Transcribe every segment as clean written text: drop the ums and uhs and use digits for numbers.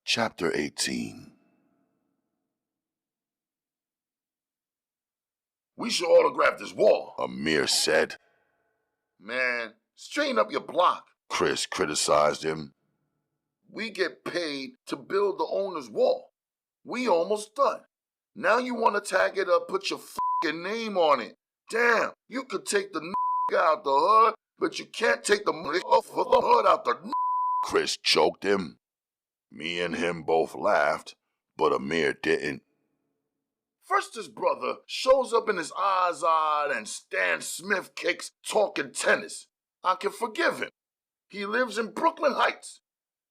Chapter 18. We should autograph this wall, Amir said. Man, straighten up your block, Chris criticized him. We get paid to build the owner's wall. We almost done. Now you want to tag it up, put your fucking name on it. Damn, you could take the out the hood, but you can't take the off of the hood out the Chris choked him. Me and him both laughed, but Amir didn't. First his brother shows up in his eyes-eyed and Stan Smith kicks talking tennis. I can forgive him. He lives in Brooklyn Heights.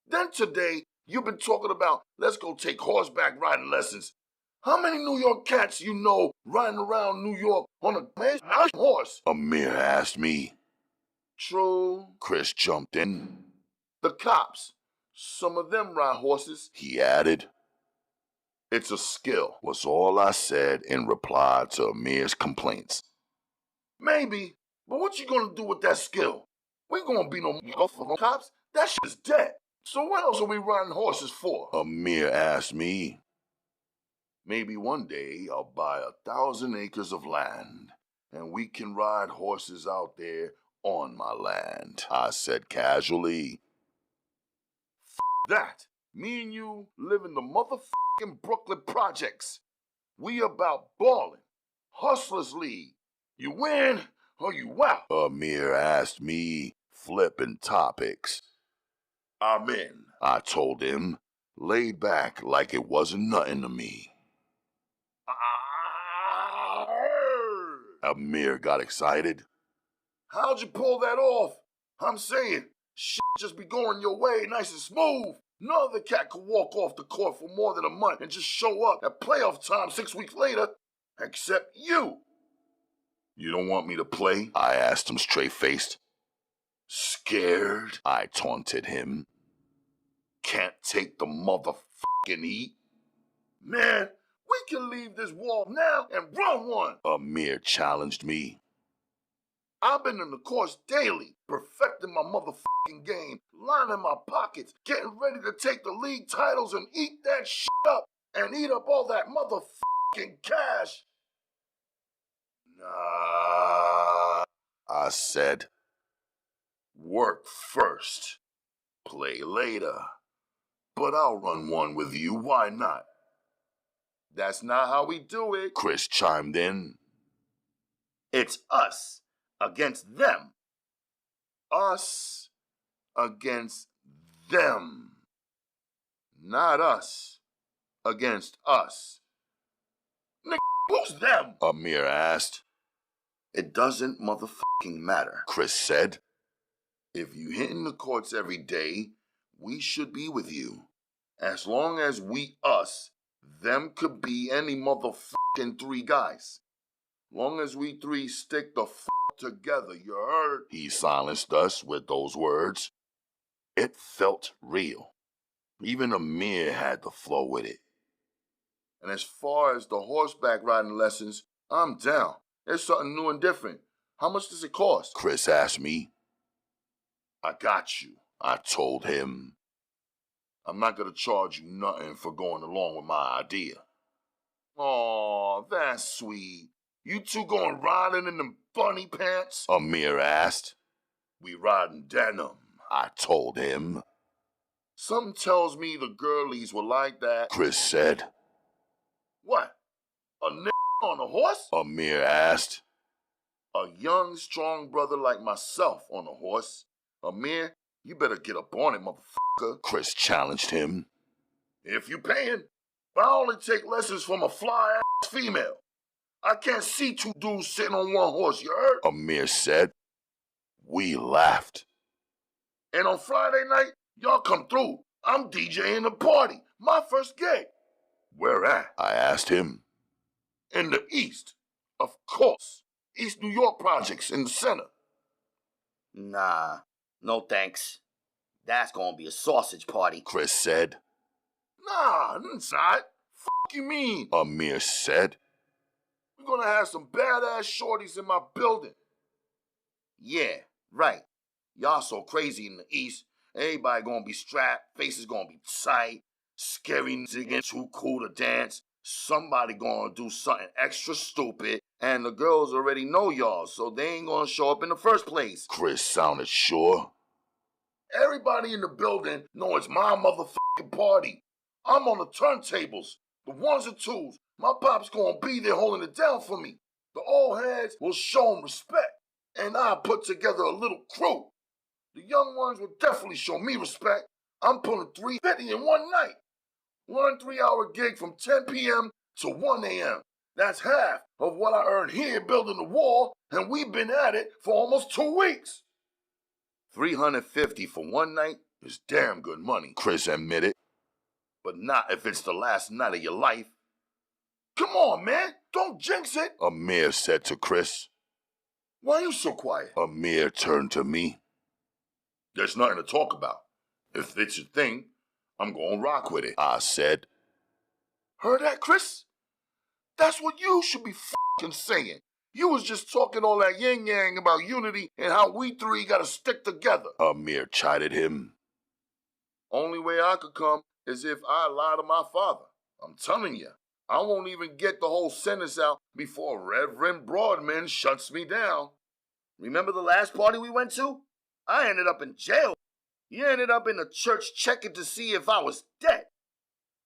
Then today, you've been talking about let's go take horseback riding lessons. How many New York cats you know riding around New York on a man's horse? Amir asked me. True. Chris jumped in. The cops. Some of them ride horses, he added. It's a skill, was all I said in reply to Amir's complaints. Maybe, but what you gonna do with that skill? We gonna be no cops? That shit's dead. So what else are we riding horses for? Amir asked me. Maybe one day I'll buy 1,000 acres of land, and we can ride horses out there on my land, I said casually. That. Me and you live in the motherfucking Brooklyn projects. We about balling. Hustlers League. You win or you out? Amir asked me, flipping topics. I'm in, I told him, laid back like it wasn't nothing to me. Amir got excited. How'd you pull that off? I'm saying, shit just be going your way nice and smooth. No other cat could walk off the court for more than a month and just show up at playoff time 6 weeks later, except you. You don't want me to play? I asked him straight-faced. Scared? I taunted him. Can't take the motherfucking heat? Man, we can leave this wall now and run one. Amir challenged me. I've been in the course daily, perfecting my motherfucking game, lining my pockets, getting ready to take the league titles and eat that shit up and eat up all that motherfucking cash. Nah, I said. Work first, play later. But I'll run one with you, why not? That's not how we do it, Chris chimed in. It's us against them. Us against them. Not us against us. Nigga, who's them? Amir asked. It doesn't motherfucking matter, Chris said. If you hit in the courts every day, we should be with you. As long as we us, them could be any motherfucking 3 guys. Long as we 3 stick the together, you heard? He silenced us with those words. It felt real. Even Amir had the flow with it. And as far as the horseback riding lessons, I'm down. There's something new and different. How much does it cost? Chris asked me. I got you, I told him. I'm not gonna charge you nothing for going along with my idea. Aw, that's sweet. You two going riding in them bunny pants? Amir asked. We riding denim, I told him. Something tells me the girlies were like that. Chris said. What? A nigga on a horse? Amir asked. A young, strong brother like myself on a horse. Amir, you better get up on it, motherfucker. Chris challenged him. If you paying, I only take lessons from a fly-ass female. I can't see 2 dudes sitting on one horse, you heard? Amir said. We laughed. And on Friday night, y'all come through. I'm DJing the party. My first gig. Where at? I asked him. In the East. Of course. East New York projects in the center. Nah, no thanks. That's gonna be a sausage party, Chris said. Nah, inside. Fuck you mean? Amir said. We're gonna have some badass shorties in my building. Yeah, right. Y'all so crazy in the East. Everybody gonna be strapped, faces gonna be tight. Scary nigga too cool to dance. Somebody gonna do something extra stupid, and the girls already know y'all, so they ain't gonna show up in the first place. Chris sounded sure. Everybody in the building know it's my motherfucking party. I'm on the turntables, the ones and twos. My pop's gonna be there holding it down for me. The old heads will show him respect, and I'll put together a little crew. The young ones will definitely show me respect. I'm pulling 350 in one night. 1 3-hour gig from 10 p.m. to 1 a.m. That's half of what I earned here building the wall, and we've been at it for almost 2 weeks. $350 for one night is damn good money, Chris admitted. but not if it's the last night of your life. Come on, man, don't jinx it. Amir said to Chris. Why are you so quiet? Amir turned to me. There's nothing to talk about. If it's your thing, I'm gonna rock with it, I said. Heard that, Chris? That's what you should be fucking saying. You was just talking all that yin-yang about unity and how we three gotta stick together. Amir chided him. Only way I could come is if I lie to my father. I'm telling you, I won't even get the whole sentence out before Reverend Broadman shuts me down. Remember the last party we went to? I ended up in jail. You ended up in the church checking to see if I was dead.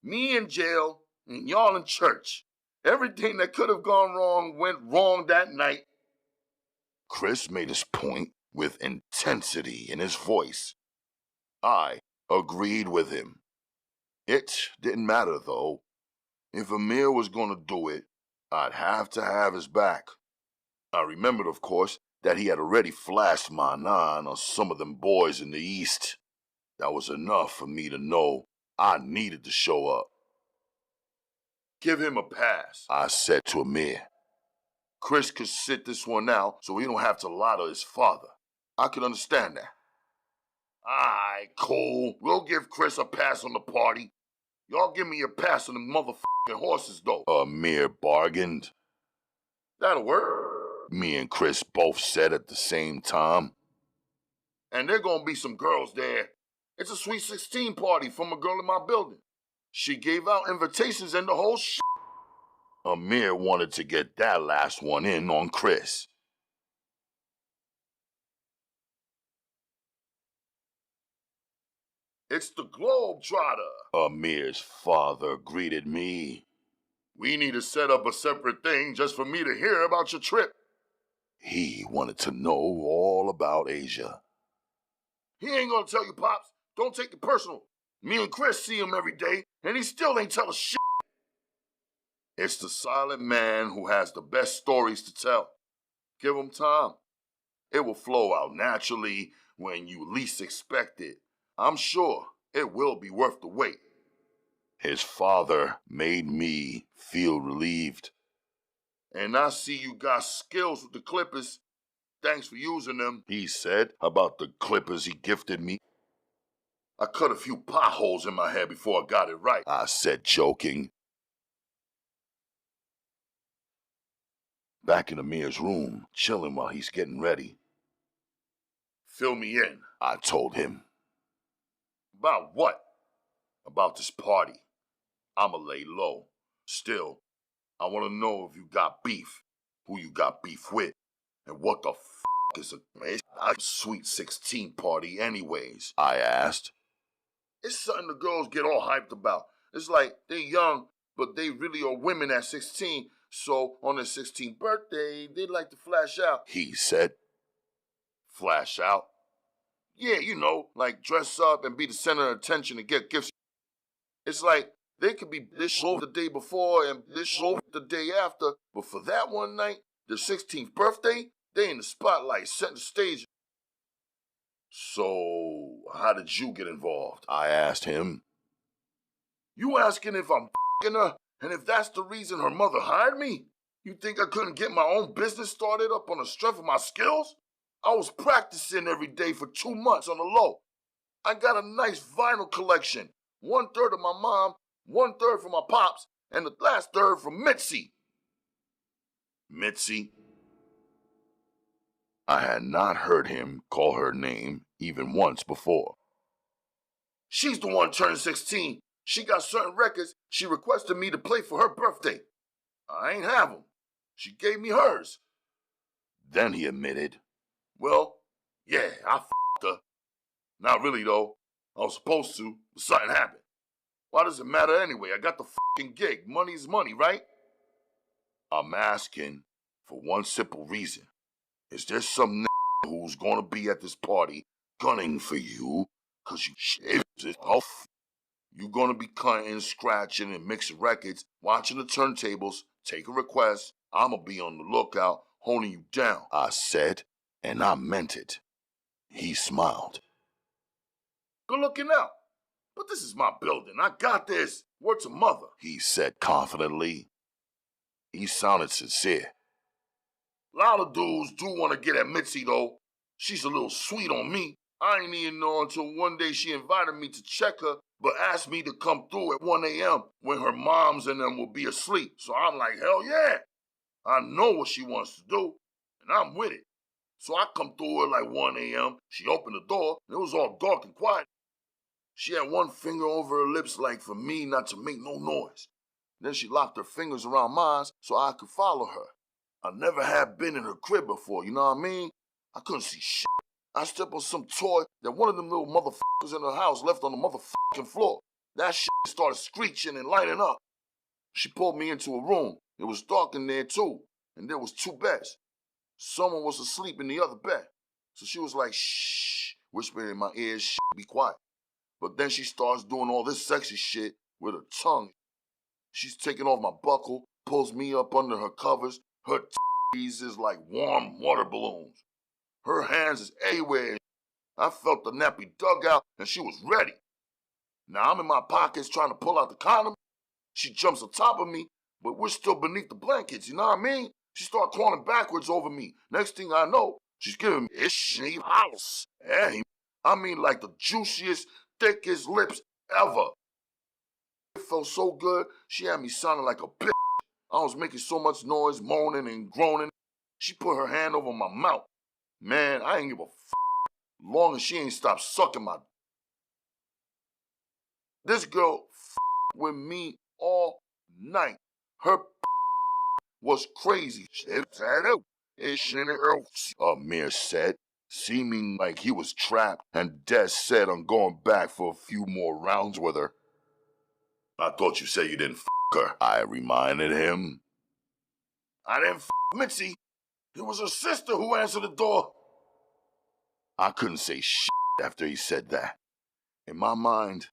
Me in jail and y'all in church. Everything that could have gone wrong went wrong that night. Chris made his point with intensity in his voice. I agreed with him. It didn't matter, though. If Amir was going to do it, I'd have to have his back. I remembered, of course, that he had already flashed my 9 on some of them boys in the East. That was enough for me to know I needed to show up. Give him a pass, I said to Amir. Chris could sit this one out so he don't have to lie to his father. I could understand that. Aight, cool. We'll give Chris a pass on the party. Y'all give me a pass on the motherfucking horses, though. Amir bargained. That'll work. Me and Chris both said at the same time. And there gonna be some girls there. It's a Sweet 16 party from a girl in my building. She gave out invitations and the whole shit. Amir wanted to get that last one in on Chris. It's the Globetrotter. Amir's father greeted me. We need to set up a separate thing just for me to hear about your trip. He wanted to know all about Asia. He ain't gonna tell you, Pops. Don't take it personal. Me and Chris see him every day, and he still ain't tell us shit. It's the silent man who has the best stories to tell. Give him time. It will flow out naturally when you least expect it. I'm sure it will be worth the wait. His father made me feel relieved. And I see you got skills with the clippers. Thanks for using them, He said about the clippers he gifted me. I cut a few potholes in my head before I got it right. I said, joking. Back in Amir's room, chilling while he's getting ready. Fill me in. I told him. About what? About this party. I'ma lay low. Still, I want to know if you got beef, who you got beef with, and what the is a Sweet 16 party anyways, I asked. It's something the girls get all hyped about. It's like they young, but they really are women at 16, so on their 16th birthday, they like to flash out. He said. Flash out? Yeah, you know, like dress up and be the center of attention and get gifts. It's like they could be this show the day before and this show the day after, but for that one night, their 16th birthday, they in the spotlight, setting the stage. So, how did you get involved? I asked him. You asking if I'm f***ing her, and if that's the reason her mother hired me? You think I couldn't get my own business started up on the strength of my skills? I was practicing every day for 2 months on the low. I got a nice vinyl collection. 1/3 of my mom, 1/3 from my pops, and the last third from Mitzi. Mitzi? I had not heard him call her name even once before. She's the one turning 16. She got certain records she requested me to play for her birthday. I ain't have them. She gave me hers. Then he admitted, Well, yeah, I f***ed her. Not really, though. I was supposed to, but something happened. Why does it matter anyway? I got the f***ing gig. Money's money, right? I'm asking for one simple reason. Is there some who's gonna be at this party gunning for you? Cause you shaved it off? You gonna be cutting, scratching, and mixing records, watching the turntables, taking requests. I'ma be on the lookout, holding you down, I said, and I meant it. He smiled. Good looking out. But this is my building. I got this. Word to mother, he said confidently. He sounded sincere. A lot of dudes do want to get at Mitzi, though. She's a little sweet on me. I ain't even know until one day she invited me to check her, but asked me to come through at 1 a.m. when her moms and them will be asleep. So I'm like, hell yeah. I know what she wants to do, and I'm with it. So I come through her like 1 a.m. She opened the door, and it was all dark and quiet. She had one finger over her lips like for me not to make no noise. Then she locked her fingers around mine so I could follow her. I never had been in her crib before, you know what I mean? I couldn't see shit. I stepped on some toy that one of them little motherfuckers in her house left on the motherfucking floor. That shit started screeching and lighting up. She pulled me into a room. It was dark in there too, and there was 2 beds. Someone was asleep in the other bed. So she was like, shh, whispering in my ear, shh, be quiet. But then she starts doing all this sexy shit with her tongue. She's taking off my buckle, pulls me up under her covers. Her titties is like warm water balloons. Her hands is everywhere. I felt the nappy dug out and she was ready. Now I'm in my pockets trying to pull out the condom. She jumps on top of me, but we're still beneath the blankets, you know what I mean? She starts crawling backwards over me. Next thing I know, she's giving me a shave house. I mean like the juiciest, thickest lips ever. It felt so good, she had me sounding like a bitch. I was making so much noise, moaning and groaning. She put her hand over my mouth. Man, I ain't give a long as she ain't stopped sucking my. This girl with me all night. Her was crazy. Amir said, seeming like he was trapped and dead set on going back for a few more rounds with her. I thought you said you didn't her, I reminded him. I didn't Mitzi. It was her sister who answered the door. I couldn't say shit after he said that. In my mind,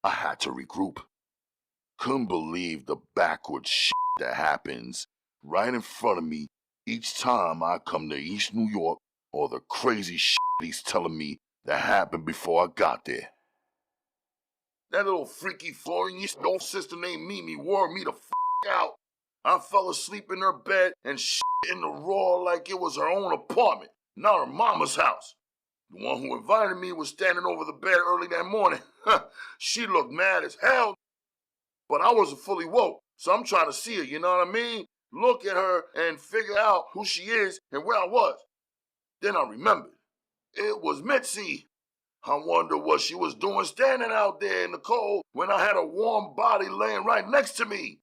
I had to regroup. Couldn't believe the backward shit that happens right in front of me each time I come to East New York, or the crazy shit he's telling me that happened before I got there. That little freaky Florian's old sister named Mimi wore me the out. I fell asleep in her bed and shit in the raw like it was her own apartment, not her mama's house. The one who invited me was standing over the bed early that morning. She looked mad as hell, but I wasn't fully woke, so I'm trying to see her, you know what I mean? Look at her and figure out who she is and where I was. Then I remembered. It was Mitzi. I wonder what she was doing standing out there in the cold when I had a warm body laying right next to me.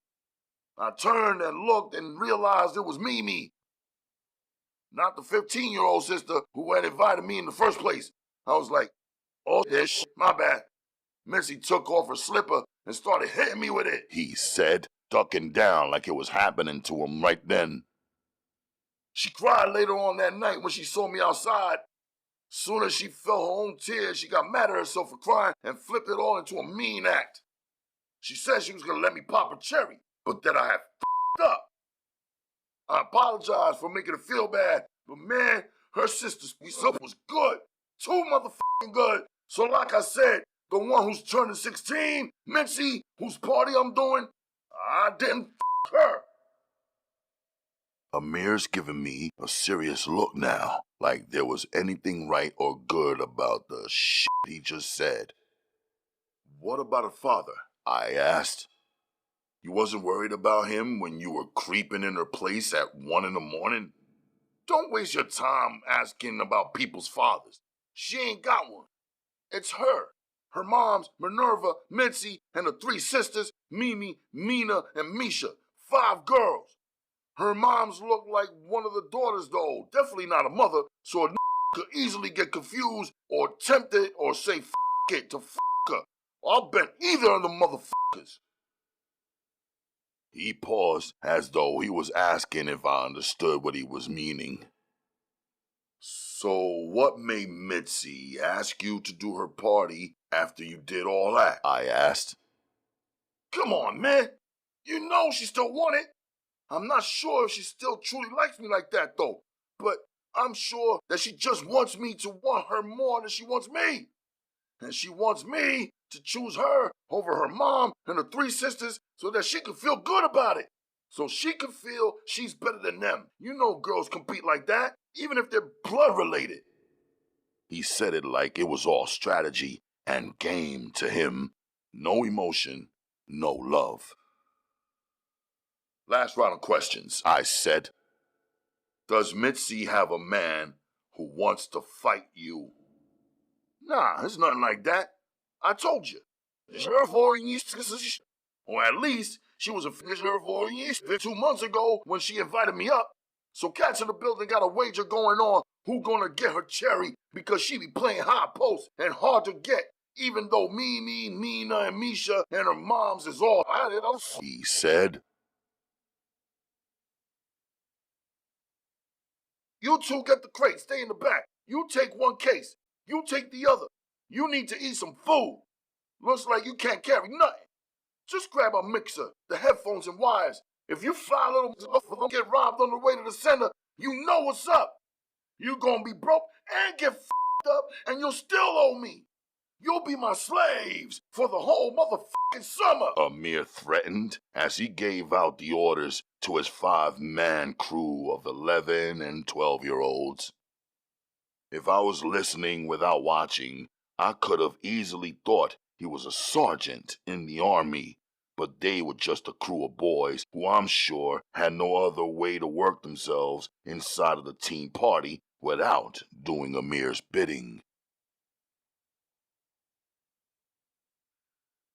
I turned and looked and realized it was Mimi. Not the 15-year-old sister who had invited me in the first place. I was like, oh, yeah, shit, my bad. Mitzi took off her slipper and started hitting me with it, he said, ducking down like it was happening to him right then. She cried later on that night when she saw me outside. Soon as she felt her own tears, she got mad at herself for crying and flipped it all into a mean act. She said she was going to let me pop a cherry, but that I had f***ed up. I apologized for making her feel bad, but man, her sister's stuff was good. Too motherfucking good. So like I said, the one who's turning 16, Mitzi, whose party I'm doing, I didn't f*** her. Amir's giving me a serious look now, like there was anything right or good about the shit he just said. What about her father? I asked. You wasn't worried about him when you were creeping in her place at 1 in the morning? Don't waste your time asking about people's fathers. She ain't got one. It's her. Her moms, Minerva, Mitzi, and the three sisters, Mimi, Mina, and Misha. 5 girls. Her moms looked like one of the daughters, though. Definitely not a mother, so a could easily get confused or tempted or say f it to f her. I'll bet either of the motherfuckers. He paused as though he was asking if I understood what he was meaning. So what made Mitzi ask you to do her party after you did all that? I asked. Come on, man. You know she still want it. I'm not sure if she still truly likes me like that, though. But I'm sure that she just wants me to want her more than she wants me. And she wants me to choose her over her mom and her 3 sisters so that she can feel good about it. So she can feel she's better than them. You know girls compete like that, even if they're blood related. He said it like it was all strategy and game to him. No emotion, no love. Last round of questions, I said. Does Mitzi have a man who wants to fight you? Nah, it's nothing like that. I told you. Or at least she was a 2 months ago when she invited me up. So cats in the building got a wager going on who gonna get her cherry because she be playing high post and hard to get, even though Mimi, Mina, and Misha and her moms is all at it. He said. You 2 get the crate, stay in the back. You take 1 case. You take the other. You need to eat some food. Looks like you can't carry nothing. Just grab a mixer, the headphones and wires. If you find little get robbed on the way to the center, you know what's up. You gonna be broke and get f***ed up, and you'll still owe me. You'll be my slaves for the whole motherfucking summer. Amir threatened as he gave out the orders to his 5-man crew of 11 and 12-year-olds. If I was listening without watching, I could have easily thought he was a sergeant in the army, but they were just a crew of boys who I'm sure had no other way to work themselves inside of the team party without doing Amir's bidding.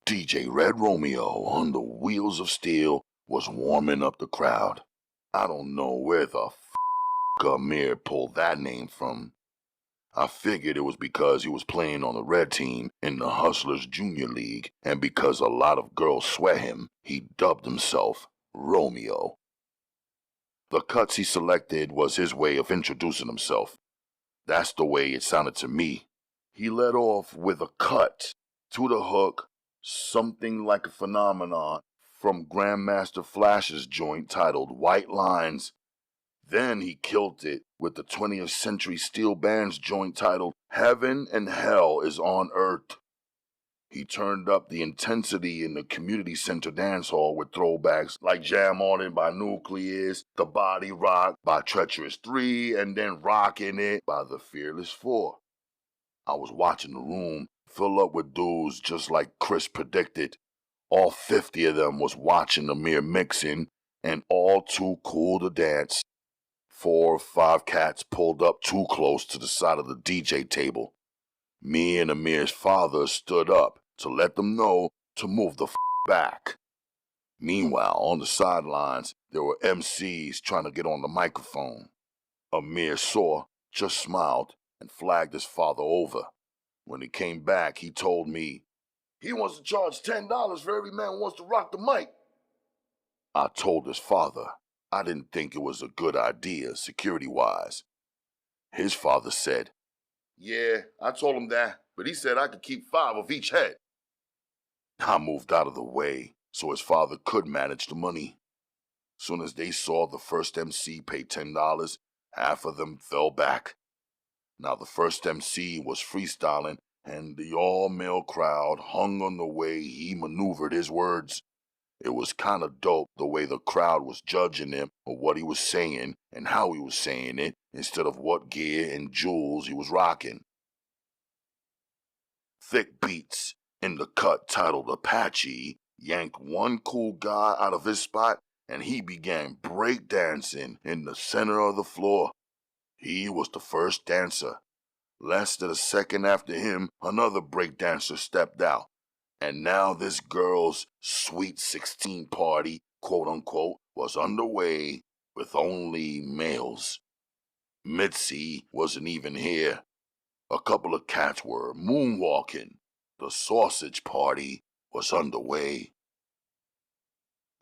DJ Red Romeo on the wheels of steel was warming up the crowd. I don't know where the Amir pulled that name from. I figured it was because he was playing on the red team in the Hustlers Junior League, and because a lot of girls sweat him, he dubbed himself Romeo. The cuts he selected was his way of introducing himself. That's the way it sounded to me. He led off with a cut to the hook, something like a phenomenon from Grandmaster Flash's joint titled White Lines. Then he killed it with the 20th Century Steel Band's joint titled Heaven and Hell is on Earth. He turned up the intensity in the community center dance hall with throwbacks like Jam On It by Nucleus, The Body Rock by Treacherous 3, and then Rockin' It by The Fearless 4. I was watching the room fill up with dudes just like Chris predicted. All 50 of them was watching Amir mixing, and all too cool to dance. 4 or 5 cats pulled up too close to the side of the DJ table. Me and Amir's father stood up to let them know to move the back. Meanwhile, on the sidelines, there were MCs trying to get on the microphone. Amir saw, just smiled, and flagged his father over. When he came back, he told me, he wants to charge $10 for every man who wants to rock the mic. I told his father I didn't think it was a good idea security-wise. His father said, yeah, I told him that, but he said I could keep 5 of each head. I moved out of the way so his father could manage the money. Soon as they saw the first MC pay $10, half of them fell back. Now the first MC was freestyling, and the all-male crowd hung on the way he maneuvered his words. It was kind of dope the way the crowd was judging him for what he was saying and how he was saying it instead of what gear and jewels he was rocking. Thick Beats, in the cut titled Apache, yanked one cool guy out of his spot and he began breakdancing in the center of the floor. He was the first dancer. Less than a second after him, another breakdancer stepped out. And now this girl's Sweet 16 party, quote-unquote, was underway with only males. Mitzi wasn't even here. A couple of cats were moonwalking. The sausage party was underway.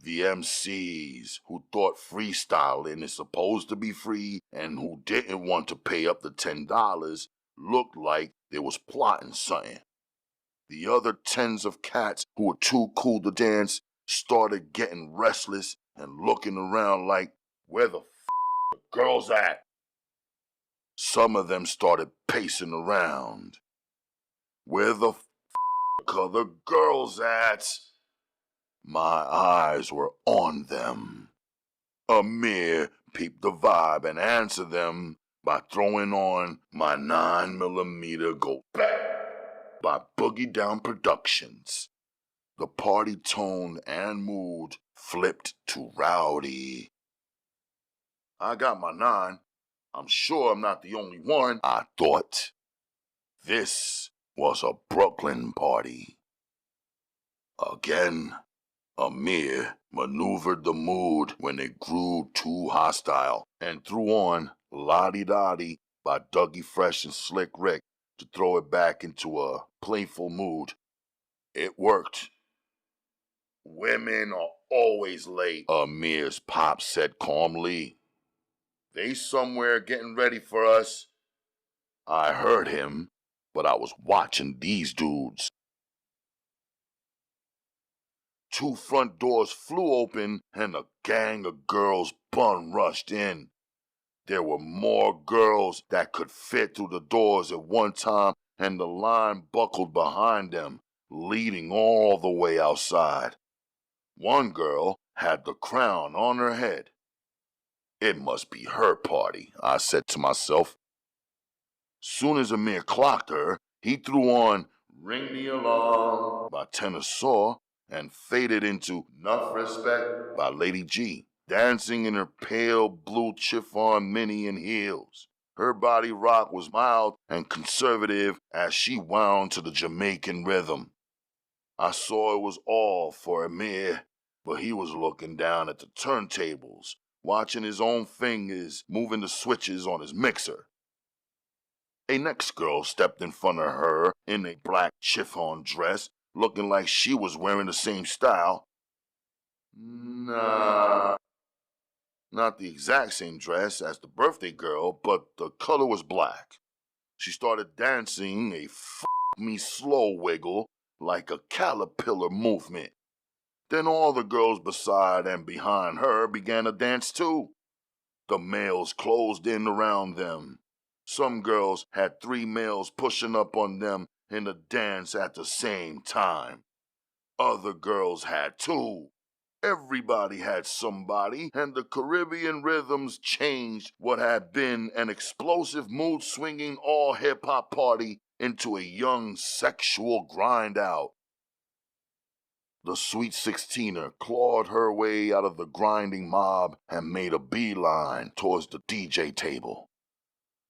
The MCs who thought freestyling is supposed to be free and who didn't want to pay up the $10 looked like they was plotting something. The other tens of cats who were too cool to dance started getting restless and looking around like, where the girls at? Some of them started pacing around. Where the are the girls at? My eyes were on them. Amir peeped the vibe and answered them by throwing on my 9mm Go Back by Boogie Down Productions. The party tone and mood flipped to rowdy. I got my 9. I'm sure I'm not the only one, I thought. This was a Brooklyn party. Again, Amir maneuvered the mood when it grew too hostile and threw on La-Di-Da-Di by Dougie Fresh and Slick Rick to throw it back into a playful mood. It worked. Women are always late, Amir's pop said calmly. They somewhere getting ready for us. I heard him, but I was watching these dudes. 2 front doors flew open and a gang of girls bum-rushed in. There were more girls that could fit through the doors at one time, and the line buckled behind them, leading all the way outside. One girl had the crown on her head. It must be her party, I said to myself. Soon as Amir clocked her, he threw on Ring the Alarm by Tenor Saw and faded into Nuff Respect by Lady G, dancing in her pale blue chiffon mini and heels. Her body rock was mild and conservative as she wound to the Jamaican rhythm. I saw it was all for Amir, but he was looking down at the turntables, watching his own fingers moving the switches on his mixer. A next girl stepped in front of her in a black chiffon dress, looking like she was wearing the same style. Nah, not the exact same dress as the birthday girl, but the color was black. She started dancing a me slow wiggle like a caterpillar movement. Then all the girls beside and behind her began to dance too. The males closed in around them. Some girls had 3 males pushing up on them in the dance at the same time. Other girls had 2. Everybody had somebody, and the Caribbean rhythms changed what had been an explosive mood-swinging all-hip-hop party into a young sexual grind-out. The Sweet 16er clawed her way out of the grinding mob and made a beeline towards the DJ table.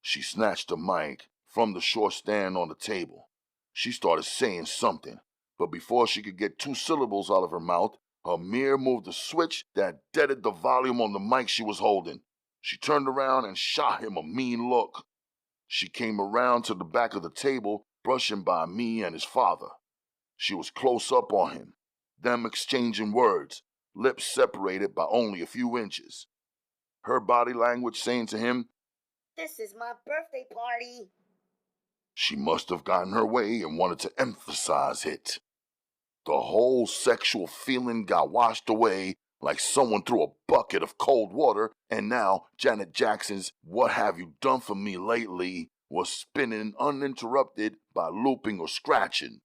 She snatched the mic from the short stand on the table. She started saying something, but before she could get 2 syllables out of her mouth, Amir moved the switch that deadened the volume on the mic she was holding. She turned around and shot him a mean look. She came around to the back of the table, brushing by me and his father. She was close up on him, them exchanging words, lips separated by only a few inches. Her body language saying to him, "This is my birthday party." She must have gotten her way and wanted to emphasize it. The whole sexual feeling got washed away like someone threw a bucket of cold water, and now Janet Jackson's What Have You Done For Me Lately was spinning uninterrupted by looping or scratching.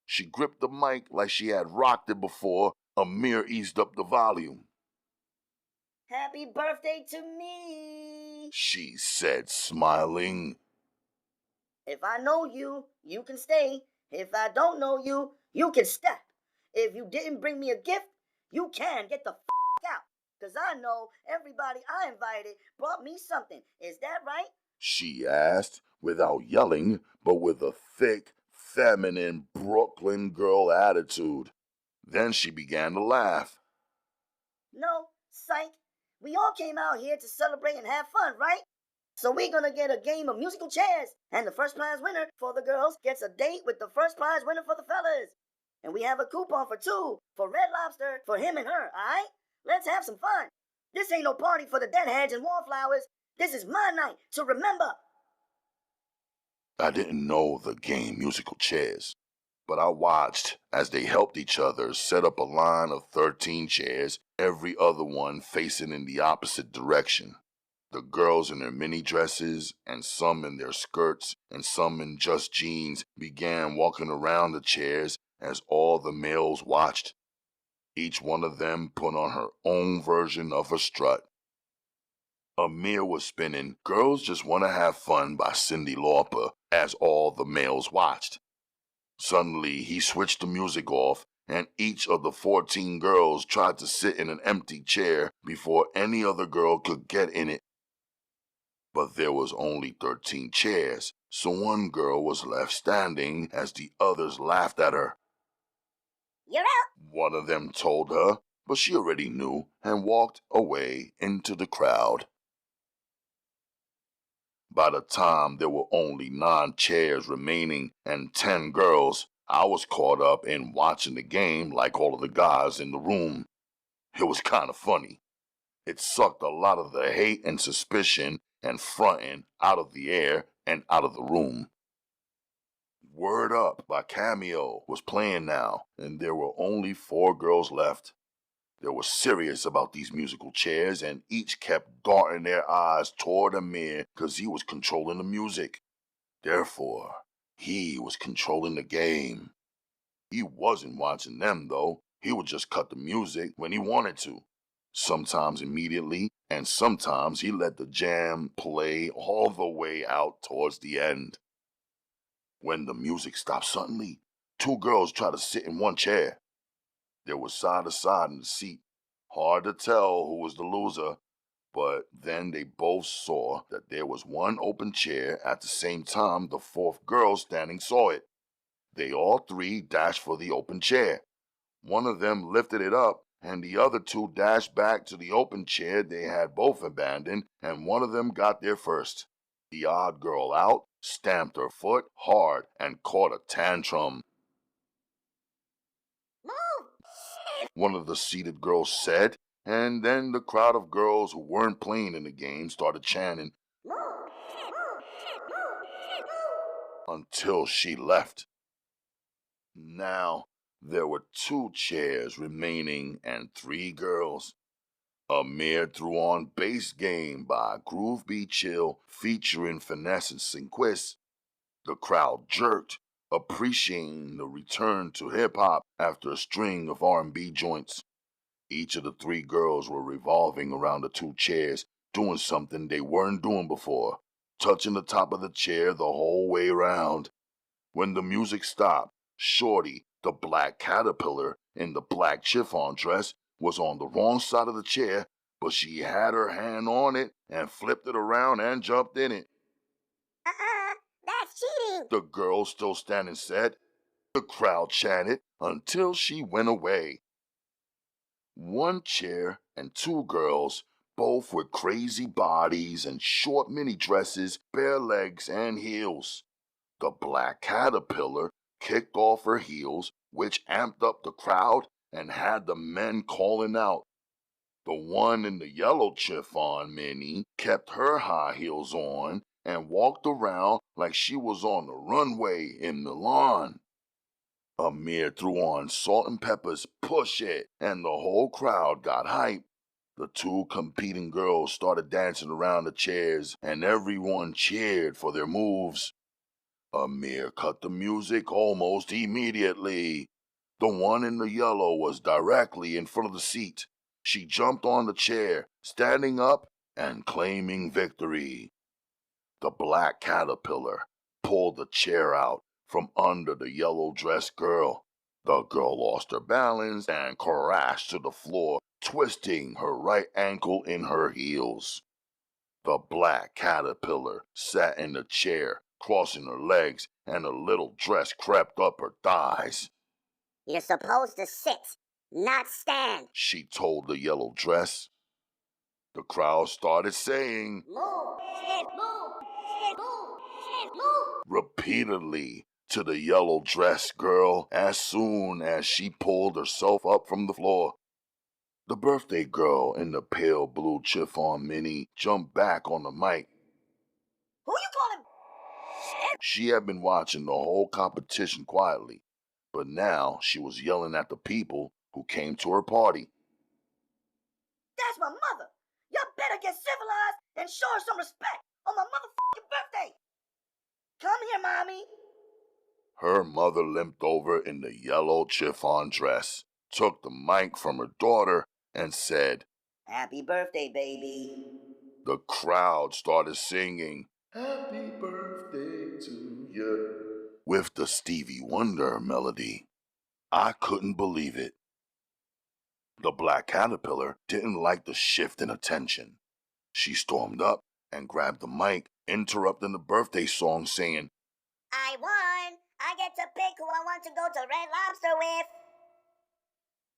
She gripped the mic like she had rocked it before. Amir eased up the volume. "Happy birthday to me," she said, smiling. "If I know you, you can stay. If I don't know you, you can step. If you didn't bring me a gift, you can get the out. Because I know everybody I invited brought me something. Is that right?" She asked, without yelling, but with a thick, feminine Brooklyn girl attitude. Then she began to laugh. No, psych. We all came out here to celebrate and have fun, right? So we're gonna get a game of musical chairs, and the first prize winner for the girls gets a date with the first prize winner for the fellas. And we have a coupon for 2 for Red Lobster for him and her, alright? Let's have some fun. This ain't no party for the deadheads and wallflowers. This is my night to remember. I didn't know the game musical chairs, but I watched as they helped each other set up a line of 13 chairs, every other one facing in the opposite direction. The girls in their mini dresses, and some in their skirts, and some in just jeans, began walking around the chairs as all the males watched. Each one of them put on her own version of a strut. Amir was spinning Girls Just Wanna Have Fun by Cyndi Lauper as all the males watched. Suddenly, he switched the music off, and each of the 14 girls tried to sit in an empty chair before any other girl could get in it. But there was only 13 chairs, so one girl was left standing as the others laughed at her. You're out. One of them told her, but she already knew and walked away into the crowd. By the time there were only 9 chairs remaining and 10 girls, I was caught up in watching the game like all of the guys in the room. It was kind of funny. It sucked a lot of the hate and suspicion and fronting out of the air and out of the room. Word Up by Cameo was playing now, and there were only 4 girls left. They were serious about these musical chairs, and each kept darting their eyes toward Amir because he was controlling the music. Therefore, he was controlling the game. He wasn't watching them, though. He would just cut the music when he wanted to. Sometimes immediately, and sometimes he let the jam play all the way out towards the end. When the music stopped suddenly, 2 girls tried to sit in one chair. They were side to side in the seat. Hard to tell who was the loser, but then they both saw that there was one open chair at the same time the 4th girl standing saw it. They all 3 dashed for the open chair. One of them lifted it up, and the other 2 dashed back to the open chair they had both abandoned, and one of them got there first. The odd girl out stamped her foot hard and caught a tantrum. One of the seated girls said, and then the crowd of girls who weren't playing in the game started chanting until she left. Now, there were 2 chairs remaining and 3 girls. Amir threw on Bass Game by Groove Be Chill featuring Finesse and Sinquist. The crowd jerked, appreciating the return to hip-hop after a string of R&B joints. Each of the 3 girls were revolving around the 2 chairs, doing something they weren't doing before, touching the top of the chair the whole way around. When the music stopped, Shorty, the black caterpillar in the black chiffon dress, was on the wrong side of the chair, but she had her hand on it and flipped it around and jumped in it. That's cheating. The girl still standing said. The crowd chanted until she went away. 1 chair and 2 girls, both with crazy bodies and short mini dresses, bare legs and heels. The black caterpillar kicked off her heels, which amped up the crowd and had the men calling out. The one in the yellow chiffon mini kept her high heels on and walked around like she was on the runway in Milan. Amir threw on Salt and Pepper's Push It, and the whole crowd got hype. The 2 competing girls started dancing around the chairs, and everyone cheered for their moves. Amir cut the music almost immediately. The one in the yellow was directly in front of the seat. She jumped on the chair, standing up and claiming victory. The black caterpillar pulled the chair out from under the yellow-dressed girl. The girl lost her balance and crashed to the floor, twisting her right ankle in her heels. The black caterpillar sat in the chair, crossing her legs, and a little dress crept up her thighs. "You're supposed to sit, not stand," she told the yellow dress. The crowd started saying, "Move, shift, move, shift, move, shift, move," repeatedly to the yellow dress girl as soon as she pulled herself up from the floor. The birthday girl in the pale blue chiffon mini jumped back on the mic. Who you calling? She had been watching the whole competition quietly, but now she was yelling at the people who came to her party. That's my mother. Y'all better get civilized and show her some respect on my motherfucking birthday. Come here, mommy. Her mother limped over in the yellow chiffon dress, took the mic from her daughter, and said, Happy birthday, baby. The crowd started singing, Happy birthday to you, with the Stevie Wonder melody. I couldn't believe it. The black caterpillar didn't like the shift in attention. She stormed up and grabbed the mic, interrupting the birthday song, saying, "I won. I get to pick who I want to go to Red Lobster with."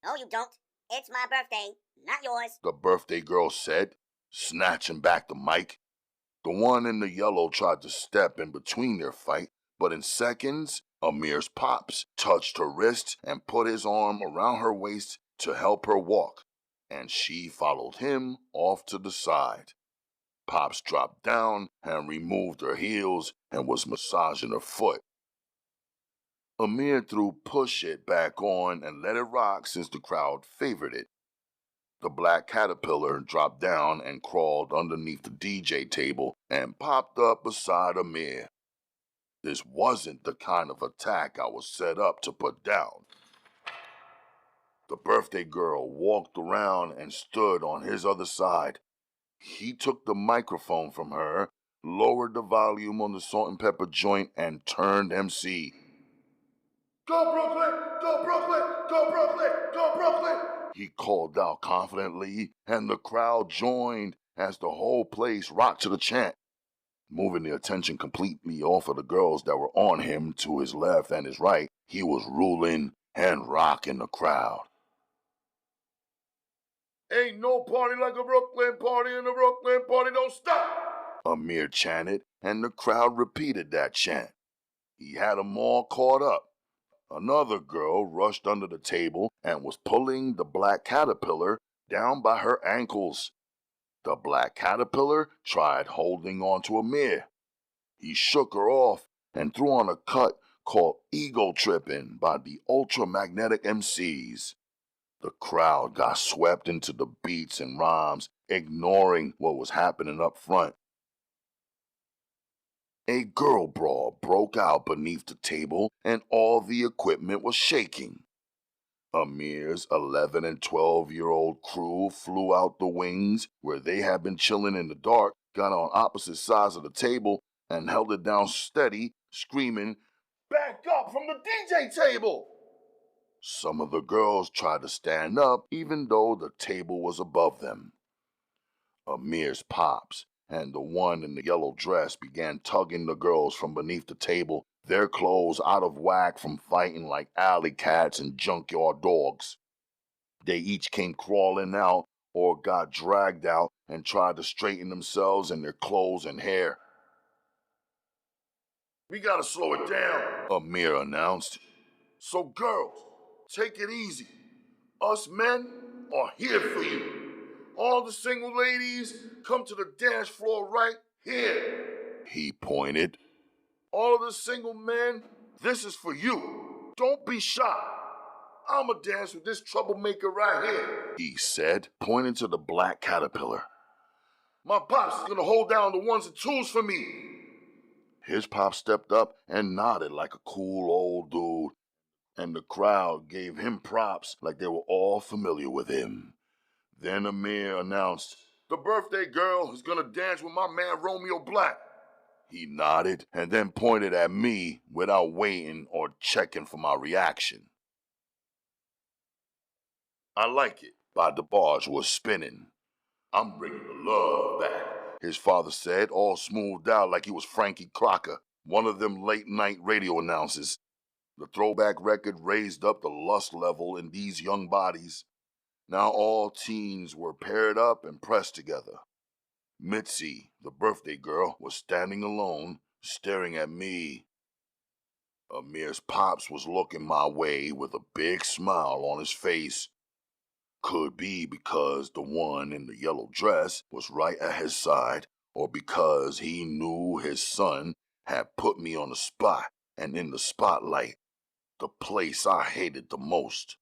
"No, you don't. It's my birthday, not yours," the birthday girl said, snatching back the mic. The one in the yellow tried to step in between their fight, but in seconds, Amir's pops touched her wrist and put his arm around her waist to help her walk, and she followed him off to the side. Pops dropped down and removed her heels and was massaging her foot. Amir threw Push It back on and let it rock since the crowd favored it. The black caterpillar dropped down and crawled underneath the DJ table and popped up beside Amir. This wasn't the kind of attack I was set up to put down. The birthday girl walked around and stood on his other side. He took the microphone from her, lowered the volume on the salt and pepper joint, and turned MC. Go Brooklyn! Go Brooklyn! Go Brooklyn! Go Brooklyn! He called out confidently, and the crowd joined as the whole place rocked to the chant, moving the attention completely off of the girls that were on him to his left and his right. He was ruling and rocking the crowd. Ain't no party like a Brooklyn party, and the Brooklyn party don't stop! Amir chanted, and the crowd repeated that chant. He had them all caught up. Another girl rushed under the table and was pulling the black caterpillar down by her ankles. The black caterpillar tried holding on to Amir. He shook her off and threw on a cut called Ego Trippin' by the Ultramagnetic MCs. The crowd got swept into the beats and rhymes, ignoring what was happening up front. A girl brawl broke out beneath the table and all the equipment was shaking. Amir's 11 and 12-year-old crew flew out the wings where they had been chilling in the dark, got on opposite sides of the table, and held it down steady, screaming, Back up from the DJ table! Some of the girls tried to stand up even though the table was above them. Amir's pops and the one in the yellow dress began tugging the girls from beneath the table, their clothes out of whack from fighting like alley cats and junkyard dogs. They each came crawling out or got dragged out and tried to straighten themselves and their clothes and hair. We gotta slow it down, Amir announced. So girls, take it easy. Us men are here for you. All the single ladies, come to the dance floor right here. He pointed. All of the single men, this is for you. Don't be shy. I'ma dance with this troublemaker right here, he said, pointing to the black caterpillar. My pops is gonna hold down the ones and twos for me. His pop stepped up and nodded like a cool old dude, and the crowd gave him props like they were all familiar with him. Then Amir announced, The birthday girl is gonna dance with my man Romeo Black. He nodded and then pointed at me without waiting or checking for my reaction. I like it. By the barge was spinning. I'm bringing the love back, his father said, all smoothed out like he was Frankie Crocker. One of them late-night radio announcers. The throwback record raised up the lust level in these young bodies. Now all teens were paired up and pressed together. Mitzi, the birthday girl, was standing alone, staring at me. Amir's pops was looking my way with a big smile on his face. Could be because the one in the yellow dress was right at his side, or because he knew his son had put me on the spot and in the spotlight, the place I hated the most.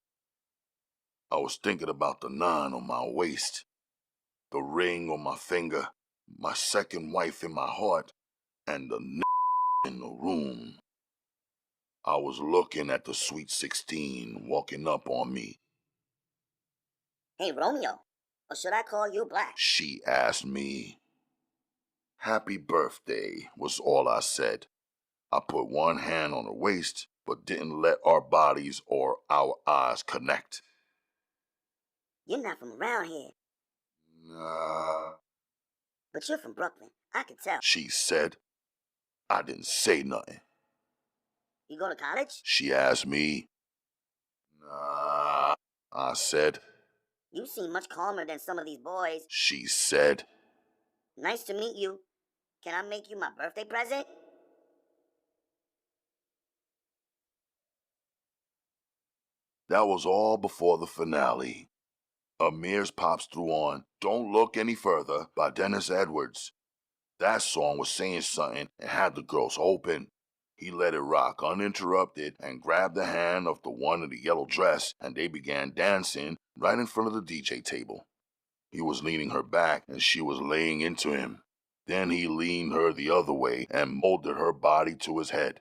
I was thinking about the 9 on my waist, the ring on my finger, my second wife in my heart, and the in the room. I was looking at the sweet 16 walking up on me. Hey, Romeo, or should I call you Black? She asked me. Happy birthday was all I said. I put one hand on her waist, but didn't let our bodies or our eyes connect. You're not from around here. Nah, But you're from Brooklyn. I can tell. she said. I didn't say nothing. You go to college? She asked me. Nah, I said. You seem much calmer than some of these boys. She said. Nice to meet you. Can I make you my birthday present? That was all before the finale. Amir's pops threw on Don't Look Any Further by Dennis Edwards. That song was saying something and had the girls open. He let it rock uninterrupted and grabbed the hand of the one in the yellow dress, and they began dancing right in front of the DJ table. He was leaning her back and she was laying into him. Then he leaned her the other way and molded her body to his head.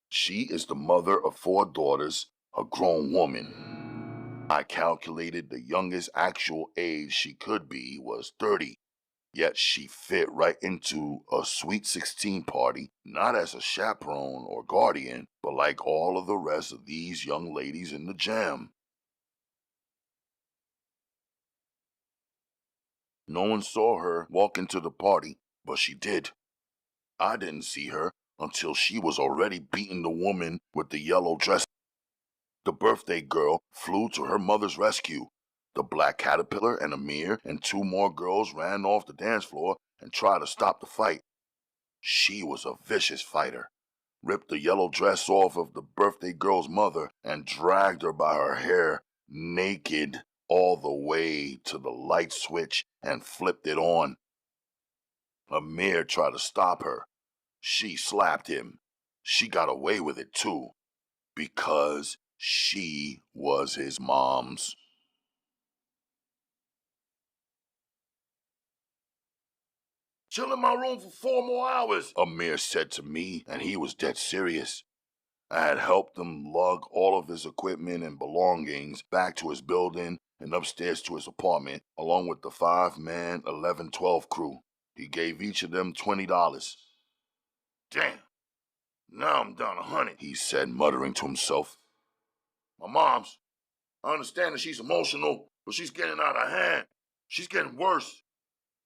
She is the mother of 4 daughters, a grown woman. I calculated the youngest actual age she could be was 30. Yet she fit right into a Sweet 16 party, not as a chaperone or guardian, but like all of the rest of these young ladies in the jam. No one saw her walk into the party, but she did. I didn't see her until she was already beating the woman with the yellow dress. The birthday girl flew to her mother's rescue. The black caterpillar and Amir and 2 more girls ran off the dance floor and tried to stop the fight. She was a vicious fighter, ripped the yellow dress off of the birthday girl's mother and dragged her by her hair, naked, all the way to the light switch and flipped it on. Amir tried to stop her. She slapped him. She got away with it too, because she was his mom's. Chill in my room for 4 more hours, Amir said to me, and he was dead serious. I had helped him lug all of his equipment and belongings back to his building and upstairs to his apartment, along with the 5-man 11-12 crew. He gave each of them $20. Damn. Now I'm down 100, he said, muttering to himself. My mom's. I understand that she's emotional, but she's getting out of hand. She's getting worse.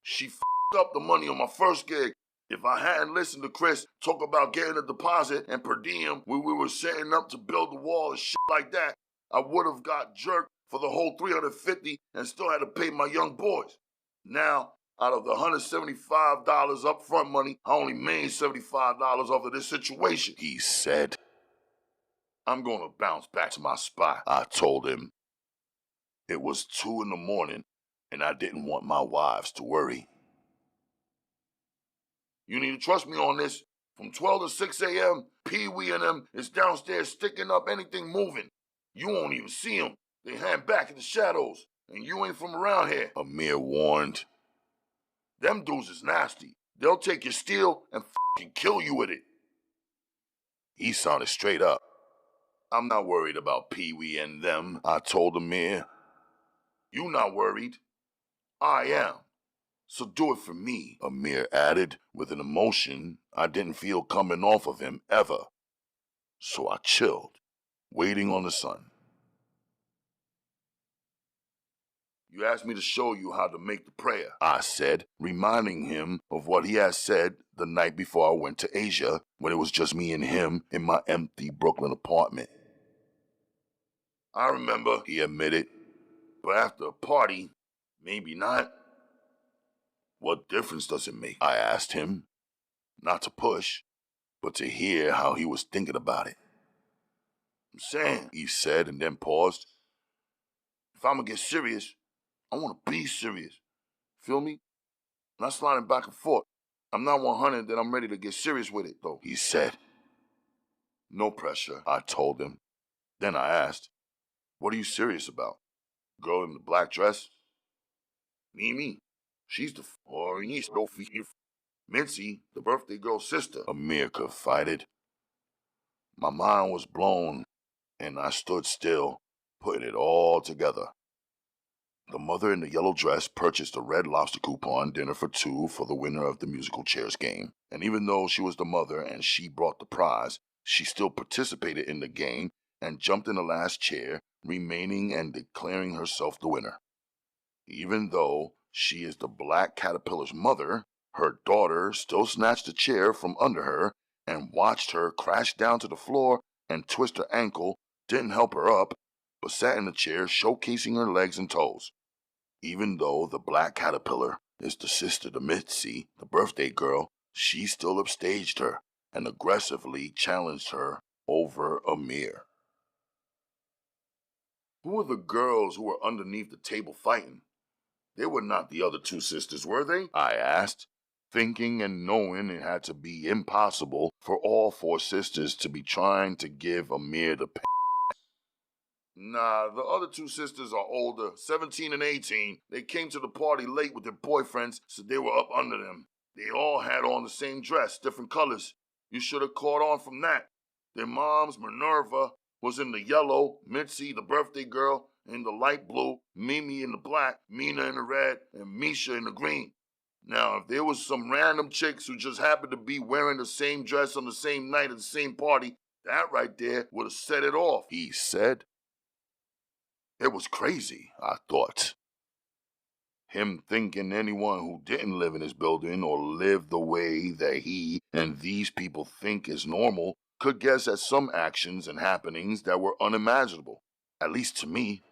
She f***ed up the money on my first gig. If I hadn't listened to Chris talk about getting a deposit and per diem when we were setting up to build the wall and shit like that, I would have got jerked for the whole $350 and still had to pay my young boys. Now, out of the $175 upfront money, I only made $75 off of this situation, he said. I'm going to bounce back to my spot, I told him. It was 2 in the morning, and I didn't want my wives to worry. You need to trust me on this. From 12 to 6 a.m., Pee-wee and them is downstairs sticking up anything moving. You won't even see them. They hang back in the shadows, and you ain't from around here, Amir warned. Them dudes is nasty. They'll take your steel and f***ing kill you with it. He sounded straight up. I'm not worried about Pee-wee and them, I told Amir. You not worried. I am. So do it for me, Amir added, with an emotion I didn't feel coming off of him ever. So I chilled, waiting on the sun. You asked me to show you how to make the prayer, I said, reminding him of what he had said the night before I went to Asia, when it was just me and him in my empty Brooklyn apartment. I remember, he admitted, but after a party, maybe not. What difference does it make? I asked him, not to push, but to hear how he was thinking about it. I'm saying, he said, and then paused. If I'm gonna get serious, I wanna be serious. Feel me? Not sliding back and forth. I'm not 100 that I'm ready to get serious with it, though, he said. No pressure, I told him. Then I asked, what are you serious about? Girl in the black dress? Mimi. She's the Mincy, the birthday girl's sister, Amir confided. My mind was blown, and I stood still, putting it all together. The mother in the yellow dress purchased a Red Lobster coupon dinner for two for the winner of the musical chairs game. And even though she was the mother and she brought the prize, she still participated in the game and jumped in the last chair, remaining and declaring herself the winner. Even though she is the black caterpillar's mother, her daughter still snatched the chair from under her and watched her crash down to the floor and twist her ankle, didn't help her up, but sat in the chair showcasing her legs and toes. Even though the black caterpillar is the sister to Mitzi, the birthday girl, she still upstaged her and aggressively challenged her over Amir. Who were the girls who were underneath the table fighting? They were not the other two sisters, were they? I asked, thinking and knowing it had to be impossible for all four sisters to be trying to give Amir the Nah, the other two sisters are older, 17 and 18. They came to the party late with their boyfriends, so they were up under them. They all had on the same dress, different colors. You should have caught on from that. Their moms, Minerva, was in the yellow, Mitzi, the birthday girl, in the light blue, Mimi in the black, Mina in the red, and Misha in the green. Now, if there was some random chicks who just happened to be wearing the same dress on the same night at the same party, that right there would have set it off, he said. It was crazy, I thought. Him thinking anyone who didn't live in his building or live the way that he and these people think is normal could guess at some actions and happenings that were unimaginable, at least to me.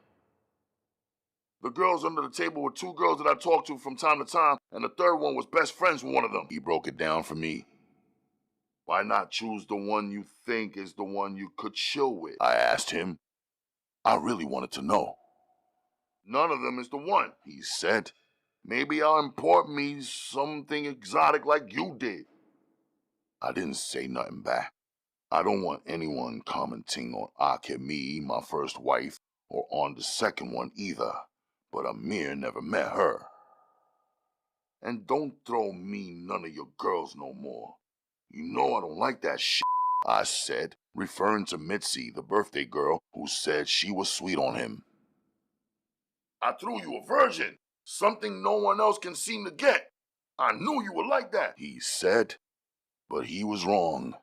The girls under the table were two girls that I talked to from time to time, and the third one was best friends with one of them. He broke it down for me. Why not choose the one you think is the one you could chill with? I asked him. I really wanted to know. None of them is the one, he said. Maybe I'll import me something exotic like you did. I didn't say nothing back. I don't want anyone commenting on Akemi, my first wife, or on the second one either, but Amir never met her. And don't throw me none of your girls no more. You know I don't like that shit, I said, referring to Mitzi, the birthday girl, who said she was sweet on him. I threw you a virgin, something no one else can seem to get. I knew you were like that, he said, but he was wrong.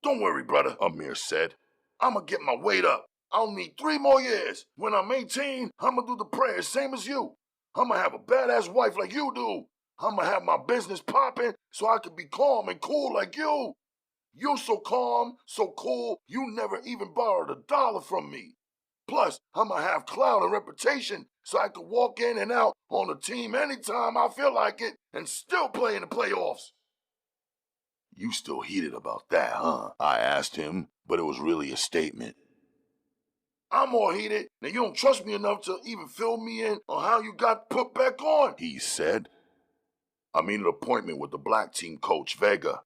Don't worry, brother, Amir said. I'ma get my weight up. I'll need 3 more years. When I'm 18, I'ma do the prayers same as you. I'ma have a badass wife like you do. I'ma have my business popping so I can be calm and cool like you. You're so calm, so cool, you never even borrowed $1 from me. Plus, I'ma have clout and reputation so I can walk in and out on the team anytime I feel like it and still play in the playoffs. You still heated about that, huh? I asked him, but it was really a statement. I'm more heated than you don't trust me enough to even fill me in on how you got put back on, he said. I made an appointment with the black team coach, Vega.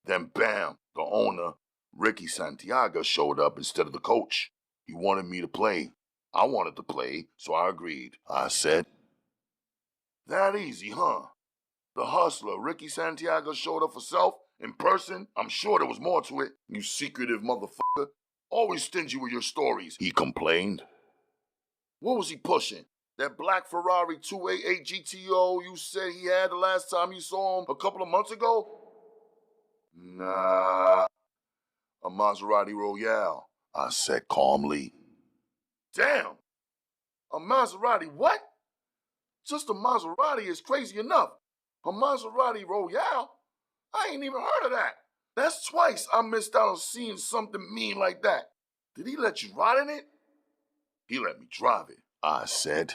Then bam, the owner, Ricky Santiago, showed up instead of the coach. He wanted me to play. I wanted to play, so I agreed, I said. That easy, huh? The hustler, Ricky Santiago, showed up for self, in person. I'm sure there was more to it, you secretive motherfucker. Always stingy with your stories, he complained. What was he pushing? That black Ferrari 288 GTO you said he had the last time you saw him a couple of months ago? Nah, a Maserati Royale, I said calmly. Damn, a Maserati what? Just a Maserati is crazy enough. A Maserati Royale? I ain't even heard of that. That's twice I missed out on seeing something mean like that. Did he let you ride in it? He let me drive it, I said.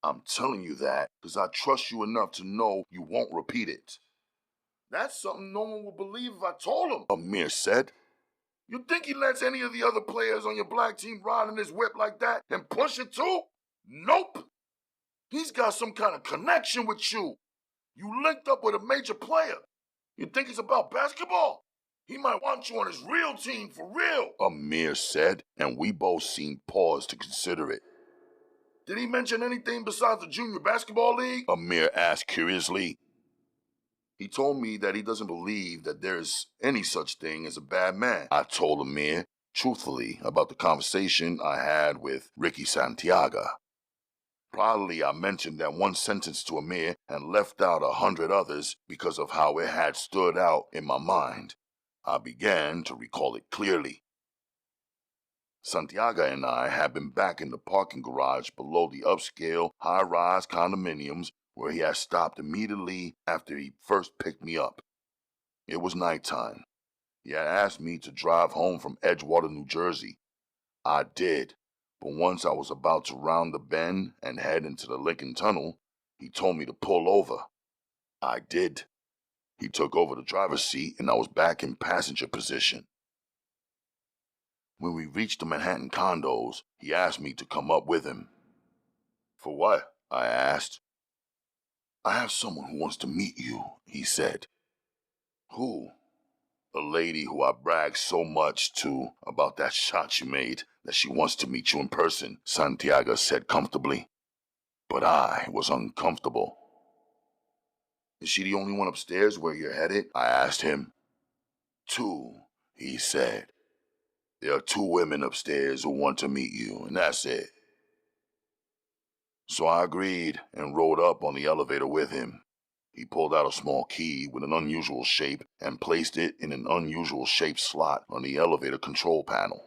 I'm telling you that because I trust you enough to know you won't repeat it. That's something no one would believe if I told him, Amir said. You think he lets any of the other players on your black team ride in his whip like that and push it too? Nope. He's got some kind of connection with you. You linked up with a major player. You think it's about basketball? He might want you on his real team for real, Amir said, and we both seemed paused to consider it. Did he mention anything besides the junior basketball league? Amir asked curiously. He told me that he doesn't believe that there's any such thing as a bad man. I told Amir, truthfully, about the conversation I had with Ricky Santiago. Probably I mentioned that one sentence to Amir and left out 100 others because of how it had stood out in my mind. I began to recall it clearly. Santiago and I had been back in the parking garage below the upscale, high-rise condominiums where he had stopped immediately after he first picked me up. It was nighttime. He had asked me to drive home from Edgewater, New Jersey. I did, but once I was about to round the bend and head into the Lincoln Tunnel, he told me to pull over. I did. He took over the driver's seat and I was back in passenger position. When we reached the Manhattan condos, he asked me to come up with him. For what? I asked. I have someone who wants to meet you, he said. Who? A lady who I bragged so much to about that shot you made that she wants to meet you in person, Santiago said comfortably. But I was uncomfortable. Is she the only one upstairs where you're headed? I asked him. 2, he said. There are 2 women upstairs who want to meet you, and that's it. So I agreed and rode up on the elevator with him. He pulled out a small key with an unusual shape and placed it in an unusual shaped slot on the elevator control panel.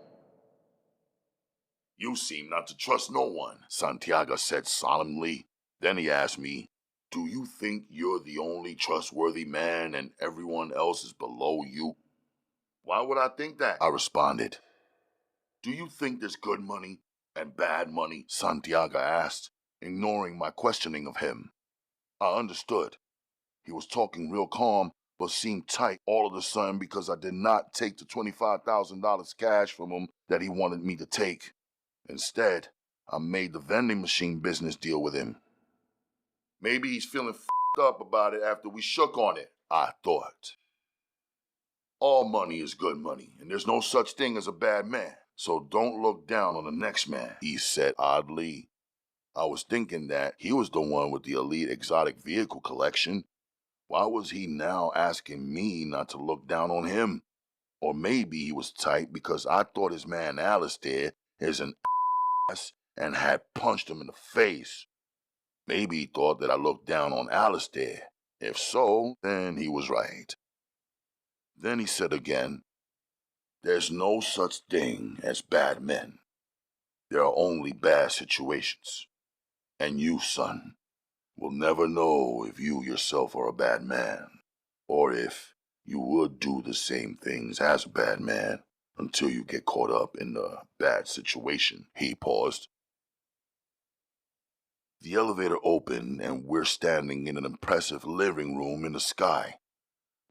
You seem not to trust no one, Santiago said solemnly. Then he asked me, do you think you're the only trustworthy man and everyone else is below you? Why would I think that? I responded. Do you think there's good money and bad money? Santiago asked, ignoring my questioning of him. I understood. He was talking real calm, but seemed tight all of a sudden because I did not take the $25,000 cash from him that he wanted me to take. Instead, I made the vending machine business deal with him. Maybe he's feeling f***ed up about it after we shook on it, I thought. All money is good money, and there's no such thing as a bad man. So don't look down on the next man, he said oddly. I was thinking that he was the one with the elite exotic vehicle collection. Why was he now asking me not to look down on him? Or maybe he was tight because I thought his man Alistair is an ass and had punched him in the face. Maybe he thought that I looked down on Alistair. If so, then he was right. Then he said again, there's no such thing as bad men. There are only bad situations. And you, son, will never know if you yourself are a bad man, or if you would do the same things as a bad man until you get caught up in the bad situation. He paused. The elevator opened and we're standing in an impressive living room in the sky.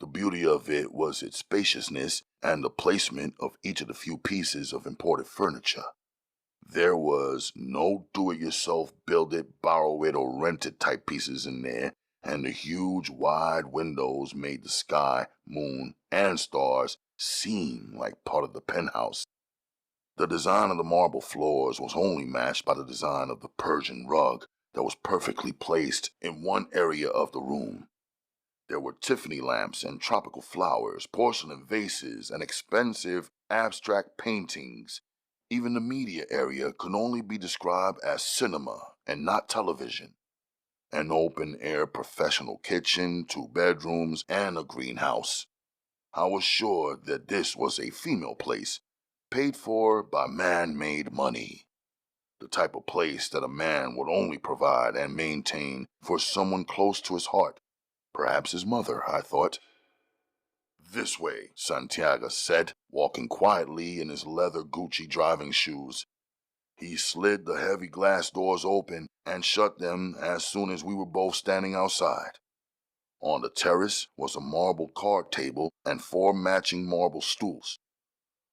The beauty of it was its spaciousness and the placement of each of the few pieces of imported furniture. There was no do-it-yourself, build-it, borrow-it, or rent-it type pieces in there, and the huge, wide windows made the sky, moon, and stars seem like part of the penthouse. The design of the marble floors was only matched by the design of the Persian rug that was perfectly placed in one area of the room. There were Tiffany lamps and tropical flowers, porcelain vases, and expensive abstract paintings. Even the media area could only be described as cinema and not television. An open-air professional kitchen, 2 bedrooms, and a greenhouse. I was sure that this was a female place, paid for by man-made money. The type of place that a man would only provide and maintain for someone close to his heart. Perhaps his mother, I thought. This way, Santiago said, walking quietly in his leather Gucci driving shoes. He slid the heavy glass doors open and shut them as soon as we were both standing outside. On the terrace was a marble card table and 4 matching marble stools.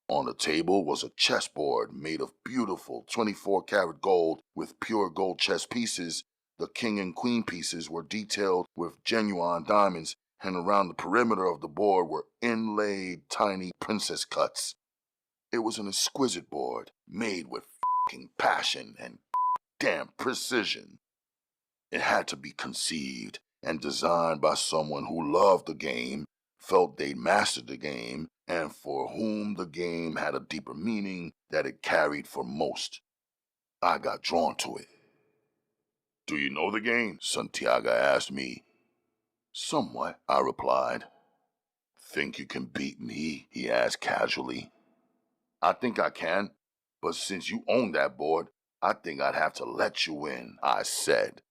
On the table was a chessboard made of beautiful 24-karat gold with pure gold chess pieces. The king and queen pieces were detailed with genuine diamonds, and around the perimeter of the board were inlaid tiny princess cuts. It was an exquisite board, made with passion and damn precision. It had to be conceived and designed by someone who loved the game, felt they'd mastered the game, and for whom the game had a deeper meaning that it carried for most. I got drawn to it. "Do you know the game?" Santiago asked me. "Somewhat," I replied. "Think you can beat me?" he asked casually. "I think I can, but since you own that board, I think I'd have to let you in," I said.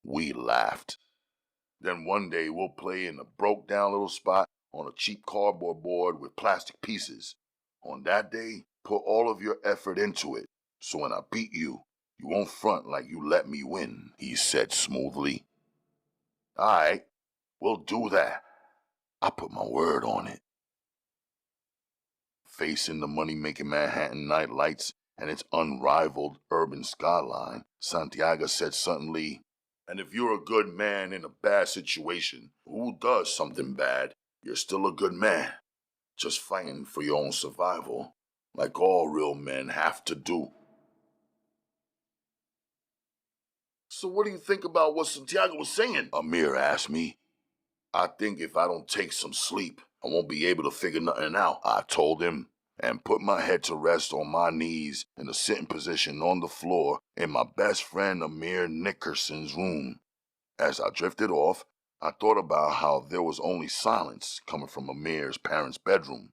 We laughed. "Then one day we'll play in a broke-down little spot on a cheap cardboard board with plastic pieces. On that day, put all of your effort into it, so when I beat you, you won't front like you let me win," he said smoothly. "All right, we'll do that. I put my word on it." Facing the money-making Manhattan night lights and its unrivaled urban skyline, Santiago said suddenly, "And if you're a good man in a bad situation, who does something bad, you're still a good man, just fighting for your own survival, like all real men have to do." "So what do you think about what Santiago was saying?" Amir asked me. "I think if I don't take some sleep, I won't be able to figure nothing out," I told him, and put my head to rest on my knees in a sitting position on the floor in my best friend Amir Nickerson's room. As I drifted off, I thought about how there was only silence coming from Amir's parents' bedroom.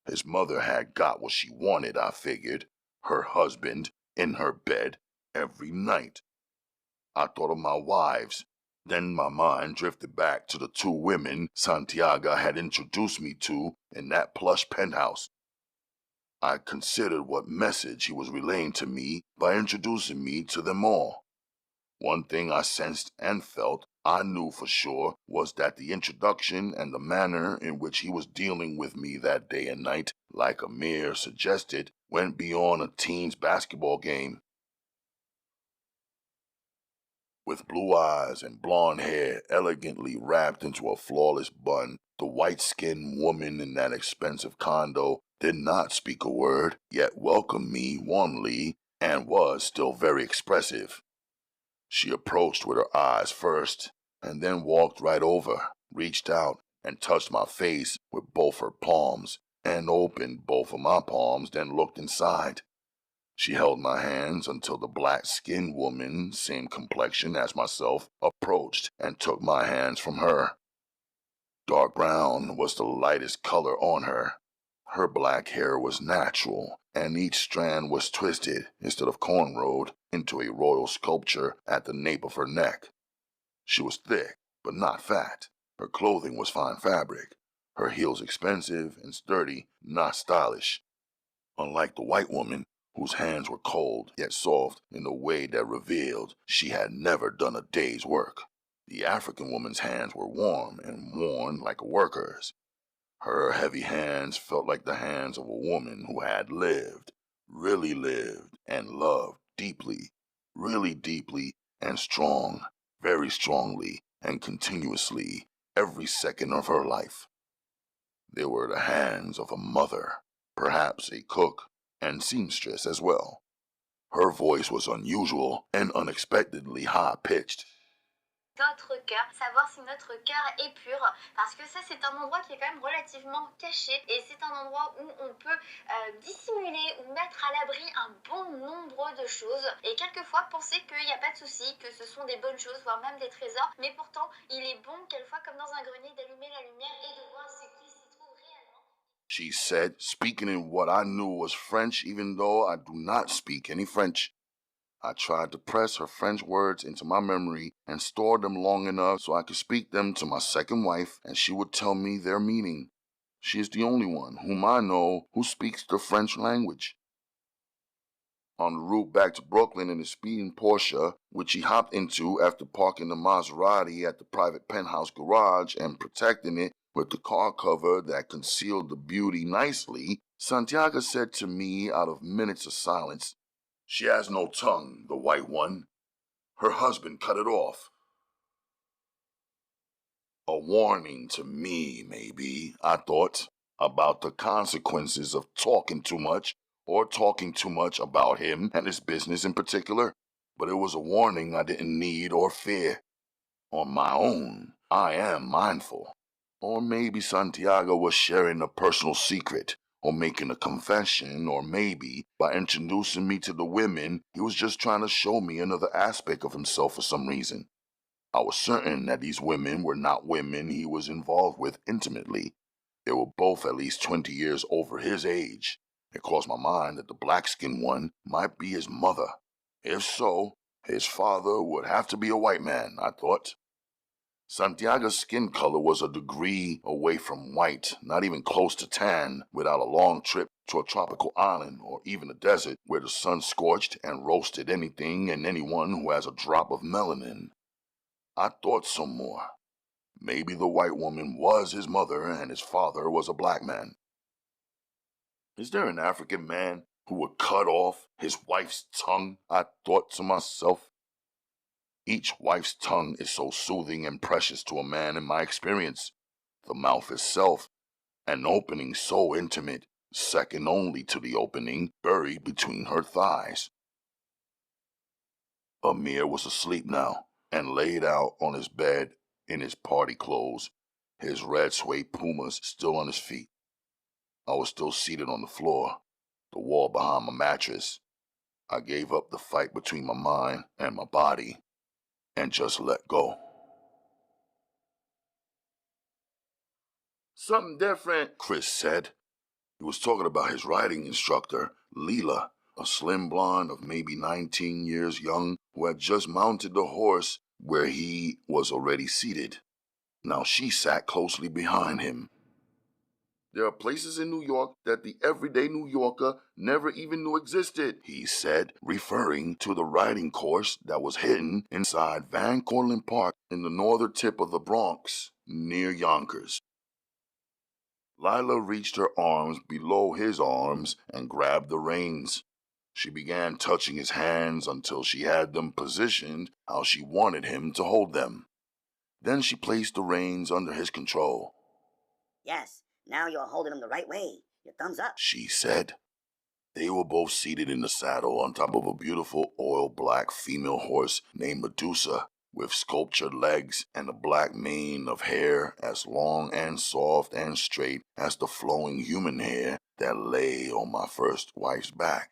His mother had got what she wanted, I figured, her husband in her bed every night. I thought of my wives. Then my mind drifted back to the 2 women Santiago had introduced me to in that plush penthouse. I considered what message he was relaying to me by introducing me to them all. One thing I sensed and felt, I knew for sure, was that the introduction and the manner in which he was dealing with me that day and night, like Amir suggested, went beyond a teen's basketball game. With blue eyes and blonde hair elegantly wrapped into a flawless bun, the white-skinned woman in that expensive condo did not speak a word, yet welcomed me warmly and was still very expressive. She approached with her eyes first, and then walked right over, reached out, and touched my face with both her palms, and opened both of my palms, then looked inside. She held my hands until the black-skinned woman, same complexion as myself, approached and took my hands from her. Dark brown was the lightest color on her. Her black hair was natural, and each strand was twisted, instead of cornrowed, into a royal sculpture at the nape of her neck. She was thick, but not fat. Her clothing was fine fabric. Her heels expensive and sturdy, not stylish. Unlike the white woman, whose hands were cold yet soft in a way that revealed she had never done a day's work, the African woman's hands were warm and worn like a worker's. Her heavy hands felt like the hands of a woman who had lived, really lived, and loved deeply, really deeply, and strong, very strongly, and continuously, every second of her life. They were the hands of a mother, perhaps a cook, and seamstress as well. Her voice was unusual and unexpectedly high-pitched. Notre cœur, savoir si notre cœur est pur, parce que ça c'est un endroit qui est quand même relativement caché et c'est un endroit où on peut dissimuler ou mettre à l'abri un bon nombre de choses et quelquefois penser qu'il n'y a pas de souci, que ce sont des bonnes choses, voire même des trésors, mais pourtant il est bon quelquefois comme dans un grenier d'allumer la lumière et de voir ce qui s'y trouve réellement. She said, speaking in what I knew was French even though I do not speak any French. I tried to press her French words into my memory and store them long enough so I could speak them to my second wife and she would tell me their meaning. She is the only one whom I know who speaks the French language. On the route back to Brooklyn in a speeding Porsche, which he hopped into after parking the Maserati at the private penthouse garage and protecting it with the car cover that concealed the beauty nicely, Santiago said to me out of minutes of silence, "She has no tongue, the white one. Her husband cut it off." A warning to me, maybe, I thought, about the consequences of talking too much or talking too much about him and his business in particular. But it was a warning I didn't need or fear. On my own, I am mindful. Or maybe Santiago was sharing a personal secret, or making a confession, or maybe, by introducing me to the women, he was just trying to show me another aspect of himself for some reason. I was certain that these women were not women he was involved with intimately. They were both at least 20 years over his age. It crossed my mind that the black-skinned one might be his mother. If so, his father would have to be a white man, I thought. Santiago's skin color was a degree away from white, not even close to tan, without a long trip to a tropical island or even a desert where the sun scorched and roasted anything and anyone who has a drop of melanin. I thought some more. Maybe the white woman was his mother and his father was a black man. Is there an African man who would cut off his wife's tongue? I thought to myself. Each wife's tongue is so soothing and precious to a man in my experience. The mouth itself, an opening so intimate, second only to the opening buried between her thighs. Amir was asleep now and laid out on his bed in his party clothes, his red suede pumas still on his feet. I was still seated on the floor, the wall behind my mattress. I gave up the fight between my mind and my body and just let go. "Something different," Chris said. He was talking about his riding instructor, Leela, a slim blonde of maybe 19 years young who had just mounted the horse where he was already seated. Now she sat closely behind him. "There are places in New York that the everyday New Yorker never even knew existed," he said, referring to the riding course that was hidden inside Van Cortlandt Park in the northern tip of the Bronx, near Yonkers. Lila reached her arms below his arms and grabbed the reins. She began touching his hands until she had them positioned how she wanted him to hold them. Then she placed the reins under his control. Yes, now you're holding them the right way. Your thumbs up, she said. They were both seated in the saddle on top of a beautiful oil-black female horse named Medusa, with sculptured legs and a black mane of hair as long and soft and straight as the flowing human hair that lay on my first wife's back.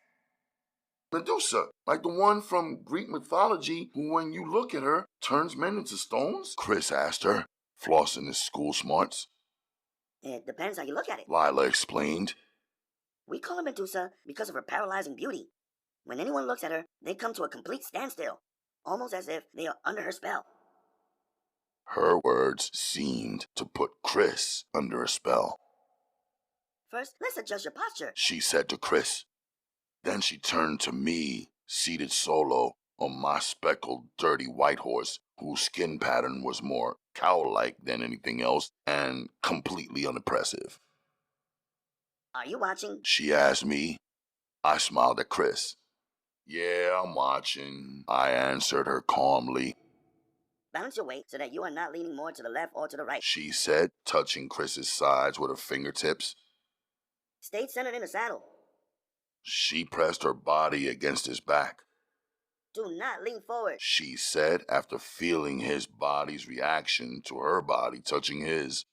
"Medusa, like the one from Greek mythology who, when you look at her, turns men into stones?" Chris asked her, flossing his school smarts. It depends how you look at it. Lila explained. We call her Medusa because of her paralyzing beauty. When anyone looks at her, they come to a complete standstill, almost as if they are under her spell. Her words seemed to put Chris under a spell. First, let's adjust your posture, she said to Chris. Then she turned to me, seated solo on my speckled, dirty white horse, whose skin pattern was more cow-like than anything else and completely unimpressive. Are you watching? She asked me. I smiled at Chris. Yeah, I'm watching, I answered her calmly. Balance your weight so that you are not leaning more to the left or to the right, she said, touching Chris's sides with her fingertips. Stay centered in the saddle. She pressed her body against his back. Do not lean forward, she said after feeling his body's reaction to her body touching his.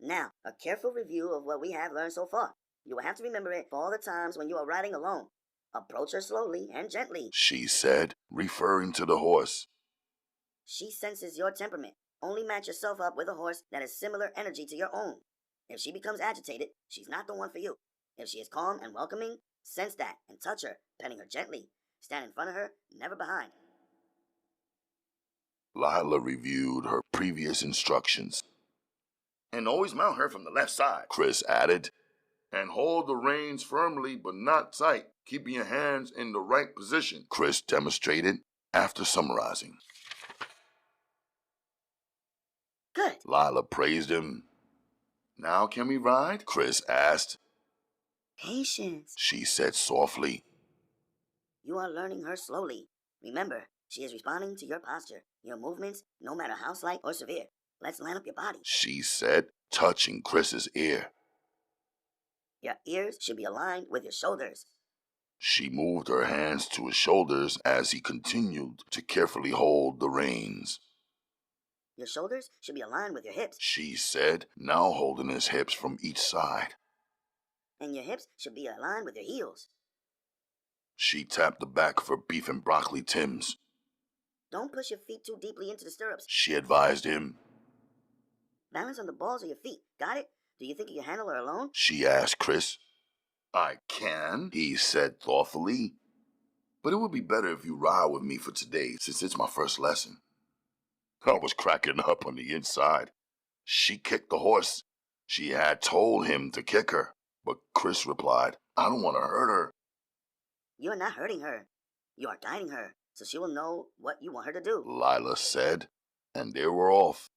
Now, a careful review of what we have learned so far. You will have to remember it for all the times when you are riding alone. Approach her slowly and gently, she said, referring to the horse. She senses your temperament. Only match yourself up with a horse that has similar energy to your own. If she becomes agitated, she's not the one for you. If she is calm and welcoming, sense that and touch her, petting her gently. Stand in front of her, never behind. Lila reviewed her previous instructions. And always mount her from the left side, Chris added. and hold the reins firmly but not tight, keeping your hands in the right position. Chris demonstrated after summarizing. Good. Lila praised him. Now can we ride? Chris asked. Patience. She said softly. You are learning her slowly. Remember, she is responding to your posture, your movements, no matter how slight or severe. Let's line up your body. She said, touching Chris's ear. Your ears should be aligned with your shoulders. She moved her hands to his shoulders as he continued to carefully hold the reins. Your shoulders should be aligned with your hips. She said, now holding his hips from each side. And your hips should be aligned with your heels. She tapped the back of her beef and broccoli Timbs. Don't push your feet too deeply into the stirrups. She advised him. Balance on the balls of your feet. Got it? Do you think you can handle her alone? She asked Chris. I can, He said thoughtfully. But it would be better if you ride with me for today, since it's my first lesson. I was cracking up on the inside. She kicked the horse. She had told him to kick her, but Chris replied, I don't want to hurt her. You are not hurting her. You are guiding her, so she will know what you want her to do. Lila said, and they were off.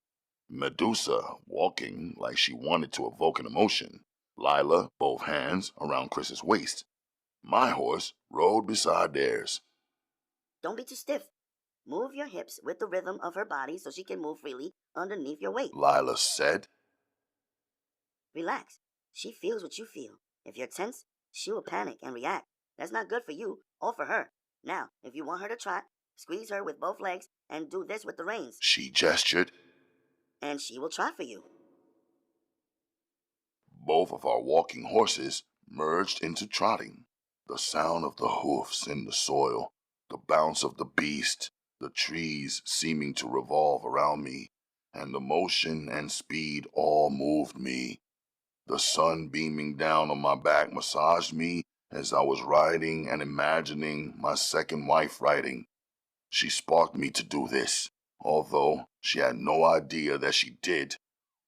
Medusa walking like she wanted to evoke an emotion. Lila, both hands around Chris's waist. My horse rode beside theirs. Don't be too stiff. Move your hips with the rhythm of her body so she can move freely underneath your weight. Lila said. Relax. She feels what you feel. If you're tense, she will panic and react. That's not good for you or for her. Now, if you want her to trot, squeeze her with both legs and do this with the reins. She gestured. And she will trot for you. Both of our walking horses merged into trotting. The sound of the hoofs in the soil, the bounce of the beast, the trees seeming to revolve around me, and the motion and speed all moved me. The sun beaming down on my back massaged me as I was riding and imagining my second wife riding. She sparked me to do this, although she had no idea that she did,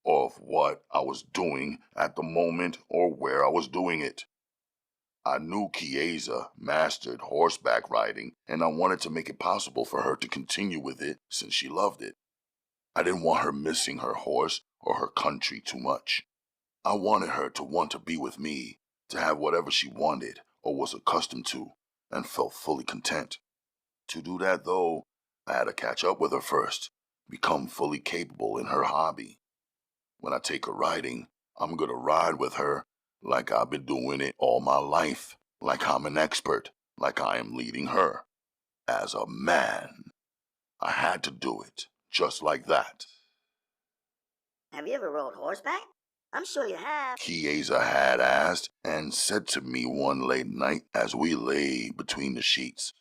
or of what I was doing at the moment or where I was doing it. I knew Chiasa mastered horseback riding, and I wanted to make it possible for her to continue with it since she loved it. I didn't want her missing her horse or her country too much. I wanted her to want to be with me, to have whatever she wanted or was accustomed to, and felt fully content. To do that, though, I had to catch up with her first, become fully capable in her hobby. When I take her riding, I'm going to ride with her like I've been doing it all my life, like I'm an expert, like I am leading her. As a man, I had to do it, just like that. Have you ever rode horseback? I'm sure you have. Chiasa had asked and said to me one late night as we lay between the sheets.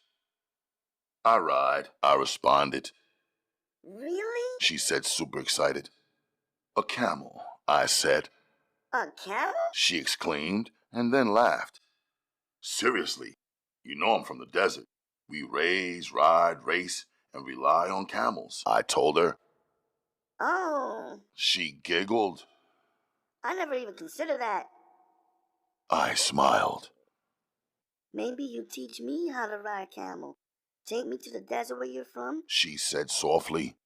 I ride, I responded. Really? She said, super excited. A camel, I said. A camel? She exclaimed and then laughed. Seriously, you know I'm from the desert. We raise, ride, race, and rely on camels, I told her. Oh. She giggled. I never even considered that. I smiled. Maybe you teach me how to ride camel. Take me to the desert where you're from? She said softly.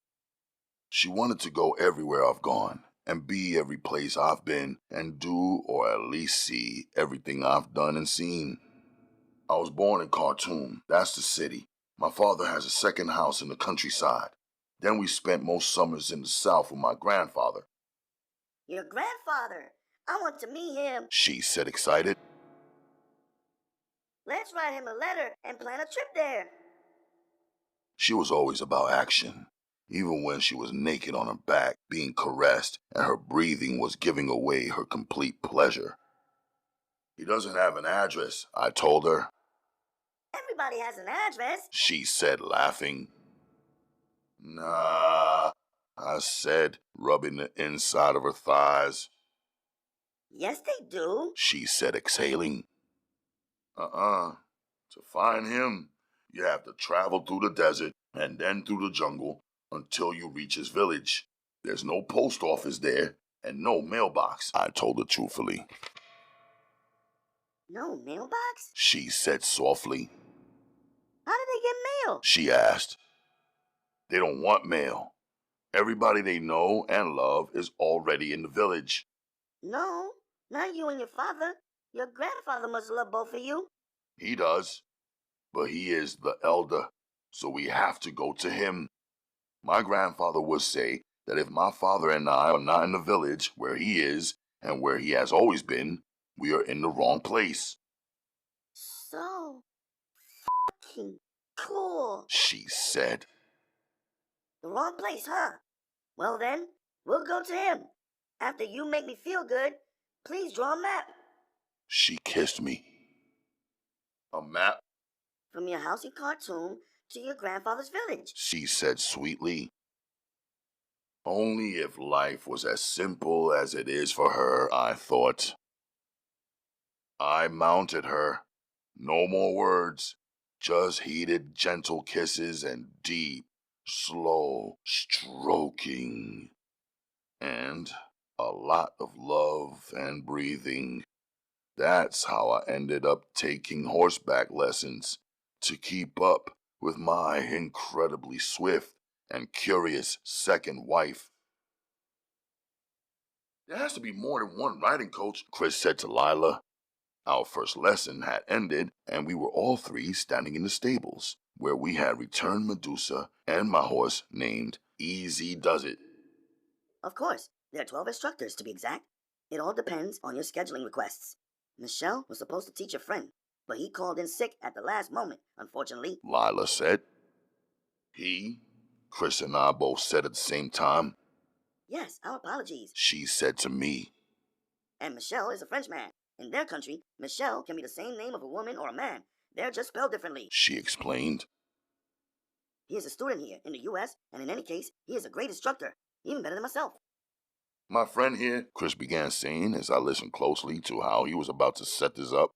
She wanted to go everywhere I've gone and be every place I've been and do or at least see everything I've done and seen. I was born in Khartoum, that's the city. My father has a second house in the countryside. Then we spent most summers in the south with my grandfather. Your grandfather? I want to meet him. She said excited. Let's write him a letter and plan a trip there. She was always about action. Even when she was naked on her back, being caressed, and her breathing was giving away her complete pleasure. He doesn't have an address, I told her. Everybody has an address. She said, laughing. Nah, I said, rubbing the inside of her thighs. Yes, they do. She said, exhaling. To find him, You have to travel through the desert and then through the jungle until you reach his village. There's no post office there and no mailbox, I told her truthfully. No mailbox? She said softly. How did they get mail? She asked. They don't want mail. Everybody they know and love is already in the village. No, not you and your father. Your grandfather must love both of you. He does, but he is the elder, so we have to go to him. My grandfather would say that if my father and I are not in the village where he is and where he has always been, we are in the wrong place. So fucking cool, She said. The wrong place, huh? Well then, we'll go to him. After you make me feel good, please draw a map. She kissed me. A map? From your house in Khartoum to your grandfather's village. She said sweetly. Only if life was as simple as it is for her, I thought. I mounted her. No more words, just heated, gentle kisses and deep, slow stroking. And a lot of love and breathing. That's how I ended up taking horseback lessons to keep up with my incredibly swift and curious second wife. There has to be more than one riding coach, Chris said to Lila. Our first lesson had ended, and we were all three standing in the stables, where we had returned Medusa and my horse named Easy Does It. Of course, there are 12 instructors to be exact. It all depends on your scheduling requests. Michelle was supposed to teach a friend, but he called in sick at the last moment, unfortunately. Lila said. He? Chris and I both said at the same time. Yes, our apologies. She said to me. And Michelle is a Frenchman. In their country, Michelle can be the same name of a woman or a man. They're just spelled differently. She explained. He is a student here in the U.S., and in any case, he is a great instructor, even better than myself. My friend here, Chris began saying as I listened closely to how he was about to set this up.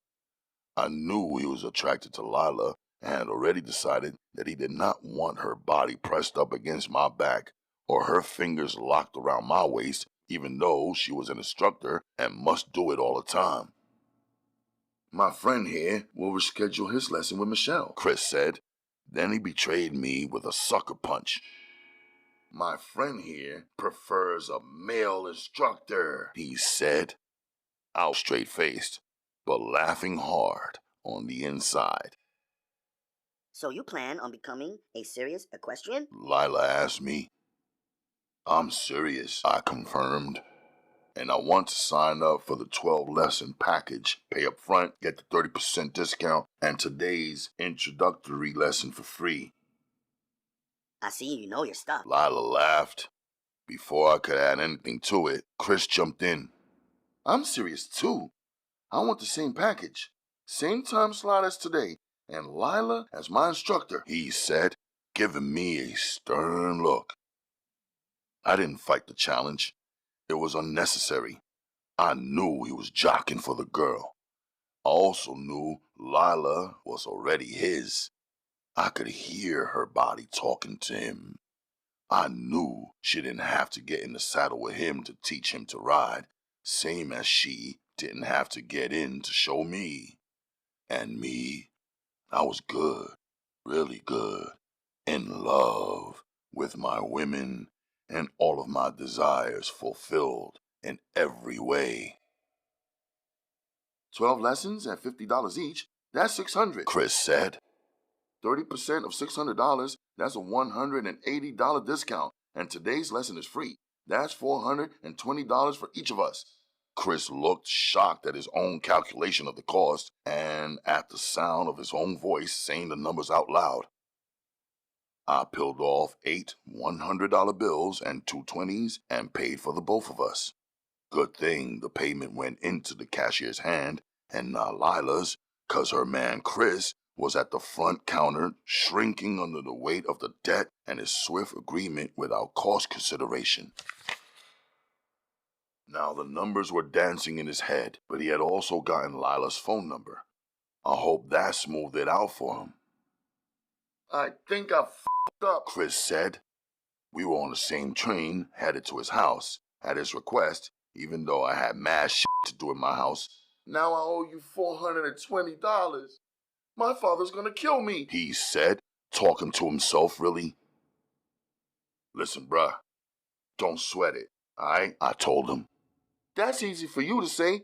I knew he was attracted to Lila and had already decided that he did not want her body pressed up against my back or her fingers locked around my waist, even though she was an instructor and must do it all the time. My friend here will reschedule his lesson with Michelle, Chris said. Then he betrayed me with a sucker punch. My friend here prefers a male instructor, he said. I was straight-faced, but laughing hard on the inside. So you plan on becoming a serious equestrian? Lila asked me. I'm serious, I confirmed. And I want to sign up for the 12-lesson package. Pay up front, get the 30% discount, and today's introductory lesson for free. I see you know your stuff. Lila laughed. Before I could add anything to it, Chris jumped in. I'm serious too. I want the same package. Same time slot as today, and Lila as my instructor, he said, giving me a stern look. I didn't fight the challenge. It was unnecessary. I knew he was jockeying for the girl. I also knew Lila was already his. I could hear her body talking to him. I knew she didn't have to get in the saddle with him to teach him to ride, same as she didn't have to get in to show me. And me, I was good, really good, in love with my women and all of my desires fulfilled in every way. 12 lessons at $50 each, that's $600, Chris said. 30% of $600, that's a $180 discount, and today's lesson is free. That's $420 for each of us. Chris looked shocked at his own calculation of the cost and at the sound of his own voice saying the numbers out loud. I peeled off 8 $100 bills and 2 20s and paid for the both of us. Good thing the payment went into the cashier's hand and not Lila's, 'cause her man Chris was at the front counter shrinking under the weight of the debt and his swift agreement without cost consideration. Now the numbers were dancing in his head, but he had also gotten Lila's phone number. I hope that smoothed it out for him. I think I f***ed up, Chris said. We were on the same train, headed to his house, at his request, even though I had mad shit to do in my house. Now I owe you $420. My father's gonna kill me, he said, talking to himself really. Listen, bruh, don't sweat it, alright? I told him. That's easy for you to say.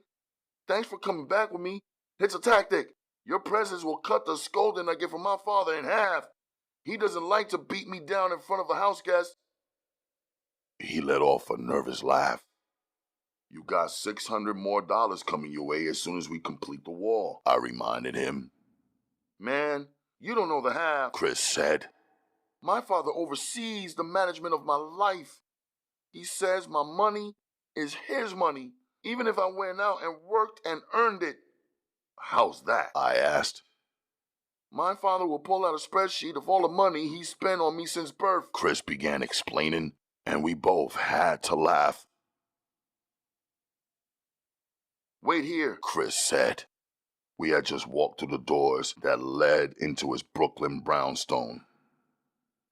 Thanks for coming back with me. It's a tactic. Your presence will cut the scolding I get from my father in half. He doesn't like to beat me down in front of a house guest. He let off a nervous laugh. You got $600 more coming your way as soon as we complete the wall, I reminded him. Man, you don't know the half, Chris said. My father oversees the management of my life. He says my money is his money, even if I went out and worked and earned it. How's that? I asked. My father will pull out a spreadsheet of all the money he's spent on me since birth, Chris began explaining, and we both had to laugh. Wait here, Chris said. We had just walked through the doors that led into his Brooklyn brownstone.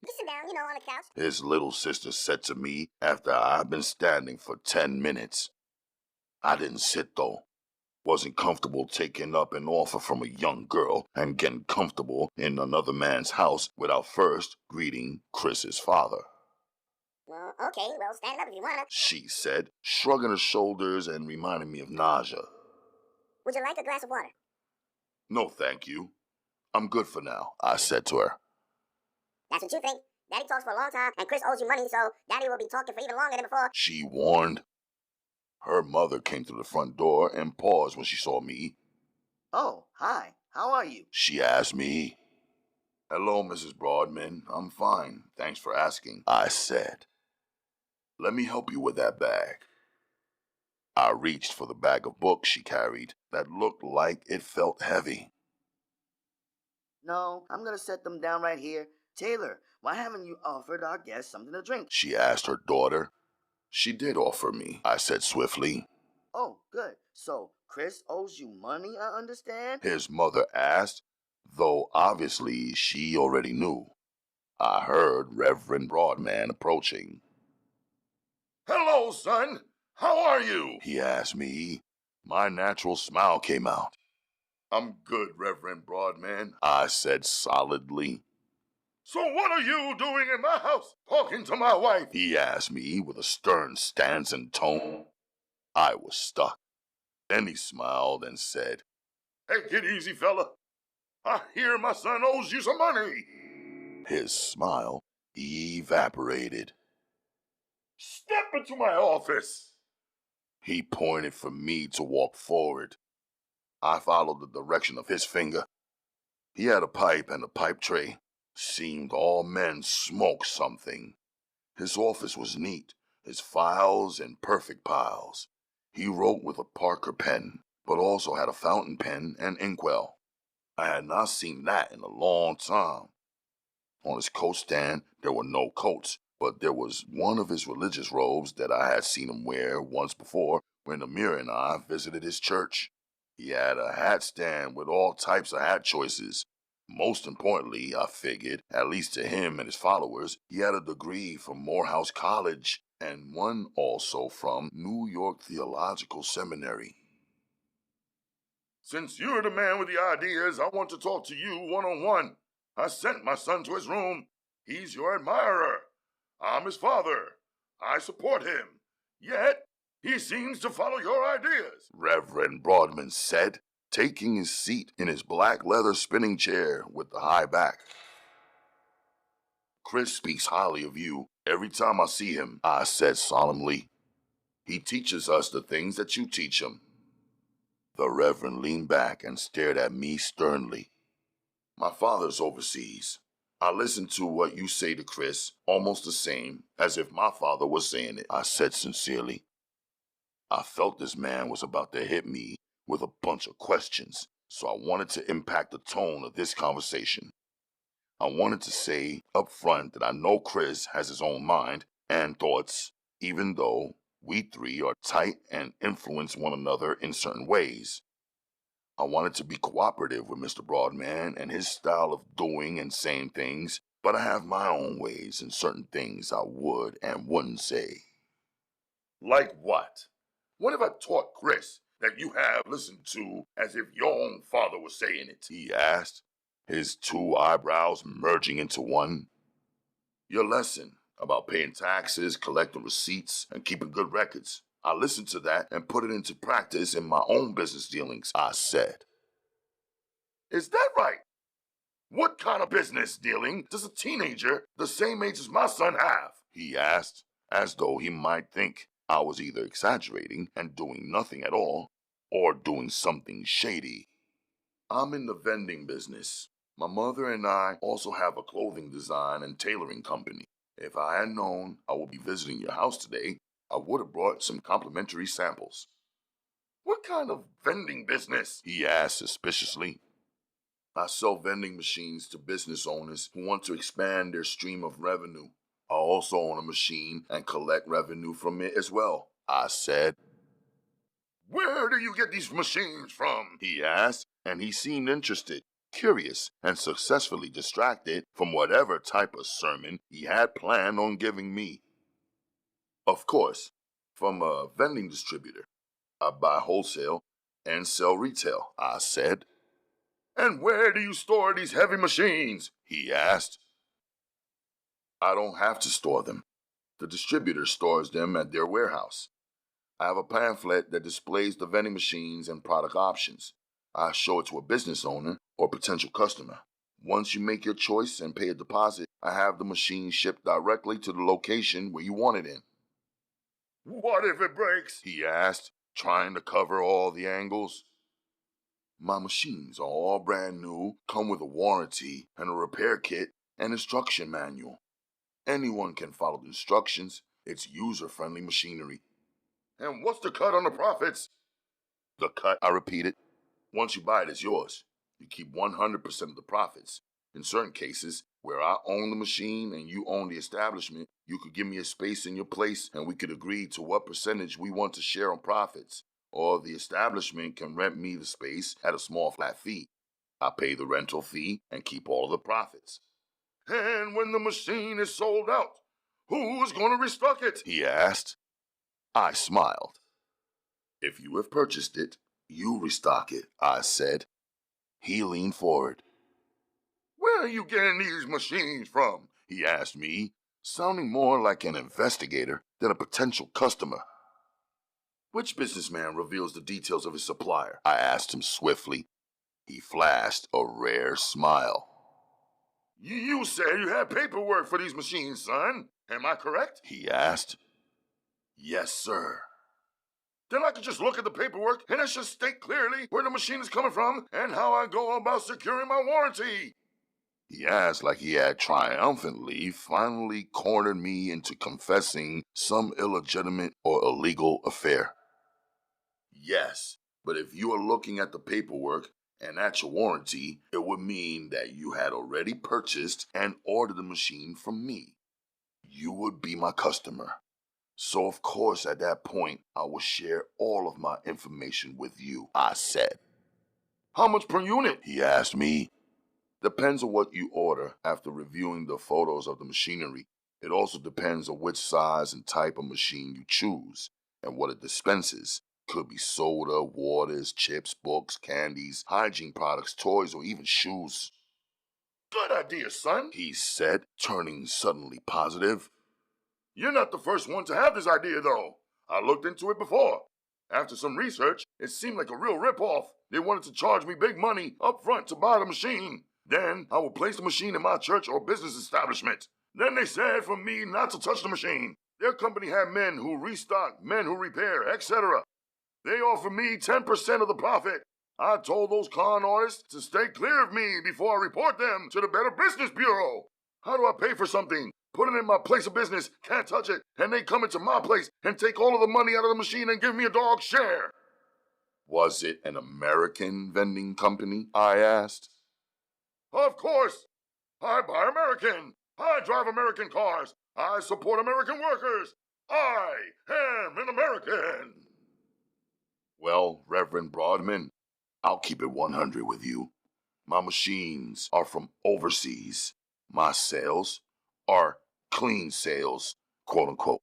Sit down, on the couch. His little sister said to me after I'd been standing for 10 minutes. I didn't sit though. Wasn't comfortable taking up an offer from a young girl and getting comfortable in another man's house without first greeting Chris's father. Well, okay, stand up if you wanna, she said, shrugging her shoulders and reminding me of nausea. Would you like a glass of water? No, thank you. I'm good for now, I said to her. That's what you think. Daddy talks for a long time, and Chris owes you money, so Daddy will be talking for even longer than before, she warned. Her mother came through the front door and paused when she saw me. Oh, hi. How are you? She asked me. Hello, Mrs. Broadman. I'm fine. Thanks for asking, I said. Let me help you with that bag. I reached for the bag of books she carried that looked like it felt heavy. No, I'm gonna set them down right here. Taylor, why haven't you offered our guests something to drink? She asked her daughter. She did offer me, I said swiftly. Oh, good. So, Chris owes you money, I understand? His mother asked, though obviously she already knew. I heard Reverend Broadman approaching. Hello, son. How are you? He asked me. My natural smile came out. I'm good, Reverend Broadman, I said solidly. So what are you doing in my house, talking to my wife? He asked me with a stern stance and tone. I was stuck. Then he smiled and said, Take it easy, fella. I hear my son owes you some money. His smile evaporated. Step into my office. He pointed for me to walk forward. I followed the direction of his finger. He had a pipe and a pipe tray. Seemed all men smoked something. His office was neat, his files in perfect piles. He wrote with a Parker pen, but also had a fountain pen and inkwell. I had not seen that in a long time. On his coat stand, there were no coats, but there was one of his religious robes that I had seen him wear once before when Amir and I visited his church. He had a hat stand with all types of hat choices. Most importantly, I figured, at least to him and his followers, he had a degree from Morehouse College and one also from New York Theological Seminary. Since you're the man with the ideas, I want to talk to you one-on-one. I sent my son to his room. He's your admirer. I'm his father. I support him. Yet, he seems to follow your ideas, Reverend Broadman said, taking his seat in his black leather spinning chair with the high back. Chris speaks highly of you every time I see him, I said solemnly. He teaches us the things that you teach him. The Reverend leaned back and stared at me sternly. My father's overseas. I listen to what you say to Chris, almost the same as if my father was saying it, I said sincerely. I felt this man was about to hit me with a bunch of questions, so I wanted to impact the tone of this conversation. I wanted to say up front that I know Chris has his own mind and thoughts, even though we three are tight and influence one another in certain ways. I wanted to be cooperative with Mr. Broadman and his style of doing and saying things, but I have my own ways and certain things I would and wouldn't say. Like what? What have I taught Chris that you have listened to as if your own father was saying it? He asked, his two eyebrows merging into one. Your lesson about paying taxes, collecting receipts, and keeping good records. I listened to that and put it into practice in my own business dealings, I said. Is that right? What kind of business dealing does a teenager the same age as my son have? He asked, as though he might think I was either exaggerating and doing nothing at all, or doing something shady. I'm in the vending business. My mother and I also have a clothing design and tailoring company. If I had known I would be visiting your house today, I would have brought some complimentary samples. What kind of vending business? He asked suspiciously. I sell vending machines to business owners who want to expand their stream of revenue. I also own a machine and collect revenue from it as well, I said. Where do you get these machines from? He asked, and he seemed interested, curious, and successfully distracted from whatever type of sermon he had planned on giving me. Of course, from a vending distributor. I buy wholesale and sell retail, I said. And where do you store these heavy machines? He asked. I don't have to store them. The distributor stores them at their warehouse. I have a pamphlet that displays the vending machines and product options. I show it to a business owner or potential customer. Once you make your choice and pay a deposit, I have the machine shipped directly to the location where you want it in. What if it breaks? He asked, trying to cover all the angles. My machines are all brand new, come with a warranty and a repair kit and instruction manual. Anyone can follow the instructions. It's user-friendly machinery. And what's the cut on the profits? The cut, I repeated. Once you buy it, it's yours. You keep 100% of the profits. In certain cases, where I own the machine and you own the establishment, you could give me a space in your place and we could agree to what percentage we want to share on profits. Or the establishment can rent me the space at a small flat fee. I pay the rental fee and keep all of the profits. And when the machine is sold out, who's going to restock it? He asked. I smiled. If you have purchased it, you restock it, I said. He leaned forward. Where are you getting these machines from? He asked me, sounding more like an investigator than a potential customer. Which businessman reveals the details of his supplier? I asked him swiftly. He flashed a rare smile. You said you had paperwork for these machines, son. Am I correct? He asked. Yes, sir. Then I could just look at the paperwork and it should state clearly where the machine is coming from and how I go about securing my warranty. He asked like he had triumphantly finally cornered me into confessing some illegitimate or illegal affair. Yes, but if you are looking at the paperwork and at your warranty, it would mean that you had already purchased and ordered the machine from me. You would be my customer. So of course at that point, I will share all of my information with you, I said. How much per unit? He asked me. Depends on what you order after reviewing the photos of the machinery. It also depends on which size and type of machine you choose and what it dispenses. Could be soda, waters, chips, books, candies, hygiene products, toys, or even shoes. Good idea, son, he said, turning suddenly positive. You're not the first one to have this idea, though. I looked into it before. After some research, it seemed like a real ripoff. They wanted to charge me big money up front to buy the machine. Then I would place the machine in my church or business establishment. Then they said for me not to touch the machine. Their company had men who restock, men who repair, etc. They offered me 10% of the profit. I told those con artists to stay clear of me before I report them to the Better Business Bureau. How do I pay for something? Put it in my place of business, can't touch it, and they come into my place and take all of the money out of the machine and give me a dog's share. Was it an American vending company? I asked. Of course. I buy American. I drive American cars. I support American workers. I am an American. Well, Reverend Broadman, I'll keep it 100 with you. My machines are from overseas. My sales are clean sales, quote unquote.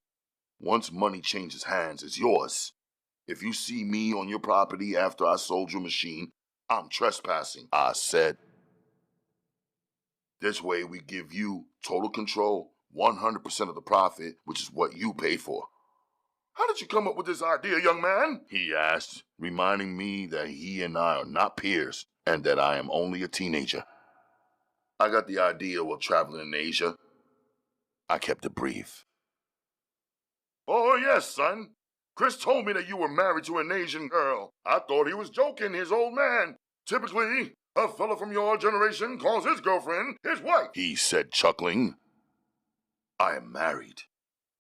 Once money changes hands, it's yours. If you see me on your property after I sold your machine, I'm trespassing, I said. This way we give you total control, 100% of the profit, which is what you pay for. How did you come up with this idea, young man? He asked, reminding me that he and I are not peers and that I am only a teenager. I got the idea while traveling in Asia. I kept it brief. Oh, yes, son. Chris told me that you were married to an Asian girl. I thought he was joking, his old man. Typically, a fella from your generation calls his girlfriend his wife, he said, chuckling. I am married,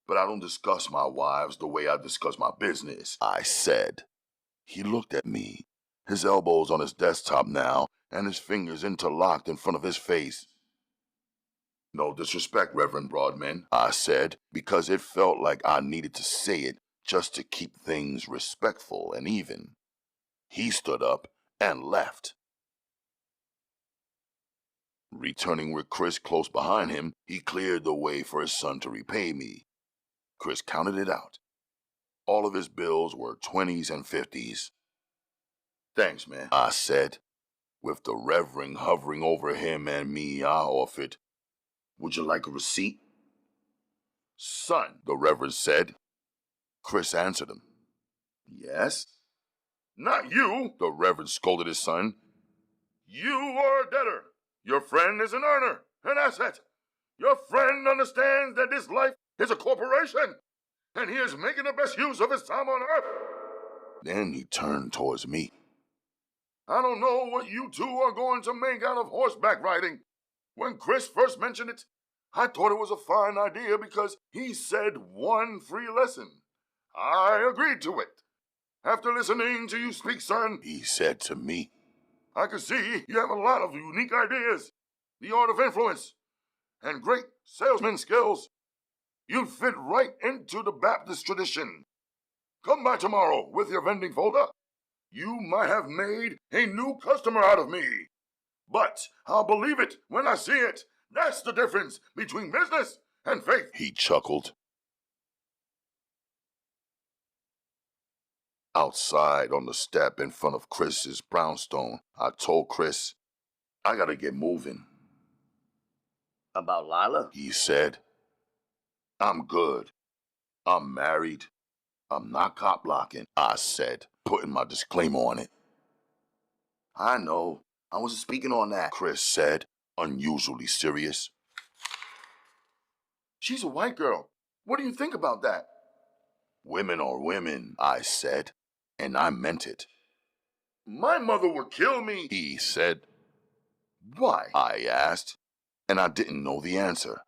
but I don't discuss my wives the way I discuss my business, I said. He looked at me, his elbows on his desktop now, and his fingers interlocked in front of his face. No disrespect, Reverend Broadman, I said, because it felt like I needed to say it just to keep things respectful and even. He stood up and left. Returning with Chris close behind him, he cleared the way for his son to repay me. Chris counted it out. All of his bills were 20s and 50s. Thanks, man, I said. With the Reverend hovering over him and me, I offered, would you like a receipt? Son, the Reverend said. Chris answered him. Yes? Not you, the Reverend scolded his son. You are a debtor. Your friend is an earner, an asset. Your friend understands that this life is a corporation, and he is making the best use of his time on earth. Then he turned towards me. I don't know what you two are going to make out of horseback riding. When Chris first mentioned it, I thought it was a fine idea because he said one free lesson. I agreed to it. After listening to you speak, son, he said to me, I can see you have a lot of unique ideas, the art of influence, and great salesman skills. You'd fit right into the Baptist tradition. Come by tomorrow with your vending folder. You might have made a new customer out of me. But I'll believe it when I see it. That's the difference between business and faith, he chuckled. Outside on the step in front of Chris's brownstone, I told Chris, I gotta get moving. About Lila? He said. I'm good. I'm married. I'm not cop blocking, I said, putting my disclaimer on it. I know. I wasn't speaking on that, Chris said, unusually serious. She's a white girl. What do you think about that? Women are women, I said, and I meant it. My mother would kill me, he said. Why? I asked, and I didn't know the answer.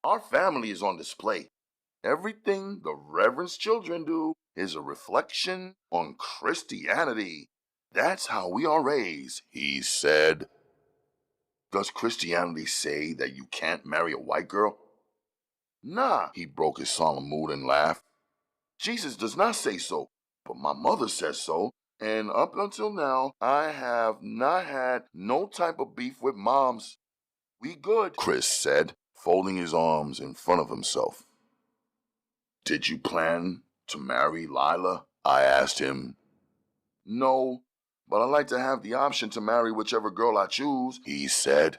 Our family is on display. Everything the Reverend's children do is a reflection on Christianity. That's how we are raised, he said. Does Christianity say that you can't marry a white girl? Nah, he broke his solemn mood and laughed. Jesus does not say so, but my mother says so, and up until now, I have not had no type of beef with moms. We good, Chris said, folding his arms in front of himself. Did you plan to marry Lila? I asked him. No, but I'd like to have the option to marry whichever girl I choose, he said.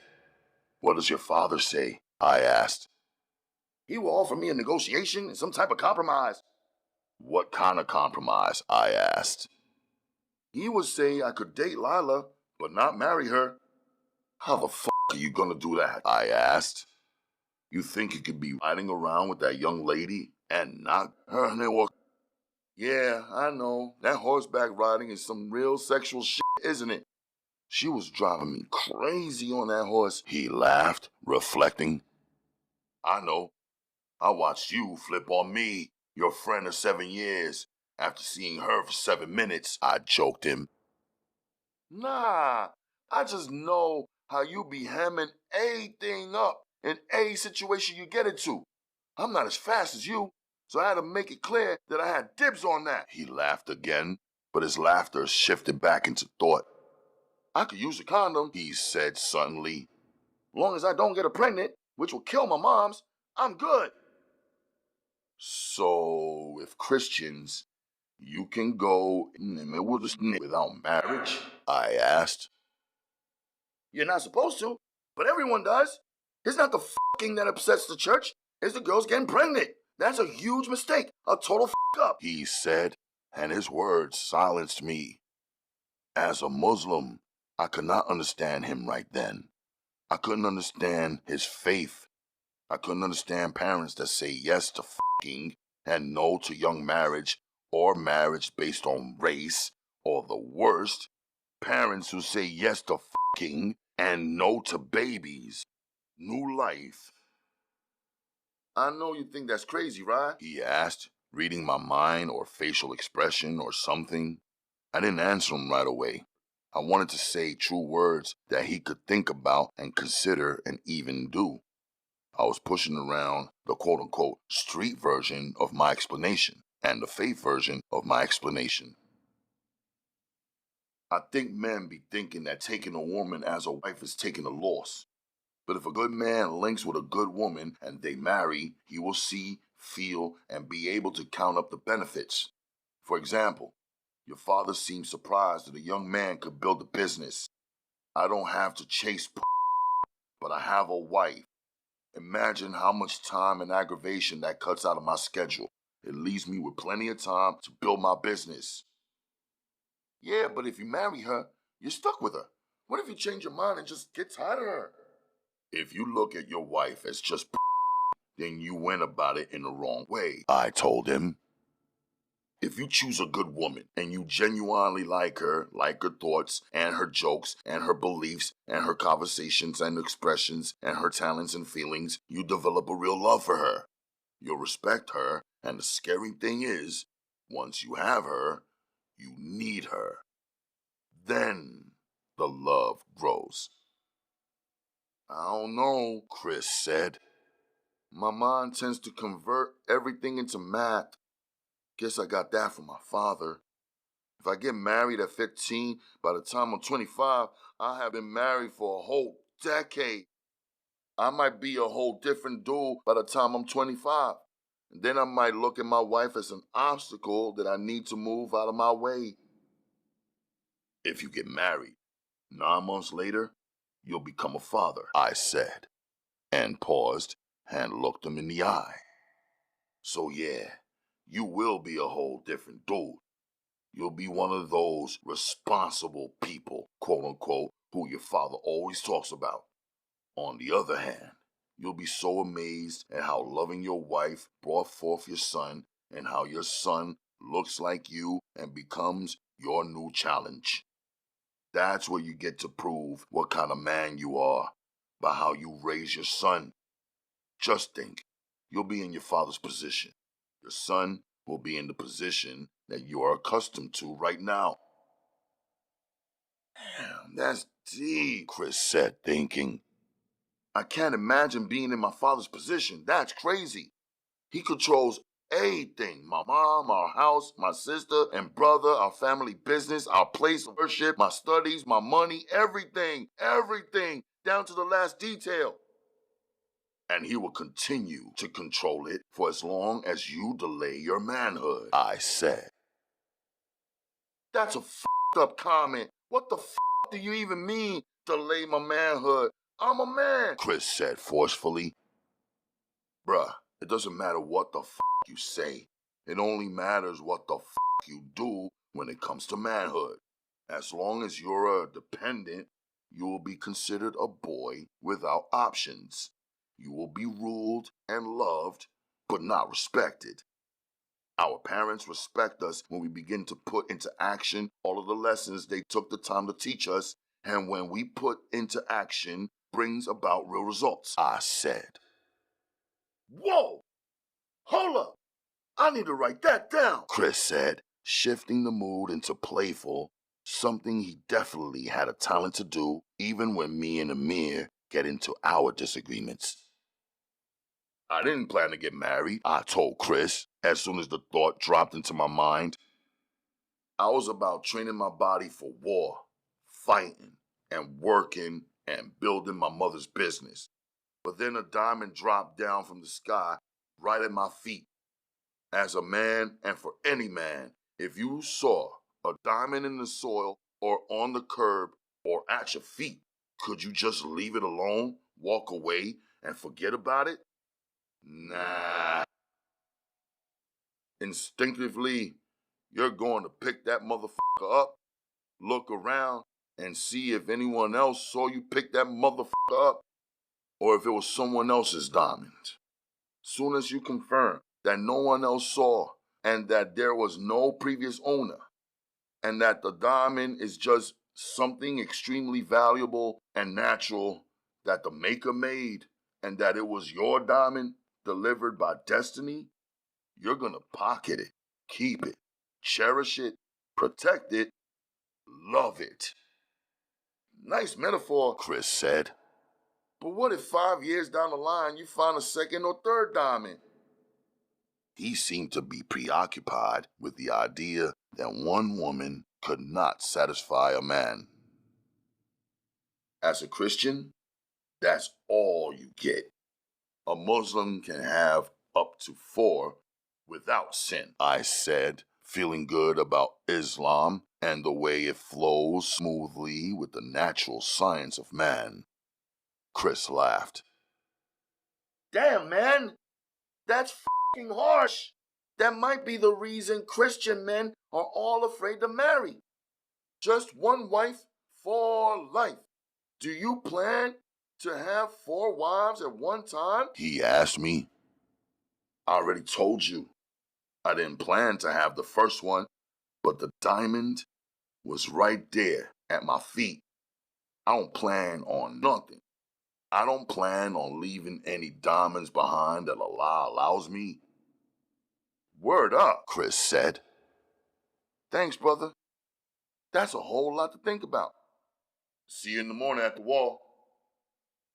What does your father say? I asked. He will offer me a negotiation and some type of compromise. What kind of compromise? I asked. He would say I could date Lila, but not marry her. How the f*** are you gonna do that? I asked. You think you could be riding around with that young lady and not her? Yeah, I know. That horseback riding is some real sexual shit, isn't it? She was driving me crazy on that horse. He laughed, reflecting. I know. I watched you flip on me, your friend of 7 years, after seeing her for 7 minutes, I joked him. Nah, I just know how you be hamming everything up in any situation you get into. I'm not as fast as you, so I had to make it clear that I had dibs on that. He laughed again. but his laughter shifted back into thought. I could use a condom, He said suddenly. long as I don't get her pregnant, which will kill my moms. I'm good. So, if Christians, you can go without marriage? I asked. You're not supposed to, but everyone does. It's not the fucking that upsets the church. It's the girls getting pregnant. That's a huge mistake. A total up. He said, and his words silenced me. As a Muslim, I could not understand him right then. I couldn't understand his faith. I couldn't understand parents that say yes to fucking and no to young marriage or marriage based on race, or the worst, parents who say yes to fucking and no to babies. New life. I know you think that's crazy, right? He asked, reading my mind or facial expression or something. I didn't answer him right away. I wanted to say true words that he could think about and consider and even do. I was pushing around the quote-unquote street version of my explanation and the faith version of my explanation. I think men be thinking that taking a woman as a wife is taking a loss. But if a good man links with a good woman and they marry, he will see, feel, and be able to count up the benefits. For example, your father seemed surprised that a young man could build a business. I don't have to chase but I have a wife. Imagine how much time and aggravation that cuts out of my schedule. It leaves me with plenty of time to build my business. Yeah, but if you marry her, you're stuck with her. What if you change your mind and just get tired of her? If you look at your wife as just then you went about it in the wrong way, I told him. If you choose a good woman and you genuinely like her thoughts and her jokes and her beliefs and her conversations and expressions and her talents and feelings, you develop a real love for her. You'll respect her, and the scary thing is, once you have her, you need her. Then the love grows. I don't know, Chris said. My mind tends to convert everything into math. Guess I got that from my father. If I get married at 15, by the time I'm 25, I'll have been married for a whole decade. I might be a whole different dude by the time I'm 25. And then I might look at my wife as an obstacle that I need to move out of my way. If you get married, 9 months later, you'll become a father, I said, and paused and looked him in the eye. So yeah, you will be a whole different dude. You'll be one of those responsible people, quote unquote, who your father always talks about. On the other hand, you'll be so amazed at how loving your wife brought forth your son and how your son looks like you and becomes your new challenge. That's where you get to prove what kind of man you are by how you raise your son. Just think, you'll be in your father's position. Your son will be in the position that you are accustomed to right now. Damn, that's deep, Chris said, thinking. I can't imagine being in my father's position. That's crazy. He controls everything. My mom, our house, my sister and brother, our family business, our place of worship, my studies, my money, everything, down to the last detail. And he will continue to control it for as long as you delay your manhood, I said. That's a f***ed up comment. What the f*** do you even mean, delay my manhood? I'm a man, Chris said forcefully. Bruh, it doesn't matter what the f*** you say. It only matters what the f*** you do when it comes to manhood. As long as you're a dependent, you will be considered a boy without options. You will be ruled and loved, but not respected. Our parents respect us when we begin to put into action all of the lessons they took the time to teach us, and when we put into action brings about real results, I said. Whoa! Hold up! I need to write that down, Chris said, shifting the mood into playful, something he definitely had a talent to do even when me and Amir get into our disagreements. I didn't plan to get married, I told Chris, as soon as the thought dropped into my mind. I was about training my body for war, fighting and working and building my mother's business. But then a diamond dropped down from the sky right at my feet. As a man, and for any man, if you saw a diamond in the soil or on the curb or at your feet, could you just leave it alone, walk away, and forget about it? Nah. Instinctively, you're going to pick that motherfucker up, look around, and see if anyone else saw you pick that motherfucker up, or if it was someone else's diamond. Soon as you confirm that no one else saw, and that there was no previous owner, and that the diamond is just something extremely valuable and natural that the maker made, and that it was your diamond delivered by destiny, you're gonna pocket it, keep it, cherish it, protect it, love it. Nice metaphor, Chris said. But what if 5 years down the line you find a second or third diamond? He seemed to be preoccupied with the idea that one woman could not satisfy a man. As a Christian, that's all you get. A Muslim can have up to 4 without sin, I said, feeling good about Islam and the way it flows smoothly with the natural science of man. Chris laughed. Damn, man, that's fucking harsh. That might be the reason Christian men are all afraid to marry. Just one wife for life. Do you plan to have 4 wives at one time? He asked me. I already told you. I didn't plan to have the first one, but the diamond was right there at my feet. I don't plan on nothing. I don't plan on leaving any diamonds behind that Allah allows me. Word up, Chris said. Thanks, brother. That's a whole lot to think about. See you in the morning at the wall.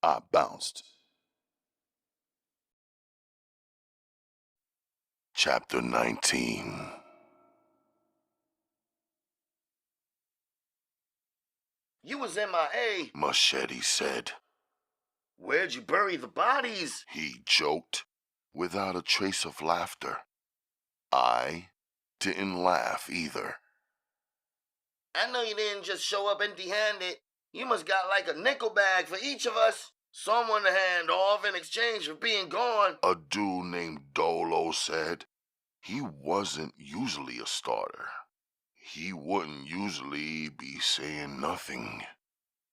I bounced. Chapter 19. You was MIA, Machete said. Where'd you bury the bodies? He joked, without a trace of laughter. I didn't laugh either. I know you didn't just show up empty-handed. You must got like a nickel bag for each of us. Someone to hand off in exchange for being gone. A dude named Dolo said. He wasn't usually a starter. He wouldn't usually be saying nothing.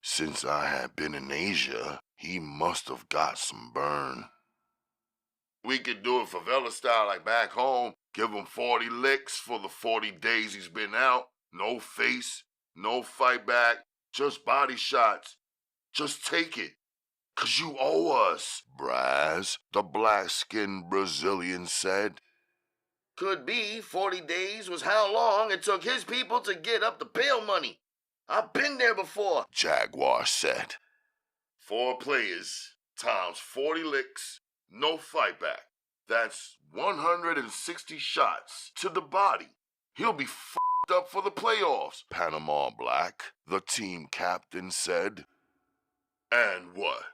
Since I had been in Asia, he must have got some burn. We could do it favela style like back home. Give him 40 licks for the 40 days he's been out. No face, no fight back, just body shots. Just take it, 'cause you owe us, Braz, the black-skinned Brazilian said. Could be 40 days was how long it took his people to get up the bail money. I've been there before, Jaguar said. 4 players times 40 licks, no fight back. That's 160 shots to the body. He'll be f***ed up for the playoffs, Panama Black, the team captain said. And what?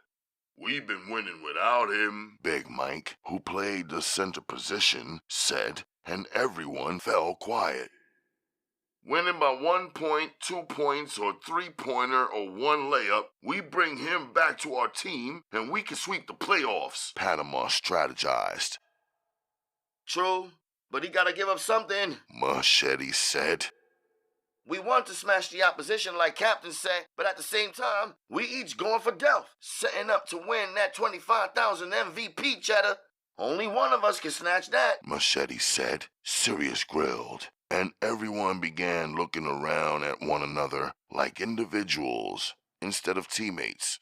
We've been winning without him, Big Mike, who played the center position, said, and everyone fell quiet. Winning by 1 point, 2 points, or 3-pointer, or 1 layup, we bring him back to our team, and we can sweep the playoffs, Panama strategized. True, but he gotta give up something, Machete said. We want to smash the opposition like Captain said, but at the same time, we each going for Delph, setting up to win that 25,000 MVP, Cheddar. Only one of us can snatch that, Machete said, Sirius grilled, and everyone began looking around at one another like individuals instead of teammates.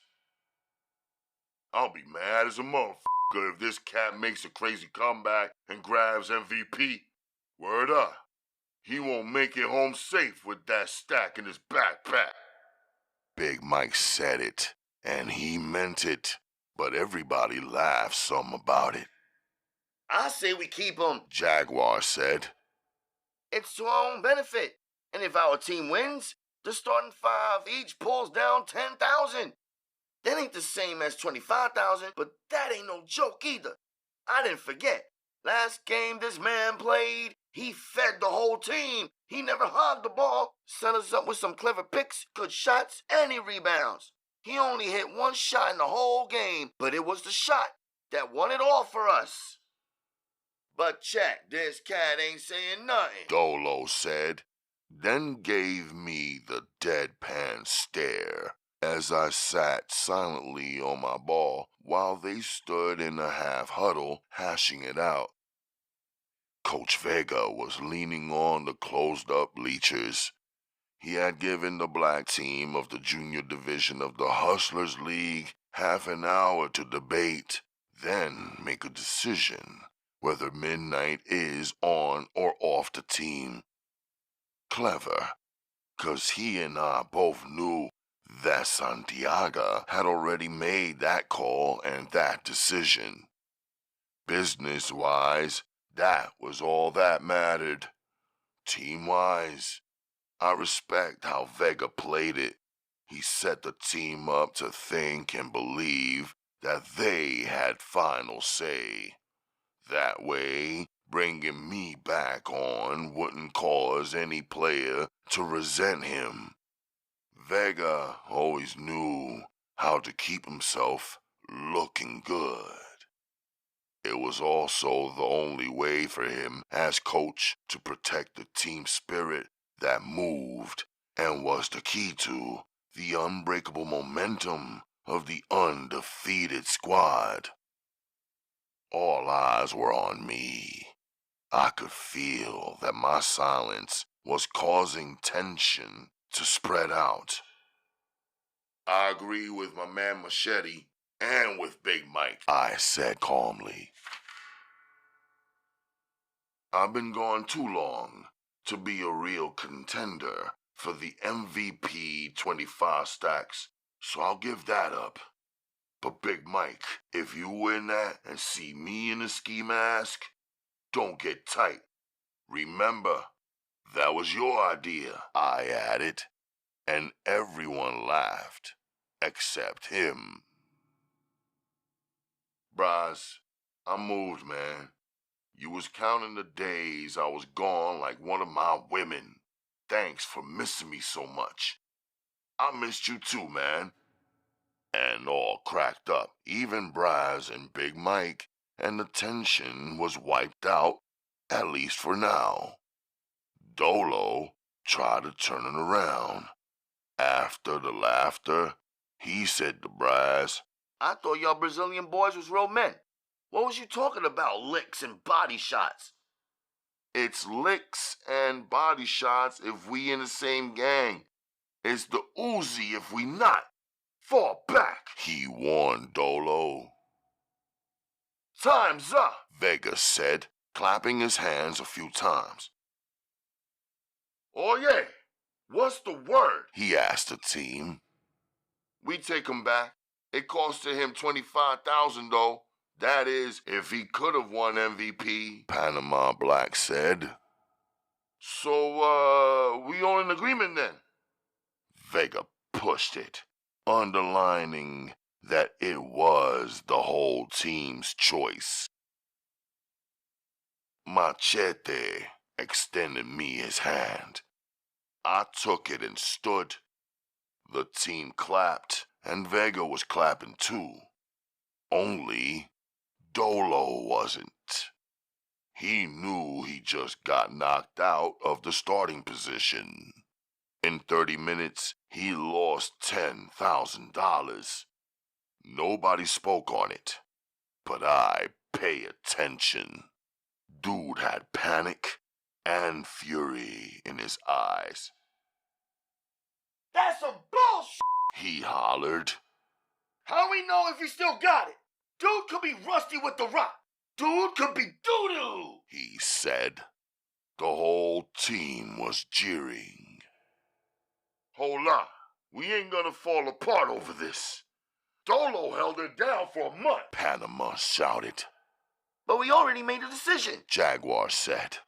I'll be mad as a motherfucker if this cat makes a crazy comeback and grabs MVP. Word up. He won't make it home safe with that stack in his backpack. Big Mike said it, and he meant it, but everybody laughed some about it. I say we keep him, Jaguar said. It's to our own benefit. And if our team wins, the starting 5 each pulls down 10,000. That ain't the same as 25,000, but that ain't no joke either. I didn't forget. Last game this man played, he fed the whole team. He never hogged the ball, set us up with some clever picks, good shots, and he rebounds. He only hit one shot in the whole game, but it was the shot that won it all for us. But check, this cat ain't saying nothing, Dolo said, then gave me the deadpan stare as I sat silently on my ball while they stood in a half huddle hashing it out. Coach Vega was leaning on the closed-up bleachers. He had given the black team of the junior division of the Hustlers League half an hour to debate, then make a decision whether Midnight is on or off the team. Clever, 'cause he and I both knew that Santiago had already made that call and that decision. Business-wise, that was all that mattered. Team-wise, I respect how Vega played it. He set the team up to think and believe that they had final say. That way, bringing me back on wouldn't cause any player to resent him. Vega always knew how to keep himself looking good. It was also the only way for him as coach to protect the team spirit that moved and was the key to the unbreakable momentum of the undefeated squad. All eyes were on me. I could feel that my silence was causing tension to spread out. I agree with my man Machete and with Big Mike, I said calmly. I've been gone too long to be a real contender for the MVP 25 stacks, so I'll give that up. But Big Mike, if you win that and see me in a ski mask, don't get tight. Remember, that was your idea, I added, and everyone laughed, except him. Bryce, I'm moved, man. You was counting the days I was gone like one of my women. Thanks for missing me so much. I missed you too, man. And all cracked up, even Bryce and Big Mike, and the tension was wiped out, at least for now. Dolo tried to turn it around. After the laughter, he said to Bryce, I thought y'all Brazilian boys was real men. What was you talking about, licks and body shots? It's licks and body shots if we in the same gang. It's the Uzi if we not. Fall back, he warned Dolo. Time's up, Vega said, clapping his hands a few times. Oh yeah, what's the word? He asked the team. We take him back. It costed him 25,000 though. That is, if he could have won MVP, Panama Black said. So, we all in agreement then? Vega pushed it, underlining that it was the whole team's choice. Machete extended me his hand. I took it and stood. The team clapped, and Vega was clapping too. Only Dolo wasn't. He knew he just got knocked out of the starting position. In 30 minutes, he lost $10,000. Nobody spoke on it, but I pay attention. Dude had panic and fury in his eyes. That's some bullshit! He hollered. How we know if he still got it? Dude could be rusty with the rock. Dude could be doo-doo, he said. The whole team was jeering. Hold on, we ain't gonna fall apart over this. Dolo held it down for a month, Panama shouted. But we already made a decision, Jaguar said.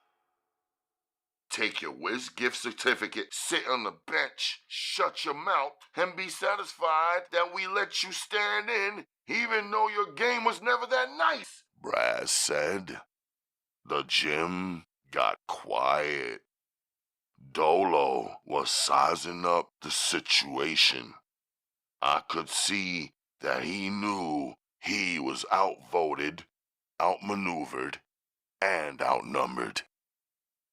take your whiz gift certificate, sit on the bench, shut your mouth, and be satisfied that we let you stand in even though your game was never that nice, Braz said. The gym got quiet. Dolo was sizing up the situation. I could see that he knew he was outvoted, outmaneuvered, and outnumbered.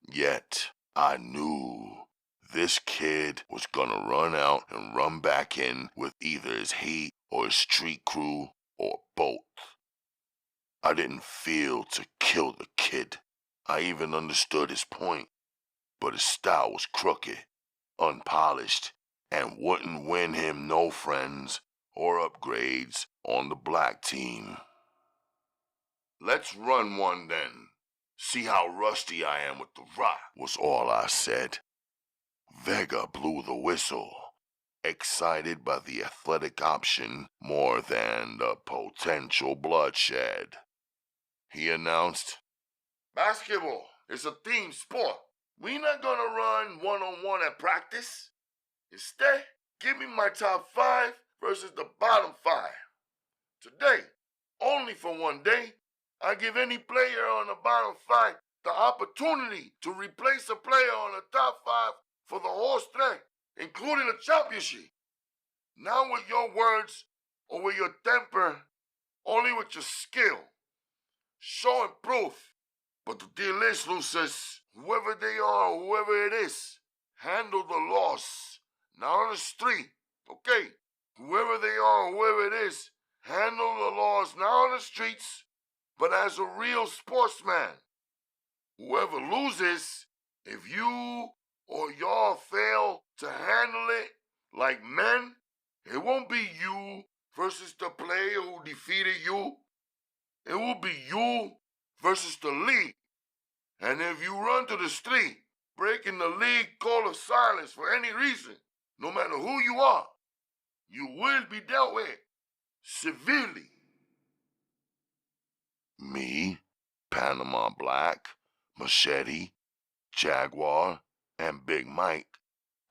Yet, I knew this kid was gonna run out and run back in with either his heat or his street crew or both. I didn't feel to kill the kid. I even understood his point, but his style was crooked, unpolished, and wouldn't win him no friends or upgrades on the black team. Let's run one then. See how rusty I am with the rock, was all I said. Vega blew the whistle, excited by the athletic option more than the potential bloodshed. He announced, Basketball is a team sport. We not gonna run one-on-one at practice. Instead, give me my top 5 versus the bottom 5. Today, only for one day, I give any player on the bottom 5 the opportunity to replace a player on the top 5 for the whole strength, including the championship. Not with your words or with your temper, only with your skill. Show and proof. But the deal is, Lucis, whoever they are or whoever it is, handle the loss. Not on the street, okay? Whoever they are or whoever it is, handle the laws not on the streets, but as a real sportsman. Whoever loses, if you or y'all fail to handle it like men, it won't be you versus the player who defeated you. It will be you versus the league. And if you run to the street, breaking the league code of silence for any reason, no matter who you are, you will be dealt with severely. me, Panama Black, Machete, Jaguar, and Big Mike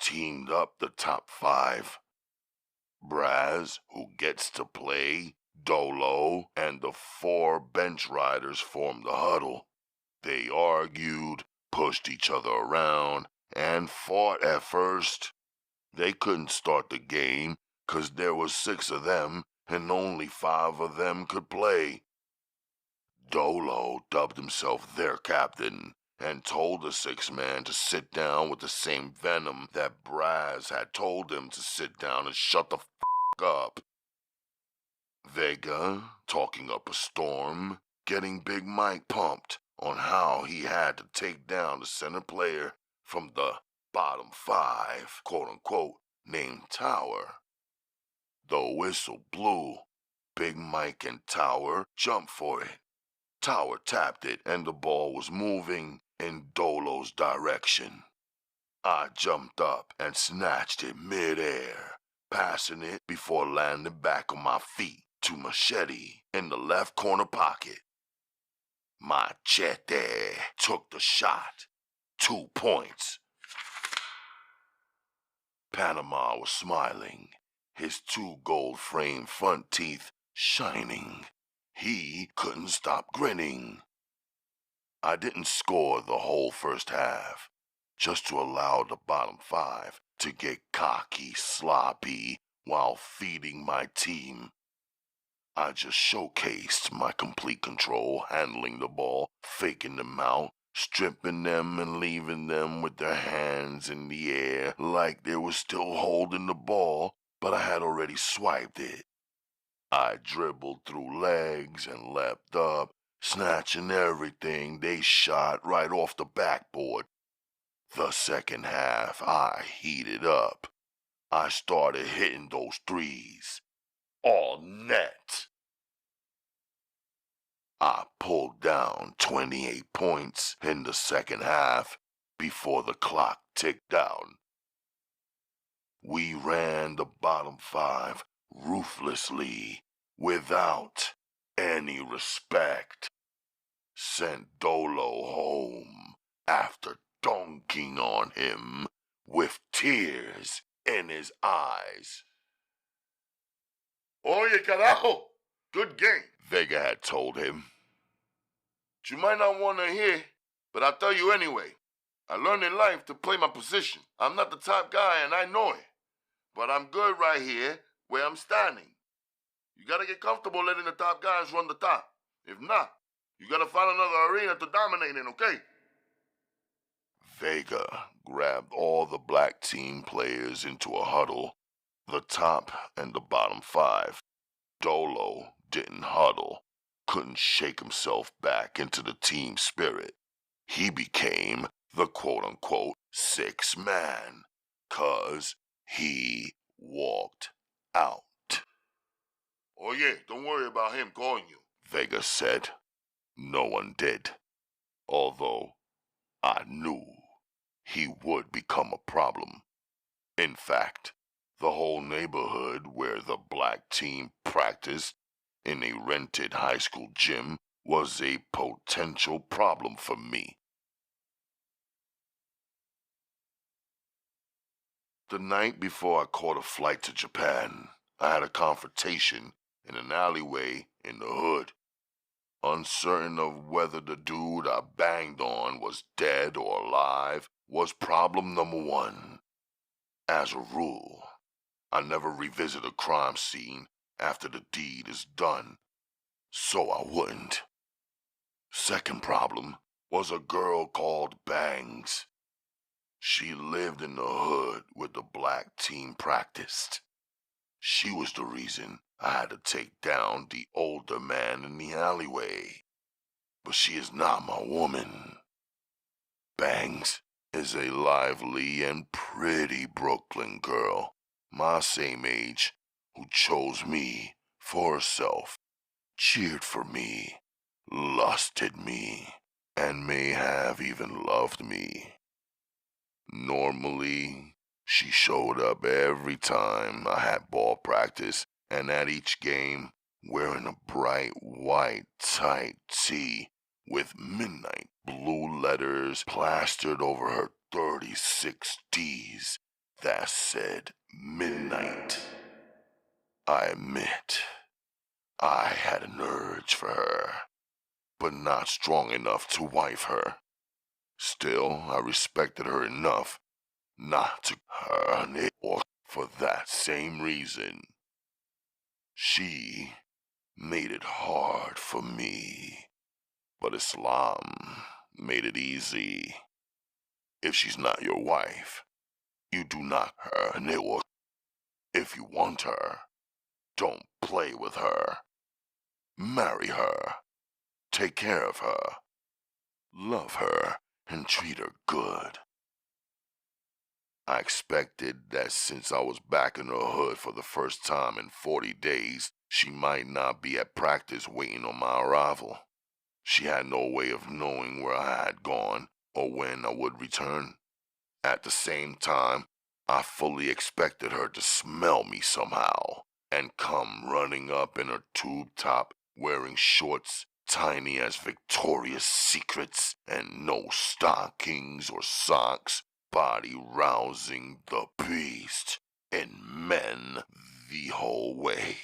teamed up the top 5. Braz, who gets to play, Dolo, and the 4 bench riders formed the huddle. They argued, pushed each other around, and fought at first. They couldn't start the game 'cause there was 6 of them and only 5 of them could play. Dolo dubbed himself their captain and told the 6th man to sit down with the same venom that Braz had told him to sit down and shut the f*** up. Vega talking up a storm, getting Big Mike pumped on how he had to take down the center player from the bottom 5, quote-unquote, named Tower. The whistle blew. Big Mike and Tower jumped for it. Tower tapped it and the ball was moving in Dolo's direction. I jumped up and snatched it mid-air, passing it before landing back on my feet to Machete in the left corner pocket. Machete took the shot. 2 points. Panama was smiling, his 2 gold-framed front teeth shining. He couldn't stop grinning. I didn't score the whole first half, just to allow the bottom 5 to get cocky, sloppy, while feeding my team. I just showcased my complete control, handling the ball, faking them out, stripping them and leaving them with their hands in the air like they were still holding the ball, but I had already swiped it. I dribbled through legs and leapt up, snatching everything they shot right off the backboard. The second half, I heated up. I started hitting those threes. All net. I pulled down 28 points in the second half before the clock ticked down. We ran the bottom 5 ruthlessly, without any respect. Sent Dolo home after dunking on him with tears in his eyes. Oye, carajo! Good game, Vega had told him. You might not want to hear, but I'll tell you anyway. I learned in life to play my position. I'm not the top guy, and I know it. But I'm good right here, where I'm standing. You gotta get comfortable letting the top guys run the top. If not, you gotta find another arena to dominate in, okay? Vega grabbed all the black team players into a huddle, the top and the bottom five. Dolo didn't huddle, couldn't shake himself back into the team spirit. He became the quote-unquote sixth man, 'cause he walked out. Oh yeah, don't worry about him calling you, Vega said. No one did, although I knew he would become a problem. In fact, the whole neighborhood where the black team practiced in a rented high school gym was a potential problem for me. The night before I caught a flight to Japan, I had a confrontation in an alleyway in the hood. Uncertain of whether the dude I banged on was dead or alive was problem number one. As a rule, I never revisit a crime scene after the deed is done, so I wouldn't. Second problem was a girl called Bangs. She lived in the hood where the black team practiced. She was the reason I had to take down the older man in the alleyway. But she is not my woman. Bangs is a lively and pretty Brooklyn girl, my same age, who chose me for herself, cheered for me, lusted me, and may have even loved me. Normally, she showed up every time I had ball practice, and at each game, wearing a bright white tight tee with midnight blue letters plastered over her 36 D's that said midnight. I admit, I had an urge for her, but not strong enough to wife her. Still, I respected her enough not to her or for that same reason. She made it hard for me, but Islam made it easy. If she's not your wife, you do not her or if you want her, don't play with her. Marry her, take care of her, love her, and treat her good. I expected that since I was back in the hood for the first time in 40 days, she might not be at practice waiting on my arrival. She had no way of knowing where I had gone or when I would return. At the same time, I fully expected her to smell me somehow and come running up in her tube top wearing shorts tiny as Victoria's Secrets and no stockings or socks, body rousing the beast in men the whole way.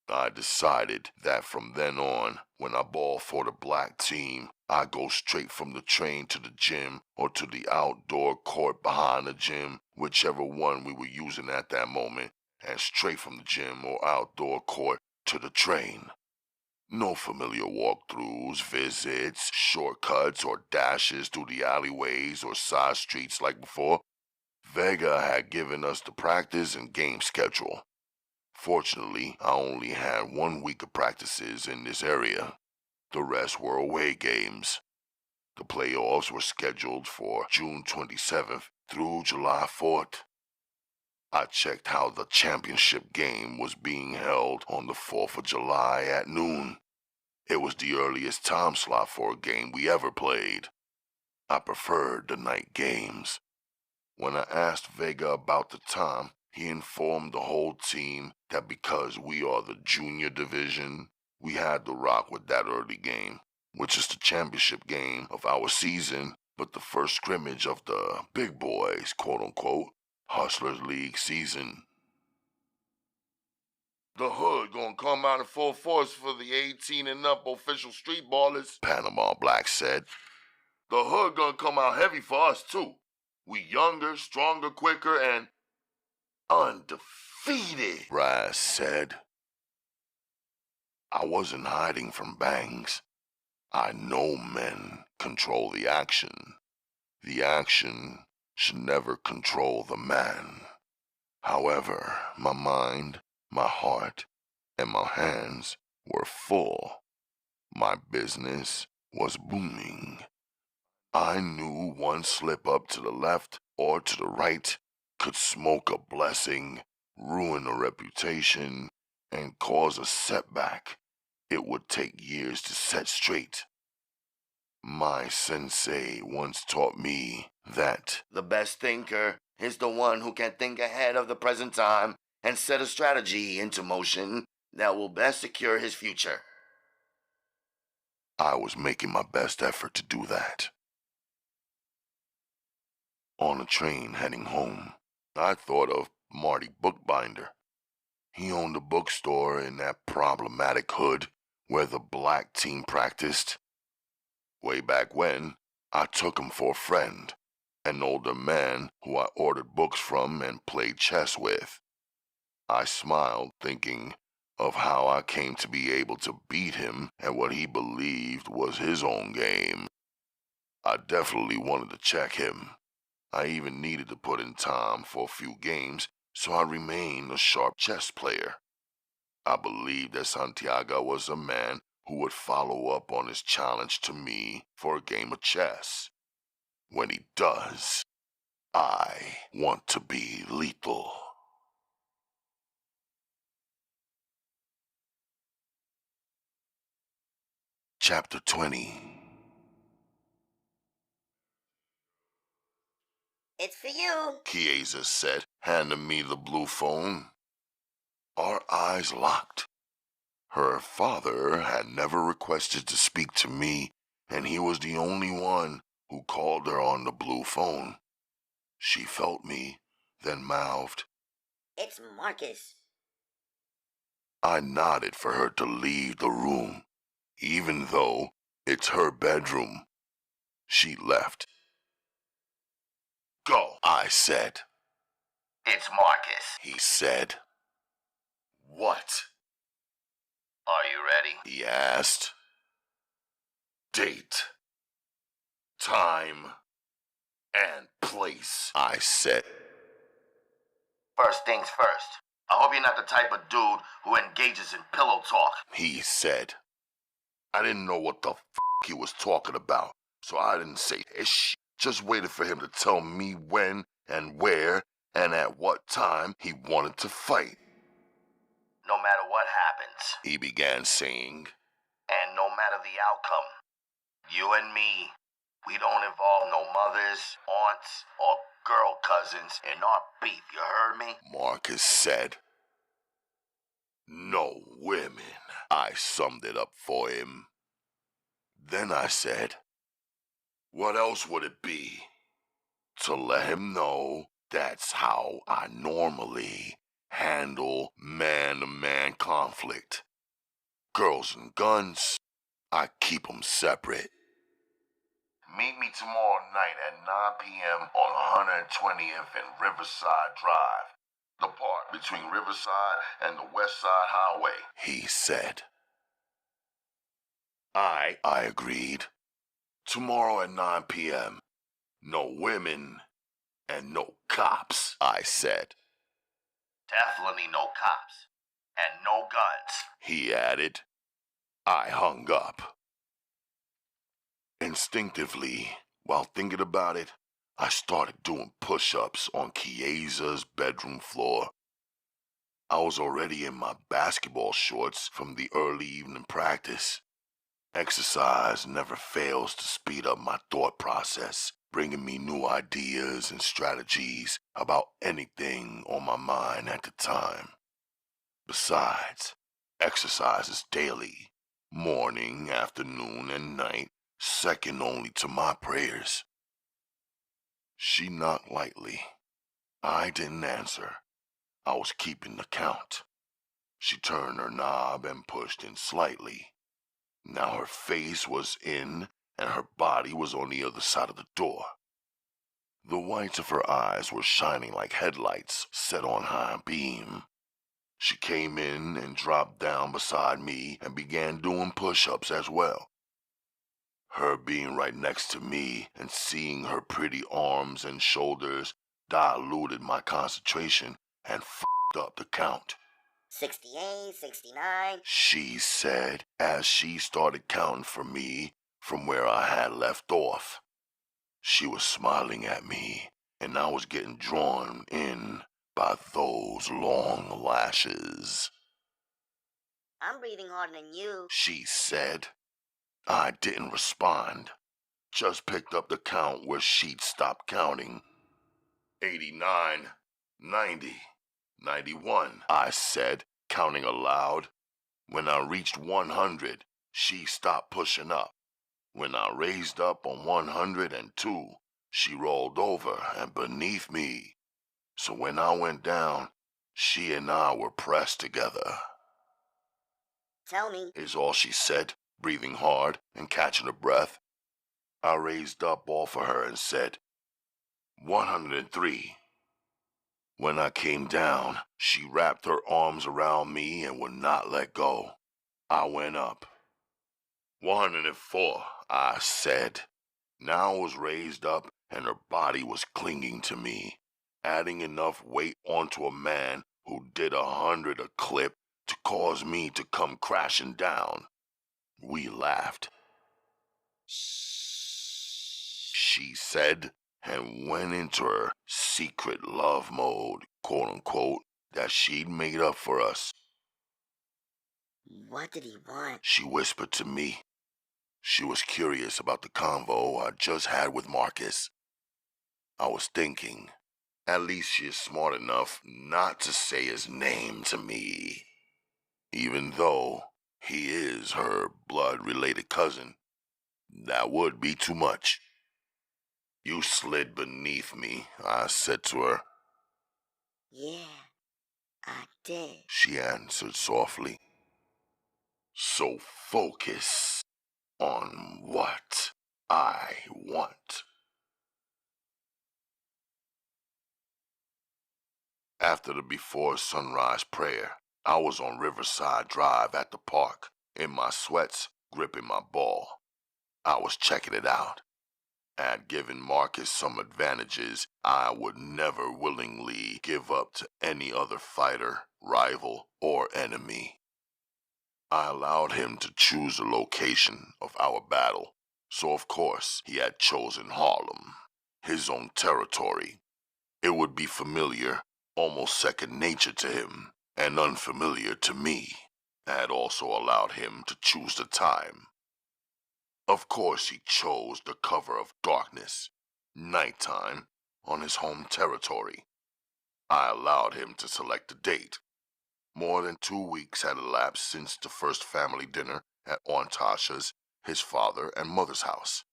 I decided that from then on, when I ball for the black team, I go straight from the train to the gym or to the outdoor court behind the gym, whichever one we were using at that moment, and straight from the gym or outdoor court to the train. No familiar walkthroughs, visits, shortcuts, or dashes through the alleyways or side streets like before. Vega had given us the practice and game schedule. Fortunately, I only had 1 week of practices in this area. The rest were away games. The playoffs were scheduled for June 27th through July 4th. I checked how the championship game was being held on the 4th of July at noon. It was the earliest time slot for a game we ever played. I preferred the night games. When I asked Vega about the time, he informed the whole team that because we are the junior division, we had to rock with that early game, which is the championship game of our season but the first scrimmage of the big boys, quote-unquote, Hustlers League season. The hood gonna come out in full force for the 18 and up official street ballers, Panama Black said. The hood gonna come out heavy for us, too. We younger, stronger, quicker, and undefeated, Raz said. I wasn't hiding from Bangs. I know men control the action. The action should never control the man. However, my mind, my heart, and my hands were full. My business was booming. I knew one slip up to the left or to the right could smoke a blessing, ruin a reputation, and cause a setback it would take years to set straight. My sensei once taught me that the best thinker is the one who can think ahead of the present time and set a strategy into motion that will best secure his future. I was making my best effort to do that. On a train heading home, I thought of Marty Bookbinder. He owned a bookstore in that problematic hood where the black team practiced. Way back when, I took him for a friend, an older man who I ordered books from and played chess with. I smiled, thinking of how I came to be able to beat him at what he believed was his own game. I definitely wanted to check him. I even needed to put in time for a few games, so I remained a sharp chess player. I believed that Santiago was a man who would follow up on his challenge to me for a game of chess. When he does, I want to be lethal. Chapter 20. It's for you. Chiasa said, handing me the blue phone. Our eyes locked. Her father had never requested to speak to me, and he was the only one who called her on the blue phone. She felt me, then mouthed, It's Marcus. I nodded for her to leave the room, even though it's her bedroom. She left. go, I said. It's Marcus. He said. What? Are you ready? He asked. Date, time, and place, I said. First things first. I hope you're not the type of dude who engages in pillow talk. He said. I didn't know what the he was talking about, so I didn't say ish. Just waited for him to tell me when and where and at what time he wanted to fight. No matter what happens, He began saying. and no matter the outcome, you and me, we don't involve no mothers, aunts, or girl cousins in our beef, you heard me? Marcus said. No women. I summed it up for him. Then I said, what else would it be? To let him know that's how I normally handle man-to-man conflict. Girls and guns, I keep 'em separate. Meet me tomorrow night at 9 p.m. on 120th and Riverside Drive, the part between Riverside and the West Side Highway, He said. I agreed. Tomorrow at 9 p.m. No women and no cops, I said. Definitely no cops. And no guns. He added. I hung up. Instinctively, while thinking about it, I started doing push-ups on Chiasa's bedroom floor. I was already in my basketball shorts from the early evening practice. Exercise never fails to speed up my thought process, bringing me new ideas and strategies about anything on my mind at the time. Besides, exercise is daily, morning, afternoon, and night, second only to my prayers. She knocked lightly. I didn't answer. I was keeping the count. She turned her knob and pushed in slightly. Now her face was in and her body was on the other side of the door. The whites of her eyes were shining like headlights set on high beam. She came in and dropped down beside me and began doing push-ups as well. Her being right next to me and seeing her pretty arms and shoulders diluted my concentration and f***ed up the count. 68, 69. She said as she started counting for me from where I had left off. She was smiling at me, and I was getting drawn in by those long lashes. I'm breathing harder than you. She said. I didn't respond, just picked up the count where she'd stopped counting. 89, 90, 91, I said, counting aloud. When I reached 100, she stopped pushing up. When I raised up on 102, she rolled over and beneath me. So when I went down, she and I were pressed together. Tell me, Is all she said, breathing hard and catching her breath. I raised up off of her and said, 103. When I came down, she wrapped her arms around me and would not let go. I went up. 104, I said. Now I was raised up and her body was clinging to me, adding enough weight onto a man who did 100 a clip to cause me to come crashing down. We laughed. She said, and went into her secret love mode, quote-unquote, that she'd made up for us. what did he want? She whispered to me. She was curious about the convo I just had with Marcus. I was thinking, at least she is smart enough not to say his name to me, even though he is her blood-related cousin. That would be too much. You slid beneath me, I said to her. Yeah, I did. She answered softly. So focus on what I want. After the before sunrise prayer, I was on Riverside Drive at the park, in my sweats, gripping my ball. I was checking it out. I had given Marcus some advantages I would never willingly give up to any other fighter, rival, or enemy. I allowed him to choose the location of our battle, so of course he had chosen Harlem, his own territory. It would be familiar, almost second nature to him, and unfamiliar to me. I had also allowed him to choose the time. Of course he chose the cover of darkness, nighttime, on his home territory. I allowed him to select the date. More than 2 weeks had elapsed since the first family dinner at Aunt Tasha's, his father and mother's house.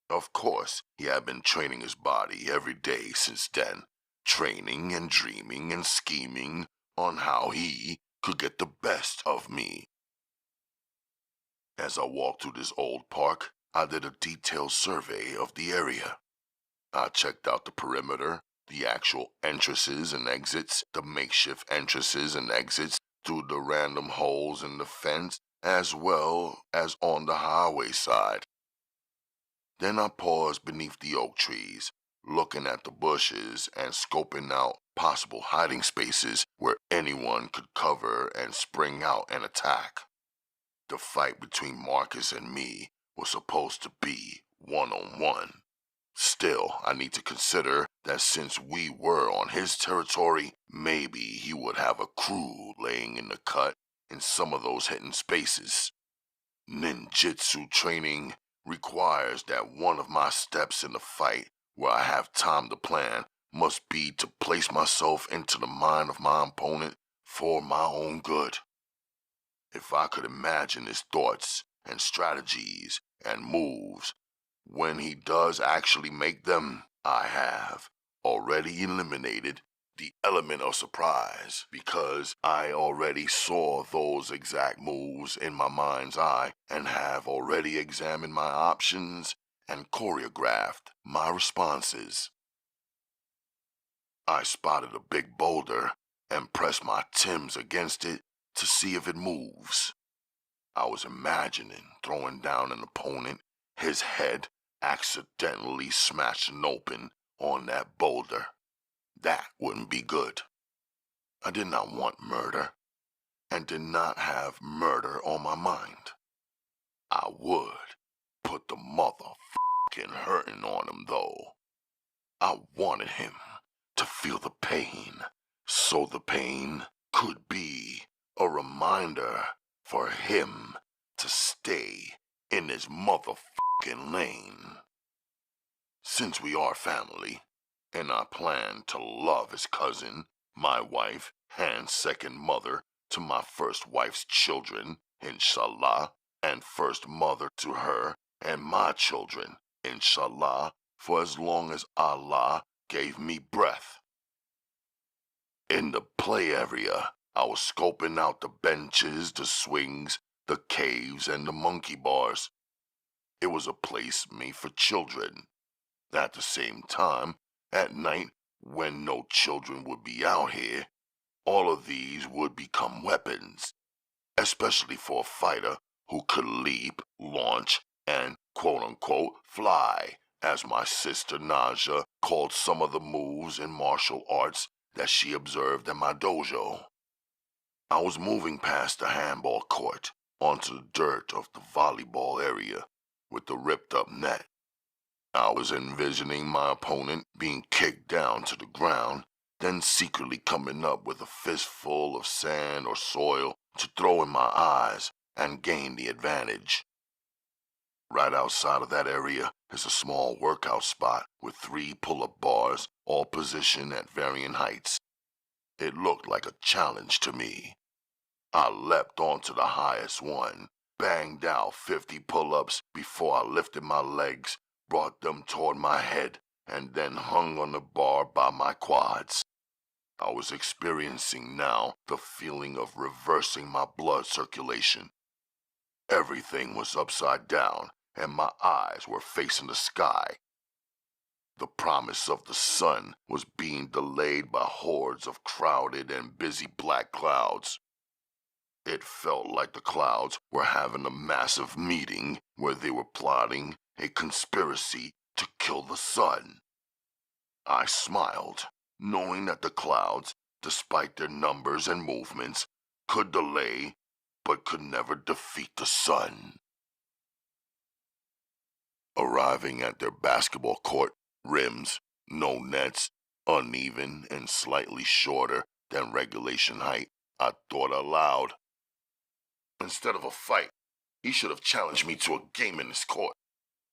Of course, he had been training his body every day since then, training and dreaming and scheming on how he could get the best of me. As I walked through this old park, I did a detailed survey of the area. I checked out the perimeter, the actual entrances and exits, the makeshift entrances and exits through the random holes in the fence, as well as on the highway side. Then I paused beneath the oak trees, looking at the bushes and scoping out possible hiding spaces where anyone could cover and spring out and attack. The fight between Marcus and me was supposed to be one-on-one. Still, I need to consider that since we were on his territory, maybe he would have a crew laying in the cut in some of those hidden spaces. Ninjutsu training requires that one of my steps in the fight, where I have time to plan, must be to place myself into the mind of my opponent for my own good. If I could imagine his thoughts and strategies and moves when he does actually make them, I have already eliminated the element of surprise because I already saw those exact moves in my mind's eye and have already examined my options and choreographed my responses. I spotted a big boulder and pressed my Timbs against it to see if it moves. I was imagining throwing down an opponent, his head accidentally smashing open on that boulder. That wouldn't be good. I did not want murder, and did not have murder on my mind. I would put the motherfucking hurting on him, though. I wanted him to feel the pain, so the pain could be a reminder for him to stay in his motherfucking lane. Since we are family, and I plan to love his cousin, my wife, and second mother to my first wife's children, inshallah, and first mother to her and my children, inshallah, for as long as Allah gave me breath. In the play area, I was scoping out the benches, the swings, the caves, and the monkey bars. It was a place made for children. At the same time, at night, when no children would be out here, all of these would become weapons, especially for a fighter who could leap, launch, and quote-unquote fly, as my sister Naja called some of the moves in martial arts that she observed at my dojo. I was moving past the handball court onto the dirt of the volleyball area with the ripped-up net. I was envisioning my opponent being kicked down to the ground, then secretly coming up with a fistful of sand or soil to throw in my eyes and gain the advantage. Right outside of that area is a small workout spot with 3 pull-up bars, all positioned at varying heights. It looked like a challenge to me. I leapt onto the highest one, banged out 50 pull-ups before I lifted my legs, brought them toward my head, and then hung on the bar by my quads. I was experiencing now the feeling of reversing my blood circulation. Everything was upside down, and my eyes were facing the sky. The promise of the sun was being delayed by hordes of crowded and busy black clouds. It felt like the clouds were having a massive meeting where they were plotting a conspiracy to kill the sun. I smiled, knowing that the clouds, despite their numbers and movements, could delay but could never defeat the sun. Arriving at their basketball court, rims, no nets, uneven and slightly shorter than regulation height, I thought aloud. Instead of a fight, he should have challenged me to a game in this court.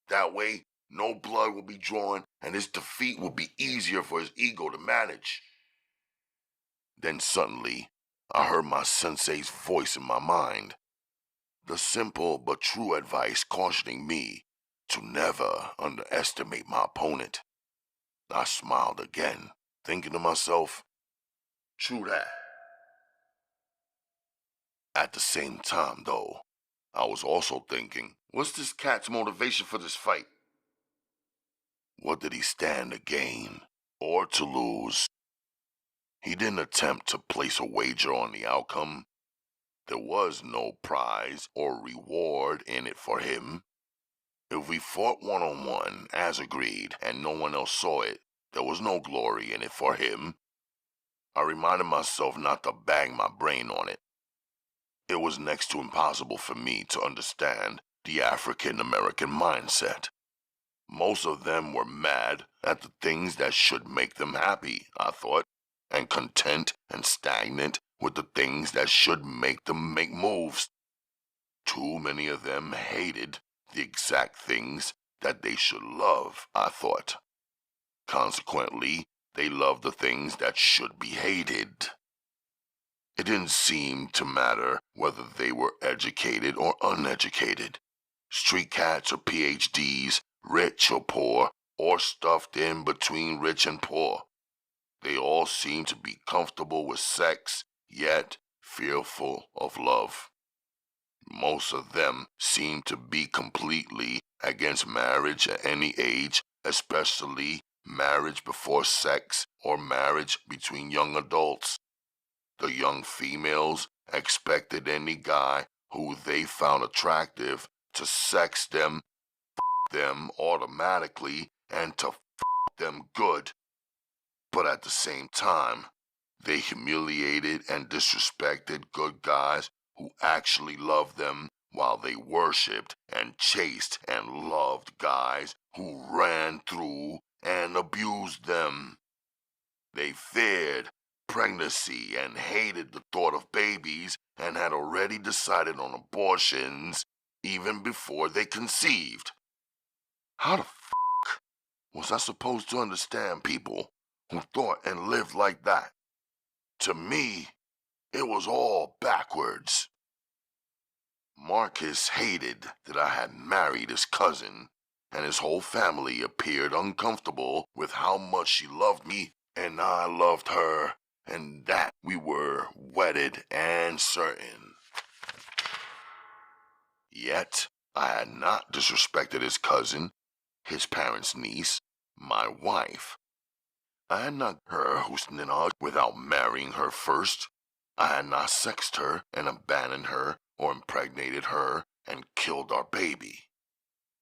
That way, no blood will be drawn and his defeat will be easier for his ego to manage. Then suddenly, I heard my sensei's voice in my mind. The simple but true advice cautioning me to never underestimate my opponent. I smiled again, thinking to myself, true that. At the same time, though, I was also thinking, what's this cat's motivation for this fight? What did he stand to gain or to lose? He didn't attempt to place a wager on the outcome. There was no prize or reward in it for him. If we fought one-on-one, as agreed, and no one else saw it, there was no glory in it for him. I reminded myself not to bang my brain on it. It was next to impossible for me to understand the African-American mindset. Most of them were mad at the things that should make them happy, I thought, and content and stagnant with the things that should make them make moves. Too many of them hated the exact things that they should love, I thought. Consequently, they loved the things that should be hated. It didn't seem to matter whether they were educated or uneducated, street cats or PhDs, rich or poor, or stuffed in between rich and poor. They all seem to be comfortable with sex, yet fearful of love. Most of them seem to be completely against marriage at any age, especially marriage before sex or marriage between young adults. The young females expected any guy who they found attractive to sex them automatically and to them good. But at the same time, they humiliated and disrespected good guys who actually loved them, while they worshipped and chased and loved guys who ran through and abused them. They feared pregnancy and hated the thought of babies and had already decided on abortions even before they conceived. How the was I supposed to understand people who thought and lived like that? To me, it was all backwards. Marcus hated that I had married his cousin, and his whole family appeared uncomfortable with how much she loved me and I loved her, and that we were wedded and certain. Yet, I had not disrespected his cousin, his parents' niece, my wife. I had not her husnina without marrying her first. I had not sexed her and abandoned her or impregnated her and killed our baby.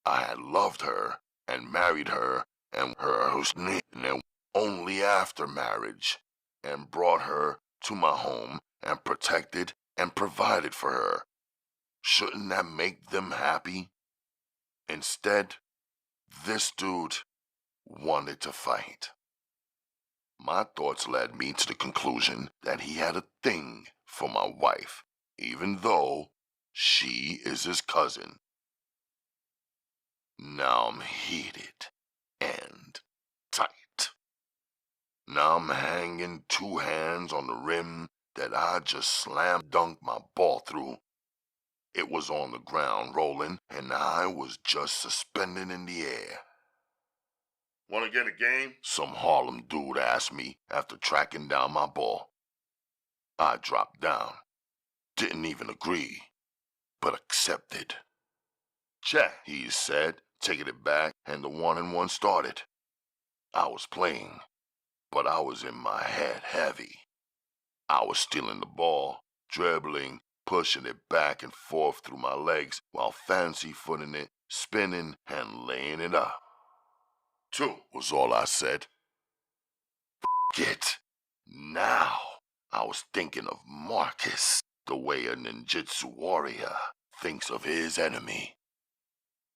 I had loved her and married her and her husnina only after marriage, and brought her to my home and protected and provided for her. Shouldn't that make them happy? Instead, this dude wanted to fight. My thoughts led me to the conclusion that he had a thing for my wife, even though she is his cousin. Now I'm heated and tight. Now I'm hanging two hands on the rim that I just slam-dunked my ball through. It was on the ground rolling, and I was just suspended in the air. "Want to get a game?" Some Harlem dude asked me after tracking down my ball. I dropped down, didn't even agree, but accepted. "Check," he said, taking it back, and the 1-and-1 started. I was playing, but I was in my head heavy. I was stealing the ball, dribbling, pushing it back and forth through my legs while fancy-footing it, spinning, and laying it up. 2 was all I said. F it. Now, I was thinking of Marcus, the way a ninjutsu warrior thinks of his enemy.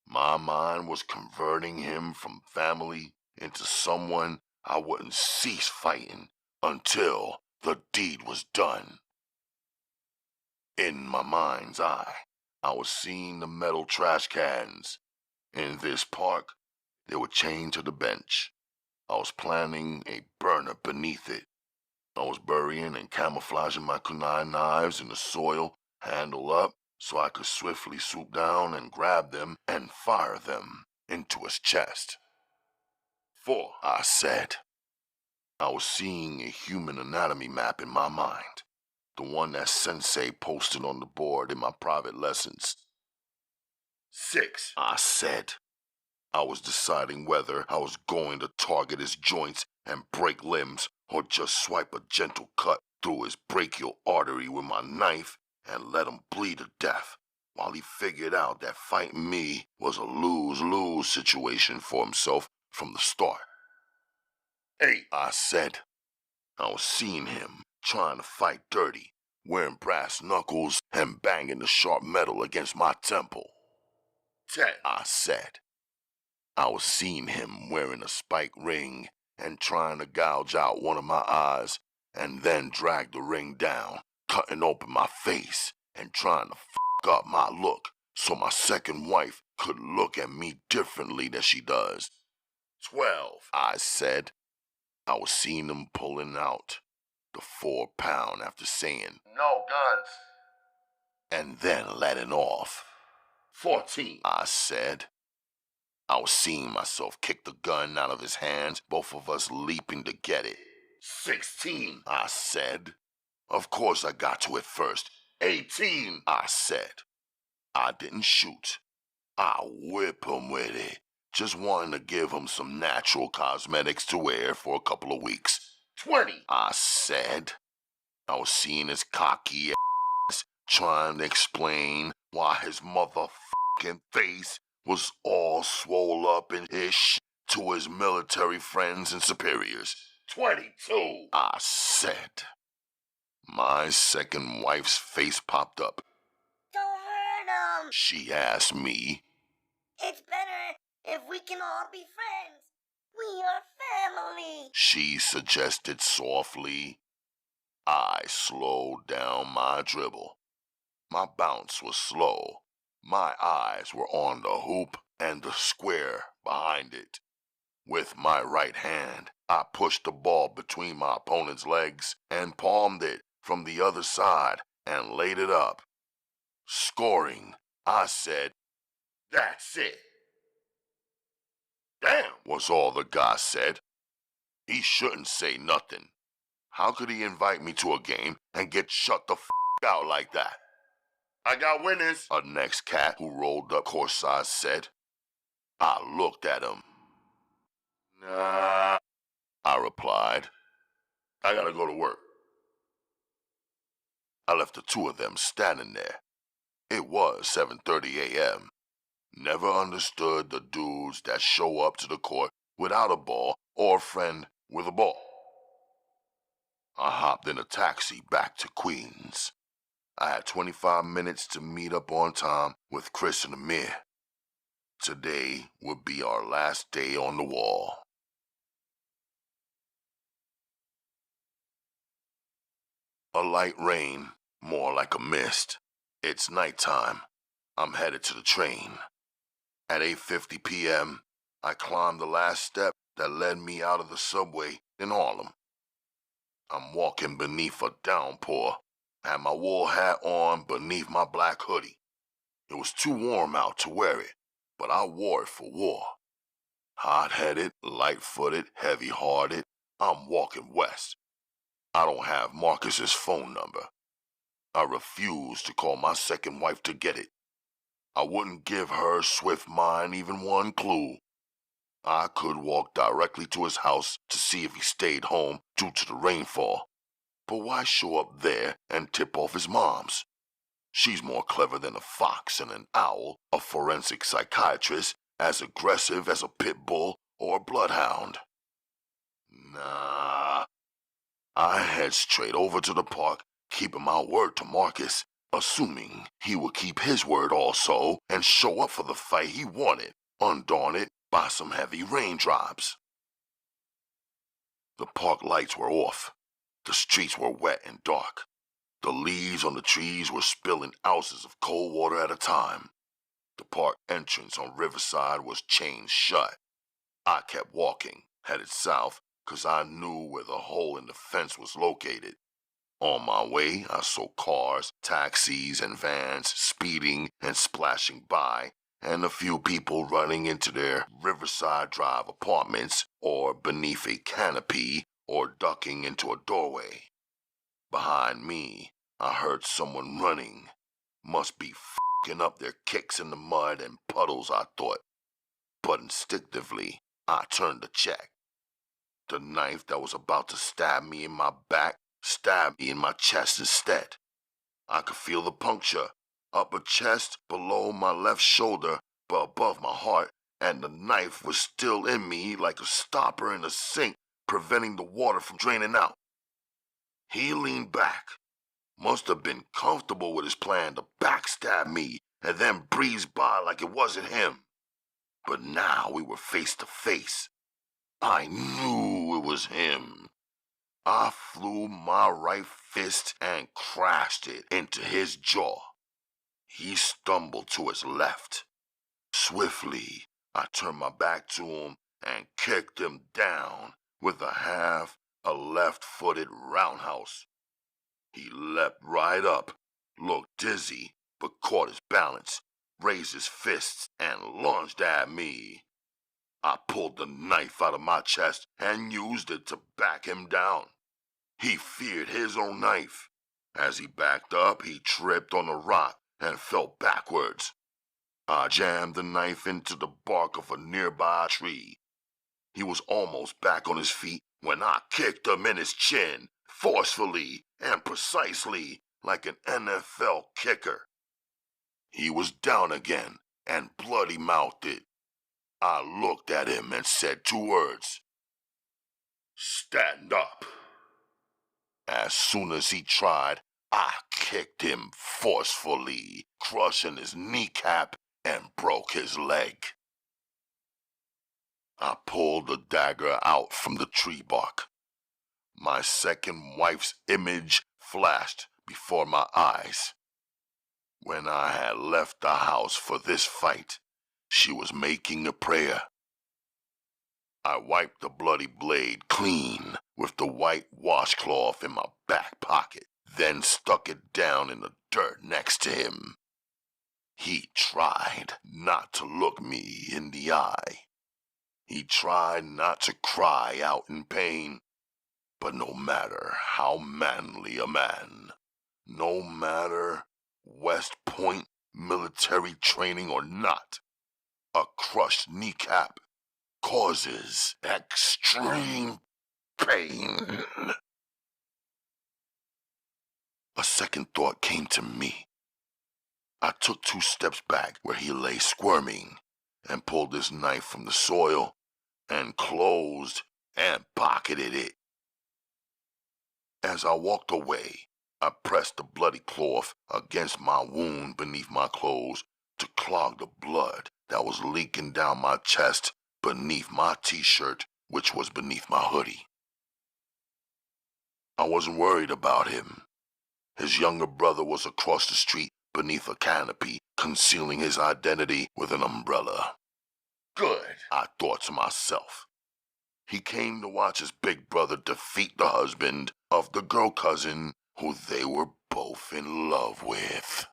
My mind was converting him from family into someone I wouldn't cease fighting until the deed was done. In my mind's eye, I was seeing the metal trash cans. In this park, they were chained to the bench. I was planting a burner beneath it. I was burying and camouflaging my kunai knives in the soil, handle up, so I could swiftly swoop down and grab them and fire them into his chest. 4 I said. I was seeing a human anatomy map in my mind, the one that Sensei posted on the board in my private lessons. 6 I said. I was deciding whether I was going to target his joints and break limbs or just swipe a gentle cut through his brachial artery with my knife and let him bleed to death while he figured out that fighting me was a lose-lose situation for himself from the start. 8 I said. I was seeing him trying to fight dirty, wearing brass knuckles and banging the sharp metal against my temple. 10 I said. I was seeing him wearing a spike ring and trying to gouge out one of my eyes and then drag the ring down, cutting open my face and trying to f*** up my look so my second wife could look at me differently than she does. 12 I said. I was seeing him pulling out the 4-pound after saying, "No guns." and then letting off. 14 I said. I was seeing myself kick the gun out of his hands, both of us leaping to get it. 16, I said. Of course I got to it first. 18, I said. I didn't shoot. I whip him with it, just wanting to give him some natural cosmetics to wear for a couple of weeks. 20, I said. I was seeing his cocky ass trying to explain why his motherfucking face was all swole up and ish to his military friends and superiors. 22, I said. My second wife's face popped up. Don't hurt him. She asked me. It's better if we can all be friends. We are family. She suggested softly. I slowed down my dribble. My bounce was slow. My eyes were on the hoop and the square behind it. With my right hand, I pushed the ball between my opponent's legs and palmed it from the other side and laid it up. Scoring, I said, that's it. "Damn," was all the guy said. He shouldn't say nothing. How could he invite me to a game and get shut the out like that? I got winners. A next cat who rolled up courtside said. I looked at him. Nah, I replied. I gotta go to work. I left the two of them standing there. It was 7:30 a.m. Never understood the dudes that show up to the court without a ball or a friend with a ball. I hopped in a taxi back to Queens. I had 25 minutes to meet up on time with Chris and Amir. Today would be our last day on the wall. A light rain, more like a mist. It's nighttime. I'm headed to the train. At 8:50 p.m., I climbed the last step that led me out of the subway in Harlem. I'm walking beneath a downpour. I had my wool hat on beneath my black hoodie. It was too warm out to wear it, but I wore it for war. Hot-headed, light-footed, heavy-hearted, I'm walking west. I don't have Marcus's phone number. I refuse to call my second wife to get it. I wouldn't give her swift mind even one clue. I could walk directly to his house to see if he stayed home due to the rainfall. But why show up there and tip off his mom's? She's more clever than a fox and an owl, a forensic psychiatrist, as aggressive as a pit bull or a bloodhound. Nah. I head straight over to the park, keeping my word to Marcus, assuming he would keep his word also and show up for the fight he wanted, undaunted by some heavy raindrops. The park lights were off. The streets were wet and dark. The leaves on the trees were spilling ounces of cold water at a time. The park entrance on Riverside was chained shut. I kept walking, headed south, 'cause I knew where the hole in the fence was located. On my way, I saw cars, taxis, and vans speeding and splashing by, and a few people running into their Riverside Drive apartments, or beneath a canopy, or ducking into a doorway. Behind me, I heard someone running. Must be f***ing up their kicks in the mud and puddles, I thought. But instinctively, I turned to check. The knife that was about to stab me in my back stabbed me in my chest instead. I could feel the puncture, upper chest, below my left shoulder, but above my heart, and the knife was still in me like a stopper in a sink, preventing the water from draining out. He leaned back. Must have been comfortable with his plan to backstab me and then breeze by like it wasn't him. But now we were face to face. I knew it was him. I flew my right fist and crashed it into his jaw. He stumbled to his left. Swiftly, I turned my back to him and kicked him down with a left-footed roundhouse. He leapt right up, looked dizzy, but caught his balance, raised his fists, and lunged at me. I pulled the knife out of my chest and used it to back him down. He feared his own knife. As he backed up, he tripped on a rock and fell backwards. I jammed the knife into the bark of a nearby tree. He was almost back on his feet when I kicked him in his chin, forcefully and precisely, like an NFL kicker. He was down again and bloody-mouthed. I looked at him and said 2 words. Stand up. As soon as he tried, I kicked him forcefully, crushing his kneecap and broke his leg. I pulled the dagger out from the tree bark. My second wife's image flashed before my eyes. When I had left the house for this fight, she was making a prayer. I wiped the bloody blade clean with the white washcloth in my back pocket, then stuck it down in the dirt next to him. He tried not to look me in the eye. He tried not to cry out in pain. But no matter how manly a man, no matter West Point military training or not, a crushed kneecap causes extreme pain. A second thought came to me. I took 2 steps back where he lay squirming and pulled his knife from the soil and closed and pocketed it. As I walked away, I pressed the bloody cloth against my wound beneath my clothes to clog the blood that was leaking down my chest beneath my t-shirt, which was beneath my hoodie. I wasn't worried about him. His younger brother was across the street beneath a canopy, concealing his identity with an umbrella. Good, I thought to myself. He came to watch his big brother defeat the husband of the girl cousin who they were both in love with.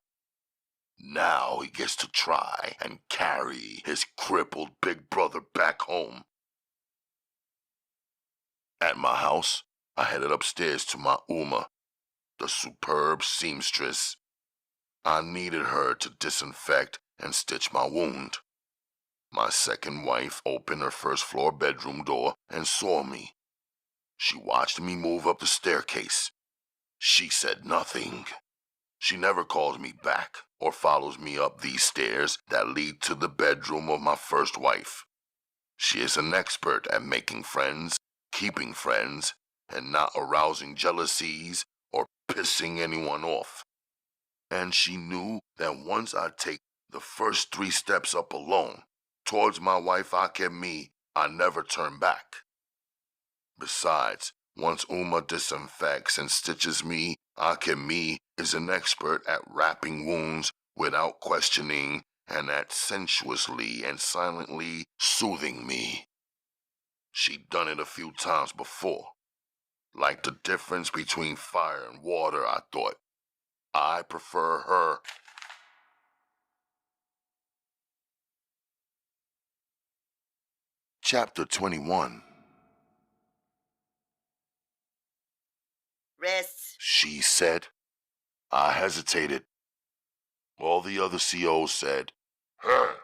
Now he gets to try and carry his crippled big brother back home. At my house, I headed upstairs to my Uma, the superb seamstress. I needed her to disinfect and stitch my wound. My second wife opened her first-floor bedroom door and saw me. She watched me move up the staircase. She said nothing. She never calls me back or follows me up these stairs that lead to the bedroom of my first wife. She is an expert at making friends, keeping friends, and not arousing jealousies or pissing anyone off. And she knew that once I take the first 3 steps up alone, towards my wife Akemi, I never turn back. Besides, once Uma disinfects and stitches me, Akemi is an expert at wrapping wounds without questioning and at sensuously and silently soothing me. She'd done it a few times before. Like the difference between fire and water, I thought. I prefer her. Chapter 21. Wrists. She said. I hesitated. All the other COs said, hands.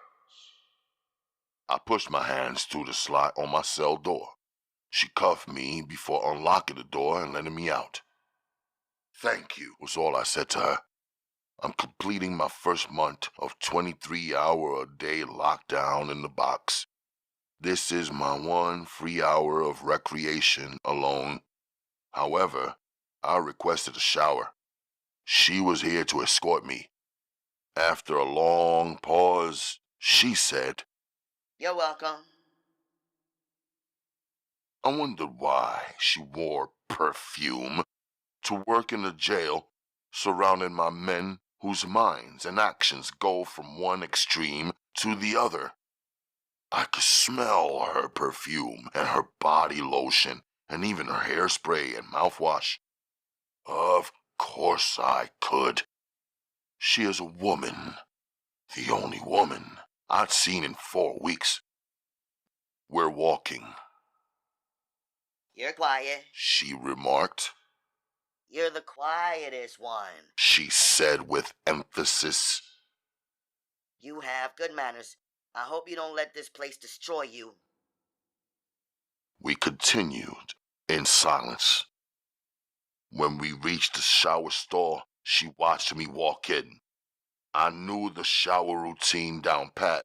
I pushed my hands through the slot on my cell door. She cuffed me before unlocking the door and letting me out. Thank you, was all I said to her. I'm completing my first month of 23-hour-a-day lockdown in the box. This is my 1 free hour of recreation alone. However, I requested a shower. She was here to escort me. After a long pause, she said, You're welcome. I wondered why she wore perfume to work in a jail surrounded by men whose minds and actions go from one extreme to the other. I could smell her perfume and her body lotion and even her hairspray and mouthwash. Of course I could. She is a woman, the only woman I'd seen in 4 weeks. We're walking, You're quiet. she remarked. You're the quietest one. She said with emphasis. You have good manners. I hope you don't let this place destroy you. We continued in silence. When we reached the shower stall, she watched me walk in. I knew the shower routine down pat.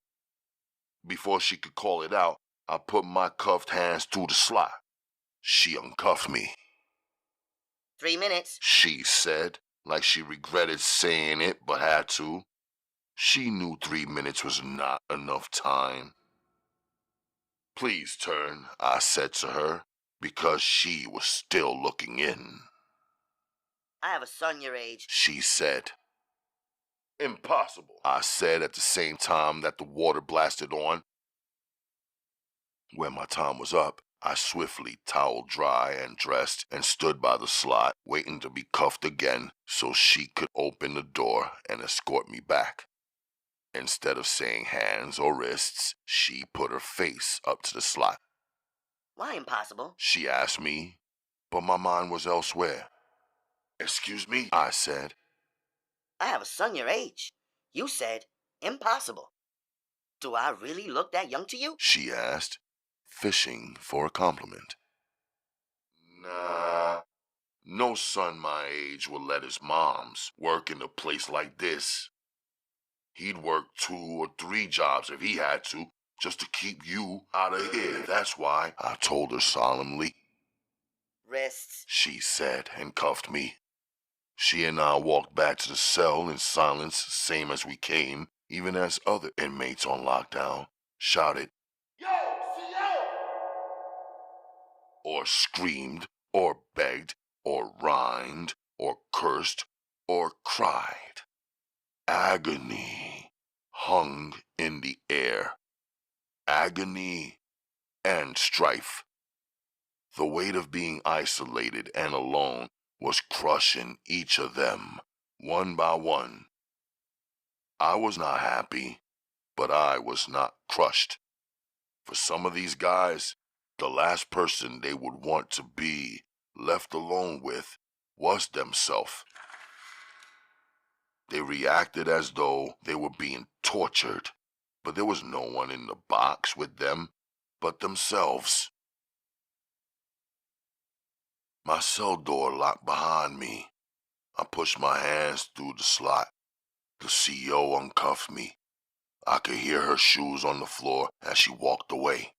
Before she could call it out, I put my cuffed hands through the slot. She uncuffed me. 3 minutes. She said, like she regretted saying it but had to. She knew 3 minutes was not enough time. Please turn, I said to her, because she was still looking in. I have a son your age. She said. Impossible, I said at the same time that the water blasted on. When my time was up, I swiftly toweled dry and dressed and stood by the slot, waiting to be cuffed again so she could open the door and escort me back. Instead of saying hands or wrists, she put her face up to the slot. Why impossible? She asked me, but my mind was elsewhere. Excuse me, I said. I have a son your age. You said impossible. Do I really look that young to you? She asked, fishing for a compliment. Nah, no son my age will let his moms work in a place like this. He'd work 2 or 3 jobs if he had to, just to keep you out of here. That's why, I told her solemnly. Wrists, she said, and cuffed me. She and I walked back to the cell in silence, same as we came, even as other inmates on lockdown shouted, "Yo, CO!" or screamed, or begged, or rhymed, or cursed, or cried. Agony hung in the air. Agony and strife. The weight of being isolated and alone was crushing each of them, one by one. I was not happy, but I was not crushed. For some of these guys, the last person they would want to be left alone with was themselves. They reacted as though they were being tortured, but there was no one in the box with them but themselves. My cell door locked behind me. I pushed my hands through the slot. The CO uncuffed me. I could hear her shoes on the floor as she walked away.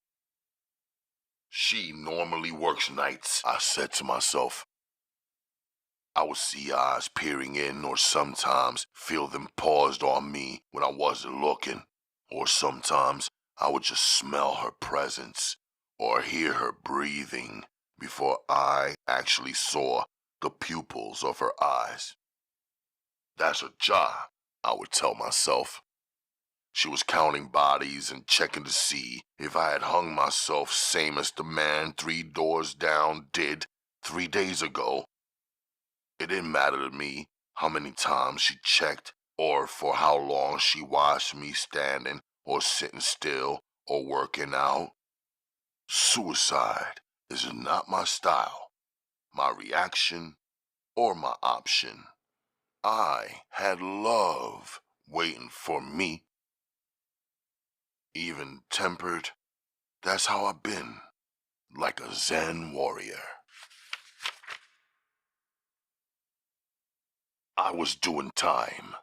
She normally works nights, I said to myself. I would see eyes peering in, or sometimes feel them paused on me when I wasn't looking, or sometimes I would just smell her presence or hear her breathing before I actually saw the pupils of her eyes. That's her job, I would tell myself. She was counting bodies and checking to see if I had hung myself same as the man 3 doors down did 3 days ago. It didn't matter to me how many times she checked or for how long she watched me standing or sitting still or working out. Suicide is not my style, my reaction, or my option. I had love waiting for me. Even tempered, that's how I've been, like a Zen warrior. I was doing time.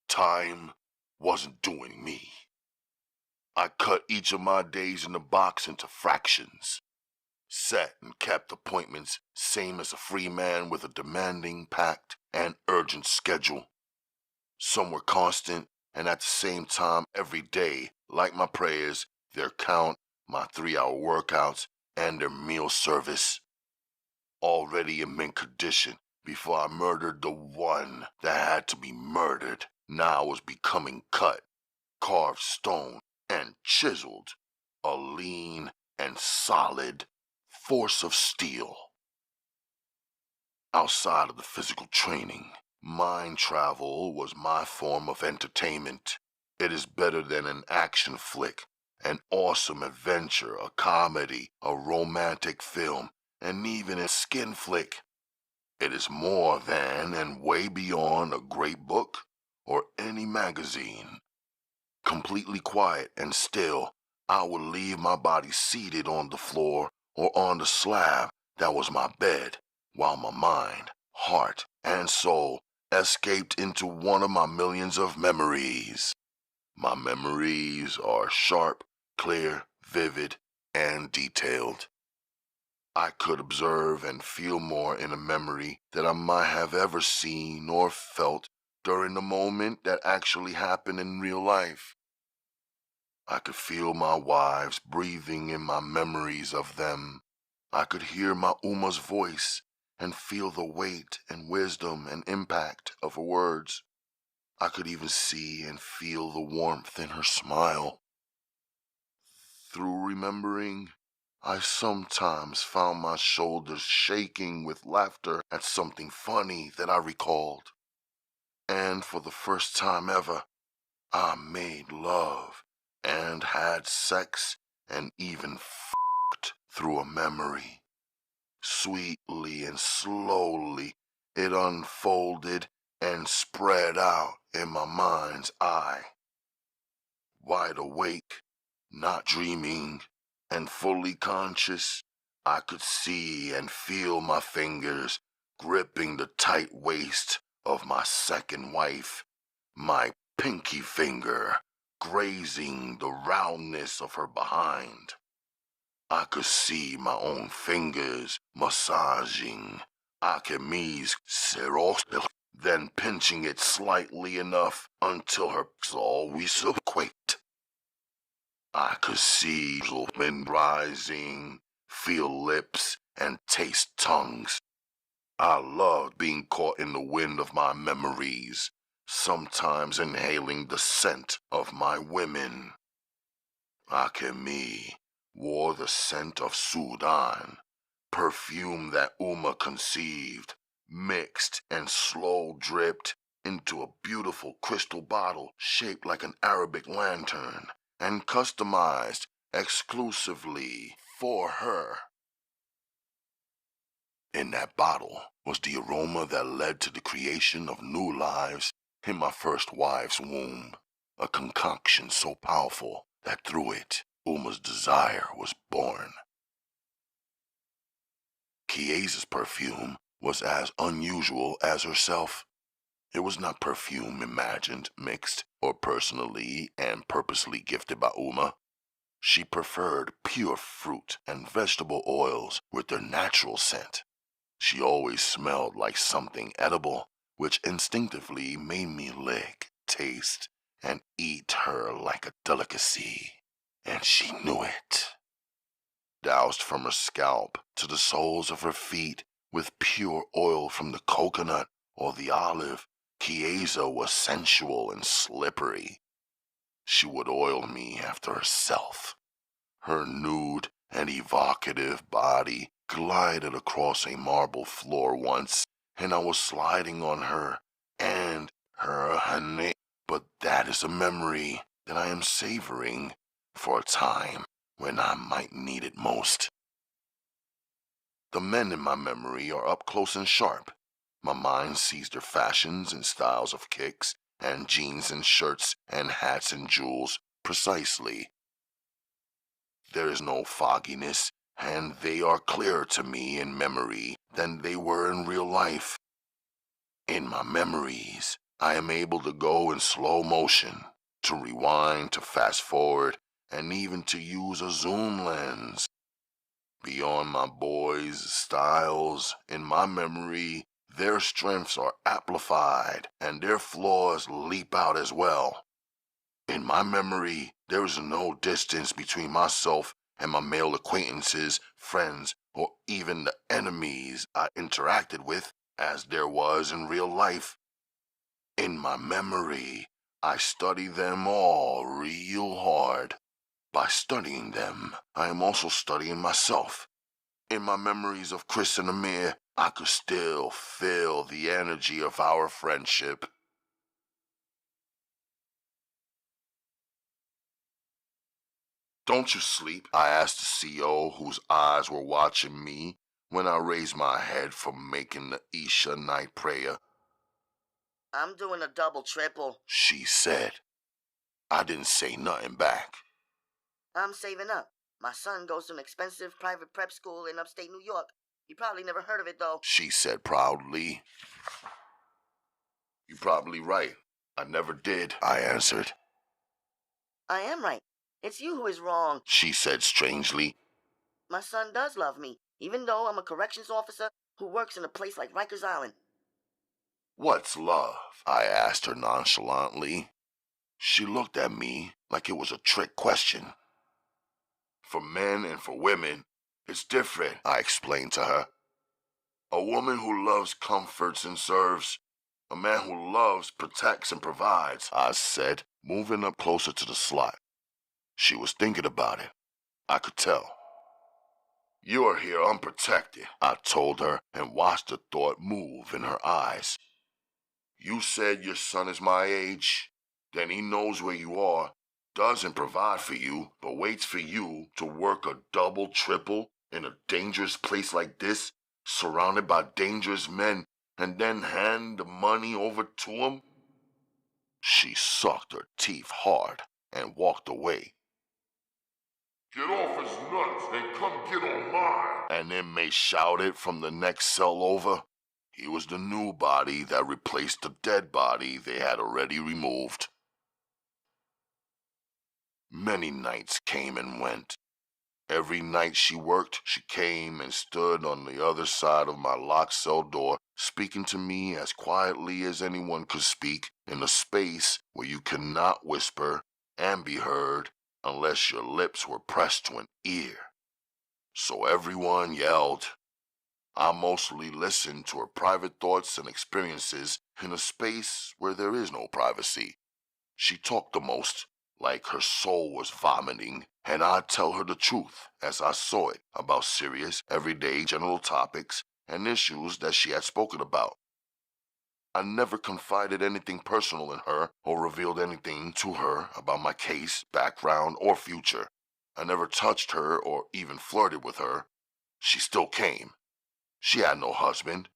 Time wasn't doing me. I cut each of my days in the box into fractions. Set and kept appointments same as a free man with a demanding, packed, and urgent schedule. Some were constant and at the same time every day, like my prayers, their count, my 3-hour workouts, and their meal service. Already in mint condition before I murdered the one that had to be murdered, now I was becoming cut, carved stone, and chiseled, a lean and solid force of steel. Outside of the physical training, mind travel was my form of entertainment. It is better than an action flick, An awesome adventure, a comedy, a romantic film, and even a skin flick. It is more than and way beyond a great book or any magazine. Completely quiet and still, I would leave my body seated on the floor or on the slab that was my bed, while my mind, heart, and soul escaped into one of my millions of memories. My memories are sharp, clear, vivid, and detailed. I could observe and feel more in a memory than I might have ever seen or felt during the moment that actually happened in real life. I could feel my wives breathing in my memories of them. I could hear my Uma's voice and feel the weight and wisdom and impact of her words. I could even see and feel the warmth in her smile. Through remembering, I sometimes found my shoulders shaking with laughter at something funny that I recalled. And for the first time ever, I made love and had sex and even f***ed through a memory. Sweetly and slowly, it unfolded and spread out in my mind's eye. Wide awake, not dreaming, and fully conscious, I could see and feel my fingers gripping the tight waist of my second wife, my pinky finger grazing the roundness of her behind. I could see my own fingers massaging Akemi's cerostil, then pinching it slightly enough until her always quaked. I could see wind rising, feel lips, and taste tongues. I loved being caught in the wind of my memories, sometimes inhaling the scent of my women. Akemi wore the scent of Sudan, perfume that Uma conceived, mixed and slow dripped into a beautiful crystal bottle shaped like an Arabic lantern and customized exclusively for her. In that bottle was the aroma that led to the creation of new lives in my first wife's womb, a concoction so powerful that through it, Uma's desire was born. Chiasa's perfume was as unusual as herself. It was not perfume imagined, mixed, or personally and purposely gifted by Uma. She preferred pure fruit and vegetable oils with their natural scent. She always smelled like something edible, which instinctively made me lick, taste, and eat her like a delicacy. And she knew it. Doused from her scalp to the soles of her feet with pure oil from the coconut or the olive, Chiasa was sensual and slippery. She would oil me after herself. Her nude and evocative body glided across a marble floor once, and I was sliding on her and her honey. But that is a memory that I am savoring for a time when I might need it most. The men in my memory are up close and sharp. My mind sees their fashions and styles of kicks and jeans and shirts and hats and jewels precisely. There is no fogginess, and they are clearer to me in memory than they were in real life. In my memories, I am able to go in slow motion, to rewind, to fast forward, and even to use a zoom lens. Beyond my boys' styles, in my memory, their strengths are amplified and their flaws leap out as well. In my memory, there is no distance between myself and my male acquaintances, friends, or even the enemies I interacted with as there was in real life. In my memory, I study them all real hard. By studying them, I am also studying myself. In my memories of Chris and Amir, I could still feel the energy of our friendship. Don't you sleep? I asked the CO, whose eyes were watching me when I raised my head from making the Isha night prayer. I'm doing a double triple, she said. I didn't say nothing back. I'm saving up. My son goes to an expensive private prep school in upstate New York. You probably never heard of it, though, she said proudly. You're probably right. I never did, I answered. I am right. It's you who is wrong, she said strangely. My son does love me, even though I'm a corrections officer who works in a place like Rikers Island. What's love? I asked her nonchalantly. She looked at me like it was a trick question. For men and for women, it's different, I explained to her. A woman who loves comforts and serves. A man who loves, protects, and provides, I said, moving up closer to the slot. She was thinking about it. I could tell. You are here unprotected, I told her, and watched the thought move in her eyes. You said your son is my age. Then he knows where you are, doesn't provide for you, but waits for you to work a double, triple in a dangerous place like this, surrounded by dangerous men, and then hand the money over to him? She sucked her teeth hard and walked away. Get off his nuts and come get on mine, an inmate shouted from the next cell over. He was the new body that replaced the dead body they had already removed. Many nights came and went. Every night she worked, she came and stood on the other side of my locked cell door, speaking to me as quietly as anyone could speak in a space where you could not whisper and be heard unless your lips were pressed to an ear. So everyone yelled. I mostly listened to her private thoughts and experiences in a space where there is no privacy. She talked the most, like her soul was vomiting, and I'd tell her the truth as I saw it about serious, everyday general topics and issues that she had spoken about. I never confided anything personal in her or revealed anything to her about my case, background, or future. I never touched her or even flirted with her. She still came. She had no husband.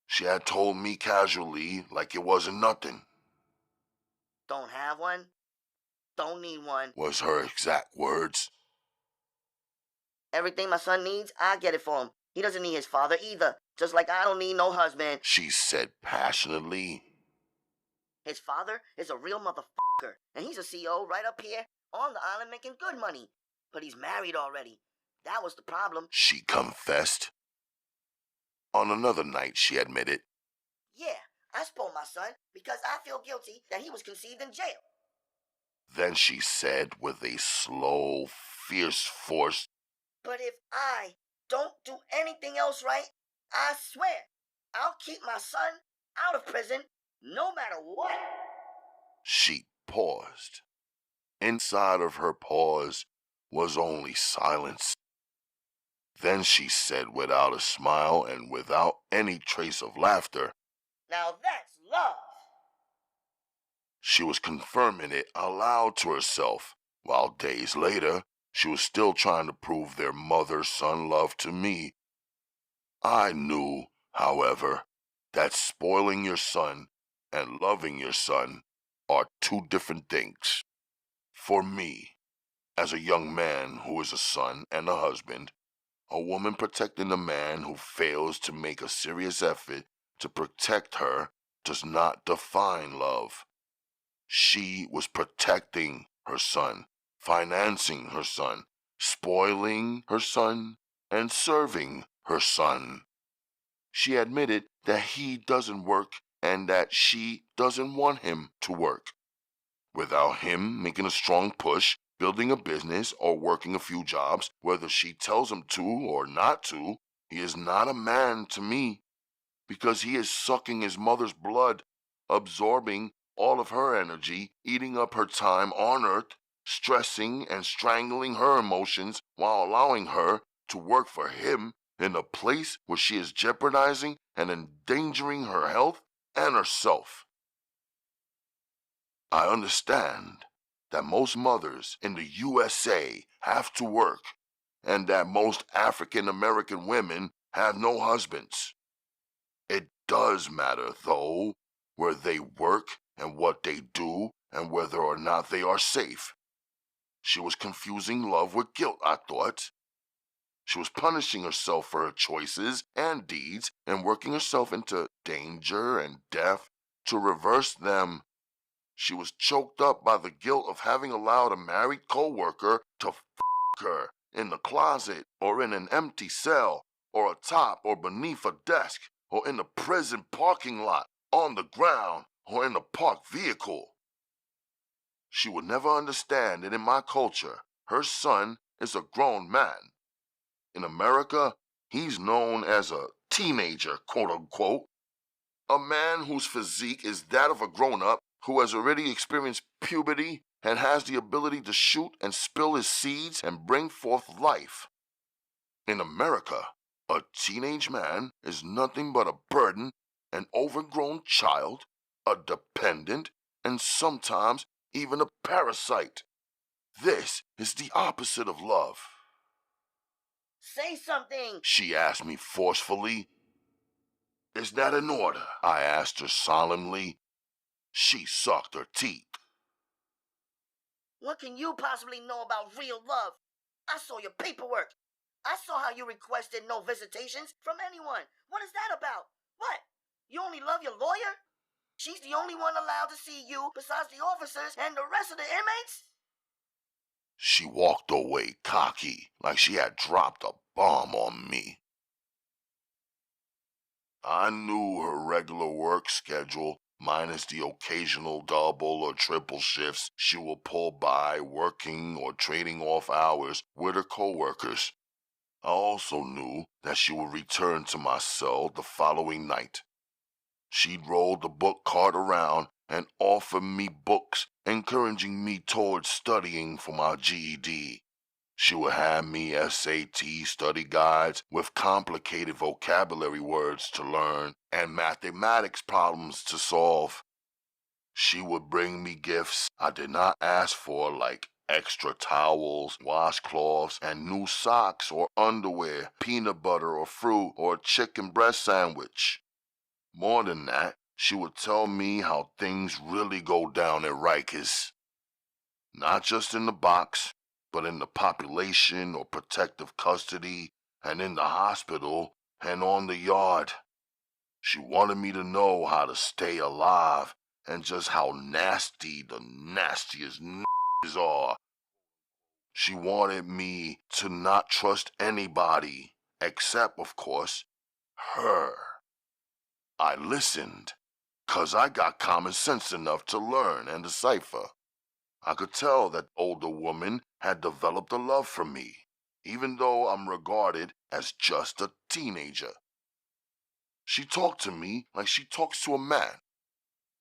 She had told me casually like it wasn't nothing. Don't have one? Don't need one, was her exact words. Everything my son needs, I get it for him. He doesn't need his father either, just like I don't need no husband, she said passionately. His father is a real motherfucker, and he's a CO right up here on the island making good money. But he's married already. That was the problem, she confessed. On another night, she admitted. Yeah, I spoiled my son because I feel guilty that he was conceived in jail. Then she said with a slow, fierce force, But if I don't do anything else right, I swear I'll keep my son out of prison no matter what. She paused. Inside of her pause was only silence. Then she said without a smile and without any trace of laughter, Now that's love. She was confirming it aloud to herself, while days later, she was still trying to prove their mother-son love to me. I knew, however, that spoiling your son and loving your son are two different things. For me, as a young man who is a son and a husband, a woman protecting a man who fails to make a serious effort to protect her does not define love. She was protecting her son, financing her son, spoiling her son, and serving her son. She admitted that he doesn't work and that she doesn't want him to work. Without him making a strong push, building a business, or working a few jobs, whether she tells him to or not to, he is not a man to me, because he is sucking his mother's blood, absorbing all of her energy, eating up her time on earth, stressing and strangling her emotions while allowing her to work for him in a place where she is jeopardizing and endangering her health and herself. I understand that most mothers in the USA have to work and that most African American women have no husbands. It does matter, though, where they work and what they do and whether or not they are safe. She was confusing love with guilt, I thought. She was punishing herself for her choices and deeds and working herself into danger and death to reverse them. She was choked up by the guilt of having allowed a married co-worker to f*** her in the closet or in an empty cell or atop or beneath a desk or in the prison parking lot, on the ground or in the parked vehicle. She would never understand that in my culture, her son is a grown man. In America, he's known as a teenager, quote-unquote, a man whose physique is that of a grown-up who has already experienced puberty and has the ability to shoot and spill his seeds and bring forth life. In America, a teenage man is nothing but a burden, an overgrown child, a dependent, and sometimes even a parasite. This is the opposite of love. Say something, She asked me forcefully. Is that in order? I asked her solemnly. She sucked her teeth. What can you possibly know about real love? I saw your paperwork. I saw how you requested no visitations from anyone. What is that about? What? You only love your lawyer? She's the only one allowed to see you besides the officers and the rest of the inmates? She walked away cocky, like she had dropped a bomb on me. I knew her regular work schedule, minus the occasional double or triple shifts she will pull by working or trading off hours with her co-workers. I also knew that she would return to my cell the following night. She'd roll the book cart around and offer me books, encouraging me towards studying for my GED. She would hand me SAT study guides with complicated vocabulary words to learn and mathematics problems to solve. She would bring me gifts I did not ask for, like extra towels, washcloths, and new socks or underwear, peanut butter or fruit, or a chicken breast sandwich. More than that, she would tell me how things really go down at Rikers. Not just in the box, but in the population or protective custody, and in the hospital, and on the yard. She wanted me to know how to stay alive, and just how nasty the nastiest n***s are. She wanted me to not trust anybody, except, of course, her. I listened, 'cause I got common sense enough to learn and decipher. I could tell that the older woman had developed a love for me, even though I'm regarded as just a teenager. She talked to me like she talks to a man.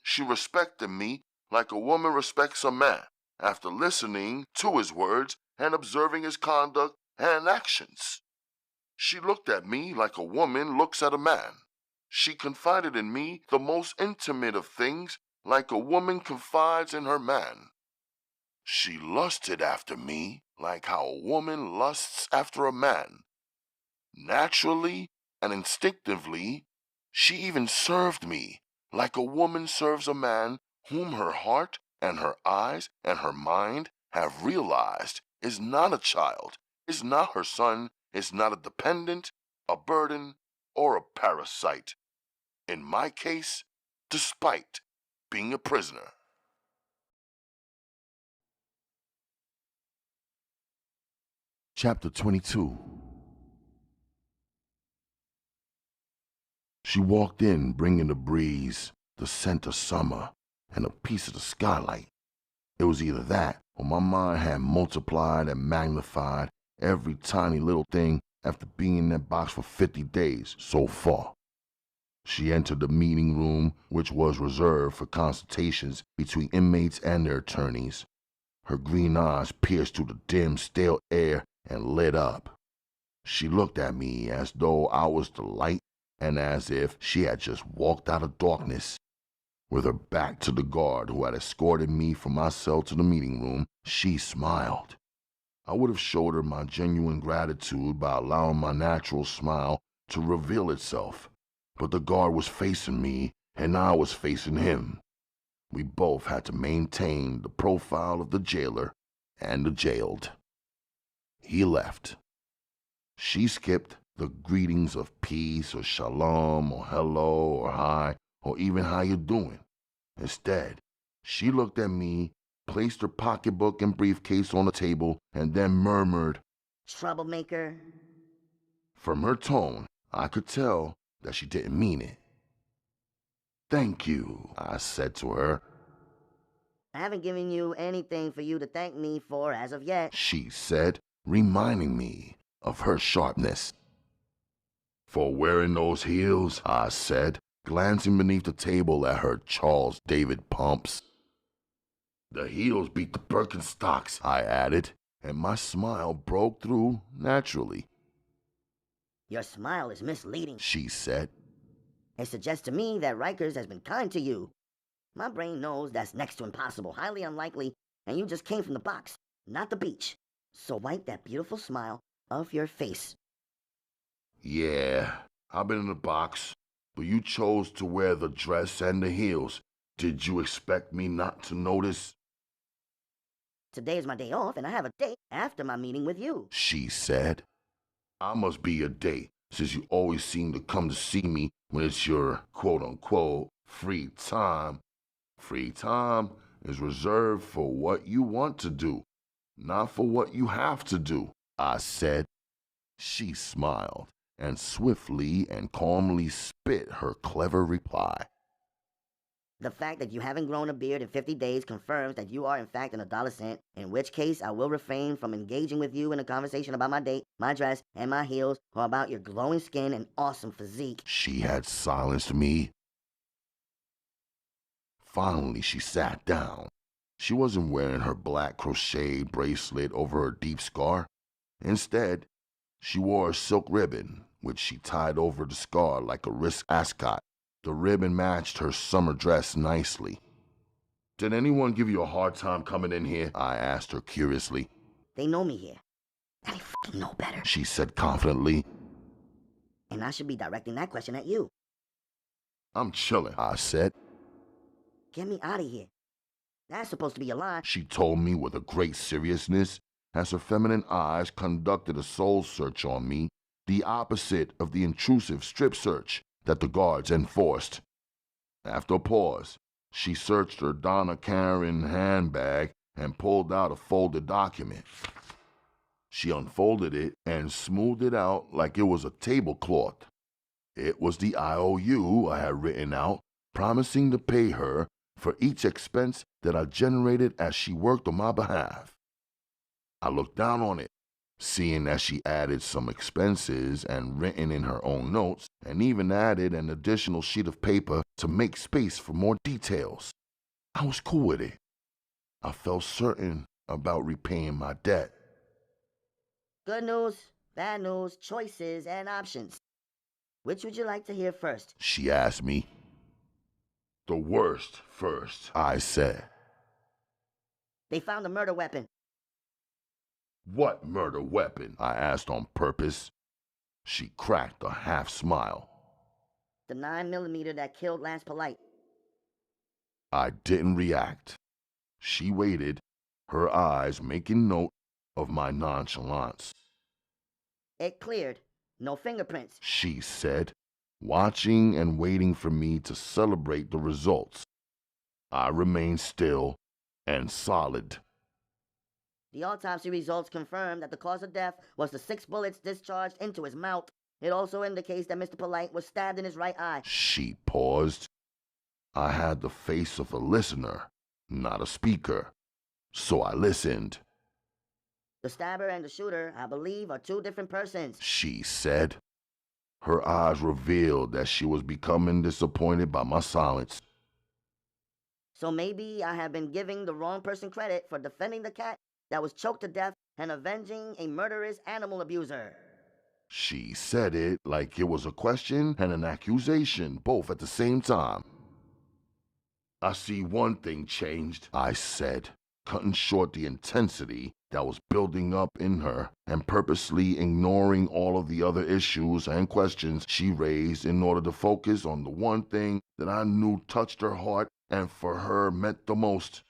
She respected me like a woman respects a man after listening to his words and observing his conduct and actions. She looked at me like a woman looks at a man. She confided in me the most intimate of things like a woman confides in her man. She lusted after me like how a woman lusts after a man. Naturally and instinctively, she even served me like a woman serves a man whom her heart and her eyes and her mind have realized is not a child, is not her son, is not a dependent, a burden, or a parasite. In my case, despite being a prisoner. Chapter 22. She walked in bringing the breeze, the scent of summer, and a piece of the skylight. It was either that or my mind had multiplied and magnified every tiny little thing after being in that box for 50 days so far. She entered the meeting room, which was reserved for consultations between inmates and their attorneys. Her green eyes pierced through the dim, stale air and lit up. She looked at me as though I was the light and as if she had just walked out of darkness. With her back to the guard who had escorted me from my cell to the meeting room, she smiled. I would have showed her my genuine gratitude by allowing my natural smile to reveal itself, but the guard was facing me and I was facing him. We both had to maintain the profile of the jailer and the jailed. He left. She skipped the greetings of peace or shalom or hello or hi or even how you doing. Instead, she looked at me, placed her pocketbook and briefcase on the table, and then murmured, "Troublemaker." From her tone, I could tell that she didn't mean it. "Thank you," I said to her. "I haven't given you anything for you to thank me for as of yet," she said, reminding me of her sharpness. "For wearing those heels," I said, glancing beneath the table at her Charles David pumps. "The heels beat the Birkenstocks," I added, and my smile broke through naturally. "Your smile is misleading," she said. "It suggests to me that Rikers has been kind to you. My brain knows that's next to impossible, highly unlikely, and you just came from the box, not the beach. So wipe that beautiful smile off your face." "Yeah, I've been in the box, but you chose to wear the dress and the heels. Did you expect me not to notice?" "Today is my day off, and I have a date after my meeting with you," she said. "I must be your date, since you always seem to come to see me when it's your quote-unquote free time. Free time is reserved for what you want to do, not for what you have to do," I said. She smiled and swiftly and calmly spit her clever reply. "The fact that you haven't grown a beard in 50 days confirms that you are in fact an adolescent, in which case I will refrain from engaging with you in a conversation about my date, my dress, and my heels, or about your glowing skin and awesome physique." She had silenced me. Finally, she sat down. She wasn't wearing her black crochet bracelet over her deep scar. Instead, she wore a silk ribbon, which she tied over the scar like a wrist ascot. The ribbon matched her summer dress nicely. "Did anyone give you a hard time coming in here?" I asked her curiously. "They know me here. And they fucking know better," she said confidently. "And I should be directing that question at you." "I'm chilling," I said. "Get me out of here. That's supposed to be a lie," she told me with a great seriousness, as her feminine eyes conducted a soul search on me, the opposite of the intrusive strip search that the guards enforced. After a pause, she searched her Donna Karen handbag and pulled out a folded document. She unfolded it and smoothed it out like it was a tablecloth. It was the IOU I had written out, promising to pay her for each expense that I generated as she worked on my behalf. I looked down on it, seeing that she added some expenses and written in her own notes, and even added an additional sheet of paper to make space for more details. I was cool with it. I felt certain about repaying my debt. "Good news, bad news, choices, and options. Which would you like to hear first?" she asked me. "The worst first," I said. "They found a murder weapon." "What murder weapon?" I asked on purpose. She cracked a half smile. "The 9mm that killed Lance Polite." I didn't react. She waited, her eyes making note of my nonchalance. "It cleared. No fingerprints." she said, watching and waiting for me to celebrate the results. I remained still and solid. "The autopsy results confirm that the cause of death was the 6 bullets discharged into his mouth. It also indicates that Mr. Polite was stabbed in his right eye." She paused. I had the face of a listener, not a speaker, so I listened. "The stabber and the shooter, I believe, are 2 different persons." she said. Her eyes revealed that she was becoming disappointed by my silence. "So maybe I have been giving the wrong person credit for defending the cat that was choked to death and avenging a murderous animal abuser." She said it like it was a question and an accusation, both at the same time. I see one thing changed, I said, cutting short the intensity that was building up in her and purposely ignoring all of the other issues and questions she raised in order to focus on the one thing that I knew touched her heart and for her meant the most.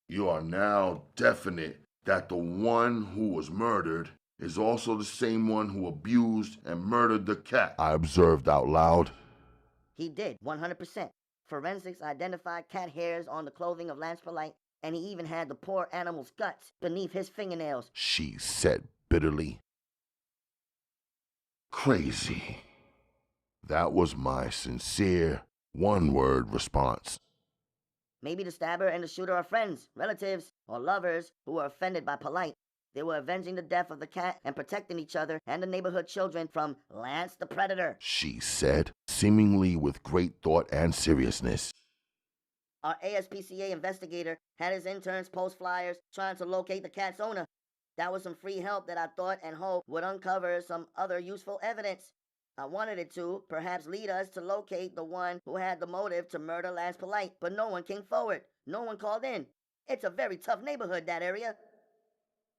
You are now definite that the one who was murdered is also the same one who abused and murdered the cat, I observed out loud. He did, 100%. Forensics identified cat hairs on the clothing of Lance Polite, and he even had the poor animal's guts beneath his fingernails, she said bitterly. Crazy. That was my sincere, one-word response. Maybe the stabber and the shooter are friends, relatives, or lovers who were offended by Polite. They were avenging the death of the cat and protecting each other and the neighborhood children from Lance the Predator, she said, seemingly with great thought and seriousness. Our ASPCA investigator had his interns post flyers trying to locate the cat's owner. That was some free help that I thought and hoped would uncover some other useful evidence. I wanted it to perhaps lead us to locate the one who had the motive to murder Lance Polite, but no one came forward. No one called in. It's a very tough neighborhood, that area.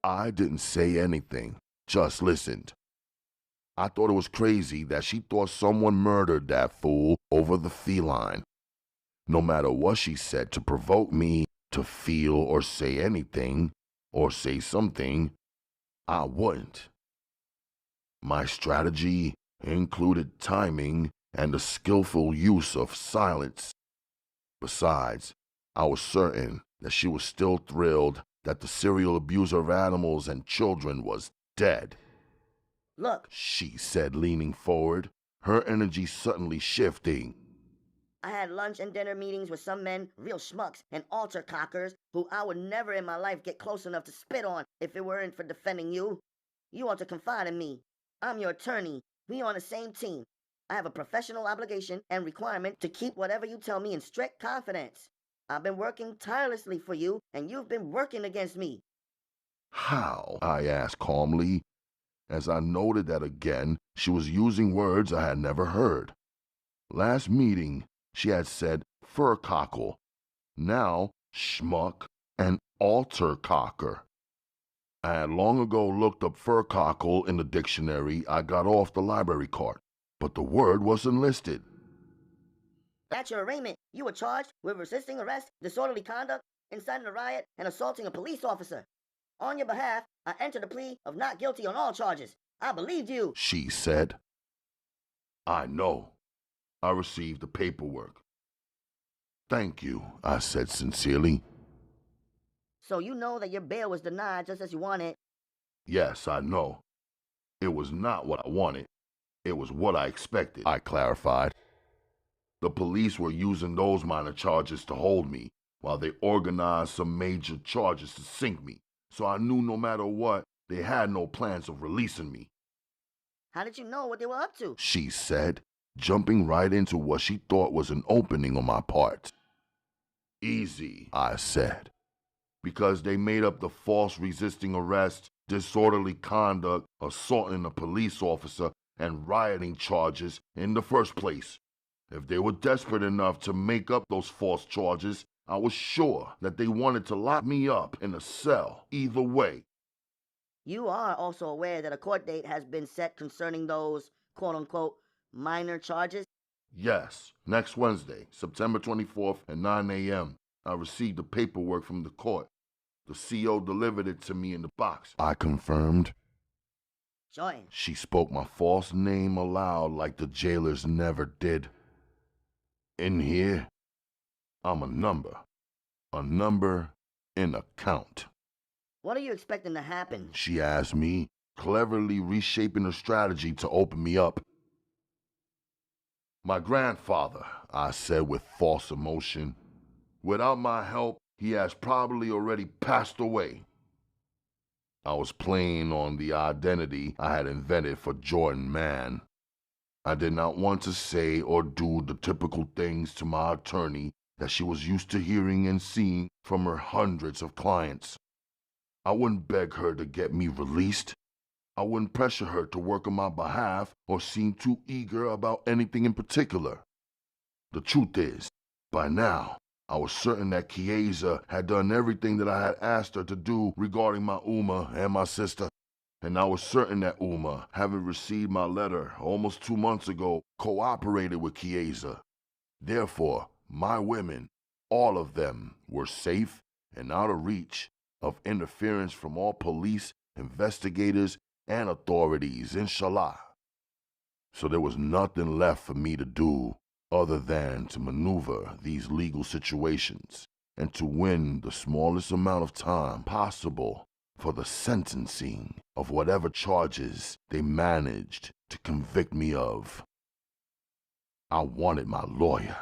I didn't say anything, just listened. I thought it was crazy that she thought someone murdered that fool over the feline. No matter what she said to provoke me to feel or say anything, or say something, I wouldn't. My strategy included timing and the skillful use of silence. Besides, I was certain that she was still thrilled that the serial abuser of animals and children was dead. Look, she said, leaning forward, her energy suddenly shifting. I had lunch and dinner meetings with some men, real schmucks and altar cockers, who I would never in my life get close enough to spit on if it weren't for defending you. You ought to confide in me. I'm your attorney. We on the same team. I have a professional obligation and requirement to keep whatever you tell me in strict confidence. I've been working tirelessly for you, and you've been working against me. How? I asked calmly, as I noted that again she was using words I had never heard. Last meeting, she had said fur cockle, now schmuck and altar cocker. I had long ago looked up fur cockle in the dictionary I got off the library cart, but the word wasn't listed. At your arraignment, you were charged with resisting arrest, disorderly conduct, inciting a riot, and assaulting a police officer. On your behalf, I entered a plea of not guilty on all charges. I believed you, she said. I know. I received the paperwork. Thank you, I said sincerely. So you know that your bail was denied just as you wanted. Yes, I know. It was not what I wanted. It was what I expected, I clarified. The police were using those minor charges to hold me, while they organized some major charges to sink me, so I knew no matter what, they had no plans of releasing me. How did you know what they were up to? She said, jumping right into what she thought was an opening on my part. Easy, I said. Because they made up the false resisting arrest, disorderly conduct, assaulting a police officer, and rioting charges in the first place. If they were desperate enough to make up those false charges, I was sure that they wanted to lock me up in a cell either way. You are also aware that a court date has been set concerning those, quote-unquote, minor charges? Yes, next Wednesday, September 24th at 9 a.m. I received the paperwork from the court. The CO delivered it to me in the box, I confirmed. Join. She spoke my false name aloud like the jailers never did. In here, I'm a number in a count. What are you expecting to happen? She asked me, cleverly reshaping her strategy to open me up. My grandfather, I said with false emotion. Without my help, he has probably already passed away. I was playing on the identity I had invented for Jordan Mann. I did not want to say or do the typical things to my attorney that she was used to hearing and seeing from her hundreds of clients. I wouldn't beg her to get me released. I wouldn't pressure her to work on my behalf or seem too eager about anything in particular. The truth is, By now, I was certain that Chiasa had done everything that I had asked her to do regarding my Uma and my sister. And I was certain that Uma, having received my letter almost 2 months ago, cooperated with Chiasa. Therefore, my women, all of them, were safe and out of reach of interference from all police, investigators, and authorities, inshallah. So there was nothing left for me to do other than to maneuver these legal situations and to win the smallest amount of time possible for the sentencing of whatever charges they managed to convict me of. I wanted my lawyer,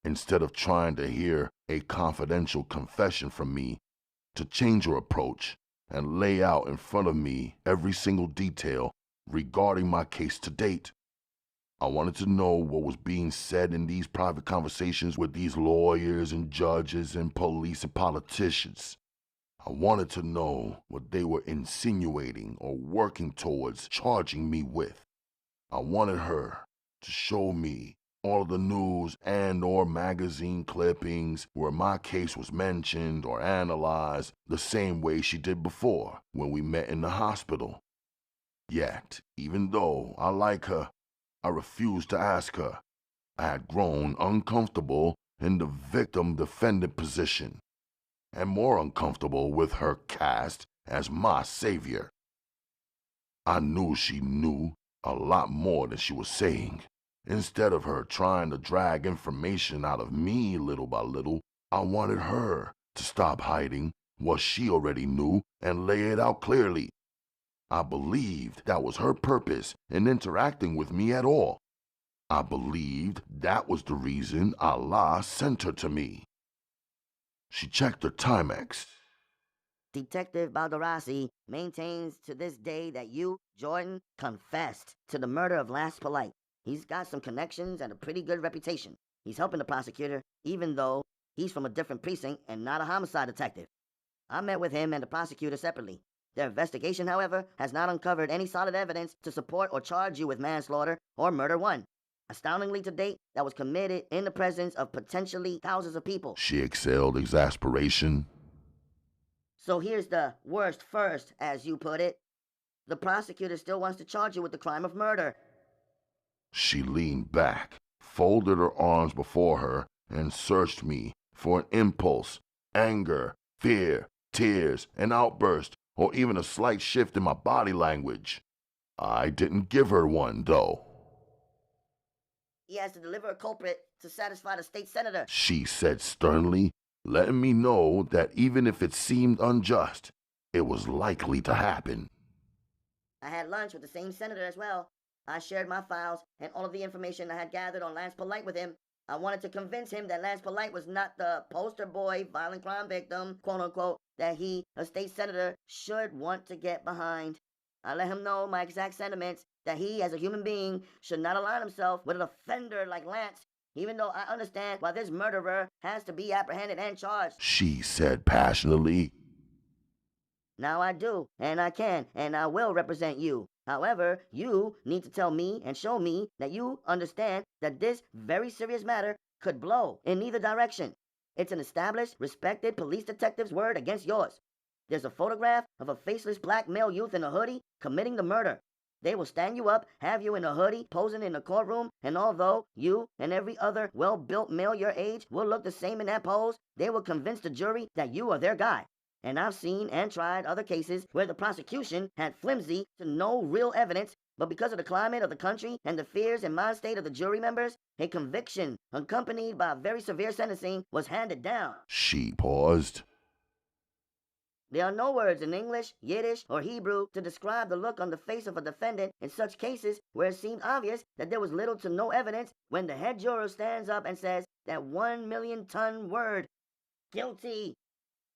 instead of trying to hear a confidential confession from me, to change her approach and lay out in front of me every single detail regarding my case to date. I wanted to know what was being said in these private conversations with these lawyers and judges and police and politicians. I wanted to know what they were insinuating or working towards charging me with. I wanted her to show me all of the news and or magazine clippings where my case was mentioned or analyzed the same way she did before when we met in the hospital. Yet, even though I like her, I refused to ask her. I had grown uncomfortable in the victim-defendant position, and more uncomfortable with her cast as my savior. I knew she knew a lot more than she was saying. Instead of her trying to drag information out of me little by little, I wanted her to stop hiding what she already knew and lay it out clearly. I believed that was her purpose in interacting with me at all. I believed that was the reason Allah sent her to me. She checked her Timex. Detective Balderassi maintains to this day that you, Jordan, confessed to the murder of Last Polite. He's got some connections and a pretty good reputation. He's helping the prosecutor, even though he's from a different precinct and not a homicide detective. I met with him and the prosecutor separately. Their investigation, however, has not uncovered any solid evidence to support or charge you with manslaughter or murder one. Astoundingly to date, that was committed in the presence of potentially thousands of people. She exhaled exasperation. So here's the worst first, as you put it. The prosecutor still wants to charge you with the crime of murder. She leaned back, folded her arms before her, and searched me for an impulse, anger, fear, tears, an outburst, or even a slight shift in my body language. I didn't give her one, though. He has to deliver a culprit to satisfy the state senator, she said sternly, letting me know that even if it seemed unjust, it was likely to happen. I had lunch with the same senator as well. I shared my files and all of the information I had gathered on Lance Polite with him. I wanted to convince him that Lance Polite was not the poster boy, violent crime victim, quote-unquote, that he, a state senator, should want to get behind. I let him know my exact sentiments, that he, as a human being, should not align himself with an offender like Lance, even though I understand why this murderer has to be apprehended and charged. She said passionately. Now I do, and I can, and I will represent you. However, you need to tell me and show me that you understand that this very serious matter could blow in either direction. It's an established, respected police detective's word against yours. There's a photograph of a faceless black male youth in a hoodie committing the murder. They will stand you up, have you in a hoodie, posing in the courtroom, and although you and every other well-built male your age will look the same in that pose, they will convince the jury that you are their guy. And I've seen and tried other cases where the prosecution had flimsy to no real evidence, but because of the climate of the country and the fears and mind state of the jury members, a conviction accompanied by very severe sentencing was handed down. She paused. There are no words in English, Yiddish, or Hebrew to describe the look on the face of a defendant in such cases where it seemed obvious that there was little to no evidence when the head juror stands up and says that 1,000,000-ton word, guilty.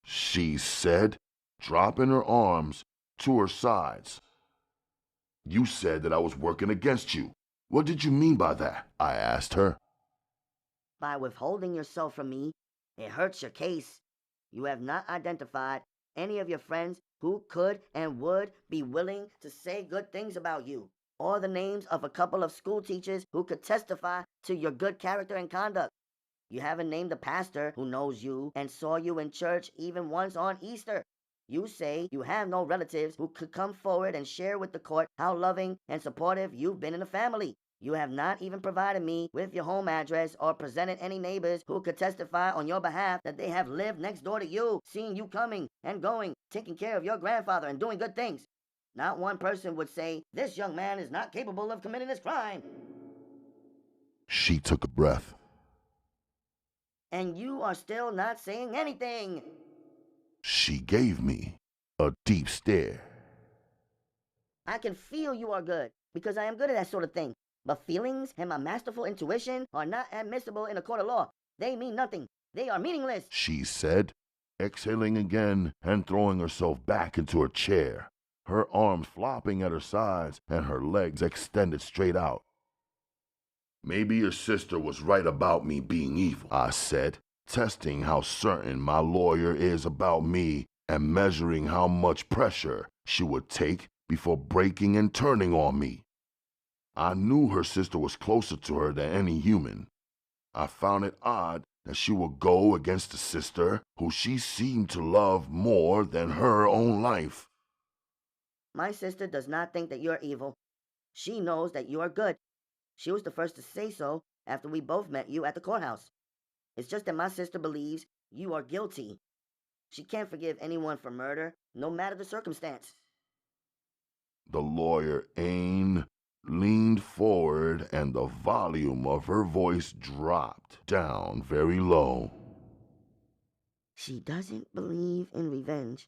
She said, dropping her arms to her sides. You said that I was working against you. What did you mean by that? I asked her. By withholding yourself from me, it hurts your case. You have not identified any of your friends who could and would be willing to say good things about you, or the names of a couple of school teachers who could testify to your good character and conduct. You haven't named the pastor who knows you and saw you in church even once on Easter. You say you have no relatives who could come forward and share with the court how loving and supportive you've been in the family. You have not even provided me with your home address or presented any neighbors who could testify on your behalf that they have lived next door to you, seeing you coming and going, taking care of your grandfather and doing good things. Not one person would say, this young man is not capable of committing this crime. She took a breath. And you are still not saying anything. She gave me a deep stare. I can feel you are good, because I am good at that sort of thing. But feelings and my masterful intuition are not admissible in a court of law. They mean nothing. They are meaningless, She said, exhaling again and throwing herself back into her chair, her arms flopping at her sides and her legs extended straight out. Maybe your sister was right about me being evil, I said, testing how certain my lawyer is about me and measuring how much pressure she would take before breaking and turning on me. I knew her sister was closer to her than any human. I found it odd that she would go against a sister who she seemed to love more than her own life. My sister does not think that you are evil. She knows that you are good. She was the first to say so after we both met you at the courthouse. It's just that my sister believes you are guilty. She can't forgive anyone for murder, no matter the circumstance. The lawyer Ain leaned forward and the volume of her voice dropped down very low. She doesn't believe in revenge,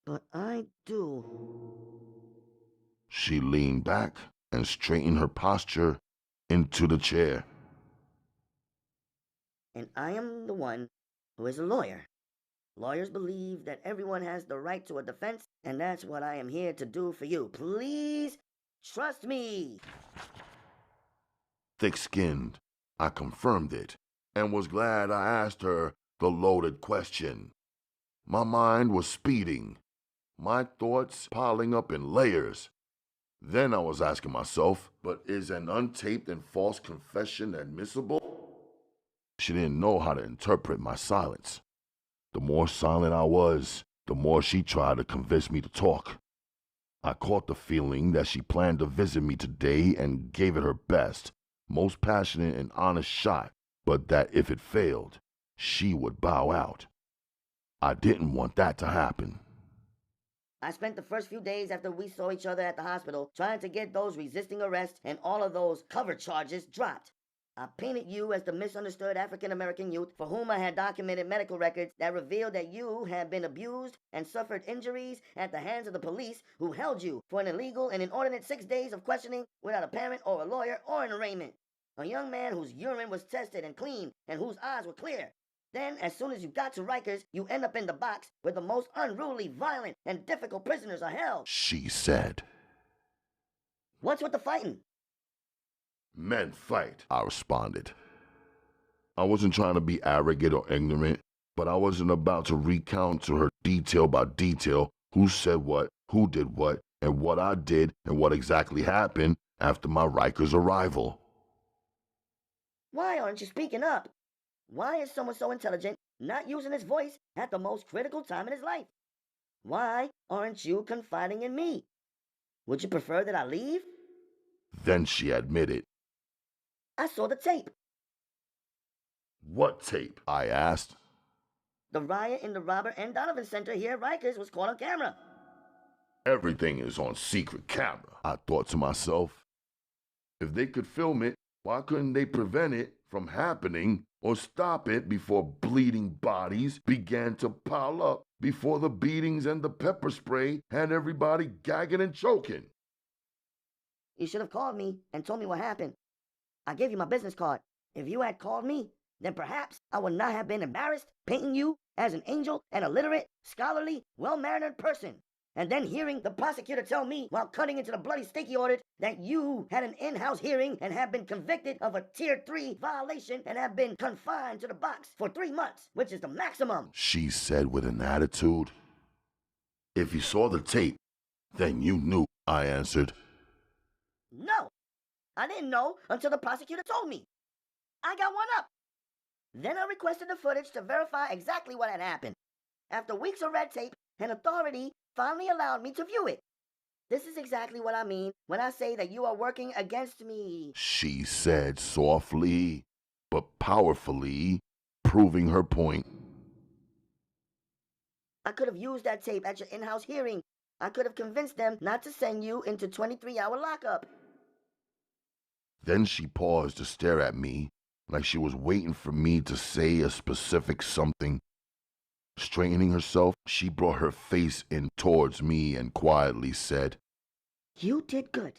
but I do. She leaned back and straightened her posture into the chair. And I am the one who is a lawyer. Lawyers believe that everyone has the right to a defense, and that's what I am here to do for you. Please trust me. Thick-skinned, I confirmed it and was glad I asked her the loaded question. My mind was speeding, my thoughts piling up in layers. Then I was asking myself, but is an untaped and false confession admissible? She didn't know how to interpret my silence. The more silent I was, the more she tried to convince me to talk. I caught the feeling that she planned to visit me today and gave it her best, most passionate and honest shot, but that if it failed, she would bow out. I didn't want that to happen. I spent the first few days after we saw each other at the hospital trying to get those resisting arrest and all of those cover charges dropped. I painted you as the misunderstood African-American youth for whom I had documented medical records that revealed that you had been abused and suffered injuries at the hands of the police who held you for an illegal and inordinate 6 days of questioning without a parent or a lawyer or an arraignment. A young man whose urine was tested and clean and whose eyes were clear. Then, as soon as you got to Rikers, you end up in the box where the most unruly, violent, and difficult prisoners are held. She said. What's with the fighting? Men fight, I responded. I wasn't trying to be arrogant or ignorant, but I wasn't about to recount to her detail by detail who said what, who did what, and what I did and what exactly happened after my Rikers arrival. Why aren't you speaking up? Why is someone so intelligent not using his voice at the most critical time in his life? Why aren't you confiding in me? Would you prefer that I leave? Then she admitted. I saw the tape. What tape? I asked. The riot in the Robert N. Donovan Center here at Rikers was caught on camera. Everything is on secret camera, I thought to myself. If they could film it, why couldn't they prevent it from happening or stop it before bleeding bodies began to pile up, before the beatings and the pepper spray had everybody gagging and choking? You should have called me and told me what happened. I gave you my business card. If you had called me, then perhaps I would not have been embarrassed painting you as an angel and a literate, scholarly, well-mannered person. And then hearing the prosecutor tell me while cutting into the bloody stake he ordered that you had an in-house hearing and have been convicted of a Tier 3 violation and have been confined to the box for 3 months, which is the maximum. She said with an attitude. If you saw the tape, then you knew, I answered. No, I didn't know until the prosecutor told me. I got one up. Then I requested the footage to verify exactly what had happened. After weeks of red tape, an authority finally allowed me to view it. This is exactly what I mean when I say that you are working against me, she said softly but powerfully, proving her point. I could have used that tape at your in-house hearing. I could have convinced them not to send you into 23-hour lockup. Then she paused to stare at me like she was waiting for me to say a specific something. Straightening herself, she brought her face in towards me and quietly said, You did good.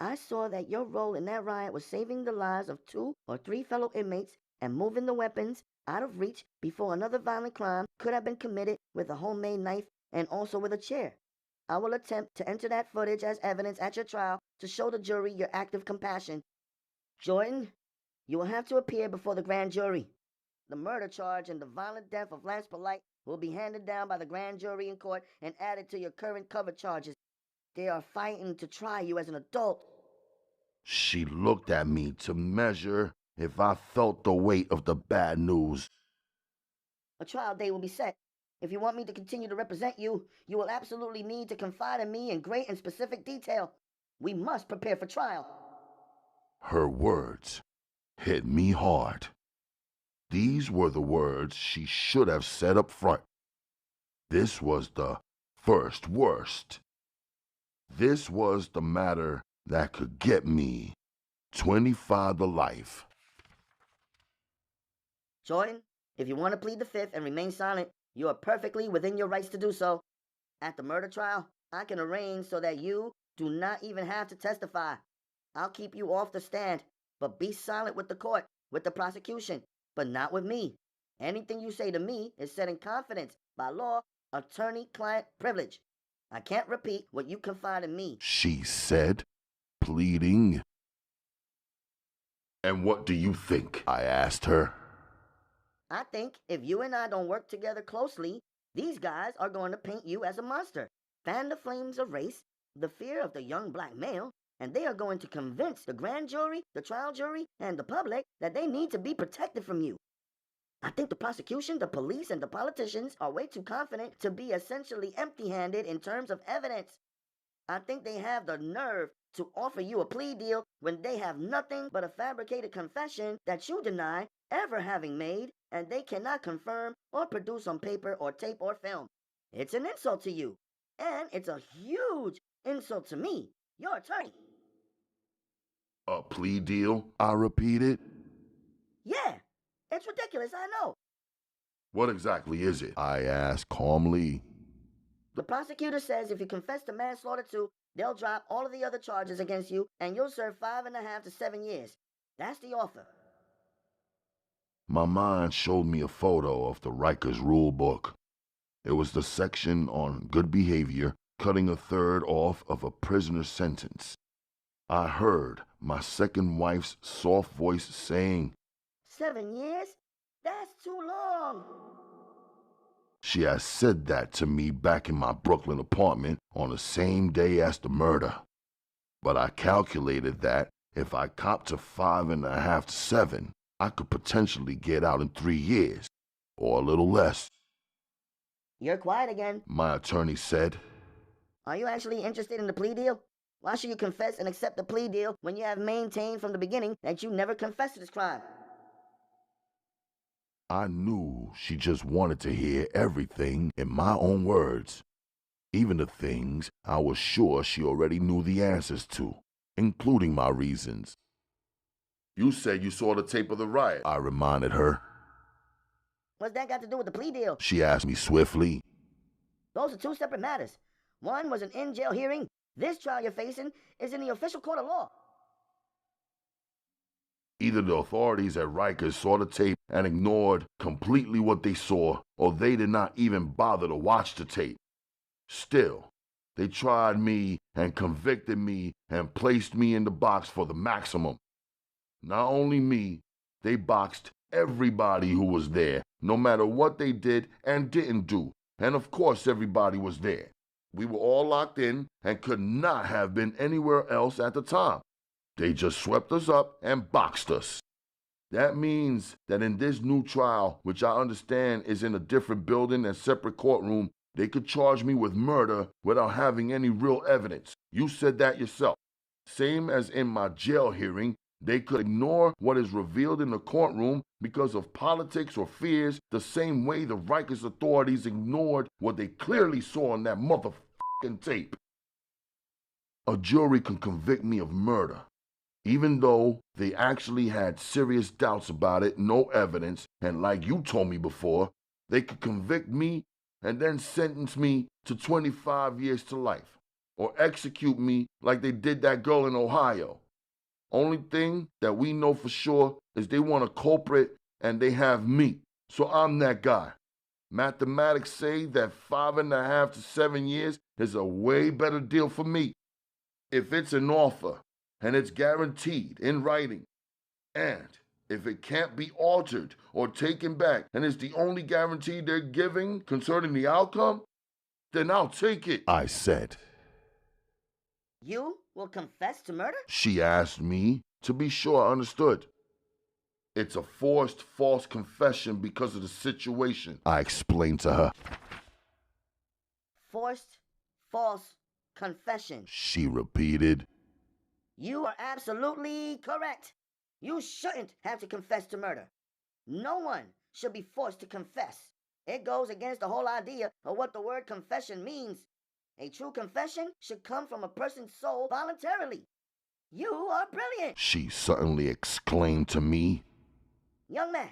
I saw that your role in that riot was saving the lives of 2 or 3 fellow inmates and moving the weapons out of reach before another violent crime could have been committed with a homemade knife and also with a chair. I will attempt to enter that footage as evidence at your trial to show the jury your act of compassion. Jordan, you will have to appear before the grand jury. The murder charge and the violent death of Lance Polite will be handed down by the grand jury in court and added to your current cover charges. They are fighting to try you as an adult. She looked at me to measure if I felt the weight of the bad news. A trial date will be set. If you want me to continue to represent you, you will absolutely need to confide in me in great and specific detail. We must prepare for trial. Her words hit me hard. These were the words she should have said up front. This was the first worst. This was the matter that could get me 25 to life. Jordan, if you want to plead the fifth and remain silent, you are perfectly within your rights to do so. At the murder trial, I can arrange so that you do not even have to testify. I'll keep you off the stand, but be silent with the court, with the prosecution, but not with me. Anything you say to me is said in confidence, by law, attorney-client privilege. I can't repeat what you confide in me, she said, pleading. And what do you think? I asked her. I think if you and I don't work together closely, these guys are going to paint you as a monster, fan the flames of race, the fear of the young black male, and they are going to convince the grand jury, the trial jury, and the public that they need to be protected from you. I think the prosecution, the police, and the politicians are way too confident to be essentially empty-handed in terms of evidence. I think they have the nerve to offer you a plea deal when they have nothing but a fabricated confession that you deny ever having made, and they cannot confirm or produce on paper or tape or film. It's an insult to you, and it's a huge insult to me, your attorney. A plea deal? I repeated. Yeah, it's ridiculous, I know. What exactly is it? I asked calmly. The prosecutor says if you confess to manslaughter too, they'll drop all of the other charges against you, and you'll serve 5.5 to 7 years. That's the offer. My mind showed me a photo of the Rikers rule book. It was the section on good behavior, cutting a third off of a prisoner's sentence. I heard my second wife's soft voice saying, 7 years? That's too long. She had said that to me back in my Brooklyn apartment on the same day as the murder. But I calculated that if I copped to 5.5 to 7, I could potentially get out in 3 years, or a little less. You're quiet again, my attorney said. Are you actually interested in the plea deal? Why should you confess and accept the plea deal when you have maintained from the beginning that you never confessed to this crime? I knew she just wanted to hear everything in my own words, even the things I was sure she already knew the answers to, including my reasons. You said you saw the tape of the riot, I reminded her. What's that got to do with the plea deal? She asked me swiftly. Those are two separate matters. One was an in-jail hearing. This trial you're facing is in the official court of law. Either the authorities at Rikers saw the tape and ignored completely what they saw, or they did not even bother to watch the tape. Still, they tried me and convicted me and placed me in the box for the maximum. Not only me, they boxed everybody who was there, no matter what they did and didn't do. And of course everybody was there. We were all locked in and could not have been anywhere else at the time. They just swept us up and boxed us. That means that in this new trial, which I understand is in a different building and separate courtroom, they could charge me with murder without having any real evidence. You said that yourself. Same as in my jail hearing, they could ignore what is revealed in the courtroom because of politics or fears, the same way the Rikers authorities ignored what they clearly saw on that motherfucking tape. A jury can convict me of murder, even though they actually had serious doubts about it, no evidence, and like you told me before, they could convict me and then sentence me to 25 years to life, or execute me like they did that girl in Ohio. Only thing that we know for sure is they want a culprit and they have me, so I'm that guy. Mathematics say that 5.5 to 7 years is a way better deal for me. If it's an offer, and it's guaranteed in writing, and if it can't be altered or taken back, and it's the only guarantee they're giving concerning the outcome, then I'll take it, I said. You will confess to murder? She asked me to be sure I understood. It's a forced false confession because of the situation, I explained to her. Forced false confession, she repeated. You are absolutely correct. You shouldn't have to confess to murder. No one should be forced to confess. It goes against the whole idea of what the word confession means. A true confession should come from a person's soul voluntarily. You are brilliant, she suddenly exclaimed to me. Young man,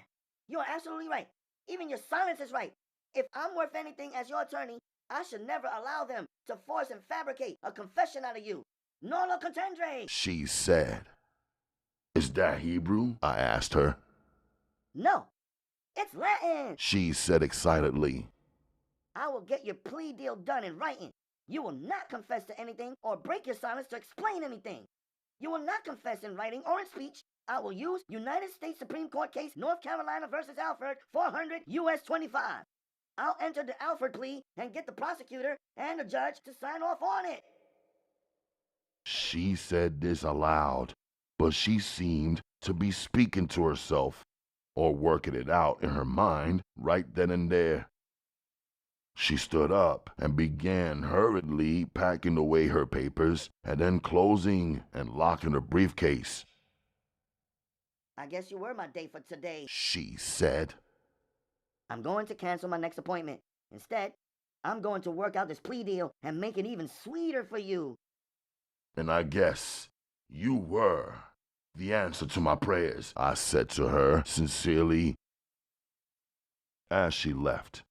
you are absolutely right. Even your silence is right. If I'm worth anything as your attorney, I should never allow them to force and fabricate a confession out of you. Non lo contendere, she said. Is that Hebrew? I asked her. No, it's Latin, she said excitedly. I will get your plea deal done in writing. You will not confess to anything or break your silence to explain anything. You will not confess in writing or in speech. I will use United States Supreme Court case North Carolina versus Alford 400 U.S. 25. I'll enter the Alford plea and get the prosecutor and the judge to sign off on it. She said this aloud, but she seemed to be speaking to herself or working it out in her mind right then and there. She stood up and began hurriedly packing away her papers and then closing and locking her briefcase. I guess you were my date for today, she said. I'm going to cancel my next appointment. Instead, I'm going to work out this plea deal and make it even sweeter for you. And I guess you were the answer to my prayers, I said to her sincerely. As she left,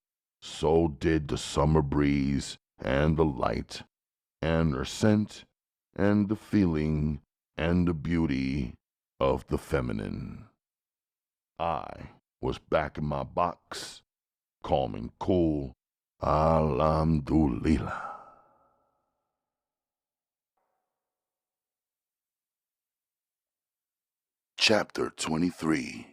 so did the summer breeze and the light and her scent and the feeling and the beauty of the feminine. I was back in my box, calm and cool. Alhamdulillah. Chapter 23.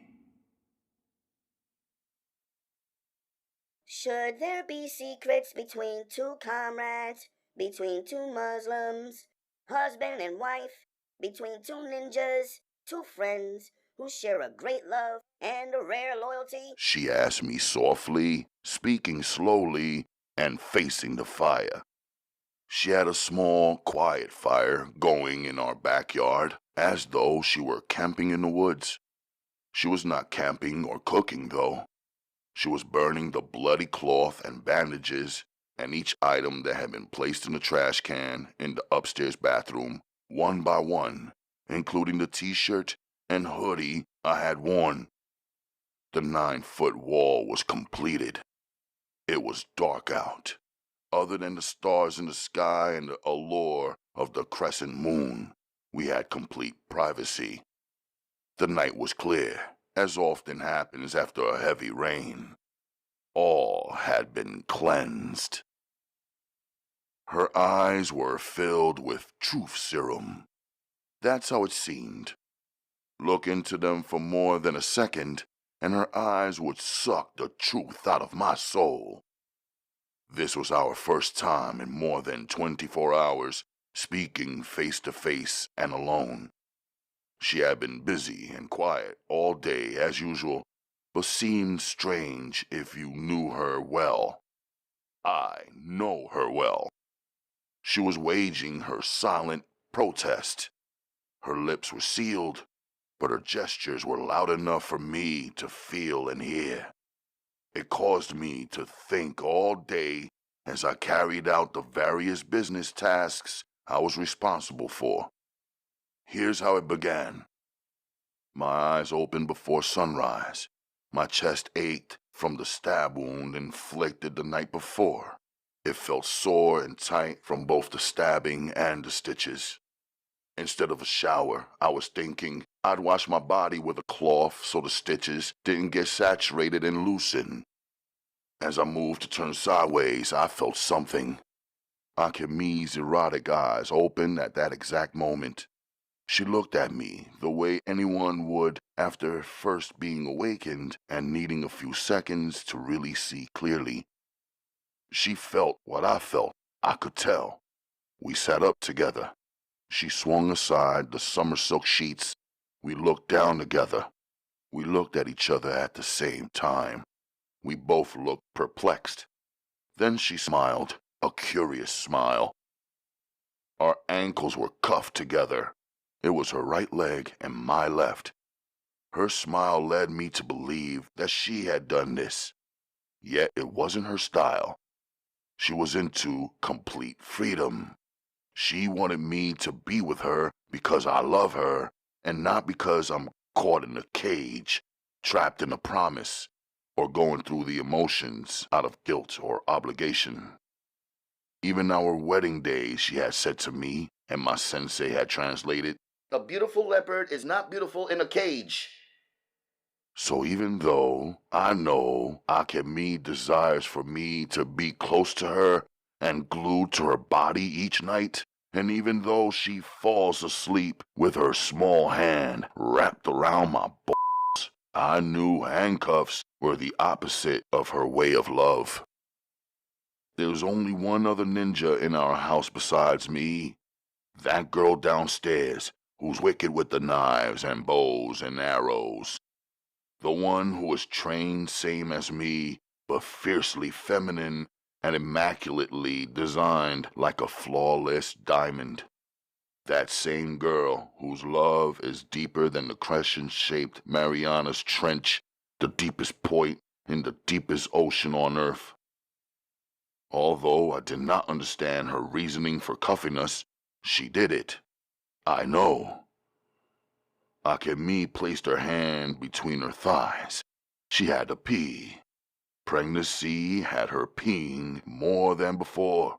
Should there be secrets between two comrades, between two Muslims, husband and wife, between two ninjas, two friends who share a great love and a rare loyalty? She asked me softly, speaking slowly, and facing the fire. She had a small, quiet fire going in our backyard, as though she were camping in the woods. She was not camping or cooking, though. She was burning the bloody cloth and bandages and each item that had been placed in the trash can in the upstairs bathroom, one by one, including the t-shirt and hoodie I had worn. The 9-foot wall was completed. It was dark out. Other than the stars in the sky and the allure of the crescent moon, we had complete privacy. The night was clear, as often happens after a heavy rain. All had been cleansed. Her eyes were filled with truth serum. That's how it seemed. Look into them for more than a second, and her eyes would suck the truth out of my soul. This was our first time in more than 24 hours speaking face to face and alone. She had been busy and quiet all day as usual, but seemed strange if you knew her well. I know her well. She was waging her silent protest. Her lips were sealed, but her gestures were loud enough for me to feel and hear. It caused me to think all day as I carried out the various business tasks I was responsible for. Here's how it began. My eyes opened before sunrise. My chest ached from the stab wound inflicted the night before. It felt sore and tight from both the stabbing and the stitches. Instead of a shower, I was thinking I'd wash my body with a cloth so the stitches didn't get saturated and loosen. As I moved to turn sideways, I felt something. Akemi's erotic eyes opened at that exact moment. She looked at me the way anyone would after first being awakened and needing a few seconds to really see clearly. She felt what I felt, I could tell. We sat up together. She swung aside the summer silk sheets. We looked down together. We looked at each other at the same time. We both looked perplexed. Then she smiled, a curious smile. Our ankles were cuffed together. It was her right leg and my left. Her smile led me to believe that she had done this. Yet it wasn't her style. She was into complete freedom. She wanted me to be with her because I love her and not because I'm caught in a cage, trapped in a promise, or going through the emotions out of guilt or obligation. Even our wedding day, she had said to me, and my sensei had translated, "A beautiful leopard is not beautiful in a cage." So even though I know Akemi desires for me to be close to her and glued to her body each night, and even though she falls asleep with her small hand wrapped around my balls, I knew handcuffs were the opposite of her way of love. There was only one other ninja in our house besides me. That girl downstairs, who's wicked with the knives and bows and arrows. The one who was trained same as me, but fiercely feminine and immaculately designed like a flawless diamond. That same girl whose love is deeper than the crescent-shaped Mariana's Trench, the deepest point in the deepest ocean on earth. Although I did not understand her reasoning for cuffing us, she did it. I know. Akemi placed her hand between her thighs. She had to pee. Pregnancy had her peeing more than before.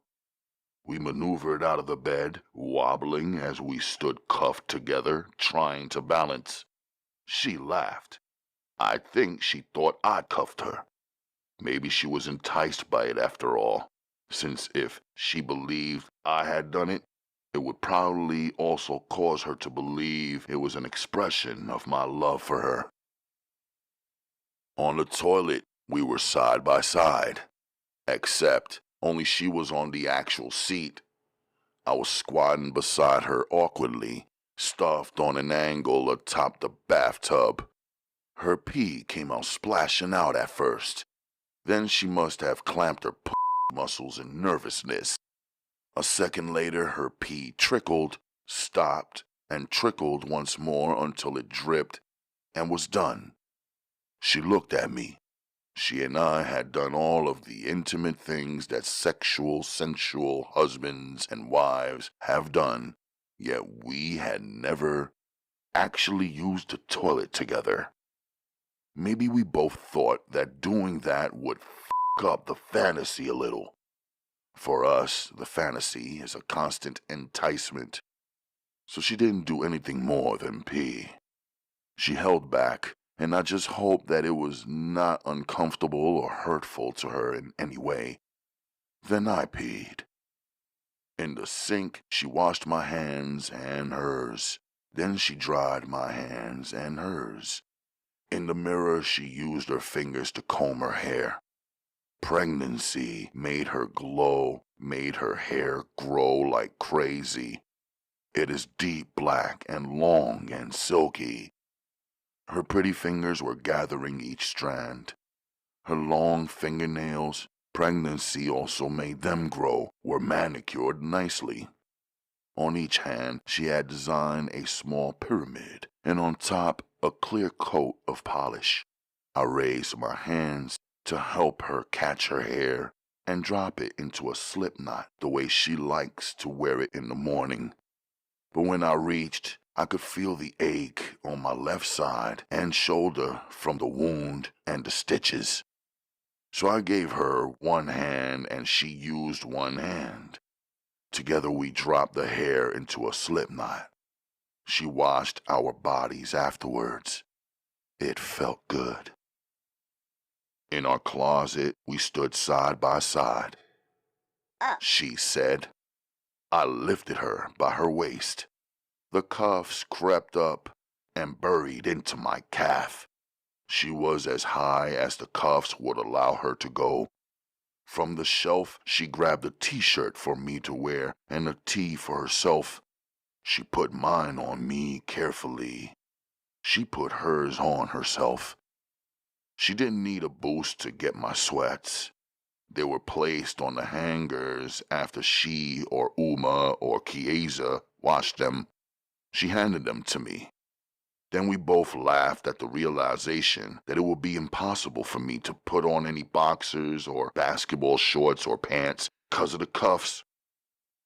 We maneuvered out of the bed, wobbling as we stood cuffed together, trying to balance. She laughed. I think she thought I'd cuffed her. Maybe she was enticed by it after all, since if she believed I had done it, it would probably also cause her to believe it was an expression of my love for her. On the toilet, we were side by side, except only she was on the actual seat. I was squatting beside her awkwardly, stuffed on an angle atop the bathtub. Her pee came out splashing out at first. Then she must have clamped her muscles in nervousness. A second later, her pee trickled, stopped, and trickled once more until it dripped and was done. She looked at me. She and I had done all of the intimate things that sexual, sensual husbands and wives have done, yet we had never actually used the toilet together. Maybe we both thought that doing that would f*** up the fantasy a little. For us, the fantasy is a constant enticement. So she didn't do anything more than pee. She held back, and I just hoped that it was not uncomfortable or hurtful to her in any way. Then I peed. In the sink, she washed my hands and hers. Then she dried my hands and hers. In the mirror, she used her fingers to comb her hair. Pregnancy made her glow, made her hair grow like crazy. It is deep black and long and silky. Her pretty fingers were gathering each strand. Her long fingernails, pregnancy also made them grow, were manicured nicely. On each hand she had designed a small pyramid, and on top a clear coat of polish. I raised my hands to help her catch her hair and drop it into a slip knot the way she likes to wear it in the morning. But when I reached, I could feel the ache on my left side and shoulder from the wound and the stitches. So I gave her one hand and she used one hand. Together we dropped the hair into a slip knot. She washed our bodies afterwards. It felt good. In our closet, we stood side by side. She said. I lifted her by her waist. The cuffs crept up and buried into my calf. She was as high as the cuffs would allow her to go. From the shelf, she grabbed a t-shirt for me to wear and a tee for herself. She put mine on me carefully. She put hers on herself. She didn't need a boost to get my sweats. They were placed on the hangers after she or Uma or Chiasa washed them. She handed them to me. Then we both laughed at the realization that it would be impossible for me to put on any boxers or basketball shorts or pants because of the cuffs.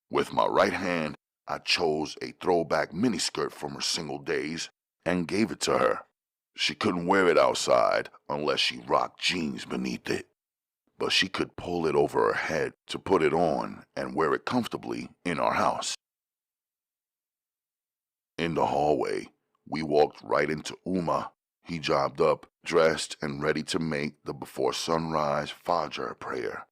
With my right hand, I chose a throwback miniskirt from her single days and gave it to her. She couldn't wear it outside unless she rocked jeans beneath it, but she could pull it over her head to put it on and wear it comfortably in our house. In the hallway, we walked right into Uma, hijabed up, dressed and ready to make the before sunrise Fajr prayer.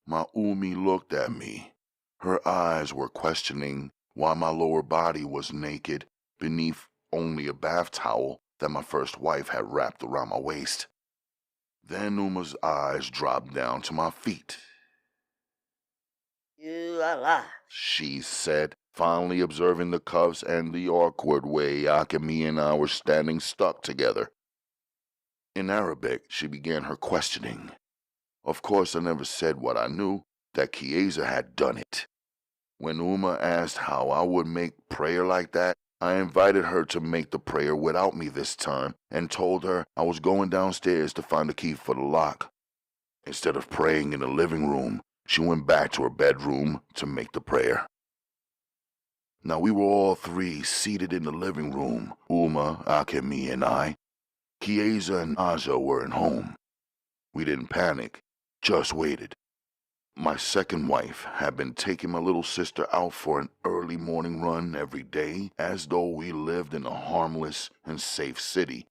My Umi looked at me. Her eyes were questioning why my lower body was naked beneath only a bath towel that my first wife had wrapped around my waist. Then Uma's eyes dropped down to my feet. She said, finally observing the cuffs and the awkward way Akemi and I were standing stuck together. In Arabic, she began her questioning. Of course, I never said what I knew, that Chiasa had done it. When Uma asked how I would make prayer like that, I invited her to make the prayer without me this time and told her I was going downstairs to find the key for the lock. Instead of praying in the living room, she went back to her bedroom to make the prayer. Now we were all three seated in the living room, Uma, Akemi, and I. Chiasa and Aja weren't home. We didn't panic, just waited. My second wife had been taking my little sister out for an early morning run every day as though we lived in a harmless and safe city.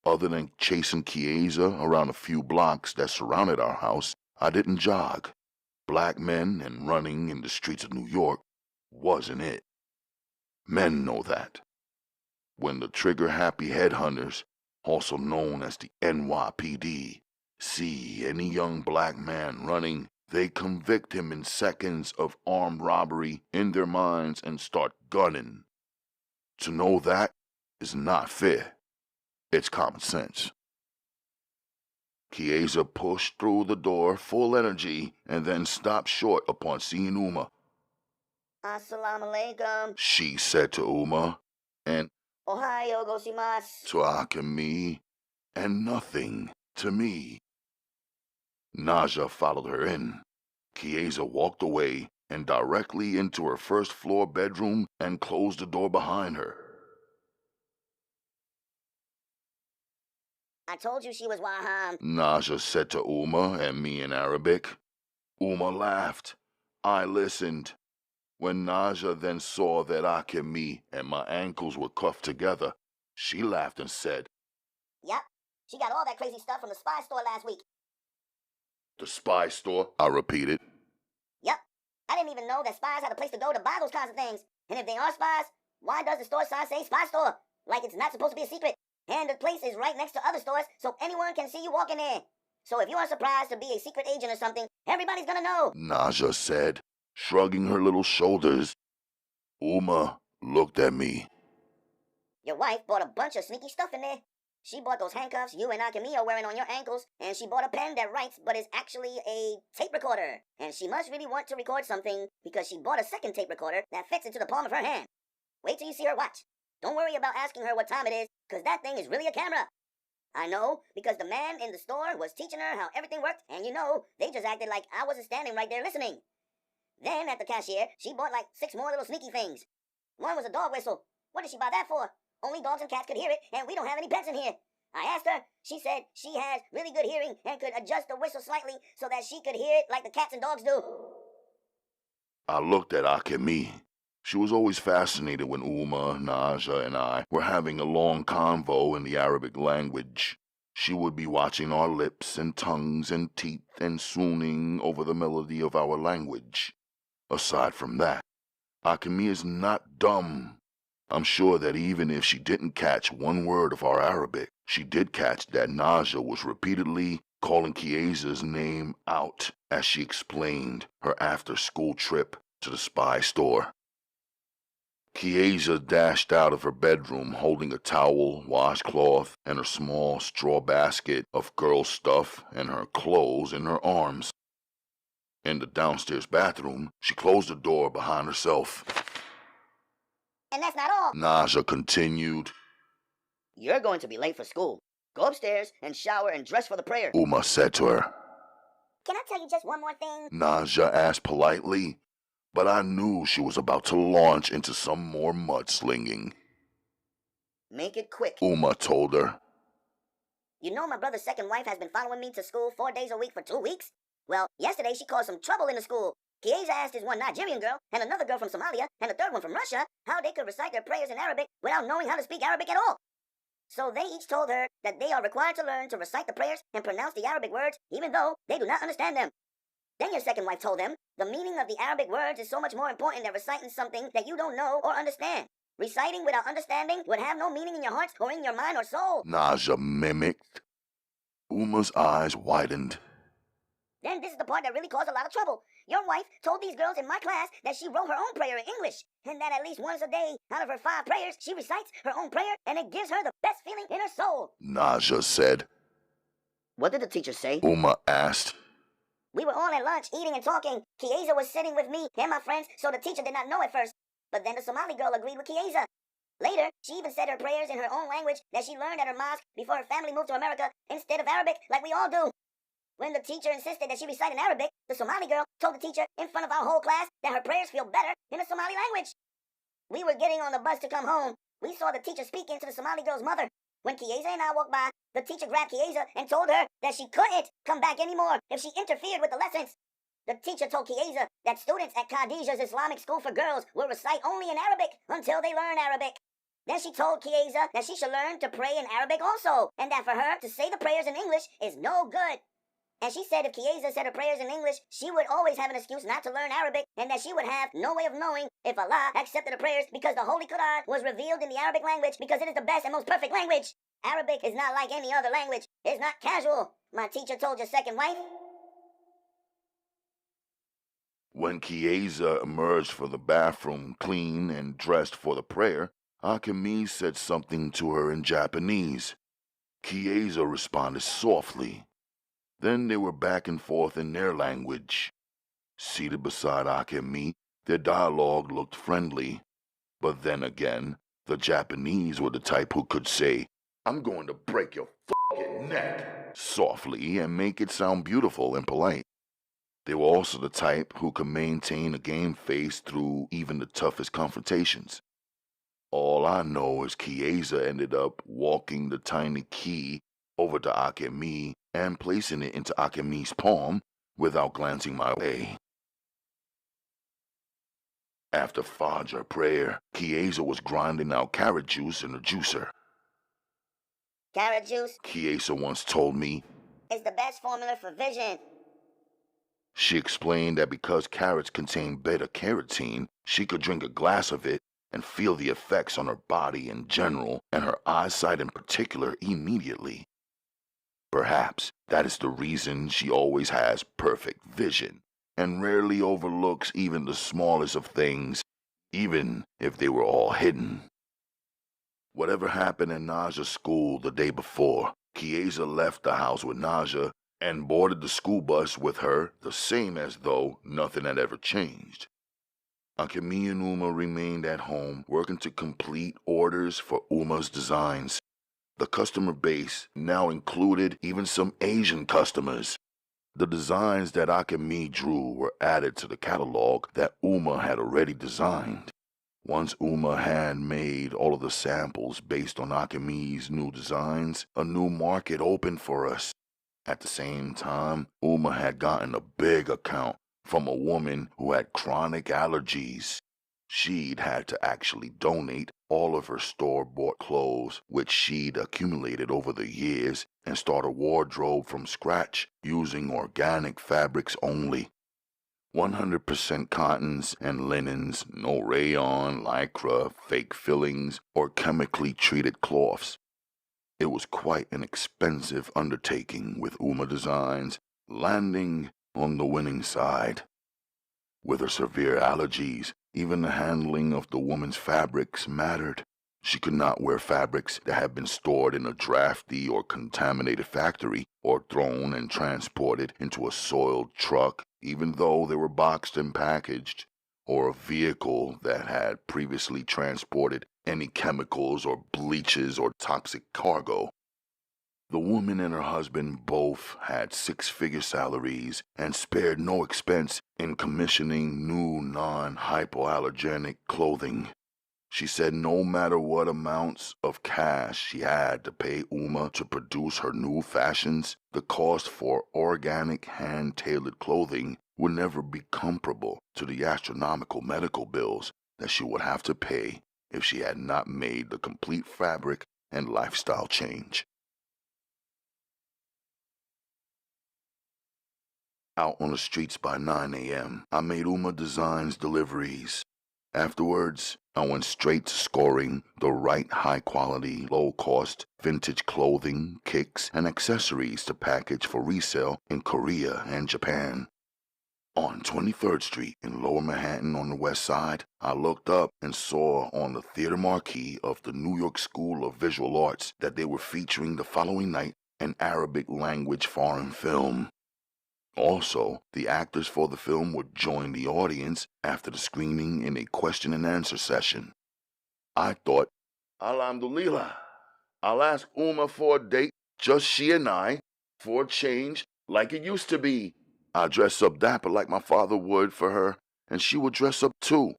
Other than chasing Chiasa around a few blocks that surrounded our house, I didn't jog. Black men and running in the streets of New York wasn't it. Men know that. When the trigger-happy headhunters, also known as the NYPD, see any young black man running, they convict him in seconds of armed robbery in their minds and start gunning. To know that is not fair. It's common sense. Chiasa pushed through the door full energy and then stopped short upon seeing Uma. Assalamu alaikum, She said to Uma, and Ohayo gozaimasu to Akemi, and nothing to me. Naja followed her in. Chiasa walked away and directly into her first floor bedroom and closed the door behind her. I told you she was Waham. Naja said to Uma and me in Arabic. Uma laughed. I listened. When Naja then saw that Akemi and my ankles were cuffed together, she laughed and said, Yep, she got all that crazy stuff from the spy store last week. The spy store? I repeated. Yep, I didn't even know that spies had a place to go to buy those kinds of things. And if they are spies, why does the store sign say spy store? Like it's not supposed to be a secret. And the place is right next to other stores, so anyone can see you walking in. So if you are surprised to be a secret agent or something, everybody's gonna know. Naja said, shrugging her little shoulders. Uma looked at me. Your wife bought a bunch of sneaky stuff in there. She bought those handcuffs you and Akemi are wearing on your ankles, and she bought a pen that writes but is actually a tape recorder. And she must really want to record something because she bought a second tape recorder that fits into the palm of her hand. Wait till you see her watch. Don't worry about asking her what time it is, because that thing is really a camera. I know, because the man in the store was teaching her how everything worked, and you know, they just acted like I wasn't standing right there listening. Then, at the cashier, she bought like 6 more little sneaky things. One was a dog whistle. What did she buy that for? Only dogs and cats could hear it, and we don't have any pets in here. I asked her. She said she has really good hearing and could adjust the whistle slightly so that she could hear it like the cats and dogs do. I looked at Akemi. She was always fascinated when Uma, Naja, and I were having a long convo in the Arabic language. She would be watching our lips and tongues and teeth and swooning over the melody of our language. Aside from that, Akemi is not dumb. I'm sure that even if she didn't catch one word of our Arabic, she did catch that Naja was repeatedly calling Chiasa's name out as she explained her after-school trip to the spy store. Chiasa dashed out of her bedroom holding a towel, washcloth, and her small straw basket of girl stuff and her clothes in her arms. In the downstairs bathroom, she closed the door behind herself. And that's not all. Naja continued. You're going to be late for school. Go upstairs and shower and dress for the prayer. Uma said to her. Can I tell you just one more thing? Naja asked politely, but I knew she was about to launch into some more mudslinging. Make it quick. Uma told her. You know my brother's second wife has been following me to school 4 days a week for 2 weeks? Well, yesterday she caused some trouble in the school. Chiasa asked this one Nigerian girl, and another girl from Somalia, and a third one from Russia, how they could recite their prayers in Arabic without knowing how to speak Arabic at all. So they each told her that they are required to learn to recite the prayers and pronounce the Arabic words, even though they do not understand them. Then your second wife told them, the meaning of the Arabic words is so much more important than reciting something that you don't know or understand. Reciting without understanding would have no meaning in your heart or in your mind or soul. Naja mimicked. Uma's eyes widened. Then this is the part that really caused a lot of trouble. Your wife told these girls in my class that she wrote her own prayer in English, and that at least once a day, out of her 5 prayers, she recites her own prayer, and it gives her the best feeling in her soul. Naja said. What did the teacher say? Uma asked. We were all at lunch, eating and talking. Chiasa was sitting with me and my friends, so the teacher did not know at first. But then the Somali girl agreed with Chiasa. Later, she even said her prayers in her own language that she learned at her mosque before her family moved to America instead of Arabic like we all do. When the teacher insisted that she recite in Arabic, the Somali girl told the teacher in front of our whole class that her prayers feel better in the Somali language. We were getting on the bus to come home. We saw the teacher speaking to the Somali girl's mother. When Chiasa and I walked by, the teacher grabbed Chiasa and told her that she couldn't come back anymore if she interfered with the lessons. The teacher told Chiasa that students at Khadijah's Islamic School for Girls will recite only in Arabic until they learn Arabic. Then she told Chiasa that she should learn to pray in Arabic also, and that for her to say the prayers in English is no good. And she said if Chiasa said her prayers in English, she would always have an excuse not to learn Arabic, and that she would have no way of knowing if Allah accepted the prayers because the Holy Quran was revealed in the Arabic language because it is the best and most perfect language. Arabic is not like any other language. It's not casual. My teacher told your second wife. When Chiasa emerged from the bathroom clean and dressed for the prayer, Akemi said something to her in Japanese. Chiasa responded softly. Then they were back and forth in their language. Seated beside Akemi, their dialogue looked friendly. But then again, the Japanese were the type who could say, "I'm going to break your fucking neck," softly and make it sound beautiful and polite. They were also the type who could maintain a game face through even the toughest confrontations. All I know is Chiasa ended up walking the tiny key over to Akemi and placing it into Akemi's palm without glancing my way. After Fajr prayer, Chiasa was grinding out carrot juice in a juicer. Carrot juice Chiasa once told me is the best formula for vision. She explained that because carrots contain beta-carotene, she could drink a glass of it and feel the effects on her body in general and her eyesight in particular immediately. Perhaps that is the reason she always has perfect vision and rarely overlooks even the smallest of things, even if they were all hidden. Whatever happened in Naja's school the day before, Chiasa left the house with Naja and boarded the school bus with her, the same as though nothing had ever changed. Akemi and Uma remained at home, working to complete orders for Uma's designs. The customer base now included even some Asian customers. The designs that Akemi drew were added to the catalog that Uma had already designed. Once Uma had made all of the samples based on Akemi's new designs, a new market opened for us. At the same time, Uma had gotten a big account from a woman who had chronic allergies. She'd had to actually donate all of her store-bought clothes, which she'd accumulated over the years, and start a wardrobe from scratch using organic fabrics only. 100% cottons and linens, no rayon, lycra, fake fillings, or chemically treated cloths. It was quite an expensive undertaking, with Uma Designs landing on the winning side. With her severe allergies, even the handling of the woman's fabrics mattered. She could not wear fabrics that had been stored in a drafty or contaminated factory or thrown and transported into a soiled truck, even though they were boxed and packaged, or a vehicle that had previously transported any chemicals or bleaches or toxic cargo. The woman and her husband both had six-figure salaries and spared no expense in commissioning new non-hypoallergenic clothing. She said no matter what amounts of cash she had to pay Uma to produce her new fashions, the cost for organic hand-tailored clothing would never be comparable to the astronomical medical bills that she would have to pay if she had not made the complete fabric and lifestyle change. Out on the streets by 9 a.m., I made Uma Designs deliveries. Afterwards, I went straight to scoring the right high-quality, low-cost, vintage clothing, kicks, and accessories to package for resale in Korea and Japan. On 23rd Street in Lower Manhattan on the west side, I looked up and saw on the theater marquee of the New York School of Visual Arts that they were featuring the following night an Arabic language foreign film. Also, the actors for the film would join the audience after the screening in a question and answer session. I thought, Alhamdulillah, I'll ask Uma for a date, just she and I, for a change, like it used to be. I'd dress up dapper like my father would for her, and she would dress up too.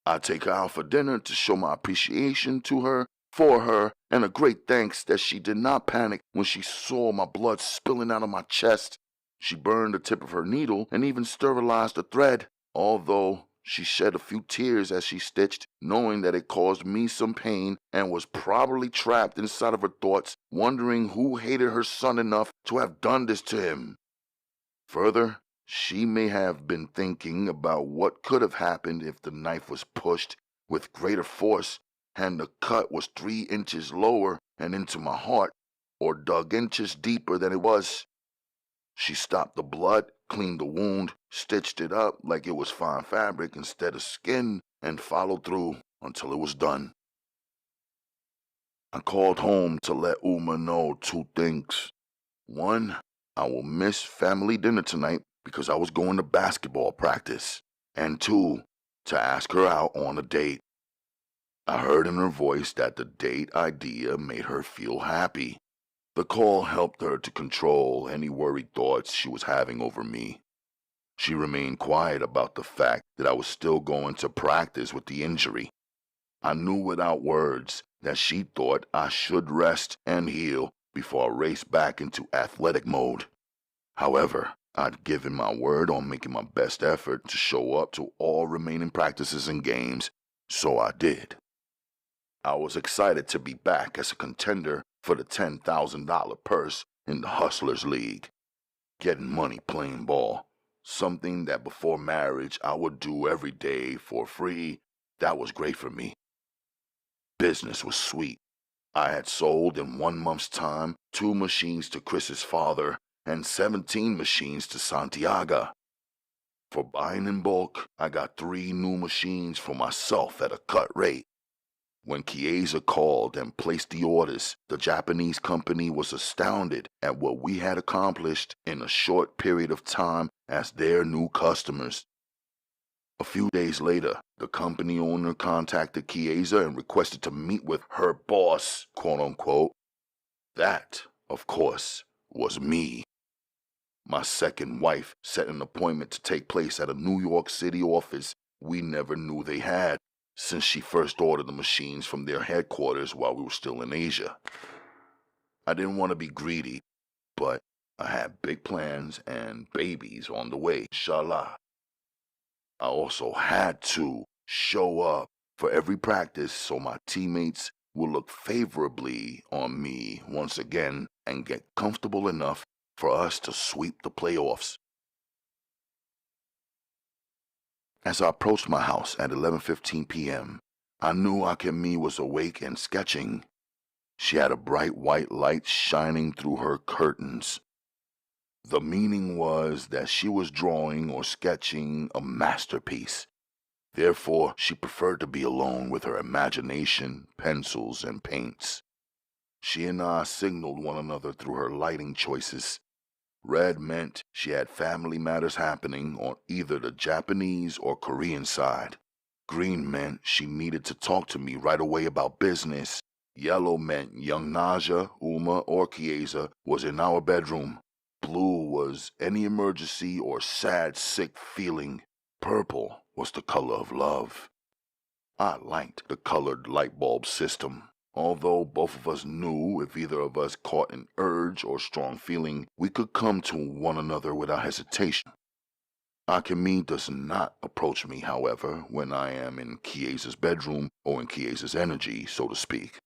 I'd take her out for dinner to show my appreciation to her, for her, and a great thanks that she did not panic when she saw my blood spilling out of my chest. She burned the tip of her needle and even sterilized the thread, although she shed a few tears as she stitched, knowing that it caused me some pain and was probably trapped inside of her thoughts, wondering who hated her son enough to have done this to him. Further, she may have been thinking about what could have happened if the knife was pushed with greater force and the cut was 3 inches lower and into my heart, or dug inches deeper than it was. She stopped the blood, cleaned the wound, stitched it up like it was fine fabric instead of skin, and followed through until it was done. I called home to let Uma know 2 things. 1, I will miss family dinner tonight because I was going to basketball practice. And 2, to ask her out on a date. I heard in her voice that the date idea made her feel happy. The call helped her to control any worried thoughts she was having over me. She remained quiet about the fact that I was still going to practice with the injury. I knew without words that she thought I should rest and heal before I raced back into athletic mode. However, I'd given my word on making my best effort to show up to all remaining practices and games, so I did. I was excited to be back as a contender for the $10,000 purse in the Hustlers League. Getting money playing ball, something that before marriage I would do every day for free, that was great for me. Business was sweet. I had sold in 1 month's time 2 machines to Chris's father and 17 machines to Santiago. For buying in bulk, I got 3 new machines for myself at a cut rate. When Chiasa called and placed the orders, the Japanese company was astounded at what we had accomplished in a short period of time as their new customers. A few days later, the company owner contacted Chiasa and requested to meet with her boss, quote-unquote. That, of course, was me. My second wife set an appointment to take place at a New York City office we never knew they had, since she first ordered the machines from their headquarters while we were still in Asia. I didn't want to be greedy, but I had big plans and babies on the way, inshallah. I also had to show up for every practice so my teammates will look favorably on me once again and get comfortable enough for us to sweep the playoffs. As I approached my house at 11:15 p.m., I knew Akemi was awake and sketching. She had a bright white light shining through her curtains. The meaning was that she was drawing or sketching a masterpiece. Therefore, she preferred to be alone with her imagination, pencils, and paints. She and I signaled one another through her lighting choices. Red meant she had family matters happening on either the Japanese or Korean side. Green meant she needed to talk to me right away about business. Yellow meant young Naja, Uma, or Chiasa was in our bedroom. Blue was any emergency or sad, sick feeling. Purple was the color of love. I liked the colored light bulb system. Although both of us knew if either of us caught an urge or strong feeling, we could come to one another without hesitation. Akemi does not approach me, however, when I am in Chiasa's bedroom or in Chiasa's energy, so to speak.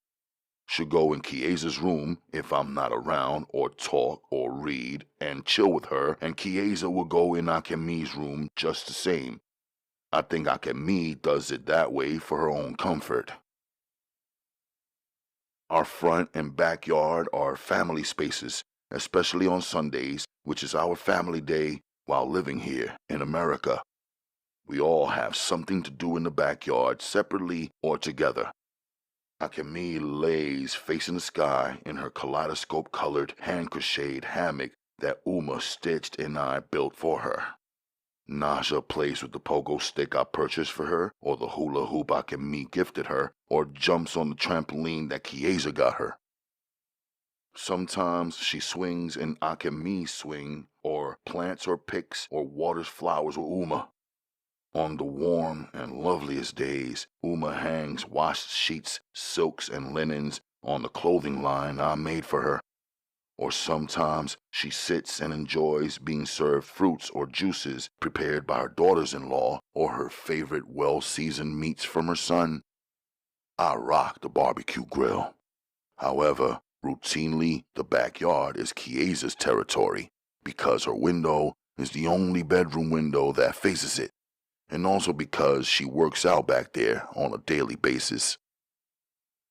She'll go in Chiasa's room if I'm not around, or talk or read and chill with her, and Chiasa will go in Akemi's room just the same. I think Akemi does it that way for her own comfort. Our front and backyard are family spaces, especially on Sundays, which is our family day while living here in America. We all have something to do in the backyard, separately or together. Akemi lays facing the sky in her kaleidoscope-colored hand-crocheted hammock that Uma stitched and I built for her. Naja plays with the pogo stick I purchased for her, or the hula hoop Akemi gifted her, or jumps on the trampoline that Chiasa got her. Sometimes she swings in Akemi's swing, or plants or picks or waters flowers with Uma. On the warm and loveliest days, Uma hangs washed sheets, silks, and linens on the clothing line I made for her. Or sometimes she sits and enjoys being served fruits or juices prepared by her daughters-in-law or her favorite well-seasoned meats from her son. I rock the barbecue grill. However, routinely the backyard is Chiasa's territory because her window is the only bedroom window that faces it, and also because she works out back there on a daily basis.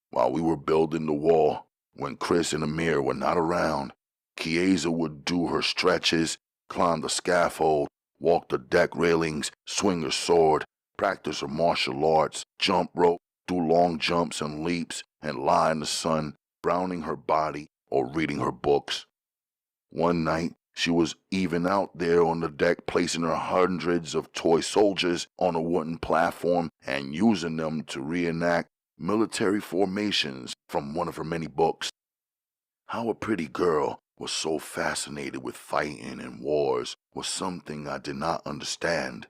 While we were building the wall, when Chris and Amir were not around, Chiasa would do her stretches, climb the scaffold, walk the deck railings, swing her sword, practice her martial arts, jump rope, do long jumps and leaps, and lie in the sun, browning her body or reading her books. One night, she was even out there on the deck placing her hundreds of toy soldiers on a wooden platform and using them to reenact military formations from one of her many books. How a pretty girl was so fascinated with fighting and wars was something I did not understand.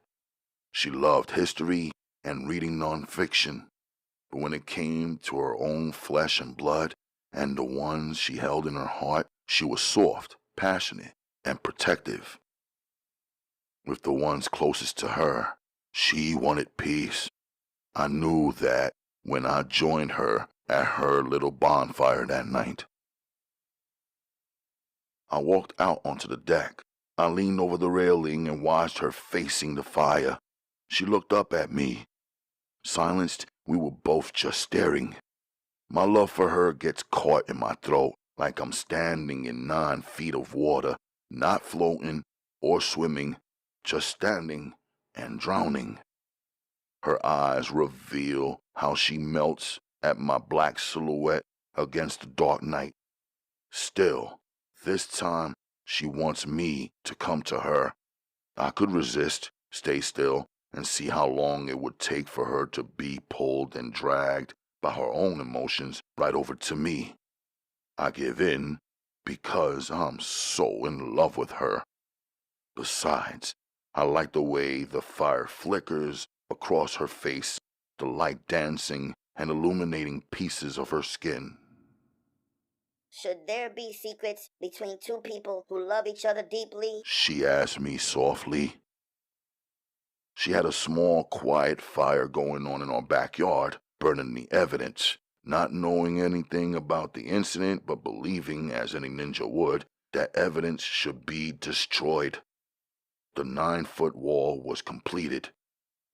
She loved history and reading nonfiction, but when it came to her own flesh and blood and the ones she held in her heart, she was soft, passionate, and protective. With the ones closest to her, she wanted peace. I knew that when I joined her at her little bonfire that night. I walked out onto the deck. I leaned over the railing and watched her facing the fire. She looked up at me. Silenced, we were both just staring. My love for her gets caught in my throat like I'm standing in 9 feet of water, not floating or swimming, just standing and drowning. Her eyes reveal how she melts at my black silhouette against the dark night. Still, this time she wants me to come to her. I could resist, stay still, and see how long it would take for her to be pulled and dragged by her own emotions right over to me. I give in because I'm so in love with her. Besides, I like the way the fire flickers across her face, the light dancing and illuminating pieces of her skin. Should there be secrets between two people who love each other deeply? She asked me softly. She had a small, quiet fire going on in our backyard, burning the evidence, not knowing anything about the incident but believing, as any ninja would, that evidence should be destroyed. The 9-foot wall was completed.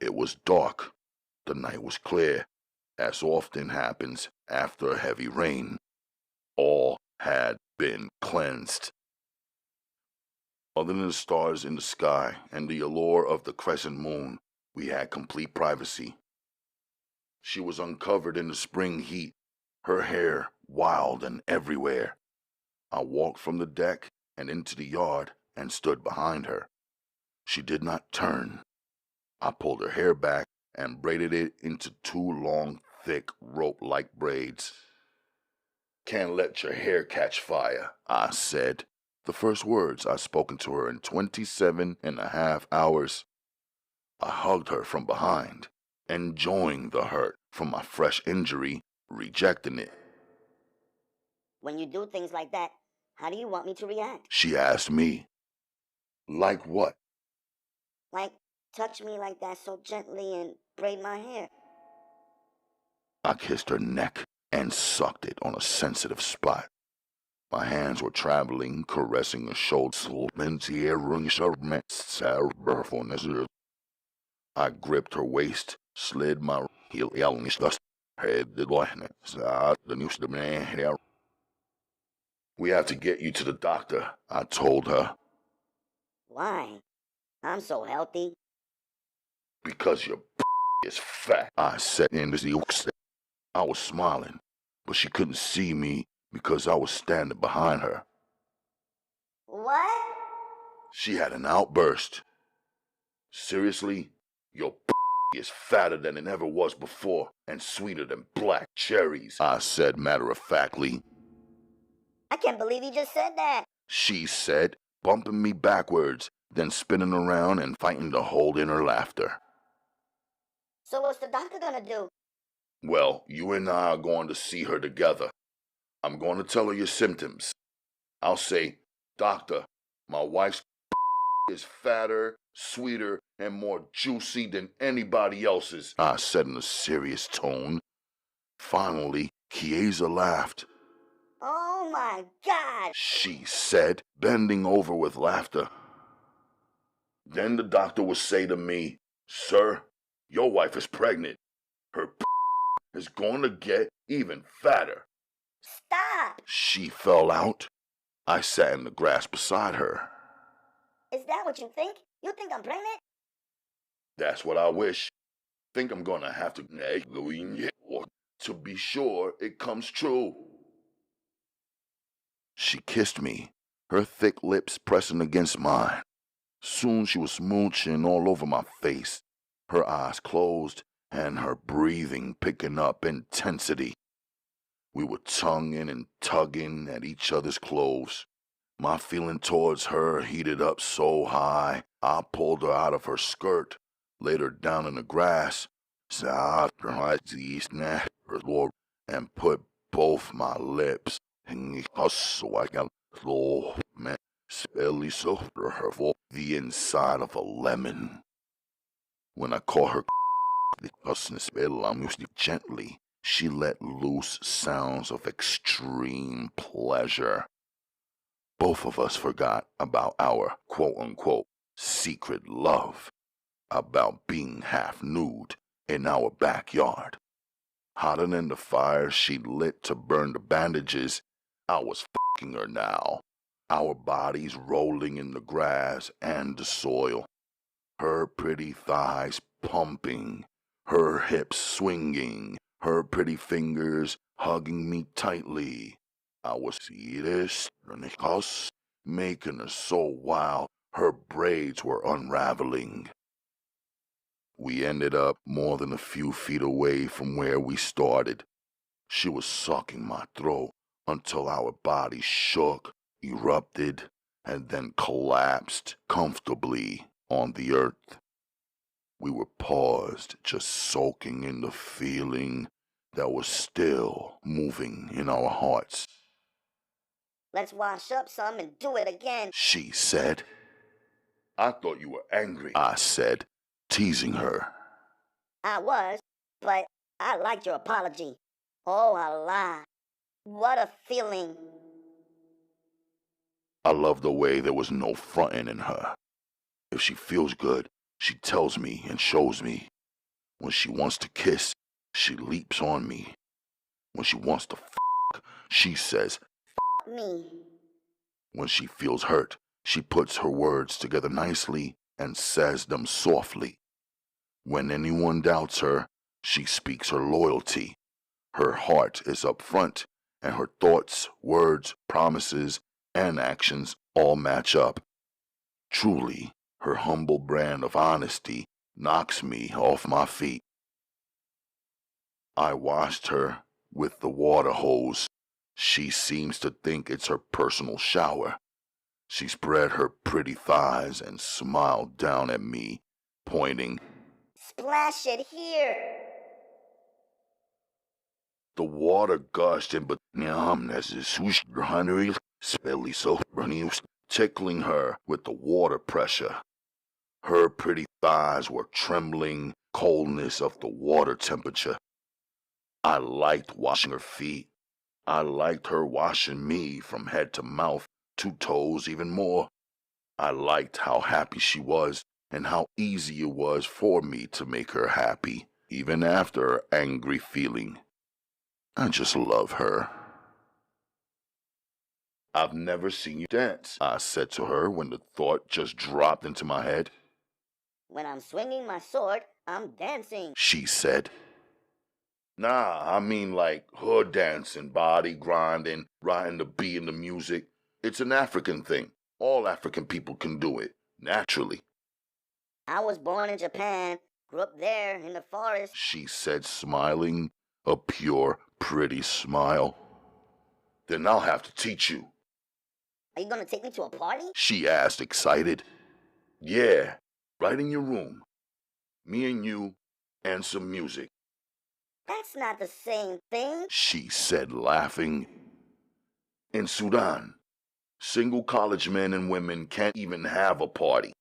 It was dark. The night was clear, as often happens after a heavy rain. All had been cleansed. Other than the stars in the sky and the allure of the crescent moon, we had complete privacy. She was uncovered in the spring heat, her hair wild and everywhere. I walked from the deck and into the yard and stood behind her. She did not turn. I pulled her hair back and braided it into 2 long, thick, rope-like braids. "Can't let your hair catch fire," I said. The first words I'd spoken to her in 27.5 hours. I hugged her from behind, enjoying the hurt from my fresh injury, rejecting it. When you do things like that, how do you want me to react? She asked me. Like what? Like, touch me like that so gently and braid my hair. I kissed her neck and sucked it on a sensitive spot. My hands were traveling, caressing her shoulders. I gripped her waist, slid my heel. "We have to get you to the doctor," I told her. Why? I'm so healthy. "Because your is fat," I said in the I was smiling, but she couldn't see me because I was standing behind her. What? She had an outburst. "Seriously? Your is fatter than it ever was before and sweeter than black cherries," I said matter-of-factly. I can't believe you just said that. She said, bumping me backwards, then spinning around and fighting to hold in her laughter. So what's the doctor gonna do? "Well, you and I are going to see her together. I'm going to tell her your symptoms. I'll say, 'Doctor, my wife's is fatter, sweeter, and more juicy than anybody else's,'" I said in a serious tone. Finally, Chiasa laughed. Oh my God! She said, bending over with laughter. Then the doctor would say to me, "Sir, your wife is pregnant. Her is going to get even fatter." Stop! She fell out. I sat in the grass beside her. Is that what you think? You think I'm pregnant? "That's what I wish. Think I'm going to have to be sure it comes true." She kissed me, her thick lips pressing against mine. Soon she was smooching all over my face, her eyes closed and her breathing picking up intensity. We were tonguing and tugging at each other's clothes. My feeling towards her heated up so high, I pulled her out of her skirt, laid her down in the grass, and put both my lips the inside of a lemon. When I caught her gently, she let loose sounds of extreme pleasure. Both of us forgot about our quote-unquote secret love, about being half nude in our backyard. Hotter than the fire she'd lit to burn the bandages, I was fucking her now, our bodies rolling in the grass and the soil. her pretty thighs pumping, her hips swinging, her pretty fingers hugging me tightly. I was making her so wild her braids were unraveling. We ended up more than a few feet away from where we started. She was sucking my throat until our bodies shook, erupted, and then collapsed comfortably on the earth. We were paused, just soaking in the feeling that was still moving in our hearts. Let's wash up some and do it again, she said. I thought you were angry, I said, teasing her. I was, but I liked your apology. Oh, Allah. What a feeling. I love the way there was no fronting in her. If she feels good, she tells me and shows me. When she wants to kiss, she leaps on me. When she wants to she says, me. When she feels hurt, she puts her words together nicely and says them softly. When anyone doubts her, she speaks her loyalty. Her heart is up front, and her thoughts, words, promises, and actions all match up. Truly, her humble brand of honesty knocks me off my feet. I washed her with the water hose. She seems to think it's her personal shower. She spread her pretty thighs and smiled down at me, pointing. Splash it here. The water gushed in, but tickling her with the water pressure. Her pretty thighs were trembling, coldness of the water temperature. I liked washing her feet. I liked her washing me from head to mouth, to toes even more. I liked how happy she was and how easy it was for me to make her happy, even after her angry feeling. I just love her. I've never seen you dance, I said to her when the thought just dropped into my head. When I'm swinging my sword, I'm dancing, she said. Nah, I mean like hood dancing, body grinding, riding the beat in the music. It's an African thing. All African people can do it, naturally. I was born in Japan, grew up there in the forest, she said, smiling, a pure, pretty smile. Then I'll have to teach you. Are you gonna take me to a party? she asked, excited. Yeah, right in your room. Me and you, and some music. That's not the same thing, she said, laughing. In Sudan, single college men and women can't even have a party.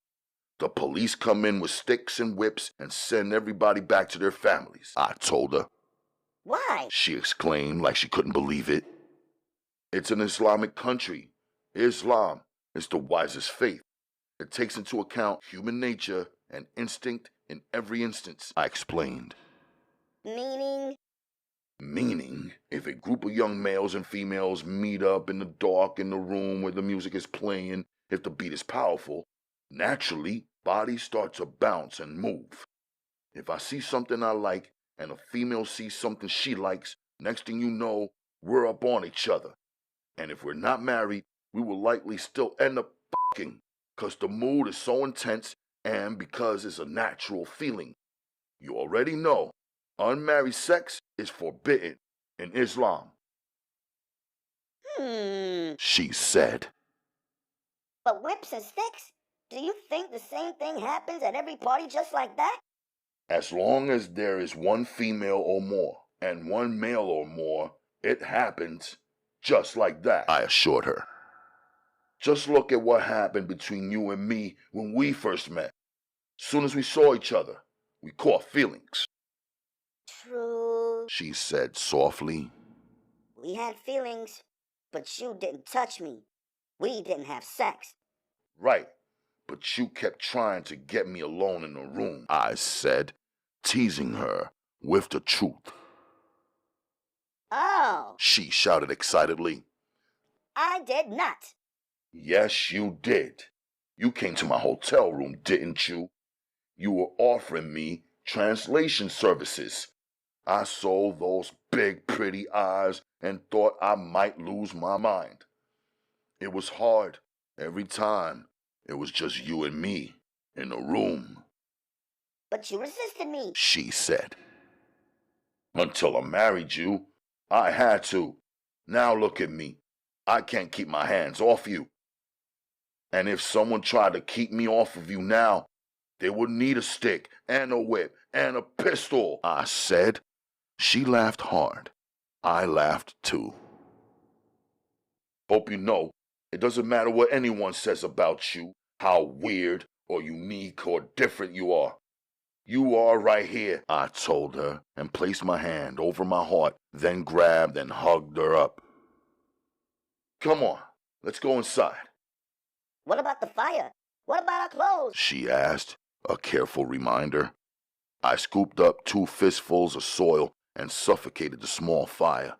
The police come in with sticks and whips and send everybody back to their families, I told her. Why? she exclaimed like she couldn't believe it. It's an Islamic country. Islam is the wisest faith. It takes into account human nature and instinct in every instance, I explained. Meaning? Meaning, if a group of young males and females meet up in the dark in the room where the music is playing, if the beat is powerful, naturally, bodies start to bounce and move. If I see something I like and a female sees something she likes, next thing you know, we're up on each other. And if we're not married, we will likely still end up fucking, because the mood is so intense and because it's a natural feeling. You already know, unmarried sex is forbidden in Islam. She said. But whips and sticks? Do you think the same thing happens at every party just like that? As long as there is one female or more and one male or more, it happens just like that, I assured her. Just look at what happened between you and me when we first met. Soon as we saw each other, we caught feelings. True, she said softly. We had feelings, but you didn't touch me. We didn't have sex. Right, but you kept trying to get me alone in the room, I said, teasing her with the truth. Oh, she shouted excitedly. I did not. Yes, you did. You came to my hotel room, didn't you? you were offering me translation services. I saw those big, pretty eyes and thought I might lose my mind. It was hard every time. It was just you and me in a room. But you resisted me, she said. Until I married you, I had to. Now look at me. I can't keep my hands off you. And if someone tried to keep me off of you now, they would need a stick and a whip and a pistol, I said. She laughed hard. I laughed too. Hope you know, it doesn't matter what anyone says about you, how weird or unique or different you are. You are right here, I told her, and placed my hand over my heart, then grabbed and hugged her up. Come on, let's go inside. What about the fire? What about our clothes? She asked, a careful reminder. I scooped up 2 fistfuls of soil and suffocated the small fire.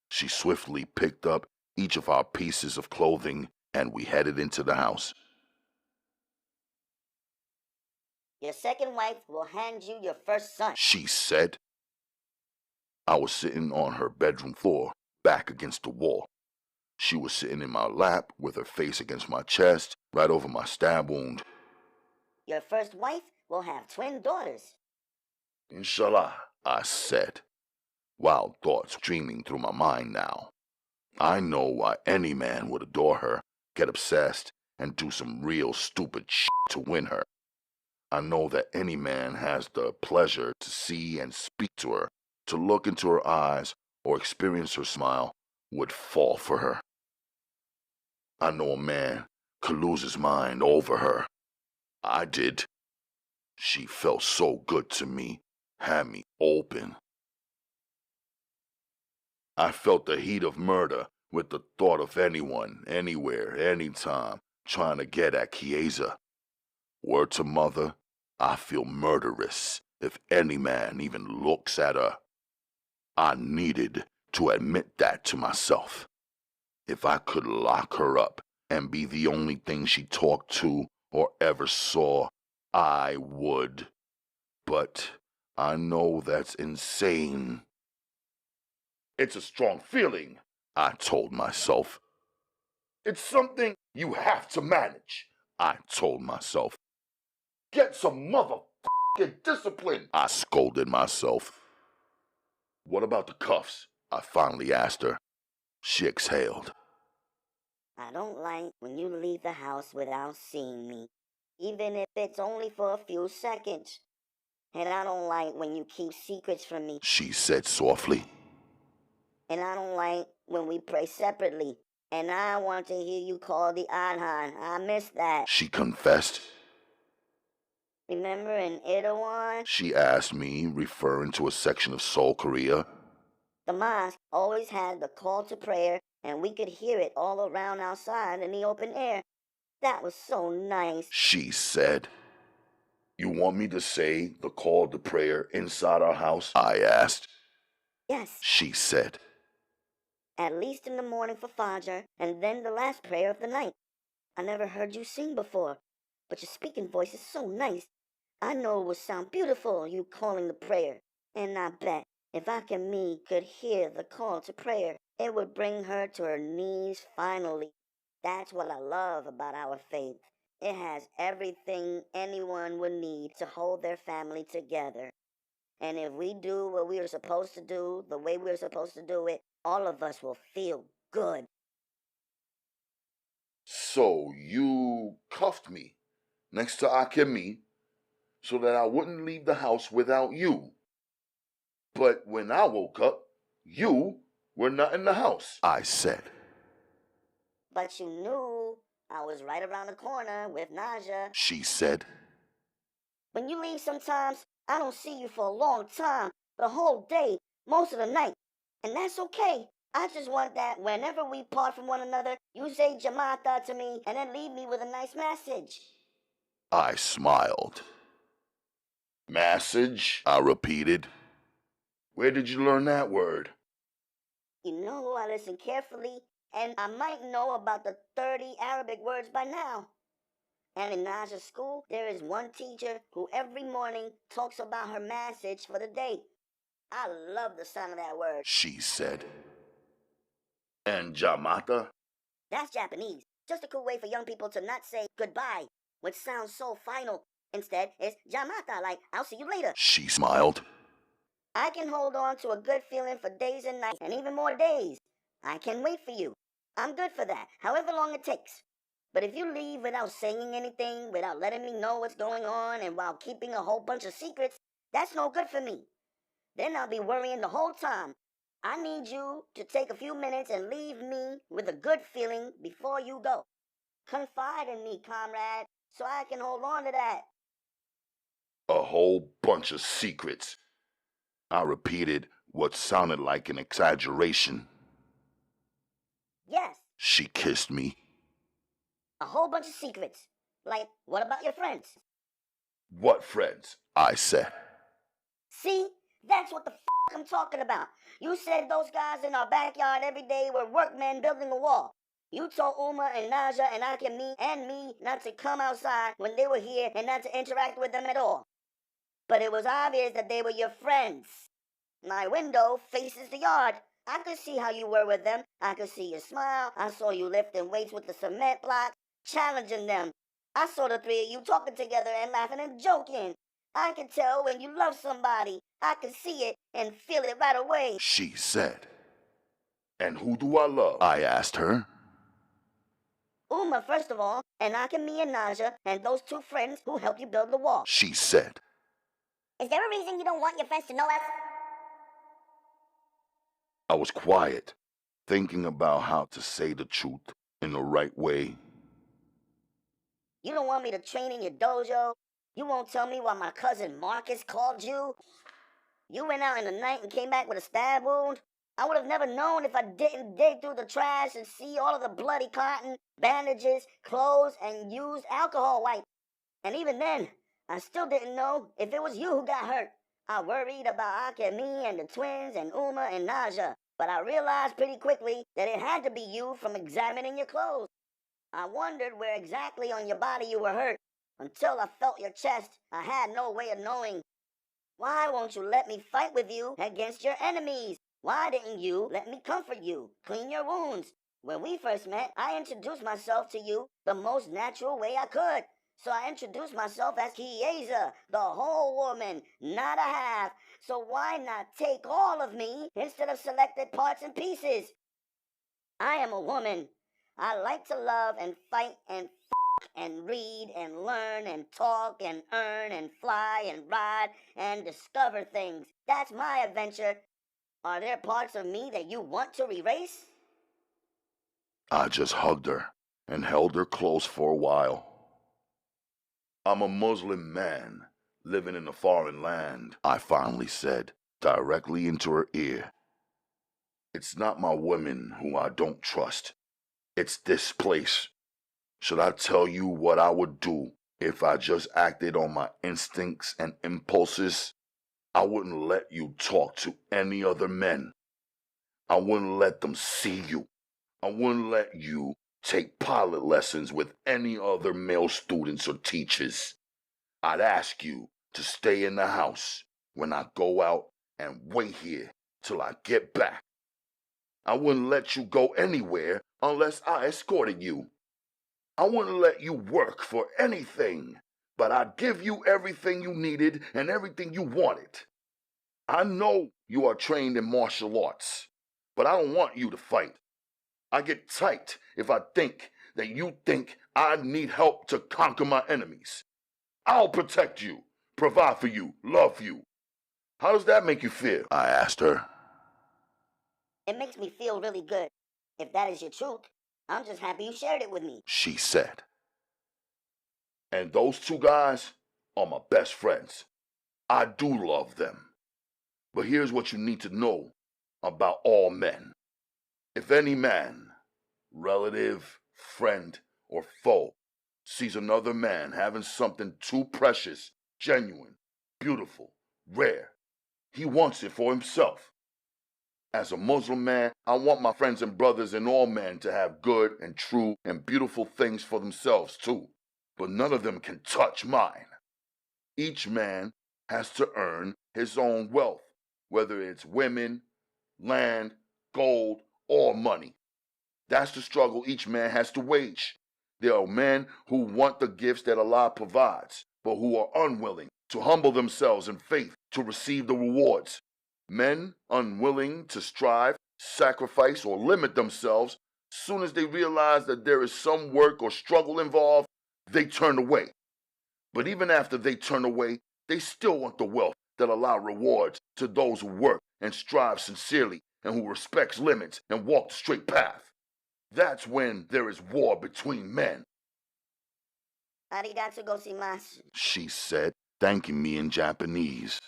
She swiftly picked up each of our pieces of clothing, and we headed into the house. Your second wife will hand you your first son, she said. I was sitting on her bedroom floor, back against the wall. She was sitting in my lap with her face against my chest, right over my stab wound. Your first wife will have twin daughters. Inshallah, I said, wild thoughts streaming through my mind now. I know why any man would adore her, get obsessed, and do some real stupid shit to win her. I know that any man has the pleasure to see and speak to her, to look into her eyes or experience her smile, would fall for her. I know a man could lose his mind over her. I did. She felt so good to me, had me open. I felt the heat of murder with the thought of anyone, anywhere, anytime, trying to get at Chiasa. Word to mother, I feel murderous if any man even looks at her. I needed to admit that to myself. If I could lock her up and be the only thing she talked to or ever saw, I would. But I know that's insane. It's a strong feeling, I told myself. It's something you have to manage, I told myself. Get some motherfucking discipline, I scolded myself. What about the cuffs? I finally asked her. She exhaled. I don't like when you leave the house without seeing me, even if it's only for a few seconds. And I don't like when you keep secrets from me. She said softly. And I don't like when we pray separately. And I want to hear you call the Adhan. I miss that. She confessed. Remember in Erdogan? She asked me, referring to a section of Seoul, Korea. The mosque always had the call to prayer, and we could hear it all around outside in the open air. That was so nice. She said. You want me to say the call to prayer inside our house? I asked. Yes. She said. At least in the morning for Fajr, and then the last prayer of the night. I never heard you sing before, but your speaking voice is so nice. I know it would sound beautiful, you calling the prayer. And I bet if Akemi could hear the call to prayer, it would bring her to her knees finally. That's what I love about our faith. It has everything anyone would need to hold their family together. And if we do what we are supposed to do, the way we're supposed to do it, all of us will feel good. So you cuffed me next to Akemi so that I wouldn't leave the house without you. But when I woke up, you were not in the house, I said. But you knew I was right around the corner with Naja, she said. When you leave sometimes, I don't see you for a long time, the whole day, most of the night. And that's okay. I just want that whenever we part from one another, you say Jamata to me and then leave me with a nice message. I smiled. Message, I repeated. Where did you learn that word? You know I listen carefully, and I might know about the 30 Arabic words by now. And in Naja's school, there is one teacher who every morning talks about her message for the day. I love the sound of that word. She said. And Jamata? That's Japanese. Just a cool way for young people to not say goodbye, which sounds so final. Instead, it's Jamata, like, I'll see you later. She smiled. I can hold on to a good feeling for days and nights, and even more days. I can wait for you. I'm good for that, however long it takes. But if you leave without saying anything, without letting me know what's going on, and while keeping a whole bunch of secrets, that's no good for me. Then I'll be worrying the whole time. I need you to take a few minutes and leave me with a good feeling before you go. Confide in me, comrade, so I can hold on to that. A whole bunch of secrets. I repeated what sounded like an exaggeration. Yes. She kissed me. A whole bunch of secrets. Like, what about your friends? What friends? I said. See? That's what the I'm talking about. You said those guys in our backyard every day were workmen building a wall. You told Uma and Naja and Akemi and me not to come outside when they were here and not to interact with them at all. But it was obvious that they were your friends. My window faces the yard. I could see how you were with them. I could see your smile. I saw you lifting weights with the cement blocks, challenging them. I saw the three of you talking together and laughing and joking. I can tell when you love somebody. I can see it and feel it right away. She said. And who do I love? I asked her. Uma, first of all, and Akemi and Naja, and those two friends who helped you build the wall. She said. Is there a reason you don't want your friends to know us? I was quiet, thinking about how to say the truth in the right way. You don't want me to train in your dojo? You won't tell me why my cousin Marcus called you? You went out in the night and came back with a stab wound? I would have never known if I didn't dig through the trash and see all of the bloody cotton, bandages, clothes, and used alcohol wipes. And even then, I still didn't know if it was you who got hurt. I worried about Akemi and the twins and Uma and Naja, but I realized pretty quickly that it had to be you from examining your clothes. I wondered where exactly on your body you were hurt. Until I felt your chest, I had no way of knowing. Why won't you let me fight with you against your enemies? Why didn't you let me comfort you, clean your wounds? When we first met, I introduced myself to you the most natural way I could. So I introduced myself as Chiasa, the whole woman, not a half. So why not take all of me instead of selected parts and pieces? I am a woman. I like to love and fight and and read and learn and talk and earn and fly and ride and discover things. That's my adventure. Are there parts of me that you want to erase? I just hugged her and held her close for a while. I'm a Muslim man living in a foreign land, I finally said, directly into her ear. It's not my women who I don't trust. It's this place. Should I tell you what I would do if I just acted on my instincts and impulses? I wouldn't let you talk to any other men. I wouldn't let them see you. I wouldn't let you take pilot lessons with any other male students or teachers. I'd ask you to stay in the house when I go out and wait here till I get back. I wouldn't let you go anywhere unless I escorted you. I wouldn't let you work for anything, but I'd give you everything you needed and everything you wanted. I know you are trained in martial arts, but I don't want you to fight. I get tight if I think that you think I need help to conquer my enemies. I'll protect you, provide for you, love you. How does that make you feel? I asked her. It makes me feel really good. If that is your truth, I'm just happy you shared it with me. She said. And those two guys are my best friends. I do love them. But here's what you need to know about all men. If any man, relative, friend, or foe, sees another man having something too precious, genuine, beautiful, rare, he wants it for himself. As a Muslim man, I want my friends and brothers and all men to have good and true and beautiful things for themselves too. but none of them can touch mine. Each man has to earn his own wealth, whether it's women, land, gold, or money. That's the struggle each man has to wage. There are men who want the gifts that Allah provides, but who are unwilling to humble themselves in faith to receive the rewards. Men unwilling to strive, sacrifice, or limit themselves, soon as they realize that there is some work or struggle involved, they turn away. But even after they turn away, they still want the wealth that Allah rewards to those who work and strive sincerely and who respects limits and walk the straight path. That's when there is war between men. Arigato gozaimasu, She said, thanking me in Japanese.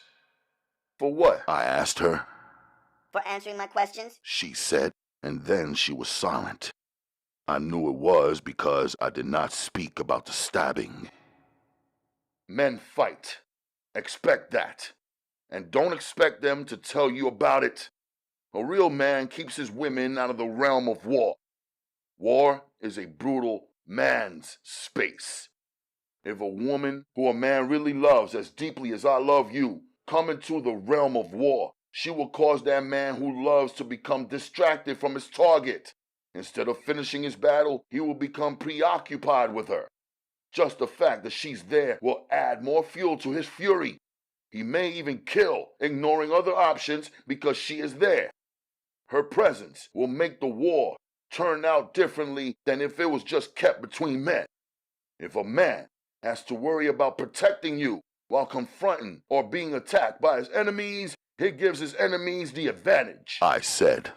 For what? I asked her. for answering my questions. She said, and then she was silent. I knew it was because I did not speak about the stabbing. Men fight. Expect that. And don't expect them to tell you about it. A real man keeps his women out of the realm of war. War is a brutal man's space. If a woman who a man really loves as deeply as I love you come into the realm of war, she will cause that man who loves to become distracted from his target. Instead of finishing his battle, he will become preoccupied with her. Just the fact that she's there will add more fuel to his fury. He may even kill, ignoring other options because she is there. Her presence will make the war turn out differently than if it was just kept between men. If a man has to worry about protecting you while confronting or being attacked by his enemies, he gives his enemies the advantage, I said.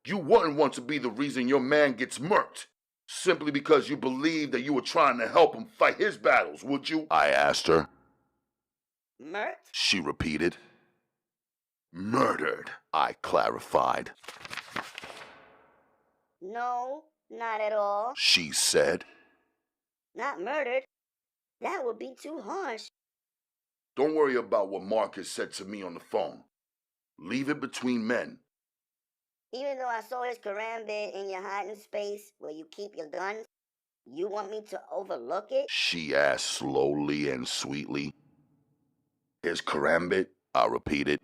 You wouldn't want to be the reason your man gets murked, simply because you believe that you were trying to help him fight his battles, would you? I asked her. Murked? She repeated. Murdered, I clarified. No, not at all. She said. Not murdered. That would be too harsh. Don't worry about what Marcus said to me on the phone. Leave it between men. Even though I saw his karambit in your hiding space where you keep your guns, you want me to overlook it? She asked slowly and sweetly. His karambit, I repeated.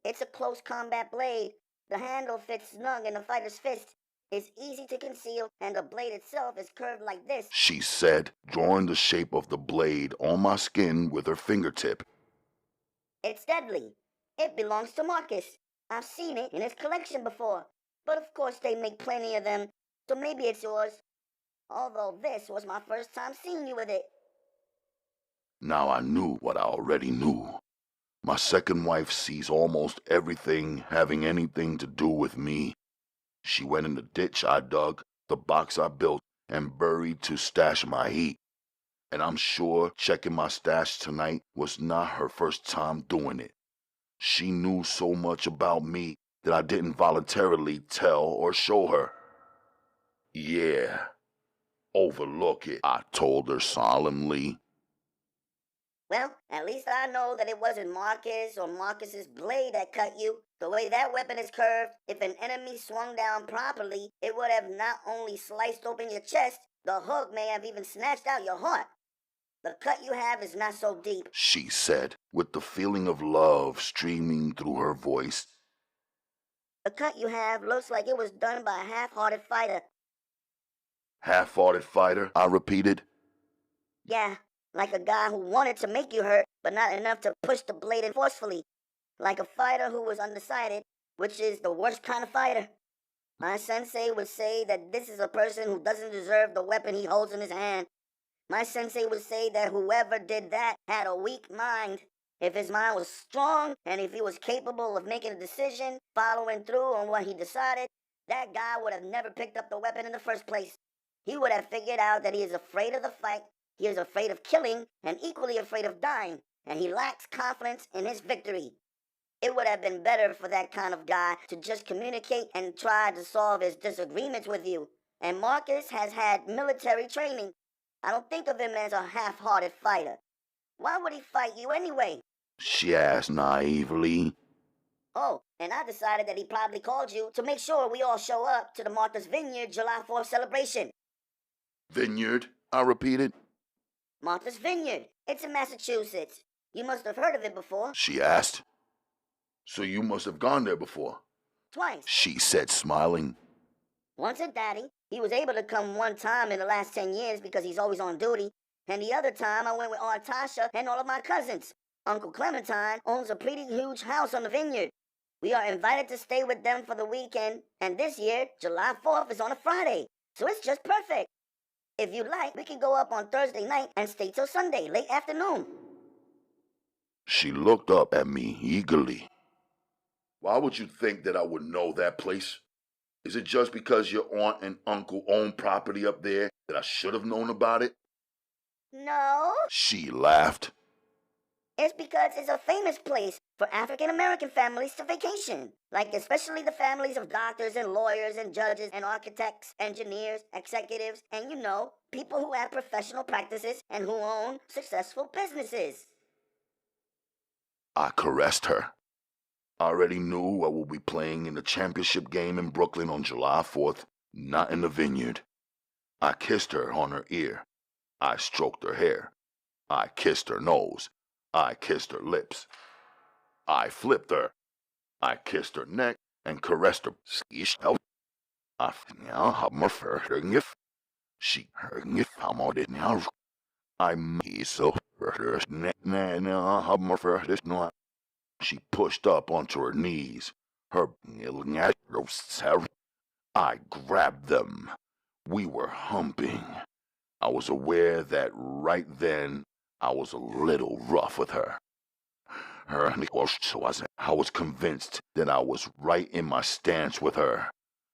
It's a close combat blade. The handle fits snug in the fighter's fist. It's easy to conceal, and the blade itself is curved like this, She said, drawing the shape of the blade on my skin with her fingertip. It's deadly. It belongs to Marcus. I've seen it in his collection before. But of course they make plenty of them, so maybe it's yours. Although this was my first time seeing you with it. Now I knew what I already knew. My second wife sees almost everything having anything to do with me. She went in the ditch I dug, the box I built, and buried to stash my heat. And I'm sure checking my stash tonight was not her first time doing it. She knew so much about me that I didn't voluntarily tell or show her. Yeah, overlook it, I told her solemnly. Well, at least I know that it wasn't Marcus or Marcus's blade that cut you. The way that weapon is curved, if an enemy swung down properly, it would have not only sliced open your chest, the hook may have even snatched out your heart. The cut you have is not so deep, She said, with the feeling of love streaming through her voice. The cut you have looks like it was done by a half-hearted fighter. Half-hearted fighter, I repeated. Yeah, like a guy who wanted to make you hurt, but not enough to push the blade in forcefully. Like a fighter who was undecided, which is the worst kind of fighter. My sensei would say that this is a person who doesn't deserve the weapon he holds in his hand. My sensei would say that whoever did that had a weak mind. If his mind was strong, and if he was capable of making a decision, following through on what he decided, that guy would have never picked up the weapon in the first place. He would have figured out that he is afraid of the fight, he is afraid of killing, and equally afraid of dying, and he lacks confidence in his victory. It would have been better for that kind of guy to just communicate and try to solve his disagreements with you. And Marcus has had military training. I don't think of him as a half-hearted fighter. Why would he fight you anyway? She asked naively. Oh, and I decided that he probably called you to make ssure we all show up to the Martha's Vineyard July 4th celebration. Vineyard? I repeated. Martha's Vineyard. It's in Massachusetts. You must have heard of it before. She asked. So you must have gone there before. Twice. She said, smiling. Once at Daddy. He was able to come one time in the last 10 years because he's always on duty. And the other time I went with Aunt Tasha and all of my cousins. Uncle Clementine owns a pretty huge house on the vineyard. We are invited to stay with them for the weekend, and this year, July 4th is on a Friday, so it's just perfect. If you like, we can go up on Thursday night and stay till Sunday, late afternoon. She looked up at me eagerly. Why would you think that I would know that place? Is it just because your aunt and uncle own property up there that I should have known about it? No. She laughed. It's because it's a famous place for African American families to vacation. Like especially the families of doctors and lawyers and judges and architects, engineers, executives, and people who have professional practices and who own successful businesses. I caressed her. I already knew I will be playing in the championship game in Brooklyn on July 4th, not in the vineyard. I kissed her on her ear. I stroked her hair. I kissed her nose. I kissed her lips. I flipped her. I kissed her neck and caressed her. She She pushed up onto her knees. I grabbed them. We were humping. I was aware that right then I was a little rough with her. I was convinced that I was right in my stance with her.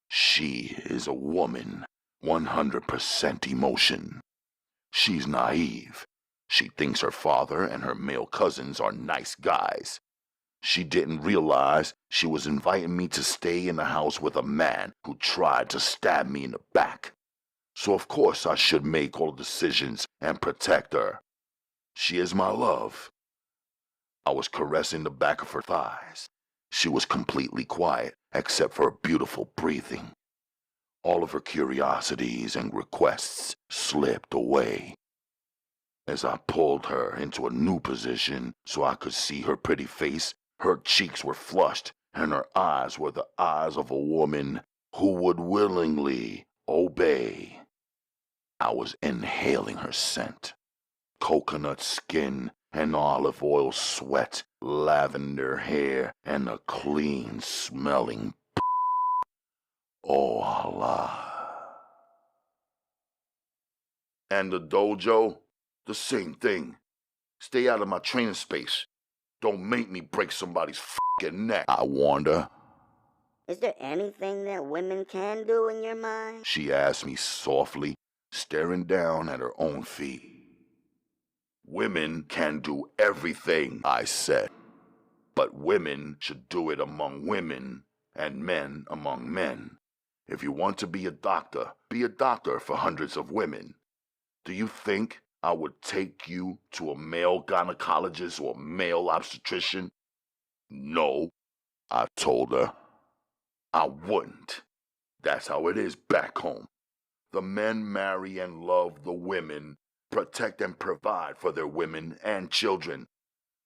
She is a woman, 100% emotion. She's naive. She thinks her father and her male cousins are nice guys. She didn't realize she was inviting me to stay in the house with a man who tried to stab me in the back. So of course I should make all decisions and protect her. She is my love. I was caressing the back of her thighs. She was completely quiet, except for her beautiful breathing. All of her curiosities and requests slipped away. As I pulled her into a new position so I could see her pretty face, her cheeks were flushed and her eyes were the eyes of a woman who would willingly obey. I was inhaling her scent. Coconut skin and olive oil sweat, lavender hair, and a clean-smelling Oh Allah. And the dojo? The same thing. Stay out of my training space. Don't make me break somebody's f***ing neck, I warned her. Is there anything that women can do in your mind? She asked me softly, staring down at her own feet. Women can do everything, I said. but women should do it among women and men among men. If you want to be a doctor for hundreds of women. Do you think I would take you to a male gynecologist or male obstetrician? No, I told her. I wouldn't. That's how it is back home. The men marry and love the women, protect and provide for their women and children.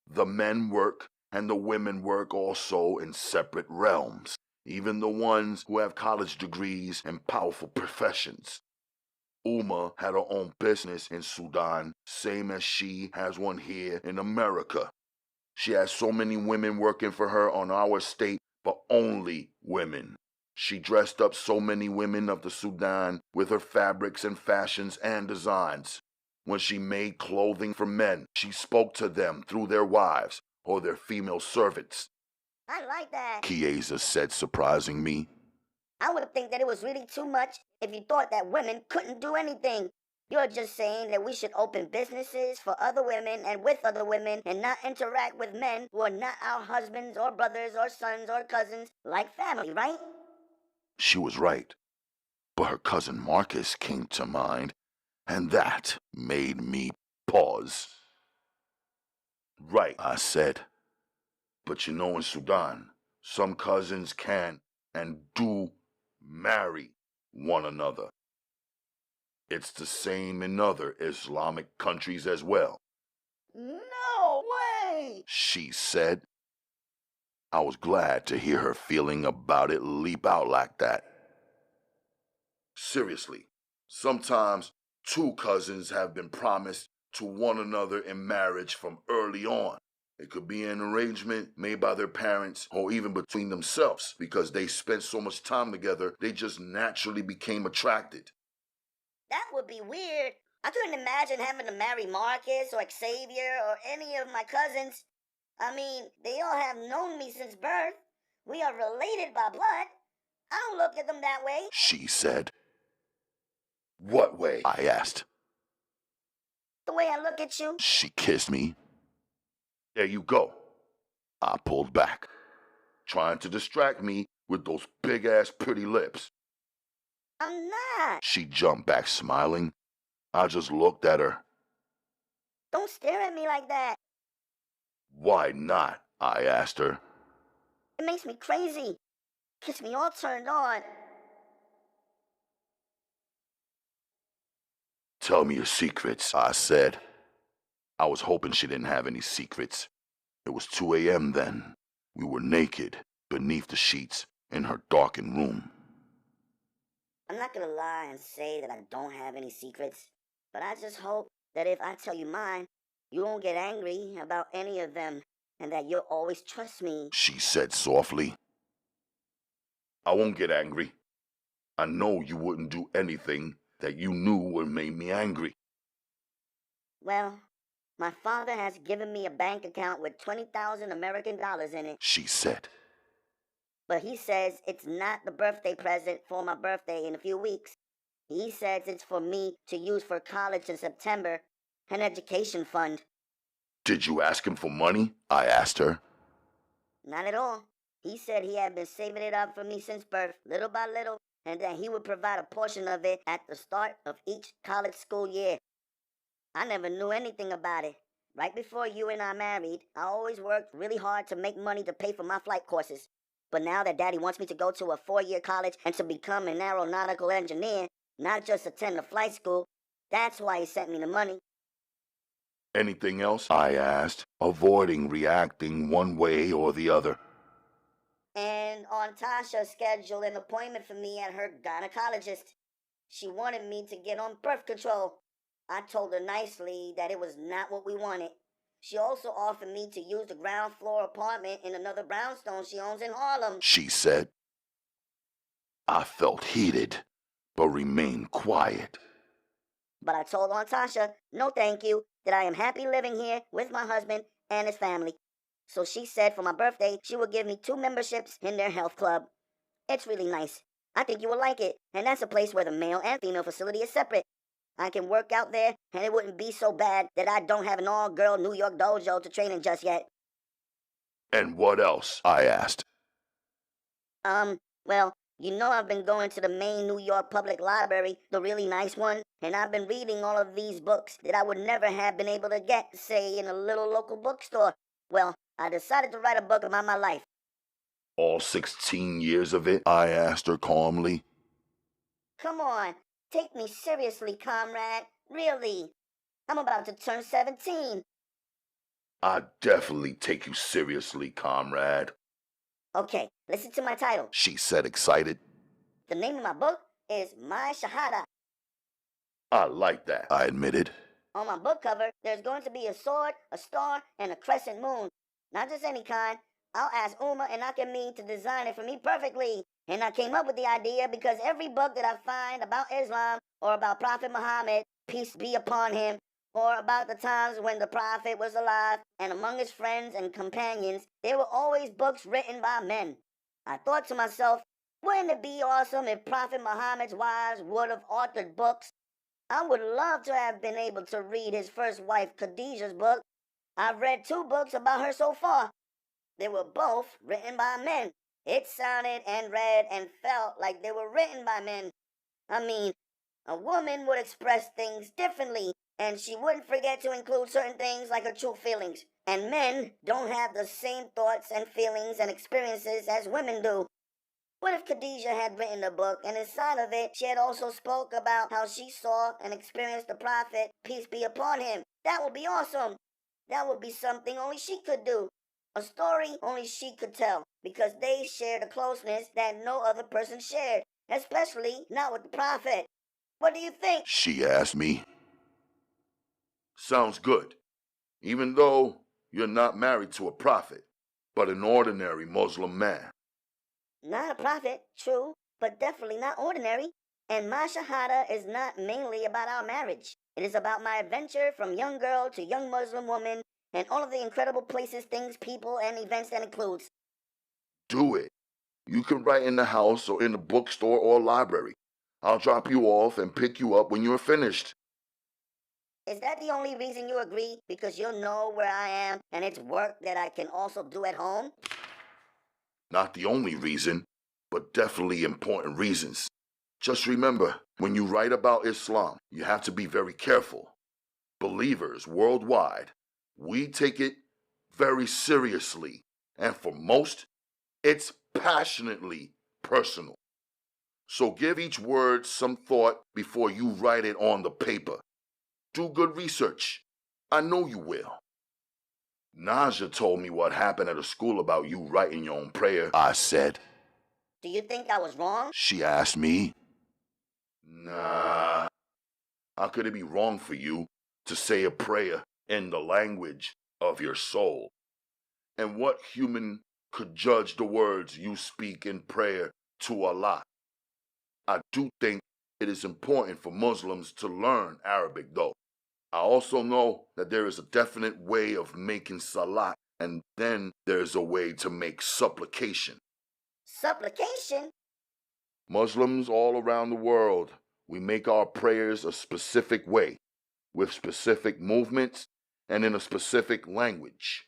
The men work and the women work also in separate realms, even the ones who have college degrees and powerful professions. Uma had her own business in Sudan, same as she has one here in America. She has so many women working for her on our estate, but only women. She dressed up so many women of the Sudan with her fabrics and fashions and designs. When she made clothing for men, she spoke to them through their wives or their female servants. I like that. Chiasa said, surprising me. I would think that it was really too much if you thought that women couldn't do anything. You're just saying that we should open businesses for other women and with other women and not interact with men who are not our husbands or brothers or sons or cousins like family, right? She was right. But her cousin Marcus came to mind, and that made me pause. Right, I said. but you know in Sudan, some cousins can and do marry one another. It's the same in other Islamic countries as well. No way! She said. I was glad to hear her feeling about it leap out like that. Seriously, sometimes two cousins have been promised to one another in marriage from early on. It could be an arrangement made by their parents or even between themselves because they spent so much time together, they just naturally became attracted. That would be weird. I couldn't imagine having to marry Marcus or Xavier or any of my cousins. I mean, they all have known me since birth. We are related by blood. I don't look at them that way. She said. What way? I asked. The way I look at you. She kissed me. There you go. I pulled back, trying to distract me with those big-ass pretty lips. I'm not. She jumped back smiling. I just looked at her. Don't stare at me like that. Why not? I asked her. It makes me crazy. Gets me all turned on. Tell me your secrets, I said. I was hoping she didn't have any secrets. It was 2 a.m. then. We were naked, beneath the sheets, in her darkened room. I'm not gonna lie and say that I don't have any secrets, but I just hope that if I tell you mine, you won't get angry about any of them, and that you'll always trust me. She said softly. I won't get angry. I know you wouldn't do anything that you knew would make me angry. Well, my father has given me a bank account with 20,000 American dollars in it. She said. But he says it's not the birthday present for my birthday in a few weeks. He says it's for me to use for college in September, an education fund. Did you ask him for money? I asked her. Not at all. He said he had been saving it up for me since birth, little by little, and that he would provide a portion of it at the start of each college school year. I never knew anything about it. Right before you and I married, I always worked really hard to make money to pay for my flight courses. But now that Daddy wants me to go to a 4-year college and to become an aeronautical engineer, not just attend a flight school, that's why he sent me the money. Anything else? I asked, avoiding reacting one way or the other. And Aunt Tasha scheduled an appointment for me at her gynecologist. She wanted me to get on birth control. I told her nicely that it was not what we wanted. She also offered me to use the ground floor apartment in another brownstone she owns in Harlem. She said. I felt heated, but remained quiet. But I told Aunt Tasha, no thank you, that I am happy living here with my husband and his family. So she said for my birthday, she would give me 2 memberships in their health club. It's really nice. I think you will like it, and that's a place where the male and female facility is separate. I can work out there, and it wouldn't be so bad that I don't have an all-girl New York dojo to train in just yet. And what else? I asked. Well, you know I've been going to the main New York Public Library, the really nice one, and I've been reading all of these books that I would never have been able to get, say, in a little local bookstore. Well, I decided to write a book about my life. All 16 years of it? I asked her calmly. Come on, take me seriously, comrade. Really. I'm about to turn 17. I definitely take you seriously, comrade. Okay, listen to my title. She said, excited. The name of my book is My Shahada. I like that, I admitted. On my book cover, there's going to be a sword, a star, and a crescent moon. Not just any kind. I'll ask Uma and Akameen to design it for me perfectly. And I came up with the idea because every book that I find about Islam or about Prophet Muhammad, peace be upon him, or about the times when the Prophet was alive and among his friends and companions, there were always books written by men. I thought to myself, wouldn't it be awesome if Prophet Muhammad's wives would have authored books? I would love to have been able to read his first wife Khadijah's book. I've read 2 books about her so far. They were both written by men. It sounded and read and felt like they were written by men. I mean, a woman would express things differently, and she wouldn't forget to include certain things like her true feelings. And men don't have the same thoughts and feelings and experiences as women do. What if Khadijah had written a book and inside of it she had also spoke about how she saw and experienced the Prophet, peace be upon him? That would be awesome. That would be something only she could do. A story only she could tell because they shared a closeness that no other person shared, especially not with the Prophet. What do you think? She asked me. Sounds good. Even though you're not married to a prophet, but an ordinary Muslim man. Not a prophet, true, but definitely not ordinary. And my shahada is not mainly about our marriage. It is about my adventure from young girl to young Muslim woman and all of the incredible places, things, people, and events that includes. Do it. You can write in the house or in the bookstore or library. I'll drop you off and pick you up when you're finished. Is that the only reason you agree? Because you'll know where I am and it's work that I can also do at home? Not the only reason, but definitely important reasons. Just remember, when you write about Islam, you have to be very careful. Believers worldwide, we take it very seriously, and for most, it's passionately personal. So give each word some thought before you write it on the paper. Do good research. I know you will. Naja told me what happened at a school about you writing your own prayer. I said. Do you think I was wrong? She asked me. Nah. How could it be wrong for you to say a prayer in the language of your soul? And what human could judge the words you speak in prayer to Allah? I do think it is important for Muslims to learn Arabic though. I also know that there is a definite way of making salat, and then there's a way to make supplication. Supplication? Muslims all around the world, we make our prayers a specific way, with specific movements and in a specific language.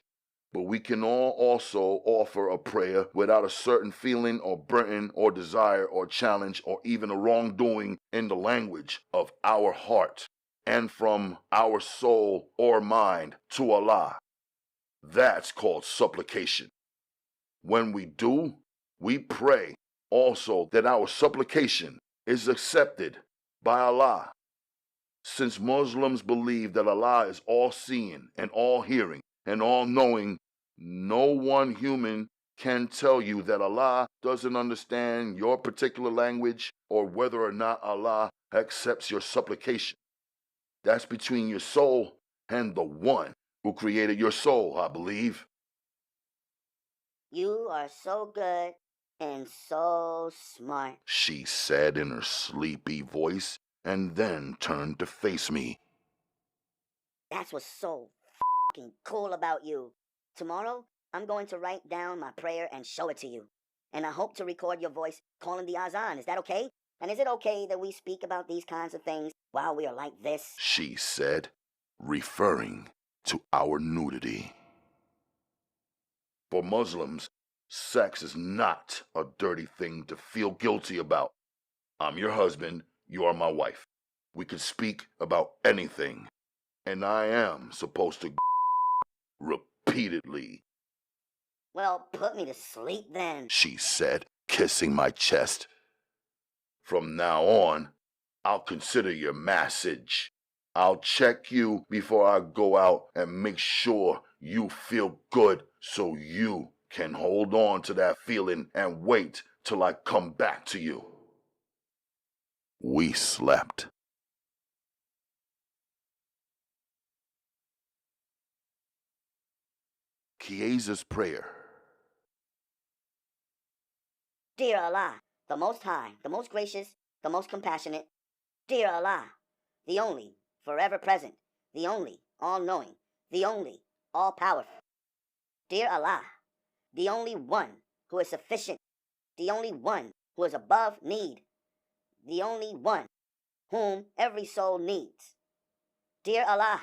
But we can all also offer a prayer without a certain feeling or burden or desire or challenge or even a wrongdoing in the language of our heart and from our soul or mind to Allah. That's called supplication. When we do, we pray also that our supplication is accepted by Allah. Since Muslims believe that Allah is all-seeing and all-hearing and all-knowing, no one human can tell you that Allah doesn't understand your particular language or whether or not Allah accepts your supplication. That's between your soul and the one who created your soul, I believe. You are so good and so smart, She said in her sleepy voice, and then turned to face me. That's what's so fucking cool about you. Tomorrow, I'm going to write down my prayer and show it to you. And I hope to record your voice calling the azan. Is that okay? And is it okay that we speak about these kinds of things while we are like this? She said, referring to our nudity. For Muslims, sex is not a dirty thing to feel guilty about. I'm your husband, you are my wife. We could speak about anything. And I am supposed to repeatedly. Well, put me to sleep then. She said, kissing my chest. From now on, I'll consider your message. I'll check you before I go out and make sure you feel good so you can hold on to that feeling and wait till I come back to you. We slept. Chiasa's prayer. Dear Allah, the Most High, the Most Gracious, the Most Compassionate. Dear Allah, the only, forever present, the only, all-knowing, the only, all-powerful. Dear Allah, the only one who is sufficient, the only one who is above need, the only one whom every soul needs. Dear Allah,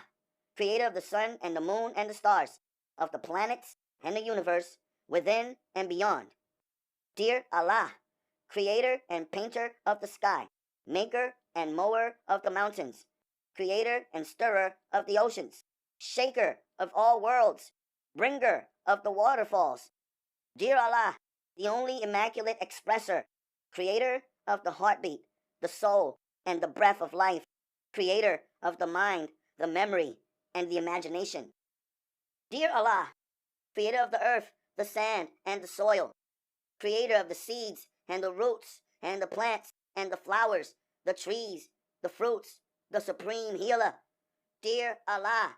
creator of the sun and the moon and the stars, of the planets and the universe, within and beyond. Dear Allah, creator and painter of the sky, maker and mower of the mountains, creator and stirrer of the oceans, shaker of all worlds, bringer of the waterfalls. Dear Allah, the only immaculate expresser, creator of the heartbeat, the soul, and the breath of life, creator of the mind, the memory, and the imagination. Dear Allah, creator of the earth, the sand, and the soil, creator of the seeds, and the roots, and the plants, and the flowers, the trees, the fruits, the supreme healer. Dear Allah,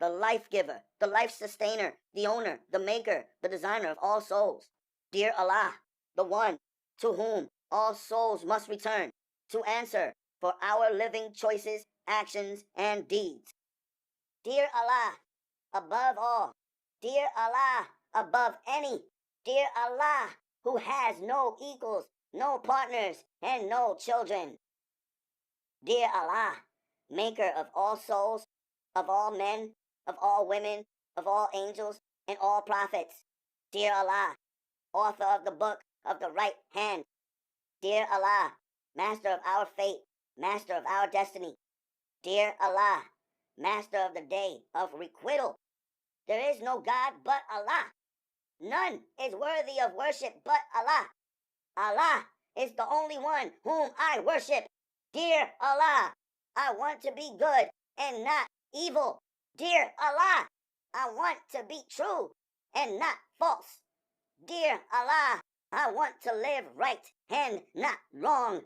the life giver, the life sustainer, the owner, the maker, the designer of all souls. Dear Allah, the one to whom all souls must return to answer for our living choices, actions, and deeds. Dear Allah, above all. Dear Allah, above any. Dear Allah, who has no equals, no partners, and no children. Dear Allah, maker of all souls, of all men, of all women, of all angels, and all prophets. Dear Allah, author of the book of the right hand. Dear Allah, master of our fate, master of our destiny. Dear Allah, master of the day of requital. There is no God but Allah. None is worthy of worship but Allah. Allah is the only one whom I worship. Dear Allah, I want to be good and not evil. Dear Allah, I want to be true and not false. Dear Allah, I want to live right and not wrong.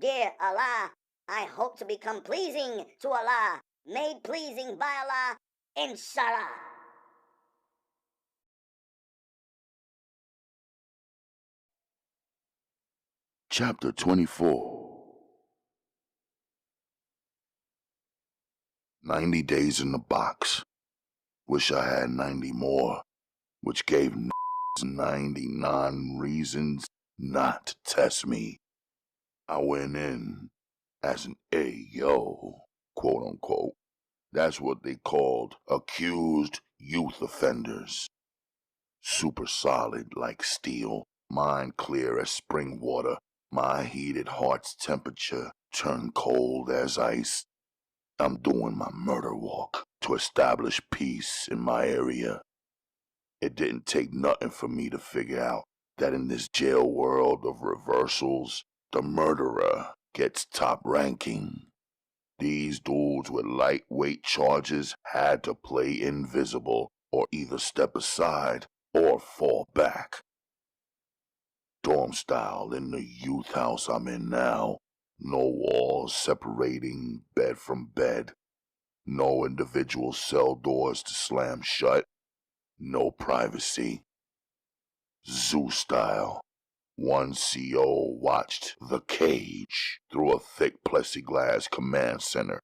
Dear Allah, I hope to become pleasing to Allah, made pleasing by Allah, inshallah. Chapter 24. 90 days in the box. Wish I had 90 more, which gave 99 reasons not to test me. I went in as an AO, quote unquote. That's what they called accused youth offenders. Super solid like steel, mind clear as spring water. My heated heart's temperature turned cold as ice. I'm doing my murder walk to establish peace in my area. It didn't take nothing for me to figure out that in this jail world of reversals, the murderer gets top ranking. These dudes with lightweight charges had to play invisible or either step aside or fall back. Dorm style in the youth house I'm in now. No walls separating bed from bed. No individual cell doors to slam shut. No privacy. Zoo style. One CO watched The Cage through a thick plexiglass command center.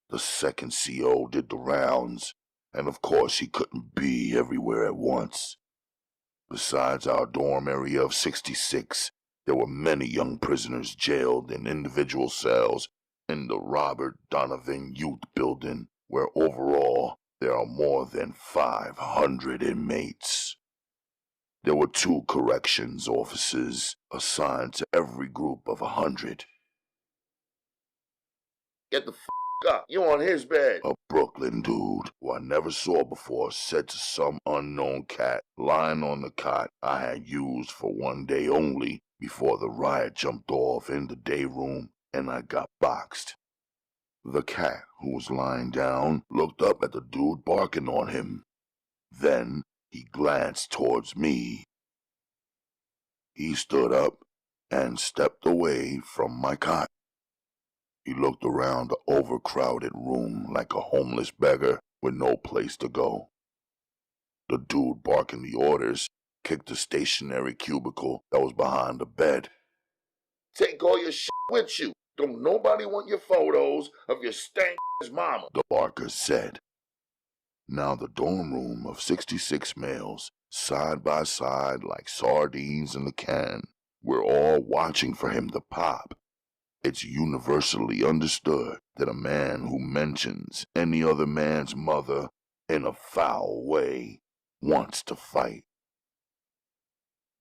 The second CO did the rounds, and of course he couldn't be everywhere at once. Besides our dorm area of 66, there were many young prisoners jailed in individual cells in the Robert Donovan Youth Building, where overall there are more than 500 inmates. There were 2 corrections officers assigned to every group of 100. Get the up. You on his bed. A Brooklyn dude who I never saw before said to some unknown cat lying on the cot I had used for one day only before the riot jumped off in the day room and I got boxed. The cat, who was lying down, looked up at the dude barking on him. Then he glanced towards me. He stood up and stepped away from my cot. He looked around the overcrowded room like a homeless beggar with no place to go. The dude barking the orders kicked the stationary cubicle that was behind the bed. Take all your shit with you. Don't nobody want your photos of your stank-ass mama, the barker said. Now the dorm room of 66 males, side by side like sardines in a can, we're all watching for him to pop. It's universally understood that a man who mentions any other man's mother in a foul way wants to fight.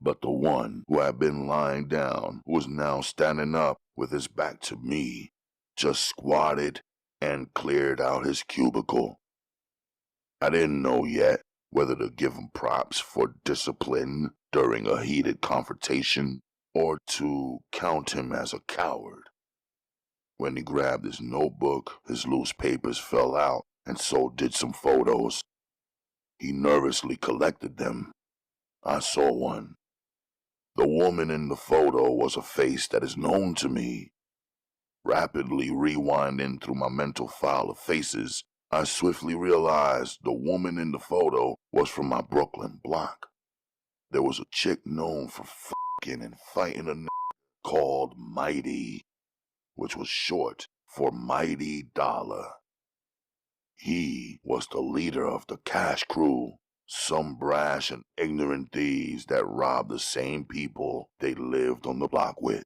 But the one who had been lying down was now standing up with his back to me, just squatted and cleared out his cubicle. I didn't know yet whether to give him props for discipline during a heated confrontation or to count him as a coward. When he grabbed his notebook, his loose papers fell out, and so did some photos. He nervously collected them. I saw one. The woman in the photo was a face that is known to me. Rapidly rewinding through my mental file of faces, I swiftly realized the woman in the photo was from my Brooklyn block. There was a chick known for f***ing and fighting a n*** called Mighty, which was short for Mighty Dollar. He was the leader of the cash crew, some brash and ignorant thieves that robbed the same people they lived on the block with.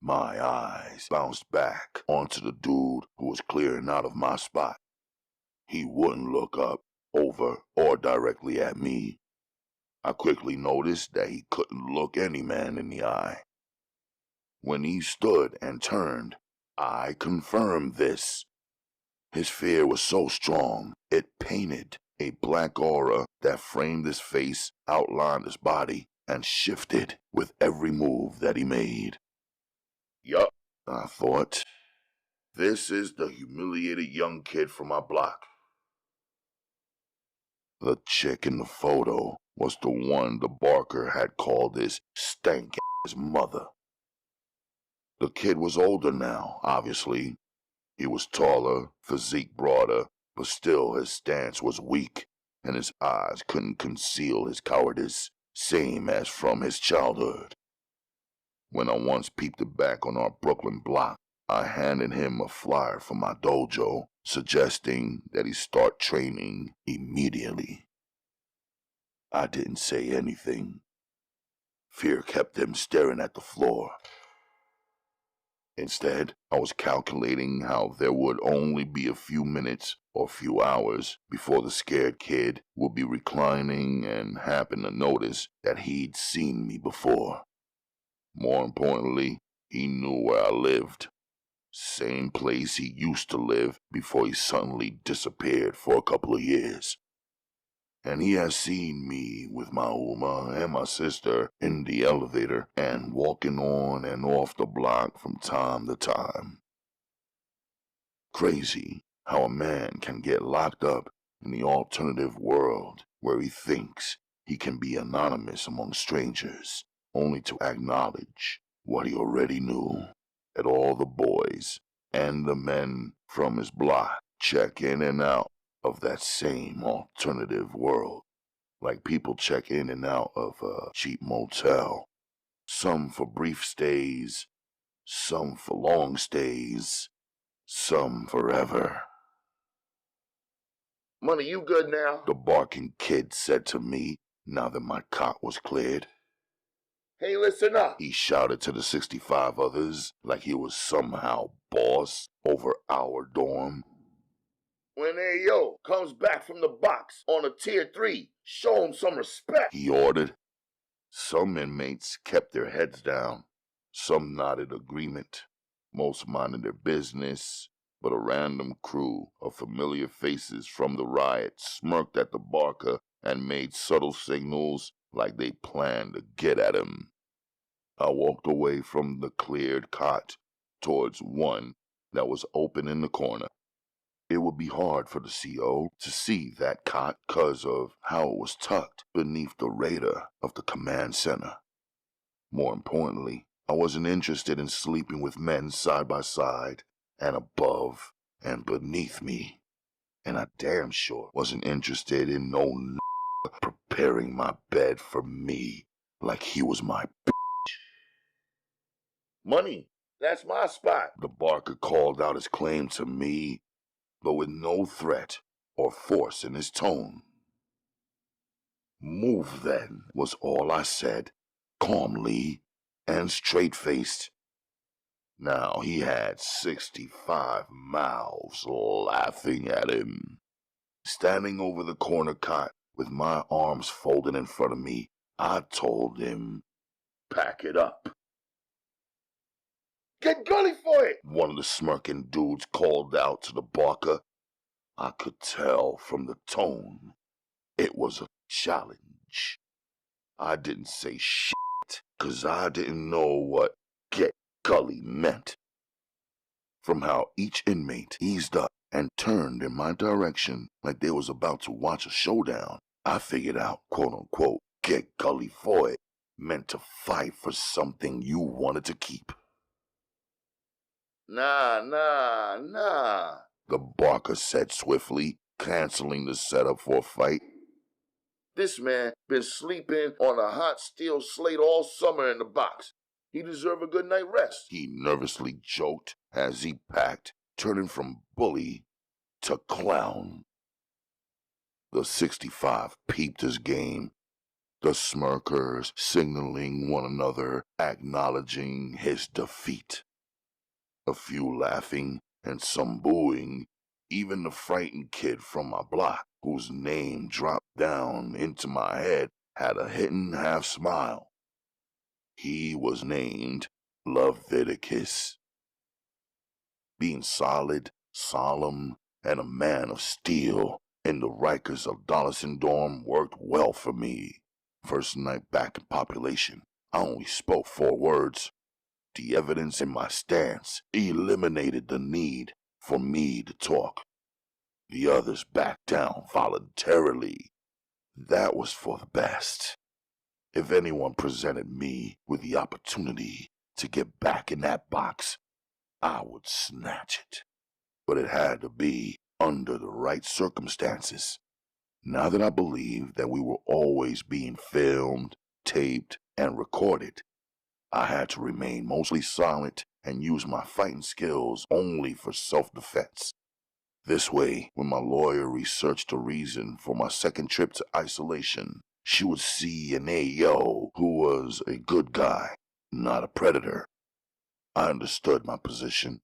My eyes bounced back onto the dude who was clearing out of my spot. He wouldn't look up, over, or directly at me. I quickly noticed that he couldn't look any man in the eye. When he stood and turned, I confirmed this. His fear was so strong, it painted a black aura that framed his face, outlined his body, and shifted with every move that he made. Yup, I thought. This is the humiliated young kid from my block. The chick in the photo was the one the barker had called his stank-ass mother. The kid was older now, obviously. He was taller, physique broader, but still his stance was weak, and his eyes couldn't conceal his cowardice, same as from his childhood. When I once peeped back on our Brooklyn block, I handed him a flyer from my dojo, suggesting that he start training immediately. I didn't say anything. Fear kept him staring at the floor. Instead, I was calculating how there would only be a few minutes or few hours before the scared kid would be reclining and happen to notice that he'd seen me before. More importantly, he knew where I lived. Same place he used to live before he suddenly disappeared for a couple of years. And he has seen me with my Uma and my sister in the elevator and walking on and off the block from time to time. Crazy how a man can get locked up in the alternative world where he thinks he can be anonymous among strangers, only to acknowledge what he already knew, that all the boys and the men from his block check in and out of that same alternative world, like people check in and out of a cheap motel, some for brief stays, some for long stays, some forever. Money, you good now? The barking kid said to me now that my cot was cleared. Hey, listen up. He shouted to the 65 others like he was somehow boss over our dorm. When AO comes back from the box on a tier 3, show him some respect, he ordered. Some inmates kept their heads down. Some nodded agreement. Most minded their business, but a random crew of familiar faces from the riot smirked at the barker and made subtle signals like they planned to get at him. I walked away from the cleared cot towards one that was open in the corner. It would be hard for the CO to see that cot because of how it was tucked beneath the radar of the command center. More importantly, I wasn't interested in sleeping with men side by side and above and beneath me. And I damn sure wasn't interested in no preparing my bed for me like he was my Money, that's my spot. The barker called out his claim to me, but with no threat or force in his tone. Move then, was all I said, calmly and straight-faced. Now he had 65 mouths laughing at him. Standing over the corner cot with my arms folded in front of me, I told him, Pack it up. Get gully for it! One of the smirking dudes called out to the barker. I could tell from the tone It was a challenge. I didn't say shit, 'cause I didn't know what get gully meant. From how each inmate eased up and turned in my direction like they was about to watch a showdown, I figured out, quote-unquote, get gully for it meant to fight for something you wanted to keep. Nah, the barker said swiftly, canceling the setup for a fight. This man been sleeping on a hot steel slate all summer in the box. He deserve a good night rest. He nervously joked as he packed, turning from bully to clown. The 65 peeped his game, the smirkers signaling one another, acknowledging his defeat. A few laughing and some booing, even the frightened kid from my block, whose name dropped down into my head, had a hidden half-smile. He was named Lavidicus. Being solid, solemn, and a man of steel in the Rikers of Donaldson dorm worked well for me. First night back in population, I only spoke 4 words. The evidence in my stance eliminated the need for me to talk. The others backed down voluntarily. That was for the best. If anyone presented me with the opportunity to get back in that box, I would snatch it. But it had to be under the right circumstances. Now that I believed that we were always being filmed, taped, and recorded, I had to remain mostly silent and use my fighting skills only for self-defense. This way, when my lawyer researched the reason for my second trip to isolation, she would see an AO who was a good guy, not a predator. I understood my position.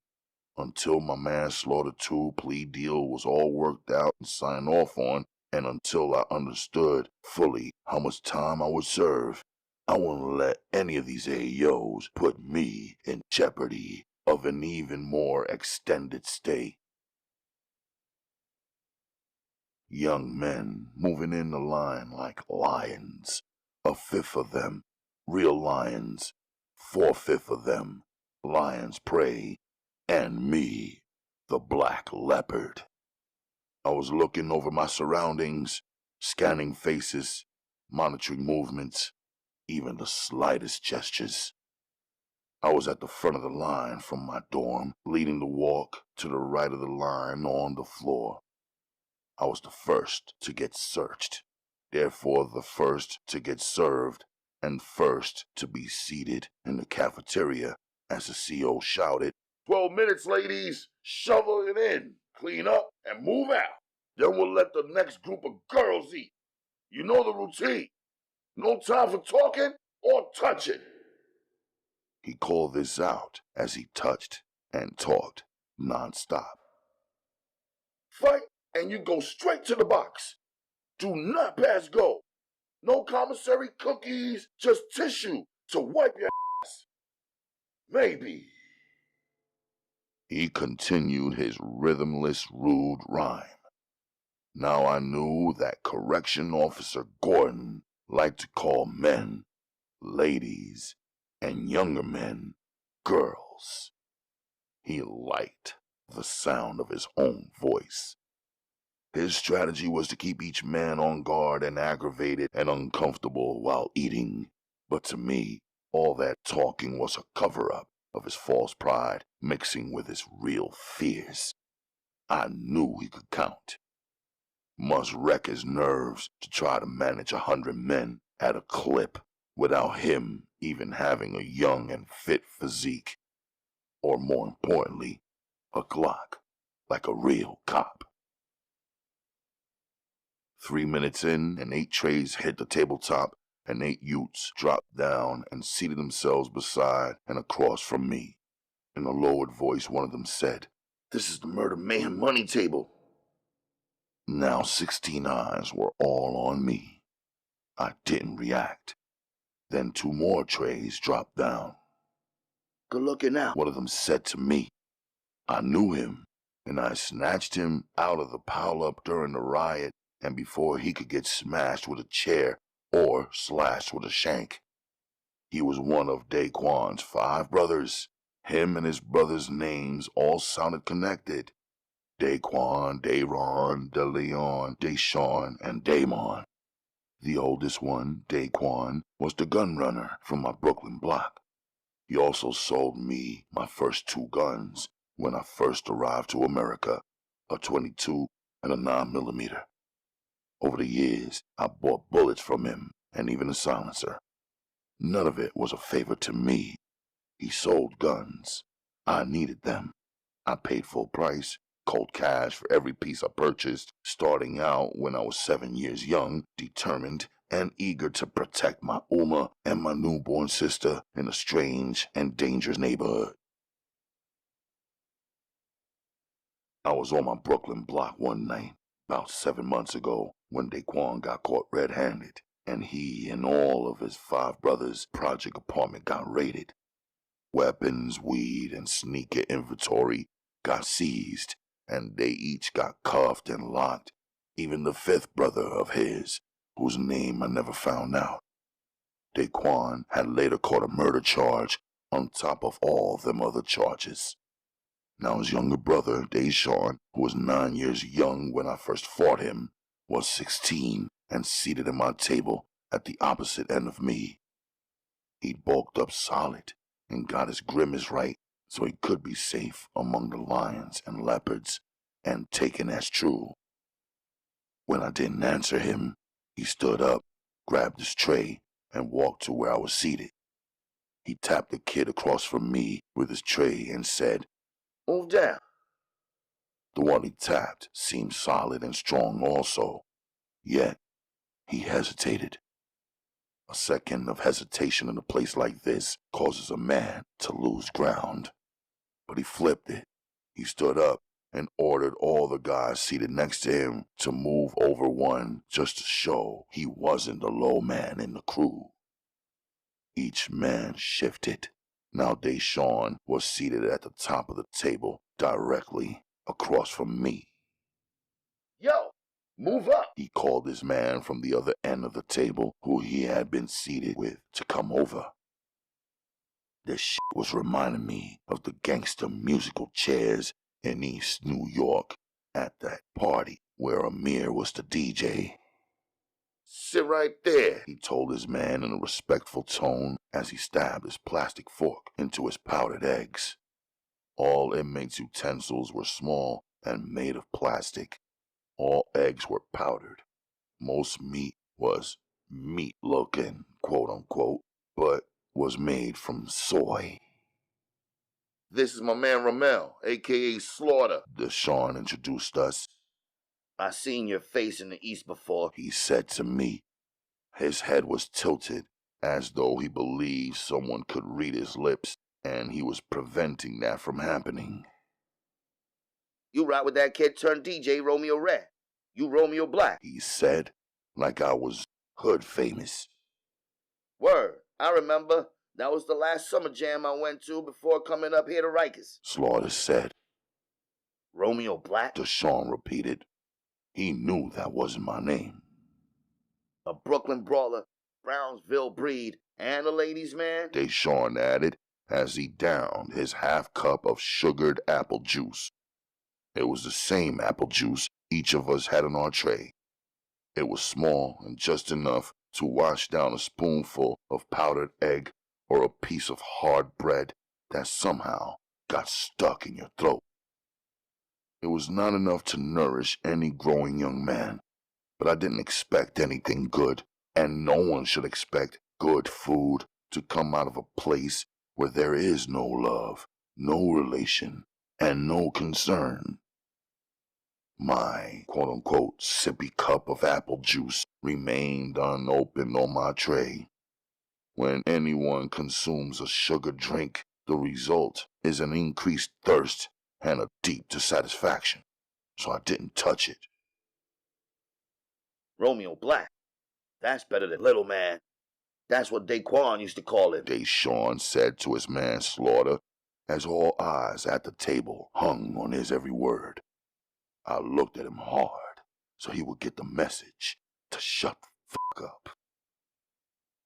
Until my manslaughter 2 plea deal was all worked out and signed off on, and until I understood fully how much time I would serve, I wouldn't let any of these AOs put me in jeopardy of an even more extended stay. Young men moving in the line like lions, 1/5 of them real lions, 4/5 of them lion's prey, and me, the black leopard. I was looking over my surroundings, scanning faces, monitoring movements, even the slightest gestures. I was at the front of the line from my dorm, leading the walk to the right of the line on the floor. I was the first to get searched, therefore the first to get served, and first to be seated in the cafeteria as the CO shouted, 12 minutes, ladies. Shovel it in, clean up, and move out. Then we'll let the next group of girls eat. You know the routine. No time for talking or touching. He called this out as he touched and talked nonstop. Fight, and you go straight to the box. Do not pass go. No commissary cookies, just tissue to wipe your ass. Maybe. He continued his rhythmless, rude rhyme. Now I knew that Correction Officer Gordon liked to call men ladies and younger men girls. He liked the sound of his own voice. His strategy was to keep each man on guard and aggravated and uncomfortable while eating. But to me, all that talking was a cover-up of his false pride mixing with his real fears. I knew he could count. Must wreck his nerves to try to manage 100 men at a clip without him even having a young and fit physique. Or more importantly, a Glock, like a real cop. 3 minutes in, and 8 trays hit the tabletop, and 8 youths dropped down and seated themselves beside and across from me. In a lowered voice, one of them said, "This is the murder mayhem money table." Now 16 eyes were all on me. I didn't react. Then 2 more trays dropped down. "Good looking out," one of them said to me. I knew him, and I snatched him out of the pile-up during the riot and before he could get smashed with a chair or slashed with a shank. He was one of Daquan's 5 brothers. Him and his brothers' names all sounded connected. Daquan, Dayron, DeLeon, Deshawn, and Damon. The oldest one, Daquan, was the gun runner from my Brooklyn block. He also sold me my first 2 guns when I first arrived to America, a .22 and a 9mm. Over the years, I bought bullets from him and even a silencer. None of it was a favor to me. He sold guns. I needed them. I paid full price, cold cash for every piece I purchased, starting out when I was 7 years young, determined and eager to protect my Uma and my newborn sister in a strange and dangerous neighborhood. I was on my Brooklyn block one night, about 7 months ago, when Daquan got caught red-handed, and he and all of his 5 brothers' project apartment got raided. Weapons, weed, and sneaker inventory got seized, and they each got cuffed and locked, even the 5th brother of his, whose name I never found out. Daquan had later caught a murder charge on top of all them other charges. Now his younger brother, Deshawn, who was 9 years young when I first fought him, was 16 and seated at my table at the opposite end of me. He'd bulked up solid and got his grimace right so he could be safe among the lions and leopards and taken as true. When I didn't answer him, he stood up, grabbed his tray, and walked to where I was seated. He tapped the kid across from me with his tray and said, "Move down." The one he tapped seemed solid and strong also, yet he hesitated. A second of hesitation in a place like this causes a man to lose ground. But he flipped it. He stood up and ordered all the guys seated next to him to move over one just to show he wasn't the low man in the crew. Each man shifted. Now Deshawn was seated at the top of the table directly across from me. "Yo, move up." He called his man from the other end of the table who he had been seated with to come over. This shit was reminding me of the gangster musical chairs in East New York at that party where Amir was the DJ. Sit right there. He told his man in a respectful tone as he stabbed his plastic fork into his powdered eggs. All inmates' utensils were small and made of plastic. All eggs were powdered. Most meat was meat-looking, quote-unquote, but was made from soy. This is my man Ramel, a.k.a. Slaughter. Deshawn introduced us. "I seen your face in the East before," He said to me. His head was tilted, as though he believed someone could read his lips, and he was preventing that from happening. "You ride with that kid turned DJ Romeo Red. You Romeo Black." He said, like I was hood famous. "Word, I remember. That was the last summer jam I went to before coming up here to Rikers." Slaughter said. "Romeo Black?" Deshawn repeated. He knew that wasn't my name. "A Brooklyn brawler, Brownsville breed, and a ladies' man?" Deshawn added as he downed his half cup of sugared apple juice. It was the same apple juice each of us had on our tray. It was small and just enough to wash down a spoonful of powdered egg or a piece of hard bread that somehow got stuck in your throat. It was not enough to nourish any growing young man, but I didn't expect anything good, and no one should expect good food to come out of a place where there is no love, no relation, and no concern. My quote-unquote sippy cup of apple juice remained unopened on my tray. When anyone consumes a sugar drink, the result is an increased thirst and a deep dissatisfaction, so I didn't touch it. "Romeo Black? That's better than Little Man. That's what Daquan used to call him," Deshawn said to his man Slaughter, as all eyes at the table hung on his every word. I looked at him hard. so he would get the message to shut the fuck up.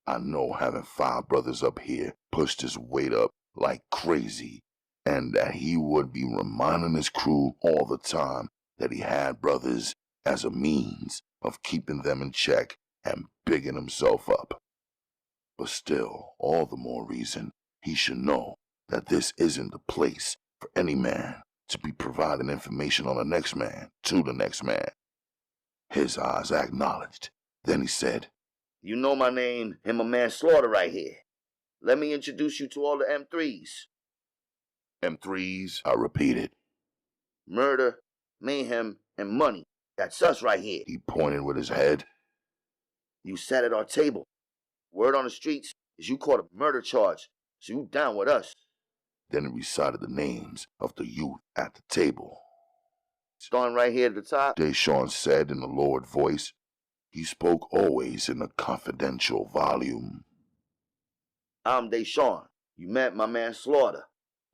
I know having 5 brothers up here pushed his weight up like crazy, and that he would be reminding his crew all the time that he had brothers as a means of keeping them in check and bigging himself up. But still, all the more reason he should know that this isn't the place for any man to be providing information on the next man to the next man. His eyes acknowledged. Then he said, You know my name and my man Slaughter right here. Let me introduce you to all the M3s. M3s, I repeated. Murder, mayhem, and money. That's us right here. He pointed with his head. You sat at our table. Word on the streets is you caught a murder charge, so you down with us. Then he recited the names of the youth at the table. Starting right here at the top, Deshawn said in a lowered voice. He spoke always in a confidential volume. I'm Deshawn. You met my man Slaughter.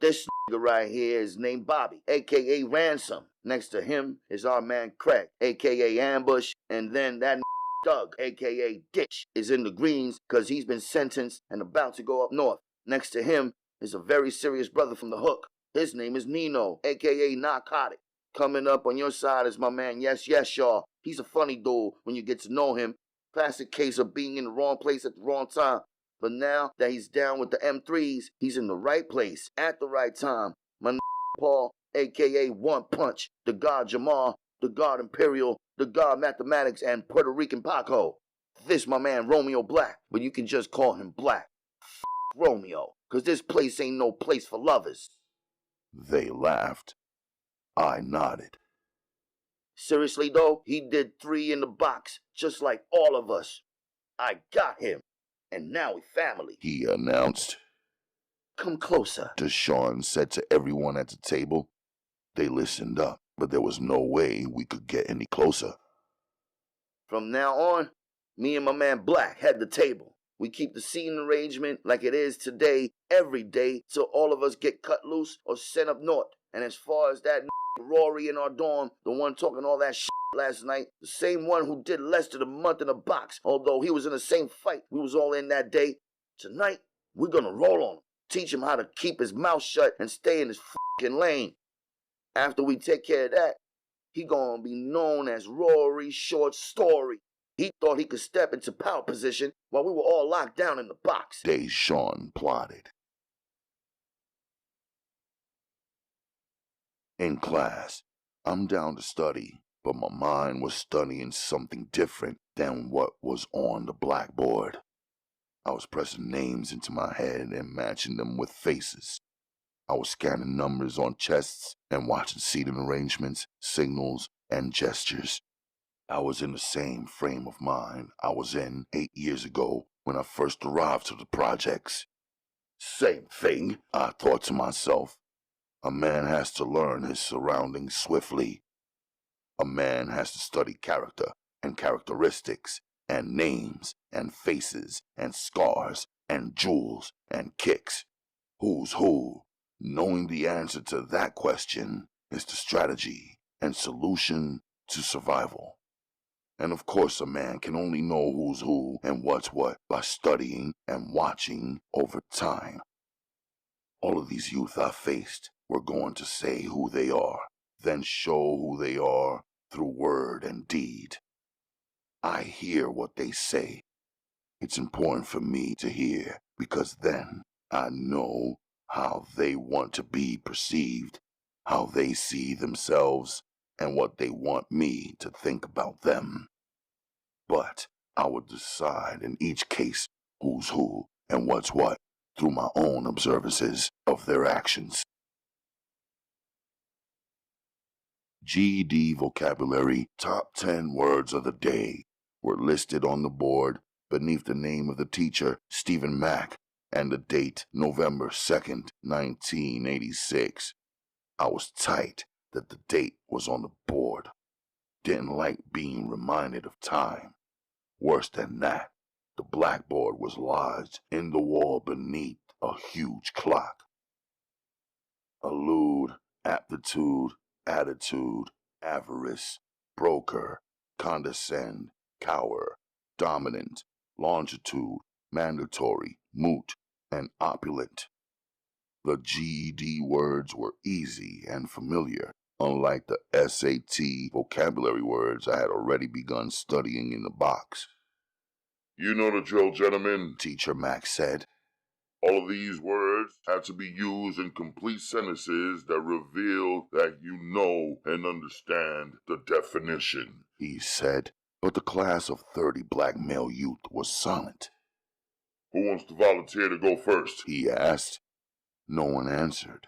This nigga right here is named Bobby, a.k.a. Ransom. Next to him is our man Craig, a.k.a. Ambush. And then that Doug, a.k.a. Ditch, is in the greens because he's been sentenced and about to go up north. Next to him is a very serious brother from the hook. His name is Nino, a.k.a. Narcotic. Coming up on your side is my man Yes Y'all. He's a funny dude when you get to know him. Classic case of being in the wrong place at the wrong time. But now that he's down with the M3s, he's in the right place at the right time. My Paul, a.k.a. One Punch, the God Jamal, the God Imperial, the God Mathematics, and Puerto Rican Paco. This my man Romeo Black, but you can just call him Black. Romeo, because this place ain't no place for lovers. They laughed. I nodded. Seriously though, he did 3 in the box, just like all of us. I got him, and now we family, he announced. Come closer, Deshawn said to everyone at the table. They listened up, but there was no way we could get any closer. From now on, me and my man Black head the table. We keep the seating arrangement like it is today, every day, till all of us get cut loose or sent up north. And as far as that Rory in our dorm, the one talking all that shit last night, the same one who did less than a month in a box, although he was in the same fight we was all in that day, tonight, we're gonna roll on him, teach him how to keep his mouth shut and stay in his fucking lane. After we take care of that, he gonna be known as Rory Short Story. He thought he could step into power position while we were all locked down in the box. Deshawn plotted. In class, I'm down to study, but my mind was studying something different than what was on the blackboard. I was pressing names into my head and matching them with faces. I was scanning numbers on chests and watching seating arrangements, signals, and gestures. I was in the same frame of mind I was in 8 years ago when I first arrived to the projects. Same thing, I thought to myself. A man has to learn his surroundings swiftly. A man has to study character and characteristics and names and faces and scars and jewels and kicks. Who's who? Knowing the answer to that question is the strategy and solution to survival. And of course a man can only know who's who and what's what by studying and watching over time. All of these youth I faced were going to say who they are, then show who they are through word and deed. I hear what they say. It's important for me to hear because then I know how they want to be perceived, how they see themselves, and what they want me to think about them. But I would decide in each case who's who and what's what through my own observances of their actions. GED vocabulary top 10 words of the day were listed on the board beneath the name of the teacher, Stephen Mack, and the date, November 2nd, 1986. I was tight that the date was on the board. Didn't like being reminded of time. Worse than that, the blackboard was lodged in the wall beneath a huge clock. Allude, aptitude, attitude, avarice, broker, condescend, cower, dominant, longitude, mandatory, moot, and opulent. The GED words were easy and familiar, unlike the SAT vocabulary words I had already begun studying in the box. You know the drill, gentlemen, Teacher Max said. All of these words have to be used in complete sentences that reveal that you know and understand the definition, he said, but the class of 30 black male youth was silent. Who wants to volunteer to go first? He asked. No one answered.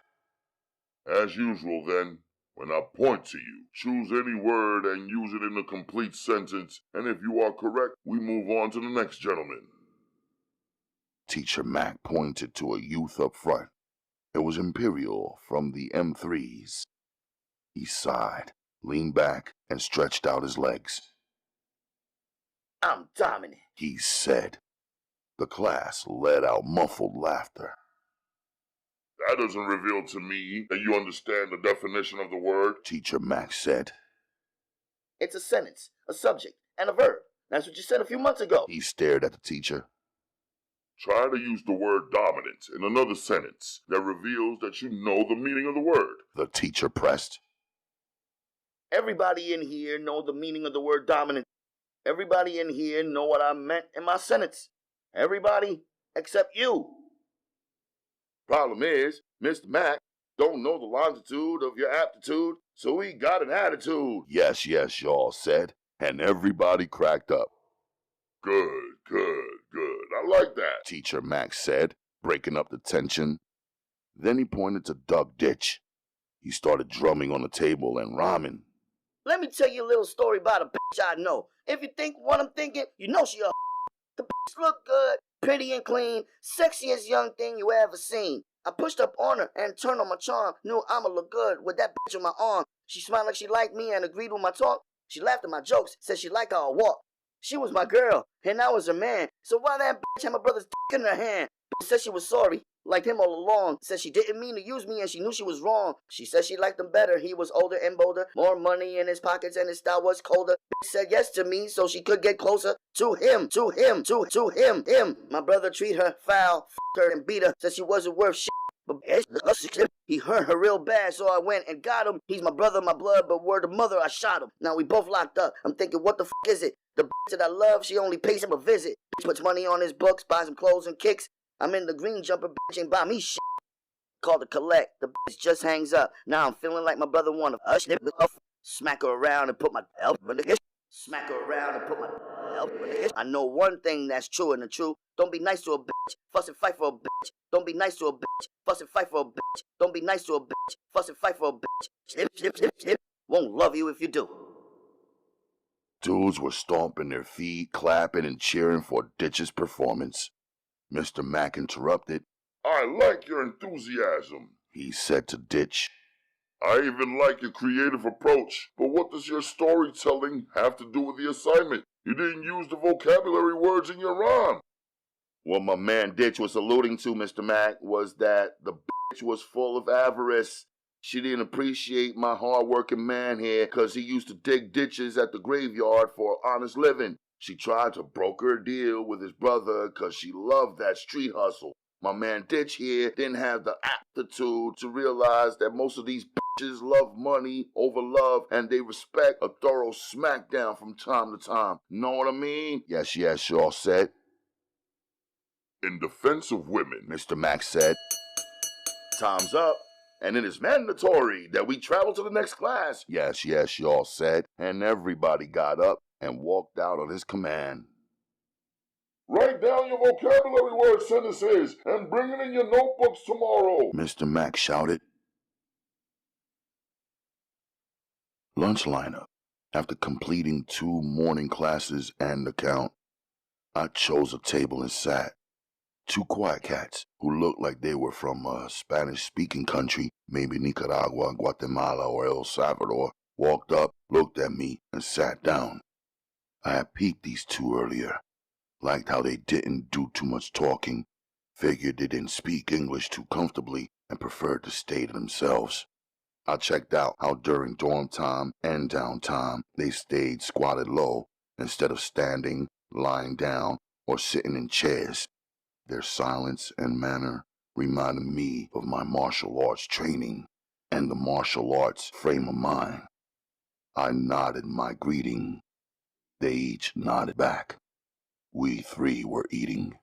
As usual, then, when I point to you, choose any word and use it in a complete sentence, and if you are correct, we move on to the next gentleman. Teacher Mac pointed to a youth up front. It was Imperial from the M3s. He sighed, leaned back, and stretched out his legs. I'm Domini, he said. The class let out muffled laughter. That doesn't reveal to me that you understand the definition of the word, Teacher Max said. It's a sentence, a subject, and a verb. That's what you said a few months ago. He stared at the teacher. Try to use the word dominant in another sentence that reveals that you know the meaning of the word, the teacher pressed. Everybody in here know the meaning of the word dominant. Everybody in here know what I meant in my sentence. Everybody except you. Problem is, Mr. Mac don't know the longitude of your aptitude, so he got an attitude. Yes, y'all said, and everybody cracked up. Good. I like that, Teacher Max said, breaking up the tension. Then he pointed to Doug Ditch. He started drumming on the table and rhyming. Let me tell you a little story about a bitch I know. If you think what I'm thinking, you know she a The bitch look good, pretty and clean, sexiest young thing you ever seen. I pushed up on her and turned on my charm, knew I'ma look good with that bitch on my arm. She smiled like she liked me and agreed with my talk. She laughed at my jokes, said she liked how I walk. She was my girl, and I was her man. So why that bitch had my brother's dick in her hand? Bitch said she was sorry, liked him all along. Said she didn't mean to use me and she knew she was wrong. She said she liked him better. He was older and bolder, more money in his pockets and his style was colder. Bitch said yes to me so she could get closer to him. My brother treat her foul, f***ed her and beat her. Said she wasn't worth shit. But he hurt her real bad, so I went and got him. He's my brother, my blood, but word of mother, I shot him. Now we both locked up. I'm thinking, what the f*** is it? The bitch that I love, she only pays him a visit. Bitch puts money on his books, buys him clothes and kicks. I'm in the green jumper, bitch ain't buy me shit. Called to collect, the bitch just hangs up. Now I'm feeling like my brother wanna smack her around and put my elbow in the Smack her around and put my elbow in the I know one thing that's true and the truth. Don't be nice to a bitch, fuss and fight for a bitch. Don't be nice to a bitch, fuss and fight for a bitch. Don't be nice to a bitch, fuss and fight for a bitch. Won't love you if you do. Dudes were stomping their feet, clapping and cheering for Ditch's performance. Mr. Mack interrupted. I like your enthusiasm, he said to Ditch. I even like your creative approach, but what does your storytelling have to do with the assignment? You didn't use the vocabulary words in your rhyme. What my man Ditch was alluding to, Mr. Mack, was that the bitch was full of avarice. She didn't appreciate my hard-working man here because he used to dig ditches at the graveyard for honest living. She tried to broker a deal with his brother because she loved that street hustle. My man Ditch here didn't have the aptitude to realize that most of these bitches love money over love and they respect a thorough smackdown from time to time. Know what I mean? Yes, y'all said. In defense of women, Mr. Max said. Time's up, and it is mandatory that we travel to the next class. Yes, y'all said, and everybody got up and walked out on his command. Write down your vocabulary word sentences and bring it in your notebooks tomorrow, Mr. Mack shouted. Lunch lineup. After completing 2 morning classes and the count, I chose a table and sat. 2 quiet cats who looked like they were from a Spanish-speaking country, maybe Nicaragua, Guatemala, or El Salvador, walked up, looked at me, and sat down. I had peeped these 2 earlier. Liked how they didn't do too much talking, figured they didn't speak English too comfortably, and preferred to stay to themselves. I checked out how during dorm time and downtime they stayed squatted low instead of standing, lying down, or sitting in chairs. Their silence and manner reminded me of my martial arts training and the martial arts frame of mind. I nodded my greeting. They each nodded back. We three were eating.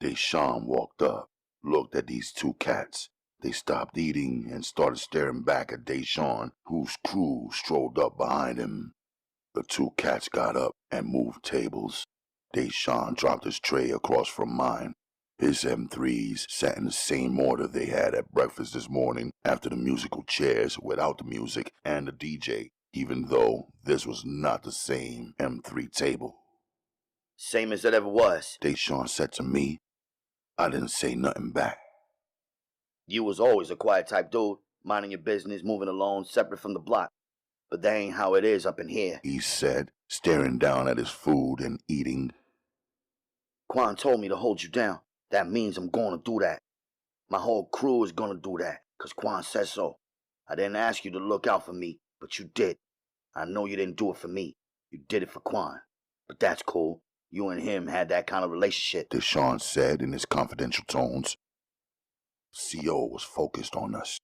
Deshawn walked up, looked at these two cats. They stopped eating and started staring back at Deshawn, whose crew strolled up behind him. The two cats got up and moved tables. Deshawn dropped his tray across from mine. His M3s sat in the same order they had at breakfast this morning after the musical chairs without the music and the DJ, even though this was not the same M3 table. Same as it ever was. Deshawn said to me. I didn't say nothing back. You was always a quiet type dude, minding your business, moving alone, separate from the block. But that ain't how it is up in here, He said, staring down at his food and eating. Quan told me to hold you down. That means I'm gonna do that. My whole crew is gonna do that, 'cause Quan says so. I didn't ask you to look out for me, but you did. I know you didn't do it for me. You did it for Quan. But that's cool. You and him had that kind of relationship, Deshawn said in his confidential tones. CO was focused on us.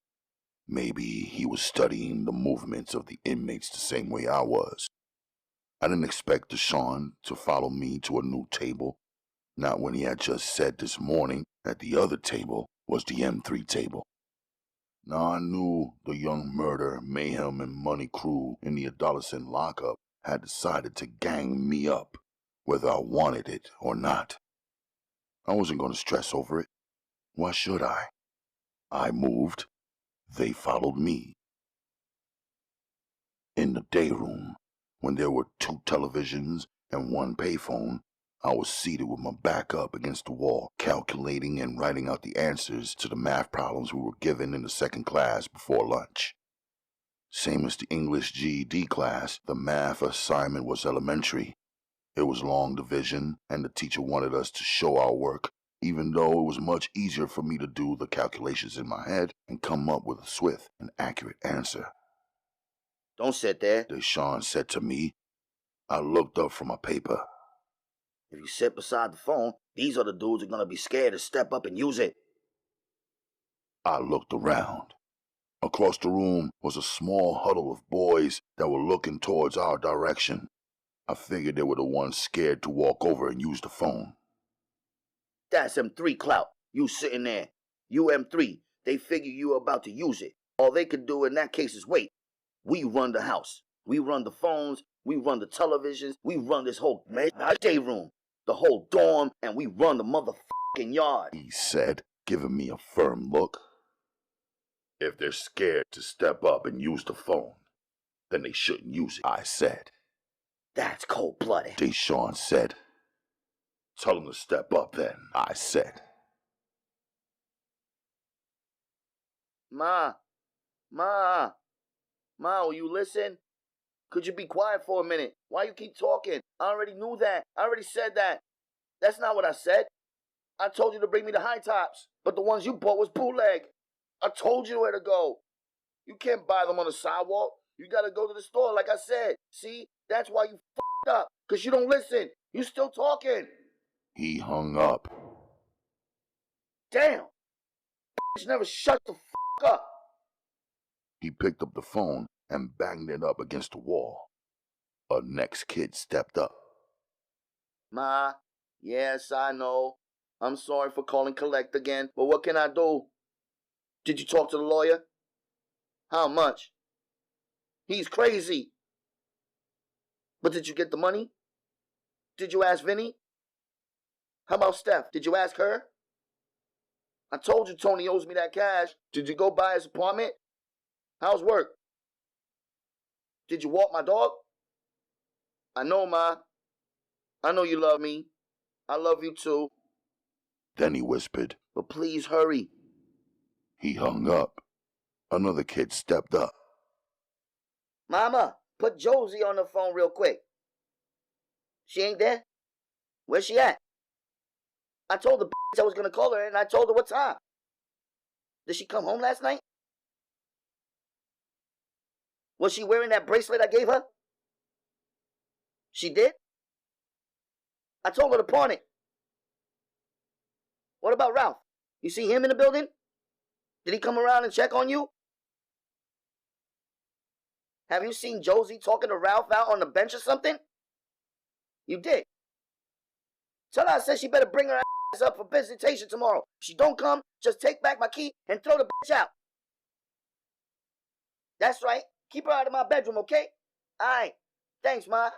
Maybe he was studying the movements of the inmates the same way I was. I didn't expect Deshawn to follow me to a new table, not when he had just said this morning that the other table was the M3 table. Now I knew the young murder, mayhem, and money crew in the adolescent lockup had decided to gang me up, whether I wanted it or not. I wasn't going to stress over it. Why should I? I moved. They followed me. In the day room, when there were 2 televisions and 1 payphone, I was seated with my back up against the wall, calculating and writing out the answers to the math problems we were given in the second class before lunch. Same as the English GED class, the math assignment was elementary. It was long division, and the teacher wanted us to show our work, even though it was much easier for me to do the calculations in my head and come up with a swift and accurate answer. Don't sit there. Deshawn said to me. I looked up from my paper. If you sit beside the phone, these other dudes are gonna be scared to step up and use it. I looked around. Across the room was a small huddle of boys that were looking towards our direction. I figured they were the ones scared to walk over and use the phone. That's M3 clout. You sitting there. You M3. They figure you about to use it. All they could do in that case is wait. We run the house. We run the phones. We run the televisions. We run this whole day room. The whole dorm. And we run the motherfucking yard. He said, giving me a firm look. If they're scared to step up and use the phone, then they shouldn't use it, I said. That's cold-blooded. Deshawn said. Tell them to step up then, I said. Ma, will you listen? Could you be quiet for a minute? Why you keep talking? I already knew that. I already said that. That's not what I said. I told you to bring me the high tops, but the ones you bought was bootleg. I told you where to go. You can't buy them on the sidewalk. You gotta go to the store like I said. See, that's why you f***ed up, because you don't listen. You still talking. He hung up. Damn. Bitch never shut the f*** up. He picked up the phone and banged it up against the wall. A next kid stepped up. Ma, yes, I know. I'm sorry for calling collect again, but what can I do? Did you talk to the lawyer? How much? He's crazy. But did you get the money? Did you ask Vinny? How about Steph? Did you ask her? I told you Tony owes me that cash. Did you go buy his apartment? How's work? Did you walk my dog? I know, Ma. I know you love me. I love you too. Then he whispered. But please hurry. He hung up. Another kid stepped up. Mama, put Josie on the phone real quick. She ain't there? Where's she at? I told the bitch I was gonna call her and I told her what time. Did she come home last night? Was she wearing that bracelet I gave her? She did? I told her to pawn it. What about Ralph? You see him in the building? Did he come around and check on you? Have you seen Josie talking to Ralph out on the bench or something? You did. Tell her I said she better bring her ass up for visitation tomorrow. If she don't come, just take back my key and throw the bitch out. That's right. Keep her out of my bedroom, okay? Alright. Thanks, Ma.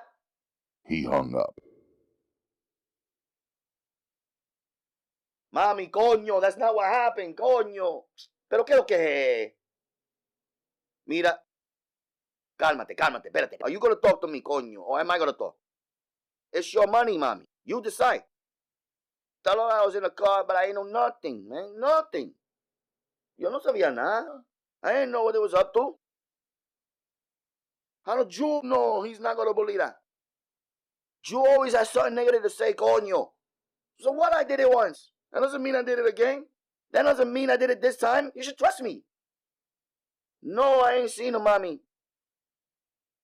He hung up. Mami, coño, that's not what happened, coño. ¿Pero qué es lo que es? Mira. Cálmate, espérate. Are you gonna talk to me, coño, or am I gonna talk? It's your money, mami. You decide. Tell her I was in the car, but I ain't know nothing, man. Nothing. Yo no sabía nada. I didn't know what it was up to. How did you know he's not gonna believe that? You always have something negative to say, coño. So what? I did it once. That doesn't mean I did it again. That doesn't mean I did it this time. You should trust me. No, I ain't seen him, mami.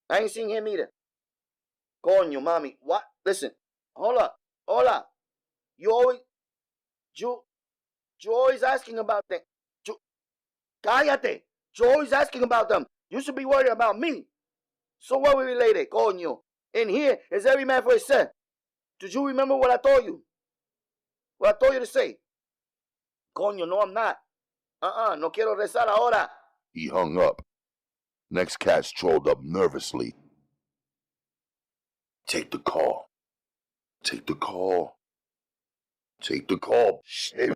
I ain't seen him either. Coño, mami. What? Listen. Hola. You always asking about them. Cállate. You always asking about them. You should be worried about me. So what we related, coño? In here is every man for himself. Did you remember what I told you? What I told you to say? Coño, no, I'm not. No quiero rezar ahora. He hung up. Next cat strolled up nervously. Take the call. Take the call. Take the call. Shit.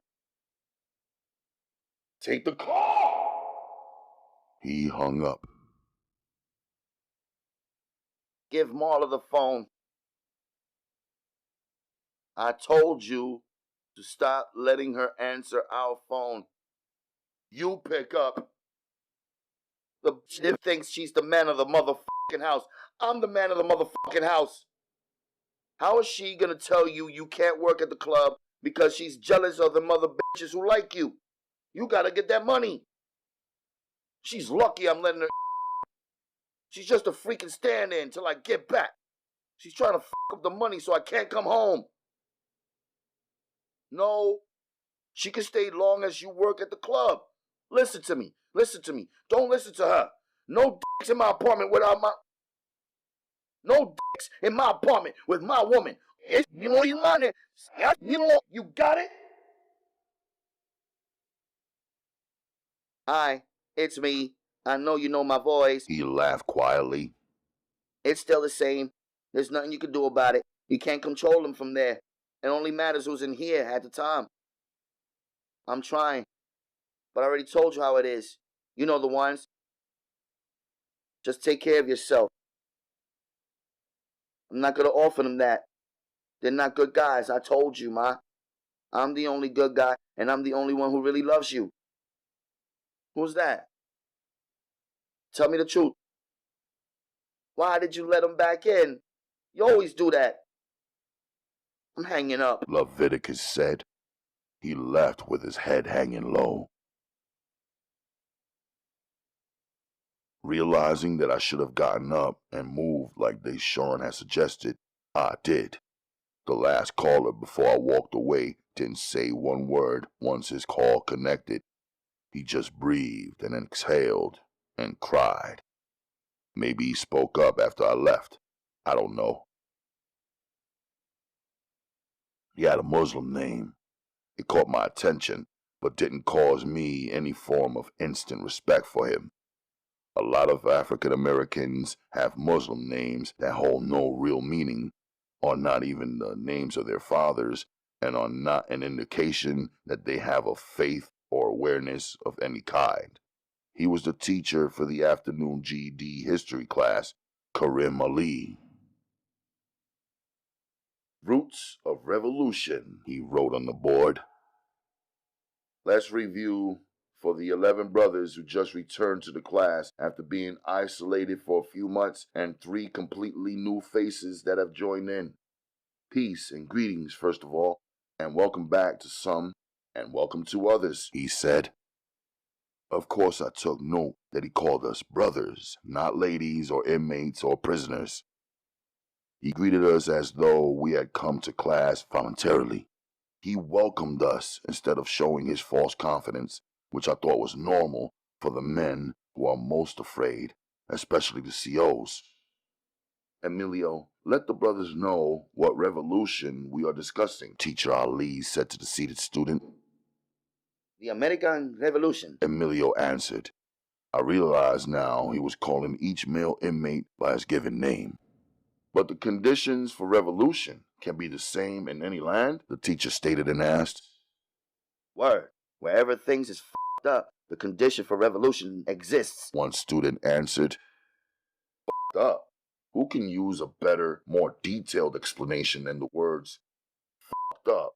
Take the call. He hung up. Give Marla the phone. I told you to stop letting her answer our phone. You pick up. The bitch thinks she's the man of the motherfucking house. I'm the man of the motherfucking house. How is she gonna tell you you can't work at the club because she's jealous of the mother bitches who like you? You gotta get that money. She's lucky I'm letting her. She's just a freaking stand-in till I get back. She's trying to fuck up the money so I can't come home. No, she can stay long as you work at the club. Listen to me. Don't listen to her. No dicks in my apartment without my... No dicks in my apartment with my woman. You know you want it. You got it? Hi, it's me. I know you know my voice. He laughed quietly. It's still the same. There's nothing you can do about it. You can't control them from there. It only matters who's in here at the time. I'm trying. But I already told you how it is. You know the ones. Just take care of yourself. I'm not going to offer them that. They're not good guys. I told you, Ma. I'm the only good guy, and I'm the only one who really loves you. Who's that? Tell me the truth. Why did you let him back in? You always do that. I'm hanging up. Lavidicus said. He left with his head hanging low. Realizing that I should have gotten up and moved like Deshawn had suggested, I did. The last caller before I walked away didn't say one word once his call connected. He just breathed and exhaled and cried. Maybe he spoke up after I left. I don't know. He had a Muslim name. It caught my attention, but didn't cause me any form of instant respect for him. A lot of African Americans have Muslim names that hold no real meaning, are not even the names of their fathers, and are not an indication that they have a faith or awareness of any kind. He was the teacher for the afternoon GED history class, Karim Ali. Roots of Revolution, he wrote on the board. Let's review for the 11 brothers who just returned to the class after being isolated for a few months and 3 completely new faces that have joined in. Peace and greetings, first of all, and welcome back to some, and welcome to others, he said. Of course, I took note that he called us brothers, not ladies or inmates or prisoners. He greeted us as though we had come to class voluntarily. He welcomed us instead of showing his false confidence, which I thought was normal for the men who are most afraid, especially the COs. Emilio, let the brothers know what revolution we are discussing, Teacher Ali said to the seated student. The American Revolution, Emilio answered. I realized now he was calling each male inmate by his given name. But the conditions for revolution can be the same in any land, the teacher stated and asked. Word. Wherever things is f***ed up, the condition for revolution exists, One student answered. F***ed up? Who can use a better, more detailed explanation than the words f***ed up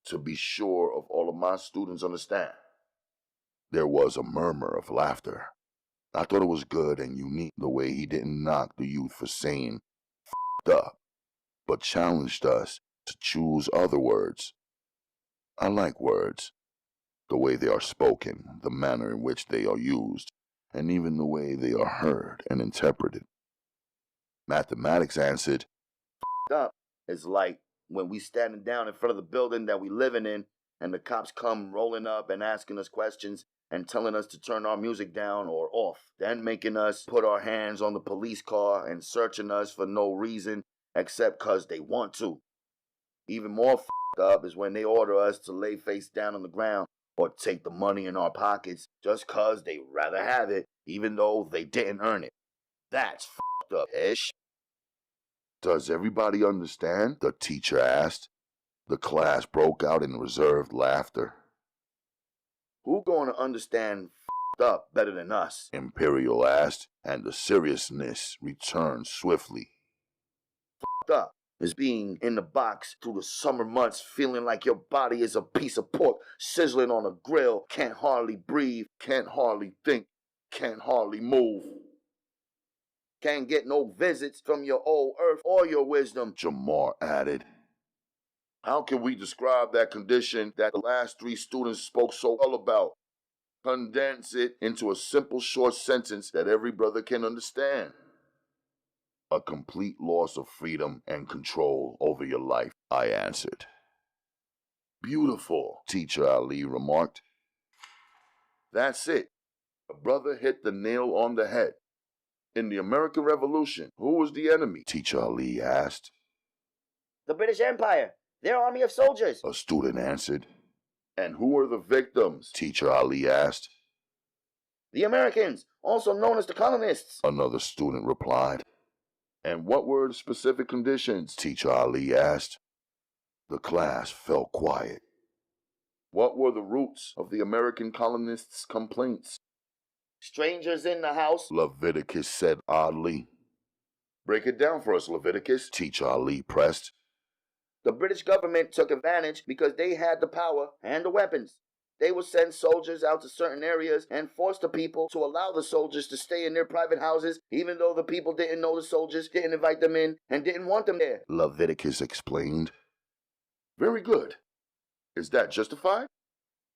to be sure of all of my students understand? There was a murmur of laughter. I thought it was good and unique the way he didn't knock the youth for saying f***ed up, but challenged us to choose other words. I like words, the way they are spoken, the manner in which they are used, and even the way they are heard and interpreted. Mathematics answered, f***ed up is like when we standing down in front of the building that we living in and the cops come rolling up and asking us questions and telling us to turn our music down or off, then making us put our hands on the police car and searching us for no reason except 'cause they want to. Even more f***ed up is when they order us to lay face down on the ground or take the money in our pockets just 'cause they rather have it even though they didn't earn it. That's f***ed up-ish. Does everybody understand? The teacher asked. The class broke out in reserved laughter. Who gonna understand f***ed up better than us? Imperial asked, and the seriousness returned swiftly. F***ed up is being in the box through the summer months feeling like your body is a piece of pork sizzling on a grill, can't hardly breathe, can't hardly think, can't hardly move. Can't get no visits from your old earth or your wisdom, Jamar added. How can we describe that condition that the last three students spoke so well about? Condense it into a simple short sentence that every brother can understand. A complete loss of freedom and control over your life, I answered. Beautiful, Teacher Ali remarked. That's it. A brother hit the nail on the head. In the American Revolution, who was the enemy? Teacher Ali asked. The British Empire, their army of soldiers, A student answered. And who were the victims? Teacher Ali asked. the Americans, also known as the colonists. Another student replied. And what were the specific conditions? Teacher Ali asked. The class fell quiet. What were the roots of the American colonists' complaints? Strangers in the house, Lavidicus said oddly. Break it down for us, Lavidicus. Teacher Ali pressed. the British government took advantage because they had the power and the weapons. They would send soldiers out to certain areas and force the people to allow the soldiers to stay in their private houses, even though the people didn't know the soldiers, didn't invite them in, and didn't want them there. Lavidicus explained. Very good. Is that justified?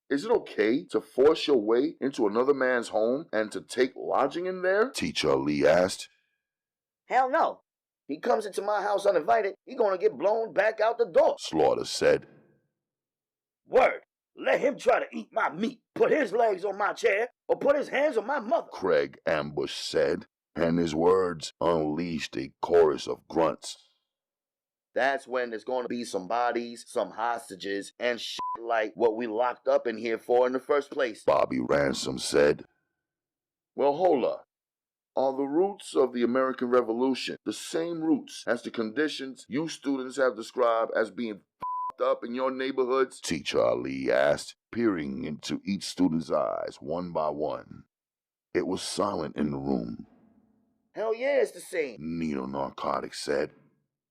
Is it okay to force your way into another man's home and to take lodging in there? Teacher Ali asked. Hell no. He comes into my house uninvited, he gonna get blown back out the door. Slaughter said. Word. Let him try to eat my meat, put his legs on my chair, or put his hands on my mother. Craig Ambush said, and his words unleashed a chorus of grunts. That's when there's gonna be some bodies, some hostages, and shit like what we locked up in here for in the first place. Bobby Ransom said. Well, hold up. Are the roots of the American Revolution the same roots as the conditions you students have described as being f***ed up in your neighborhoods? Teacher Ali asked, peering into each student's eyes one by one. It was silent in the room. Hell yeah, it's the same. Neo-narcotics said.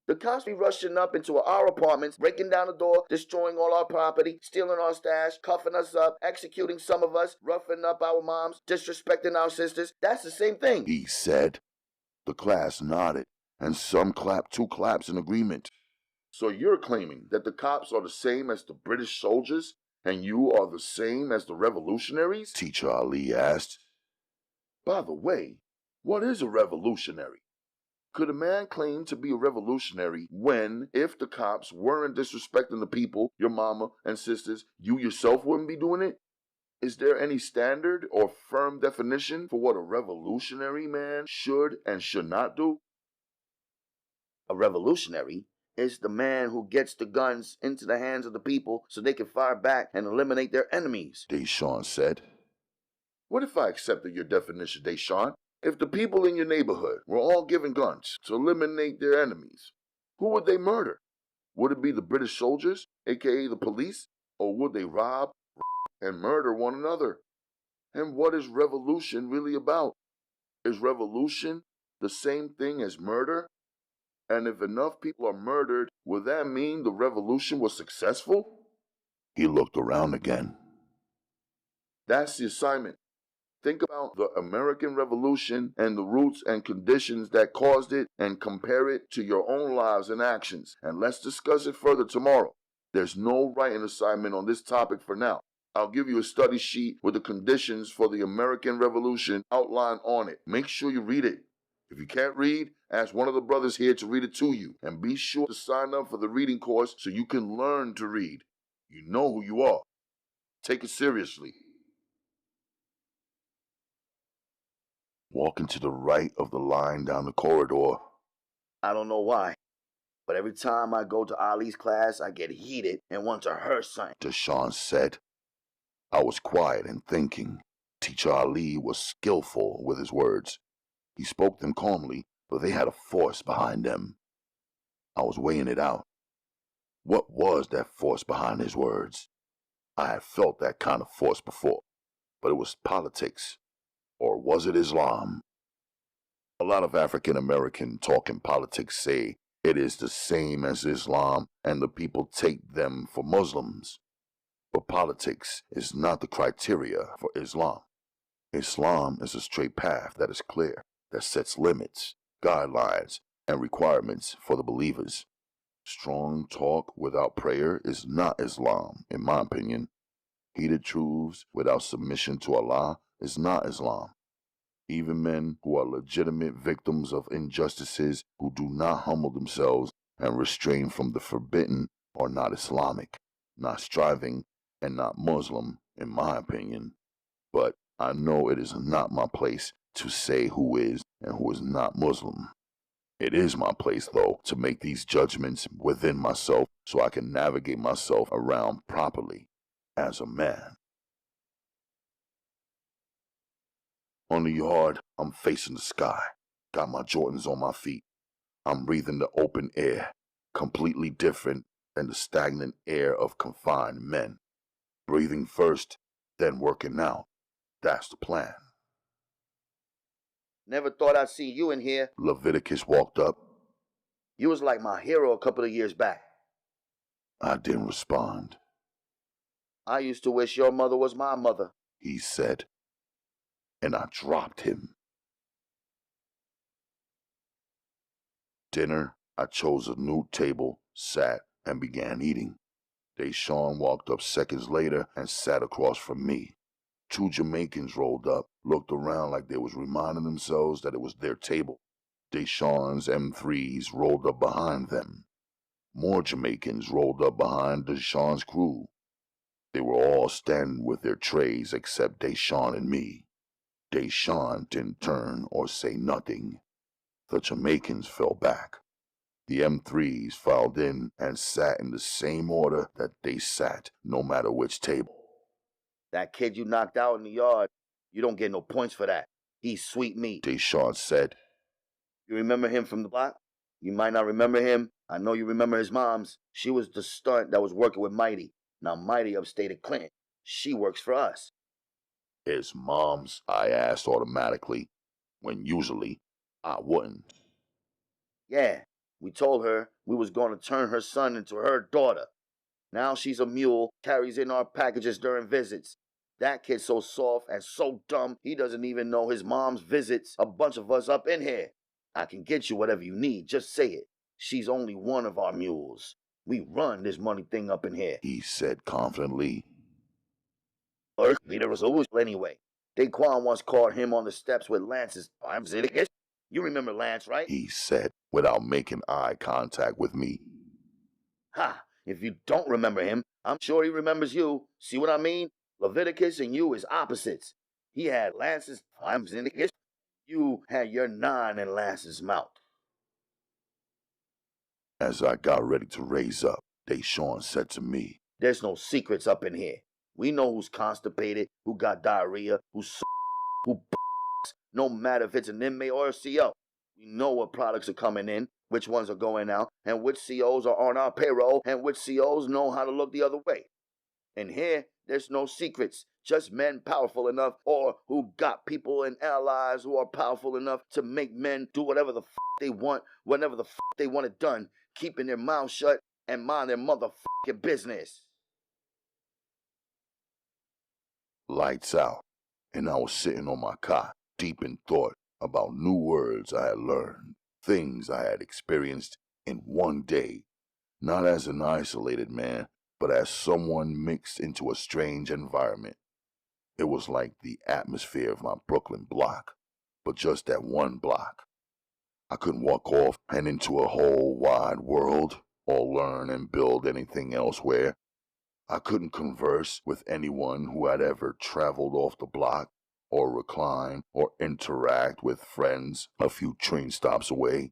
The cops be rushing up into our apartments, breaking down the door, destroying all our property, stealing our stash, cuffing us up, executing some of us, roughing up our moms, disrespecting our sisters. That's the same thing. He said. The class nodded, and some clapped 2 claps in agreement. So you're claiming that the cops are the same as the British soldiers And you are the same as the revolutionaries? Teacher Ali asked. By the way, what is a revolutionary? Could a man claim to be a revolutionary when, if the cops weren't disrespecting the people, your mama and sisters, you yourself wouldn't be doing it? Is there any standard or firm definition for what a revolutionary man should and should not do? A revolutionary is the man who gets the guns into the hands of the people so they can fire back and eliminate their enemies, Deshawn said. What if I accepted your definition, Deshawn? If the people in your neighborhood were all given guns to eliminate their enemies, who would they murder? Would it be the British soldiers, aka the police, or would they rob and murder one another? And what is revolution really about? Is revolution the same thing as murder? And if enough people are murdered, would that mean the revolution was successful? He looked around again. That's the assignment. Think about the American Revolution and the roots and conditions that caused it and compare it to your own lives and actions. And let's discuss it further tomorrow. There's no writing assignment on this topic for now. I'll give you a study sheet with the conditions for the American Revolution outlined on it. Make sure you read it. If you can't read, ask one of the brothers here to read it to you. And be sure to sign up for the reading course so you can learn to read. You know who you are. Take it seriously. Walking to the right of the line down the corridor. I don't know why, but every time I go to Ali's class, I get heated and want to hurt something, Deshawn said. I was quiet and thinking. Teacher Ali was skillful with his words. He spoke them calmly, but they had a force behind them. I was weighing it out. What was that force behind his words? I had felt that kind of force before, but it was politics. Or was it Islam? A lot of African American talking politics say it is the same as Islam and the people take them for Muslims. But politics is not the criteria for Islam. Islam is a straight path that is clear, that sets limits, guidelines, and requirements for the believers. Strong talk without prayer is not Islam, in my opinion. Heated truths without submission to Allah is not Islam. Even men who are legitimate victims of injustices who do not humble themselves and restrain from the forbidden are not Islamic, not striving, and not Muslim, in my opinion. But I know it is not my place to say who is and who is not Muslim. It is my place, though, to make these judgments within myself so I can navigate myself around properly as a man. On the yard, I'm facing the sky, got my Jordans on my feet. I'm breathing the open air, completely different than the stagnant air of confined men. Breathing first, then working out. That's the plan. Never thought I'd see you in here. Lavidicus walked up. You was like my hero a couple of years back. I didn't respond. I used to wish your mother was my mother, he said, and I dropped him. Dinner, I chose a new table, sat, and began eating. Deshawn walked up seconds later and sat across from me. Two Jamaicans rolled up, looked around like they was reminding themselves that it was their table. Deshawn's M3s rolled up behind them. More Jamaicans rolled up behind Deshawn's crew. They were all standing with their trays except Deshawn and me. Deshawn didn't turn or say nothing. The Jamaicans fell back. The M3s filed in and sat in the same order that they sat, no matter which table. That kid you knocked out in the yard, you don't get no points for that. He's sweet meat, Deshawn said. You remember him from the block? You might not remember him. I know you remember his mom's. She was the stunt that was working with Mighty. Now Mighty upstate Clinton. She works for us. His mom's? I asked automatically, when usually I wouldn't. Yeah, we told her we was going to turn her son into her daughter. Now she's a mule, carries in our packages during visits. That kid's so soft and so dumb, he doesn't even know his mom's visits a bunch of us up in here. I can get you whatever you need, just say it. She's only one of our mules. We run this money thing up in here, he said confidently. Or leader was always anyway. Daquan once caught him on the steps with Lance's Lavidicus. You remember Lance, right? He said without making eye contact with me. Ha! If you don't remember him, I'm sure he remembers you. See what I mean? Lavidicus and you is opposites. He had Lance's Lavidicus. You had your 9 in Lance's mouth. As I got ready to raise up, Deshawn said to me, There's no secrets up in here. We know who's constipated, who got diarrhea, who's who no matter if it's an inmate or a CO. We know what products are coming in, which ones are going out, and which COs are on our payroll, and which COs know how to look the other way. And here, there's no secrets, just men powerful enough or who got people and allies who are powerful enough to make men do whatever the they want, whenever the they want it done, keeping their mouths shut and mind their motherfucking business. Lights out, and I was sitting on my cot, deep in thought about new words I had learned, things I had experienced in one day, not as an isolated man, but as someone mixed into a strange environment. It was like the atmosphere of my Brooklyn block, but just that one block. I couldn't walk off and into a whole wide world, or learn and build anything elsewhere. I couldn't converse with anyone who had ever traveled off the block, or recline, or interact with friends a few train stops away.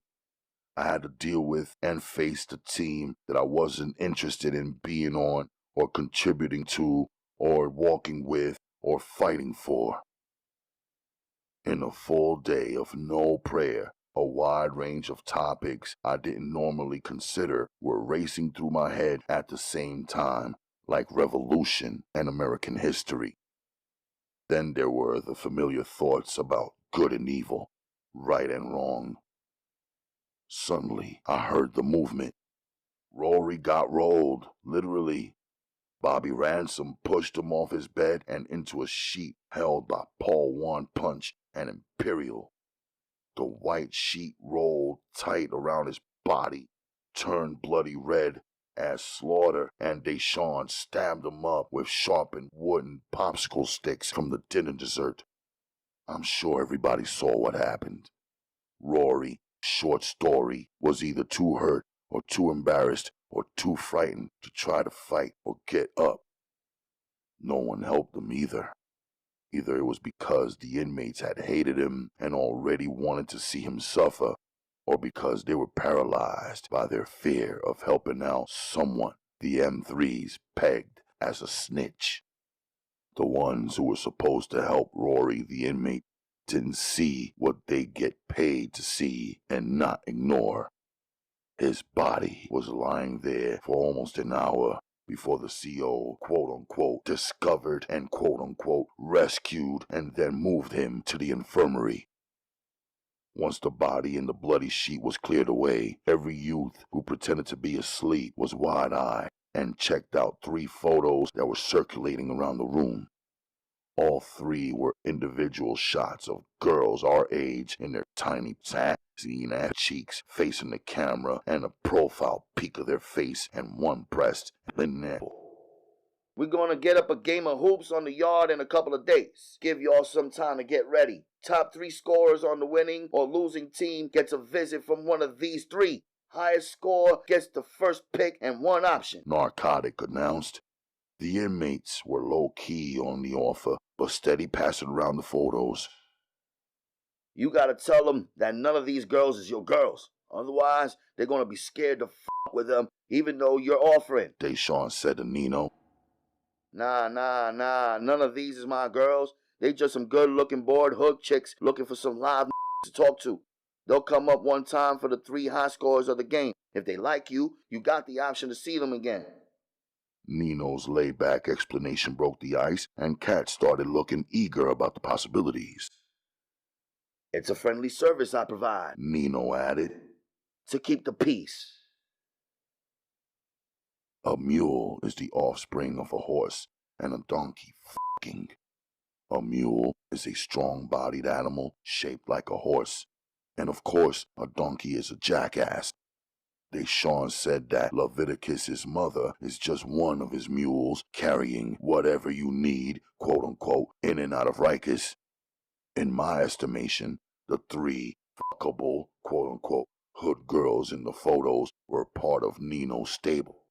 I had to deal with and face the team that I wasn't interested in being on, or contributing to, or walking with, or fighting for. In a full day of no prayer, a wide range of topics I didn't normally consider were racing through my head at the same time, like revolution and American history. Then there were the familiar thoughts about good and evil, right and wrong. Suddenly, I heard the movement. Rory got rolled, literally. Bobby Ransom pushed him off his bed and into a sheet held by Paul One Punch and Imperial. The white sheet rolled tight around his body, turned bloody red as Slaughter and Deshawn stabbed him up with sharpened wooden popsicle sticks from the dinner dessert. I'm sure everybody saw what happened. Rory, short story, was either too hurt or too embarrassed or too frightened to try to fight or get up. No one helped him either. Either it was because the inmates had hated him and already wanted to see him suffer, or because they were paralyzed by their fear of helping out someone the M3s pegged as a snitch. The ones who were supposed to help Rory the inmate didn't see what they get paid to see and not ignore. His body was lying there for almost an hour before the CO, quote-unquote, discovered and, quote-unquote, rescued and then moved him to the infirmary. Once the body in the bloody sheet was cleared away, every youth who pretended to be asleep was wide-eyed and checked out 3 photos that were circulating around the room. All 3 were individual shots of girls our age in their tiny sassy-ass cheeks facing the camera and a profile peek of their face and one breast and nipple. We're gonna get up a game of hoops on the yard in a couple of days. Give y'all some time to get ready. Top 3 scorers on the winning or losing team gets a visit from one of these 3. Highest score gets the first pick and 1 option. Narcotic announced. The inmates were low-key on the offer, but steady passing around the photos. You gotta tell them that none of these girls is your girls. Otherwise, they're gonna be scared to fuck with them, even though you're offering. Deshawn said to Nino. Nah, none of these is my girls. They just some good-looking bored hook chicks looking for some live to talk to. They'll come up one time for the 3 high scores of the game. If they like you, you got the option to see them again. Nino's laid-back explanation broke the ice, and Kat started looking eager about the possibilities. It's a friendly service I provide, Nino added. To keep the peace. A mule is the offspring of a horse and a donkey f***ing. A mule is a strong-bodied animal shaped like a horse, and of course a donkey is a jackass. Deshawn said that Lavidicus' mother is just one of his mules carrying whatever you need, quote-unquote, in and out of Rikers. In my estimation, the 3 fuckable, quote-unquote, hood girls in the photos were part of Nino's stable.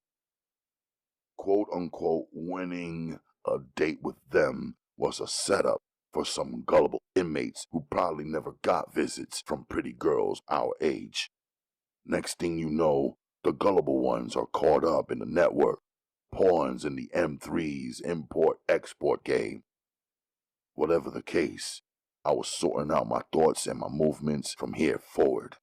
Quote-unquote, winning a date with them was a setup for some gullible inmates who probably never got visits from pretty girls our age. Next thing you know, the gullible ones are caught up in the network, pawns in the M3's import-export game. Whatever the case, I was sorting out my thoughts and my movements from here forward.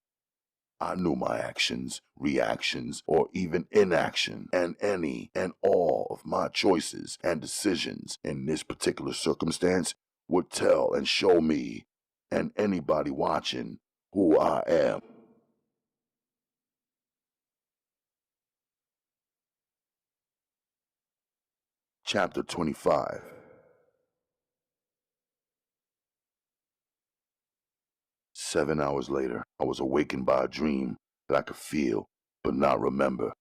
I knew my actions, reactions, or even inaction, and any and all of my choices and decisions in this particular circumstance would tell and show me, and anybody watching, who I am. Chapter 25. Seven hours later, I was awakened by a dream that I could feel but not remember.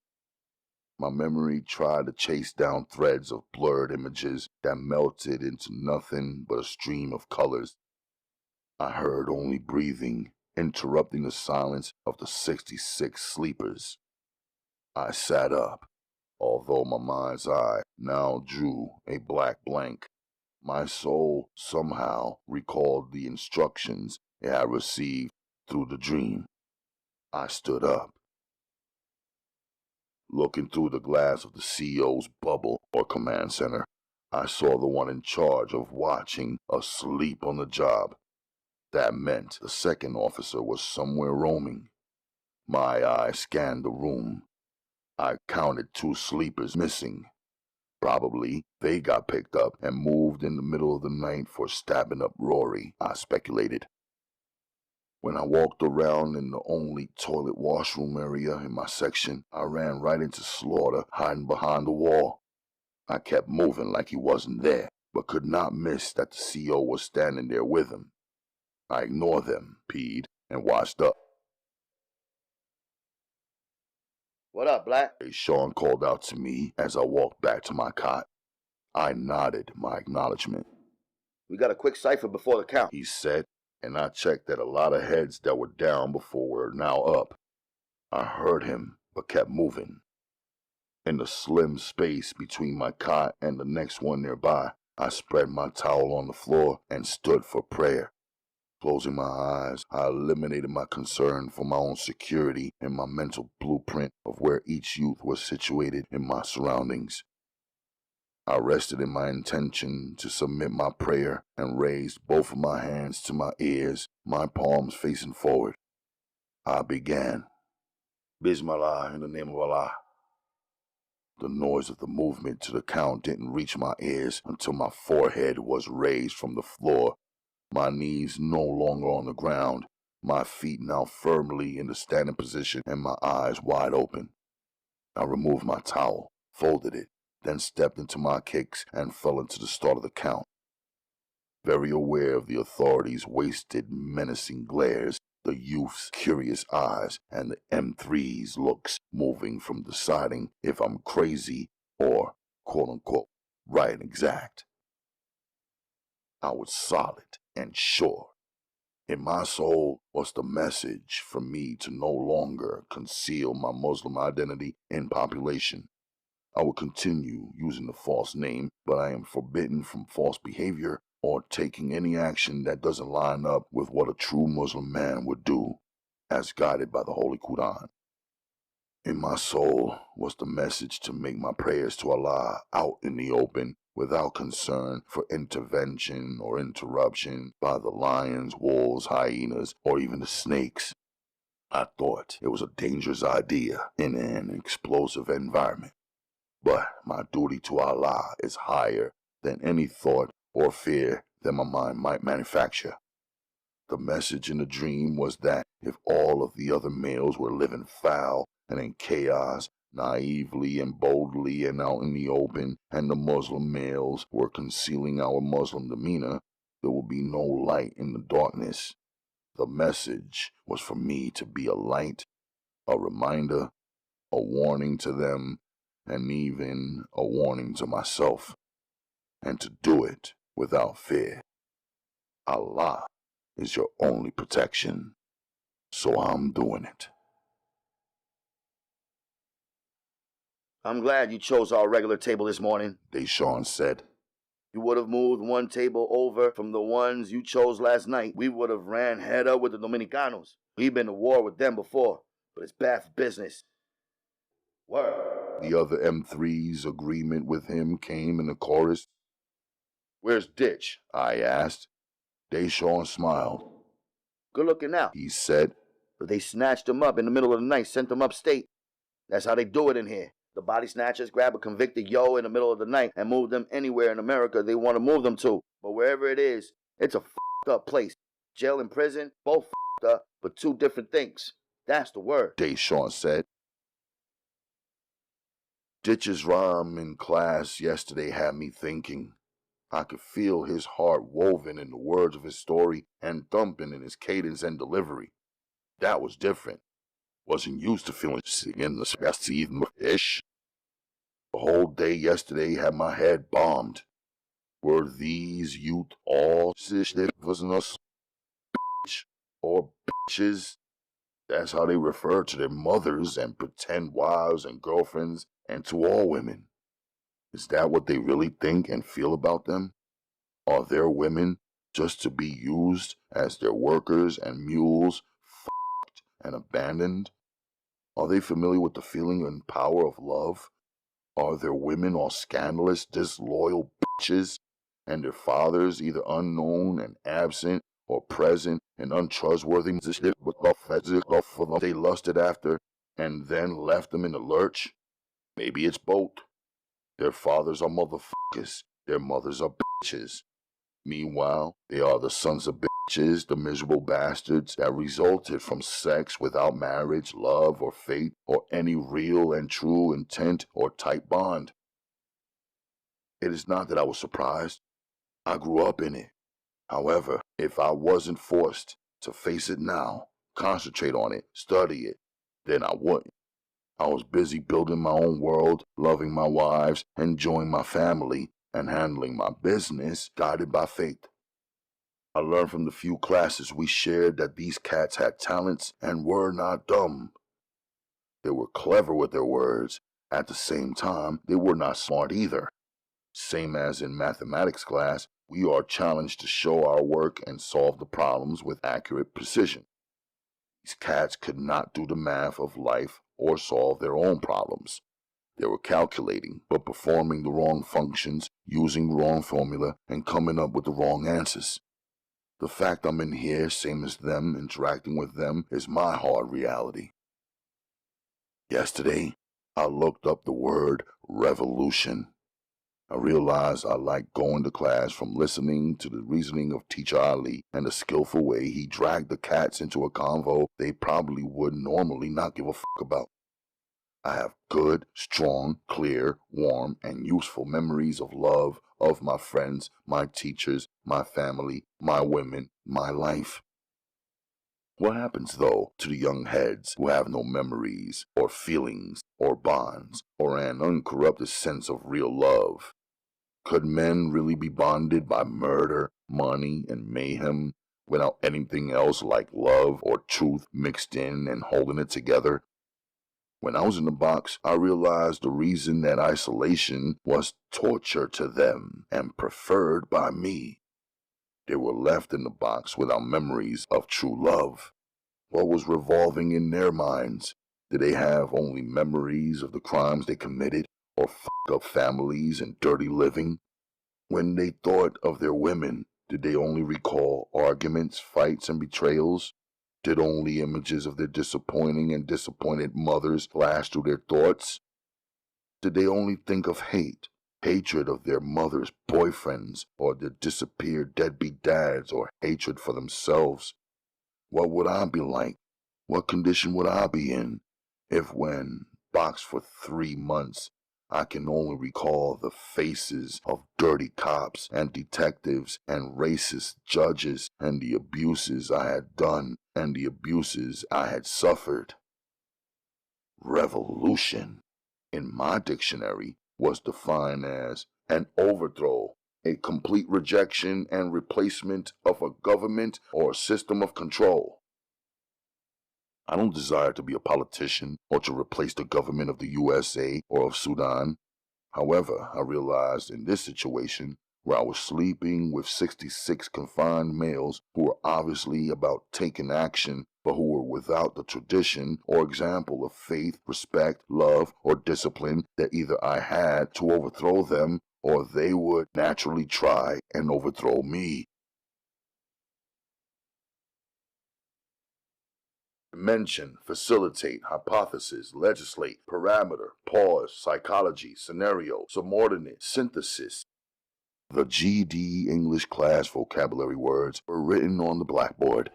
My memory tried to chase down threads of blurred images that melted into nothing but a stream of colors. I heard only breathing, interrupting the silence of the 66 sleepers. I sat up, although my mind's eye now drew a black blank. My soul somehow recalled the instructions it had received through the dream. I stood up. Looking through the glass of the CO's bubble or command center, I saw the one in charge of watching asleep on the job. That meant the second officer was somewhere roaming. My eye scanned the room. I counted 2 sleepers missing. Probably they got picked up and moved in the middle of the night for stabbing up Rory, I speculated. When I walked around in the only toilet washroom area in my section, I ran right into Slaughter hiding behind the wall. I kept moving like he wasn't there, but could not miss that the CO was standing there with him. I ignored them, peed, and washed up. What up, Black? Sean called out to me as I walked back to my cot. I nodded my acknowledgement. We got a quick cipher before the count, he said, and I checked that a lot of heads that were down before were now up. I heard him, but kept moving. In the slim space between my cot and the next one nearby, I spread my towel on the floor and stood for prayer. Closing my eyes, I eliminated my concern for my own security and my mental blueprint of where each youth was situated in my surroundings. I rested in my intention to submit my prayer and raised both of my hands to my ears, my palms facing forward. I began. Bismillah, in the name of Allah. The noise of the movement to the count didn't reach my ears until my forehead was raised from the floor, my knees no longer on the ground, my feet now firmly in the standing position and my eyes wide open. I removed my towel, folded it, then stepped into my kicks and fell into the start of the count. Very aware of the authorities' wasted, menacing glares, the youth's curious eyes, and the M3's looks moving from deciding if I'm crazy or, quote-unquote, right and exact. I was solid and sure. In my soul was the message for me to no longer conceal my Muslim identity in population. I will continue using the false name, but I am forbidden from false behavior or taking any action that doesn't line up with what a true Muslim man would do, as guided by the Holy Quran. In my soul was the message to make my prayers to Allah out in the open without concern for intervention or interruption by the lions, wolves, hyenas, or even the snakes. I thought it was a dangerous idea in an explosive environment. But my duty to Allah is higher than any thought or fear that my mind might manufacture. The message in the dream was that if all of the other males were living foul and in chaos, naively and boldly and out in the open, and the Muslim males were concealing our Muslim demeanor, there would be no light in the darkness. The message was for me to be a light, a reminder, a warning to them, and even a warning to myself, and to do it without fear. Allah is your only protection, so I'm doing it. I'm glad you chose our regular table this morning, Deshawn said. You would have moved one table over from the ones you chose last night. We would have ran head up with the Dominicanos. We've been to war with them before, but it's bad for business. Word. The other M3's agreement with him came in the chorus. Where's Ditch? I asked. Deshawn smiled. Good looking out, he said. But they snatched him up in the middle of the night, sent him upstate. That's how they do it in here. The body snatchers grab a convicted yo in the middle of the night and move them anywhere in America they want to move them to. But wherever it is, it's a f***ed up place. Jail and prison, both f***ed up, but two different things. That's the word, Deshawn said. Ditch's rhyme in class yesterday had me thinking. I could feel his heart woven in the words of his story and thumping in his cadence and delivery. That was different. Wasn't used to feeling sick in the Suggestive-ish. The whole day yesterday had my head bombed. Were these youth all Suggestive or bitches? That's how they refer to their mothers and pretend wives and girlfriends and to all women. Is that what they really think and feel about them? Are their women just to be used as their workers and mules, f***ed and abandoned? Are they familiar with the feeling and power of love? Are their women all scandalous, disloyal bitches, and their fathers either unknown and absent or present and untrustworthy? They lusted after and then left them in the lurch? Maybe it's both. Their fathers are motherfuckers, their mothers are bitches. Meanwhile, they are the sons of bitches, the miserable bastards that resulted from sex without marriage, love, or fate, or any real and true intent or tight bond. It is not that I was surprised. I grew up in it. However, if I wasn't forced to face it now, concentrate on it, study it, then I wouldn't. I was busy building my own world, loving my wives, enjoying my family, and handling my business, guided by faith. I learned from the few classes we shared that these cats had talents and were not dumb. They were clever with their words. At the same time, they were not smart either. Same as in mathematics class, we are challenged to show our work and solve the problems with accurate precision. These cats could not do the math of life or solve their own problems. They were calculating, but performing the wrong functions, using the wrong formula, and coming up with the wrong answers. The fact I'm in here, same as them, interacting with them, is my hard reality. Yesterday, I looked up the word revolution. I realized I liked going to class from listening to the reasoning of Teacher Ali and the skillful way he dragged the cats into a convo they probably would normally not give a fuck about. I have good, strong, clear, warm, and useful memories of love, of my friends, my teachers, my family, my women, my life. What happens, though, to the young heads who have no memories, or feelings, or bonds, or an uncorrupted sense of real love? Could men really be bonded by murder, money, and mayhem without anything else like love or truth mixed in and holding it together? When I was in the box, I realized the reason that isolation was torture to them and preferred by me. They were left in the box without memories of true love. What was revolving in their minds? Did they have only memories of the crimes they committed, or fucked up families and dirty living? When they thought of their women, did they only recall arguments, fights, and betrayals? Did only images of their disappointing and disappointed mothers flash through their thoughts? Did they only think of hate, hatred of their mothers' boyfriends, or their disappeared deadbeat dads, or hatred for themselves? What would I be like? What condition would I be in if when boxed for 3 months, I can only recall the faces of dirty cops and detectives and racist judges and the abuses I had done and the abuses I had suffered? Revolution, in my dictionary, was defined as an overthrow, a complete rejection and replacement of a government or a system of control. I don't desire to be a politician or to replace the government of the USA or of Sudan. However, I realized in this situation, where I was sleeping with 66 confined males who were obviously about taking action, but who were without the tradition or example of faith, respect, love, or discipline, that either I had to overthrow them or they would naturally try and overthrow me. Mention, facilitate, hypothesis, legislate, parameter, pause, psychology, scenario, subordinate, synthesis. The GD English class vocabulary words were written on the blackboard.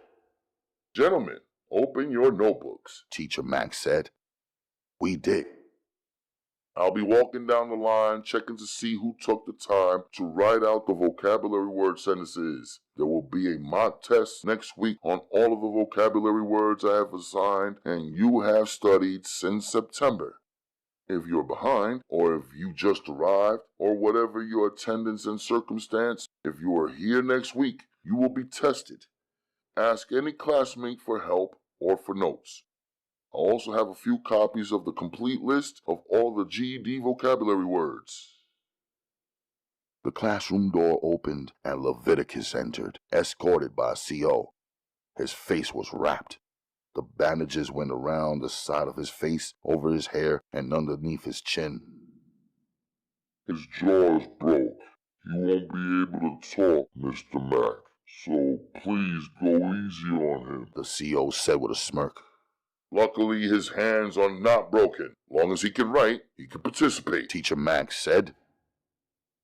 Gentlemen, open your notebooks, Teacher Max said. We did. I'll be walking down the line checking to see who took the time to write out the vocabulary word sentences. There will be a mock test next week on all of the vocabulary words I have assigned and you have studied since September. If you're behind, or if you just arrived, or whatever your attendance and circumstance, if you are here next week, you will be tested. Ask any classmate for help or for notes. I also have a few copies of the complete list of all the GED vocabulary words. The classroom door opened and Lavidicus entered, escorted by a CO. His face was wrapped. The bandages went around the side of his face, over his hair, and underneath his chin. His jaw is broke. He won't be able to talk, Mr. Mac, so please go easy on him, the CO said with a smirk. Luckily, his hands are not broken. Long as he can write, he can participate, Teacher Max said.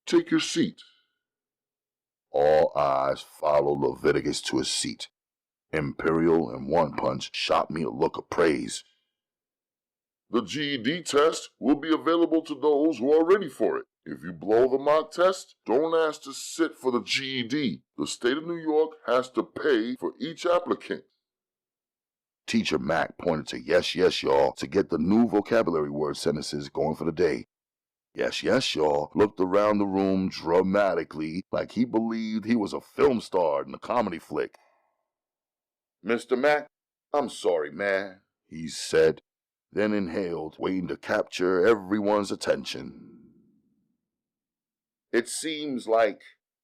Take your seat. All eyes followed Lavidicus to his seat. Imperial and One Punch shot me a look of praise. The GED test will be available to those who are ready for it. If you blow the mock test, don't ask to sit for the GED. The state of New York has to pay for each applicant. Teacher Mac pointed to yes, y'all to get the new vocabulary word sentences going for the day. Yes, y'all looked around the room dramatically like he believed he was a film star in a comedy flick. Mr. Mac, I'm sorry, man, he said, then inhaled, waiting to capture everyone's attention. It seems like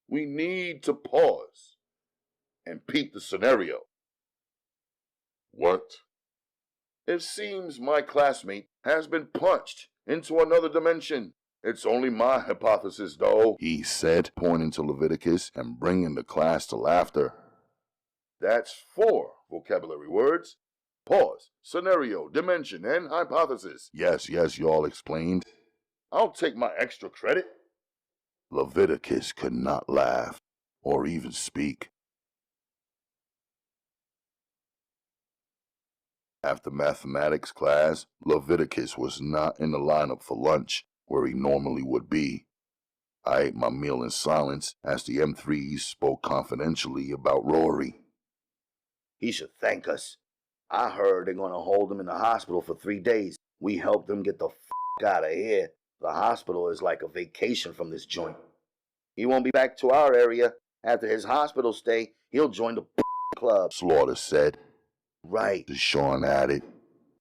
we need to pause and peep the scenario. What? It seems my classmate has been punched into another dimension. It's only my hypothesis, though, he said, pointing to Lavidicus and bringing the class to laughter. That's 4 vocabulary words. Pause, scenario, dimension, and hypothesis. Yes, y'all explained. I'll take my extra credit. Lavidicus could not laugh or even speak. After mathematics class, Lavidicus was not in the lineup for lunch, where he normally would be. I ate my meal in silence as the M3s spoke confidentially about Rory. He should thank us. I heard they're gonna hold him in the hospital for 3 days. We helped him get the out of here. The hospital is like a vacation from this joint. He won't be back to our area. After his hospital stay, he'll join the club, Slaughter said. Right, Deshaun added.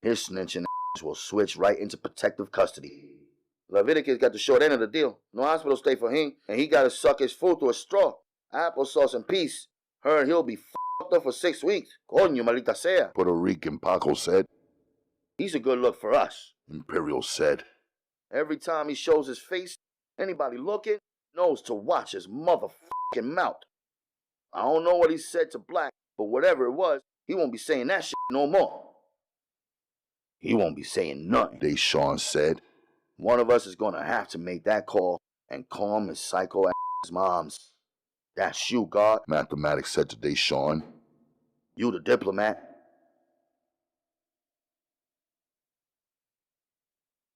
His snitching will switch right into protective custody. Lavidicus got the short end of the deal. No hospital stay for him, and he gotta suck his food through a straw. Applesauce and peace. Heard he'll be up for 6 weeks. Coño, maldita sea. Puerto Rican Paco said. He's a good look for us, Imperial said. Every time he shows his face, anybody looking knows to watch his motherfucking mouth. I don't know what he said to Black, but whatever it was, he won't be saying that shit no more. He won't be saying nothing, Deshaun said. One of us is gonna have to make that call and calm his psycho ass moms. That's you, God, Mathematics said to Deshaun. You the diplomat.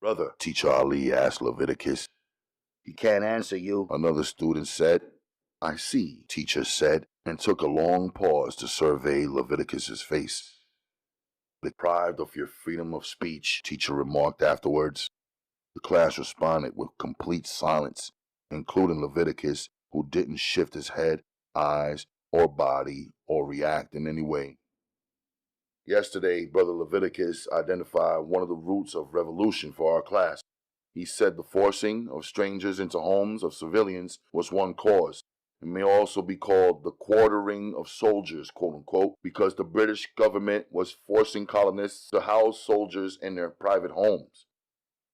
Brother, Teacher Ali asked Lavidicus. He can't answer you, Another student said. I see, Teacher said, and took a long pause to survey Lavidicus's face. Deprived of your freedom of speech, teacher remarked afterwards. The class responded with complete silence, including Lavidicus, who didn't shift his head, eyes, or body, or react in any way. Yesterday, Brother Lavidicus identified one of the roots of revolution for our class. He said the forcing of strangers into homes of civilians was one cause. It may also be called the quartering of soldiers, quote-unquote, because the British government was forcing colonists to house soldiers in their private homes.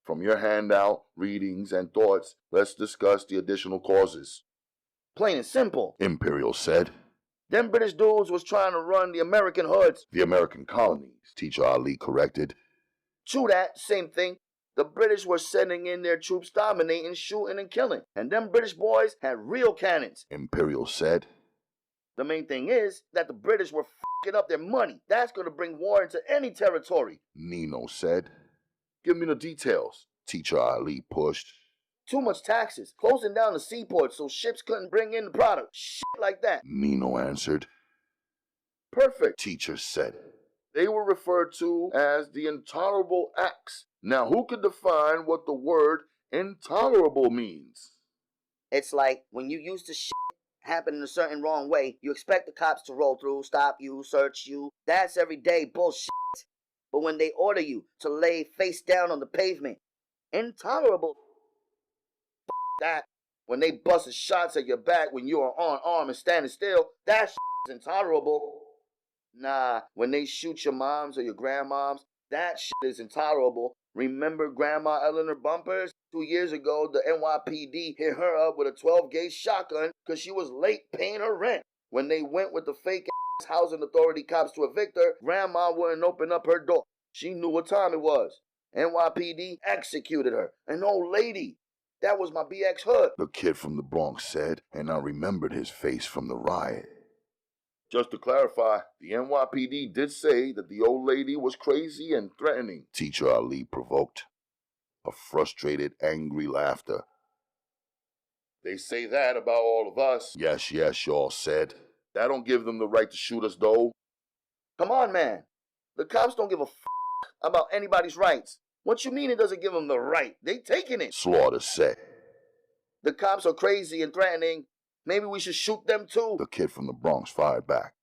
From your handout, readings, and thoughts, let's discuss the additional causes. Plain and simple, Imperial said. Them British dudes was trying to run the American hoods. The American colonies, Teacher Ali corrected. True that, same thing. The British were sending in their troops dominating, shooting, and killing. And them British boys had real cannons. Imperial said. The main thing is that the British were f***ing up their money. That's going to bring war into any territory. Nino said. Give me the details, Teacher Ali pushed. Too much taxes, closing down the seaports so ships couldn't bring in the product. Shit like that. Nino answered. Perfect, Teacher said. They were referred to as the intolerable acts. Now, who could define what the word intolerable means? It's like when you used to shit happen in a certain wrong way, you expect the cops to roll through, stop you, search you. That's everyday bullshit. But when they order you to lay face down on the pavement, intolerable that. When they busting shots at your back when you are on arm and standing still, that is intolerable. Nah, when they shoot your moms or your grandmoms, that shit is intolerable. Remember Grandma Eleanor Bumpers? 2 years ago, the NYPD hit her up with a 12-gauge shotgun because she was late paying her rent. When they went with the fake-ass housing authority cops to evict her, Grandma wouldn't open up her door. She knew what time it was. NYPD executed her. An old lady. That was my BX hood. The kid from the Bronx said, and I remembered his face from the riot. Just to clarify, the NYPD did say that the old lady was crazy and threatening. Teacher Ali provoked. A frustrated, angry laughter. They say that about all of us. Yes, y'all said. That don't give them the right to shoot us, though. Come on, man. The cops don't give a about anybody's rights. What you mean it doesn't give them the right? They taking it. Slaughter said. The cops are crazy and threatening. Maybe we should shoot them too. The kid from the Bronx fired back.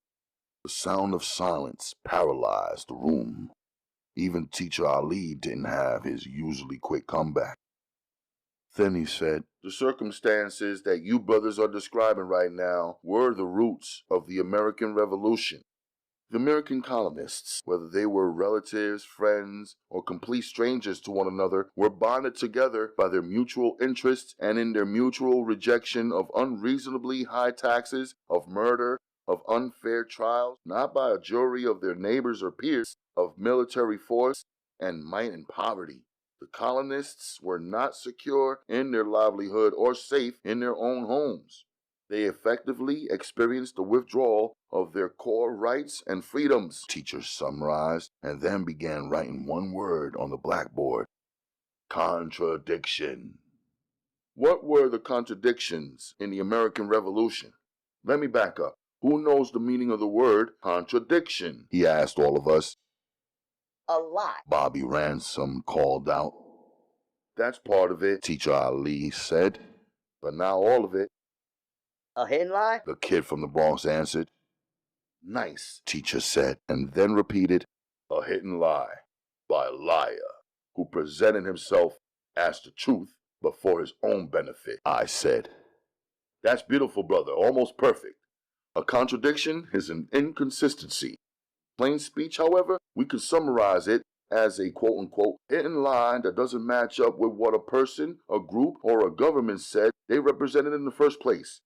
The sound of silence paralyzed the room. Even Teacher Ali didn't have his usually quick comeback. Then he said, the circumstances that you brothers are describing right now were the roots of the American Revolution. The American colonists, whether they were relatives, friends, or complete strangers to one another, were bonded together by their mutual interests and in their mutual rejection of unreasonably high taxes, of murder, of unfair trials, not by a jury of their neighbors or peers, of military force and might and poverty. The colonists were not secure in their livelihood or safe in their own homes. They effectively experienced the withdrawal of their core rights and freedoms, teachers summarized, and then began writing one word on the blackboard. Contradiction. What were the contradictions in the American Revolution? Let me back up. Who knows the meaning of the word contradiction? He asked all of us. A lot. Bobby Ransom called out. That's part of it, Teacher Ali said. but not all of it. A hidden lie? The kid from the Bronx answered. Nice, Teacher said, and then repeated. A hidden lie by a liar who presented himself as the truth but for his own benefit, I said. That's beautiful, brother, almost perfect. A contradiction is an inconsistency. Plain speech, however, we could summarize it as a quote-unquote hidden lie that doesn't match up with what a person, a group, or a government said they represented in the first place.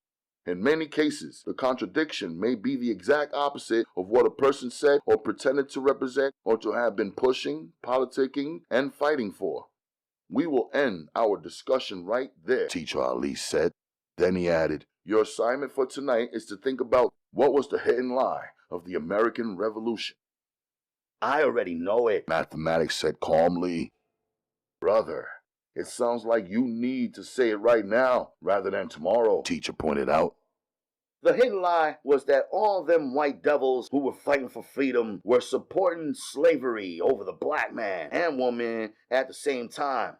In many cases, the contradiction may be the exact opposite of what a person said or pretended to represent or to have been pushing, politicking, and fighting for. We will end our discussion right there, Teacher Ali said. Then he added, your assignment for tonight is to think about what was the hidden lie of the American Revolution. I already know it, Mathematics said calmly. Brother, it sounds like you need to say it right now rather than tomorrow, Teacher pointed out. The hidden lie was that all them white devils who were fighting for freedom were supporting slavery over the black man and woman at the same time.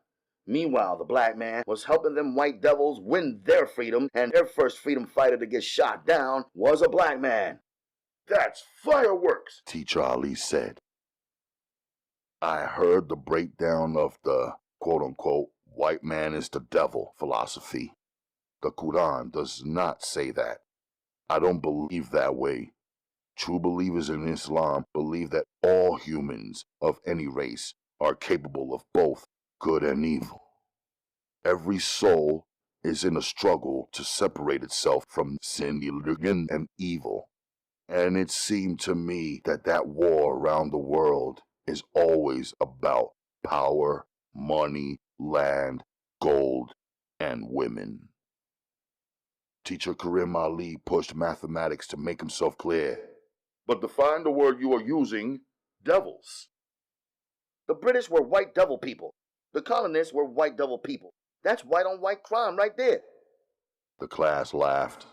Meanwhile, the black man was helping them white devils win their freedom, and their first freedom fighter to get shot down was a black man. That's fireworks, Teacher Ali said. I heard the breakdown of the quote-unquote white man is the devil philosophy. The Quran does not say that. I don't believe that way. True believers in Islam believe that all humans of any race are capable of both good and evil. Every soul is in a struggle to separate itself from sin and evil. And it seemed to me that war around the world is always about power, money, land, gold, and women. Teacher Karim Ali pushed mathematics to make himself clear. But define the word you are using, devils. The British were white devil people. The colonists were white devil people. That's white on white crime right there. The class laughed.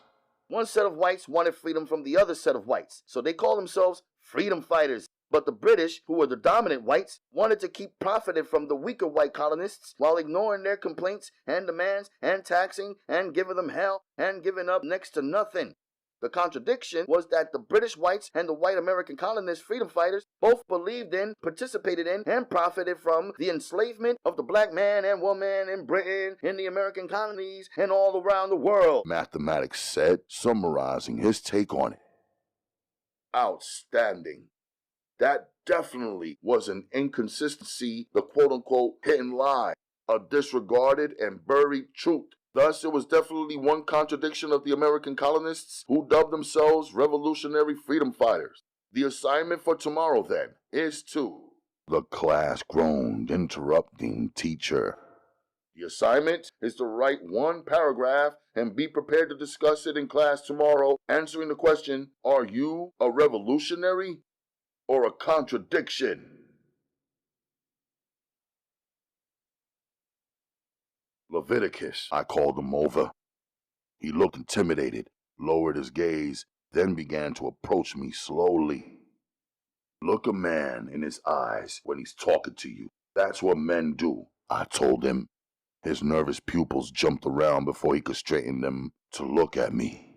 One set of whites wanted freedom from the other set of whites, so they called themselves freedom fighters. But the British, who were the dominant whites, wanted to keep profiting from the weaker white colonists while ignoring their complaints and demands and taxing and giving them hell and giving up next to nothing. The contradiction was that the British whites and the white American colonist freedom fighters both believed in, participated in, and profited from the enslavement of the black man and woman in Britain, in the American colonies, and all around the world. Mathematics said, summarizing his take on it. Outstanding. That definitely was an inconsistency, the quote-unquote hidden lie, a disregarded and buried truth. Thus, it was definitely one contradiction of the American colonists who dubbed themselves revolutionary freedom fighters. The assignment for tomorrow, then, is to... The class groaned, interrupting teacher. The assignment is to write one paragraph and be prepared to discuss it in class tomorrow, answering the question, are you a revolutionary or a contradiction? Lavidicus, I called him over. He looked intimidated, lowered his gaze, then began to approach me slowly. Look a man in his eyes when he's talking to you. That's what men do, I told him. His nervous pupils jumped around before he could straighten them to look at me.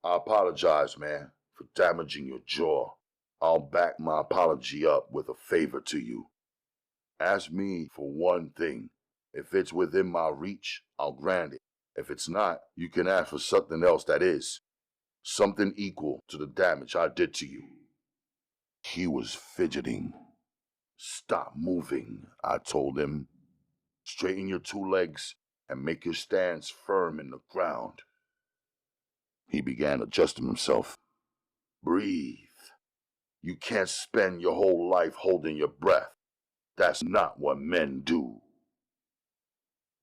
I apologize, man, for damaging your jaw. I'll back my apology up with a favor to you. Ask me for one thing. If it's within my reach, I'll grant it. If it's not, you can ask for something else that is. Something equal to the damage I did to you. He was fidgeting. Stop moving, I told him. Straighten your two legs and make your stance firm in the ground. He began adjusting himself. Breathe. You can't spend your whole life holding your breath. That's not what men do.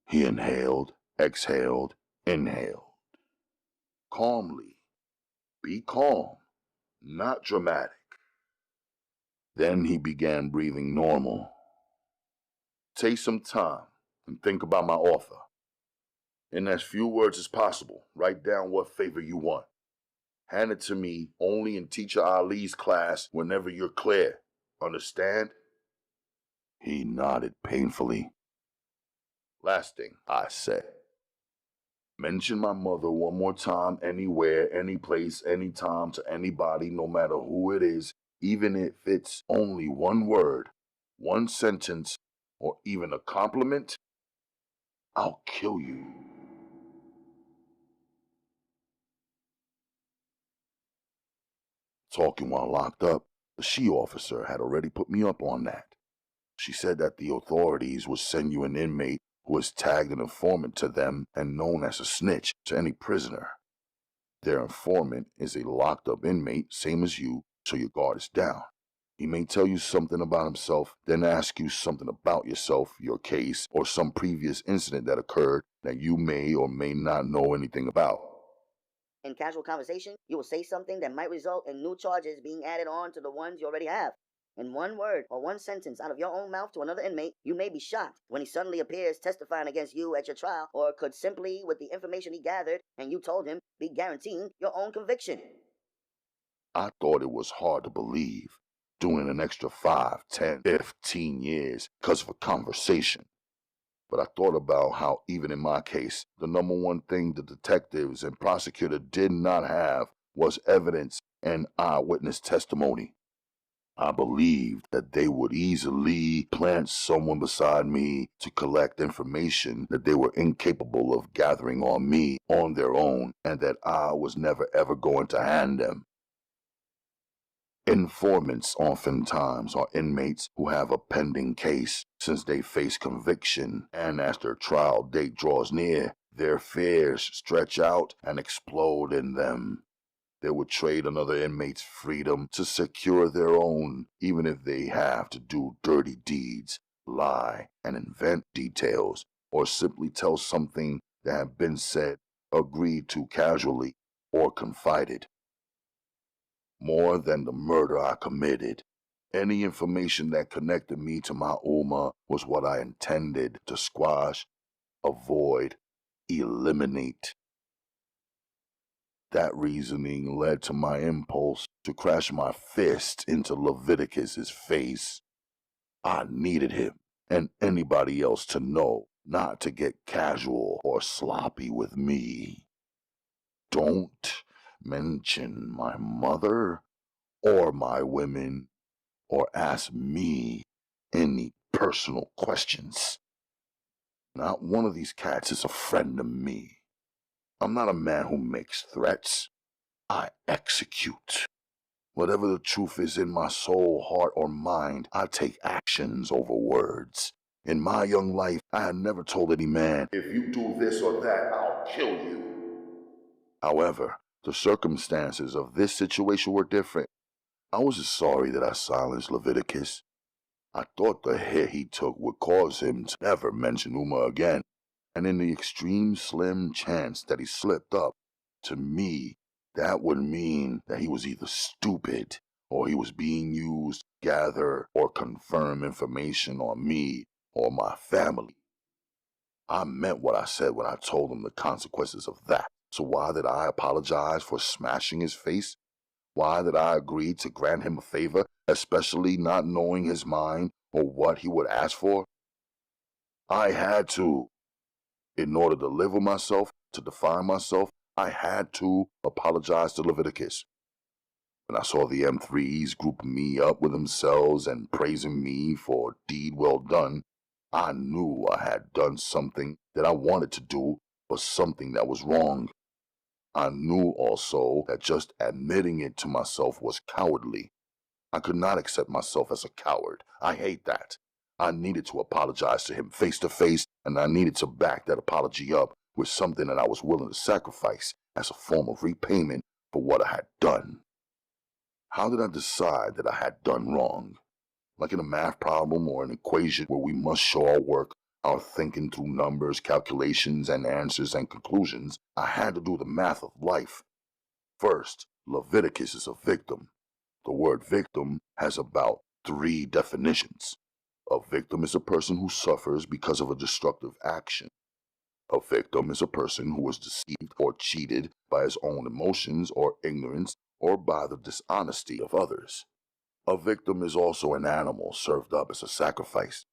He inhaled, exhaled, inhaled. Calmly. Be calm, not dramatic. Then he began breathing normal. Take some time and think about my offer. In as few words as possible, write down what favor you want. Hand it to me only in Teacher Ali's class whenever you're clear. Understand? He nodded painfully. Last thing, I said. Mention my mother one more time anywhere, any place, anytime to anybody, no matter who it is, even if it's only one word, one sentence, or even a compliment, I'll kill you. Talking while locked up, the she-officer had already put me up on that. She said that the authorities would send you an inmate who is tagged an informant to them and known as a snitch to any prisoner. Their informant is a locked-up inmate, same as you, so your guard is down. He may tell you something about himself, then ask you something about yourself, your case, or some previous incident that occurred that you may or may not know anything about. In casual conversation, you will say something that might result in new charges being added on to the ones you already have. in one word or one sentence out of your own mouth to another inmate, you may be shocked when he suddenly appears testifying against you at your trial, or could simply, with the information he gathered and you told him, be guaranteeing your own conviction. I thought it was hard to believe, doing an extra 5, 10, 15 years because of a conversation. But I thought about how, even in my case, the number one thing the detectives and prosecutor did not have was evidence and eyewitness testimony. I believed that they would easily plant someone beside me to collect information that they were incapable of gathering on me on their own, and that I was never ever going to hand them. Informants oftentimes are inmates who have a pending case since they face conviction, and as their trial date draws near, their fears stretch out and explode in them. They would trade another inmate's freedom to secure their own, even if they have to do dirty deeds, lie, and invent details, or simply tell something that had been said, agreed to casually, or confided. More than the murder I committed, any information that connected me to my Uma was what I intended to squash, avoid, eliminate. That reasoning led to my impulse to crash my fist into Lavidicus's face. I needed him and anybody else to know not to get casual or sloppy with me. Don't mention my mother or my women or ask me any personal questions. Not one of these cats is a friend of me. I'm not a man who makes threats. I execute. Whatever the truth is in my soul, heart, or mind, I take actions over words. In my young life, I had never told any man, If you do this or that, I'll kill you. However, the circumstances of this situation were different. I was just sorry that I silenced Lavidicus. I thought the hit he took would cause him to never mention Uma again, and in the extreme slim chance that he slipped up, to me, that would mean that he was either stupid or he was being used to gather or confirm information on me or my family. I meant what I said when I told him the consequences of that. So why did I apologize for smashing his face? Why did I agree to grant him a favor, especially not knowing his mind or what he would ask for? I had to. In order to live with myself, to define myself, I had to apologize to Lavidicus. When I saw the M3s grouping me up with themselves and praising me for a deed well done, I knew I had done something that I wanted to do, but something that was wrong. I knew also that just admitting it to myself was cowardly. I could not accept myself as a coward. I hate that. I needed to apologize to him face to face, and I needed to back that apology up with something that I was willing to sacrifice as a form of repayment for what I had done. How did I decide that I had done wrong? Like in a math problem or an equation where we must show our work, our thinking through numbers, calculations, and answers and conclusions, I had to do the math of life. First, Lavidicus is a victim. The word victim has about 3 definitions. A victim is a person who suffers because of a destructive action. A victim is a person who was deceived or cheated by his own emotions or ignorance or by the dishonesty of others. A victim is also an animal served up as a sacrifice.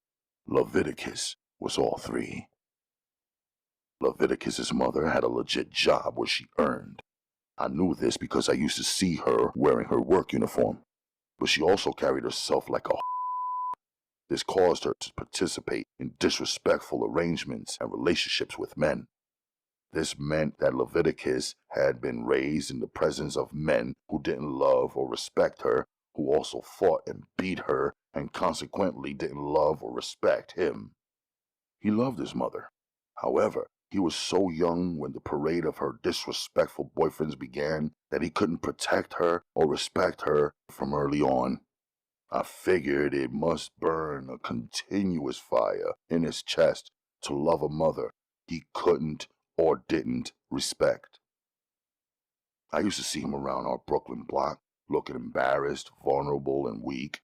Lavidicus was all 3. Lavidicus's mother had a legit job where she earned. I knew this because I used to see her wearing her work uniform, but she also carried herself like a This caused her to participate in disrespectful arrangements and relationships with men. This meant that Lavidicus had been raised in the presence of men who didn't love or respect her, who also fought and beat her, and consequently didn't love or respect him. He loved his mother. However, he was so young when the parade of her disrespectful boyfriends began that he couldn't protect her or respect her from early on. I figured it must burn a continuous fire in his chest to love a mother he couldn't or didn't respect. I used to see him around our Brooklyn block, looking embarrassed, vulnerable, and weak.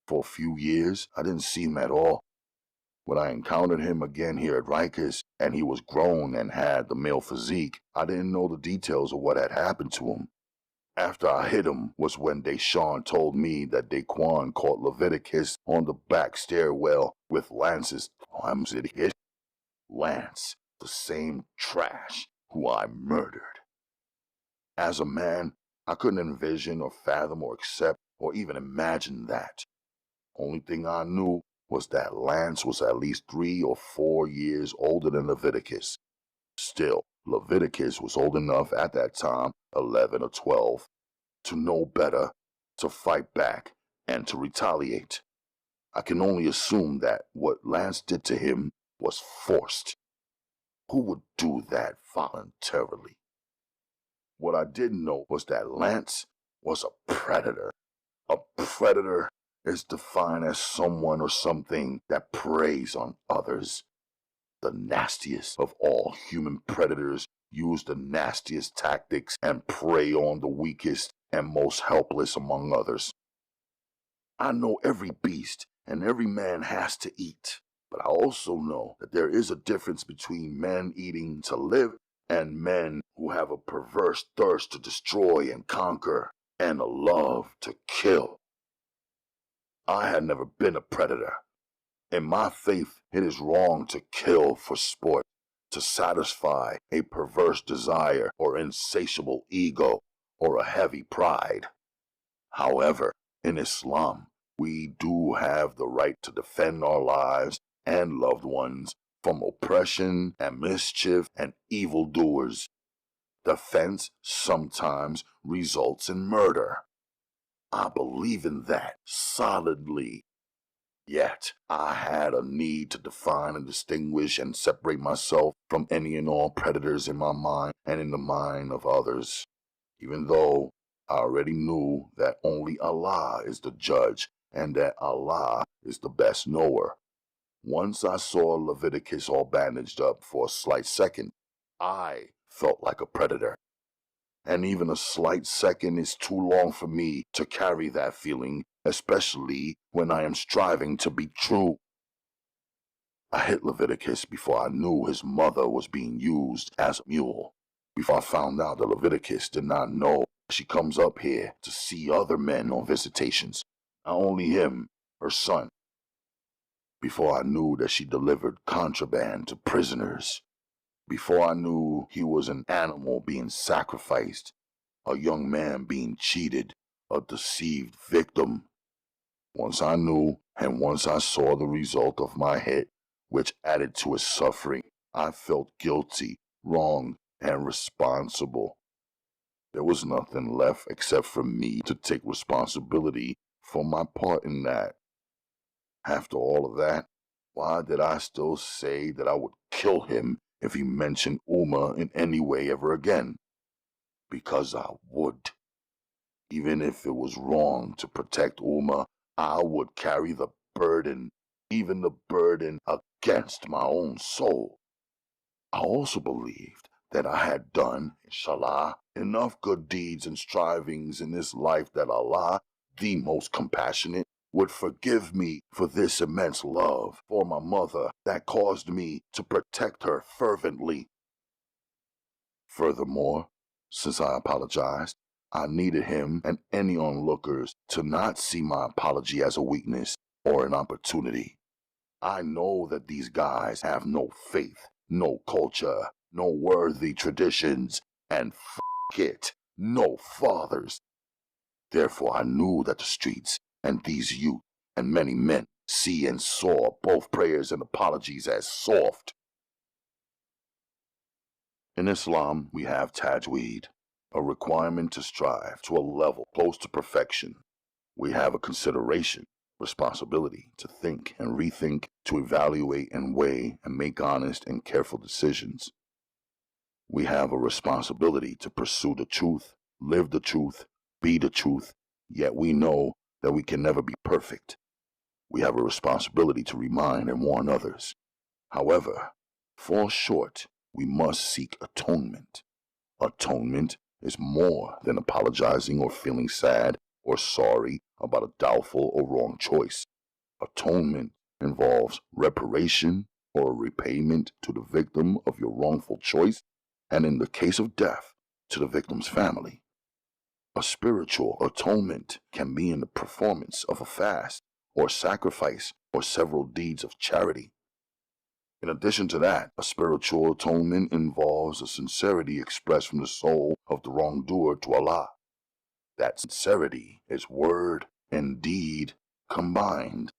For a few years, I didn't see him at all. When I encountered him again here at Rikers, and he was grown and had the male physique, I didn't know the details of what had happened to him. After I hit him was when Deshawn told me that Daquan caught Lavidicus on the back stairwell with Lance's Lance, the same trash who I murdered. As a man, I couldn't envision or fathom or accept or even imagine that. Only thing I knew was that Lance was at least 3 or 4 years older than Lavidicus. Still, Lavidicus was old enough at that time, 11 or 12, to know better, to fight back, and to retaliate. I can only assume that what Lance did to him was forced. Who would do that voluntarily? What I didn't know was that Lance was a predator. A predator is defined as someone or something that preys on others. The nastiest of all human predators use the nastiest tactics and prey on the weakest and most helpless among others. I know every beast and every man has to eat, but I also know that there is a difference between men eating to live and men who have a perverse thirst to destroy and conquer and a love to kill. I had never been a predator. In my faith, it is wrong to kill for sport, to satisfy a perverse desire or insatiable ego or a heavy pride. However, in Islam, we do have the right to defend our lives and loved ones from oppression and mischief and evildoers. Defense sometimes results in murder. I believe in that solidly. Yet, I had a need to define and distinguish and separate myself from any and all predators in my mind and in the mind of others, even though I already knew that only Allah is the judge and that Allah is the best knower. Once I saw Lavidicus all bandaged up for a slight second, I felt like a predator. And even a slight second is too long for me to carry that feeling, especially when I am striving to be true. I hit Lavidicus before I knew his mother was being used as a mule, before I found out that Lavidicus did not know she comes up here to see other men on visitations, not only him, her son. Before I knew that she delivered contraband to prisoners. Before I knew he was an animal being sacrificed, a young man being cheated, a deceived victim. Once I knew, and once I saw the result of my hit, which added to his suffering, I felt guilty, wrong, and responsible. There was nothing left except for me to take responsibility for my part in that. After all of that, why did I still say that I would kill him if he mentioned Uma in any way ever again? Because I would. Even if it was wrong to protect Uma, I would carry the burden, even the burden against my own soul. I also believed that I had done, inshallah, enough good deeds and strivings in this life that Allah, the most compassionate, would forgive me for this immense love for my mother that caused me to protect her fervently. Furthermore, since I apologized, I needed him and any onlookers to not see my apology as a weakness or an opportunity. I know that these guys have no faith, no culture, no worthy traditions, and it, no fathers. Therefore I knew that the streets and these youth and many men see and saw both prayers and apologies as soft. In Islam, we have tajweed, a requirement to strive to a level close to perfection. We have a consideration, responsibility to think and rethink, to evaluate and weigh and make honest and careful decisions. We have a responsibility to pursue the truth, live the truth, be the truth, yet we know that we can never be perfect. We have a responsibility to remind and warn others. However, fall short, we must seek atonement. Atonement is more than apologizing or feeling sad or sorry about a doubtful or wrong choice. Atonement involves reparation or repayment to the victim of your wrongful choice, and in the case of death, to the victim's family. A spiritual atonement can be in the performance of a fast, or sacrifice, or several deeds of charity. In addition to that, a spiritual atonement involves a sincerity expressed from the soul of the wrongdoer to Allah. That sincerity is word and deed combined.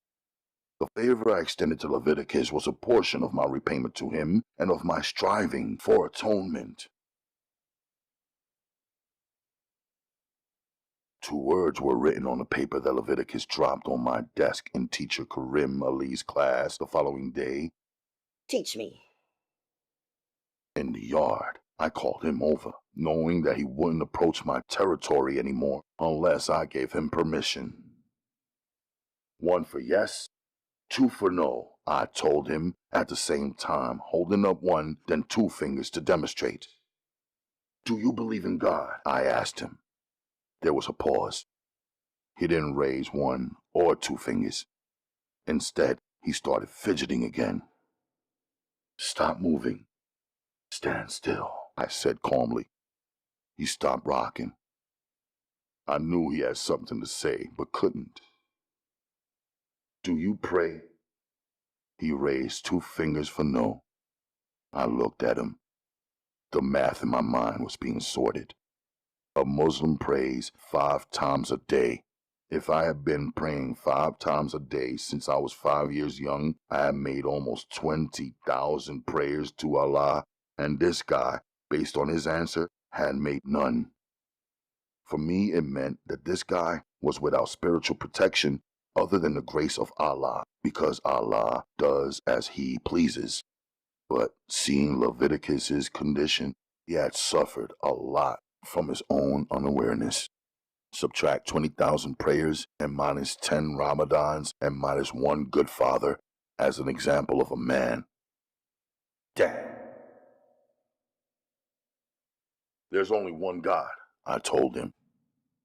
The favor I extended to Lavidicus was a portion of my repayment to him and of my striving for atonement. 2 words were written on the paper that Lavidicus dropped on my desk in teacher Karim Ali's class the following day. Teach me. In the yard, I called him over, knowing that he wouldn't approach my territory anymore unless I gave him permission. 1 for yes, 2 for no, I told him, at the same time holding up 1, then 2 fingers to demonstrate. Do you believe in God? I asked him. There was a pause. He didn't raise 1 or 2 fingers. Instead, he started fidgeting again. Stop moving. Stand still, I said calmly. He stopped rocking. I knew he had something to say, but couldn't. Do you pray? He raised 2 fingers for no. I looked at him. The math in my mind was being sorted. A Muslim prays 5 times a day. If I had been praying 5 times a day since I was 5 years young, I had made almost 20,000 prayers to Allah, and this guy, based on his answer, had made none. For me, it meant that this guy was without spiritual protection other than the grace of Allah, because Allah does as he pleases. But seeing Lavidicus's condition, he had suffered a lot from his own unawareness. Subtract 20,000 prayers and minus 10 Ramadans and minus 1 good father as an example of a man. Damn. There's only one God, I told him.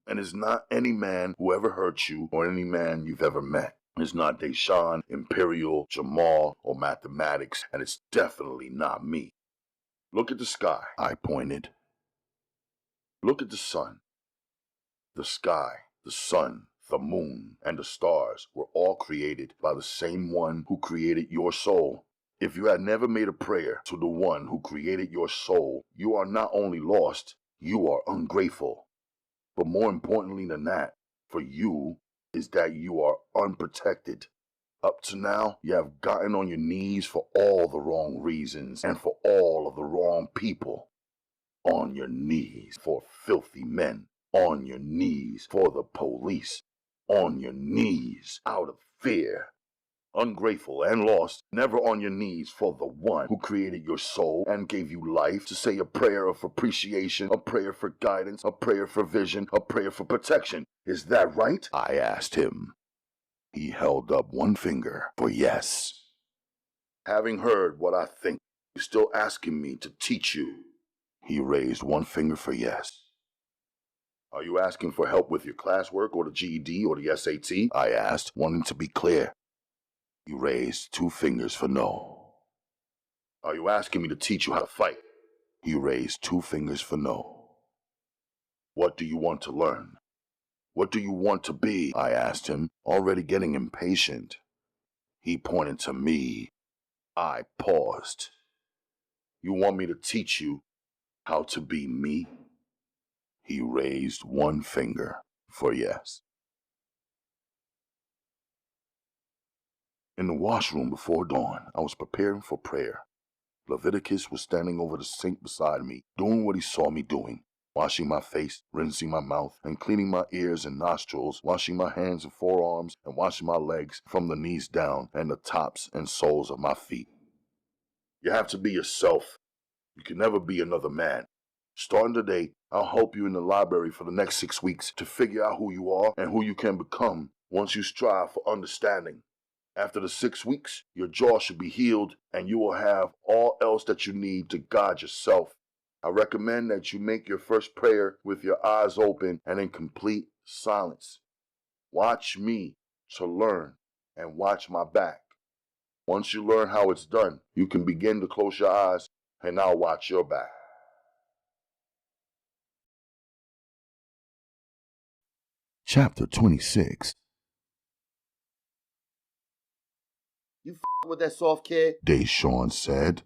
And it's not any man who ever hurt you or any man you've ever met. It's not Deshaun, Imperial, Jamal, or Mathematics, and it's definitely not me. Look at the sky, I pointed. Look at the sun. The sky, the sun, the moon, and the stars were all created by the same one who created your soul. If you had never made a prayer to the one who created your soul, you are not only lost, you are ungrateful. But more importantly than that, for you, is that you are unprotected. Up to now, you have gotten on your knees for all the wrong reasons and for all of the wrong people. On your knees for filthy men. On your knees for the police. On your knees out of fear. Ungrateful and lost, never on your knees for the one who created your soul and gave you life to say a prayer of appreciation, a prayer for guidance, a prayer for vision, a prayer for protection. Is that right? I asked him. He held up 1 finger for yes. Having heard what I think, you're still asking me to teach you. He raised 1 finger for yes. Are you asking for help with your classwork or the GED or the SAT? I asked, wanting to be clear. He raised 2 fingers for no. Are you asking me to teach you how to fight? He raised 2 fingers for no. What do you want to learn? What do you want to be? I asked him, already getting impatient. He pointed to me. I paused. You want me to teach you how to be me? He raised 1 finger for yes. In the washroom before dawn, I was preparing for prayer. Lavidicus was standing over the sink beside me, doing what he saw me doing, washing my face, rinsing my mouth, and cleaning my ears and nostrils, washing my hands and forearms, and washing my legs from the knees down and the tops and soles of my feet. You have to be yourself. You can never be another man. Starting today, I'll help you in the library for the next 6 weeks to figure out who you are and who you can become once you strive for understanding. After the 6 weeks, your jaw should be healed and you will have all else that you need to guide yourself. I recommend that you make your first prayer with your eyes open and in complete Silence. Watch me to learn and watch my back. Once you learn how it's done, you can begin to close your eyes and I'll watch your back. Chapter 26. You f***ing with that soft kid? Deshawn said.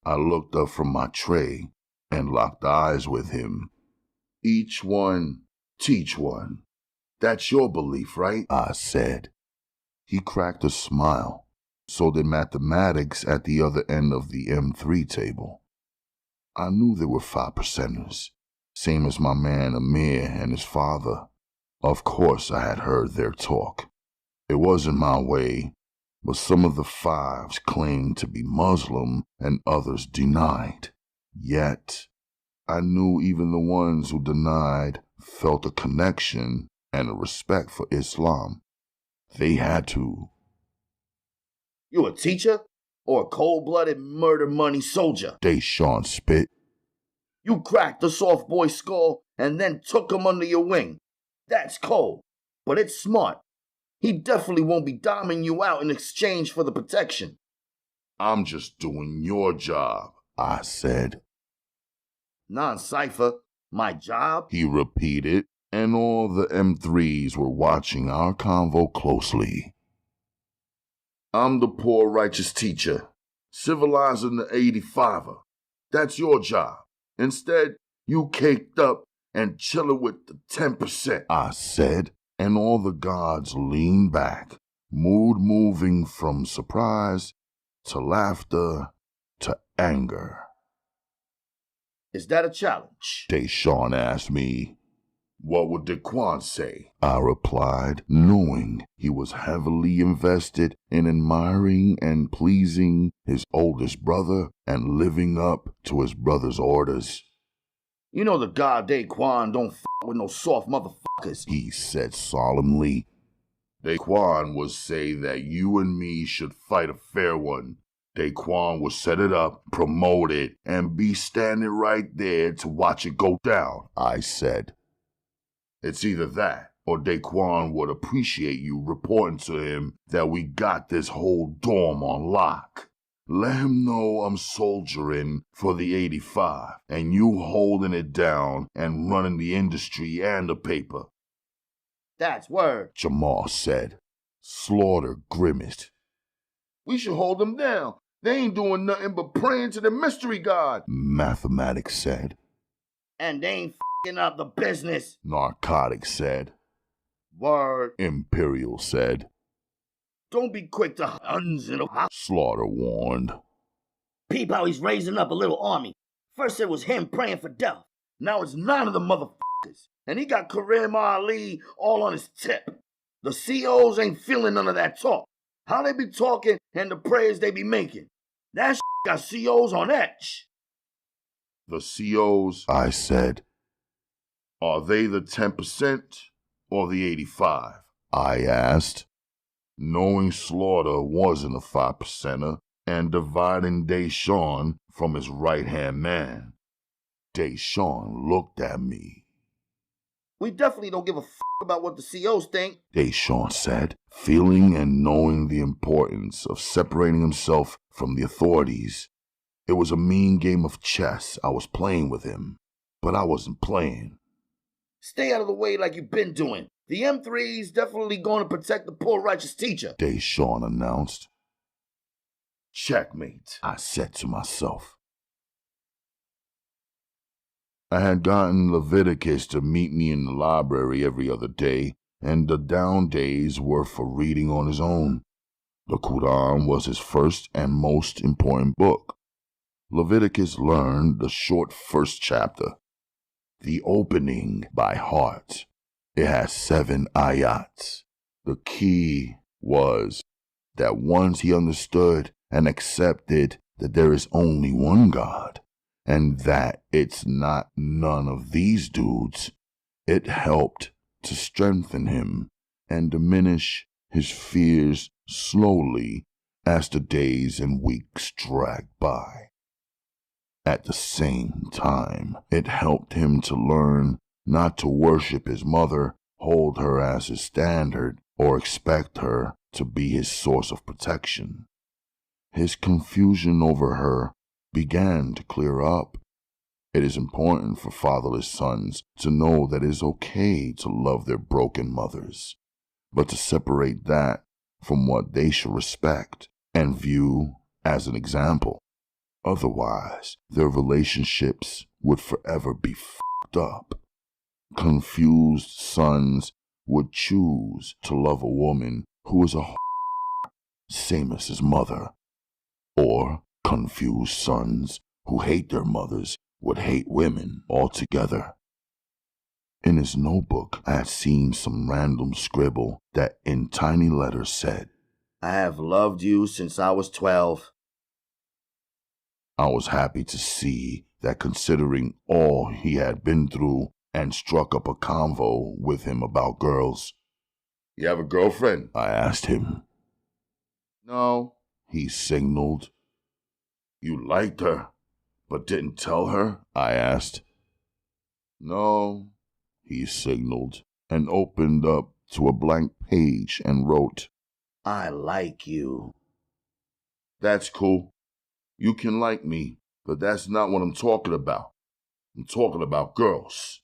I looked up from my tray and locked eyes with him. Each one, teach one. That's your belief, right? I said. He cracked a smile. So did mathematics at the other end of the M3 table. I knew there were 5%ers, same as my man Amir and his father. Of course I had heard their talk. It wasn't my way, but some of the fives claimed to be Muslim and others denied. Yet, I knew even the ones who denied felt a connection and a respect for Islam. They had to. You a teacher? Or a cold-blooded murder money soldier? Deshawn spit. You cracked the soft boy's skull and then took him under your wing. That's cold, but it's smart. He definitely won't be doming you out in exchange for the protection. I'm just doing your job, I said. Non-cipher, my job? He repeated, and all the M3s were watching our convo closely. I'm the poor righteous teacher, civilizing the 85er. That's your job. Instead, you caked up and chillin' with the 10%. I said, and all the gods leaned back, mood moving from surprise to laughter to anger. Is that a challenge? Deshawn asked me. What would Daquan say? I replied, knowing he was heavily invested in admiring and pleasing his oldest brother and living up to his brother's orders. You know the god Daquan don't f*** with no soft motherfuckers, he said solemnly. Daquan would say that you and me should fight a fair one. Daquan would set it up, promote it, and be standing right there to watch it go down, I said. It's either that, or Daquan would appreciate you reporting to him that we got this whole dorm on lock. Let him know I'm soldiering for the 85, and you holding it down and running the industry and the paper. That's word, Jamal said. Slaughter grimaced. We should hold them down. They ain't doing nothing but praying to the mystery god, Mathematics said. And they ain't f***ing up the business, Narcotics said. Word, Imperial said. Don't be quick to huns in a Slaughter warned. Peep how he's raising up a little army. First it was him praying for death. Now it's none of the motherfuckers. And he got Kareem Ali all on his tip. The COs ain't feeling none of that talk. How they be talking and the prayers they be making. That got COs on edge. The COs, I said. Are they the 10% or the 85? I asked. Knowing Slaughter wasn't a 5%er and dividing Deshawn from his right-hand man. Deshawn looked at me. We definitely don't give a f*** about what the COs think, Deshawn said, feeling and knowing the importance of separating himself from the authorities. It was a mean game of chess I was playing with him, but I wasn't playing. Stay out of the way like you've been doing. The M3's definitely going to protect the poor righteous teacher, Deshawn announced. Checkmate, I said to myself. I had gotten Lavidicus to meet me in the library every other day, and the down days were for reading on his own. The Quran was his first and most important book. Lavidicus learned the short first chapter, the opening, by heart. It has 7 ayats. The key was that once he understood and accepted that there is only one God, and that it's not none of these dudes, it helped to strengthen him and diminish his fears slowly as the days and weeks dragged by. At the same time, it helped him to learn not to worship his mother, hold her as his standard, or expect her to be his source of protection. His confusion over her began to clear up. It is important for fatherless sons to know that it is okay to love their broken mothers, but to separate that from what they should respect and view as an example. Otherwise, their relationships would forever be f***ed up. Confused sons would choose to love a woman who is a same as his mother. Or confused sons who hate their mothers would hate women altogether. In his notebook, I had seen some random scribble that in tiny letters said, I have loved you since I was 12. I was happy to see that considering all he had been through, and struck up a convo with him about girls. You have a girlfriend? I asked him. No, he signaled. You liked her, but didn't tell her? I asked. No, he signaled, and opened up to a blank page and wrote, I like you. That's cool. You can like me, but that's not what I'm talking about. I'm talking about girls.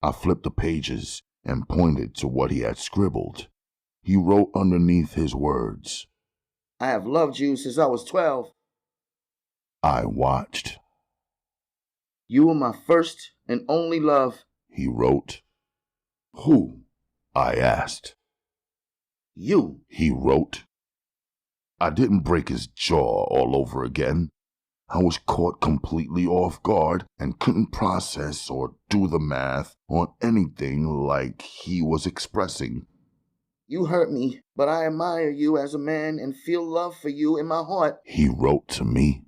I flipped the pages and pointed to what he had scribbled. He wrote underneath his words, I have loved you since I was 12. I watched. You were my first and only love, he wrote. Who? I asked. You, he wrote. I didn't break his jaw all over again. I was caught completely off guard and couldn't process or do the math on anything like he was expressing. You hurt me, but I admire you as a man and feel love for you in my heart, he wrote to me.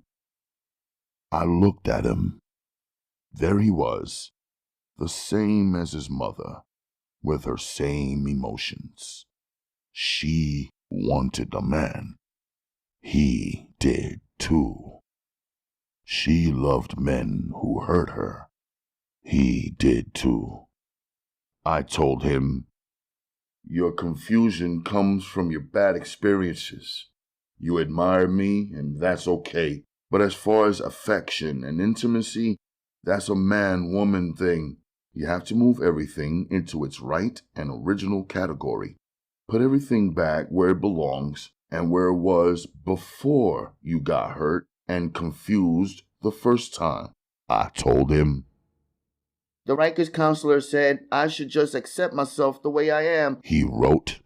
I looked at him. There he was, the same as his mother, with her same emotions. She wanted a man. He did too. She loved men who hurt her. He did too. I told him, Your confusion comes from your bad experiences. You admire me, and that's okay. But as far as affection and intimacy, that's a man-woman thing. You have to move everything into its right and original category. Put everything back where it belongs and where it was before you got hurt and confused the first time, I told him. The Rikers counselor said I should just accept myself the way I am, he wrote.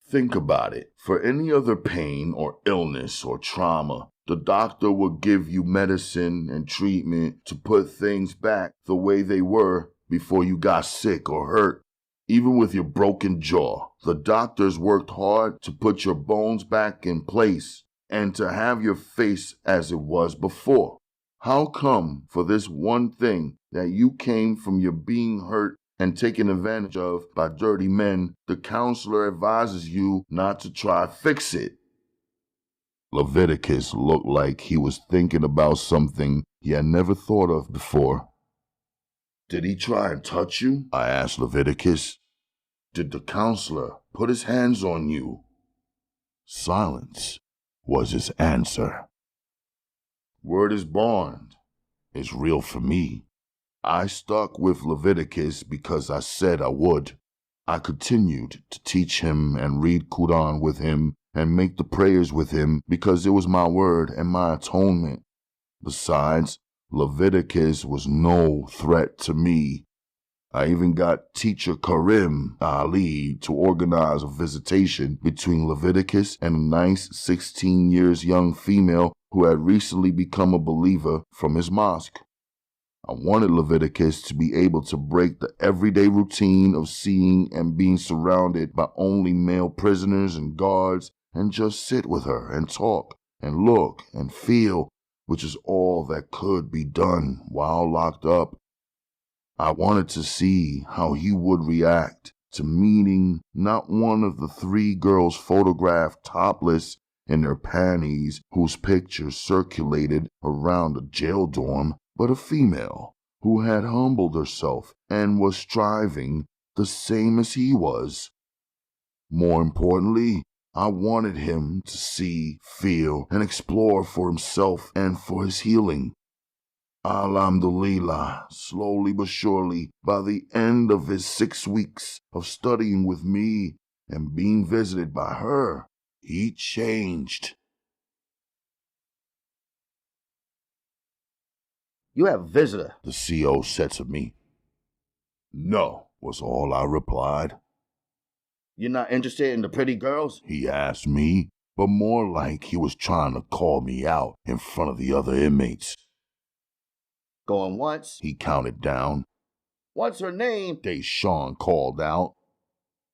Think about it. For any other pain or illness or trauma, the doctor would give you medicine and treatment to put things back the way they were before you got sick or hurt. Even with your broken jaw, the doctors worked hard to put your bones back in place and to have your face as it was before. How come for this one thing that you came from your being hurt and taken advantage of by dirty men, the counselor advises you not to try to fix it? Lavidicus looked like he was thinking about something he had never thought of before. Did he try and touch you? I asked Lavidicus. Did the counselor put his hands on you? Silence was his answer. Word is bond. It's real for me. I stuck with Lavidicus because I said I would. I continued to teach him and read Quran with him and make the prayers with him because it was my word and my atonement. Besides, Lavidicus was no threat to me. I even got teacher Karim Ali to organize a visitation between Lavidicus and a nice 16 years young female who had recently become a believer from his mosque. I wanted Lavidicus to be able to break the everyday routine of seeing and being surrounded by only male prisoners and guards and just sit with her and talk and look and feel, which is all that could be done while locked up. I wanted to see how he would react to meeting not one of the 3 girls photographed topless in their panties whose pictures circulated around a jail dorm, but a female who had humbled herself and was striving the same as he was. More importantly, I wanted him to see, feel, and explore for himself and for his healing. Alhamdulillah, slowly but surely, by the end of his 6 weeks of studying with me and being visited by her, he changed. You have a visitor, the CO said to me. No, was all I replied. You're not interested in the pretty girls? He asked me, but more like he was trying to call me out in front of the other inmates. Going once. He counted down. What's her name? Deshawn called out.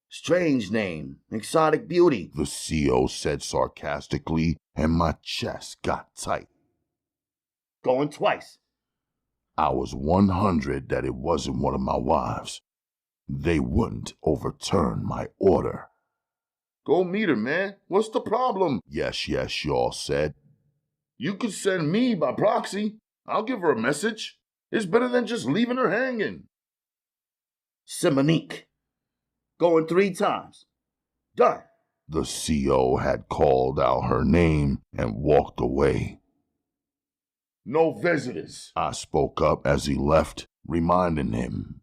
Strange name. Exotic beauty, the CO said sarcastically, and my chest got tight. Going twice. I was 100 that it wasn't one of my wives. They wouldn't overturn my order. Go meet her, man. What's the problem? Yes, y'all said. You could send me by proxy. I'll give her a message. It's better than just leaving her hanging. Simonique. Going 3 times. Done. The CO had called out her name and walked away. No visitors, I spoke up as he left, reminding him.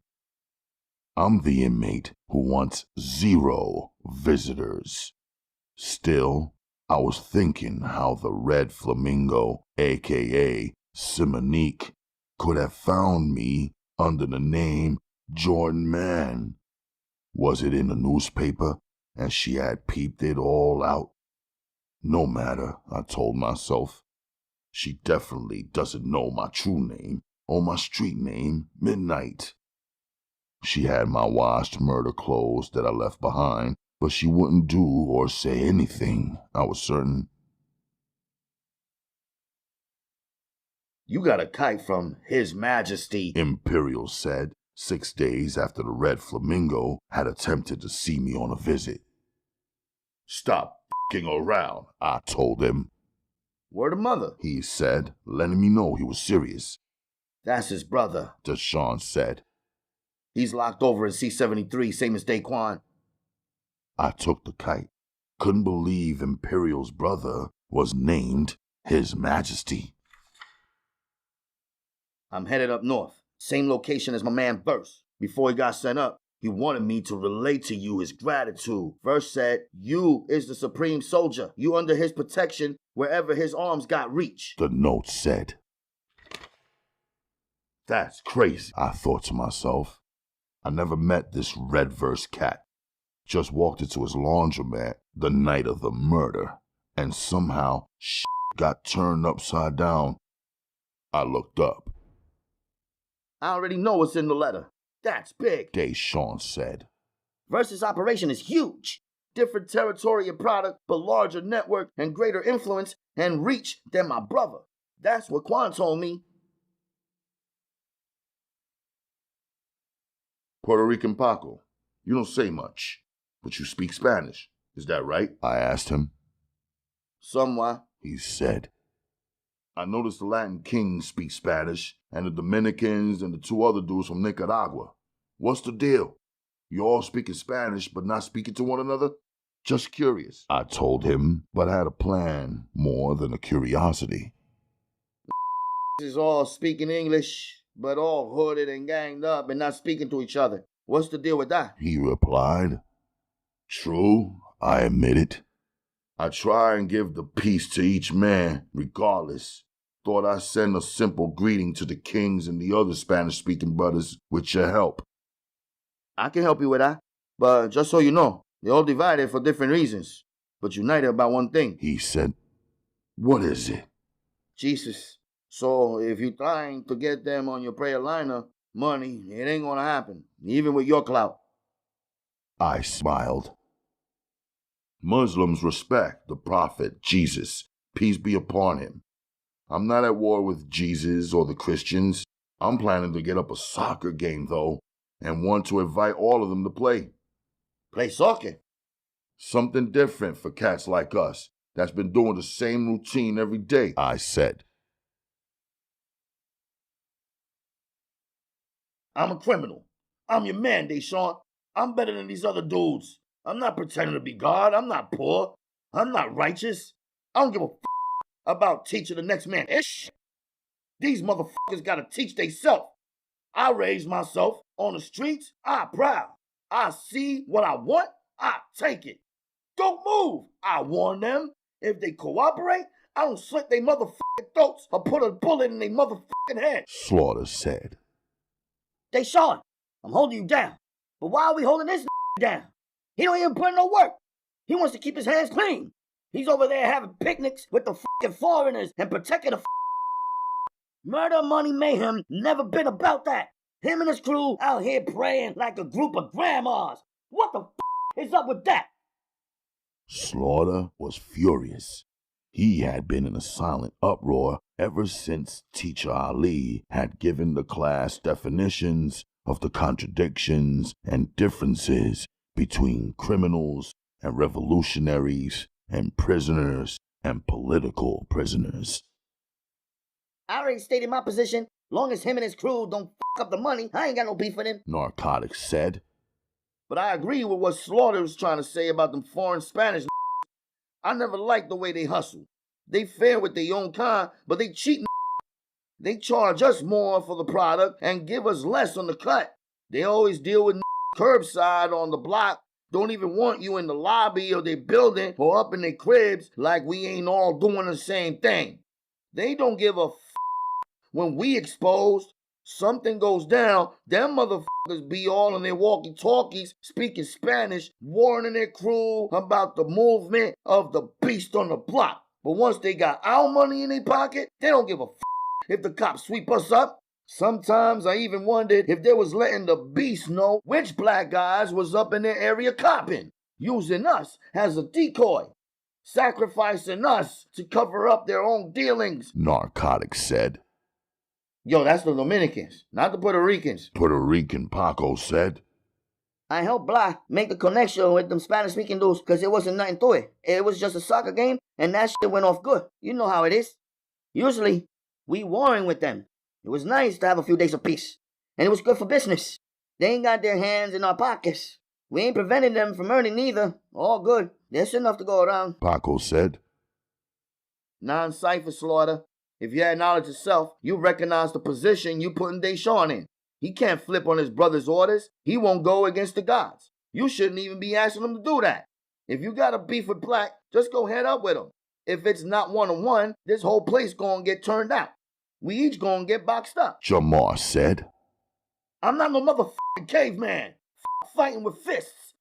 I'm the inmate who wants 0 visitors. Still, I was thinking how the Red Flamingo, a.k.a. Simonique, could have found me under the name Jordan Man. Was it in the newspaper and she had peeped it all out? No matter, I told myself. She definitely doesn't know my true name or my street name, Midnight. She had my washed murder clothes that I left behind, but she wouldn't do or say anything, I was certain. You got a kite from His Majesty, Imperial said, 6 days after the Red Flamingo had attempted to see me on a visit. Stop f***ing around, I told him. Word of mother, he said, letting me know he was serious. That's his brother, Deshawn said. He's locked over in C-73, same as Daquan. I took the kite. Couldn't believe Imperial's brother was named His Majesty. I'm headed up north, same location as my man Verse. Before he got sent up, he wanted me to relate to you his gratitude. Verse said, you is the supreme soldier. You under his protection wherever his arms got reach. The note said. That's crazy, I thought to myself. I never met this Red Verse cat. Just walked into his laundromat the night of the murder, and somehow shit got turned upside down. I looked up. I already know what's in the letter. That's big, Deshawn said. Versus operation is huge. Different territory and product, but larger network and greater influence and reach than my brother. That's what Quan told me. Puerto Rican Paco, you don't say much, but you speak Spanish. Is that right? I asked him. Somewhat, he said. I noticed the Latin kings speak Spanish, and the Dominicans and the 2 other dudes from Nicaragua. What's the deal? You all speaking Spanish, but not speaking to one another? Just curious. I told him, but I had a plan more than a curiosity. This is all speaking English, but all hooded and ganged up and not speaking to each other. What's the deal with that? He replied. True, I admitted. I try and give the peace to each man, regardless. Thought I'd send a simple greeting to the kings and the other Spanish-speaking brothers with your help. I can help you with that, but just so you know, they're all divided for different reasons, but united about one thing. He said. What is it? Jesus. So if you're trying to get them on your prayer liner, money, it ain't gonna happen, even with your clout. I smiled. Muslims respect the prophet Jesus, peace be upon him. I'm not at war with Jesus or the Christians. I'm planning to get up a soccer game, though, and want to invite all of them to play. Play soccer? Something different for cats like us that's been doing the same routine every day, I said. I'm a criminal. I'm your man, Deshaun. I'm better than these other dudes. I'm not pretending to be God. I'm not poor. I'm not righteous. I don't give a about teaching the next man ish. These motherfuckers gotta teach theyself. I raised myself on the streets. I proud. I see what I want. I take it. Don't move. I warn them. If they cooperate, I don't slit their motherfucking throats or put a bullet in their motherfucking head. Slaughter said. Deshaun, I'm holding you down. But why are we holding this down? He don't even put in no work. He wants to keep his hands clean. He's over there having picnics with the fucking foreigners and protecting the Murder, money, mayhem, never been about that. Him and his crew out here praying like a group of grandmas. What the is up with that? Slaughter was furious. He had been in a silent uproar ever since Teacher Ali had given the class definitions of the contradictions and differences between criminals and revolutionaries and prisoners and political prisoners. I already stated my position. Long as him and his crew don't fuck up the money, I ain't got no beef with him. Narcotics said. But I agree with what Slaughter was trying to say about them foreign Spanish. I never liked the way they hustle. They fair with their own kind, but they cheat. They charge us more for the product and give us less on the cut. They always deal with curbside on the block. Don't even want you in the lobby of their building or up in their cribs like we ain't all doing the same thing. They don't give a when we exposed. Something goes down, them motherfuckers be all in their walkie-talkies, speaking Spanish, warning their crew about the movement of the beast on the block. But once they got our money in their pocket, they don't give a if the cops sweep us up. Sometimes I even wondered if they was letting the beast know which black guys was up in their area copping, using us as a decoy, sacrificing us to cover up their own dealings. Narcotics said. Yo, that's the Dominicans, not the Puerto Ricans. Puerto Rican Paco said. I helped Blah make the connection with them Spanish-speaking dudes because it wasn't nothing to it. It was just a soccer game, and that shit went off good. You know how it is. Usually, we warring with them. It was nice to have a few days of peace, and it was good for business. They ain't got their hands in our pockets. We ain't preventing them from earning either. All good. There's enough to go around. Paco said. Non-cipher, Slaughter. If you acknowledge yourself, you recognize the position you putting Deshaun in. He can't flip on his brother's orders. He won't go against the gods. You shouldn't even be asking him to do that. If you got a beef with Black, just go head up with him. If it's not one-on-one, this whole place gonna get turned out. We each gonna get boxed up. Jamar said. I'm not no motherfucking caveman. Fighting with fists.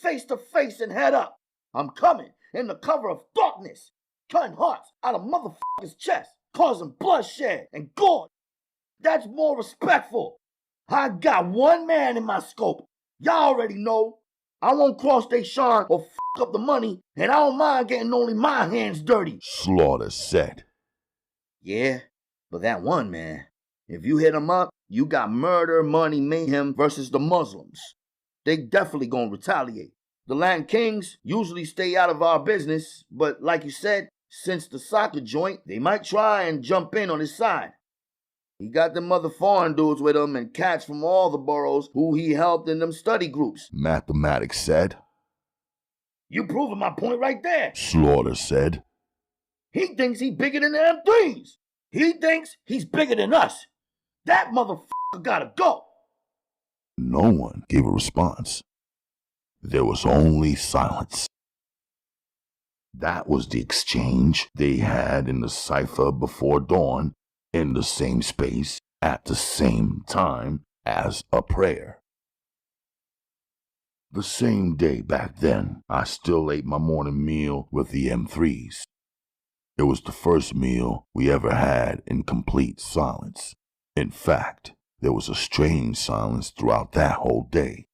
Face to face and head up. I'm coming in the cover of darkness. Cutting hearts out of motherfuckers' chests, causing bloodshed and gore. That's more respectful. I got one man in my scope. Y'all already know. I won't cross they shine or fuck up the money, and I don't mind getting only my hands dirty. Slaughter said. Yeah, but that one man, if you hit him up, you got murder, money, mayhem versus the Muslims. They definitely gonna retaliate. The Latin Kings usually stay out of our business, but like you said, since the soccer joint, they might try and jump in on his side. He got them other foreign dudes with him and cats from all the boroughs who he helped in them study groups. Mathematics said. You proving my point right there. Slaughter said. He thinks he bigger than the M3s. He thinks he's bigger than us. That motherfucker gotta go. No one gave a response. There was only silence. That was the exchange they had in the cipher before dawn, in the same space, at the same time as a prayer. The same day back then, I still ate my morning meal with the M3s. It was the first meal we ever had in complete silence. In fact, there was a strange silence throughout that whole day.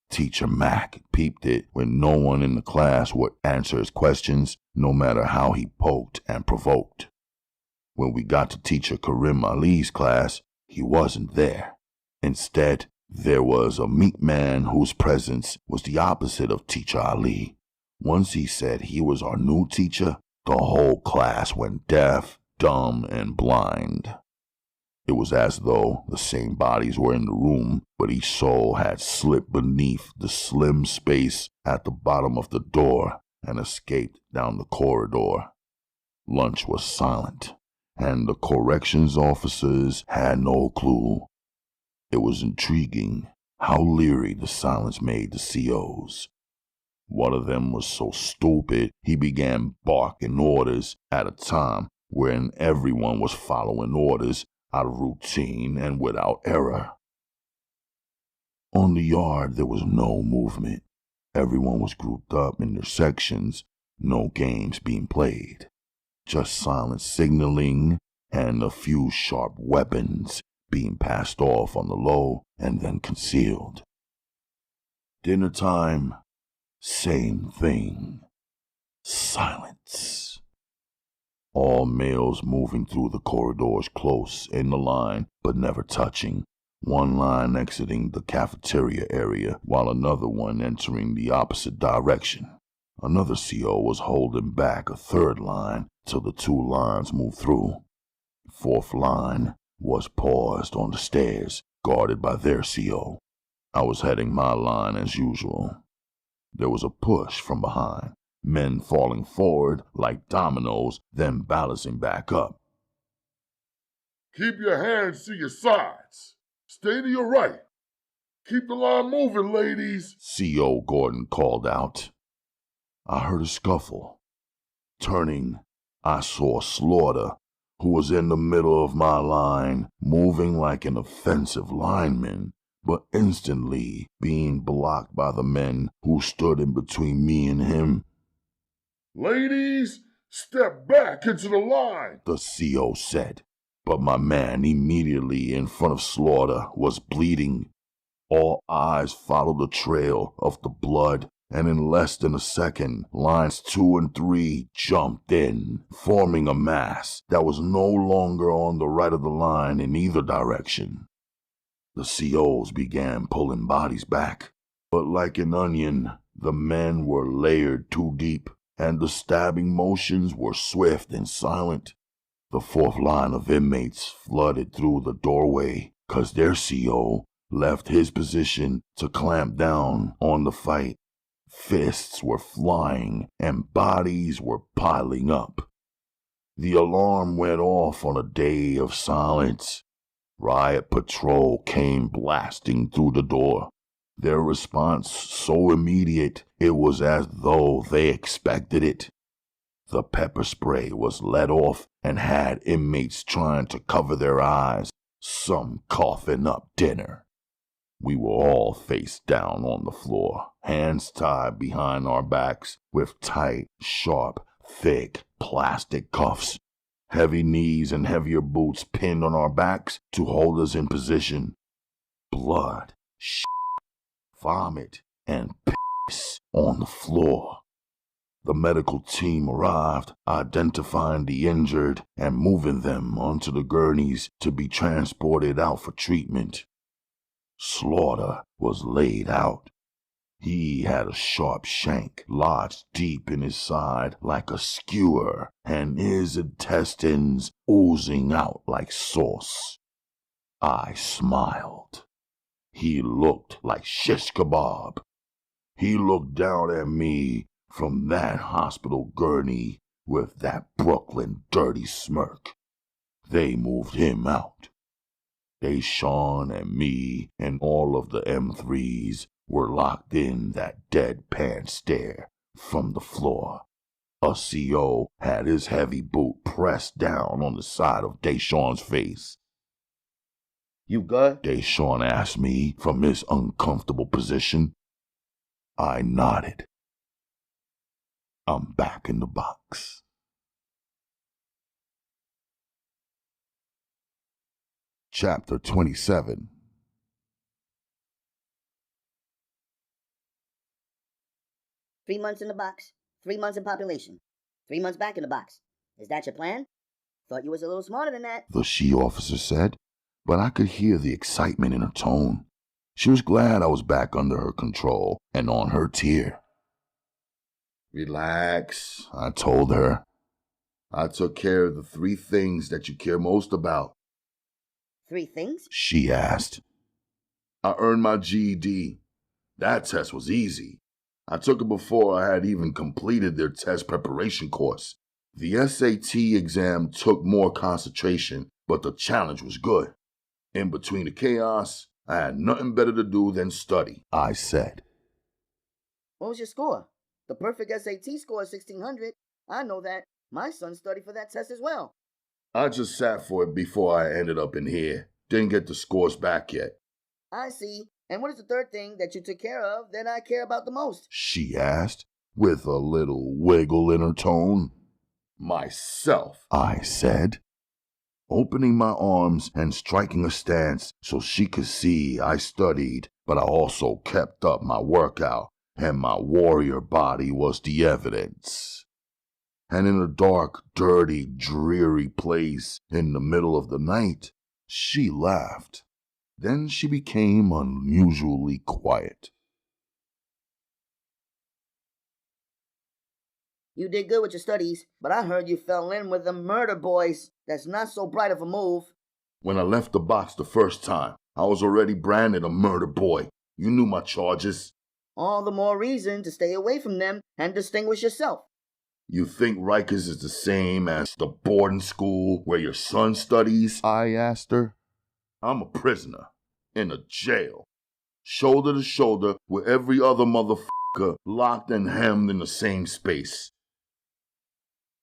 Teacher Mac peeped it when no one in the class would answer his questions, no matter how he poked and provoked. When we got to Teacher Karim Ali's class, he wasn't there. Instead, there was a meat man whose presence was the opposite of Teacher Ali. Once he said he was our new teacher, the whole class went deaf, dumb, and blind. It was as though the same bodies were in the room, but each soul had slipped beneath the slim space at the bottom of the door and escaped down the corridor. Lunch was silent, and the corrections officers had no clue. It was intriguing how leery the silence made the COs. One of them was so stupid he began barking orders at a time when everyone was following orders out of routine and without error. On the yard there was no movement. Everyone was grouped up in their sections, no games being played. Just silent signaling and a few sharp weapons being passed off on the low and then concealed. Dinner time, same thing. Silence. All males moving through the corridors close in the line but never touching. One line exiting the cafeteria area while another one entering the opposite direction. Another CO was holding back a third line till the two lines moved through. Fourth line was paused on the stairs, guarded by their CO. I was heading my line as usual. There was a push from behind, men falling forward like dominoes, then balancing back up. Keep your hands to your sides. Stay to your right. Keep the line moving, ladies, CO Gordon called out. I heard a scuffle. Turning, I saw Slaughter, who was in the middle of my line, moving like an offensive lineman, but instantly being blocked by the men who stood in between me and him. Ladies, step back into the line, the CO said, but my man immediately in front of Slaughter was bleeding. All eyes followed the trail of the blood, and in less than a second, lines 2 and 3 jumped in, forming a mass that was no longer on the right of the line in either direction. The COs began pulling bodies back, but like an onion, the men were layered too deep, and the stabbing motions were swift and silent. The fourth line of inmates flooded through the doorway, 'cause their CO left his position to clamp down on the fight. Fists were flying and bodies were piling up. The alarm went off on a day of silence. Riot Patrol came blasting through the door. Their response so immediate it was as though they expected it. The pepper spray was let off and had inmates trying to cover their eyes, some coughing up dinner. We were all face down on the floor, hands tied behind our backs with tight, sharp, thick plastic cuffs, heavy knees and heavier boots pinned on our backs to hold us in position. Blood, shit, vomit, and piss on the floor. The medical team arrived, identifying the injured and moving them onto the gurneys to be transported out for treatment. Slaughter was laid out. He had a sharp shank lodged deep in his side like a skewer, and his intestines oozing out like sauce. I smiled. He looked like shish kebab. He looked down at me from that hospital gurney with that Brooklyn dirty smirk. They moved him out. Deshawn and me and all of the M3s were locked in that deadpan stare from the floor. A CO had his heavy boot pressed down on the side of Deshawn's face. You good? Deshawn asked me from his uncomfortable position. I nodded. I'm back in the box. Chapter 27. Three months in the box, 3 months in population, 3 months back in the box. Is that your plan? Thought you was a little smarter than that. The she-officer said, but I could hear the excitement in her tone. She was glad I was back under her control and on her tier. Relax, I told her. I took care of the 3 things that you care most about. 3 things? She asked. I earned my GED. That test was easy. I took it before I had even completed their test preparation course. The SAT exam took more concentration, but the challenge was good. In between the chaos, I had nothing better to do than study, I said. What was your score? The perfect SAT score is 1600. I know that. My son studied for that test as well. I just sat for it before I ended up in here. Didn't get the scores back yet. I see. And what is the third thing that you took care of that I care about the most? She asked, with a little wiggle in her tone. Myself, I said, opening my arms and striking a stance so she could see I studied, but I also kept up my workout, and my warrior body was the evidence. And in a dark, dirty, dreary place in the middle of the night, she laughed. Then she became unusually quiet. You did good with your studies, but I heard you fell in with the murder boys. That's not so bright of a move. When I left the box the first time, I was already branded a murder boy. You knew my charges. All the more reason to stay away from them and distinguish yourself. You think Rikers is the same as the boarding school where your son studies? I asked her. I'm a prisoner in a jail, shoulder to shoulder with every other motherfucker locked and hemmed in the same space.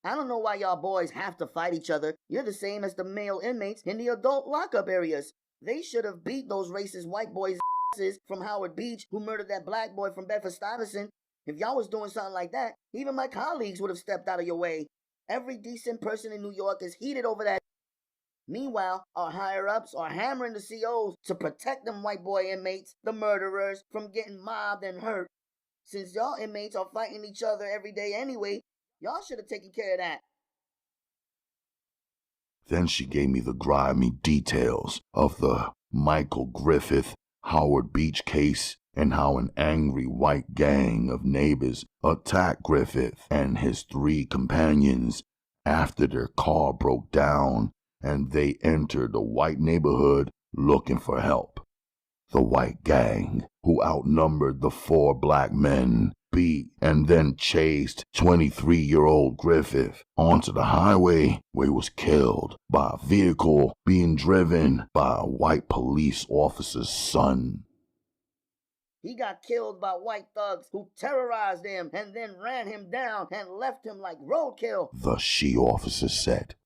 I don't know why y'all boys have to fight each other. You're the same as the male inmates in the adult lockup areas. They should have beat those racist white boys' asses from Howard Beach who murdered that black boy from Bedford-Stuyvesant. If y'all was doing something like that, even my colleagues would have stepped out of your way. Every decent person in New York is heated over that. Meanwhile, our higher-ups are hammering the COs to protect them white boy inmates, the murderers, from getting mobbed and hurt. Since y'all inmates are fighting each other every day anyway, y'all should have taken care of that. Then she gave me the grimy details of the Michael Griffith, Howard Beach case and how an angry white gang of neighbors attacked Griffith and his 3 companions after their car broke down and they entered a white neighborhood looking for help. The white gang, who outnumbered the 4 black men, beat and then chased 23-year-old Griffith onto the highway where he was killed by a vehicle being driven by a white police officer's son. He got killed by white thugs who terrorized him and then ran him down and left him like roadkill, the she officer said.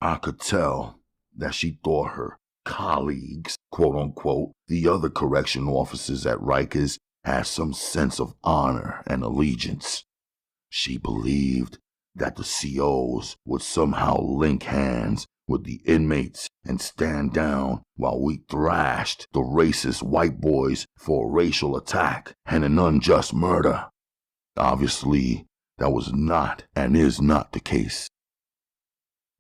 I could tell that she thought her colleagues, quote-unquote, the other correction officers at Rikers, had some sense of honor and allegiance. She believed that the COs would somehow link hands with the inmates and stand down while we thrashed the racist white boys for a racial attack and an unjust murder. Obviously, that was not and is not the case.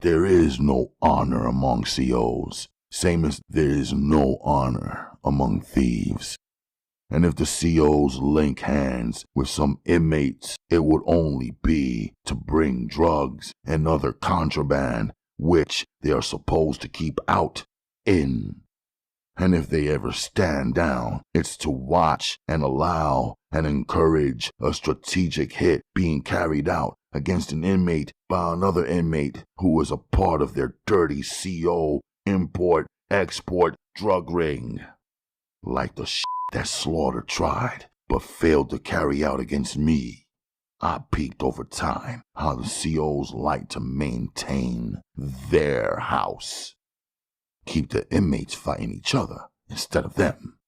There is no honor among COs, same as there is no honor among thieves. And if the COs link hands with some inmates, it would only be to bring drugs and other contraband, which they are supposed to keep out, in. And if they ever stand down, it's to watch and allow and encourage a strategic hit being carried out against an inmate by another inmate who is a part of their dirty CO import-export drug ring. Like the that Slaughter tried, but failed to carry out against me. I peeked over time how the COs like to maintain their house. Keep the inmates fighting each other instead of them.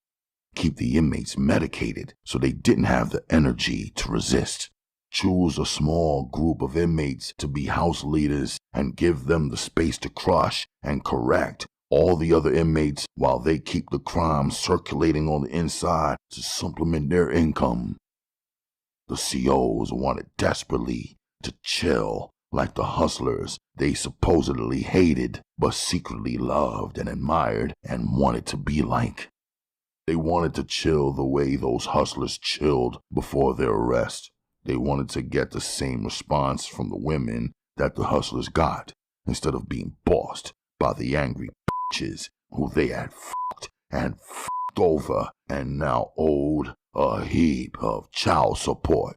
Keep the inmates medicated so they didn't have the energy to resist. Choose a small group of inmates to be house leaders and give them the space to crush and correct all the other inmates while they keep the crime circulating on the inside to supplement their income. The COs wanted desperately to chill like the hustlers they supposedly hated but secretly loved and admired and wanted to be like. They wanted to chill the way those hustlers chilled before their arrest. They wanted to get the same response from the women that the hustlers got, instead of being bossed by the angry bitches who they had fucked and fucked over and now owed a heap of child support.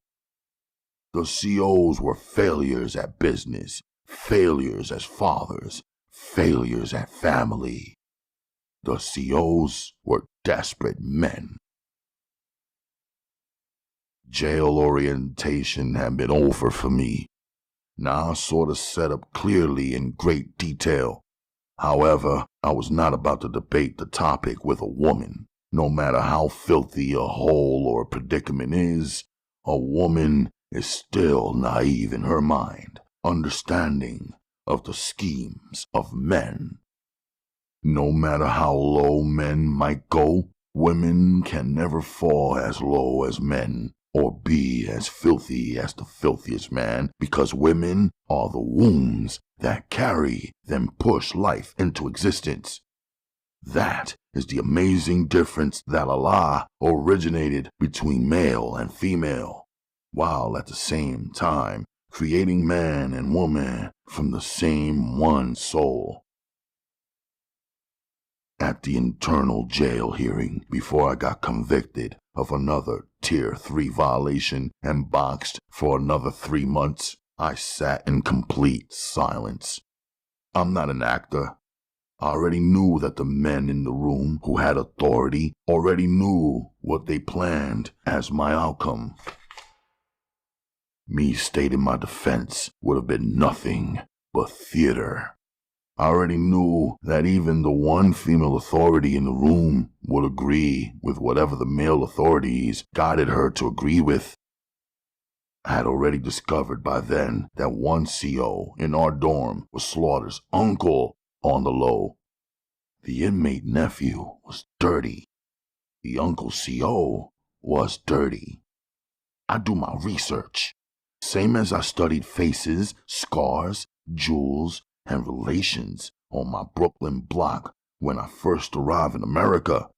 The COs were failures at business, failures as fathers, failures at family. The COs were desperate men. Jail orientation had been over for me. Now I saw the setup clearly in great detail. However, I was not about to debate the topic with a woman. No matter how filthy a hole or a predicament is, a woman is still naive in her mind, understanding of the schemes of men. No matter how low men might go, women can never fall as low as men, or be as filthy as the filthiest man, because women are the wombs that carry, then push life into existence. That is the amazing difference that Allah originated between male and female, while at the same time creating man and woman from the same one soul. At the internal jail hearing, before I got convicted of another Tier 3 violation and boxed for another 3 months, I sat in complete silence. I'm not an actor. I already knew that the men in the room who had authority already knew what they planned as my outcome. Me stating my defense would have been nothing but theater. I already knew that even the one female authority in the room would agree with whatever the male authorities guided her to agree with. I had already discovered by then that one CO in our dorm was Slaughter's uncle on the low. The inmate nephew was dirty. The uncle CO was dirty. I do my research. Same as I studied faces, scars, jewels, and relations on my Brooklyn block when I first arrived in America,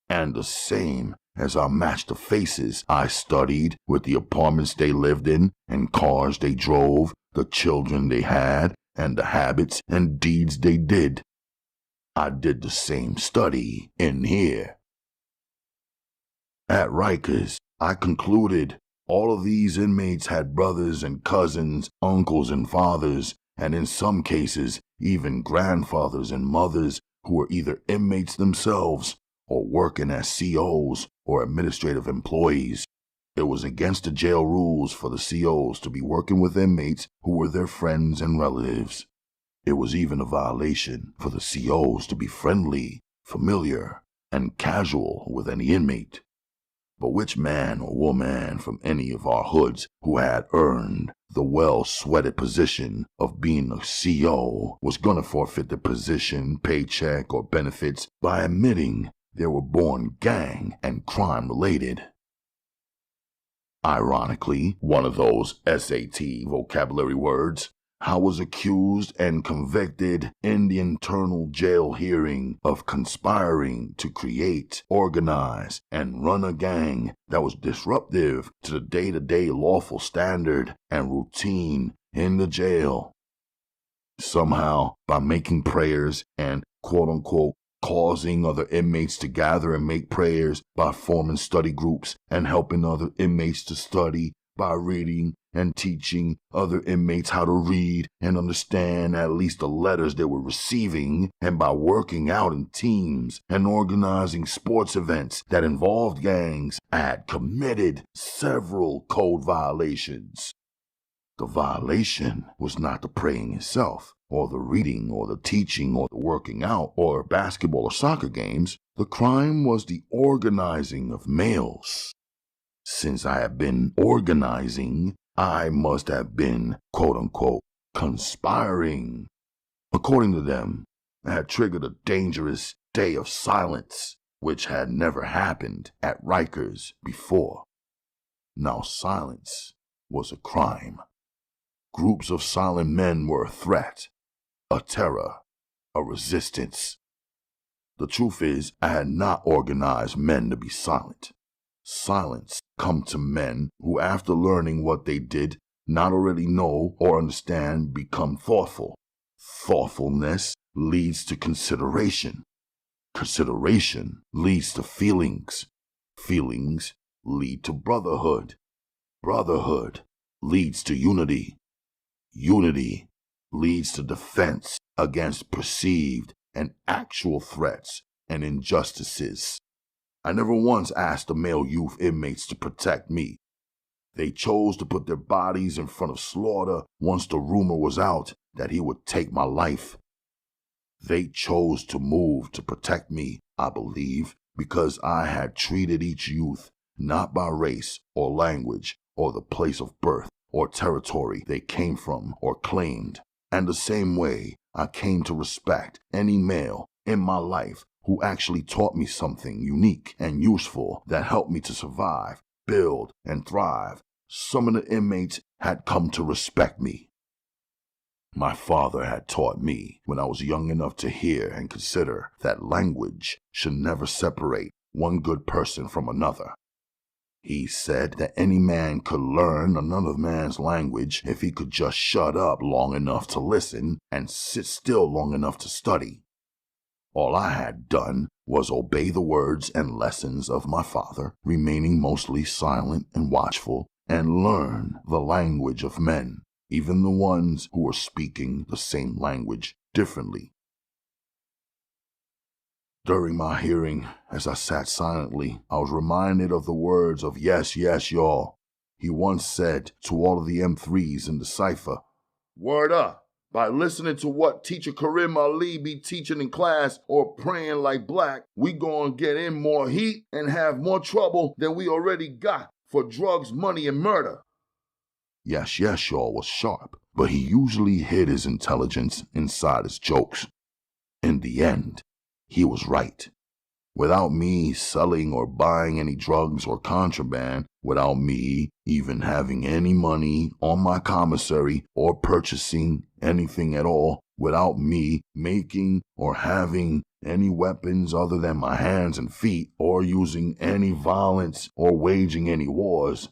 and the same as I matched the faces I studied with the apartments they lived in and cars they drove, the children they had, and the habits and deeds they did. I did the same study in here. At Rikers, I concluded all of these inmates had brothers and cousins, uncles and fathers, and in some cases, even grandfathers and mothers who were either inmates themselves or working as COs or administrative employees. It was against the jail rules for the COs to be working with inmates who were their friends and relatives. It was even a violation for the COs to be friendly, familiar, and casual with any inmate. But which man or woman from any of our hoods who had earned the well-sweated position of being a CO was gonna forfeit the position, paycheck, or benefits by admitting they were born gang and crime-related? Ironically, one of those SAT vocabulary words, I was accused and convicted in the internal jail hearing of conspiring to create, organize, and run a gang that was disruptive to the day-to-day lawful standard and routine in the jail. Somehow, by making prayers and quote-unquote causing other inmates to gather and make prayers, by forming study groups and helping other inmates to study, by reading and teaching other inmates how to read and understand at least the letters they were receiving, and by working out in teams and organizing sports events that involved gangs, I had committed several code violations. The violation was not the praying itself, or the reading, or the teaching, or the working out, or basketball or soccer games. The crime was the organizing of males. Since I had been organizing, I must have been, quote-unquote, conspiring. According to them, I had triggered a dangerous day of silence, which had never happened at Rikers before. Now silence was a crime. Groups of silent men were a threat, a terror, a resistance. The truth is, I had not organized men to be silent. Silence come to men who, after learning what they did not already know or understand, become thoughtful. Thoughtfulness leads to consideration. Consideration leads to feelings. Feelings lead to brotherhood. Brotherhood leads to unity. Unity leads to defense against perceived and actual threats and injustices. I never once asked the male youth inmates to protect me. They chose to put their bodies in front of slaughter once the rumor was out that he would take my life. They chose to move to protect me, I believe, because I had treated each youth not by race or language or the place of birth or territory they came from or claimed. And the same way I came to respect any male in my life who actually taught me something unique and useful that helped me to survive, build, and thrive. Some of the inmates had come to respect me. My father had taught me when I was young enough to hear and consider that language should never separate one good person from another. He said that any man could learn another man's language if he could just shut up long enough to listen and sit still long enough to study. All I had done was obey the words and lessons of my father, remaining mostly silent and watchful, and learn the language of men, even the ones who were speaking the same language differently. During my hearing, as I sat silently, I was reminded of the words of Yes, Yes, Y'all. He once said to all of the M3s in the cipher, "Word up, by listening to what Teacher Karim Ali be teaching in class or praying like Black, we gonna get in more heat and have more trouble than we already got for drugs, money, and murder." Yes, Yes, Y'all was sharp, but he usually hid his intelligence inside his jokes. In the end, he was right. Without me selling or buying any drugs or contraband, without me even having any money on my commissary or purchasing anything at all, without me making or having any weapons other than my hands and feet, or using any violence or waging any wars,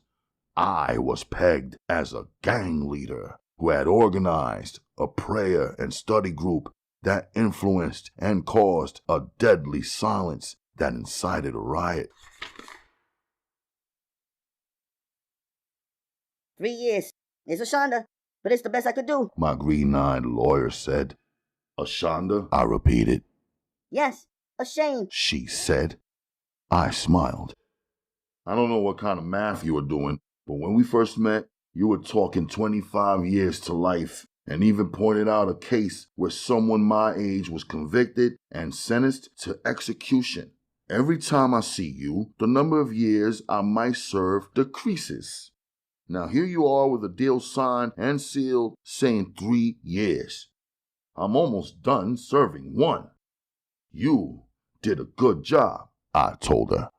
I was pegged as a gang leader who had organized a prayer and study group that influenced and caused a deadly silence that incited a riot. 3 years. It's a shonda, but it's the best I could do. My green-eyed lawyer said. "A shonda?" I repeated. Yes, a shame. She said. I smiled. "I don't know what kind of math you were doing, but when we first met, you were talking 25 years to life, and even pointed out a case where someone my age was convicted and sentenced to execution. Every time I see you, the number of years I might serve decreases. Now here you are with a deal signed and sealed saying 3 years. I'm almost done serving 1. You did a good job," I told her.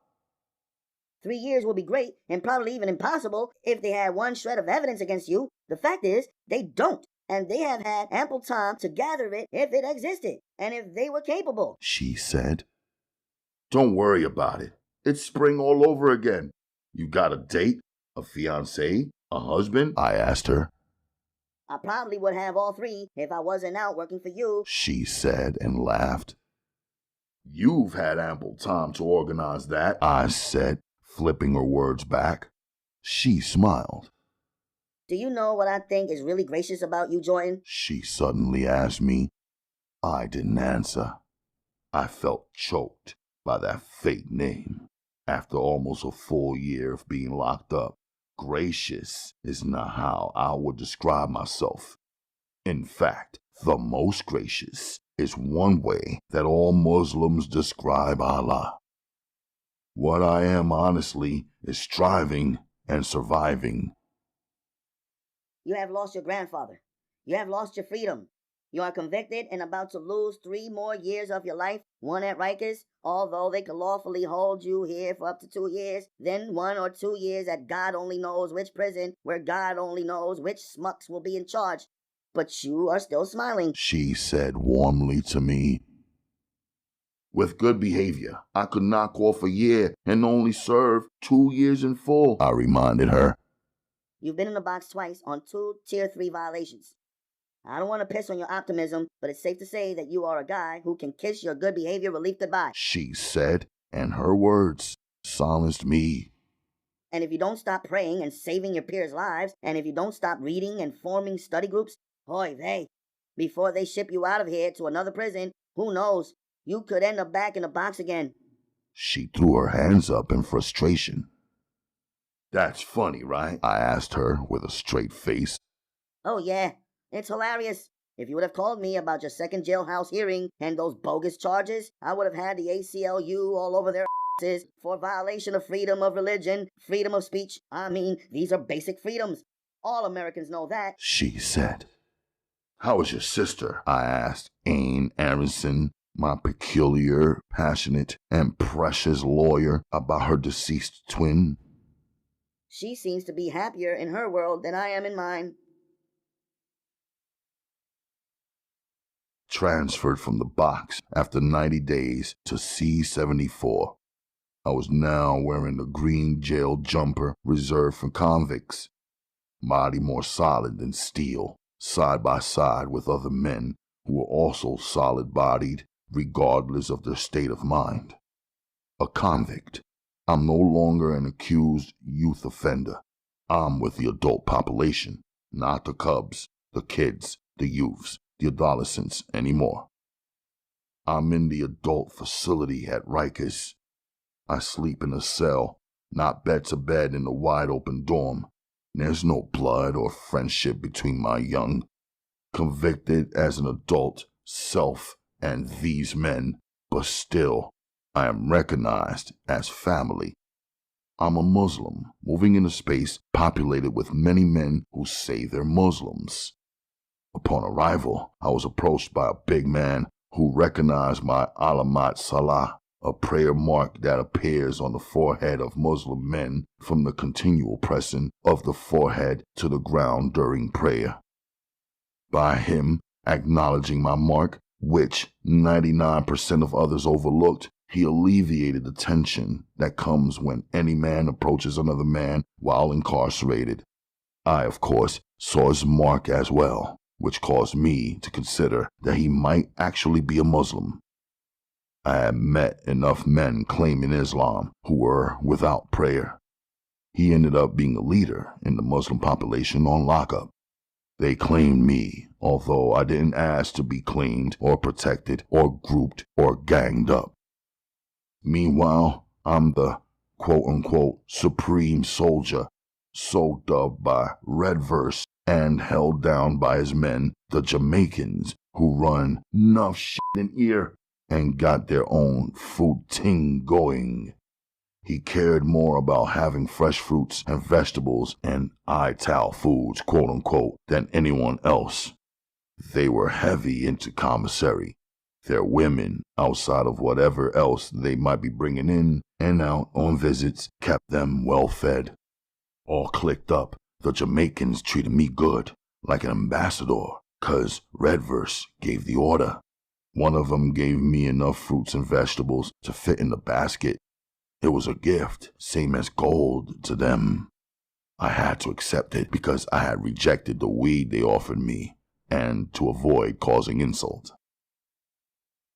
3 years will be great and probably even impossible if they had one shred of evidence against you. The fact is, they don't. And they have had ample time to gather it if it existed, and if they were capable," she said. "Don't worry about it. It's spring all over again. You got a date, a fiancé, a husband?" I asked her. "I probably would have all 3 if I wasn't out working for you," she said and laughed. "You've had ample time to organize that," I said, flipping her words back. She smiled. "Do you know what I think is really gracious about you, Jordan?" she suddenly asked me. I didn't answer. I felt choked by that fake name. After almost a full year of being locked up, gracious is not how I would describe myself. In fact, the most gracious is one way that all Muslims describe Allah. What I am, honestly, is striving and surviving. "You have lost your grandfather. You have lost your freedom. You are convicted and about to lose 3 more years of your life, 1 at Rikers, although they can lawfully hold you here for up to 2 years, then 1 or 2 years at God only knows which prison, where God only knows which smucks will be in charge. But you are still smiling," she said warmly to me. "With good behavior, I could knock off a year and only serve 2 years in full," I reminded her. "You've been in the box twice on 2 Tier 3 violations. I don't want to piss on your optimism, but it's safe to say that you are a guy who can kiss your good behavior relief goodbye. She said, and her words silenced me. And if you don't stop praying and saving your peers' lives, and if you don't stop reading and forming study groups, oy vey, before they ship you out of here to another prison, who knows, you could end up back in the box again. She threw her hands up in frustration. That's funny, right? I asked her with a straight face. Oh yeah, it's hilarious. If you would have called me about your second jailhouse hearing and those bogus charges, I would have had the ACLU all over their asses for violation of freedom of religion, freedom of speech. I mean, these are basic freedoms. All Americans know that. She said. How is your sister? I asked Anne Aronson, my peculiar, passionate, and precious lawyer, about her deceased twin. She seems to be happier in her world than I am in mine. Transferred from the box after 90 days to C-74. I was now wearing a green jail jumper reserved for convicts. Body more solid than steel, side by side with other men who were also solid-bodied, regardless of their state of mind. A convict. I'm no longer an accused youth offender. I'm with the adult population, not the cubs, the kids, the youths, the adolescents anymore. I'm in the adult facility at Rikers. I sleep in a cell, not bed to bed in the wide open dorm. There's no blood or friendship between my young, convicted as an adult self and these men, but still, I am recognized as family. I'm a Muslim, moving in a space populated with many men who say they're Muslims. Upon arrival, I was approached by a big man who recognized my alamat salah, a prayer mark that appears on the forehead of Muslim men from the continual pressing of the forehead to the ground during prayer. By him acknowledging my mark, which 99% of others overlooked, he alleviated the tension that comes when any man approaches another man while incarcerated. I, of course, saw his mark as well, which caused me to consider that he might actually be a Muslim. I had met enough men claiming Islam who were without prayer. He ended up being a leader in the Muslim population on lockup. They claimed me, although I didn't ask to be claimed or protected or grouped or ganged up. Meanwhile, I'm the quote-unquote supreme soldier, so dubbed by Redverse and held down by his men, the Jamaicans, who run enough shit in here and got their own food ting going. He cared more about having fresh fruits and vegetables and Ital foods, quote-unquote, than anyone else. They were heavy into commissary. Their women, outside of whatever else they might be bringing in and out on visits, kept them well fed. All clicked up, the Jamaicans treated me good, like an ambassador, 'cause Redverse gave the order. One of them gave me enough fruits and vegetables to fit in the basket. It was a gift, same as gold to them. I had to accept it because I had rejected the weed they offered me, and to avoid causing insult.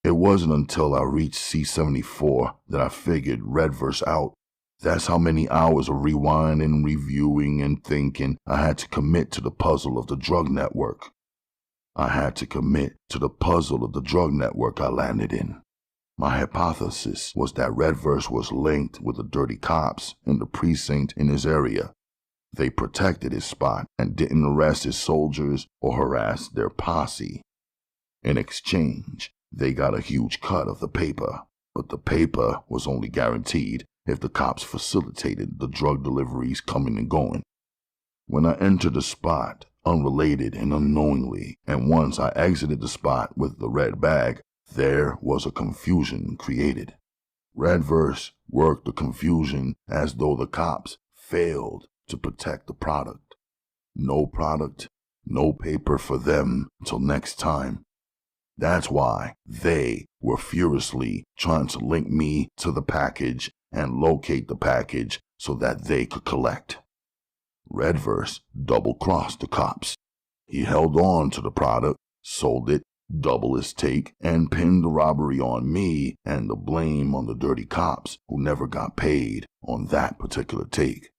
It wasn't until I reached C-74 that I figured Redverse out. That's how many hours of rewinding, reviewing, and thinking I had to commit to the puzzle of the drug network. I had to commit to the puzzle of the drug network I landed in. My hypothesis was that Redverse was linked with the dirty cops in the precinct in his area. They protected his spot and didn't arrest his soldiers or harass their posse. In exchange, they got a huge cut of the paper, but the paper was only guaranteed if the cops facilitated the drug deliveries coming and going. When I entered the spot, unrelated and unknowingly, and once I exited the spot with the red bag, there was a confusion created. Redverse worked the confusion as though the cops failed to protect the product. No product, no paper for them till next time. That's why they were furiously trying to link me to the package and locate the package so that they could collect. Redverse double-crossed the cops. He held on to the product, sold it, double his take, and pinned the robbery on me and the blame on the dirty cops who never got paid on that particular take.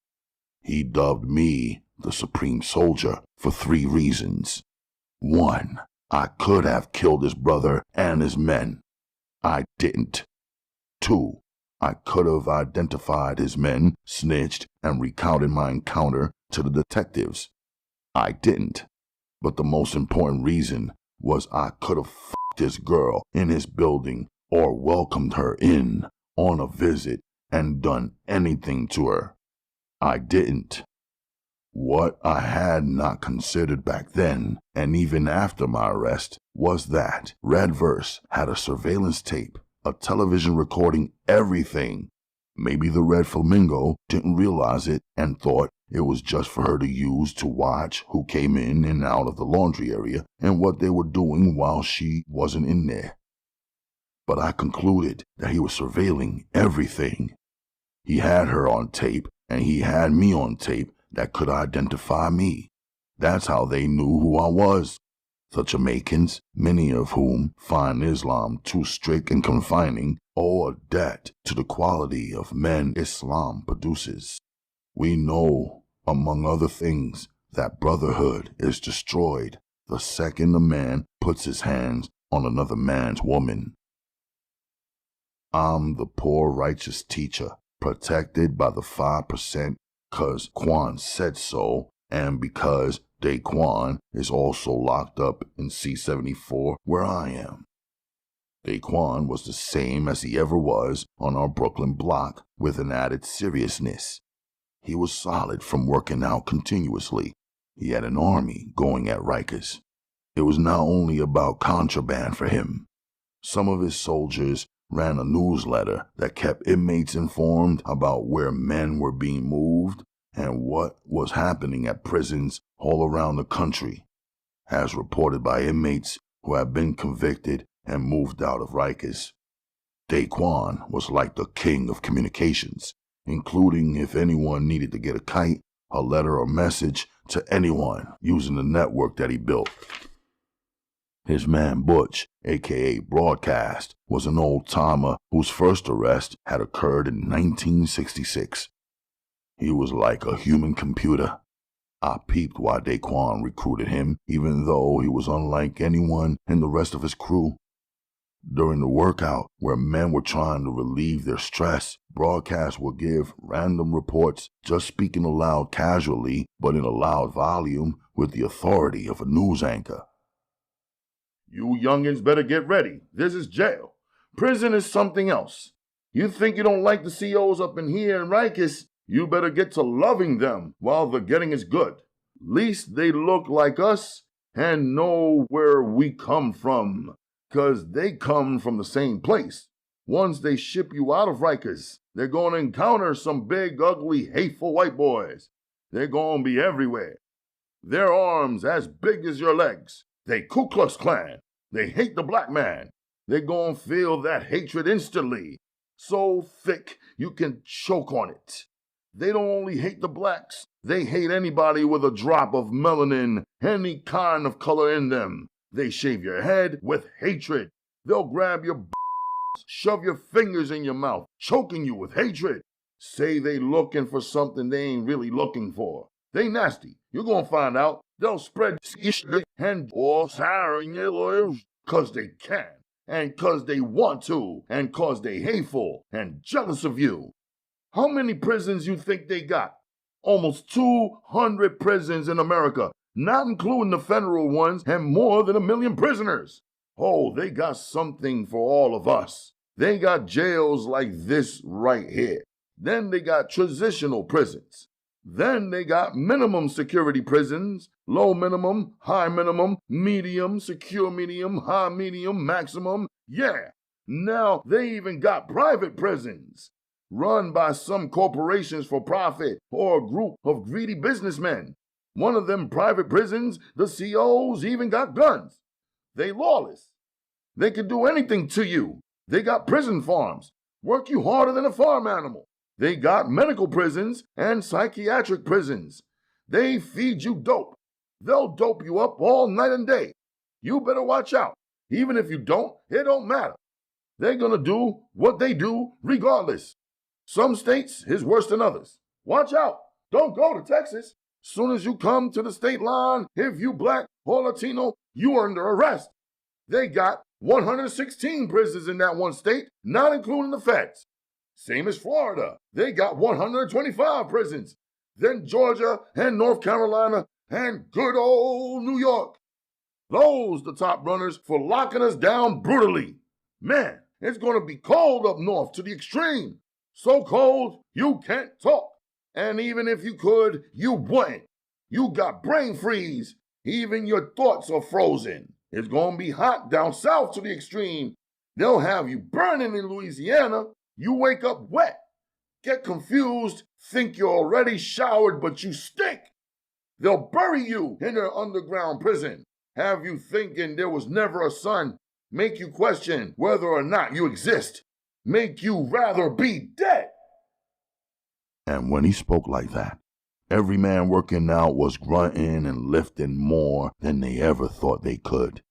He dubbed me the Supreme Soldier for 3 reasons. 1, I could have killed his brother and his men. I didn't. 2, I could have identified his men, snitched, and recounted my encounter to the detectives. I didn't. But the most important reason was I could have fucked this girl in his building or welcomed her in on a visit and done anything to her. I didn't. What I had not considered back then, and even after my arrest, was that Redverse had a surveillance tape, a television recording everything. Maybe the Red Flamingo didn't realize it and thought it was just for her to use to watch who came in and out of the laundry area and what they were doing while she wasn't in there. But I concluded that he was surveilling everything. He had her on tape, and he had me on tape that could identify me. That's how they knew who I was. The Jamaicans, many of whom find Islam too strict and confining, owe a debt to the quality of men Islam produces. We know, among other things, that brotherhood is destroyed the second a man puts his hands on another man's woman. I'm the poor righteous teacher, protected by the 5% because Quan said so, and because Daquan is also locked up in C-74 where I am. Daquan was the same as he ever was on our Brooklyn block, with an added seriousness. He was solid from working out continuously. He had an army going at Rikers. It was not only about contraband for him. Some of his soldiers ran a newsletter that kept inmates informed about where men were being moved and what was happening at prisons all around the country, as reported by inmates who had been convicted and moved out of Rikers. Daquan was like the king of communications, including if anyone needed to get a kite, a letter, or message to anyone using the network that he built. His man Butch, aka Broadcast, was an old-timer whose first arrest had occurred in 1966. He was like a human computer. I peeped why Daquan recruited him, even though he was unlike anyone in the rest of his crew. During the workout, where men were trying to relieve their stress, Broadcast would give random reports, just speaking aloud casually, but in a loud volume with the authority of a news anchor. You youngins better get ready. This is jail. Prison is something else. You think you don't like the COs up in here in Rikers? You better get to loving them while the getting is good. Least they look like us and know where we come from, 'cause they come from the same place. Once they ship you out of Rikers, they're going to encounter some big, ugly, hateful white boys. They're going to be everywhere. Their arms as big as your legs. They Ku Klux Klan. They hate the black man. They're going to feel that hatred instantly, so thick you can choke on it. They don't only hate the blacks, they hate anybody with a drop of melanin, any kind of color in them. They shave your head with hatred. They'll grab your shove your fingers in your mouth, choking you with hatred. Say they looking for something they ain't really looking for. They nasty. You're gonna find out. They'll spread and all sour in your lawyers 'cause they can, and 'cause they want to, and 'cause they hateful and jealous of you. How many prisons you think they got? Almost 200 prisons in America, not including the federal ones, and more than 1 million prisoners. Oh, they got something for all of us. They got jails like this right here. Then they got transitional prisons. Then they got minimum security prisons, low minimum, high minimum, medium, secure medium, high medium, maximum. Yeah, now they even got private prisons, run by some corporations for profit or a group of greedy businessmen. One of them private prisons, the COs even got guns. They lawless. They can do anything to you. They got prison farms, work you harder than a farm animal. They got medical prisons and psychiatric prisons. They feed you dope. They'll dope you up all night and day. You better watch out. Even if you don't, it don't matter. They're gonna do what they do regardless. Some states is worse than others. Watch out. Don't go to Texas. Soon as you come to the state line, if you black or Latino, you are under arrest. They got 116 prisons in that one state, not including the feds. Same as Florida. They got 125 prisons. Then Georgia and North Carolina and good old New York. Those the top runners for locking us down brutally. Man, it's going to be cold up north to the extreme. So cold, you can't talk. And even if you could, you wouldn't. You got brain freeze. Even your thoughts are frozen. It's going to be hot down south to the extreme. They'll have you burning in Louisiana. You wake up wet. Get confused, think you're already showered, but you stink. They'll bury you in their underground prison. Have you thinking there was never a sun. Make you question whether or not you exist. Make you rather be dead. And when he spoke like that, every man working out was grunting and lifting more than they ever thought they could.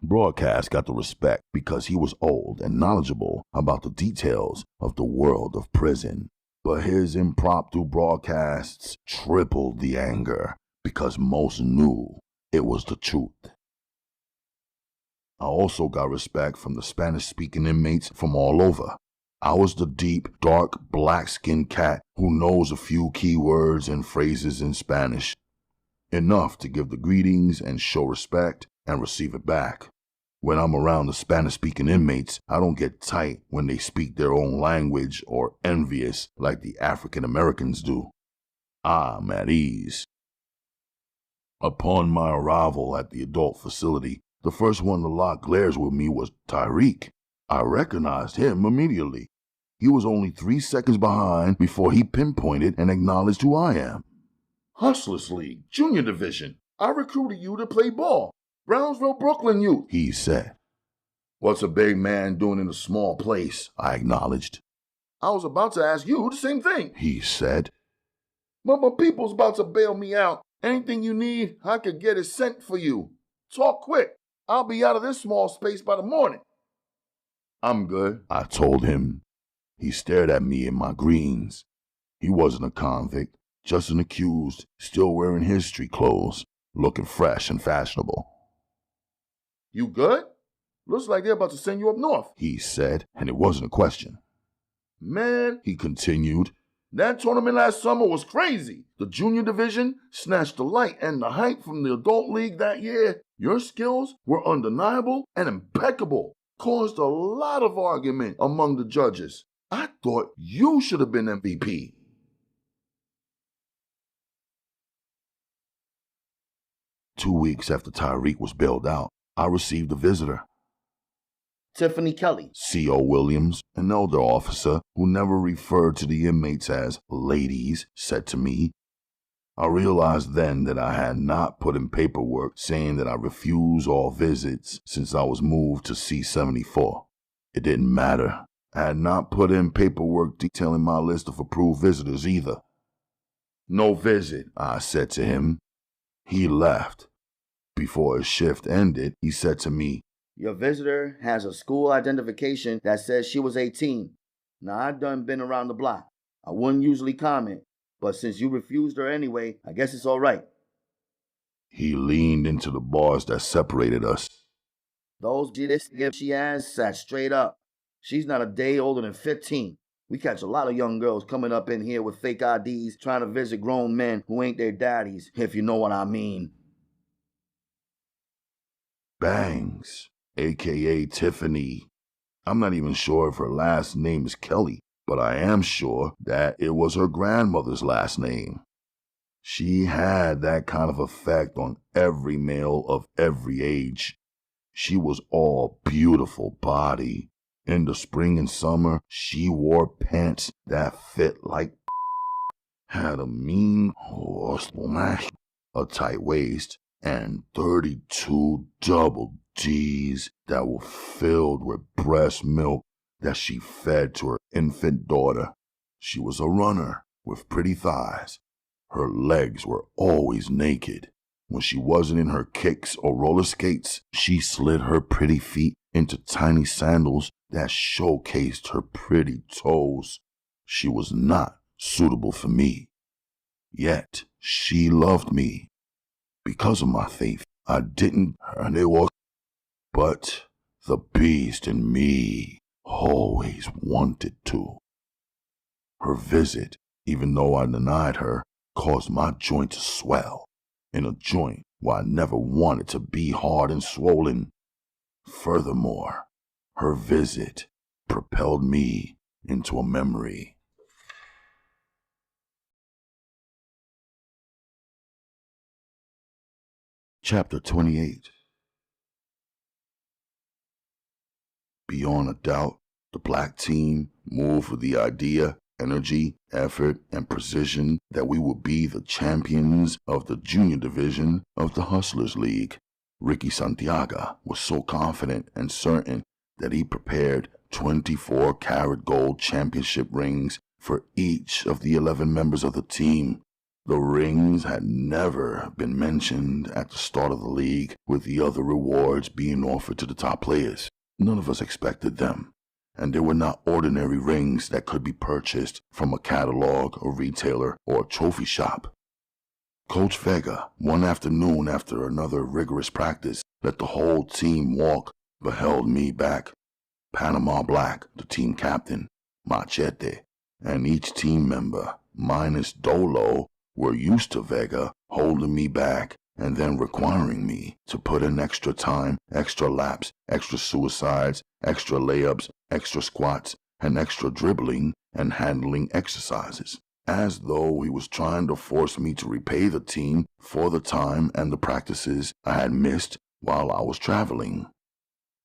Broadcast got the respect because he was old and knowledgeable about the details of the world of prison. But his impromptu broadcasts tripled the anger because most knew it was the truth. I also got respect from the Spanish-speaking inmates from all over. I was the deep, dark, black-skinned cat who knows a few key words and phrases in Spanish. Enough to give the greetings and show respect and receive it back. When I'm around the Spanish-speaking inmates, I don't get tight when they speak their own language or envious like the African Americans do. I'm at ease. Upon my arrival at the adult facility, the first one to lock glares with me was Tyreek. I recognized him immediately. He was only 3 seconds behind before he pinpointed and acknowledged who I am. Hustlers League, Junior Division. I recruited you to play ball. Brownsville, Brooklyn youth, he said. What's a big man doing in a small place? I acknowledged. I was about to ask you the same thing, he said. But my people's about to bail me out. Anything you need, I could get it sent for you. Talk quick. I'll be out of this small space by the morning. I'm good, I told him. He stared at me in my greens. He wasn't a convict, just an accused, still wearing his street clothes, looking fresh and fashionable. You good? Looks like they're about to send you up north, he said, and it wasn't a question. Man, he continued, that tournament last summer was crazy. The junior division snatched the light and the height from the adult league that year. Your skills were undeniable and impeccable. Caused a lot of argument among the judges. I thought you should have been MVP. Two weeks after Tyreek was bailed out, I received a visitor. Tiffany Kelly, C.O. Williams, an elder officer who never referred to the inmates as ladies, said to me. I realized then that I had not put in paperwork saying that I refuse all visits since I was moved to C-74. It didn't matter. I had not put in paperwork detailing my list of approved visitors either. No visit, I said to him. He left. Before his shift ended, he said to me, your visitor has a school identification that says she was 18. Now, I done been around the block. I wouldn't usually comment, but since you refused her anyway, I guess it's all right. He leaned into the bars that separated us. Those gifts she has sat straight up. She's not a day older than 15. We catch a lot of young girls coming up in here with fake IDs trying to visit grown men who ain't their daddies, if you know what I mean. Bangs, a.k.a. Tiffany. I'm not even sure if her last name is Kelly, but I am sure that it was her grandmother's last name. She had that kind of effect on every male of every age. She was all beautiful body. In the spring and summer, she wore pants that fit like had a mean horse, a tight waist, and 32 double D's that were filled with breast milk that she fed to her infant daughter. She was a runner with pretty thighs. Her legs were always naked. When she wasn't in her kicks or roller skates, she slid her pretty feet into tiny sandals that showcased her pretty toes. She was not suitable for me. Yet she loved me. Because of my faith, I didn't hurt her, but the beast in me always wanted to. Her visit, even though I denied her, caused my joint to swell, in a joint where I never wanted to be hard and swollen. Furthermore, her visit propelled me into a memory. Chapter 28. Beyond a doubt, the black team moved with the idea, energy, effort, and precision that we would be the champions of the junior division of the Hustlers League. Ricky Santiago was so confident and certain that he prepared 24-karat gold championship rings for each of the 11 members of the team. The rings had never been mentioned at the start of the league, with the other rewards being offered to the top players. None of us expected them, and they were not ordinary rings that could be purchased from a catalog, a retailer, or a trophy shop. Coach Vega, one afternoon after another rigorous practice, let the whole team walk but held me back. Panama Black, the team captain, Machete, and each team member, minus Dolo, were used to Vega holding me back and then requiring me to put in extra time, extra laps, extra suicides, extra layups, extra squats, and extra dribbling and handling exercises, as though he was trying to force me to repay the team for the time and the practices I had missed while I was traveling.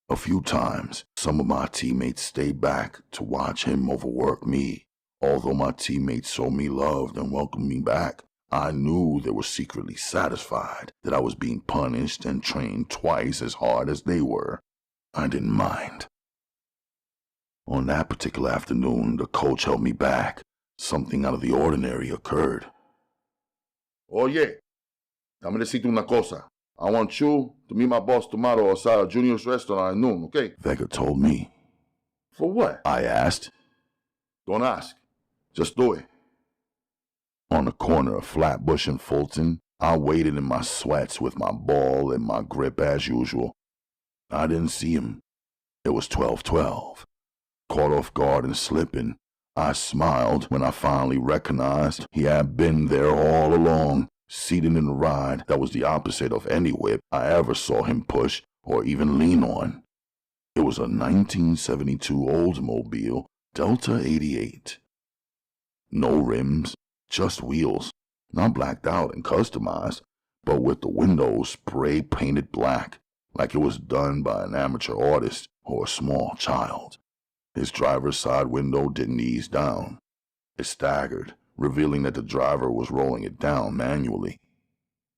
A few times, some of my teammates stayed back to watch him overwork me. Although my teammates saw me loved and welcomed me back, I knew they were secretly satisfied that I was being punished and trained twice as hard as they were. I didn't mind. On that particular afternoon, the coach held me back. Something out of the ordinary occurred. Oye, dame decirte una cosa. I want you to meet my boss tomorrow outside of Junior's restaurant at noon, okay? Vega told me. For what? I asked. Don't ask. Just do it. On the corner of Flatbush and Fulton, I waited in my sweats with my ball in my grip as usual. I didn't see him. It was 12:12. Caught off guard and slipping, I smiled when I finally recognized he had been there all along, seated in a ride that was the opposite of any whip I ever saw him push or even lean on. It was a 1972 Oldsmobile Delta 88. No rims, just wheels, not blacked out and customized, but with the windows spray painted black, like it was done by an amateur artist or a small child. His driver's side window didn't ease down. It staggered, revealing that the driver was rolling it down manually.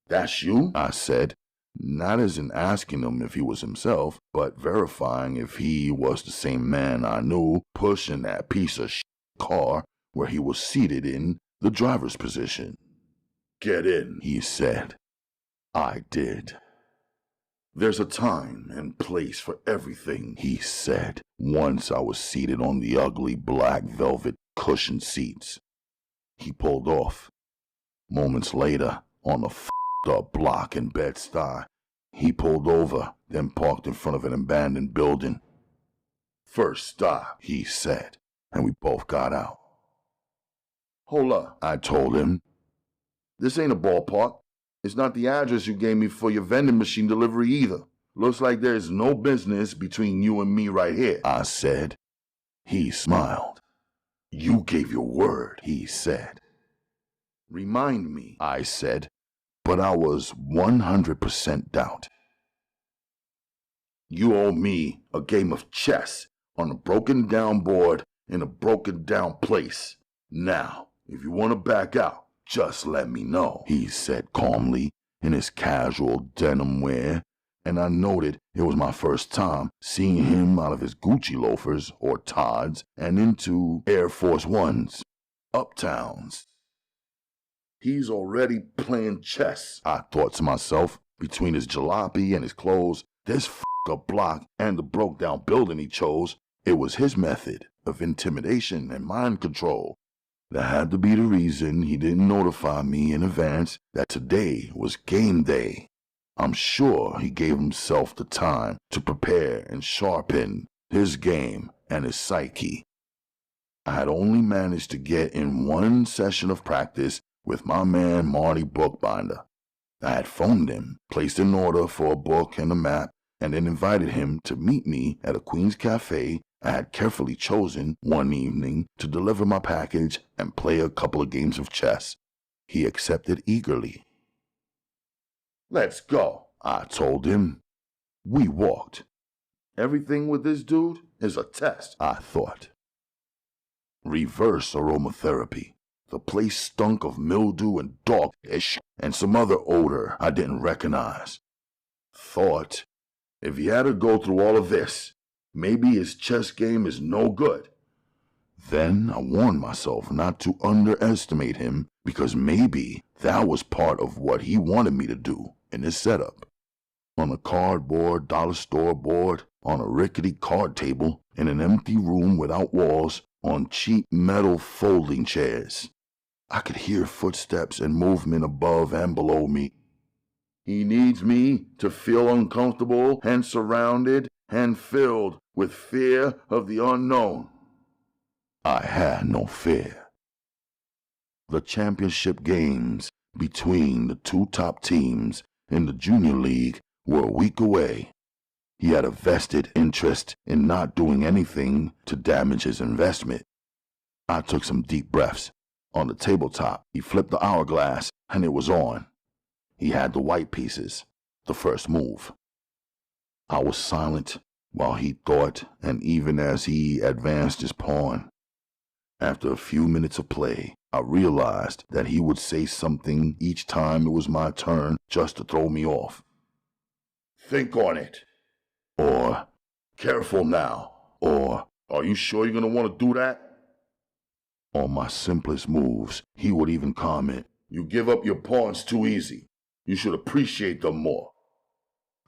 That's you? I said, not as in asking him if he was himself, but verifying if he was the same man I knew pushing that piece of car where he was seated in the driver's position. Get in, he said. I did. There's a time and place for everything, he said, once I was seated on the ugly black velvet cushioned seats. He pulled off. Moments later, on a f***ed-up block in Bed-Stuy, he pulled over, then parked in front of an abandoned building. First stop, he said, and we both got out. Hold up, I told him. This ain't a ballpark. It's not the address you gave me for your vending machine delivery either. Looks like there's no business between you and me right here, I said. He smiled. You gave your word, he said. Remind me, I said, but I was 100% doubt. You owe me a game of chess on a broken down board in a broken down place. Now, if you want to back out, just let me know, he said calmly in his casual denim wear, and I noted it was my first time seeing him out of his Gucci loafers or Todds and into Air Force Ones, Uptowns. He's already playing chess, I thought to myself. Between his jalopy and his clothes, this f***up block, and the broke-down building he chose, it was his method of intimidation and mind control. That had to be the reason he didn't notify me in advance that today was game day. I'm sure he gave himself the time to prepare and sharpen his game and his psyche. I had only managed to get in one session of practice with my man Marty Bookbinder. I had phoned him, placed an order for a book and a map, and then invited him to meet me at a Queen's Cafe I had carefully chosen one evening to deliver my package and play a couple of games of chess. He accepted eagerly. Let's go, I told him. We walked. Everything with this dude is a test, I thought. Reverse aromatherapy. The place stunk of mildew and dog-ish and some other odor I didn't recognize. Thought, if he had to go through all of this, maybe his chess game is no good. Then I warned myself not to underestimate him because maybe that was part of what he wanted me to do in his setup. On a cardboard dollar store board, on a rickety card table, in an empty room without walls, on cheap metal folding chairs. I could hear footsteps and movement above and below me. He needs me to feel uncomfortable and surrounded and filled with fear of the unknown. I had no fear. The championship games between the two top teams in the junior league were a week away. He had a vested interest in not doing anything to damage his investment. I took some deep breaths. On the tabletop, he flipped the hourglass, and it was on. He had the white pieces, the first move. I was silent while he thought, and even as he advanced his pawn. After a few minutes of play, I realized that he would say something each time it was my turn just to throw me off. Think on it. Or, careful now. Or, are you sure you're going to want to do that? On my simplest moves, he would even comment, you give up your pawns too easy. You should appreciate them more.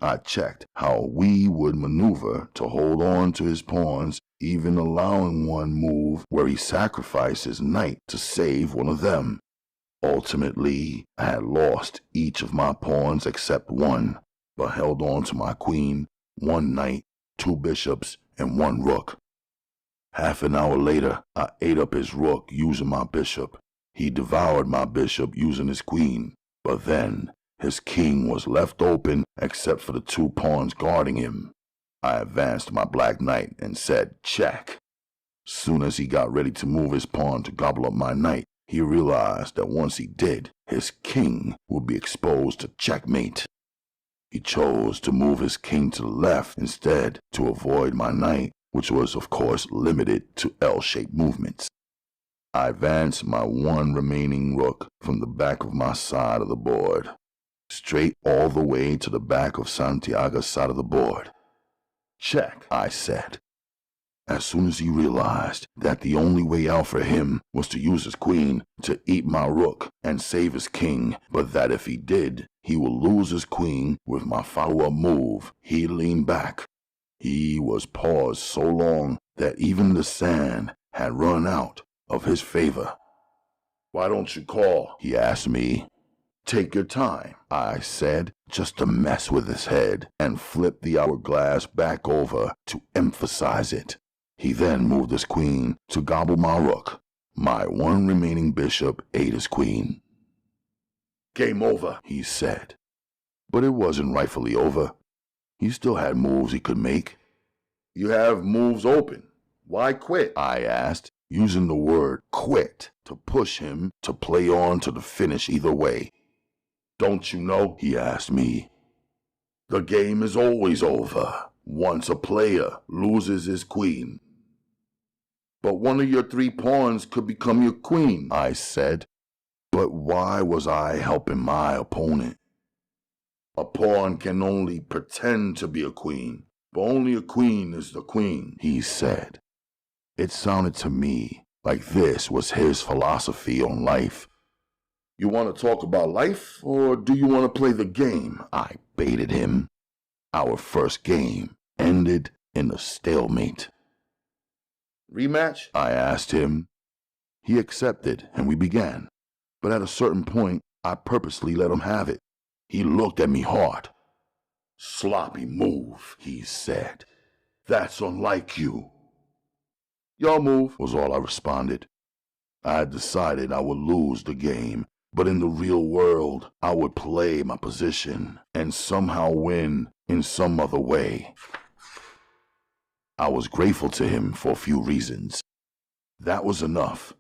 I checked how we would maneuver to hold on to his pawns, even allowing one move where he sacrificed his knight to save one of them. Ultimately, I had lost each of my pawns except one, but held on to my queen, one knight, two bishops, and one rook. Half an hour later, I ate up his rook using my bishop. He devoured my bishop using his queen, but then his king was left open except for the two pawns guarding him. I advanced my black knight and said, check. Soon as he got ready to move his pawn to gobble up my knight, he realized that once he did, his king would be exposed to checkmate. He chose to move his king to the left instead to avoid my knight, which was of course limited to L-shaped movements. I advanced my one remaining rook from the back of my side of the board, straight all the way to the back of Santiago's side of the board. Check, I said. As soon as he realized that the only way out for him was to use his queen to eat my rook and save his king, but that if he did, he would lose his queen with my follow-up move, he leaned back. He was paused so long that even the sand had run out of his favor. Why don't you call? He asked me. Take your time, I said, just to mess with his head, and flipped the hourglass back over to emphasize it. He then moved his queen to gobble my rook. My one remaining bishop ate his queen. Game over, he said. But it wasn't rightfully over. He still had moves he could make. You have moves open. Why quit? I asked, using the word quit to push him to play on to the finish either way. Don't you know? He asked me. The game is always over once a player loses his queen. But one of your 3 pawns could become your queen, I said. But why was I helping my opponent? A pawn can only pretend to be a queen, but only a queen is the queen, he said. It sounded to me like this was his philosophy on life. You want to talk about life, or do you want to play the game? I baited him. Our first game ended in a stalemate. Rematch? I asked him. He accepted, and we began. But at a certain point, I purposely let him have it. He looked at me hard. Sloppy move, he said. That's unlike you. Your move, was all I responded. I had decided I would lose the game, but in the real world, I would play my position and somehow win in some other way. I was grateful to him for a few reasons. That was enough.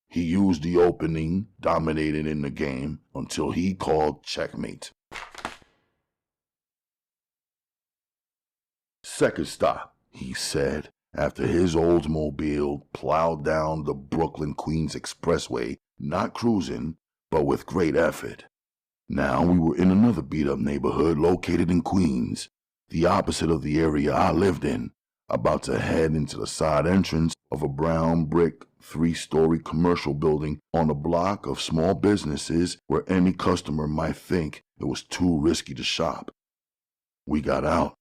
He used the opening, dominated in the game, until he called checkmate. Second stop, he said, after his Oldsmobile plowed down the Brooklyn-Queens Expressway, not cruising, but with great effort. Now we were in another beat-up neighborhood located in Queens, the opposite of the area I lived in, about to head into the side entrance of a brown brick 3-story commercial building on a block of small businesses where any customer might think it was too risky to shop. We got out.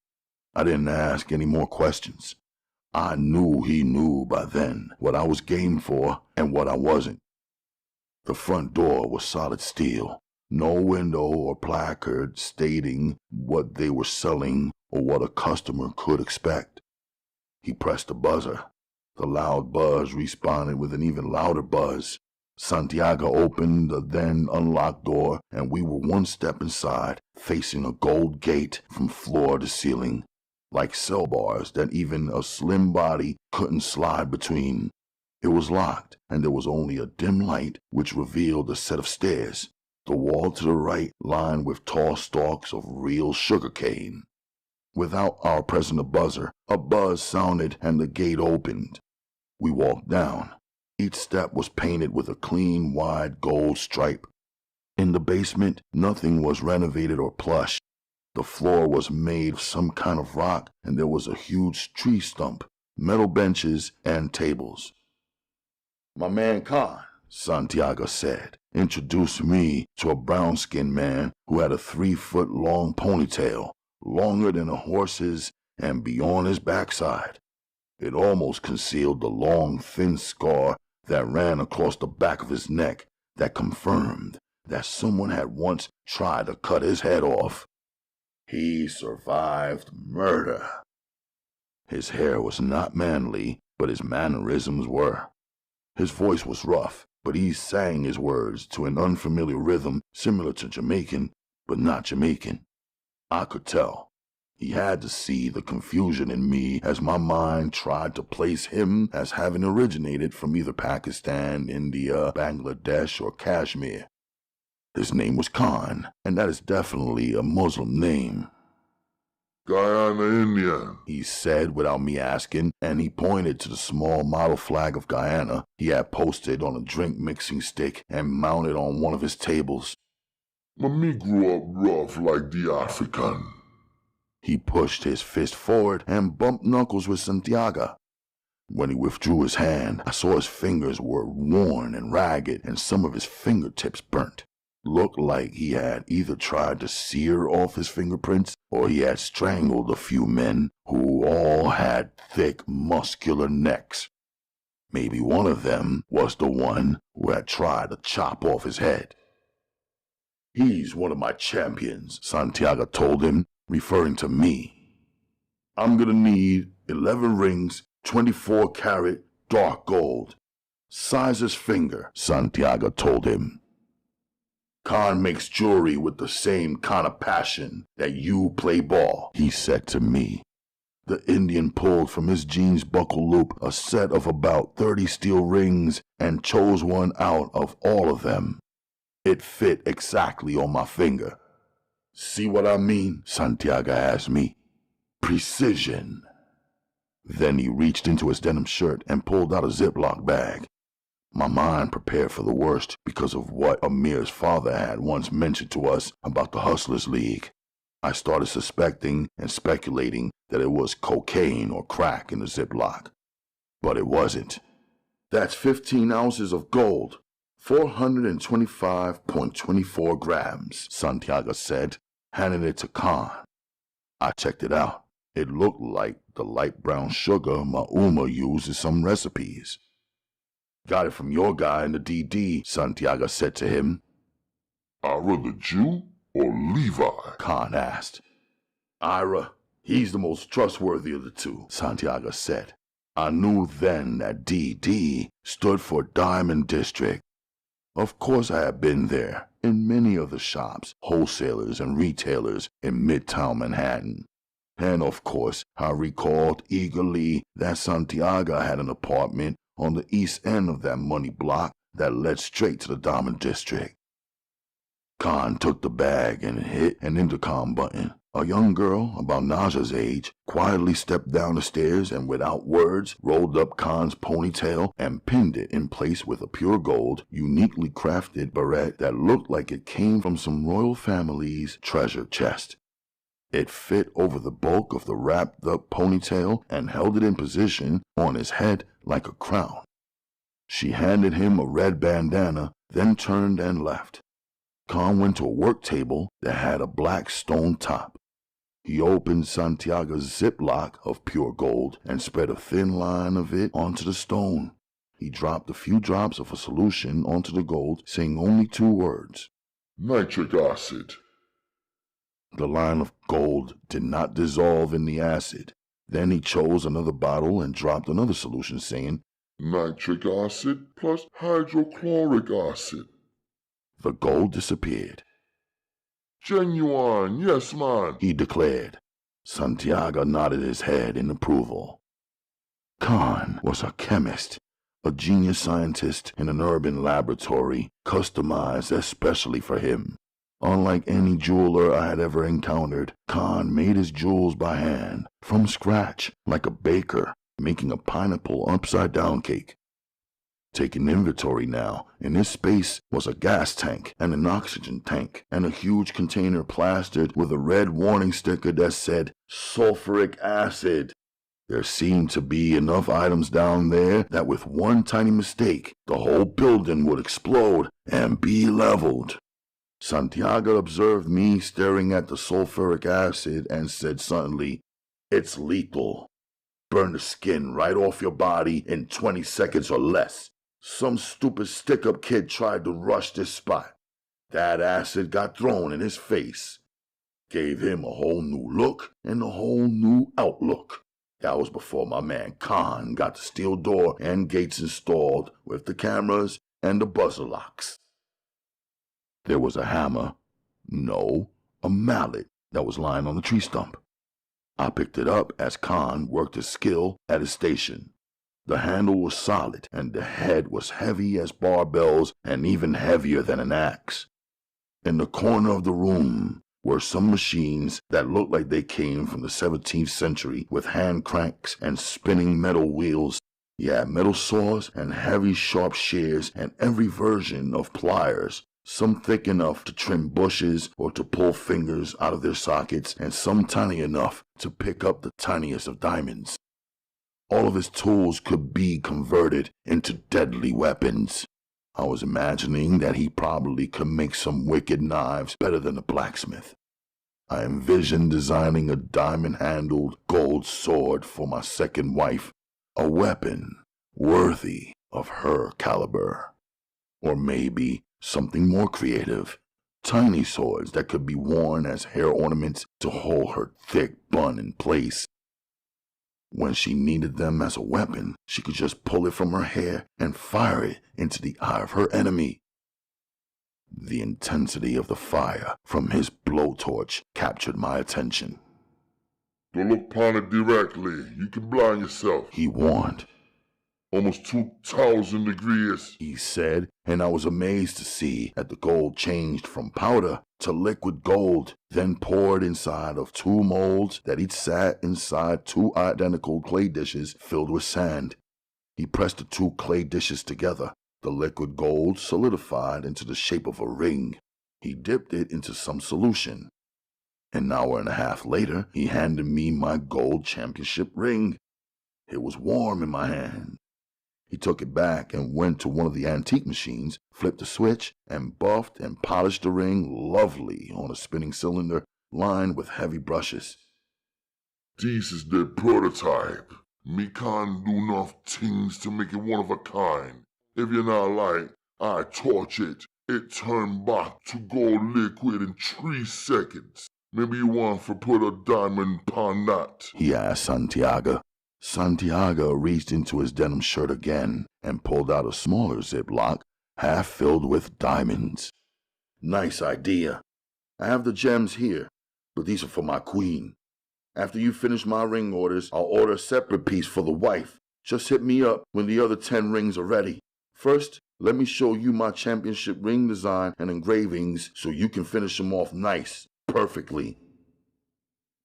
I didn't ask any more questions. I knew he knew by then what I was game for and what I wasn't. The front door was solid steel, no window or placard stating what they were selling or what a customer could expect. He pressed the buzzer. The loud buzz responded with an even louder buzz. Santiago opened the then unlocked door, and we were one step inside, facing a gold gate from floor to ceiling, like cell bars that even a slim body couldn't slide between. It was locked, and there was only a dim light which revealed a set of stairs, the wall to the right lined with tall stalks of real sugarcane. Without our pressing the buzzer, a buzz sounded and the gate opened. We walked down. Each step was painted with a clean, wide gold stripe. In the basement, nothing was renovated or plush. The floor was made of some kind of rock, and there was a huge tree stump, metal benches, and tables. My man Khan, Santiago said, introduced me to a brown-skinned man who had a 3-foot-long ponytail, longer than a horse's and beyond his backside. It almost concealed the long, thin scar that ran across the back of his neck that confirmed that someone had once tried to cut his head off. He survived murder. His hair was not manly, but his mannerisms were. His voice was rough, but he sang his words to an unfamiliar rhythm similar to Jamaican, but not Jamaican. I could tell. He had to see the confusion in me as my mind tried to place him as having originated from either Pakistan, India, Bangladesh, or Kashmir. His name was Khan, and that is definitely a Muslim name. Guyana Indian, he said without me asking, and he pointed to the small model flag of Guyana he had posted on a drink-mixing stick and mounted on one of his tables. Me grew up rough like the African. He pushed his fist forward and bumped knuckles with Santiago. When he withdrew his hand, I saw his fingers were worn and ragged and some of his fingertips burnt. Looked like he had either tried to sear off his fingerprints or he had strangled a few men who all had thick, muscular necks. Maybe one of them was the one who had tried to chop off his head. He's one of my champions, Santiago told him, referring to me. I'm gonna need 11 rings, 24-karat, dark gold. Size his finger, Santiago told him. Khan makes jewelry with the same kind of passion that you play ball, he said to me. The Indian pulled from his jeans buckle loop a set of about 30 steel rings and chose one out of all of them. It fit exactly on my finger. See what I mean? Santiago asked me. Precision. Then he reached into his denim shirt and pulled out a Ziploc bag. My mind prepared for the worst because of what Amir's father had once mentioned to us about the Hustlers League. I started suspecting and speculating that it was cocaine or crack in the Ziploc. But it wasn't. That's 15 ounces of gold, 425.24 grams, Santiago said, handing it to Khan. I checked it out. It looked like the light brown sugar Mauma used in some recipes. Got it from your guy in the DD, Santiago said to him. Ira the Jew or Levi? Khan asked. Ira, he's the most trustworthy of the two, Santiago said. I knew then that DD stood for Diamond District. Of course I had been there, in many of the shops, wholesalers and retailers in Midtown Manhattan. And of course, I recalled eagerly that Santiago had an apartment on the east end of that money block that led straight to the Diamond District. Khan took the bag and hit an intercom button. A young girl, about Naja's age, quietly stepped down the stairs and without words rolled up Khan's ponytail and pinned it in place with a pure gold, uniquely crafted barrette that looked like it came from some royal family's treasure chest. It fit over the bulk of the wrapped-up ponytail and held it in position on his head like a crown. She handed him a red bandana, then turned and left. Khan went to a work table that had a black stone top. He opened Santiago's ziplock of pure gold and spread a thin line of it onto the stone. He dropped a few drops of a solution onto the gold, saying only 2 words. Nitric acid. The line of gold did not dissolve in the acid. Then he chose another bottle and dropped another solution, saying, Nitric acid plus hydrochloric acid. The gold disappeared. Genuine, yes, man, he declared. Santiago nodded his head in approval. Khan was a chemist, a genius scientist in an urban laboratory customized especially for him. Unlike any jeweler I had ever encountered, Khan made his jewels by hand, from scratch, like a baker making a pineapple upside-down cake. Taking inventory now, in his space was a gas tank and an oxygen tank and a huge container plastered with a red warning sticker that said sulfuric acid. There seemed to be enough items down there that with one tiny mistake, the whole building would explode and be leveled. Santiago observed me staring at the sulfuric acid and said suddenly, It's lethal. Burn the skin right off your body in 20 seconds or less. Some stupid stick-up kid tried to rush this spot. That acid got thrown in his face. Gave him a whole new look and a whole new outlook. That was before my man Khan got the steel door and gates installed with the cameras and the buzzer locks. There was a hammer, no, a mallet that was lying on the tree stump. I picked it up as Khan worked his skill at his station. The handle was solid, and the head was heavy as barbells and even heavier than an axe. In the corner of the room were some machines that looked like they came from the 17th century with hand cranks and spinning metal wheels. He had metal saws and heavy sharp shears and every version of pliers, some thick enough to trim bushes or to pull fingers out of their sockets, and some tiny enough to pick up the tiniest of diamonds. All of his tools could be converted into deadly weapons. I was imagining that he probably could make some wicked knives better than a blacksmith. I envisioned designing a diamond-handled gold sword for my second wife, a weapon worthy of her caliber. Or maybe something more creative, tiny swords that could be worn as hair ornaments to hold her thick bun in place. When she needed them as a weapon, she could just pull it from her hair and fire it into the eye of her enemy. The intensity of the fire from his blowtorch captured my attention. Don't look upon it directly. You can blind yourself. He warned. Almost 2,000 degrees, he said, and I was amazed to see that the gold changed from powder to liquid gold, then poured inside of 2 molds that each sat inside 2 identical clay dishes filled with sand. He pressed the 2 clay dishes together. The liquid gold solidified into the shape of a ring. He dipped it into some solution. An hour and a half later, he handed me my gold championship ring. It was warm in my hand. He took it back and went to one of the antique machines, flipped the switch, and buffed and polished the ring lovely on a spinning cylinder lined with heavy brushes. This is the prototype. Me can't do enough things to make it one of a kind. If you're not like, I torch it. It turned back to gold liquid in 3 seconds. Maybe you want to put a diamond upon that? He asked Santiago. Santiago reached into his denim shirt again and pulled out a smaller Ziploc, half filled with diamonds. Nice idea. I have the gems here, but these are for my queen. After you finish my ring orders, I'll order a separate piece for the wife. Just hit me up when the other 10 rings are ready. First, let me show you my championship ring design and engravings so you can finish them off nice, perfectly.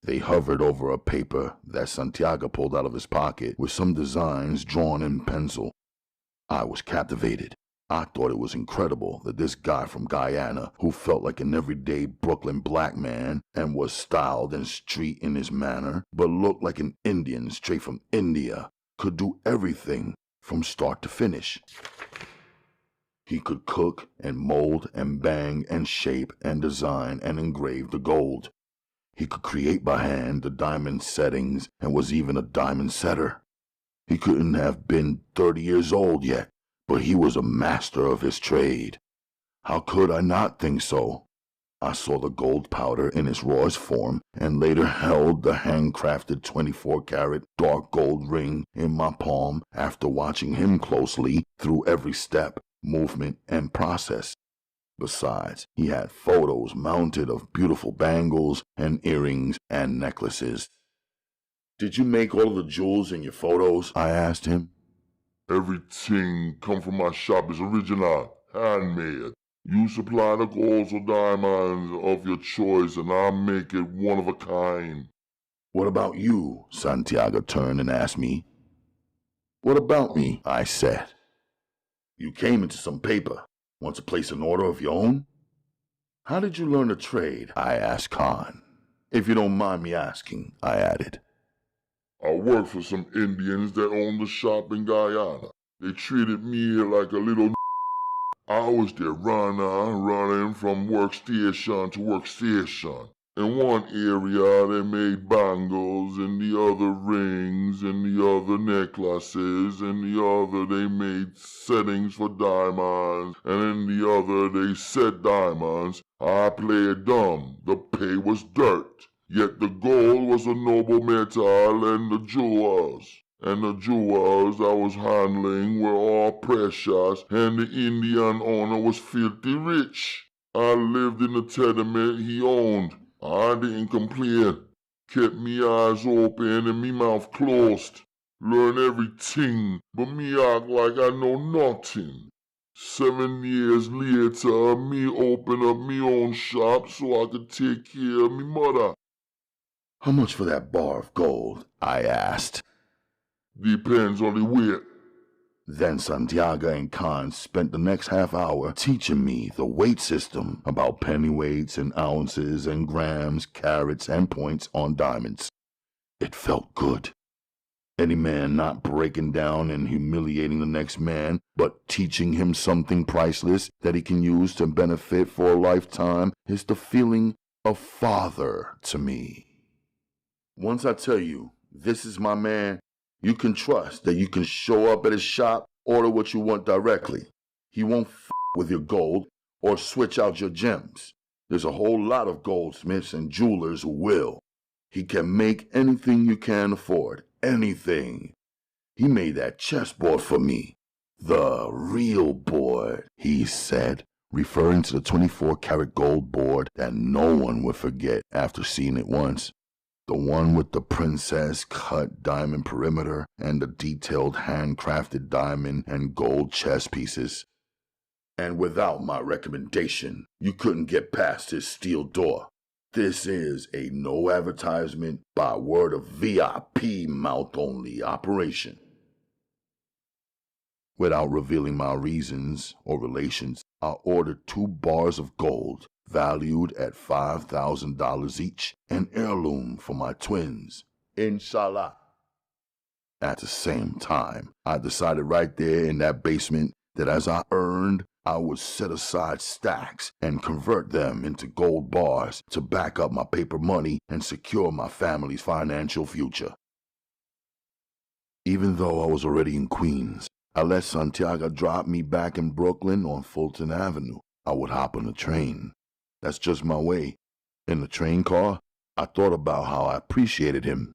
They hovered over a paper that Santiago pulled out of his pocket with some designs drawn in pencil. I was captivated. I thought it was incredible that this guy from Guyana, who felt like an everyday Brooklyn black man and was styled and street in his manner, but looked like an Indian straight from India, could do everything from start to finish. He could cook and mold and bang and shape and design and engrave the gold. He could create by hand the diamond settings and was even a diamond setter. He couldn't have been 30 years old yet, but he was a master of his trade. How could I not think so? I saw the gold powder in its rawest form and later held the handcrafted 24-karat dark gold ring in my palm after watching him closely through every step, movement, and process. Besides, he had photos mounted of beautiful bangles and earrings and necklaces. Did you make all of the jewels in your photos? I asked him. Everything come from my shop is original, handmade. You supply the golds or diamonds of your choice and I'll make it one of a kind. What about you? Santiago turned and asked me. What about me? I said. You came into some paper. Want to place an order of your own? How did you learn the trade? I asked Khan. If you don't mind me asking, I added. I worked for some Indians that owned the shop in Guyana. They treated me like a little I was their running from workstation to workstation. In one area they made bangles, in the other rings, in the other necklaces, in the other they made settings for diamonds, and in the other they set diamonds. I played dumb, the pay was dirt, yet the gold was a noble metal and the jewels I was handling were all precious, and the Indian owner was filthy rich. I lived in the tenement he owned. I didn't complain. Kept me eyes open and me mouth closed. Learn everything, but me act like I know nothing. 7 years later, me open up me own shop so I could take care of me mother. How much for that bar of gold? I asked. Depends on the weight. Then Santiago and Khan spent the next half hour teaching me the weight system about pennyweights and ounces and grams, carats, and points on diamonds. It felt good. Any man not breaking down and humiliating the next man, but teaching him something priceless that he can use to benefit for a lifetime is the feeling of father to me. Once I tell you, this is my man, you can trust that you can show up at his shop, order what you want directly. He won't with your gold or switch out your gems. There's a whole lot of goldsmiths and jewelers who will. He can make anything you can afford, anything. He made that chessboard for me. The real board, he said, referring to the 24-karat gold board that no one would forget after seeing it once. The one with the princess-cut diamond perimeter and the detailed handcrafted diamond and gold chess pieces. And without my recommendation, you couldn't get past his steel door. This is a no advertisement by word of VIP mouth-only operation. Without revealing my reasons or relations, I ordered 2 bars of gold, valued at $5,000 each, an heirloom for my twins. Inshallah. At the same time, I decided right there in that basement that as I earned, I would set aside stacks and convert them into gold bars to back up my paper money and secure my family's financial future. Even though I was already in Queens, I let Santiago drop me back in Brooklyn on Fulton Avenue. I would hop on the train. That's just my way. In the train car, I thought about how I appreciated him.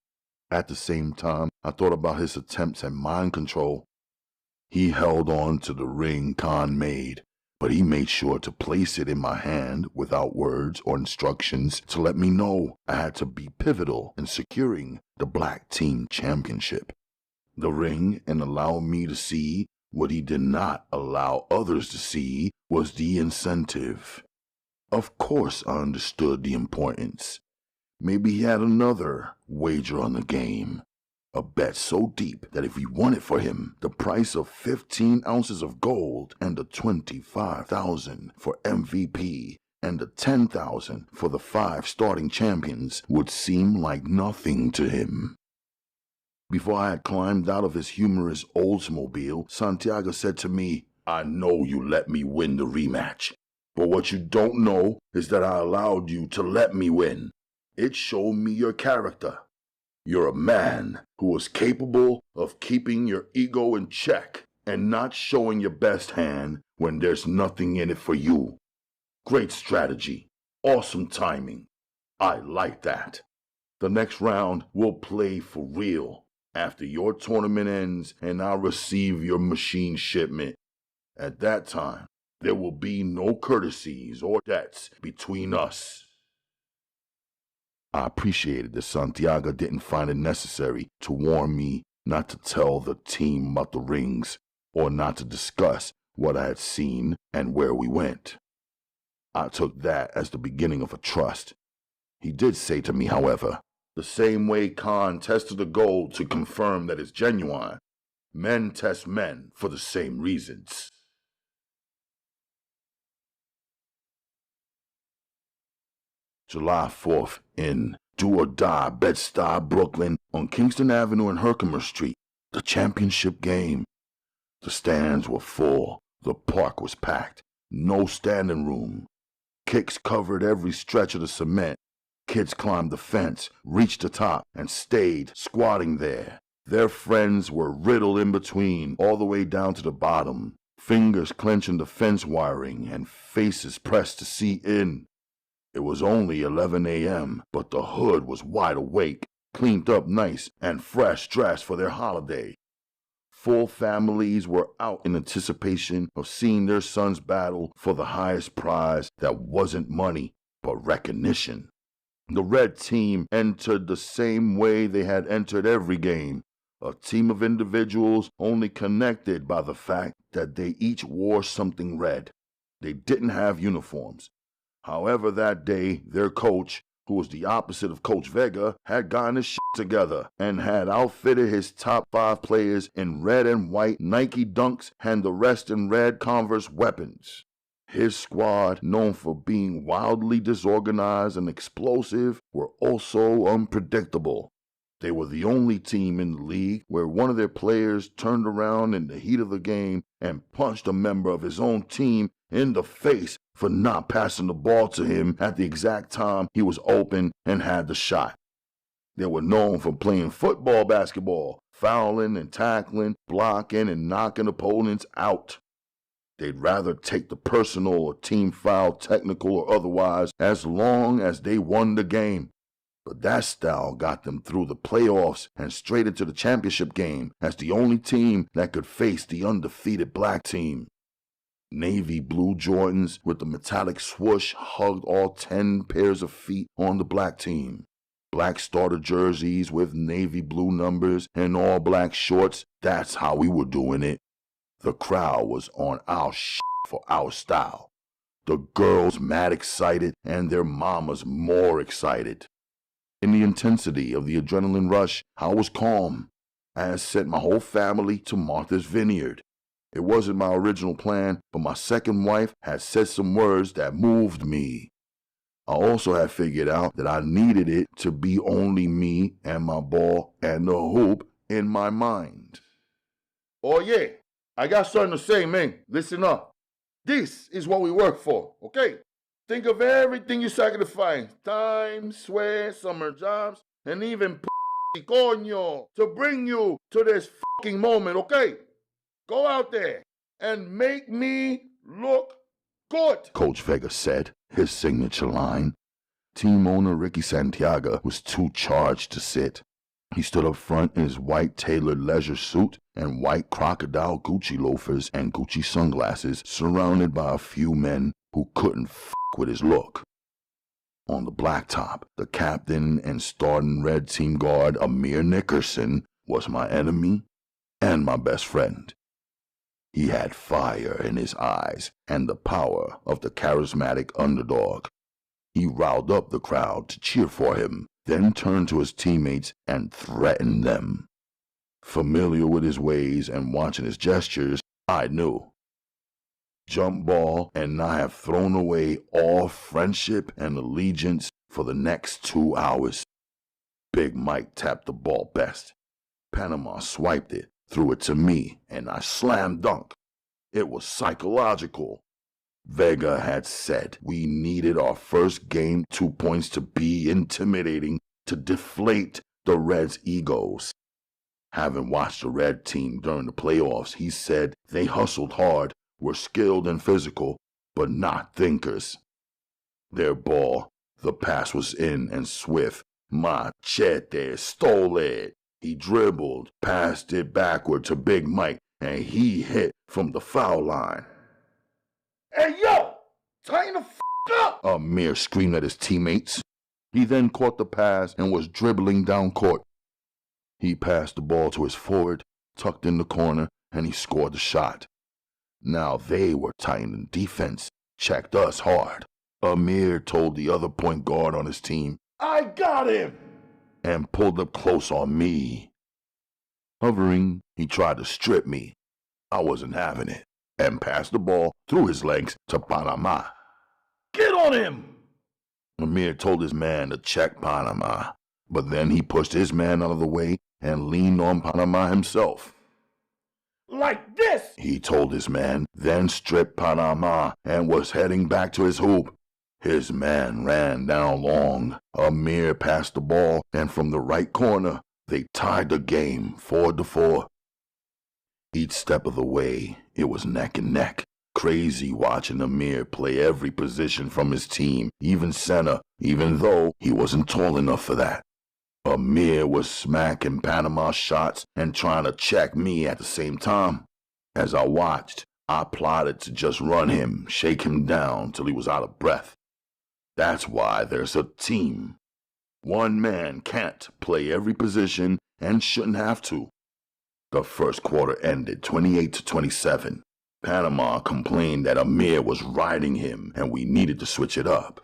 At the same time, I thought about his attempts at mind control. He held on to the ring Khan made, but he made sure to place it in my hand without words or instructions to let me know I had to be pivotal in securing the Black Team Championship. The ring, and allow me to see what he did not allow others to see, was the incentive. Of course I understood the importance. Maybe he had another wager on the game. A bet so deep that if we won it for him, the price of 15 ounces of gold and the $25,000 for MVP and the $10,000 for the 5 starting champions would seem like nothing to him. Before I had climbed out of his humorous Oldsmobile, Santiago said to me, "I know you let me win the rematch, but what you don't know is that I allowed you to let me win. It showed me your character. You're a man who was capable of keeping your ego in check and not showing your best hand when there's nothing in it for you. Great strategy. Awesome timing. I like that. The next round we'll play for real after your tournament ends and I receive your machine shipment. At that time, there will be no courtesies or debts between us." I appreciated that Santiago didn't find it necessary to warn me not to tell the team about the rings or not to discuss what I had seen and where we went. I took that as the beginning of a trust. He did say to me, however, the same way Khan tested the gold to confirm that it's genuine, men test men for the same reasons. July 4th in Do or Die, Bed-Stuy, Brooklyn, on Kingston Avenue and Herkimer Street, the championship game. The stands were full, the park was packed, no standing room. Kicks covered every stretch of the cement. Kids climbed the fence, reached the top, and stayed squatting there. Their friends were riddled in between, all the way down to the bottom, fingers clenching the fence wiring and faces pressed to see in. It was only 11 a.m., but the hood was wide awake, cleaned up nice, and fresh dressed for their holiday. Full families were out in anticipation of seeing their sons battle for the highest prize that wasn't money, but recognition. The red team entered the same way they had entered every game, a team of individuals only connected by the fact that they each wore something red. They didn't have uniforms. However, that day, their coach, who was the opposite of Coach Vega, had gotten his shit together and had outfitted his top 5 players in red and white Nike Dunks and the rest in red Converse weapons. His squad, known for being wildly disorganized and explosive, were also unpredictable. They were the only team in the league where one of their players turned around in the heat of the game and punched a member of his own team in the face for not passing the ball to him at the exact time he was open and had the shot. They were known for playing football, basketball, fouling and tackling, blocking and knocking opponents out. They'd rather take the personal or team foul, technical or otherwise, as long as they won the game. But that style got them through the playoffs and straight into the championship game as the only team that could face the undefeated black team. Navy blue Jordans with the metallic swoosh hugged all 10 pairs of feet on the black team. Black starter jerseys with navy blue numbers and all black shorts, that's how we were doing it. The crowd was on our shit for our style. The girls mad excited and their mamas more excited. In the intensity of the adrenaline rush, I was calm. I had sent my whole family to Martha's Vineyard. It wasn't my original plan, but my second wife had said some words that moved me. I also had figured out that I needed it to be only me and my ball and the hoop in my mind. Oh yeah, I got something to say, man. Listen up. This is what we work for, okay? Think of everything you sacrifice. Time, sweat, summer jobs, and even coño to bring you to this fucking moment, okay? Go out there and make me look good. Coach Vega said, his signature line. Team owner Ricky Santiago was too charged to sit. He stood up front in his white tailored leisure suit and white crocodile Gucci loafers and Gucci sunglasses, surrounded by a few men who couldn't with his look. On the blacktop, the captain and starting red team guard Amir Nickerson was my enemy and my best friend. He had fire in his eyes and the power of the charismatic underdog. He riled up the crowd to cheer for him, then turned to his teammates and threatened them. Familiar with his ways and watching his gestures, I knew. Jump ball, and I have thrown away all friendship and allegiance for the next 2 hours. Big Mike tapped the ball best. Panama swiped it, threw it to me, and I slam dunk. It was psychological. Vega had said we needed our first game 2 points to be intimidating, to deflate the Reds' egos. Having watched the Red team during the playoffs, he said they hustled hard, were skilled and physical, but not thinkers. Their ball, the pass was in and swift. Machete stole it. He dribbled, passed it backward to Big Mike, and he hit from the foul line. Hey, yo! Tighten the up! Amir screamed at his teammates. He then caught the pass and was dribbling down court. He passed the ball to his forward, tucked in the corner, and he scored the shot. Now they were tightening defense, checked us hard. Amir told the other point guard on his team, I got him! And pulled up close on me. Hovering, he tried to strip me. I wasn't having it, and passed the ball through his legs to Panama. Get on him! Amir told his man to check Panama, but then he pushed his man out of the way and leaned on Panama himself. Like this, he told his man, then stripped Panama and was heading back to his hoop. His man ran down long. Amir passed the ball, and from the right corner, they tied the game 4-4. Each step of the way, it was neck and neck. Crazy watching Amir play every position from his team, even center, even though he wasn't tall enough for that. Amir was smacking Panama shots and trying to check me at the same time. As I watched, I plotted to just run him, shake him down till he was out of breath. That's why there's a team. One man can't play every position and shouldn't have to. The first quarter ended 28-27. Panama complained that Amir was riding him and we needed to switch it up.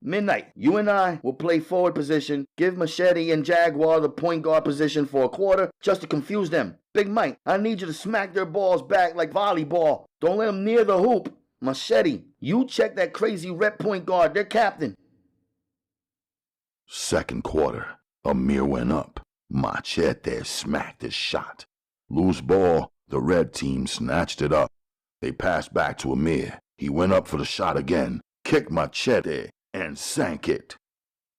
Midnight, you and I will play forward position, give Machete and Jaguar the point guard position for a quarter just to confuse them. Big Mike, I need you to smack their balls back like volleyball. Don't let them near the hoop. Machete, you check that crazy rep point guard, their captain. Second quarter, Amir went up. Machete smacked his shot. Loose ball, the red team snatched it up. They passed back to Amir. He went up for the shot again, kicked Machete, and sank it.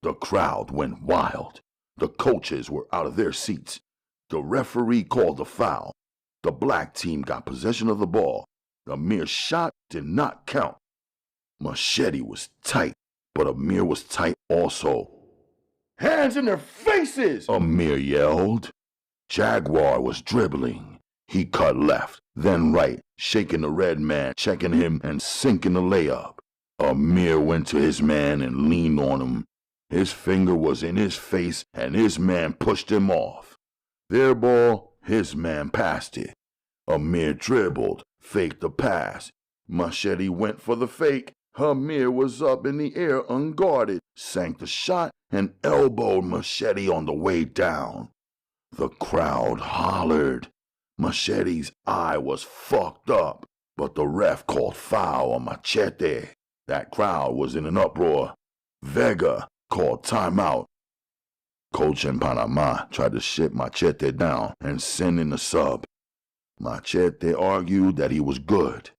The crowd went wild. The coaches were out of their seats. The referee called the foul. The black team got possession of the ball. Amir's shot did not count. Machete was tight, but Amir was tight also. Hands in their faces! Amir yelled. Jaguar was dribbling. He cut left, then right, shaking the red man, checking him, and sinking the layup. Amir went to his man and leaned on him. His finger was in his face, and his man pushed him off. Their ball, his man passed it. Amir dribbled, faked the pass. Machete went for the fake. Amir was up in the air unguarded, sank the shot, and elbowed Machete on the way down. The crowd hollered. Machete's eye was fucked up, but the ref called foul on Machete. That crowd was in an uproar. Vega called timeout. Coach and Panama tried to ship Machete down and send in a sub. Machete argued that he was good.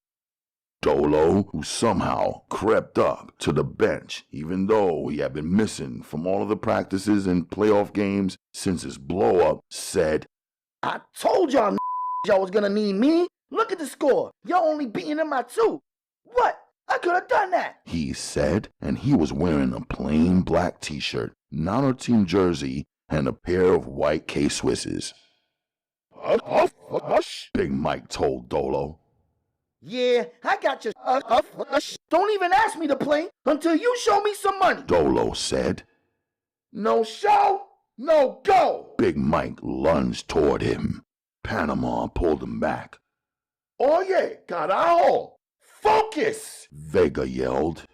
Dolo, who somehow crept up to the bench even though he had been missing from all of the practices and playoff games since his blow-up, said, I told y'all y'all was gonna need me. Look at the score. Y'all only beating them by 2. What? I could have done that. He said, and he was wearing a plain black t-shirt, not a team jersey, and a pair of white K-Swisses. Hush, Big Mike told Dolo. Yeah, I got you. Don't even ask me to play until you show me some money. Dolo said. No show, no go. Big Mike lunged toward him. Panama pulled him back. Oye, carajo. Focus! Vega yelled.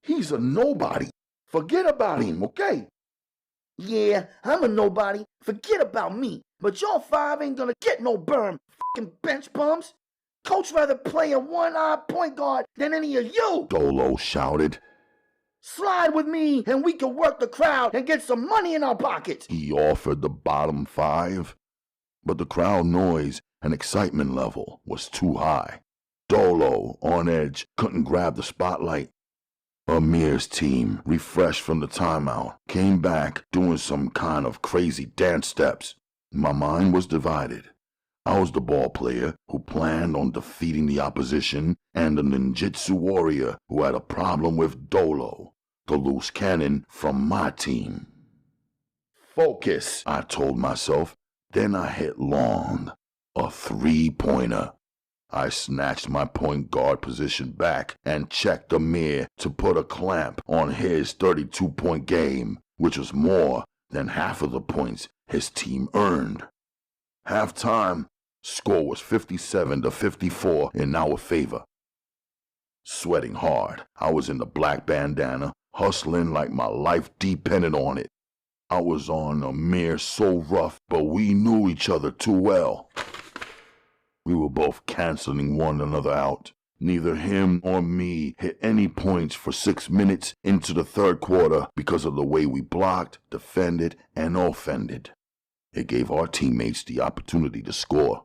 He's a nobody. Forget about him, okay? Yeah, I'm a nobody. Forget about me. But y'all 5 ain't gonna get no berm, fucking bench bums. Coach rather play a one-eyed point guard than any of you. Dolo shouted. Slide with me and we can work the crowd and get some money in our pockets. He offered the bottom 5, but the crowd noise and excitement level was too high. Dolo, on edge, couldn't grab the spotlight. Amir's team, refreshed from the timeout, came back doing some kind of crazy dance steps. My mind was divided. I was the ball player who planned on defeating the opposition and the ninjutsu warrior who had a problem with Dolo, the loose cannon from my team. Focus, I told myself. Then I hit long, a 3-pointer. I snatched my point guard position back and checked Amir to put a clamp on his 32-point game, which was more than half of the points his team earned. Halftime, score was 57-54 in our favor. Sweating hard, I was in the black bandana, hustling like my life depended on it. I was on Amir so rough, but we knew each other too well. We were both canceling one another out. Neither him or me hit any points for 6 minutes into the third quarter because of the way we blocked, defended, and offended. It gave our teammates the opportunity to score.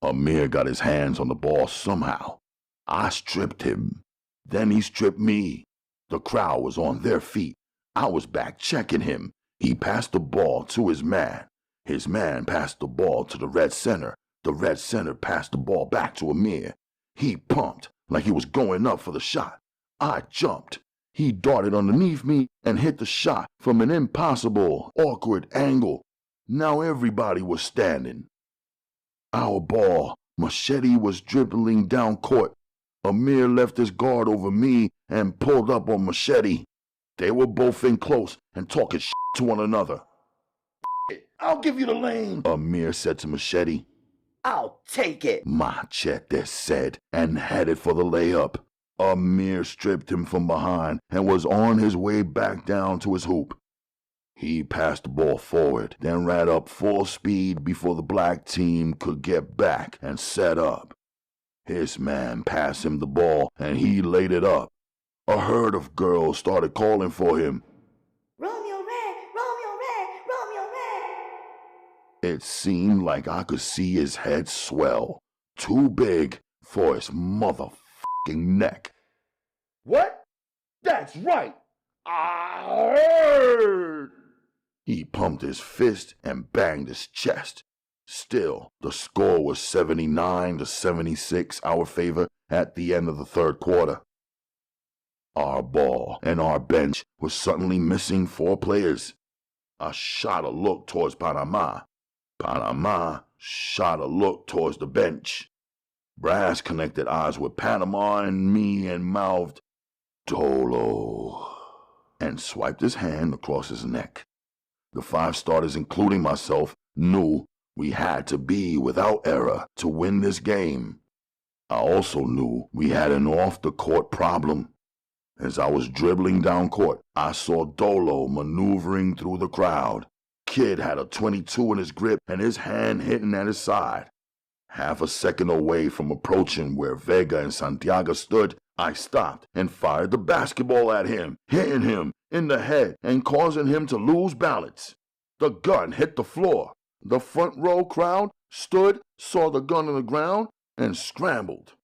Amir got his hands on the ball somehow. I stripped him. Then he stripped me. The crowd was on their feet. I was back checking him. He passed the ball to his man. His man passed the ball to the red center. The red center passed the ball back to Amir. He pumped like he was going up for the shot. I jumped. He darted underneath me and hit the shot from an impossible, awkward angle. Now everybody was standing. Our ball, Machete, was dribbling down court. Amir left his guard over me and pulled up on Machete. They were both in close and talking shit to one another. I'll give you the lane, Amir said to Machete. I'll take it, Machete said, and headed for the layup. Amir stripped him from behind and was on his way back down to his hoop. He passed the ball forward, then ran up full speed before the black team could get back and set up. His man passed him the ball, and he laid it up. A herd of girls started calling for him. Romeo Red, Romeo Red, Romeo Red. It seemed like I could see his head swell, too big for his motherfucking neck. What? That's right. I heard. He pumped his fist and banged his chest. Still, the score was 79-76 our favor at the end of the third quarter. Our ball and our bench was suddenly missing 4 players. I shot a look towards Panama. Panama shot a look towards the bench. Brass connected eyes with Panama and me and mouthed, "Dolo," and swiped his hand across his neck. The 5 starters, including myself, knew we had to be without error to win this game. I also knew we had an off-the-court problem. As I was dribbling down court, I saw Dolo maneuvering through the crowd. Kid had a 22 in his grip and his hand hitting at his side. Half a second away from approaching where Vega and Santiago stood, I stopped and fired the basketball at him, hitting him in the head and causing him to lose balance. The gun hit the floor. The front row crowd stood, saw the gun on the ground, and scrambled.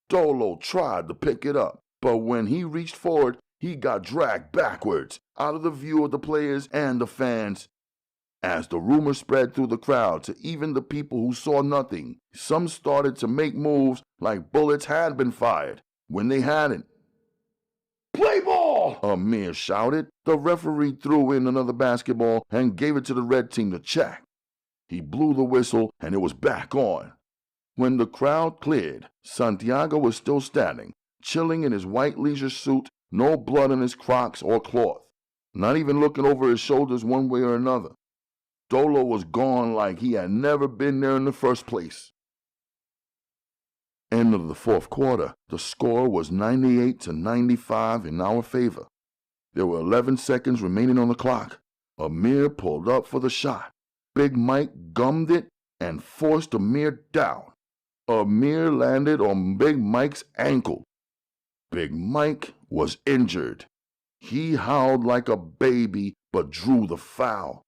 Dolo tried to pick it up, but when he reached forward, he got dragged backwards out of the view of the players and the fans. As the rumor spread through the crowd to even the people who saw nothing, some started to make moves like bullets had been fired when they hadn't. "Play ball!" Amir shouted. The referee threw in another basketball and gave it to the red team to check. He blew the whistle and it was back on. When the crowd cleared, Santiago was still standing, chilling in his white leisure suit, no blood on his Crocs or cloth, not even looking over his shoulders one way or another. Dolo was gone like he had never been there in the first place. End of the fourth quarter, the score was 98-95 in our favor. There were 11 seconds remaining on the clock. Amir pulled up for the shot. Big Mike gummed it and forced Amir down. Amir landed on Big Mike's ankle. Big Mike was injured. He howled like a baby but drew the foul.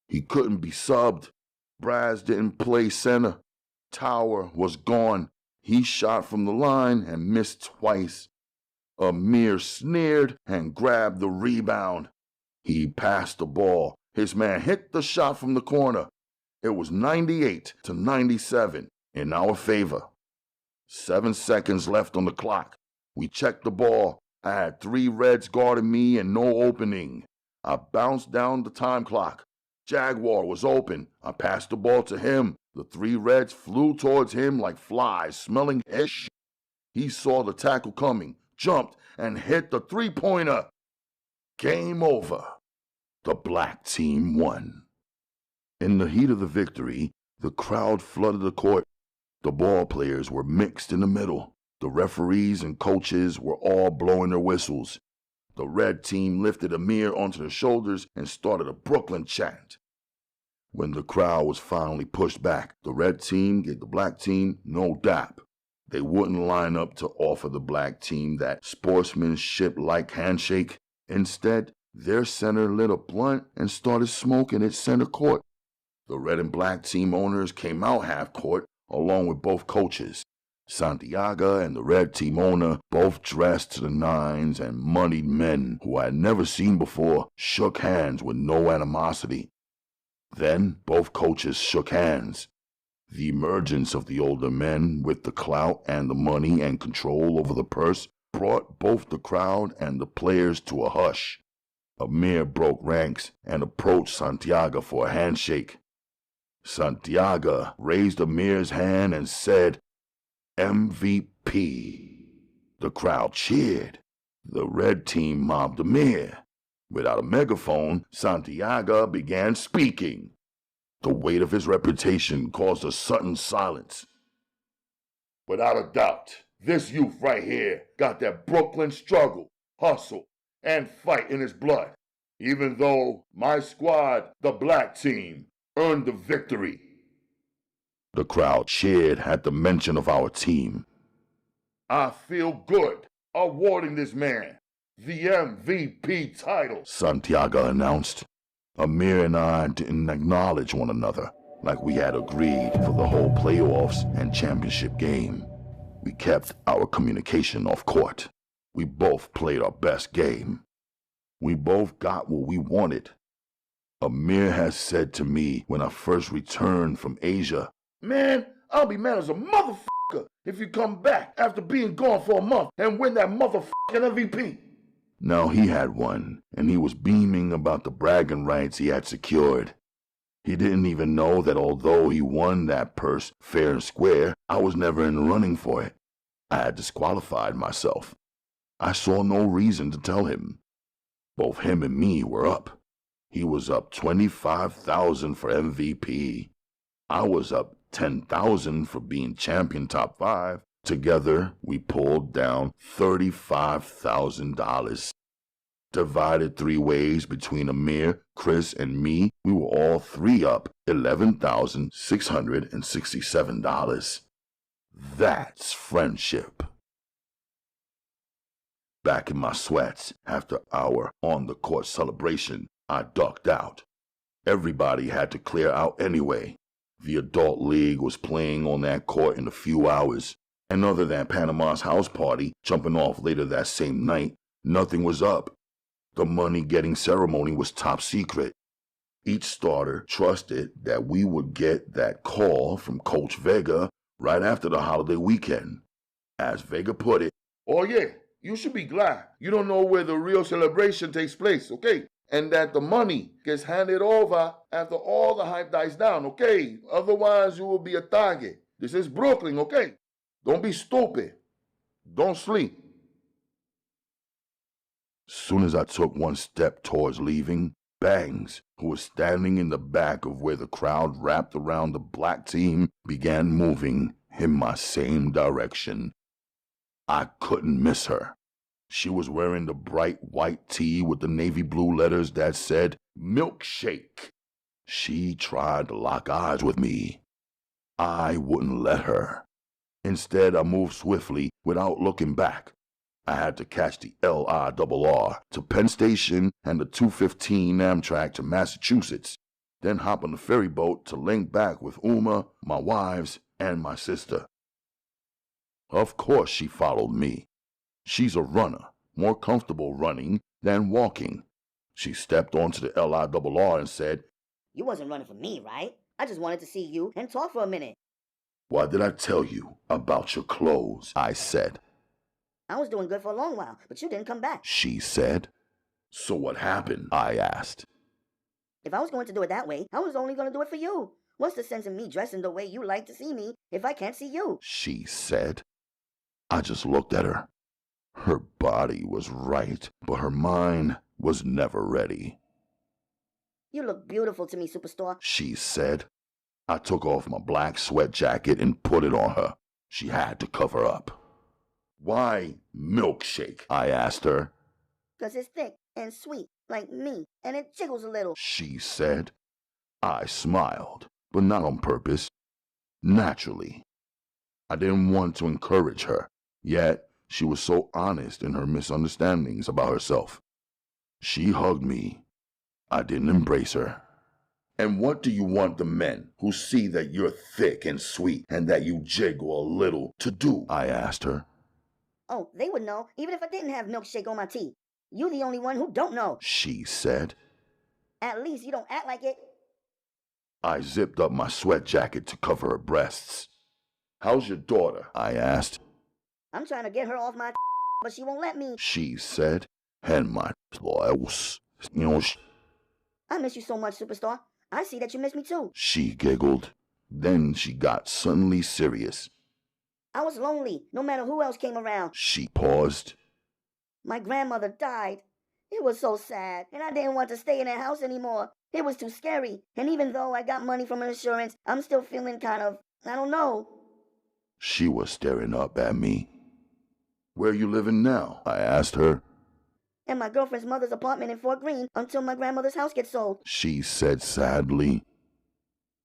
He couldn't be subbed. Braz didn't play center. Tower was gone. He shot from the line and missed twice. Amir sneered and grabbed the rebound. He passed the ball. His man hit the shot from the corner. It was 98-97 in our favor. 7 seconds left on the clock. We checked the ball. I had 3 Reds guarding me and no opening. I bounced down the time clock. Jaguar was open. I passed the ball to him. The 3 Reds flew towards him like flies, smelling ish. He saw the tackle coming, jumped, and hit the three-pointer. Game over. The black team won. In the heat of the victory, the crowd flooded the court. The ball players were mixed in the middle. The referees and coaches were all blowing their whistles. The red team lifted Amir onto their shoulders and started a Brooklyn chant. When the crowd was finally pushed back, the red team gave the black team no dap. They wouldn't line up to offer the black team that sportsmanship-like handshake. Instead, their center lit a blunt and started smoking at center court. The red and black team owners came out half court along with both coaches. Santiago and the red team owner, both dressed to the nines and moneyed men who I had never seen before, shook hands with no animosity. Then both coaches shook hands. The emergence of the older men with the clout and the money and control over the purse brought both the crowd and the players to a hush. Amir broke ranks and approached Santiago for a handshake. Santiago raised Amir's hand and said, "MVP." The crowd cheered. The red team mobbed Amir. Without a megaphone, Santiago began speaking. The weight of his reputation caused a sudden silence. Without a doubt, this youth right here got that Brooklyn struggle, hustle, and fight in his blood, even though my squad, the black team, earned the victory. The crowd cheered at the mention of our team. I feel good awarding this man the MVP title, Santiago announced. Amir and I didn't acknowledge one another like we had agreed for the whole playoffs and championship game. We kept our communication off court. We both played our best game. We both got what we wanted. Amir has said to me when I first returned from Asia, "Man, I'll be mad as a motherfucker if you come back after being gone for a month and win that motherfucking MVP." Now he had one, and he was beaming about the bragging rights he had secured. He didn't even know that although he won that purse fair and square, I was never in the running for it. I had disqualified myself. I saw no reason to tell him. Both him and me were up. He was up 25,000 for MVP. I was up 10,000 for being champion top 5. Together, we pulled down $35,000. Divided 3 ways between Amir, Chris, and me, we were all 3 up $11,667. That's friendship. Back in my sweats, after our on-the-court celebration, I ducked out. Everybody had to clear out anyway. The adult league was playing on that court in a few hours, and other than Panama's house party jumping off later that same night, nothing was up. The money-getting ceremony was top secret. Each starter trusted that we would get that call from Coach Vega right after the holiday weekend. As Vega put it, "Oh yeah, you should be glad you don't know where the real celebration takes place, okay? And that the money gets handed over after all the hype dies down, okay? Otherwise, you will be a target. This is Brooklyn, okay? Don't be stupid. Don't sleep." Soon as I took one step towards leaving, Bangs, who was standing in the back of where the crowd wrapped around the black team, began moving in my same direction. I couldn't miss her. She was wearing the bright white tee with the navy blue letters that said Milkshake. She tried to lock eyes with me. I wouldn't let her. Instead, I moved swiftly without looking back. I had to catch the LIRR to Penn Station and the 2:15 Amtrak to Massachusetts, then hop on the ferry boat to link back with Uma, my wives, and my sister. Of course she followed me. She's a runner, more comfortable running than walking. She stepped onto the LIRR and said, You wasn't running for me, right? I just wanted to see you and talk for a minute. "Why did I tell you about your clothes?" I said. I was doing good for a long while, but you didn't come back. She said. "So what happened?" I asked. If I was going to do it that way, I was only going to do it for you. What's the sense of me dressing the way you like to see me if I can't see you? She said. I just looked at her. Her body was right, but her mind was never ready. You look beautiful to me, Superstar. She said. I took off my black sweat jacket and put it on her. She had to cover up. "Why milkshake?" I asked her. 'Cause it's thick and sweet, like me, and it jiggles a little. She said. I smiled, but not on purpose. Naturally. I didn't want to encourage her, yet she was so honest in her misunderstandings about herself. She hugged me. I didn't embrace her. "And what do you want the men who see that you're thick and sweet and that you jiggle a little to do?" I asked her. Oh, they would know, even if I didn't have milkshake on my tea. You the only one who don't know. She said. At least you don't act like it. I zipped up my sweat jacket to cover her breasts. "How's your daughter?" I asked. I'm trying to get her off my but she won't let me. She said. And my was, I miss you so much, Superstar. I see that you miss me too. She giggled. Then she got suddenly serious. I was lonely, no matter who else came around. She paused. My grandmother died. It was so sad, and I didn't want to stay in that house anymore. It was too scary, and even though I got money from insurance, I'm still feeling kind of, I don't know. She was staring up at me. "Where are you living now?" I asked her. And my girlfriend's mother's apartment in Fort Greene until my grandmother's house gets sold. She said sadly.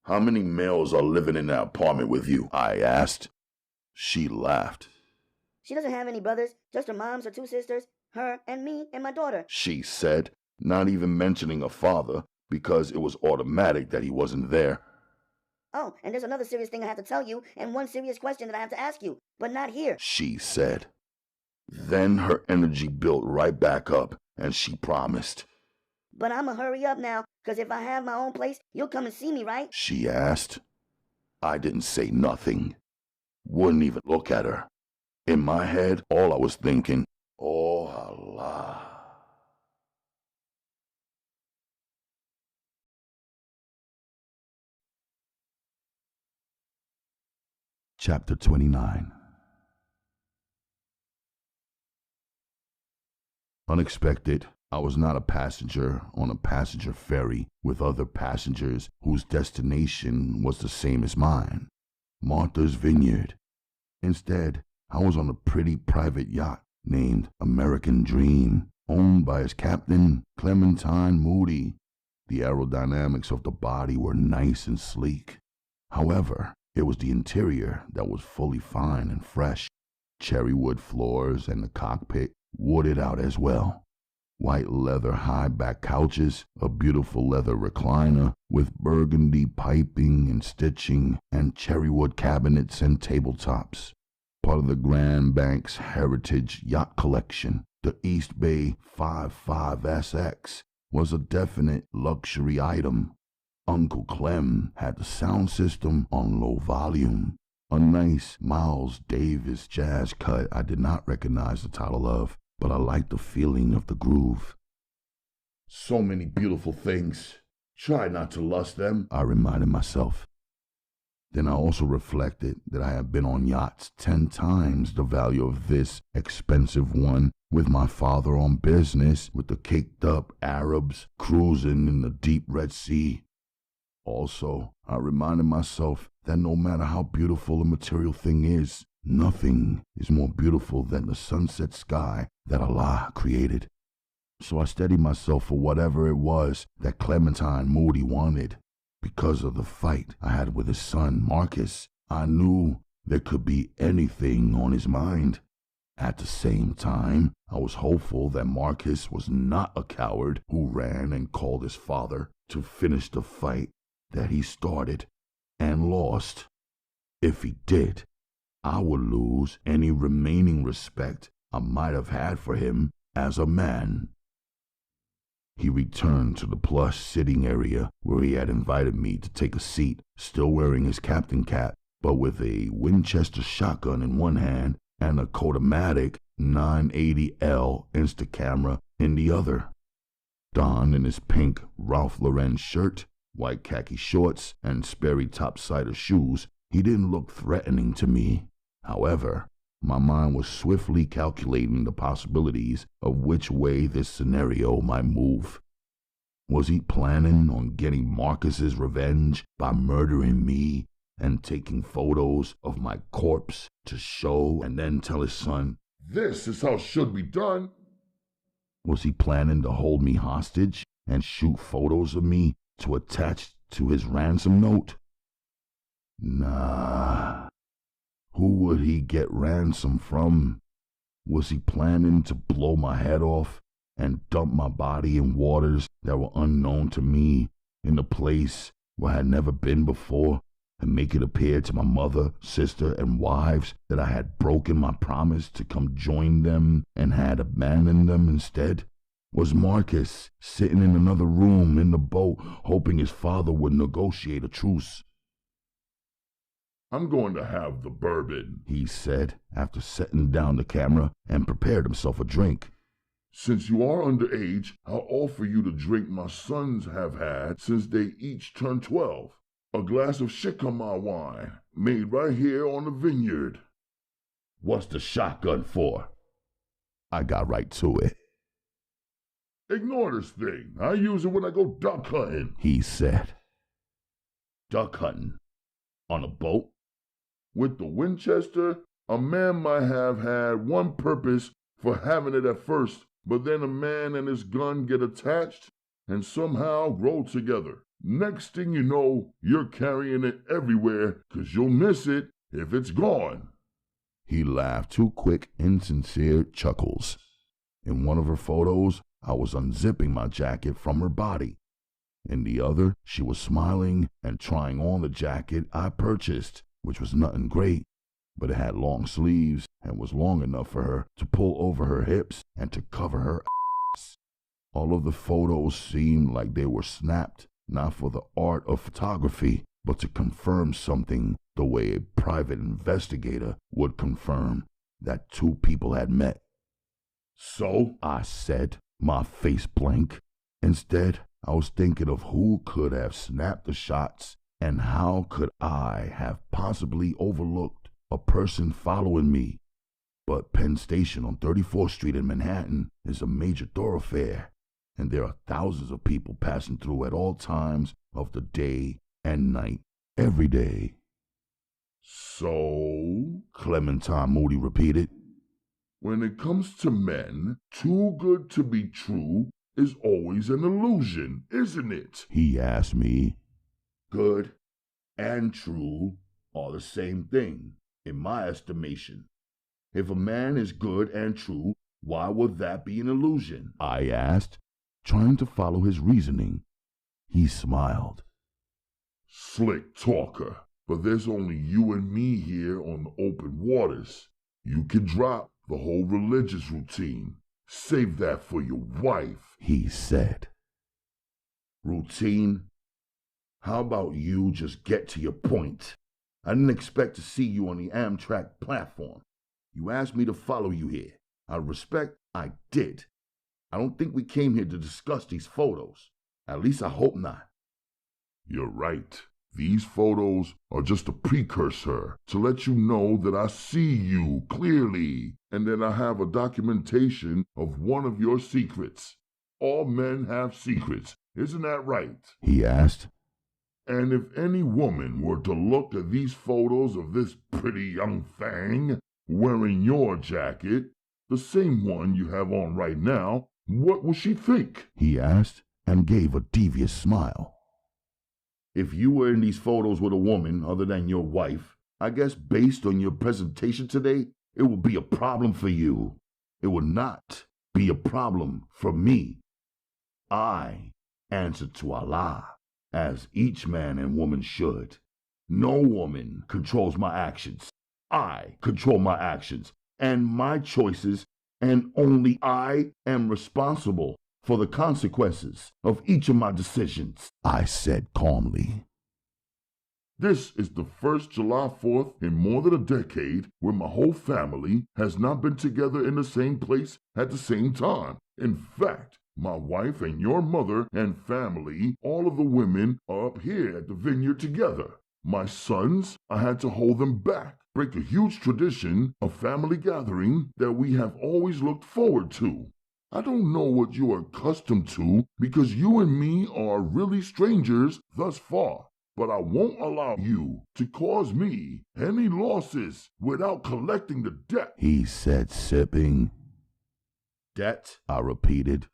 "How many males are living in that apartment with you?" I asked. She laughed. She doesn't have any brothers, just her moms, her two sisters, her and me and my daughter. She said, not even mentioning a father because it was automatic that he wasn't there. Oh, and there's another serious thing I have to tell you and one serious question that I have to ask you, but not here. She said. Then her energy built right back up and she promised. But I'ma hurry up now, 'cause if I have my own place, you'll come and see me, right? She asked. I didn't say nothing. Wouldn't even look at her. In my head, all I was thinking, oh Allah. Chapter 29. Unexpected, I was not a passenger on a passenger ferry with other passengers whose destination was the same as mine, Martha's Vineyard. Instead, I was on a pretty private yacht named American Dream, owned by its captain, Clementine Moody. The aerodynamics of the body were nice and sleek. However, it was the interior that was fully fine and fresh. Cherry wood floors and the cockpit wooded out as well. White leather high-back couches, a beautiful leather recliner with burgundy piping and stitching, and cherrywood cabinets and tabletops. Part of the Grand Bank's heritage yacht collection, the East Bay 55SX, was a definite luxury item. Uncle Clem had the sound system on low volume, a nice Miles Davis jazz cut I did not recognize the title of, but I liked the feeling of the groove. So many beautiful things. Try not to lust them, I reminded myself. Then I also reflected that I had been on yachts 10 times the value of this expensive one, with my father on business with the caked-up Arabs cruising in the deep Red Sea. Also, I reminded myself that no matter how beautiful a material thing is, nothing is more beautiful than the sunset sky that Allah created. So I steadied myself for whatever it was that Clementine Moody wanted. Because of the fight I had with his son, Marcus, I knew there could be anything on his mind. At the same time, I was hopeful that Marcus was not a coward who ran and called his father to finish the fight that he started and lost. If he did, I would lose any remaining respect I might have had for him as a man. He returned to the plush sitting area where he had invited me to take a seat, still wearing his captain cap, but with a Winchester shotgun in one hand and a Thematic 980L Instacamera in the other. Donned in his pink Ralph Lauren shirt, white khaki shorts, and Sperry topsider shoes, he didn't look threatening to me. However, my mind was swiftly calculating the possibilities of which way this scenario might move. Was he planning on getting Marcus's revenge by murdering me and taking photos of my corpse to show and then tell his son, "This is how it should be done"? Was he planning to hold me hostage and shoot photos of me to attach to his ransom note? Nah. Who would he get ransom from? Was he planning to blow my head off and dump my body in waters that were unknown to me, in a place where I had never been before, and make it appear to my mother, sister, and wives that I had broken my promise to come join them and had abandoned them instead? Was Marcus sitting in another room in the boat, hoping his father would negotiate a truce? "I'm going to have the bourbon," he said, after setting down the camera and prepared himself a drink. "Since you are underage, I'll offer you the drink my sons have had since they each turned 12. A glass of Shikama wine, made right here on the vineyard." "What's the shotgun for?" I got right to it. "Ignore this thing. I use it when I go duck hunting," he said. "Duck hunting? On a boat?" "With the Winchester, a man might have had one purpose for having it at first, but then a man and his gun get attached and somehow grow together. Next thing you know, you're carrying it everywhere, 'cause you'll miss it if it's gone." He laughed two quick, insincere chuckles. In one of her photos, I was unzipping my jacket from her body. In the other, she was smiling and trying on the jacket I purchased, which was nothing great, but it had long sleeves and was long enough for her to pull over her hips and to cover her ass. All of the photos seemed like they were snapped, not for the art of photography, but to confirm something the way a private investigator would confirm, that two people had met. "So?" I said, my face blank. Instead, I was thinking of who could have snapped the shots and how could I have possibly overlooked a person following me. But Penn Station on 34th Street in Manhattan is a major thoroughfare, and there are thousands of people passing through at all times of the day and night, every day. "So?" Clementine Moody repeated. "When it comes to men, too good to be true is always an illusion, isn't it?" he asked me. "Good and true are the same thing, in my estimation. If a man is good and true, Why would that be an illusion? I asked, trying to follow his reasoning. He smiled. Slick talker, but there's only you and me here on the open waters. You can drop the whole religious routine. Save that for your wife, he said. Routine? How about you just get to your point? I didn't expect to see you on the Amtrak platform. You asked me to follow you here. Out of respect, I did. I don't think we came here to discuss these photos. At least I hope not. You're right. These photos are just a precursor to let you know that I see you clearly and that I have a documentation of one of your secrets. All men have secrets, isn't that right? He asked. And if any woman were to look at these photos of this pretty young thing wearing your jacket, the same one you have on right now, what will she think? He asked and gave a devious smile. If you were in these photos with a woman other than your wife, I guess based on your presentation today, it would be a problem for you. It would not be a problem for me. I answer to Allah, as each man and woman should. No woman controls my actions. I control my actions and my choices, and only I am responsible for the consequences of each of my decisions, I said calmly. This is the first July 4th in more than a decade where my whole family has not been together in the same place at the same time. In fact, my wife and your mother and family, all of the women, are up here at the vineyard together. My sons, I had to hold them back, break a huge tradition of family gathering that we have always looked forward to. I don't know what you are accustomed to because you and me are really strangers thus far, but I won't allow you to cause me any losses without collecting the debt, he said, sipping. Debt, I repeated.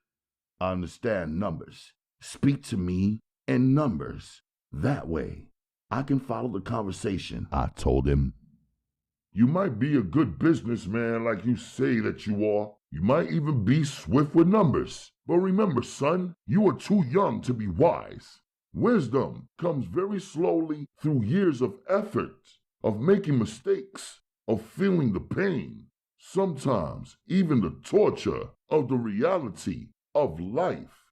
I understand numbers. Speak to me in numbers. That way, I can follow the conversation, I told him. You might be a good businessman like you say that you are. You might even be swift with numbers. But remember, son, you are too young to be wise. Wisdom comes very slowly through years of effort, of making mistakes, of feeling the pain, sometimes even the torture of the reality of life.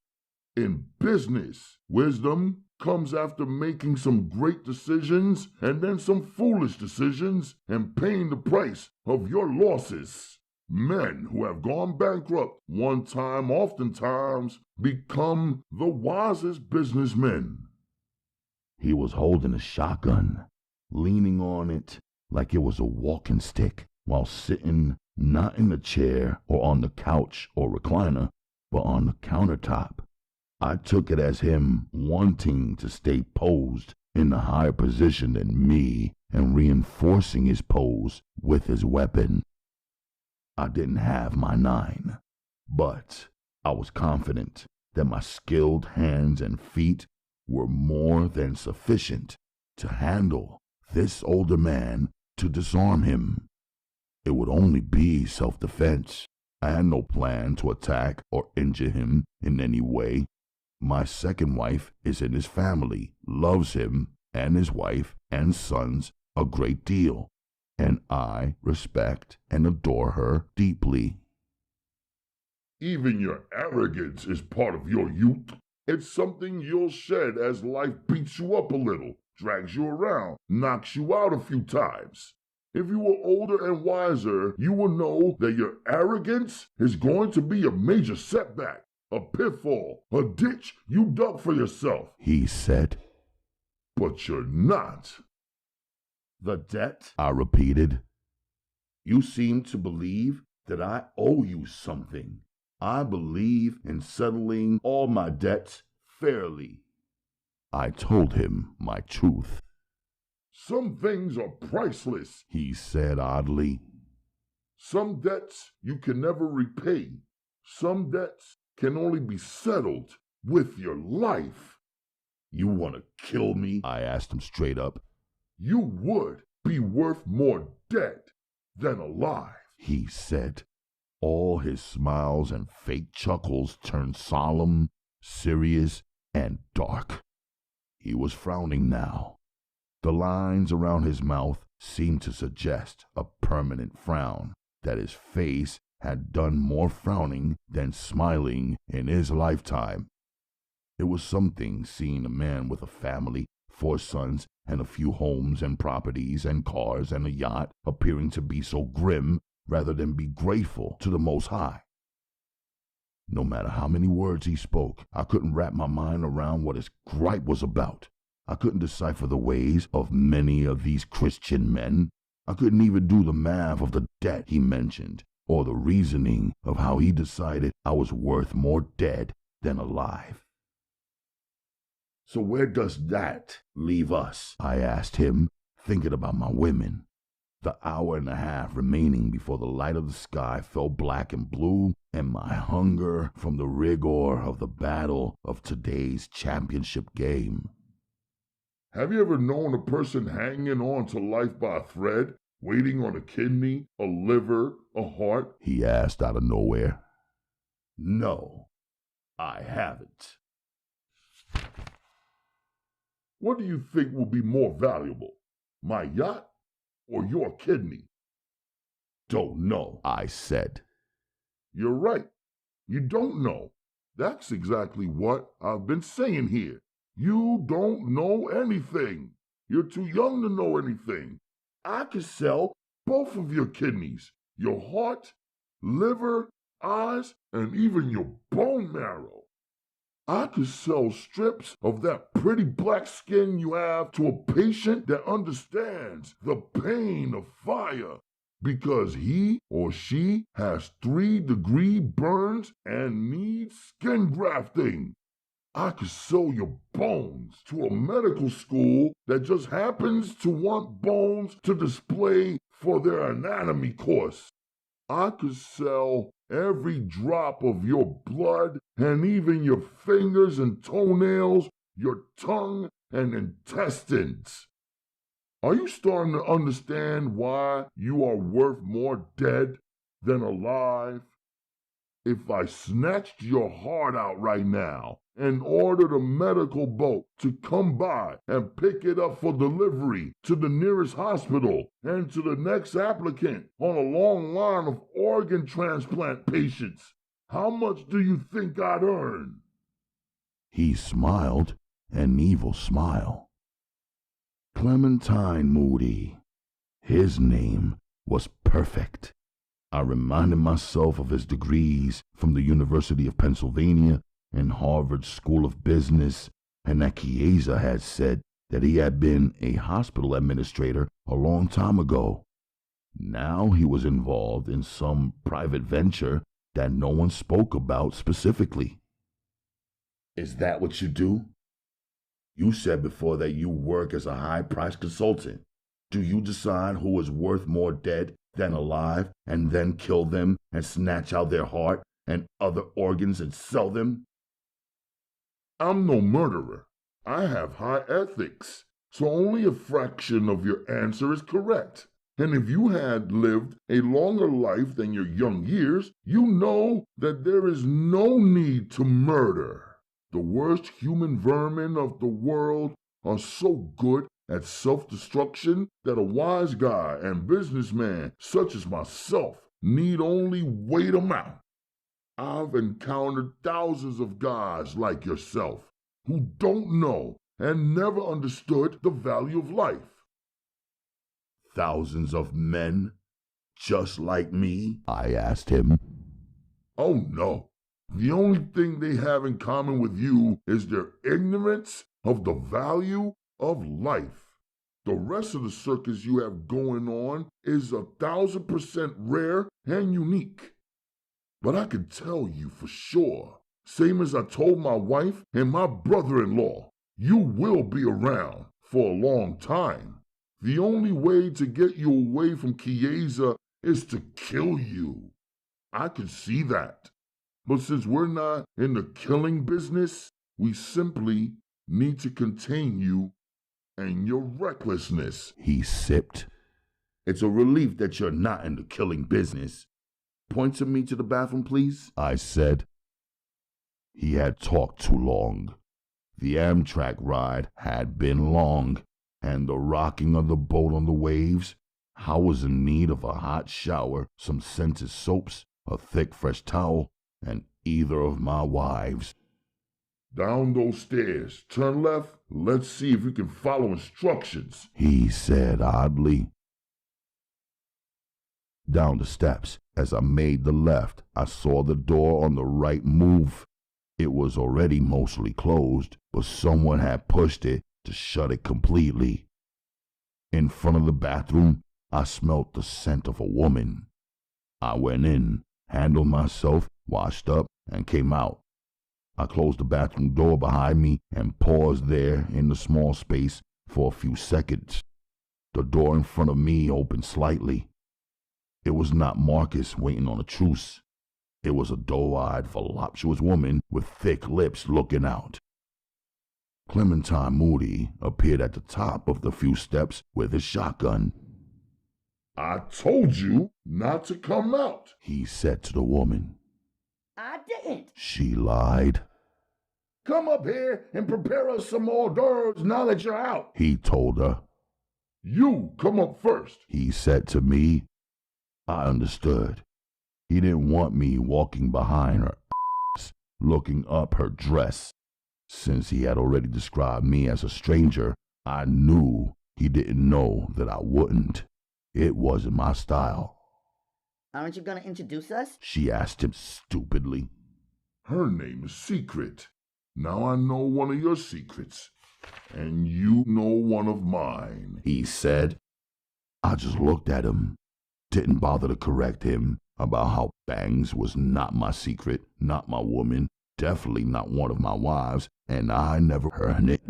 In business, wisdom comes after making some great decisions and then some foolish decisions and paying the price of your losses. Men who have gone bankrupt one time oftentimes become the wisest businessmen. He was holding a shotgun, leaning on it like it was a walking stick, while sitting not in the chair or on the couch or recliner, but on the countertop. I took it as him wanting to stay posed in a higher position than me and reinforcing his pose with his weapon. I didn't have my 9, but I was confident that my skilled hands and feet were more than sufficient to handle this older man, to disarm him. It would only be self-defense. I had no plan to attack or injure him in any way. My second wife is in his family, loves him and his wife and sons a great deal, and I respect and adore her deeply. Even your arrogance is part of your youth. It's something you'll shed as life beats you up a little, drags you around, knocks you out a few times. If you were older and wiser, you will know that your arrogance is going to be a major setback, a pitfall, a ditch you dug for yourself, he said. But you're not. The debt, I repeated. You seem to believe that I owe you something. I believe in settling all my debts fairly. I told him my truth. Some things are priceless, he said oddly. Some debts you can never repay. Some debts can only be settled with your life. You want to kill me? I asked him straight up. You would be worth more dead than alive, he said. All his smiles and fake chuckles turned solemn, serious, and dark. He was frowning now. The lines around his mouth seemed to suggest a permanent frown, that his face had done more frowning than smiling in his lifetime. It was something seeing a man with a family, 4 sons, and a few homes and properties and cars and a yacht appearing to be so grim rather than be grateful to the Most High. No matter how many words he spoke, I couldn't wrap my mind around what his gripe was about. I couldn't decipher the ways of many of these Christian men. I couldn't even do the math of the debt he mentioned, or the reasoning of how he decided I was worth more dead than alive. "So where does that leave us?" I asked him, thinking about my women. The hour and a half remaining before the light of the sky fell black and blue, and my hunger from the rigor of the battle of today's championship game. Have you ever known a person hanging on to life by a thread, waiting on a kidney, a liver, a heart? He asked out of nowhere. No, I haven't. What do you think will be more valuable, my yacht or your kidney? Don't know, I said. You're right. You don't know. That's exactly what I've been saying here. You don't know anything. You're too young to know anything. I could sell both of your kidneys, your heart, liver, eyes, and even your bone marrow. I could sell strips of that pretty black skin you have to a patient that understands the pain of fire, because he or she has 3-degree burns and needs skin grafting. I could sell your bones to a medical school that just happens to want bones to display for their anatomy course. I could sell every drop of your blood and even your fingers and toenails, your tongue and intestines. Are you starting to understand why you are worth more dead than alive? If I snatched your heart out right now and ordered a medical boat to come by and pick it up for delivery to the nearest hospital and to the next applicant on a long line of organ transplant patients, how much do you think I'd earn? He smiled an evil smile. Clementine Moody. His name was perfect. I reminded myself of his degrees from the University of Pennsylvania and Harvard School of Business, and that Chiasa had said that he had been a hospital administrator a long time ago. Now he was involved in some private venture that no one spoke about specifically. Is that what you do? You said before that you work as a high-priced consultant. Do you decide who is worth more dead than alive and then kill them and snatch out their heart and other organs and sell them? I'm no murderer. I have high ethics, so only a fraction of your answer is correct. And if you had lived a longer life than your young years, you know that there is no need to murder. The worst human vermin of the world are so good at self-destruction that a wise guy and businessman such as myself need only wait 'em out. I've encountered thousands of guys like yourself who don't know and never understood the value of life. Thousands of men just like me? I asked him. Oh no. The only thing they have in common with you is their ignorance of the value of life. The rest of the circus you have going on is 1,000% rare and unique. But I can tell you for sure, same as I told my wife and my brother-in-law, you will be around for a long time. The only way to get you away from Chiasa is to kill you. I can see that. But since we're not in the killing business, we simply need to contain you and your recklessness. He sipped. It's a relief that you're not in the killing business. point to me to the bathroom, please? I said. He had talked too long. The Amtrak ride had been long, and the rocking of the boat on the waves. I was in need of a hot shower, some scented soaps, a thick fresh towel, and either of my wives. Down those stairs, turn left, let's see if you can follow instructions, he said oddly. Down the steps, as I made the left, I saw the door on the right move. It was already mostly closed, but someone had pushed it to shut it completely. In front of the bathroom, I smelt the scent of a woman. I went in, handled myself, washed up, and came out. I closed the bathroom door behind me and paused there in the small space for a few seconds. The door in front of me opened slightly. It was not Marcus waiting on a truce. It was a doe-eyed, voluptuous woman with thick lips looking out. Clementine Moody appeared at the top of the few steps with his shotgun. I told you not to come out, he said to the woman. I didn't. She lied. Come up here and prepare us some hors d'oeuvres now that you're out, he told her. You come up first, he said to me. I understood. He didn't want me walking behind her ass, looking up her dress. Since he had already described me as a stranger, I knew he didn't know that I wouldn't. It wasn't my style. Aren't you gonna introduce us? She asked him stupidly. Her name is Secret. Now I know one of your secrets, and you know one of mine, he said. I just looked at him. Didn't bother to correct him about how Bangs was not my secret, not my woman, definitely not one of my wives, and I never heard it.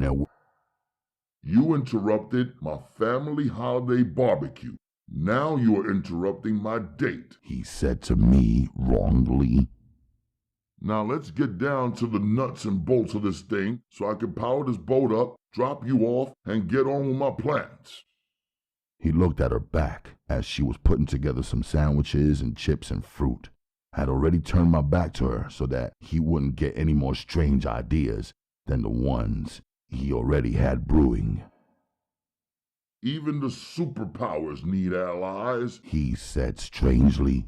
You interrupted my family holiday barbecue. Now you are interrupting my date, he said to me wrongly. Now let's get down to the nuts and bolts of this thing so I can power this boat up, drop you off, and get on with my plans. He looked at her back as she was putting together some sandwiches and chips and fruit. I had already turned my back to her so that he wouldn't get any more strange ideas than the ones he already had brewing. Even the superpowers need allies, he said strangely.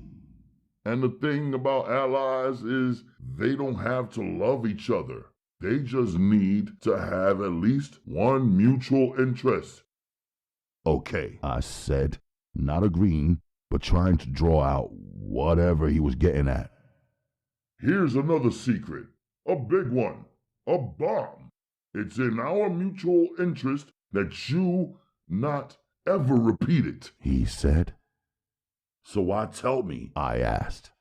And the thing about allies is they don't have to love each other. They just need to have at least one mutual interest. Okay, I said, not agreeing, but trying to draw out whatever he was getting at. Here's another secret, a big one, a bomb. It's in our mutual interest that you not ever repeat it, he said. So why tell me? I asked.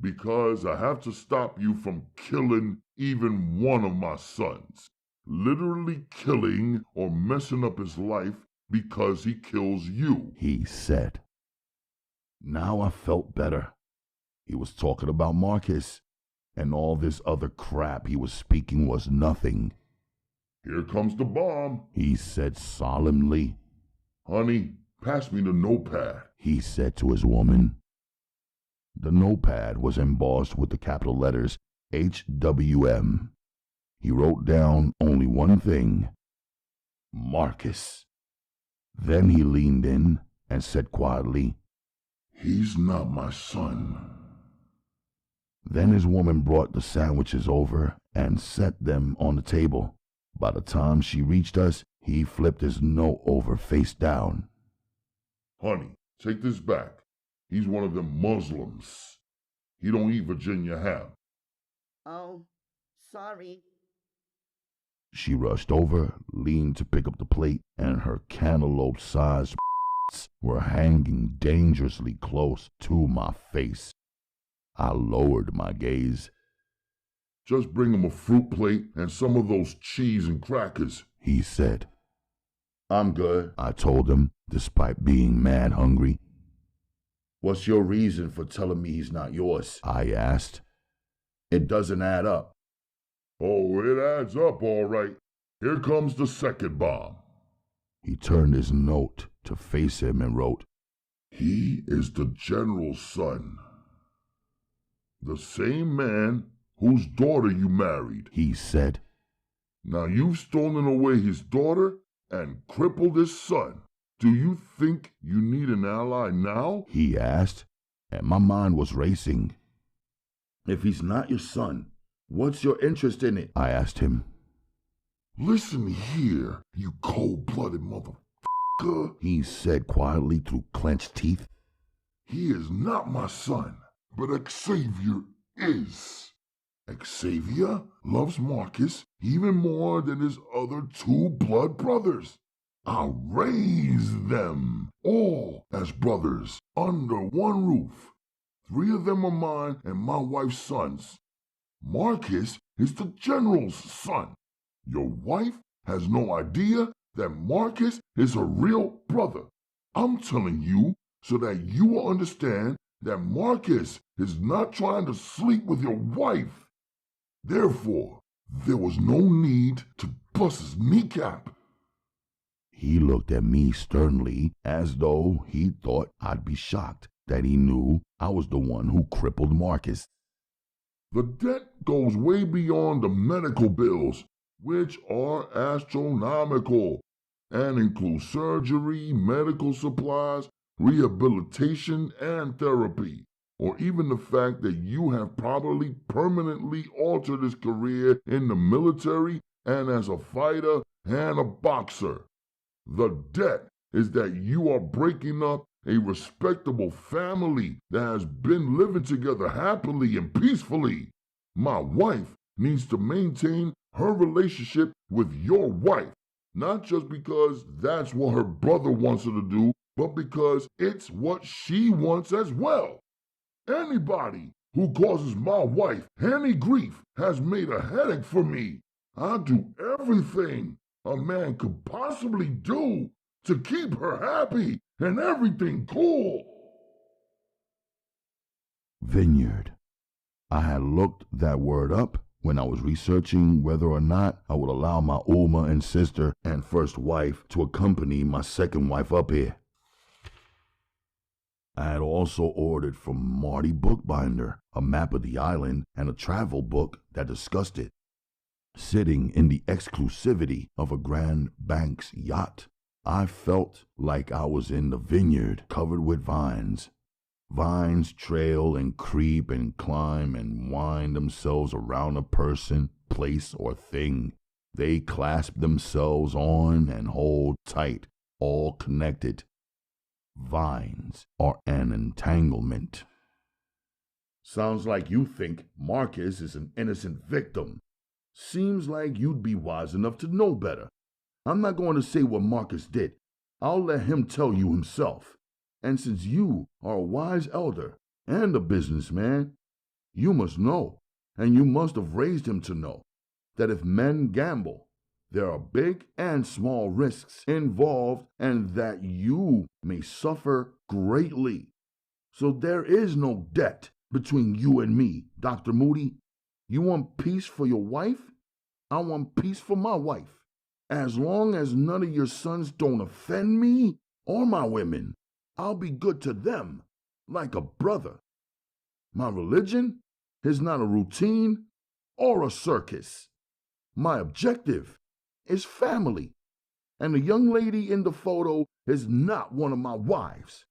Because I have to stop you from killing even one of my sons. Literally killing or messing up his life because he kills you, he said. Now I felt better. He was talking about Marcus, and all this other crap he was speaking was nothing. Here comes the bomb, he said solemnly. Honey, pass me the notepad, he said to his woman. The notepad was embossed with the capital letters HWM. He wrote down only one thing: Marcus. Then he leaned in and said quietly, He's not my son. Then his woman brought the sandwiches over and set them on the table. By the time she reached us, he flipped his note over face down. Honey, take this back. He's one of them Muslims. He don't eat Virginia ham. Oh, sorry. She rushed over, leaned to pick up the plate, and her cantaloupe-sized were hanging dangerously close to my face. I lowered my gaze. Just bring him a fruit plate and some of those cheese and crackers, he said. I'm good, I told him, despite being mad hungry. What's your reason for telling me he's not yours? I asked. It doesn't add up. Oh, it adds up all right. Here comes the second bomb. He turned his note to face him and wrote, He is the general's son. The same man whose daughter you married, he said. Now you've stolen away his daughter and crippled his son. Do you think you need an ally now? He asked, and my mind was racing. If he's not your son, what's your interest in it? I asked him. Listen here, you cold-blooded motherfucker, he said quietly through clenched teeth. He is not my son, but Xavier is. Xavier loves Marcus even more than his other two blood brothers. I'll raise them all as brothers under one roof. 3 of them are mine and my wife's sons. Marcus is the general's son. Your wife has no idea that Marcus is her real brother. I'm telling you so that you will understand that Marcus is not trying to sleep with your wife. Therefore, there was no need to bust his kneecap. He looked at me sternly as though he thought I'd be shocked that he knew I was the one who crippled Marcus. The debt goes way beyond the medical bills, which are astronomical and include surgery, medical supplies, rehabilitation, and therapy, or even the fact that you have probably permanently altered his career in the military and as a fighter and a boxer. The debt is that you are breaking up a respectable family that has been living together happily and peacefully. My wife needs to maintain her relationship with your wife, not just because that's what her brother wants her to do, but because it's what she wants as well. Anybody who causes my wife any grief has made a headache for me. I do everything a man could possibly do to keep her happy and everything cool. Vineyard. I had looked that word up when I was researching whether or not I would allow my Uma and sister and first wife to accompany my second wife up here. I had also ordered from Marty Bookbinder a map of the island and a travel book that discussed it. Sitting in the exclusivity of a Grand Banks yacht, I felt like I was in the vineyard covered with vines. Vines trail and creep and climb and wind themselves around a person, place, or thing. They clasp themselves on and hold tight, all connected. Vines are an entanglement. Sounds like you think Marcus is an innocent victim. Seems like you'd be wise enough to know better. I'm not going to say what Marcus did. I'll let him tell you himself. And since you are a wise elder and a businessman, you must know, and you must have raised him to know, that if men gamble, there are big and small risks involved and that you may suffer greatly. So there is no debt between you and me, Dr. Moody. You want peace for your wife? I want peace for my wife. As long as none of your sons don't offend me or my women, I'll be good to them, like a brother. My religion is not a routine or a circus. My objective is family, and the young lady in the photo is not one of my wives.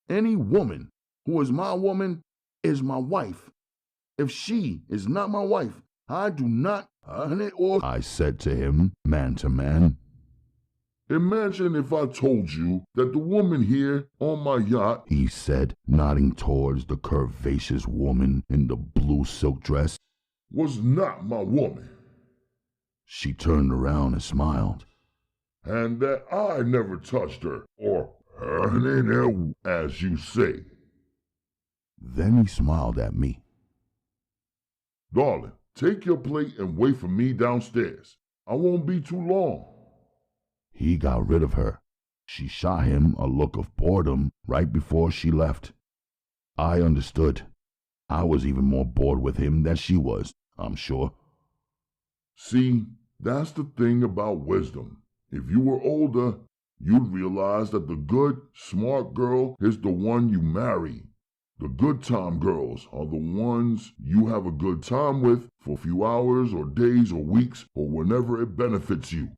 Any woman who is my woman is my wife. If she is not my wife, I do not I said to him, man to man. Imagine if I told you that the woman here on my yacht, he said, nodding towards the curvaceous woman in the blue silk dress, was not my woman. She turned around and smiled. And that I never touched her, or as you say. Then he smiled at me. Darling, take your plate and wait for me downstairs. I won't be too long. He got rid of her. She shot him a look of boredom right before she left. I understood. I was even more bored with him than she was, I'm sure. See, that's the thing about wisdom. If you were older, you'd realize that the good, smart girl is the one you marry. The good time girls are the ones you have a good time with for a few hours or days or weeks or whenever it benefits you.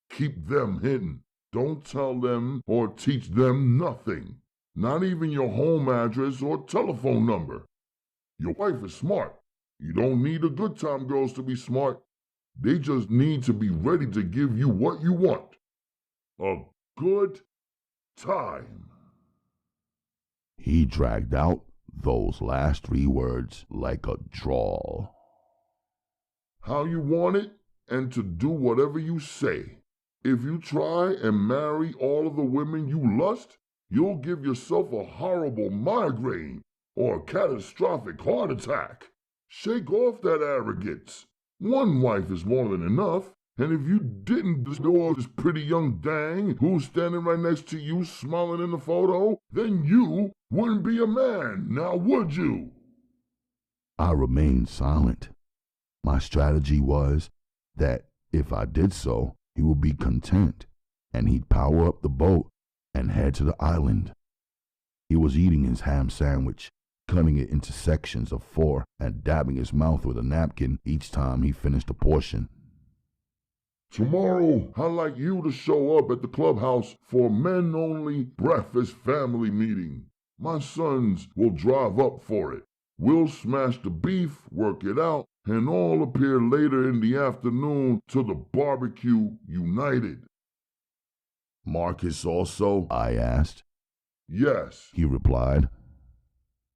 Keep them hidden. Don't tell them or teach them nothing. Not even your home address or telephone number. Your wife is smart. You don't need the good time girls to be smart. They just need to be ready to give you what you want. A good time. He dragged out those last 3 words like a drawl. How you want it, and to do whatever you say. If you try and marry all of the women you lust, you'll give yourself a horrible migraine or a catastrophic heart attack. Shake off that arrogance. One wife is more than enough, and if you didn't adore this pretty young dang who's standing right next to you smiling in the photo, then you wouldn't be a man, now would you? I remained silent. My strategy was that if I did so, he would be content, and he'd power up the boat and head to the island. He was eating his ham sandwich, cutting it into sections of 4 and dabbing his mouth with a napkin each time he finished a portion. Tomorrow, I'd like you to show up at the clubhouse for a men-only breakfast family meeting. My sons will drive up for it. We'll smash the beef, work it out, and all appear later in the afternoon to the barbecue united. Marcus also? I asked. Yes, he replied.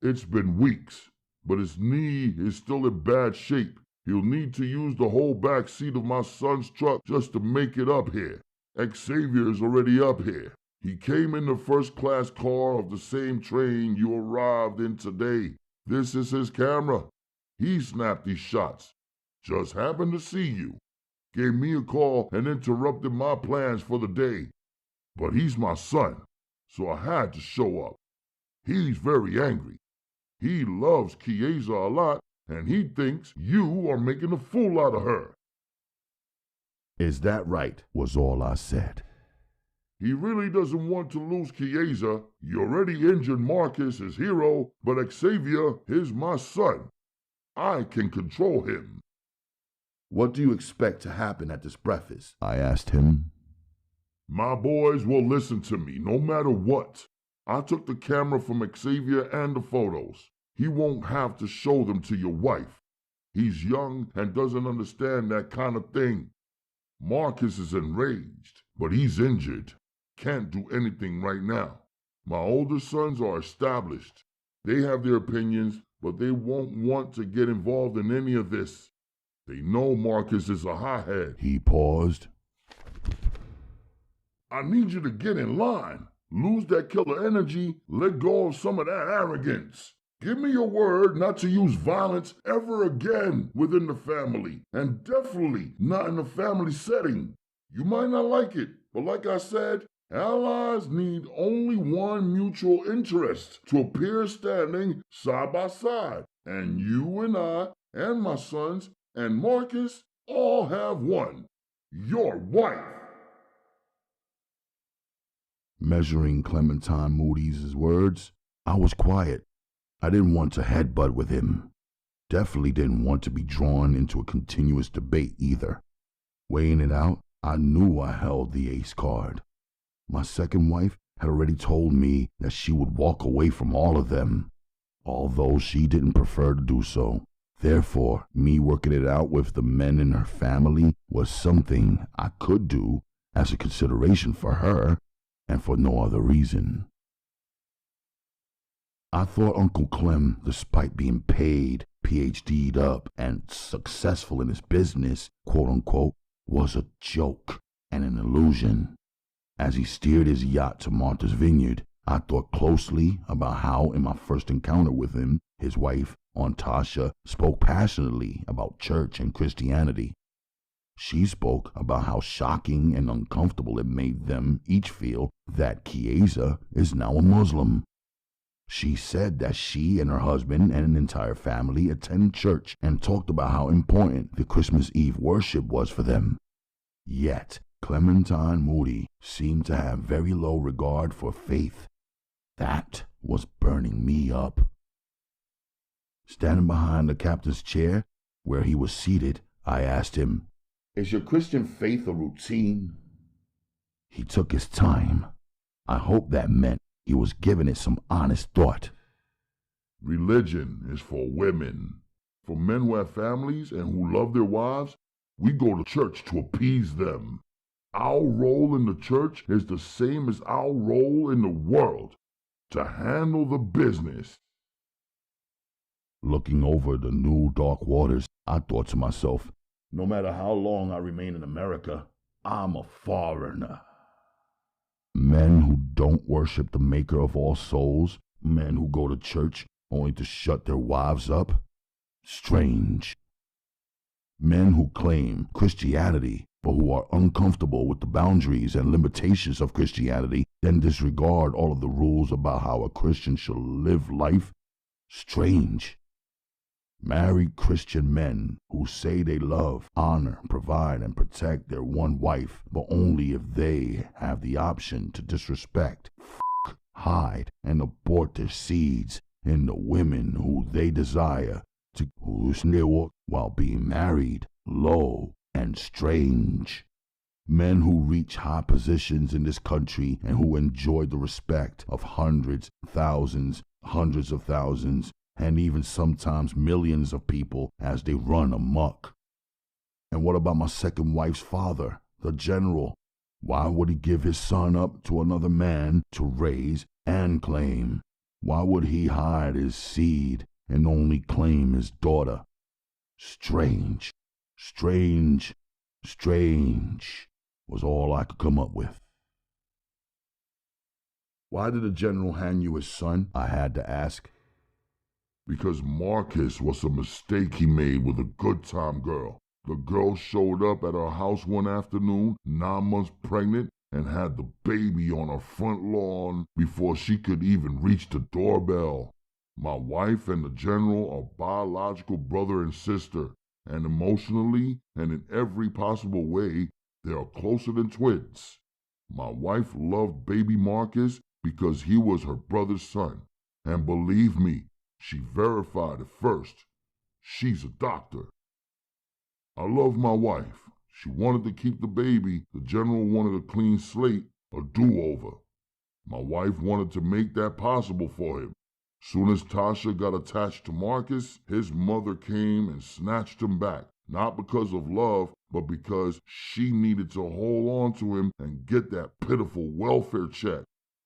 It's been weeks, but his knee is still in bad shape. He'll need to use the whole back seat of my son's truck just to make it up here. Xavier's already up here. He came in the first-class car of the same train you arrived in today. This is his camera. He snapped these shots. Just happened to see you. Gave me a call and interrupted my plans for the day. But he's my son, so I had to show up. He's very angry. He loves Chiasa a lot, and he thinks you are making a fool out of her. Is that right? Was all I said. He really doesn't want to lose Chiasa. He already injured Marcus, his hero, but Xavier is my son. I can control him. What do you expect to happen at this breakfast? I asked him. My boys will listen to me no matter what. I took the camera from Xavier and the photos. He won't have to show them to your wife. He's young and doesn't understand that kind of thing. Marcus is enraged, but he's injured. Can't do anything right now. My older sons are established. They have their opinions, but they won't want to get involved in any of this. They know Marcus is a hothead. He paused. I need you to get in line. Lose that killer energy. Let go of some of that arrogance. Give me your word not to use violence ever again within the family, and definitely not in a family setting. You might not like it, but like I said, allies need only one mutual interest to appear standing side by side, and you and I and my sons and Marcus all have one: your wife. Measuring Clementine Moody's words, I was quiet. I didn't want to headbutt with him. Definitely didn't want to be drawn into a continuous debate either. Weighing it out, I knew I held the ace card. My second wife had already told me that she would walk away from all of them, although she didn't prefer to do so. Therefore, me working it out with the men in her family was something I could do as a consideration for her and for no other reason. I thought Uncle Clem, despite being paid, PhD'd up, and successful in his business, quote-unquote, was a joke and an illusion. As he steered his yacht to Martha's Vineyard, I thought closely about how, in my first encounter with him, his wife, Aunt Tasha, spoke passionately about church and Christianity. She spoke about how shocking and uncomfortable it made them each feel that Chiasa is now a Muslim. She said that she and her husband and an entire family attend church and talked about how important the Christmas Eve worship was for them. Yet, Clementine Moody seemed to have very low regard for faith. That was burning me up. Standing behind the captain's chair, where he was seated, I asked him, "Is your Christian faith a routine?" He took his time. I hope that meant he was giving it some honest thought. Religion is for women. For men who have families and who love their wives, we go to church to appease them. Our role in the church is the same as our role in the world, to handle the business. Looking over the new dark waters, I thought to myself, no matter how long I remain in America, I'm a foreigner. Men who don't worship the maker of all souls, men who go to church only to shut their wives up. Strange. Men who claim Christianity, but who are uncomfortable with the boundaries and limitations of Christianity, then disregard all of the rules about how a Christian should live life. Strange. Married Christian men who say they love, honor, provide, and protect their one wife, but only if they have the option to disrespect, hide, and abort their seeds in the women who they desire to while being married, low, and strange. Men who reach high positions in this country and who enjoy the respect of hundreds of thousands, and even sometimes millions of people as they run amok. And what about my second wife's father, the general? Why would he give his son up to another man to raise and claim? Why would he hide his seed and only claim his daughter? Strange, strange, strange was all I could come up with. Why did the general hand you his son? I had to ask. Because Marcus was a mistake he made with a good time girl. The girl showed up at our house one afternoon, 9 months pregnant, and had the baby on our front lawn before she could even reach the doorbell. My wife and the general are biological brother and sister, and emotionally and in every possible way, they are closer than twins. My wife loved baby Marcus because he was her brother's son, and believe me, she verified it first. She's a doctor. I love my wife. She wanted to keep the baby. The general wanted a clean slate, a do-over. My wife wanted to make that possible for him. Soon as Tasha got attached to Marcus, his mother came and snatched him back, not because of love, but because she needed to hold on to him and get that pitiful welfare check.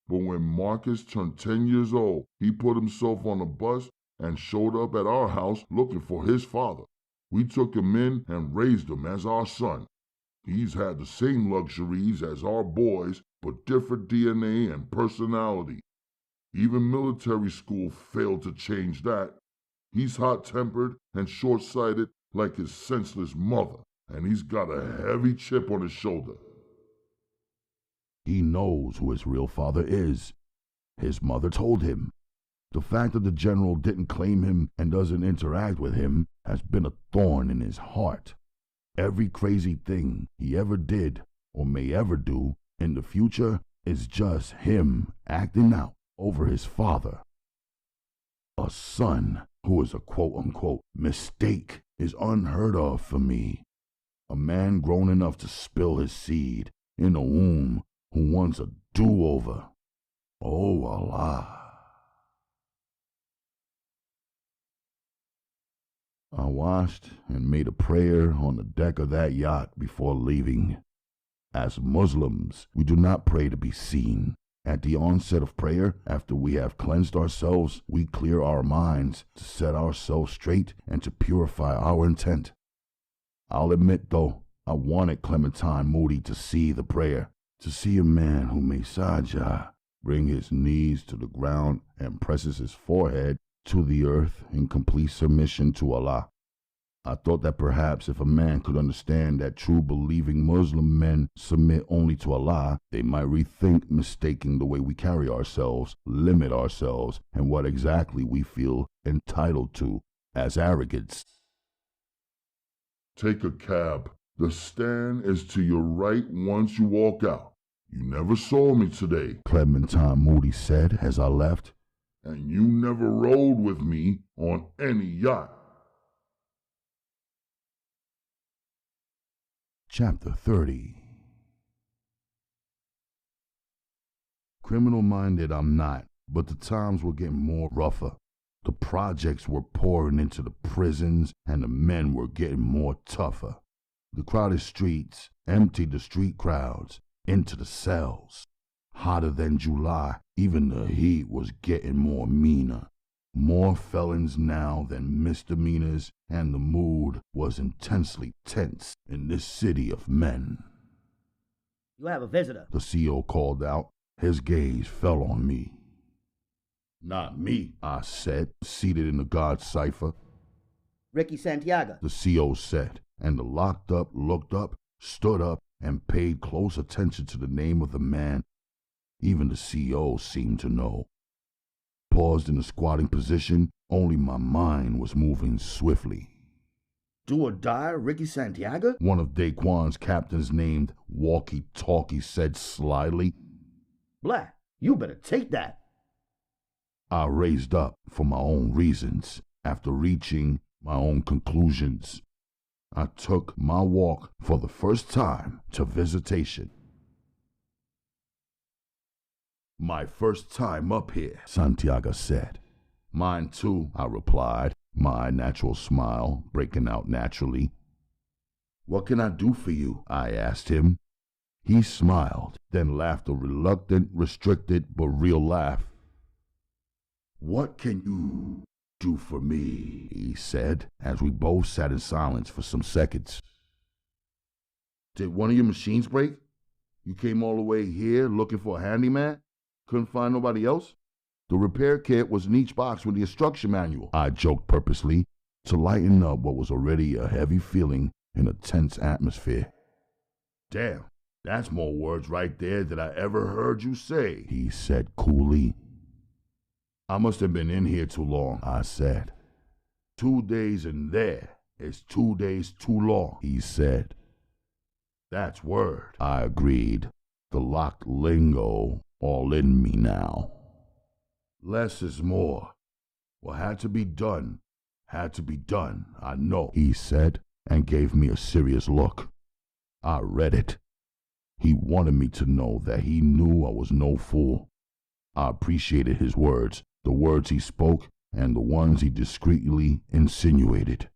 But when Marcus turned 10 years old, he put himself on a bus and showed up at our house looking for his father. We took him in and raised him as our son. He's had the same luxuries as our boys, but different DNA and personality. Even military school failed to change that. He's hot-tempered and short-sighted like his senseless mother, and he's got a heavy chip on his shoulder. He knows who his real father is. His mother told him. The fact that the general didn't claim him and doesn't interact with him has been a thorn in his heart. Every crazy thing he ever did or may ever do in the future is just him acting out over his father. A son who is a quote-unquote mistake is unheard of for me. A man grown enough to spill his seed in a womb who wants a do-over. Oh Allah. I washed and made a prayer on the deck of that yacht before leaving. As Muslims, we do not pray to be seen. At the onset of prayer, after we have cleansed ourselves, we clear our minds to set ourselves straight and to purify our intent. I'll admit, though, I wanted Clementine Moody to see the prayer, to see a man who may sajah, bring his knees to the ground and presses his forehead to the earth in complete submission to Allah. I thought that perhaps if a man could understand that true believing Muslim men submit only to Allah, they might rethink mistaking the way we carry ourselves, limit ourselves, and what exactly we feel entitled to as arrogance. Take a cab. The stand is to your right once you walk out. You never saw me today, Clementine Moody said as I left. and you never rode with me on any yacht. Chapter 30. Criminal-minded I'm not, but the times were getting more rougher. The projects were pouring into the prisons, and the men were getting more tougher. The crowded streets emptied the street crowds into the cells. Hotter than July, even the heat was getting more meaner. More felons now than misdemeanors, and the mood was intensely tense in this city of men. You have a visitor, the CO called out. His gaze fell on me. Not me, I said, seated in the guard cipher. Ricky Santiago, the CO said, and the locked up looked up, stood up, and paid close attention to the name of the man. Even the CO seemed to know. Paused in a squatting position, only my mind was moving swiftly. Do or die, Ricky Santiago? One of Daquan's captains named Walkie Talkie said slyly. Black, you better take that. I raised up for my own reasons, after reaching my own conclusions. I took my walk for the first time to visitation. My first time up here, Santiago said. Mine too, I replied, my natural smile breaking out naturally. What can I do for you? I asked him. He smiled, then laughed a reluctant, restricted, but real laugh. What can you do for me? He said, as we both sat in silence for some seconds. Did one of your machines break? You came all the way here looking for a handyman? Couldn't find nobody else? The repair kit was in each box with the instruction manual, I joked purposely, to lighten up what was already a heavy feeling in a tense atmosphere. Damn, that's more words right there than I ever heard you say, he said coolly. I must have been in here too long, I said. 2 days in there is 2 days too long, he said. That's word, I agreed, the locked lingo all in me now. Less is more. What had to be done, I know, he said, and gave me a serious look. I read it. He wanted me to know that he knew I was no fool. I appreciated his words, the words he spoke, and the ones he discreetly insinuated.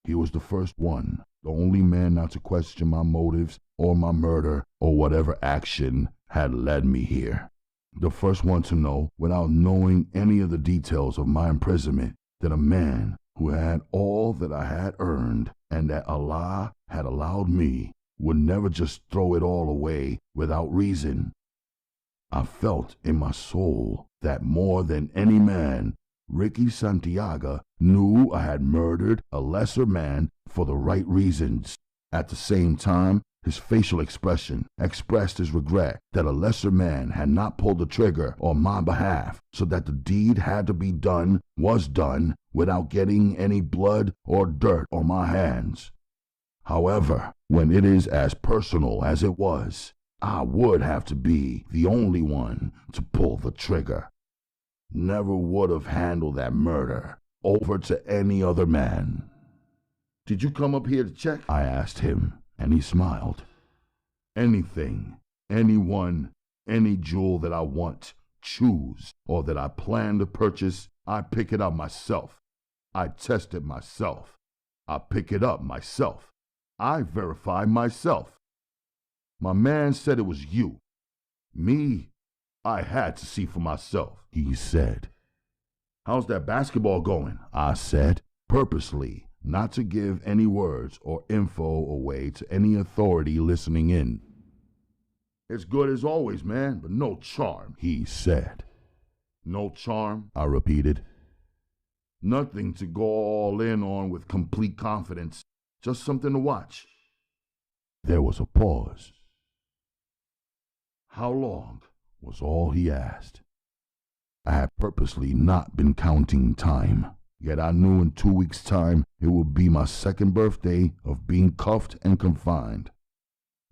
He was the first one, the only man not to question my motives or my murder or whatever action had led me here. The first one to know, without knowing any of the details of my imprisonment, that a man who had all that I had earned and that Allah had allowed me would never just throw it all away without reason. I felt in my soul that more than any man, Ricky Santiago knew I had murdered a lesser man for the right reasons. At the same time, his facial expression expressed his regret that a lesser man had not pulled the trigger on my behalf, so that the deed had to be done, was done, without getting any blood or dirt on my hands. However, when it is as personal as it was, I would have to be the only one to pull the trigger. Never would have handled that murder over to any other man. Did you come up here to check? I asked him, and he smiled. Anything, anyone, any jewel that I want, choose, or that I plan to purchase, I pick it up myself. I test it myself. I pick it up myself. I verify myself. My man said it was you. Me, I had to see for myself, he said. How's that basketball going? I said, purposely, not to give any words or info away to any authority listening in. It's good as always, man, but no charm, he said. No charm, I repeated. Nothing to go all in on with complete confidence, just something to watch. There was a pause. How long was all he asked. I had purposely not been counting time, yet I knew in 2 weeks' time it would be my second birthday of being cuffed and confined.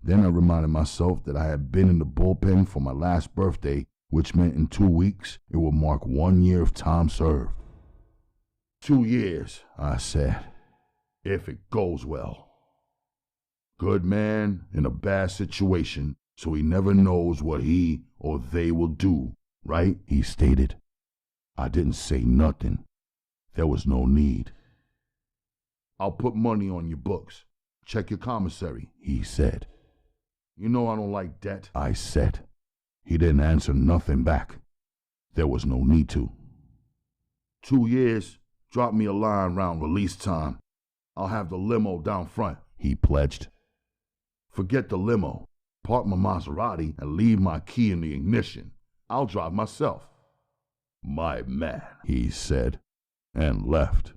Then I reminded myself that I had been in the bullpen for my last birthday which meant in 2 weeks it would mark 1 year of time served. 2 years, I said, if it goes well. Good man in a bad situation, so he never knows what he or they will do, right? He stated. I didn't say nothing. There was no need. I'll put money on your books. Check your commissary, he said. You know I don't like debt, I said. He didn't answer nothing back. There was no need to. 2 years, drop me a line round release time. I'll have the limo down front, he pledged. Forget the limo. Park my Maserati and leave my key in the ignition. I'll drive myself. My man, he said, and left.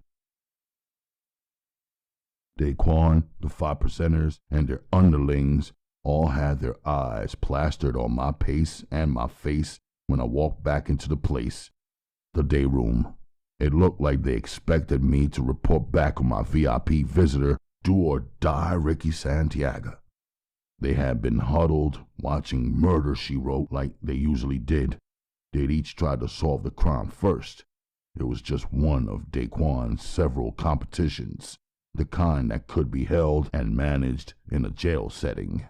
Daquan, the 5%ers, and their underlings all had their eyes plastered on my pace and my face when I walked back into the place, the day room. It looked like they expected me to report back on my VIP visitor, do or die Ricky Santiago. They had been huddled, watching Murder, She Wrote like they usually did. They'd each tried to solve the crime first. It was just one of Daquan's several competitions, the kind that could be held and managed in a jail setting.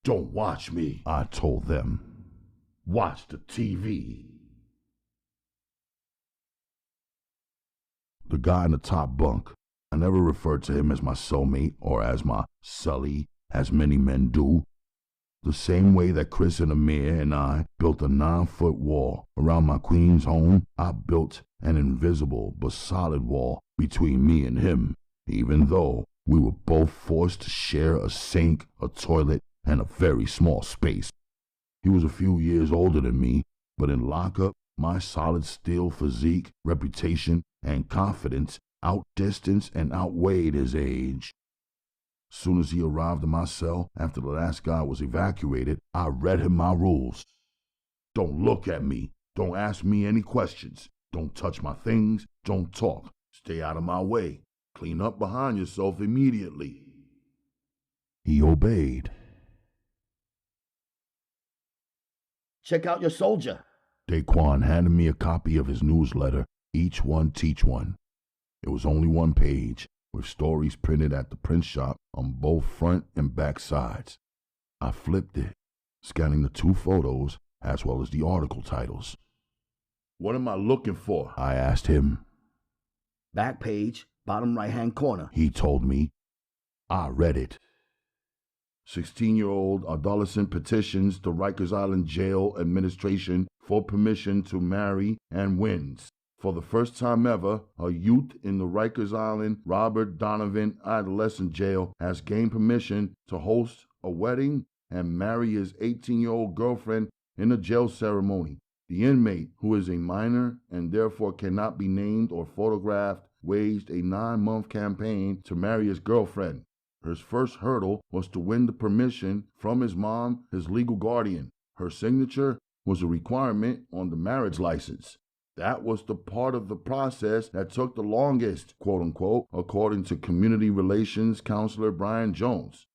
Don't watch me, I told them. Watch the TV. The guy in the top bunk, I never referred to him as my cellmate or as my Sully, as many men do. The same way that Chris and Amir and I built a 9-foot wall around my queen's home, I built an invisible but solid wall between me and him, even though we were both forced to share a sink, a toilet, and a very small space. He was a few years older than me, but in lockup, my solid steel physique, reputation, and confidence outdistanced and outweighed his age. Soon as he arrived in my cell, after the last guy was evacuated, I read him my rules. Don't look at me. Don't ask me any questions. Don't touch my things. Don't talk. Stay out of my way. Clean up behind yourself immediately. He obeyed. Check out your soldier. Daquan handed me a copy of his newsletter, Each One Teach One. It was only 1 page, with stories printed at the print shop on both front and back sides. I flipped it, scanning the 2 photos as well as the article titles. What am I looking for? I asked him. Back page, bottom right-hand corner. He told me. I read it. 16-year-old adolescent petitions the Rikers Island Jail Administration for permission to marry and wins. For the first time ever, a youth in the Rikers Island Robert Donovan Adolescent Jail has gained permission to host a wedding and marry his 18-year-old girlfriend in a jail ceremony. The inmate, who is a minor and therefore cannot be named or photographed, waged a 9-month campaign to marry his girlfriend. His first hurdle was to win the permission from his mom, his legal guardian. Her signature was a requirement on the marriage license. That was the part of the process that took the longest, quote unquote, according to Community Relations Counselor Brian Jones.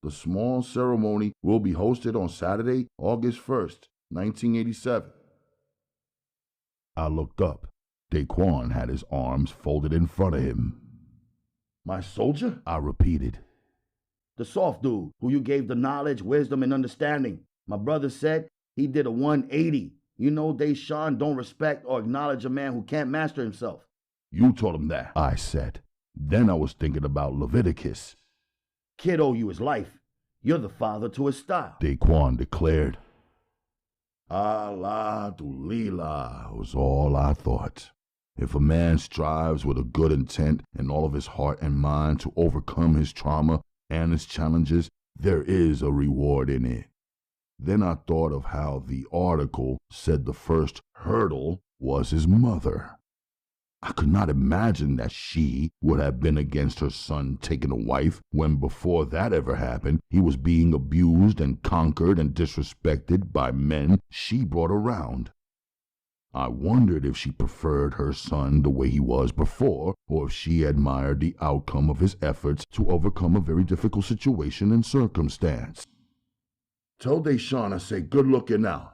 The small ceremony will be hosted on Saturday, August 1st, 1987. I looked up. Daquan had his arms folded in front of him. My soldier? I repeated. The soft dude who you gave the knowledge, wisdom, and understanding. My brother said he did a 180. You know Deshaun don't respect or acknowledge a man who can't master himself. You told him that, I said. Then I was thinking about Lavidicus. Kid owe you his life. You're the father to his style, Daquan declared. Allah Dulila was all I thought. If a man strives with a good intent and all of his heart and mind to overcome his trauma and his challenges, there is a reward in it. Then I thought of how the article said the first hurdle was his mother. I could not imagine that she would have been against her son taking a wife when before that ever happened, he was being abused and conquered and disrespected by men she brought around. I wondered if she preferred her son the way he was before, or if she admired the outcome of his efforts to overcome a very difficult situation and circumstance. Tell Deshaun I say good looking now.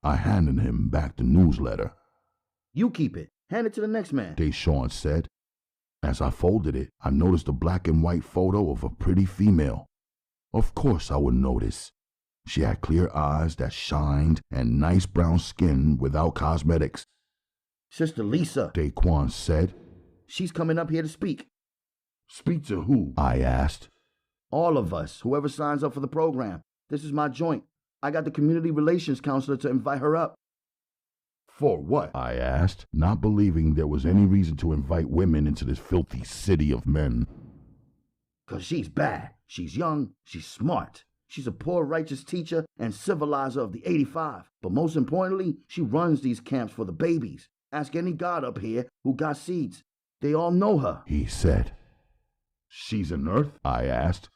I handed him back the newsletter. You keep it. Hand it to the next man. Deshawn said. As I folded it, I noticed a black and white photo of a pretty female. Of course I would notice. She had clear eyes that shined and nice brown skin without cosmetics. Sister Lisa, Daquan said. She's coming up here to speak. Speak to who? I asked. All of us, whoever signs up for the program. This is my joint. I got the community relations counselor to invite her up. For what? I asked, not believing there was any reason to invite women into this filthy city of men. 'Cause she's bad. She's young. She's smart. She's a poor righteous teacher and civilizer of the 85. But most importantly, she runs these camps for the babies. Ask any god up here who got seeds. They all know her. He said. She's an Earth? I asked.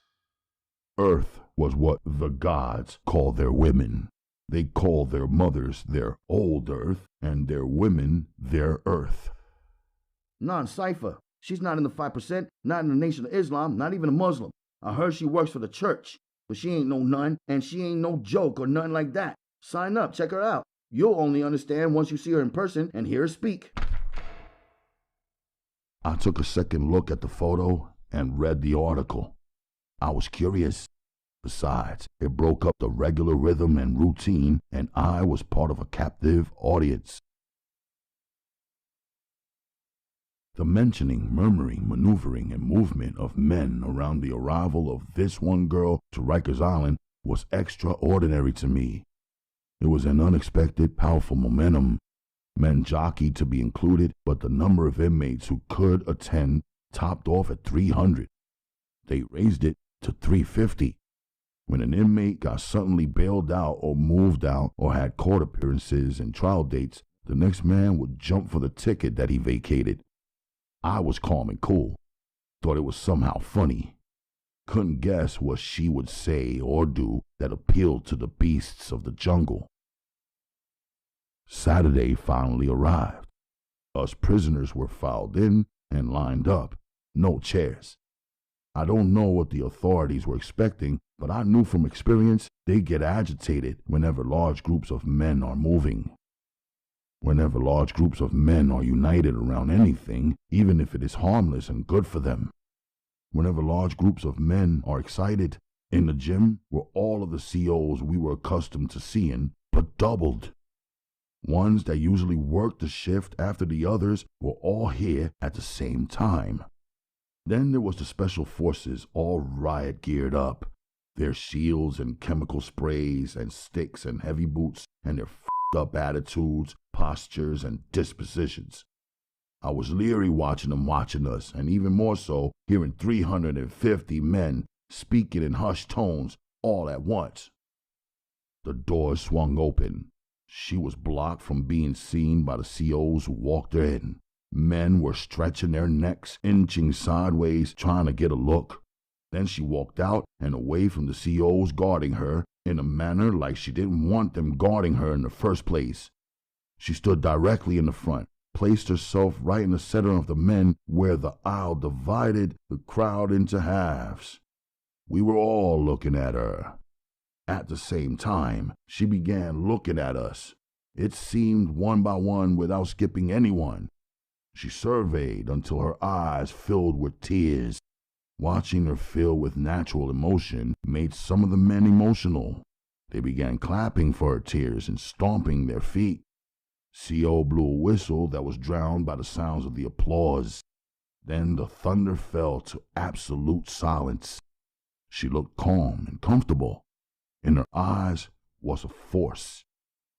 Earth was what the gods call their women. They call their mothers their old Earth and their women their Earth. Non-cipher. She's not in the 5%, not in the Nation of Islam, not even a Muslim. I heard she works for the church, but she ain't no nun, and she ain't no joke or nothing like that. Sign up, check her out. You'll only understand once you see her in person and hear her speak. I took a second look at the photo and read the article. I was curious. Besides, it broke up the regular rhythm and routine, and I was part of a captive audience. The mentioning, murmuring, maneuvering, and movement of men around the arrival of this one girl to Rikers Island was extraordinary to me. It was an unexpected, powerful momentum. Men jockeyed to be included, but the number of inmates who could attend topped off at 300. They raised it to 350. When an inmate got suddenly bailed out or moved out or had court appearances and trial dates, the next man would jump for the ticket that he vacated. I was calm and cool. Thought it was somehow funny. Couldn't guess what she would say or do that appealed to the beasts of the jungle. Saturday finally arrived. Us prisoners were filed in and lined up. No chairs. I don't know what the authorities were expecting, but I knew from experience they get agitated whenever large groups of men are moving. Whenever large groups of men are united around anything, even if it is harmless and good for them. Whenever large groups of men are excited, in the gym were all of the COs we were accustomed to seeing, but doubled. Ones that usually worked the shift after the others were all here at the same time. Then there was the special forces all riot geared up. Their shields and chemical sprays and sticks and heavy boots and their f***ed up attitudes, postures, and dispositions. I was leery watching them watching us, and even more so hearing 350 men speaking in hushed tones all at once. The door swung open. She was blocked from being seen by the COs who walked her in. Men were stretching their necks, inching sideways, trying to get a look. Then she walked out and away from the COs guarding her in a manner like she didn't want them guarding her in the first place. She stood directly in the front, placed herself right in the center of the men where the aisle divided the crowd into halves. We were all looking at her. At the same time, she began looking at us. It seemed one by one without skipping anyone. She surveyed until her eyes filled with tears. Watching her fill with natural emotion made some of the men emotional. They began clapping for her tears and stomping their feet. CO blew a whistle that was drowned by the sounds of the applause. Then the thunder fell to absolute silence. She looked calm and comfortable. In her eyes was a force.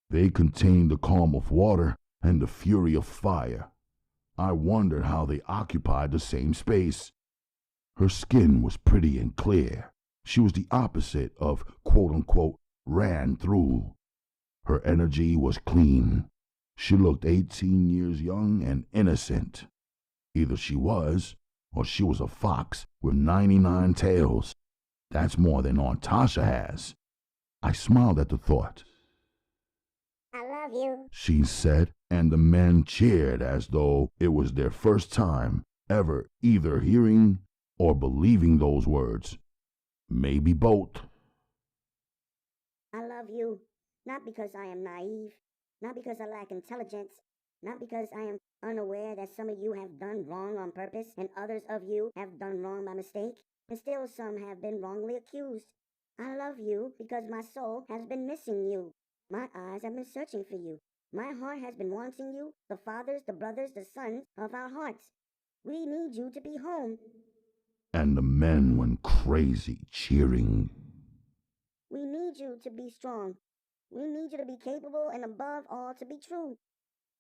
They contained the calm of water and the fury of fire. I wondered how they occupied the same space. Her skin was pretty and clear. She was the opposite of quote-unquote ran through. Her energy was clean. She looked 18 years young and innocent. Either she was, or she was a fox with 99 tails. That's more than Aunt Tasha has. I smiled at the thought. I love you, she said, and the men cheered as though it was their first time ever either hearing or believing those words. Maybe both. I love you, Not because I am naive, not because I lack intelligence, not because I am unaware that some of you have done wrong on purpose and others of you have done wrong by mistake, and still some have been wrongly accused. I love you because my soul has been missing you. My eyes have been searching for you. My heart has been wanting you, the fathers, the brothers, the sons of our hearts. We need you to be home. And the men went crazy, cheering. We need you to be strong. We need you to be capable and above all to be true.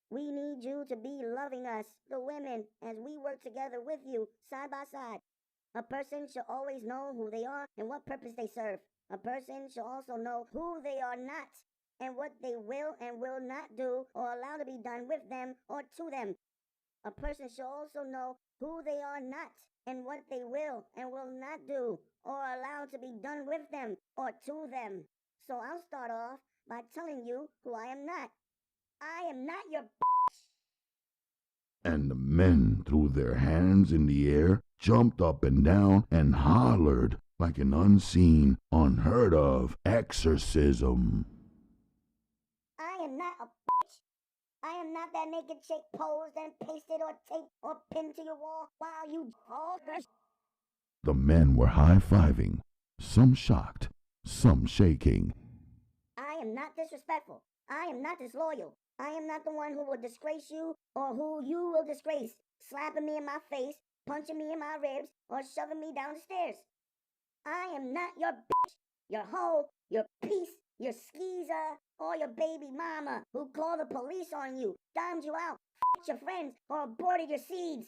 We need you to be loving us, the women, as we work together with you, side by side. A person should always know who they are and what purpose they serve. A person should also know who they are not and what they will and will not do or allow to be done with them or to them. A person should also know who they are not and what they will and will not do or allow to be done with them or to them. So I'll start off by telling you who I am not. I am not your And the men threw their hands in the air, jumped up and down, and hollered like an unseen, unheard of exorcism. I am not a I am not that naked chick posed and pasted or taped or pinned to your wall while you all The men were high-fiving, some shocked, some shaking. I am not disrespectful. I am not disloyal. I am not the one who will disgrace you or who you will disgrace, slapping me in my face, punching me in my ribs, or shoving me down the stairs. I am not your bitch, your hoe, your piece, your skeezer, or your baby mama who called the police on you, dimed you out, f***ed your friends, or aborted your seeds.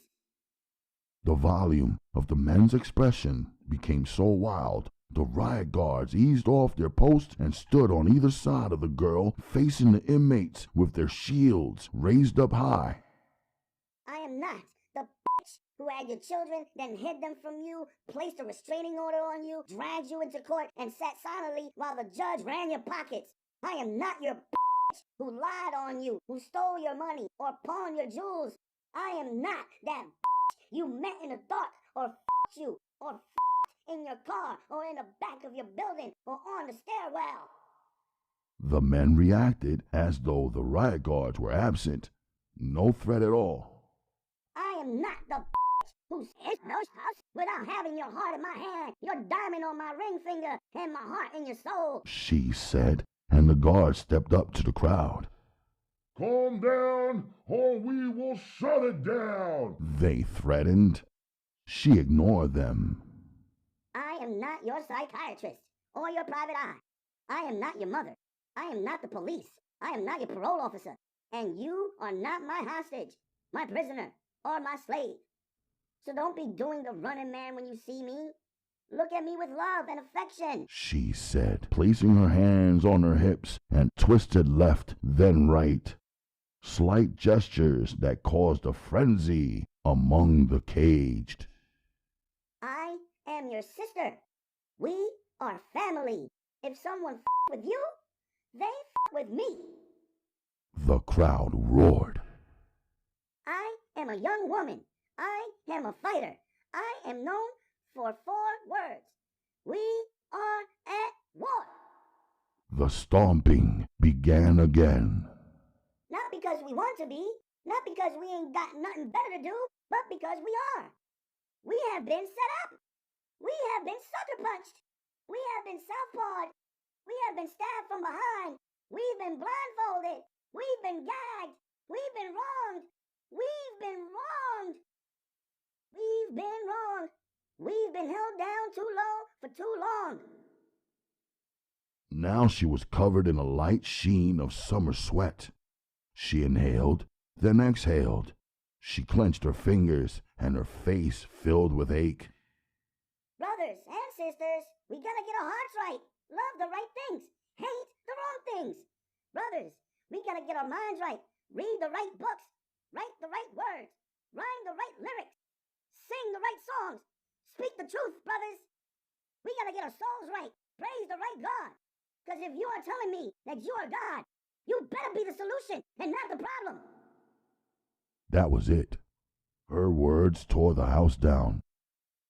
The volume of the men's expression became so wild, the riot guards eased off their posts and stood on either side of the girl, facing the inmates with their shields raised up high. I am not the bitch who had your children, then hid them from you, placed a restraining order on you, dragged you into court, and sat silently while the judge ran your pockets. I am not your bitch who lied on you, who stole your money, or pawned your jewels. I am not that bitch you met in the dark, or f***ed you, or f***ed in your car, or in the back of your building, or on the stairwell. The men reacted as though the riot guards were absent. No threat at all. I am not the bitch who's hit those house without having your heart in my hand, your diamond on my ring finger, and my heart in your soul, she said, and the guard stepped up to the crowd. Calm down, or we will shut it down, they threatened. She ignored them. I am not your psychiatrist or your private eye. I am not your mother. I am not the police. I am not your parole officer. And you are not my hostage, my prisoner, or my slave. So don't be doing the running man when you see me. Look at me with love and affection, she said, placing her hands on her hips and twisted left, then right. Slight gestures that caused a frenzy among the caged. I am your sister. We are family. If someone f*** with you, they f*** with me. The crowd roared. I am a young woman. I am a fighter. I am known for 4 words. We are at war. The stomping began again. Not because we want to be, not because we ain't got nothing better to do, but because we are. We have been set up. We have been sucker punched. We have been southpawed. We have been stabbed from behind. We've been blindfolded. We've been gagged. We've been wronged. We've been wronged. We've been wronged. We've been held down too low for too long. Now she was covered in a light sheen of summer sweat. She inhaled, then exhaled. She clenched her fingers, and her face filled with ache. Brothers and sisters, we gotta get our hearts right. Love the right things. Hate the wrong things. Brothers, we gotta get our minds right. Read the right books. Write the right words. Rhyme the right lyrics. Sing the right songs. Speak the truth, brothers. We gotta get our souls right. Praise the right God. Because if you are telling me that you are God, you better be the solution and not the problem. That was it. Her words tore the house down.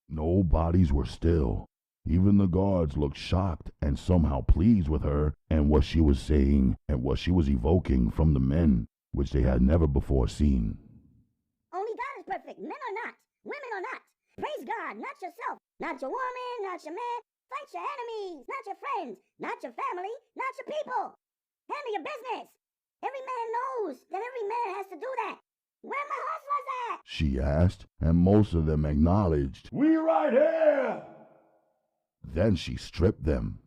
No bodies were still. Even the guards looked shocked and somehow pleased with her and what she was saying and what she was evoking from the men, which they had never before seen. Only God is perfect, men are not, women are not. Praise God, not yourself, not your woman, not your man. Fight your enemies, not your friends, not your family, not your people. Handle your business. Every man knows that every man has to do that. Where my hustlers at? She asked, and most of them acknowledged, "We right here!" Then she stripped them.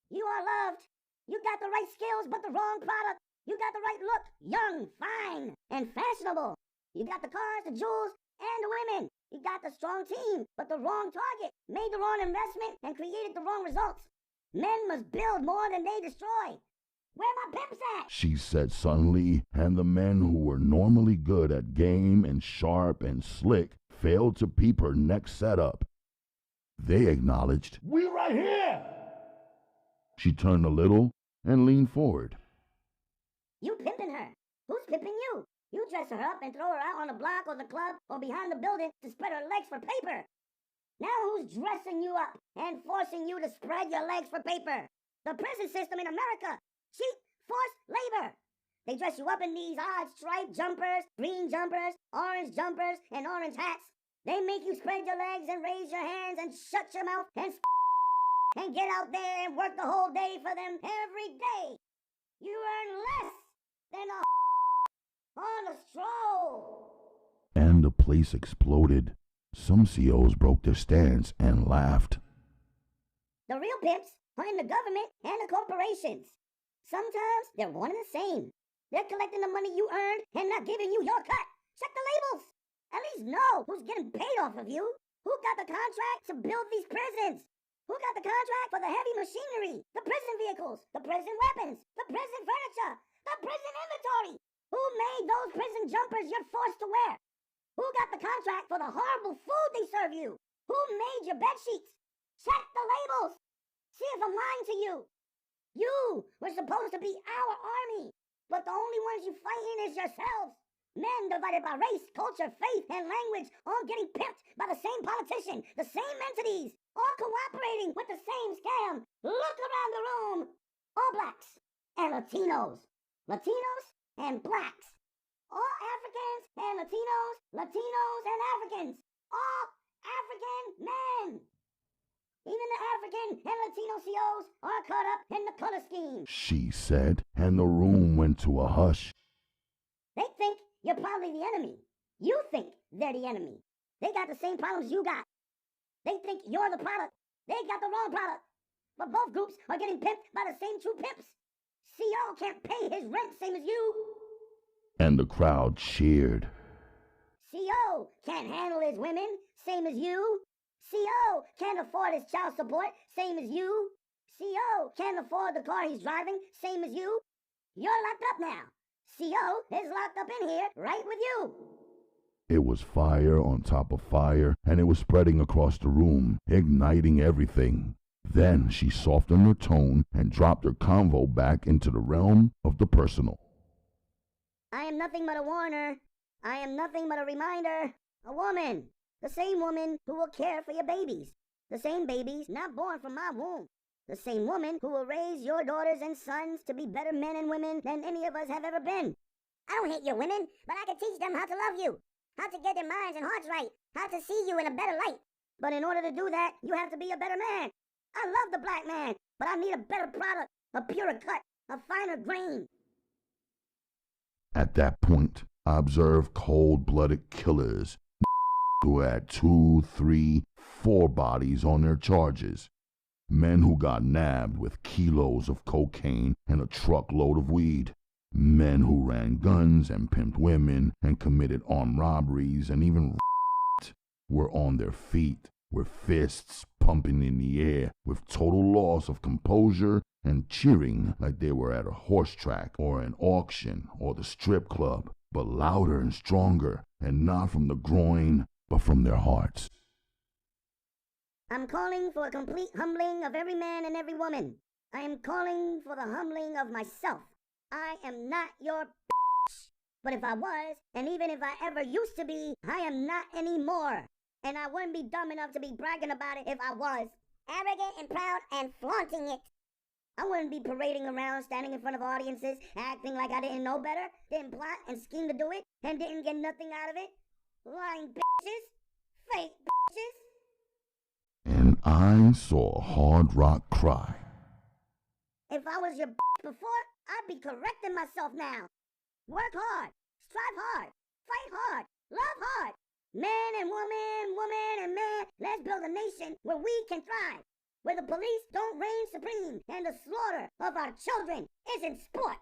You are loved. You got the right skills, but the wrong product. You got the right look, young, fine, and fashionable. You got the cars, the jewels, and the women. You got the strong team, but the wrong target. Made the wrong investment and created the wrong results. Men must build more than they destroy. Where my pimps at? She said suddenly, and the men who were normally good at game and sharp and slick failed to peep her next setup. They acknowledged, "We right here!" She turned a little and leaned forward. You pimping her. Who's pimping you? You dress her up and throw her out on the block or the club or behind the building to spread her legs for paper. Now who's dressing you up and forcing you to spread your legs for paper? The prison system in America. Cheap, forced labor. They dress you up in these odd striped jumpers, green jumpers, orange jumpers, and orange hats. They make you spread your legs and raise your hands and shut your mouth and get out there and work the whole day for them every day. You earn less than on a stroll. And the place exploded. Some COs broke their stance and laughed. The real pimps are in the government and the corporations. Sometimes they're one and the same. They're collecting the money you earned and not giving you your cut. Check the labels. At least know who's getting paid off of you. Who got the contract to build these prisons? Who got the contract for the heavy machinery, the prison vehicles, the prison weapons, the prison furniture, the prison inventory? Who made those prison jumpers you're forced to wear? Who got the contract for the horrible food they serve you? Who made your bed sheets? Check the labels. See if I'm lying to you. You were supposed to be our army, but the only ones you fighting is yourselves. Men divided by race, culture, faith, and language, all getting pimped by the same politician, the same entities, all cooperating with the same scam. Look around the room. All blacks and Latinos. Latinos and blacks. All Africans and Latinos, Latinos and Africans. All African men. Even the African and Latino COs are caught up in the color scheme. She said, and the room went to a hush. They think you're probably the enemy. You think they're the enemy. They got the same problems you got. They think you're the product. They got the wrong product. But both groups are getting pimped by the same true pimps. CO can't pay his rent same as you. And the crowd cheered. CO can't handle his women same as you. CO can't afford his child support same as you. CO can't afford the car he's driving same as you. You're locked up now. CO is locked up in here right with you. It was fire on top of fire, and it was spreading across the room, igniting everything. Then she softened her tone and dropped her convo back into the realm of the personal. I am nothing but a warner. I am nothing but a reminder. A woman. The same woman who will care for your babies. The same babies not born from my womb. The same woman who will raise your daughters and sons to be better men and women than any of us have ever been. I don't hate your women, but I can teach them how to love you. How to get their minds and hearts right. How to see you in a better light. But in order to do that, you have to be a better man. I love the black man, but I need a better product, a purer cut, a finer grain. At that point, I observed cold-blooded killers who had 2, 3, 4 bodies on their charges. Men who got nabbed with kilos of cocaine and a truckload of weed. Men who ran guns and pimped women and committed armed robberies and even were on their feet, with fists pumping in the air, with total loss of composure and cheering like they were at a horse track or an auction or the strip club, but louder and stronger, and not from the groin, but from their hearts. I'm calling for a complete humbling of every man and every woman. I am calling for the humbling of myself. I am not your but if I was, and even if I ever used to be, I am not anymore. And I wouldn't be dumb enough to be bragging about it if I was. arrogant and proud and flaunting it. I wouldn't be parading around, standing in front of audiences, acting like I didn't know better, didn't plot and scheme to do it, and didn't get nothing out of it. Lying bitches. Fake bitches. And I saw Hard Rock cry. If I was your before, I'd be correcting myself now. Work hard, strive hard, fight hard, love hard. Man and woman, woman and man, let's build a nation where we can thrive. Where the police don't reign supreme and the slaughter of our children isn't sport.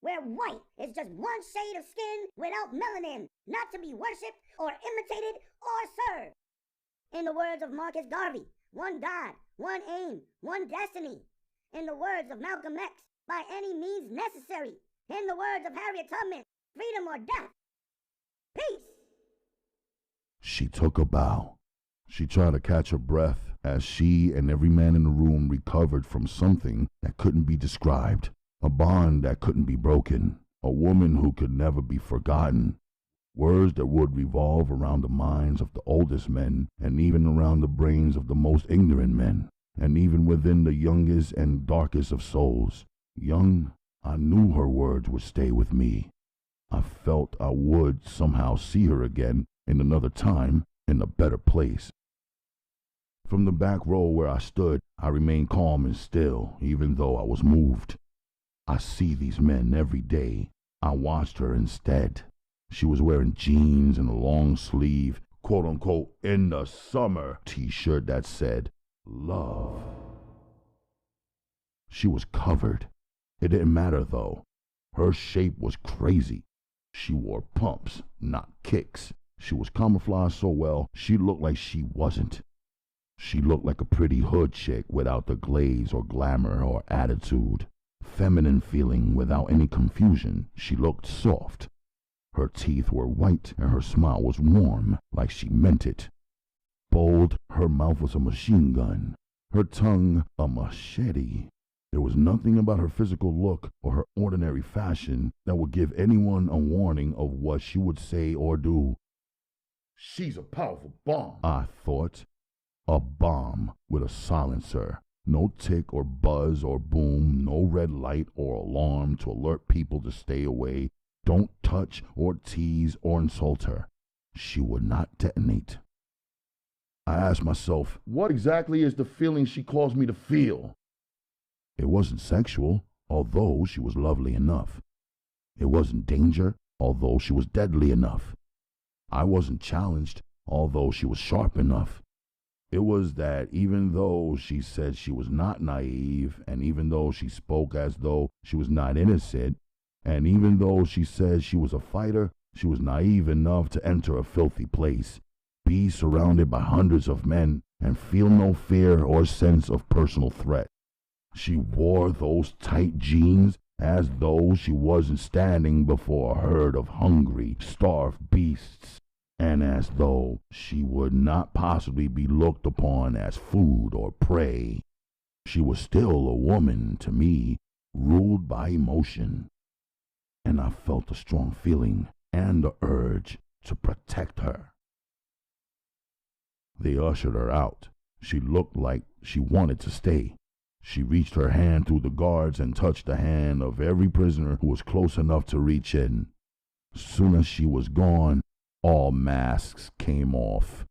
Where white is just one shade of skin without melanin, not to be worshipped or imitated or served. In the words of Marcus Garvey, one God, one aim, one destiny. In the words of Malcolm X, by any means necessary. In the words of Harriet Tubman, freedom or death. Peace. She took a bow. She tried to catch her breath as she and every man in the room recovered from something that couldn't be described, a bond that couldn't be broken, a woman who could never be forgotten, words that would revolve around the minds of the oldest men and even around the brains of the most ignorant men, and even within the youngest and darkest of souls. Young, I knew her words would stay with me. I felt I would somehow see her again in another time, in a better place. From the back row where I stood, I remained calm and still, even though I was moved. I see these men every day. I watched her instead. She was wearing jeans and a long sleeve, quote-unquote, in the summer t-shirt that said, love. She was covered. It didn't matter, though. Her shape was crazy. She wore pumps, not kicks. She was camouflaged so well, she looked like she wasn't. She looked like a pretty hood chick without the glaze or glamour or attitude. Feminine feeling without any confusion. She looked soft. Her teeth were white and her smile was warm, like she meant it. Bold, her mouth was a machine gun. Her tongue a machete. There was nothing about her physical look or her ordinary fashion that would give anyone a warning of what she would say or do. She's a powerful bomb, I thought. A bomb with a silencer. No tick or buzz or boom, no red light or alarm to alert people to stay away. Don't touch or tease or insult her. She would not detonate. I asked myself, what exactly is the feeling she caused me to feel? It wasn't sexual, although she was lovely enough. It wasn't danger, although she was deadly enough. I wasn't challenged, although she was sharp enough. It was that even though she said she was not naive, and even though she spoke as though she was not innocent, and even though she said she was a fighter, she was naive enough to enter a filthy place, be surrounded by hundreds of men, and feel no fear or sense of personal threat. She wore those tight jeans as though she wasn't standing before a herd of hungry, starved beasts, and as though she would not possibly be looked upon as food or prey. She was still a woman to me, ruled by emotion. And I felt a strong feeling and the urge to protect her. They ushered her out. She looked like she wanted to stay. She reached her hand through the guards and touched the hand of every prisoner who was close enough to reach in. Soon as she was gone, all masks came off.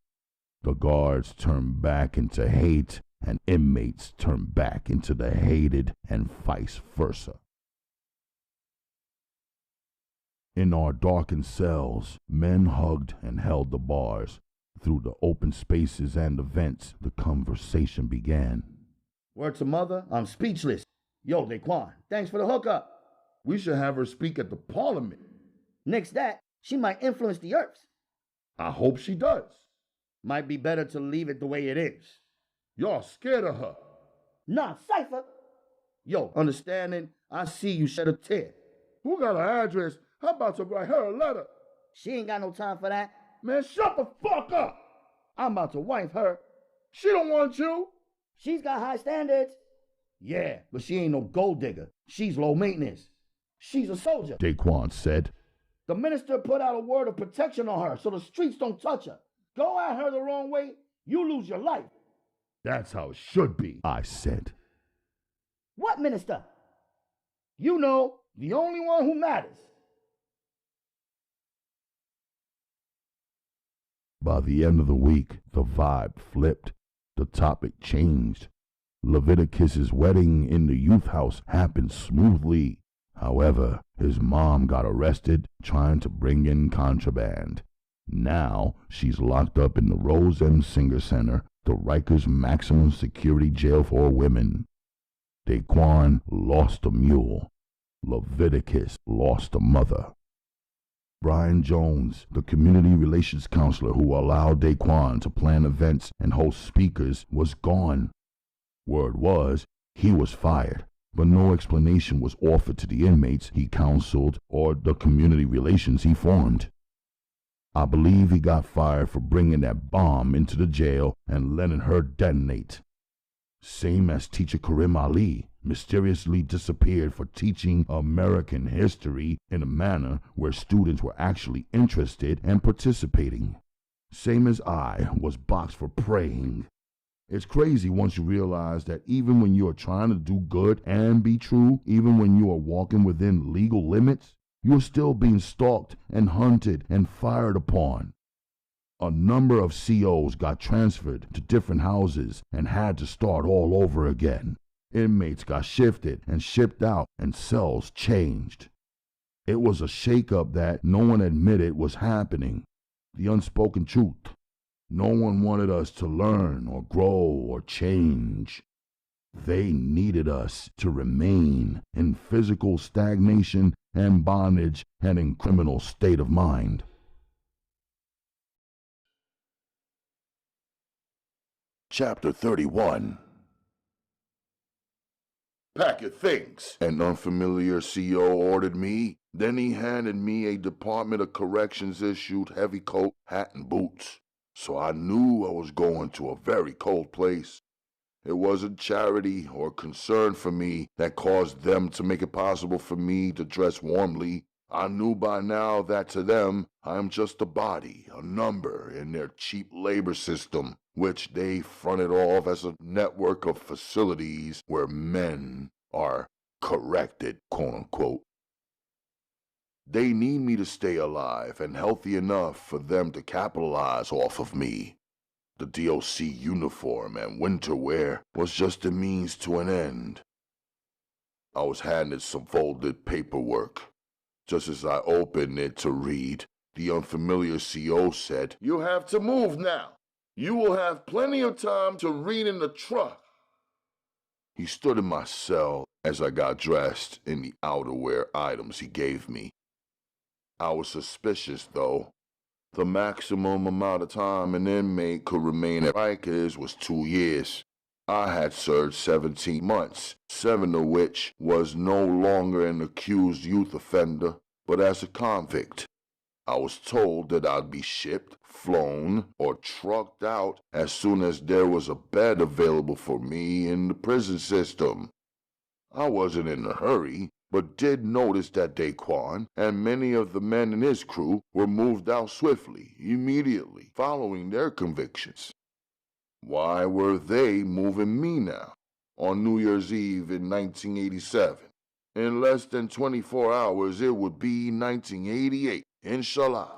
The guards turned back into hate, and inmates turned back into the hated, and vice versa. In our darkened cells, men hugged and held the bars. Through the open spaces and the vents, the conversation began. Word to mother, I'm speechless. Yo, Daquan, thanks for the hookup. We should have her speak at the parliament. Nix that, she might influence the earth. I hope she does. Might be better to leave it the way it is. Y'all scared of her. Nah, Cypher. Yo, understanding, I see you shed a tear. Who got her address? How about to write her a letter? She ain't got no time for that. Man, shut the fuck up. I'm about to wife her. She don't want you. She's got high standards. Yeah, but she ain't no gold digger. She's low maintenance. She's a soldier, Daquan said. The minister put out a word of protection on her so the streets don't touch her. Go at her the wrong way, you lose your life. That's how it should be, I said. What minister? You know, the only one who matters. By the end of the week, the vibe flipped. The topic changed. Lavidicus's wedding in the youth house happened smoothly. However, his mom got arrested trying to bring in contraband. Now, she's locked up in the Rose M. Singer Center, the Rikers maximum security jail for women. Daquan lost a mule. Lavidicus lost a mother. Brian Jones, the community relations counselor who allowed Daquan to plan events and host speakers, was gone. Word was, he was fired, but no explanation was offered to the inmates he counseled or the community relations he formed. I believe he got fired for bringing that bomb into the jail and letting her detonate. Same as teacher Karim Ali mysteriously disappeared for teaching American history in a manner where students were actually interested and participating. Same as I was boxed for praying. It's crazy once you realize that even when you are trying to do good and be true, even when you are walking within legal limits, you are still being stalked and hunted and fired upon. A number of COs got transferred to different houses and had to start all over again. Inmates got shifted and shipped out and cells changed. It was a shakeup that no one admitted was happening. The unspoken truth. No one wanted us to learn or grow or change. They needed us to remain in physical stagnation and bondage and in criminal state of mind. Chapter 31. Pack your things, an unfamiliar CO ordered me. Then he handed me a Department of Corrections issued heavy coat, hat, and boots. So I knew I was going to a very cold place. It wasn't charity or concern for me that caused them to make it possible for me to dress warmly. I knew by now that to them, I am just a body, a number in their cheap labor system, which they fronted off as a network of facilities where men are corrected, quote-unquote. They need me to stay alive and healthy enough for them to capitalize off of me. The DOC uniform and winter wear was just a means to an end. I was handed some folded paperwork. Just as I opened it to read, the unfamiliar CO said, "You have to move now. You will have plenty of time to read in the truck." He stood in my cell as I got dressed in the outerwear items he gave me. I was suspicious, though. The maximum amount of time an inmate could remain at Rikers was 2 years. I had served 17 months, 7 of which was no longer an accused youth offender, but as a convict. I was told that I'd be shipped, flown, or trucked out as soon as there was a bed available for me in the prison system. I wasn't in a hurry, but did notice that Daquan and many of the men in his crew were moved out swiftly, immediately, following their convictions. Why were they moving me now, on New Year's Eve in 1987? In less than 24 hours, it would be 1988, inshallah.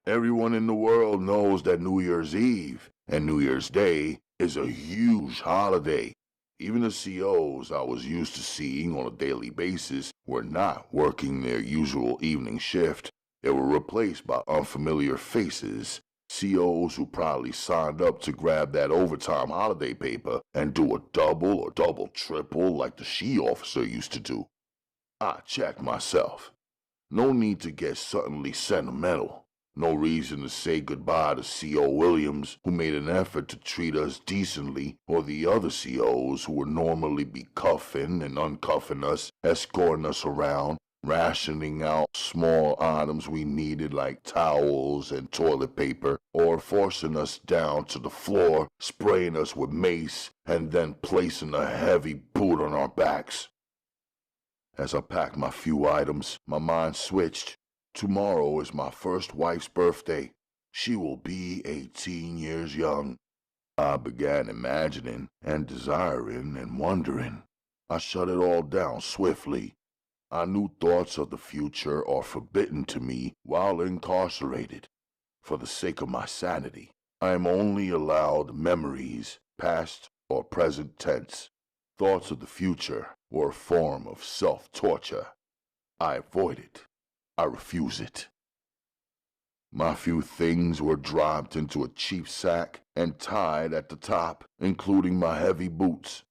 Everyone in the world knows that New Year's Eve and New Year's Day is a huge holiday. Even the COs I was used to seeing on a daily basis were not working their usual evening shift. They were replaced by unfamiliar faces, COs who probably signed up to grab that overtime holiday paper and do a double or double triple like the she officer used to do. I checked myself. No need to get suddenly sentimental. No reason to say goodbye to C.O. Williams, who made an effort to treat us decently, or the other COs who would normally be cuffing and uncuffing us, escorting us around, rationing out small items we needed like towels and toilet paper, or forcing us down to the floor, spraying us with mace, and then placing a heavy boot on our backs. As I packed my few items, my mind switched. Tomorrow is my first wife's birthday. She will be 18 years young. I began imagining and desiring and wondering. I shut it all down swiftly. I knew thoughts of the future are forbidden to me while incarcerated. For the sake of my sanity, I am only allowed memories, past or present tense. Thoughts of the future were a form of self-torture. I avoid it. I refuse it. My few things were dropped into a cheap sack and tied at the top, including my heavy boots.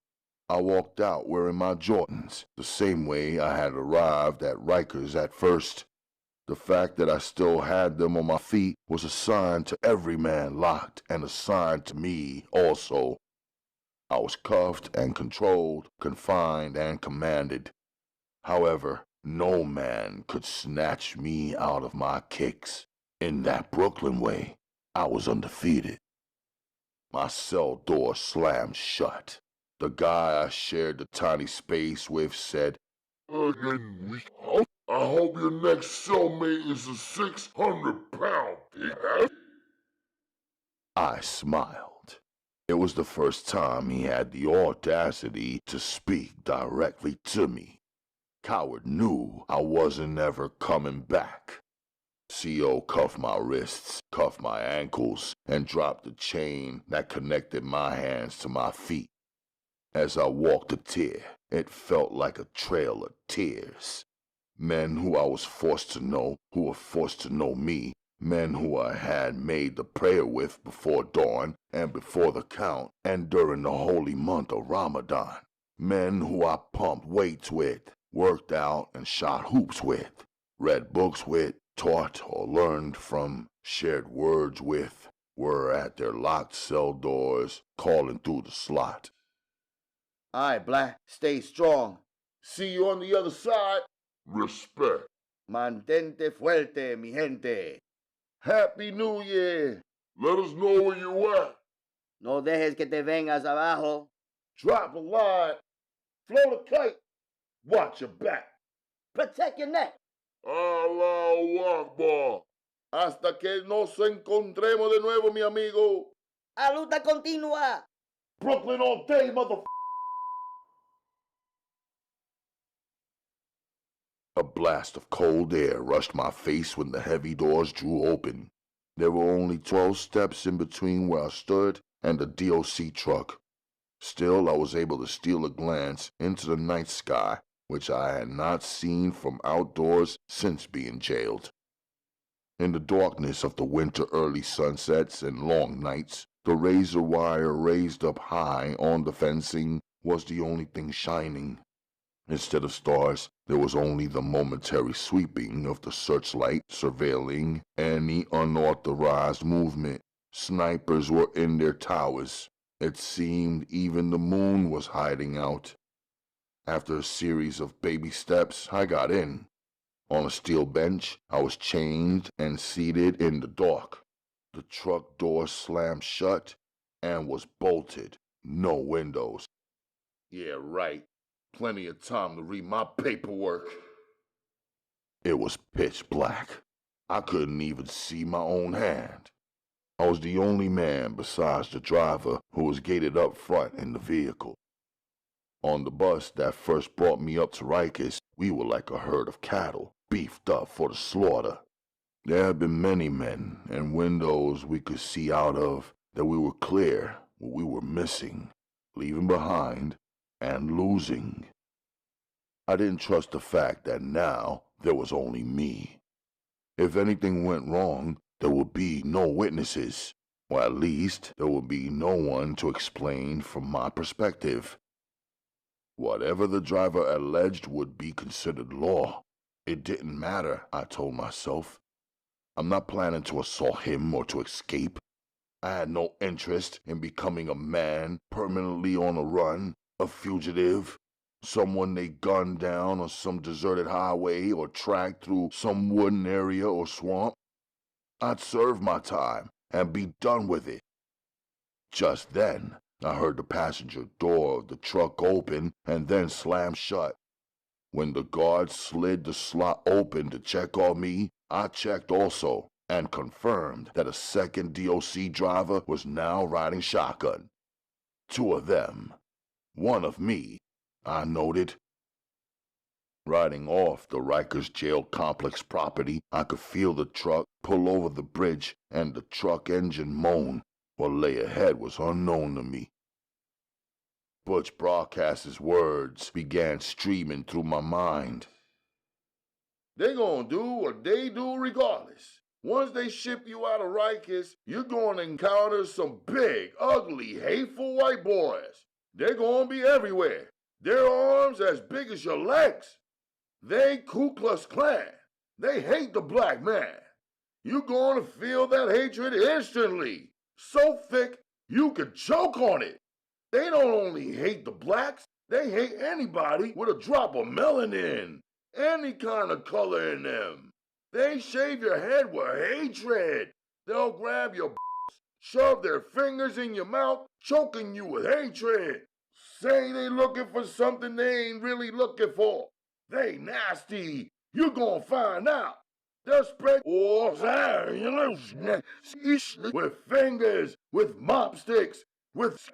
I walked out wearing my Jordans, the same way I had arrived at Rikers at first. The fact that I still had them on my feet was a sign to every man locked and a sign to me also. I was cuffed and controlled, confined and commanded. However, no man could snatch me out of my kicks. In that Brooklyn way, I was undefeated. My cell door slammed shut. The guy I shared the tiny space with said, "Again, we hope. I hope your next cellmate is a 600-pound pig." I smiled. It was the first time he had the audacity to speak directly to me. Coward knew I wasn't ever coming back. CO cuffed my wrists, cuffed my ankles, and dropped the chain that connected my hands to my feet. As I walked a tier, it felt like a trail of tears. Men who I was forced to know, who were forced to know me, men who I had made the prayer with before dawn and before the count and during the holy month of Ramadan. Men who I pumped weights with, worked out and shot hoops with, read books with, taught or learned from, shared words with, were at their locked cell doors calling through the slot. All right, Black, stay strong. See you on the other side. Respect. Mantente fuerte, mi gente. Happy New Year. Let us know where you at. No dejes que te vengas abajo. Drop a line. Float a kite. Watch your back. Protect your neck. Allahu Akbar. Hasta que nos encontremos de nuevo, mi amigo. A luta continua. Brooklyn all day, motherfucker. A blast of cold air rushed my face when the heavy doors drew open. There were only 12 steps in between where I stood and the DOC truck. Still, I was able to steal a glance into the night sky, which I had not seen from outdoors since being jailed. In the darkness of the winter early sunsets and long nights, the razor wire raised up high on the fencing was the only thing shining. Instead of stars, there was only the momentary sweeping of the searchlight surveilling any unauthorized movement. Snipers were in their towers. It seemed even the moon was hiding out. After a series of baby steps, I got in. On a steel bench, I was chained and seated in the dark. The truck door slammed shut and was bolted. No windows. Yeah, right. Plenty of time to read my paperwork. It was pitch black. I couldn't even see my own hand. I was the only man besides the driver who was gated up front in the vehicle. On the bus that first brought me up to Rikers, we were like a herd of cattle, beefed up for the slaughter. There had been many men and windows we could see out of that we were clear what we were missing, leaving behind, and losing. I didn't trust the fact that now there was only me. If anything went wrong, there would be no witnesses, or at least there would be no one to explain from my perspective. Whatever the driver alleged would be considered law. It didn't matter, I told myself. I'm not planning to assault him or to escape. I had no interest in becoming a man permanently on a run, a fugitive, someone they gunned down on some deserted highway or tracked through some wooden area or swamp. I'd serve my time and be done with it. Just then, I heard the passenger door of the truck open and then slam shut. When the guard slid the slot open to check on me, I checked also. and confirmed that a second DOC driver was now riding shotgun. 2 of them. 1 of me, I noted. Riding off the Rikers Jail Complex property, I could feel the truck pull over the bridge and the truck engine moan. What lay ahead was unknown to me. Butch Broadcast's words began streaming through my mind. They gonna do what they do regardless. Once they ship you out of Rikers, you're gonna encounter some big, ugly, hateful white boys. They're gonna be everywhere. Their arms as big as your legs. They Ku Klux Klan. They hate the black man. You're gonna feel that hatred instantly. So thick, you could choke on it. They don't only hate the blacks, they hate anybody with a drop of melanin. Any kind of color in them. They shave your head with hatred. They'll grab your shove their fingers in your mouth, choking you with hatred. Say they looking for something they ain't really looking for. They nasty. You gonna find out. They'll spread with fingers, with mop sticks, with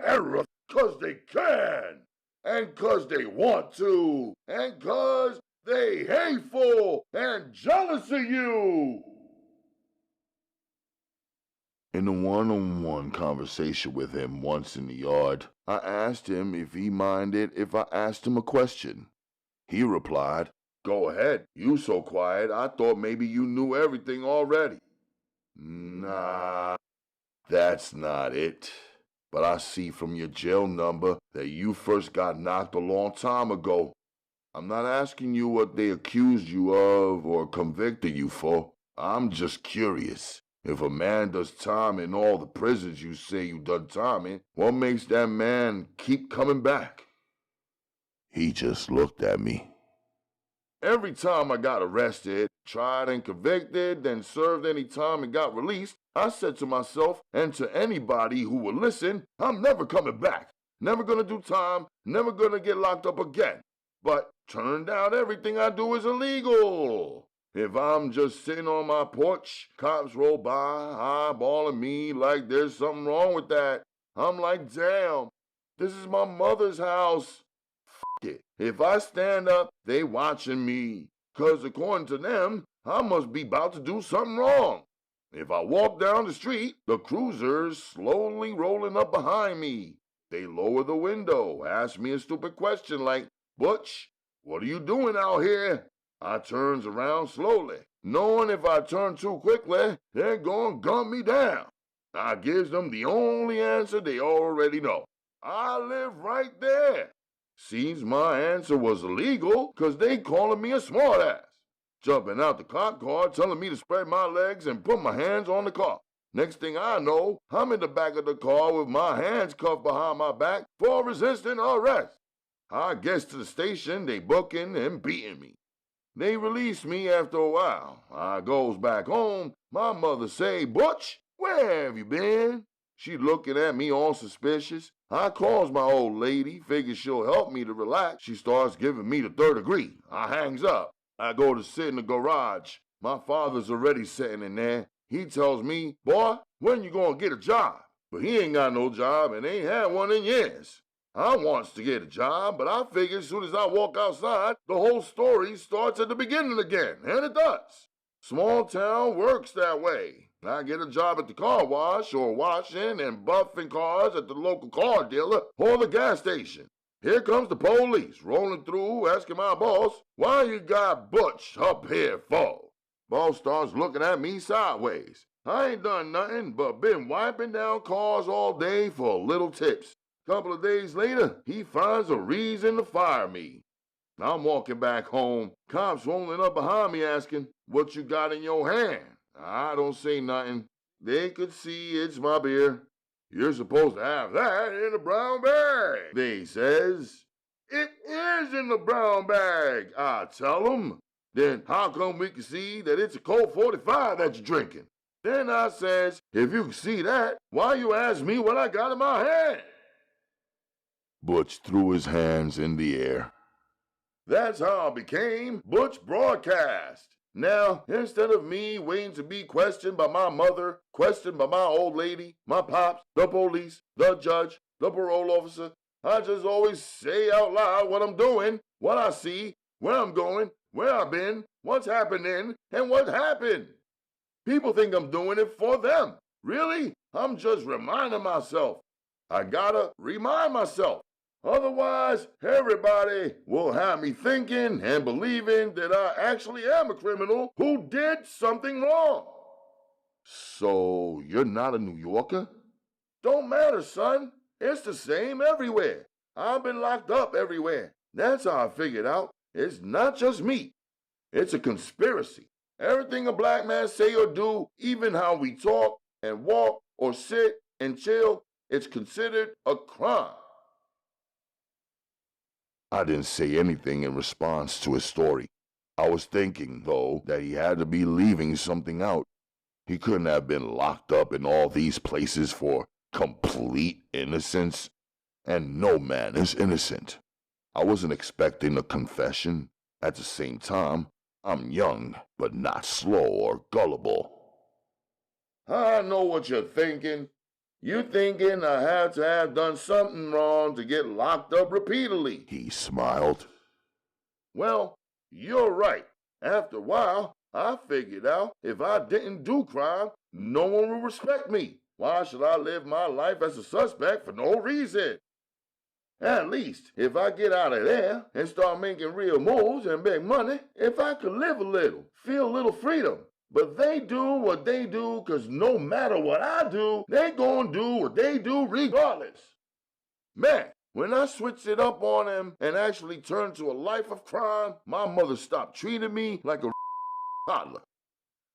error, 'cause they can. And 'cause they want to. And 'cause they hateful and jealous of you. In a one-on-one conversation with him once in the yard, I asked him if he minded if I asked him a question. He replied, Go ahead. You so quiet, I thought maybe you knew everything already. Nah, that's not it. But I see from your jail number that you first got knocked a long time ago. I'm not asking you what they accused you of or convicted you for. I'm just curious. If a man does time in all the prisons you say you done time in, what makes that man keep coming back? He just looked at me. Every time I got arrested, tried and convicted, then served any time and got released, I said to myself and to anybody who would listen, I'm never coming back. Never gonna do time, never gonna get locked up again. But turned out everything I do is illegal. If I'm just sitting on my porch, cops roll by, eyeballing me like there's something wrong with that. I'm like, damn, this is my mother's house. F it. If I stand up, they watching me. 'Cause according to them, I must be about to do something wrong. If I walk down the street, the cruiser's slowly rolling up behind me. They lower the window, ask me a stupid question like, Butch, what are you doing out here? I turns around slowly, knowing if I turn too quickly, they're gonna gun me down. I gives them the only answer they already know. I live right there. Seems my answer was illegal, 'cause they calling me a smartass. Jumping out the cop car, telling me to spread my legs and put my hands on the car. Next thing I know, I'm in the back of the car with my hands cuffed behind my back for resisting arrest. I gets to the station, they booking and beating me. They release me after a while. I goes back home. My mother say, Butch, where have you been? She looking at me all suspicious. I calls my old lady, figures she'll help me to relax. She starts giving me the third degree. I hangs up. I go to sit in the garage. My father's already sitting in there. He tells me, boy, when you gonna get a job? But he ain't got no job and ain't had one in years. I wants to get a job, but I figure as soon as I walk outside, the whole story starts at the beginning again, and it does. Small town works that way. I get a job at the car wash or washing and buffing cars at the local car dealer or the gas station. Here comes the police rolling through asking my boss, why you got Butch up here for? Boss starts looking at me sideways. I ain't done nothing but been wiping down cars all day for little tips. Couple of days later, he finds a reason to fire me. I'm walking back home. Cops rolling up behind me asking, what you got in your hand? I don't say nothing. They could see it's my beer. You're supposed to have that in a brown bag, they says. It is in the brown bag, I tell them. Then how come we can see that it's a Colt 45 that you're drinking? Then I says, if you can see that, why you ask me what I got in my hand? Butch threw his hands in the air. That's how I became Butch Broadcast. Now, instead of me waiting to be questioned by my mother, questioned by my old lady, my pops, the police, the judge, the parole officer, I just always say out loud what I'm doing, what I see, where I'm going, where I've been, what's happening, and what happened. People think I'm doing it for them. Really? I'm just reminding myself. I gotta remind myself. Otherwise, everybody will have me thinking and believing that I actually am a criminal who did something wrong. So, you're not a New Yorker? Don't matter, son. It's the same everywhere. I've been locked up everywhere. That's how I figured out. It's not just me. It's a conspiracy. Everything a black man say or do, even how we talk and walk or sit and chill, it's considered a crime. I didn't say anything in response to his story. I was thinking, though, that he had to be leaving something out. He couldn't have been locked up in all these places for complete innocence, and no man is innocent. I wasn't expecting a confession. At the same time, I'm young, but not slow or gullible. I know what you're thinking. You thinking I had to have done something wrong to get locked up repeatedly. He smiled. Well, you're right. After a while, I figured out if I didn't do crime, no one would respect me. Why should I live my life as a suspect for no reason? At least, if I get out of there and start making real moves and make money, if I could live a little, feel a little freedom. But they do what they do because no matter what I do, they gonna do what they do regardless. Man, when I switched it up on them and actually turned to a life of crime, my mother stopped treating me like a toddler.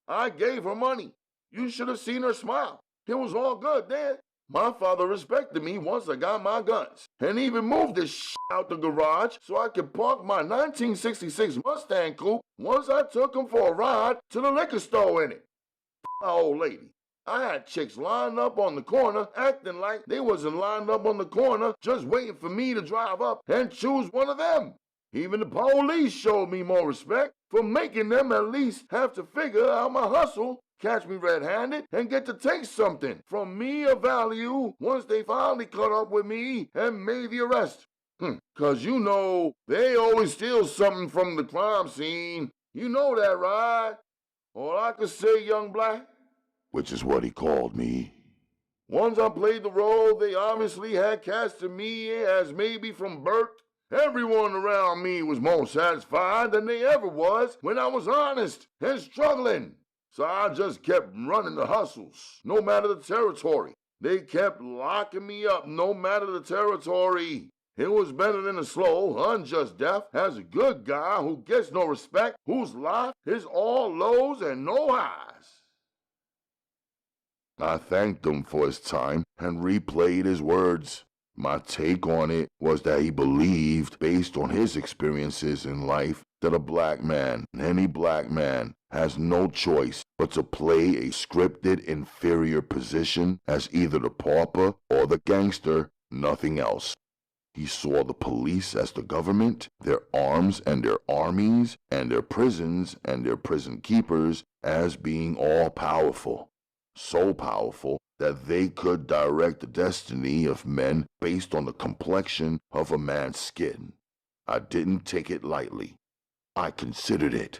I gave her money. You should have seen her smile. It was all good then. My father respected me once I got my guns, and even moved this out the garage so I could park my 1966 Mustang coupe once I took him for a ride to the liquor store in it. My old lady. I had chicks lined up on the corner acting like they wasn't lined up on the corner just waiting for me to drive up and choose one of them. Even the police showed me more respect for making them at least have to figure out my hustle, catch me red-handed, and get to take something from me of value once they finally caught up with me and made the arrest. 'Cause you know, they always steal something from the crime scene. You know that, right? Or I could say, young black. Which is what he called me. Once I played the role they obviously had casted me as maybe from birth, everyone around me was more satisfied than they ever was when I was honest and struggling. So I just kept running the hustles, no matter the territory. They kept locking me up, no matter the territory. It was better than a slow, unjust death as a good guy who gets no respect, whose life is all lows and no highs. I thanked him for his time and replayed his words. My take on it was that he believed, based on his experiences in life, that a black man, any black man, has no choice but to play a scripted inferior position as either the pauper or the gangster, nothing else. He saw the police as the government, their arms and their armies, and their prisons and their prison keepers as being all-powerful. So powerful that they could direct the destiny of men based on the complexion of a man's skin. I didn't take it lightly. I considered it.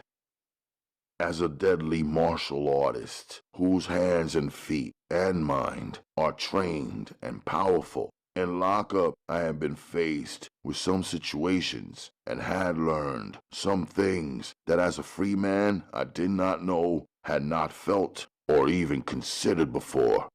As a deadly martial artist whose hands and feet and mind are trained and powerful, in lockup I had been faced with some situations and had learned some things that as a free man I did not know, had not felt, or even considered before.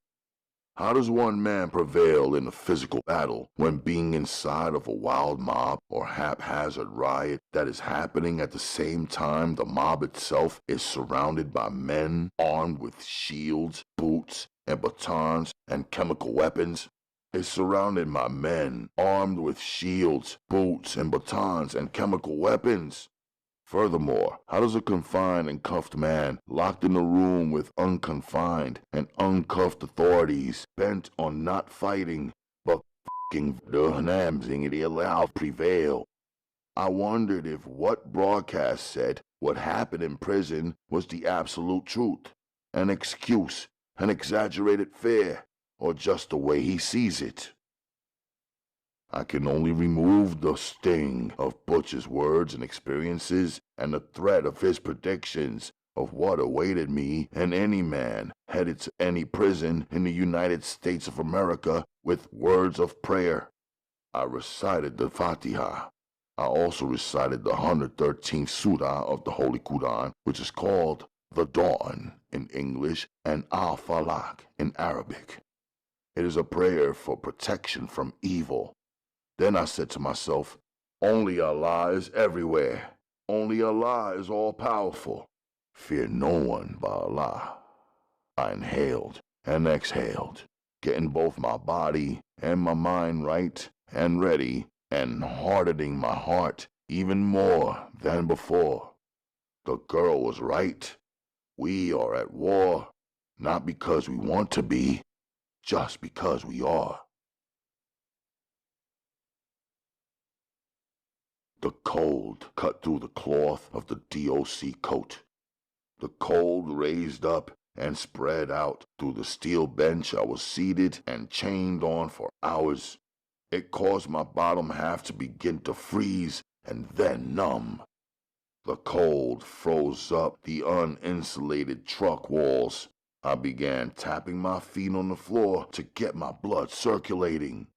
How does one man prevail in a physical battle when being inside of a wild mob or haphazard riot that is happening at the same time the mob itself is surrounded by men armed with shields, boots, and batons and chemical weapons? Is surrounded by men armed with shields, boots, and batons and chemical weapons? Furthermore, how does a confined and cuffed man locked in a room with unconfined and uncuffed authorities bent on not fighting but f***ing the allowed prevail? I wondered if what broadcast said What happened in prison was the absolute truth, an excuse, an exaggerated fear, or just the way he sees it. I can only remove the sting of Butch's words and experiences and the threat of his predictions of what awaited me and any man headed to any prison in the United States of America with words of prayer. I recited the Fatiha. I also recited the 113th Surah of the Holy Quran, which is called the Dawn in English and Al-Falaq in Arabic. It is a prayer for protection from evil. Then I said to myself, only Allah is everywhere. Only Allah is all-powerful. Fear no one but Allah. I inhaled and exhaled, getting both my body and my mind right and ready, and hardening my heart even more than before. The girl was right. We are at war, not because we want to be, just because we are. The cold cut through the cloth of the DOC coat. The cold raised up and spread out through the steel bench I was seated and chained on for hours. It caused my bottom half to begin to freeze and then numb. The cold froze up the uninsulated truck walls. I began tapping my feet on the floor to get my blood circulating.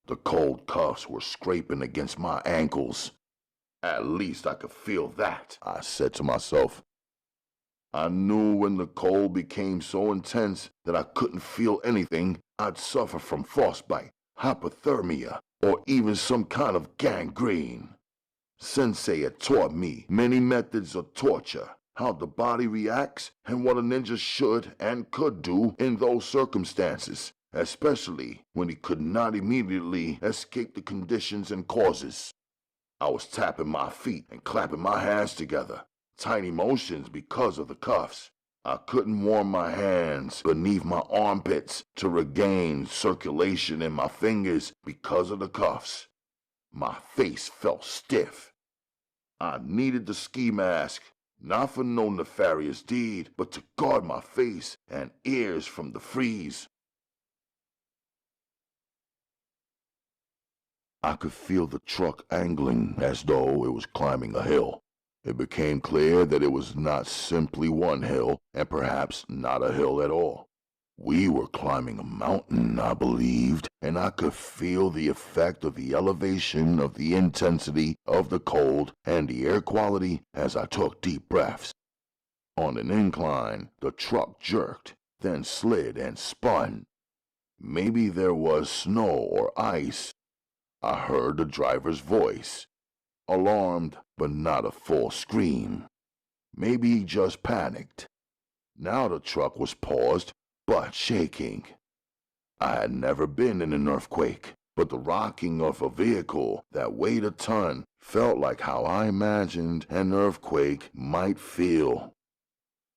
The cold cuffs were scraping against my ankles. At least I could feel that, I said to myself. I knew when the cold became so intense that I couldn't feel anything, I'd suffer from frostbite, hypothermia, or even some kind of gangrene. Sensei had taught me many methods of torture, how the body reacts, and what a ninja should and could do in those circumstances, especially when he could not immediately escape the conditions and causes. I was tapping my feet and clapping my hands together, tiny motions because of the cuffs. I couldn't warm my hands beneath my armpits to regain circulation in my fingers because of the cuffs. My face felt stiff. I needed the ski mask, not for no nefarious deed, but to guard my face and ears from the freeze. I could feel the truck angling as though it was climbing a hill. It became clear that it was not simply one hill, and perhaps not a hill at all. We were climbing a mountain, I believed, and I could feel the effect of the elevation of the intensity of the cold and the air quality as I took deep breaths. On an incline, the truck jerked, then slid and spun. Maybe there was snow or ice. I heard the driver's voice, alarmed but not a full scream. Maybe he just panicked. Now the truck was paused, but shaking. I had never been in an earthquake, but the rocking of a vehicle that weighed a ton felt like how I imagined an earthquake might feel.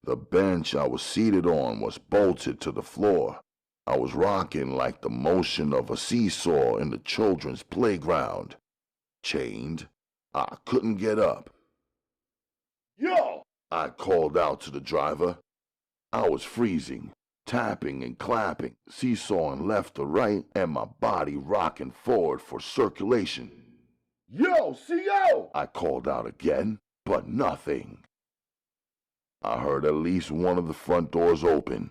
The bench I was seated on was bolted to the floor. I was rocking like the motion of a seesaw in the children's playground. Chained, I couldn't get up. Yo! I called out to the driver. I was freezing, tapping and clapping, seesawing left to right, and my body rocking forward for circulation. Yo, CO! I called out again, but nothing. I heard at least one of the front doors open.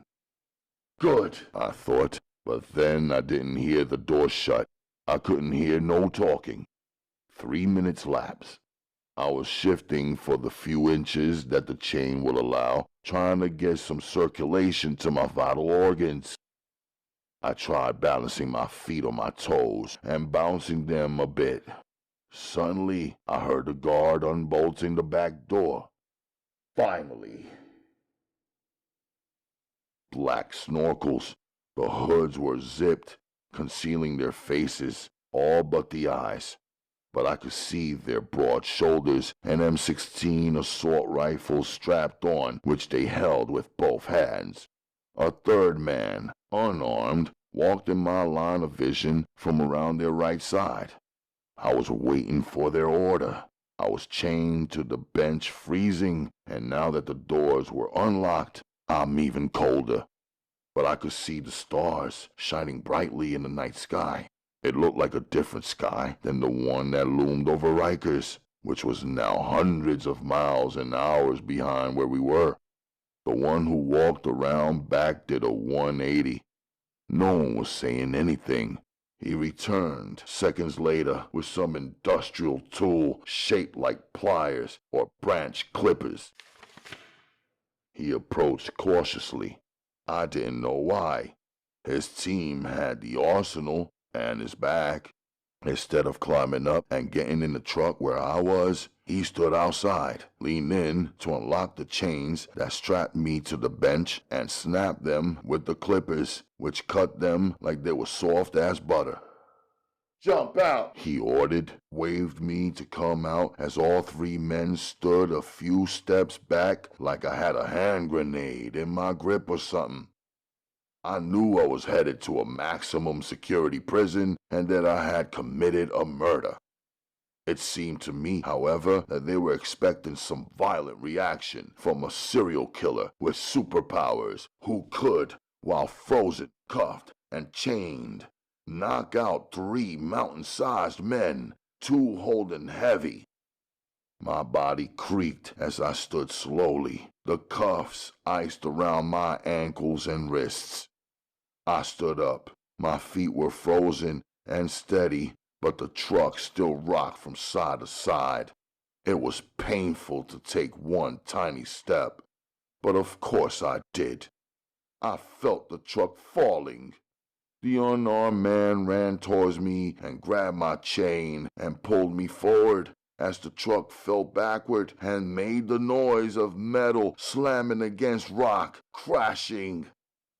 Good, I thought, but then I didn't hear the door shut. I couldn't hear no talking. 3 minutes lapsed. I was shifting for the few inches that the chain would allow, trying to get some circulation to my vital organs. I tried balancing my feet on my toes and bouncing them a bit. Suddenly, I heard the guard unbolting the back door. Finally. Black snorkels. The hoods were zipped, concealing their faces, all but the eyes. But I could see their broad shoulders and M16 assault rifles strapped on, which they held with both hands. A third man, unarmed, walked in my line of vision from around their right side. I was waiting for their order. I was chained to the bench, freezing, and now that the doors were unlocked, I'm even colder. But I could see the stars shining brightly in the night sky. It looked like a different sky than the one that loomed over Rikers, which was now hundreds of miles and hours behind where we were. The one who walked around back did a 180. No one was saying anything. He returned seconds later with some industrial tool shaped like pliers or branch clippers. He approached cautiously. I didn't know why. His team had the arsenal and his back. Instead of climbing up and getting in the truck where I was, he stood outside, leaned in to unlock the chains that strapped me to the bench and snapped them with the clippers, which cut them like they were soft as butter. Jump out, He ordered, waved me to come out as all three men stood a few steps back like I had a hand grenade in my grip or something. I knew I was headed to a maximum security prison and that I had committed a murder. It seemed to me, however, that they were expecting some violent reaction from a serial killer with superpowers who could, while frozen, cuffed, and chained, knock out 3 mountain-sized men, 2 holding heavy. My body creaked as I stood slowly, the cuffs iced around my ankles and wrists. I stood up. My feet were frozen and steady, but the truck still rocked from side to side. It was painful to take one tiny step, but of course I did. I felt the truck falling. The unarmed man ran towards me and grabbed my chain and pulled me forward as the truck fell backward and made the noise of metal slamming against rock, crashing.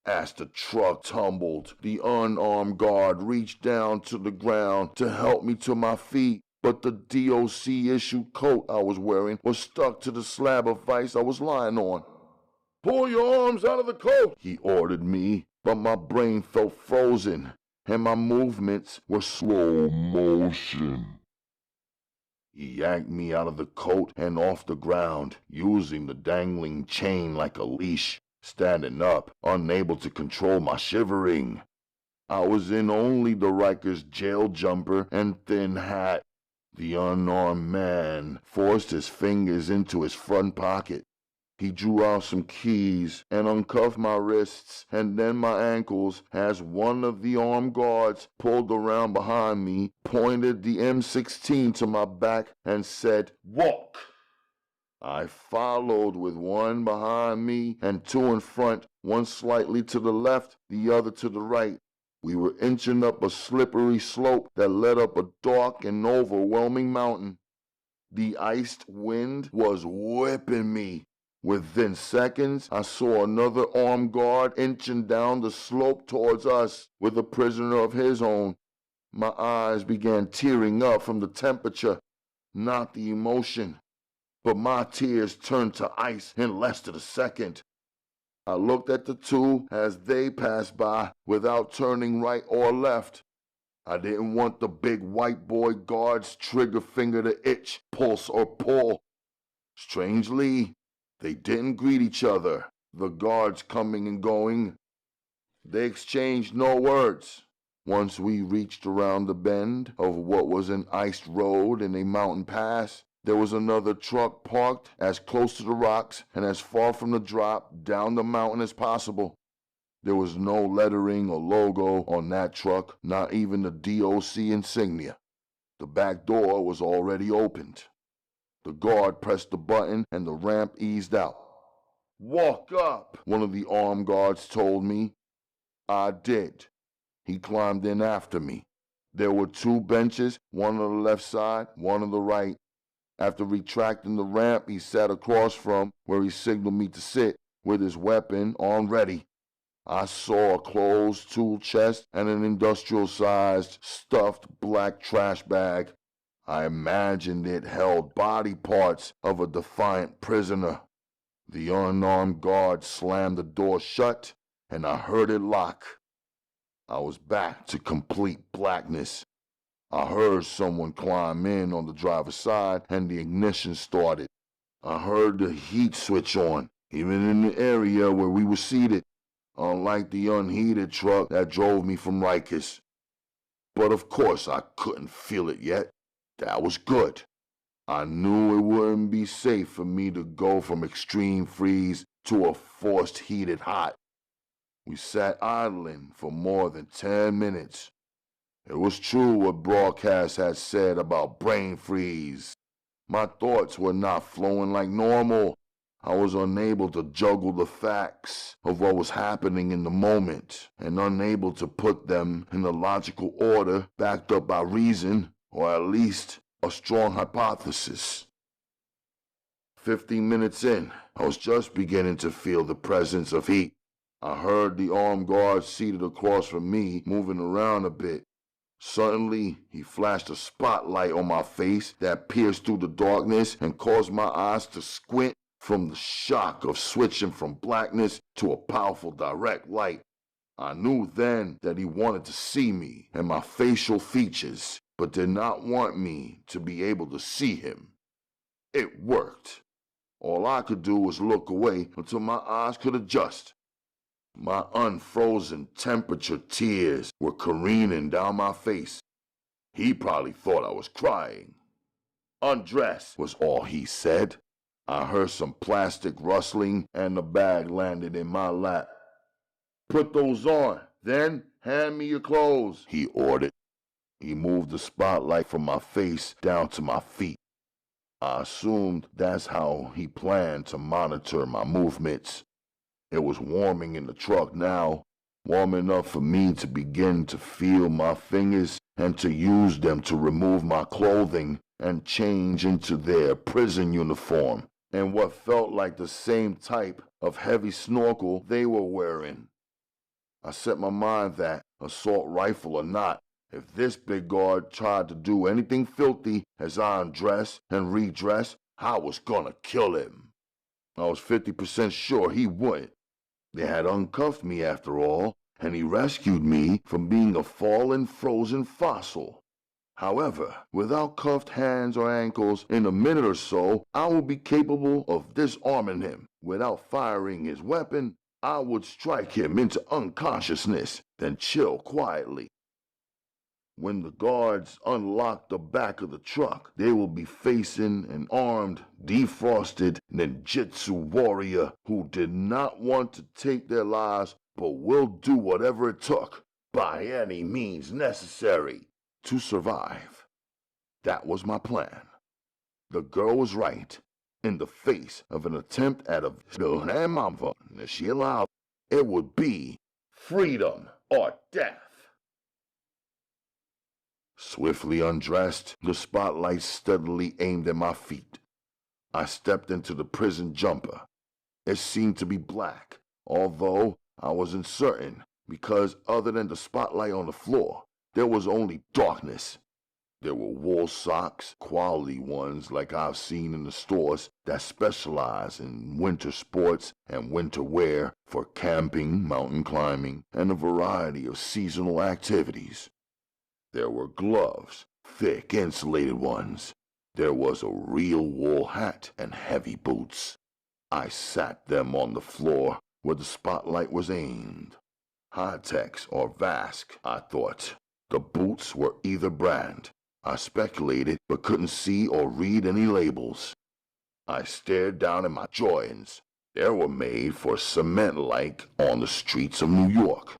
As the truck tumbled, the unarmed guard reached down to the ground to help me to my feet, but the DOC-issued coat I was wearing was stuck to the slab of ice I was lying on. pull your arms out of the coat, He ordered me, but my brain felt frozen, and my movements were slow motion. He yanked me out of the coat and off the ground, using the dangling chain like a leash. Standing up, unable to control my shivering. I was in only the Rikers jail jumper and thin hat. The unarmed man forced his fingers into his front pocket. He drew out some keys and uncuffed my wrists and then my ankles as one of the armed guards pulled around behind me, pointed the M16 to my back, and said, "Walk!" I followed with one behind me and 2 in front, one slightly to the left, the other to the right. We were inching up a slippery slope that led up a dark and overwhelming mountain. The iced wind was whipping me. Within seconds, I saw another armed guard inching down the slope towards us with a prisoner of his own. My eyes began tearing up from the temperature, not the emotion. But my tears turned to ice in less than a second. I looked at the two as they passed by without turning right or left. I didn't want the big white boy guard's trigger finger to itch, pulse, or pull. Strangely, they didn't greet each other, the guards coming and going. They exchanged no words. Once we reached around the bend of what was an iced road in a mountain pass, there was another truck parked as close to the rocks and as far from the drop down the mountain as possible. There was no lettering or logo on that truck, not even the DOC insignia. The back door was already opened. The guard pressed the button and the ramp eased out. "Walk up," one of the armed guards told me. I did. He climbed in after me. There were 2 benches, one on the left side, one on the right. After retracting the ramp, he sat across from where he signaled me to sit, with his weapon on ready. I saw a closed tool chest and an industrial-sized, stuffed black trash bag. I imagined it held body parts of a defiant prisoner. The unarmed guard slammed the door shut, and I heard it lock. I was back to complete blackness. I heard someone climb in on the driver's side and the ignition started. I heard the heat switch on, even in the area where we were seated, unlike the unheated truck that drove me from Rikers. But of course I couldn't feel it yet. That was good. I knew it wouldn't be safe for me to go from extreme freeze to a forced heated hot. We sat idling for more than 10 minutes. It was true what broadcast had said about brain freeze. My thoughts were not flowing like normal. I was unable to juggle the facts of what was happening in the moment, and unable to put them in a logical order backed up by reason, or at least a strong hypothesis. 15 minutes in, I was just beginning to feel the presence of heat. I heard the armed guard seated across from me moving around a bit. Suddenly, he flashed a spotlight on my face that pierced through the darkness and caused my eyes to squint from the shock of switching from blackness to a powerful direct light. I knew then that he wanted to see me and my facial features, but did not want me to be able to see him. It worked. All I could do was look away until my eyes could adjust. My unfrozen temperature tears were careening down my face. He probably thought I was crying. "Undress," was all he said. I heard some plastic rustling and the bag landed in my lap. "Put those on, then hand me your clothes," he ordered. He moved the spotlight from my face down to my feet. I assumed that's how he planned to monitor my movements. It was warming in the truck now, warm enough for me to begin to feel my fingers and to use them to remove my clothing and change into their prison uniform and what felt like the same type of heavy snorkel they were wearing. I set my mind that, assault rifle or not, if this big guard tried to do anything filthy as I undressed and redressed, I was gonna kill him. I was 50% sure he wouldn't. They had uncuffed me after all, and he rescued me from being a fallen frozen fossil. However, without cuffed hands or ankles, in a minute or so, I would be capable of disarming him. Without firing his weapon, I would strike him into unconsciousness, then chill quietly. When the guards unlock the back of the truck, they will be facing an armed, defrosted ninjutsu warrior who did not want to take their lives but will do whatever it took, by any means necessary, to survive. That was my plan. The girl was right. In the face of an attempt at a grandmother, if she allowed, it would be freedom or death. Swiftly undressed, the spotlight steadily aimed at my feet. I stepped into the prison jumper. It seemed to be black, although I wasn't certain, because other than the spotlight on the floor, there was only darkness. There were wool socks, quality ones like I've seen in the stores that specialize in winter sports and winter wear for camping, mountain climbing, and a variety of seasonal activities. There were gloves, thick insulated ones. There was a real wool hat and heavy boots. I sat them on the floor where the spotlight was aimed. High-Techs or Vask, I thought. The boots were either brand. I speculated but couldn't see or read any labels. I stared down at my Jordans. They were made for cement-like on the streets of New York.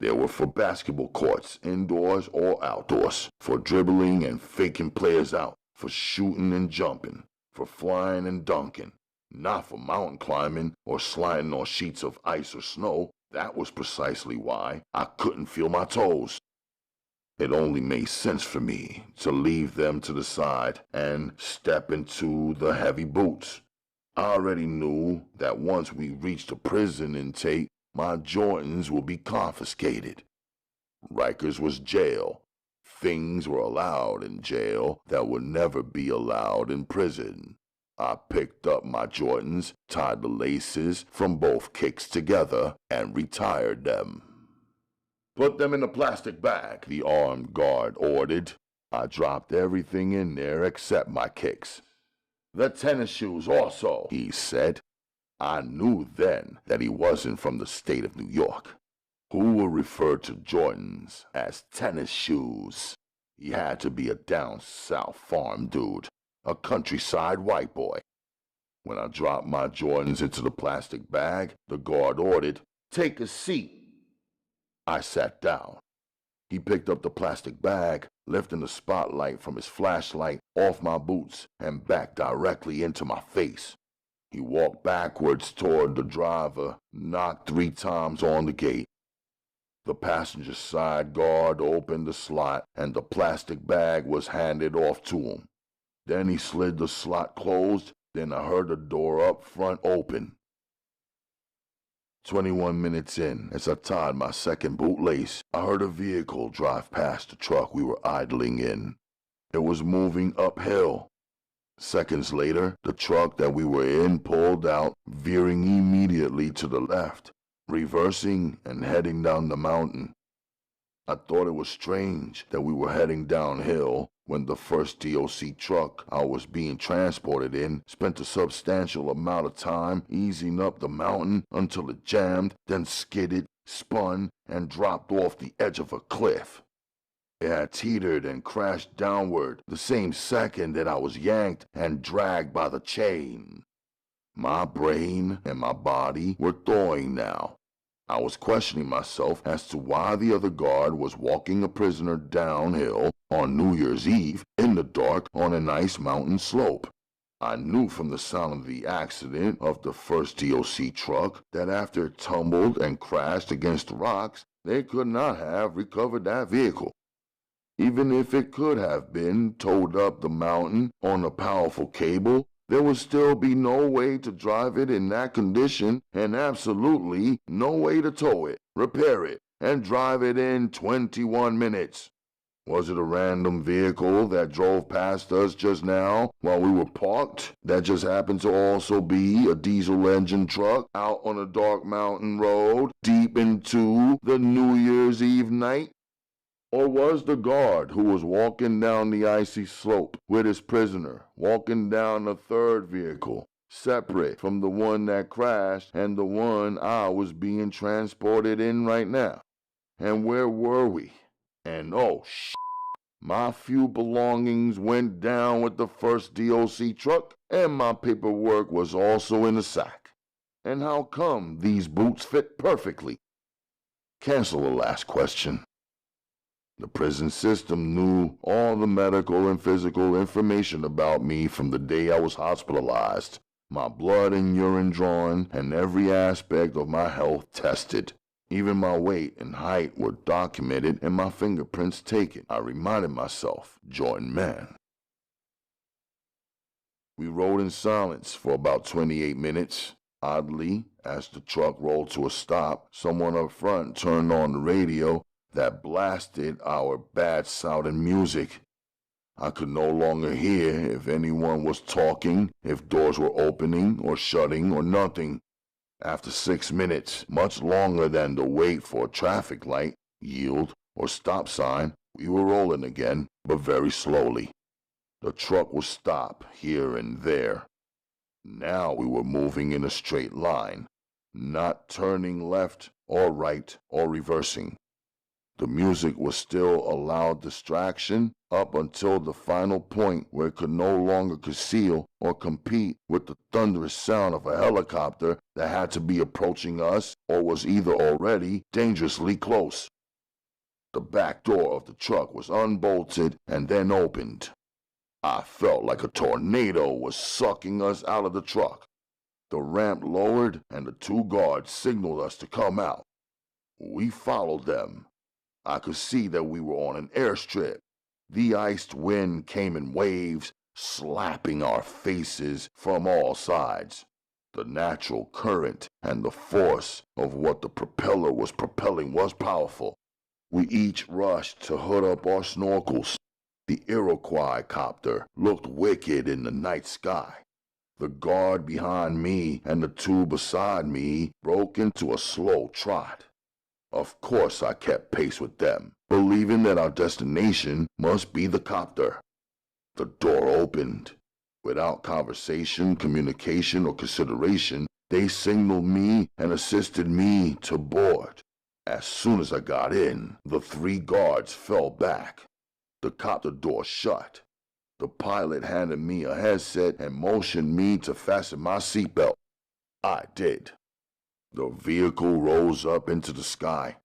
They were for basketball courts, indoors or outdoors, for dribbling and faking players out, for shooting and jumping, for flying and dunking, not for mountain climbing or sliding on sheets of ice or snow. That was precisely why I couldn't feel my toes. It only made sense for me to leave them to the side and step into the heavy boots. I already knew that once we reached the prison intake, my Jordans would be confiscated. Rikers was jail. Things were allowed in jail that would never be allowed in prison. I picked up my Jordans, tied the laces from both kicks together, and retired them. "Put them in a plastic bag," the armed guard ordered. I dropped everything in there except my kicks. "The tennis shoes also," he said. I knew then that he wasn't from the state of New York, who were referred to Jordans as tennis shoes. He had to be a down south farm dude, a countryside white boy. When I dropped my Jordans into the plastic bag, the guard ordered, "Take a seat." I sat down. He picked up the plastic bag, lifting the spotlight from his flashlight off my boots and back directly into my face. He walked backwards toward the driver, knocked 3 times on the gate. The passenger side guard opened the slot, and the plastic bag was handed off to him. Then he slid the slot closed, then I heard the door up front open. 21 minutes in, as I tied my second bootlace, I heard a vehicle drive past the truck we were idling in. It was moving uphill. Seconds later, the truck that we were in pulled out, veering immediately to the left, reversing and heading down the mountain. I thought it was strange that we were heading downhill when the first DOC truck I was being transported in spent a substantial amount of time easing up the mountain until it jammed, then skidded, spun, and dropped off the edge of a cliff. It had teetered and crashed downward the same second that I was yanked and dragged by the chain. My brain and my body were thawing now. I was questioning myself as to why the other guard was walking a prisoner downhill on New Year's Eve in the dark on a nice mountain slope. I knew from the sound of the accident of the first DOC truck that after it tumbled and crashed against the rocks, they could not have recovered that vehicle. Even if it could have been towed up the mountain on a powerful cable, there would still be no way to drive it in that condition and absolutely no way to tow it, repair it, and drive it in 21 minutes. Was it a random vehicle that drove past us just now while we were parked that just happened to also be a diesel engine truck out on a dark mountain road deep into the New Year's Eve night? Or was the guard who was walking down the icy slope with his prisoner walking down a third vehicle, separate from the one that crashed and the one I was being transported in right now? And where were we? And my few belongings went down with the first DOC truck, and my paperwork was also in the sack. And how come these boots fit perfectly? Cancel the last question. The prison system knew all the medical and physical information about me from the day I was hospitalized, my blood and urine drawn, and every aspect of my health tested. Even my weight and height were documented and my fingerprints taken. I reminded myself, Jordan man. We rode in silence for about 28 minutes. Oddly, as the truck rolled to a stop, someone up front turned on the radio that blasted our bad-sounding music. I could no longer hear if anyone was talking, if doors were opening or shutting or nothing. After 6 minutes, much longer than the wait for a traffic light, yield, or stop sign, we were rolling again, but very slowly. The truck would stop here and there. Now we were moving in a straight line, not turning left or right or reversing. The music was still a loud distraction up until the final point where it could no longer conceal or compete with the thunderous sound of a helicopter that had to be approaching us or was either already dangerously close. The back door of the truck was unbolted and then opened. I felt like a tornado was sucking us out of the truck. The ramp lowered and the 2 guards signaled us to come out. We followed them. I could see that we were on an airstrip. The iced wind came in waves, slapping our faces from all sides. The natural current and the force of what the propeller was propelling was powerful. We each rushed to hood up our snorkels. The Iroquois copter looked wicked in the night sky. The guard behind me and the 2 beside me broke into a slow trot. Of course I kept pace with them. believing that our destination must be the copter. The door opened. Without conversation, communication, or consideration, they signaled me and assisted me to board. As soon as I got in, the 3 guards fell back. The copter door shut. The pilot handed me a headset and motioned me to fasten my seatbelt. I did. The vehicle rose up into the sky.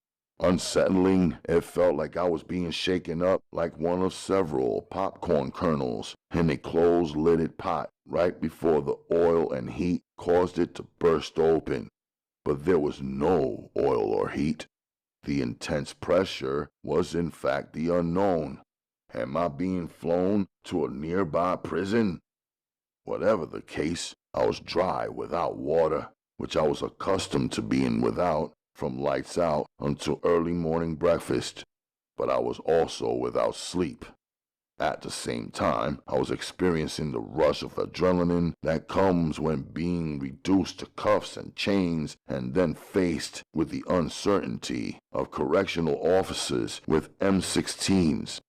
Unsettling, it felt like I was being shaken up like one of several popcorn kernels in a closed-lidded pot right before the oil and heat caused it to burst open. But there was no oil or heat. The intense pressure was in fact the unknown. Am I being flown to a nearby prison? Whatever the case, I was dry without water, which I was accustomed to being without, from lights out until early morning breakfast, but I was also without sleep. At the same time, I was experiencing the rush of adrenaline that comes when being reduced to cuffs and chains and then faced with the uncertainty of correctional officers with M16s.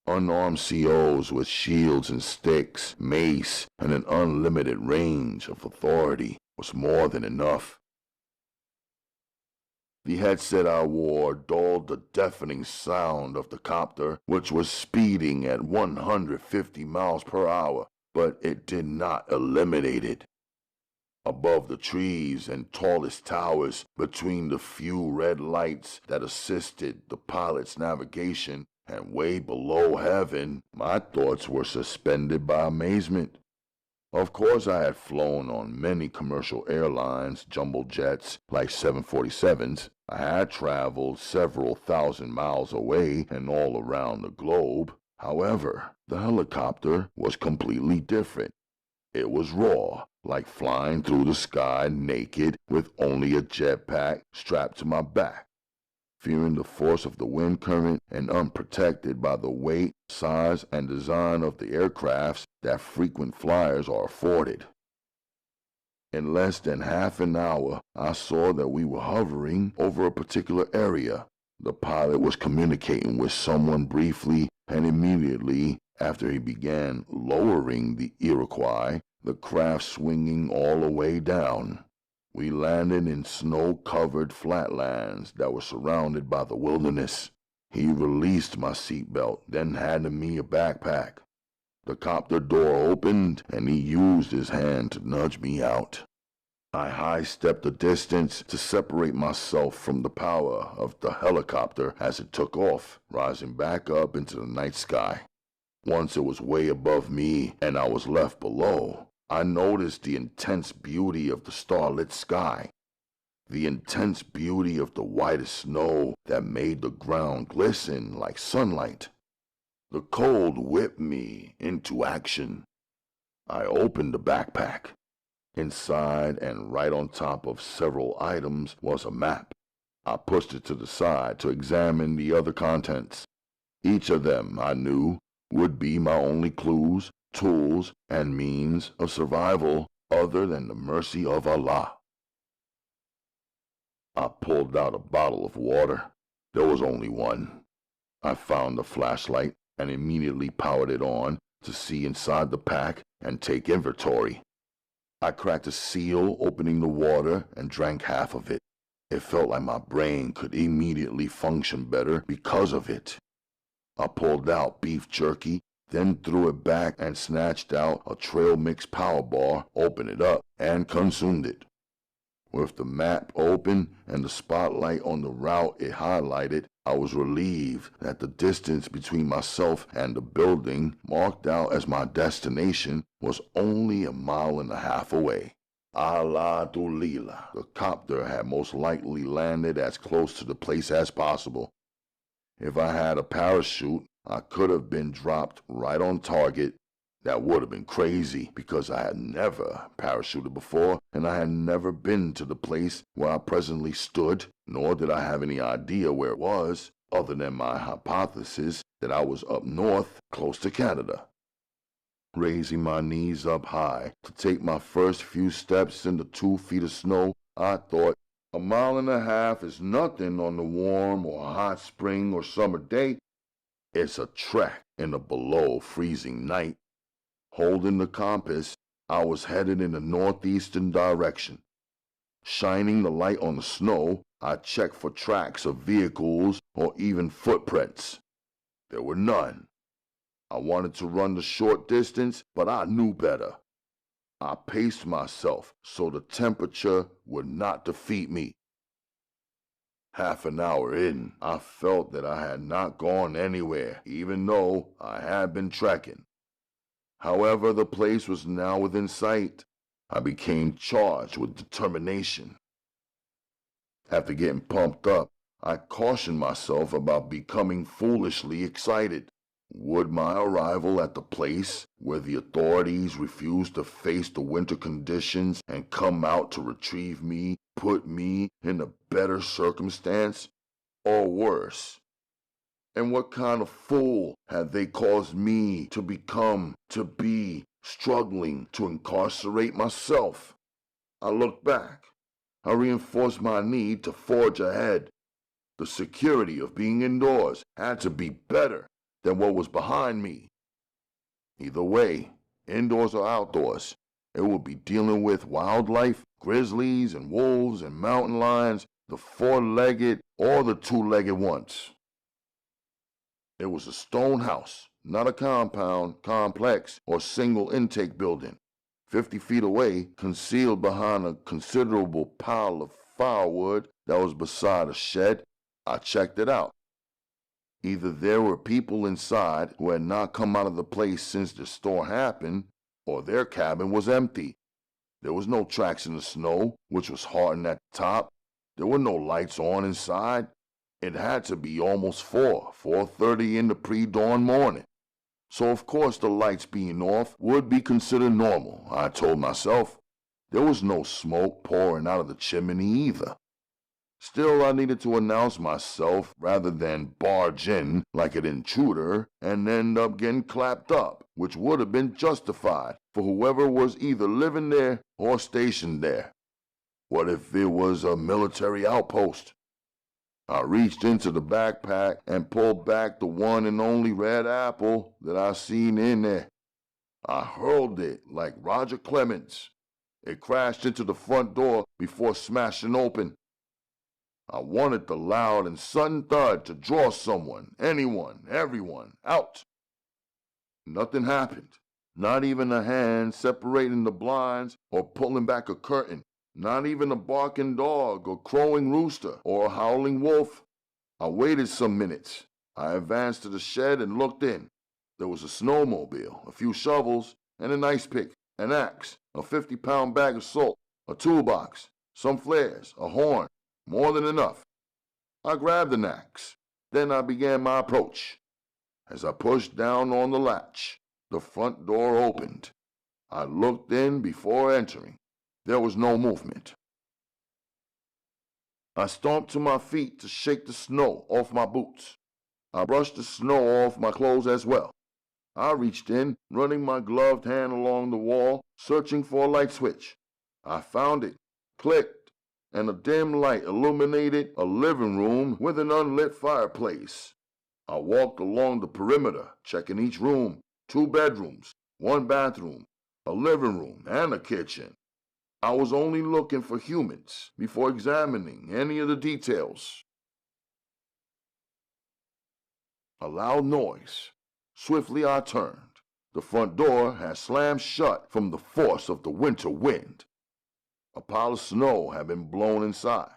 Unarmed COs with shields and sticks, mace, and an unlimited range of authority was more than enough. The headset I wore dulled the deafening sound of the copter, which was speeding at 150 miles per hour, but it did not eliminate it. Above the trees and tallest towers, between the few red lights that assisted the pilot's navigation, and way below heaven, my thoughts were suspended by amazement. Of course, I had flown on many commercial airlines, jumbo jets like 747s. I had traveled several thousand miles away and all around the globe. However, the helicopter was completely different. It was raw, like flying through the sky naked with only a jetpack strapped to my back. Fearing the force of the wind current and unprotected by the weight, size, and design of the aircrafts that frequent flyers are afforded. In less than half an hour, I saw that we were hovering over a particular area. The pilot was communicating with someone briefly, and immediately after he began lowering the Iroquois, the craft swinging all the way down. We landed in snow-covered flatlands that were surrounded by the wilderness. He released my seatbelt, then handed me a backpack. The copter door opened, and he used his hand to nudge me out. I high-stepped a distance to separate myself from the power of the helicopter as it took off, rising back up into the night sky. Once it was way above me and I was left below, I noticed the intense beauty of the starlit sky, the intense beauty of the whitest snow that made the ground glisten like sunlight. The cold whipped me into action. I opened the backpack. Inside and right on top of several items was a map. I pushed it to the side to examine the other contents. Each of them, I knew, would be my only clues, tools, and means of survival other than the mercy of Allah. I pulled out a bottle of water. There was only one. I found a flashlight and immediately powered it on to see inside the pack and take inventory. I cracked a seal, opening the water, and drank half of it. It felt like my brain could immediately function better because of it. I pulled out beef jerky, then threw it back and snatched out a trail mix power bar, opened it up, and consumed it. With the map open and the spotlight on the route it highlighted, I was relieved that the distance between myself and the building marked out as my destination was only 1.5 miles away. Alhamdulillah, the copter had most likely landed as close to the place as possible. If I had a parachute, I could have been dropped right on target. That would have been crazy because I had never parachuted before and I had never been to the place where I presently stood, nor did I have any idea where it was, other than my hypothesis that I was up north, close to Canada. Raising my knees up high to take my first few steps in the 2 feet of snow, I thought, 1.5 miles is nothing on the warm or hot spring or summer day. It's a trek in the below freezing night. Holding the compass, I was headed in the northeastern direction. Shining the light on the snow, I checked for tracks of vehicles or even footprints. There were none. I wanted to run the short distance, but I knew better. I paced myself so the temperature would not defeat me. Half an hour in, I felt that I had not gone anywhere, even though I had been trekking. However, the place was now within sight. I became charged with determination. After getting pumped up, I cautioned myself about becoming foolishly excited. Would my arrival at the place where the authorities refused to face the winter conditions and come out to retrieve me put me in a better circumstance, or worse? And what kind of fool had they caused me to become, to be, struggling to incarcerate myself? I looked back. I reinforced my need to forge ahead. The security of being indoors had to be better than what was behind me. Either way, indoors or outdoors, it would be dealing with wildlife, grizzlies and wolves and mountain lions, the four-legged or the two-legged ones. It was a stone house, not a compound, complex, or single intake building. 50 feet away, concealed behind a considerable pile of firewood that was beside a shed, I checked it out. Either there were people inside who had not come out of the place since the storm happened, or their cabin was empty. There was no tracks in the snow, which was hardened at the top. There were no lights on inside. It had to be almost 4:30 in the pre-dawn morning. So of course the lights being off would be considered normal, I told myself. There was no smoke pouring out of the chimney either. Still, I needed to announce myself rather than barge in like an intruder and end up getting clapped up, which would have been justified for whoever was either living there or stationed there. What if it was a military outpost? I reached into the backpack and pulled back the one and only red apple that I seen in there. I hurled it like Roger Clemens. It crashed into the front door before smashing open. I wanted the loud and sudden thud to draw someone, anyone, everyone, out. Nothing happened. Not even a hand separating the blinds or pulling back a curtain. Not even a barking dog or crowing rooster or a howling wolf. I waited some minutes. I advanced to the shed and looked in. There was a snowmobile, a few shovels, and an ice pick, an axe, a 50-pound bag of salt, a toolbox, some flares, a horn. More than enough. I grabbed an axe. Then I began my approach. As I pushed down on the latch, the front door opened. I looked in before entering. There was no movement. I stomped to my feet to shake the snow off my boots. I brushed the snow off my clothes as well. I reached in, running my gloved hand along the wall, searching for a light switch. I found it, clicked, and a dim light illuminated a living room with an unlit fireplace. I walked along the perimeter, checking each room, 2 bedrooms, 1 bathroom, a living room, and a kitchen. I was only looking for humans before examining any of the details. A loud noise. Swiftly I turned. The front door had slammed shut from the force of the winter wind. A pile of snow had been blown inside.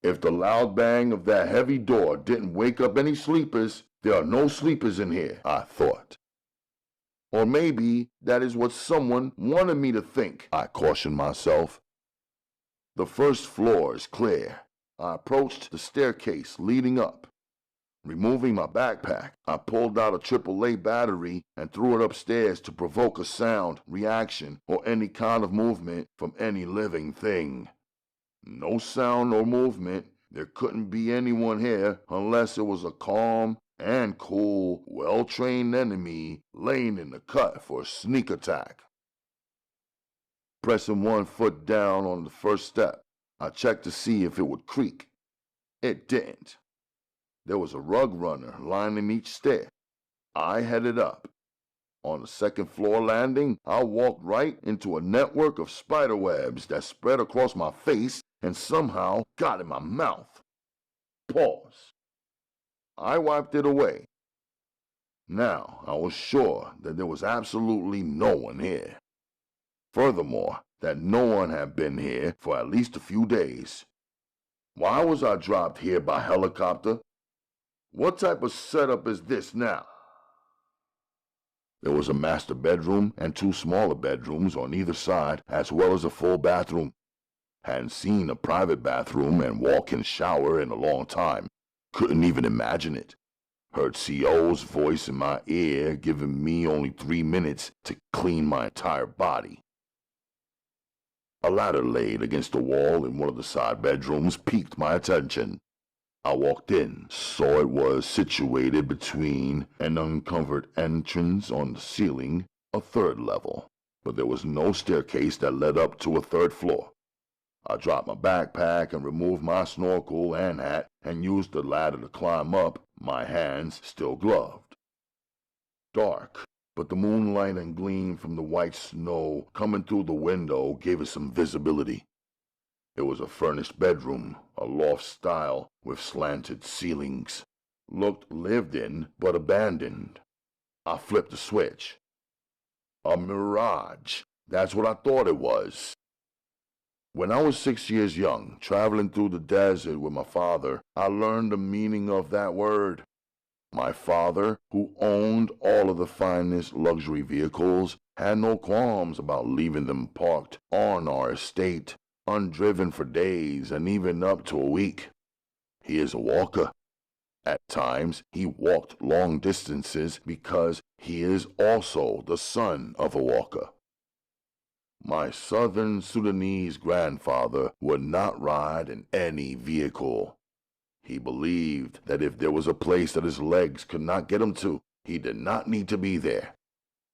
If the loud bang of that heavy door didn't wake up any sleepers, there are no sleepers in here, I thought. Or maybe that is what someone wanted me to think, I cautioned myself. The first floor is clear. I approached the staircase leading up. Removing my backpack, I pulled out a AAA battery and threw it upstairs to provoke a sound, reaction, or any kind of movement from any living thing. No sound or movement. There couldn't be anyone here unless it was a calm and cool, well-trained enemy laying in the cut for a sneak attack. Pressing one foot down on the first step, I checked to see if it would creak. It didn't. There was a rug runner lining each stair. I headed up. On the second floor landing, I walked right into a network of spider webs that spread across my face and somehow got in my mouth. Pause. I wiped it away. Now, I was sure that there was absolutely no one here. Furthermore, that no one had been here for at least a few days. Why was I dropped here by helicopter? What type of setup is this now? There was a master bedroom and two smaller bedrooms on either side, as well as a full bathroom. Hadn't seen a private bathroom and walk-in shower in a long time. Couldn't even imagine it. Heard CO's voice in my ear giving me only 3 minutes to clean my entire body. A ladder laid against the wall in one of the side bedrooms piqued my attention. I walked in, saw it was situated between an uncovered entrance on the ceiling, a third level, but there was no staircase that led up to a third floor. I dropped my backpack and removed my snorkel and hat and used the ladder to climb up, my hands still gloved. Dark, but the moonlight and gleam from the white snow coming through the window gave it some visibility. It was a furnished bedroom, a loft style with slanted ceilings. Looked lived in, but abandoned. I flipped the switch. A mirage. That's what I thought it was. When I was 6 years young, traveling through the desert with my father, I learned the meaning of that word. My father, who owned all of the finest luxury vehicles, had no qualms about leaving them parked on our estate, undriven for days and even up to a week. He is a walker. At times, he walked long distances because he is also the son of a walker. My southern Sudanese grandfather would not ride in any vehicle. He believed that if there was a place that his legs could not get him to, he did not need to be there.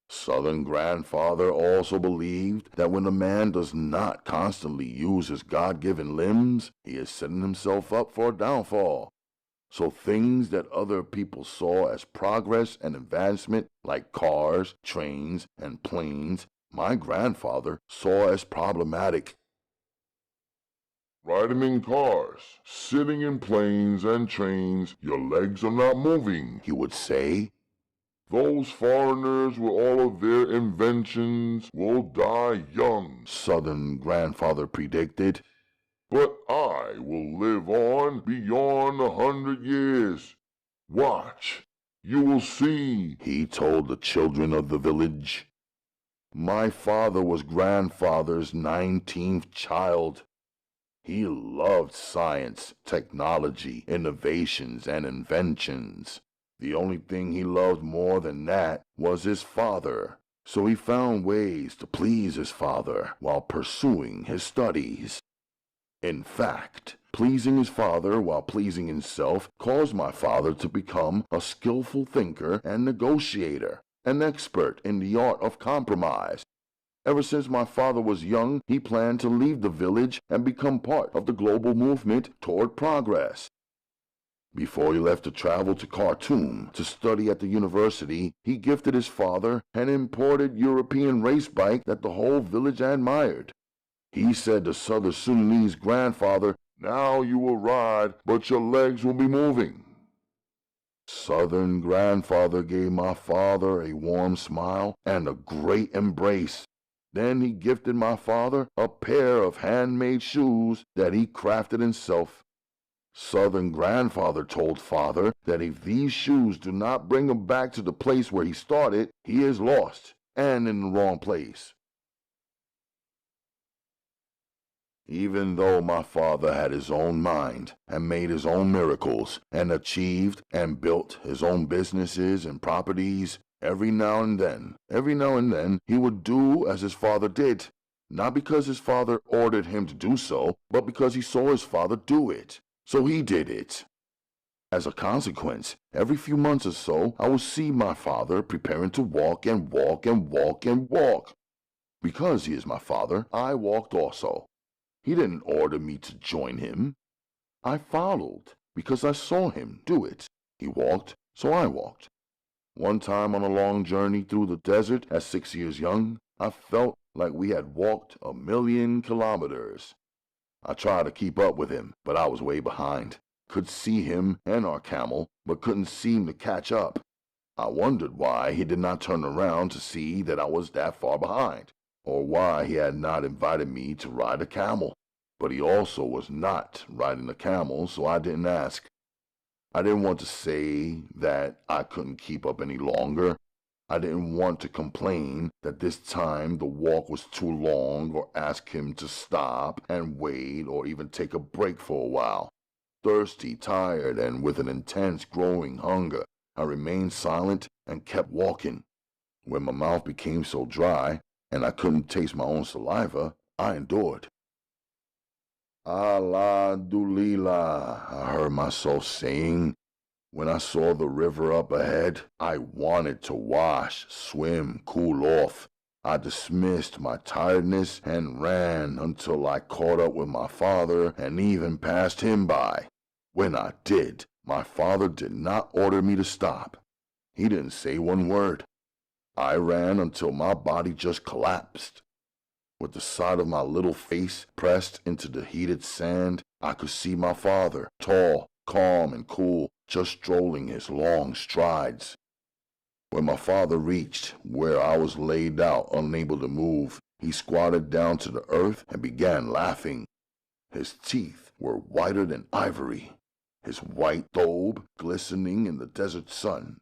Southern grandfather also believed that when a man does not constantly use his God-given limbs, he is setting himself up for a downfall. So things that other people saw as progress and advancement, like cars, trains, and planes, my grandfather saw as problematic. Riding in cars, sitting in planes and trains, your legs are not moving, He would say. Those foreigners with all of their inventions will die young. Southern grandfather predicted. But I will live on beyond 100 years. Watch, you will see, He told the children of the village. My father was grandfather's 19th child. He loved science, technology, innovations, and inventions. The only thing he loved more than that was his father. So he found ways to please his father while pursuing his studies. In fact, pleasing his father while pleasing himself caused my father to become a skillful thinker and negotiator, an expert in the art of compromise. Ever since my father was young, he planned to leave the village and become part of the global movement toward progress. Before he left to travel to Khartoum to study at the university, he gifted his father an imported European race bike that the whole village admired. He said to Southern Sudanese grandfather, "Now you will ride, but your legs will be moving." Southern grandfather gave my father a warm smile and a great embrace. Then he gifted my father a pair of handmade shoes that he crafted himself. Southern grandfather told father that if these shoes do not bring him back to the place where he started, he is lost and in the wrong place. Even though my father had his own mind and made his own miracles and achieved and built his own businesses and properties, every now and then, he would do as his father did. Not because his father ordered him to do so, but because he saw his father do it. So he did it. As a consequence, every few months or so, I would see my father preparing to walk and walk and walk and walk. Because he is my father, I walked also. He didn't order me to join him. I followed because I saw him do it. He walked, so I walked. One time on a long journey through the desert at 6 years young, I felt like we had walked 1,000,000 kilometers. I tried to keep up with him, but I was way behind. Could see him and our camel, but couldn't seem to catch up. I wondered why he did not turn around to see that I was that far behind, or why he had not invited me to ride a camel. But he also was not riding a camel, so I didn't ask. I didn't want to say that I couldn't keep up any longer. I didn't want to complain that this time the walk was too long, or ask him to stop and wait, or even take a break for a while. Thirsty, tired, and with an intense growing hunger, I remained silent and kept walking. When my mouth became so dry and I couldn't taste my own saliva, I endured. Allah Dulila, I heard myself saying. When I saw the river up ahead, I wanted to wash, swim, cool off. I dismissed my tiredness and ran until I caught up with my father and even passed him by. When I did, my father did not order me to stop. He didn't say one word. I ran until my body just collapsed. With the side of my little face pressed into the heated sand, I could see my father, tall, calm, and cool, just strolling his long strides. When my father reached where I was laid out, unable to move, he squatted down to the earth and began laughing. His teeth were whiter than ivory, his white thobe glistening in the desert sun.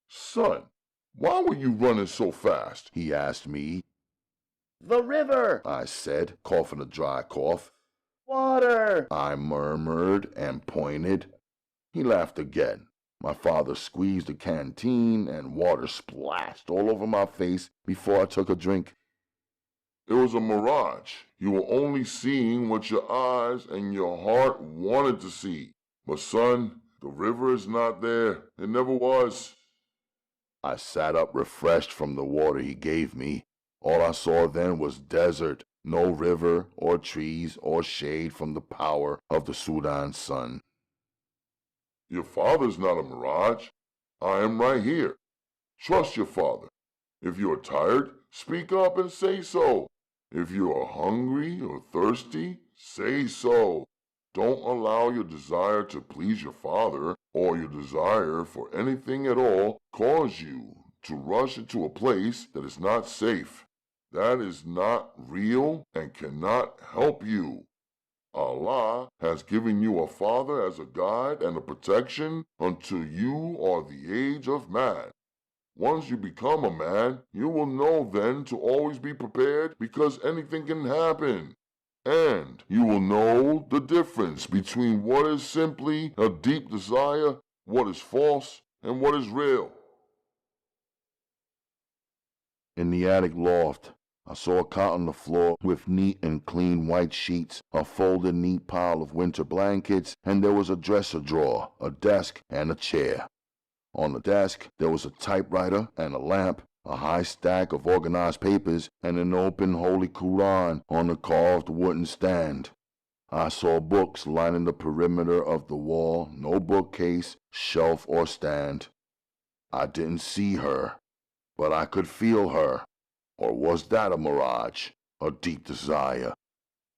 Son, why were you running so fast? He asked me. The river, I said, coughing a dry cough. water. I murmured and pointed. He laughed again. My father squeezed the canteen and water splashed all over my face before I took a drink. It was a mirage. You were only seeing what your eyes and your heart wanted to see. But son, the river is not there. It never was. I sat up refreshed from the water he gave me. All I saw then was desert, no river or trees or shade from the power of the Sudan sun. Your father's not a mirage. I am right here. Trust your father. If you are tired, speak up and say so. If you are hungry or thirsty, say so. Don't allow your desire to please your father or your desire for anything at all cause you to rush into a place that is not safe. That is not real and cannot help you. Allah has given you a father as a guide and a protection until you are the age of man. Once you become a man, you will know then to always be prepared because anything can happen. And you will know the difference between what is simply a deep desire, what is false, and what is real. In the attic loft, I saw a cot on the floor with neat and clean white sheets, a folded neat pile of winter blankets, and there was a dresser drawer, a desk, and a chair. On the desk, there was a typewriter and a lamp, a high stack of organized papers, and an open Holy Quran on a carved wooden stand. I saw books lining the perimeter of the wall, no bookcase, shelf, or stand. I didn't see her, but I could feel her. Or was that a mirage, a deep desire?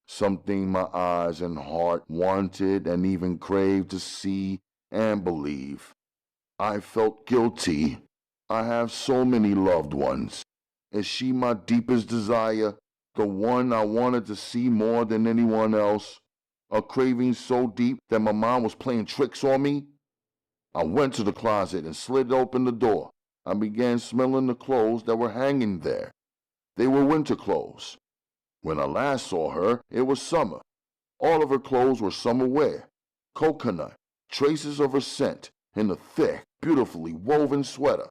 Something my eyes and heart wanted and even craved to see and believe. I felt guilty. I have so many loved ones. Is she my deepest desire, the one I wanted to see more than anyone else? A craving so deep that my mind was playing tricks on me? I went to the closet and slid open the door. I began smelling the clothes that were hanging there. They were winter clothes. When I last saw her, it was summer. All of her clothes were summer wear. Coconut, traces of her scent, in a thick, beautifully woven sweater.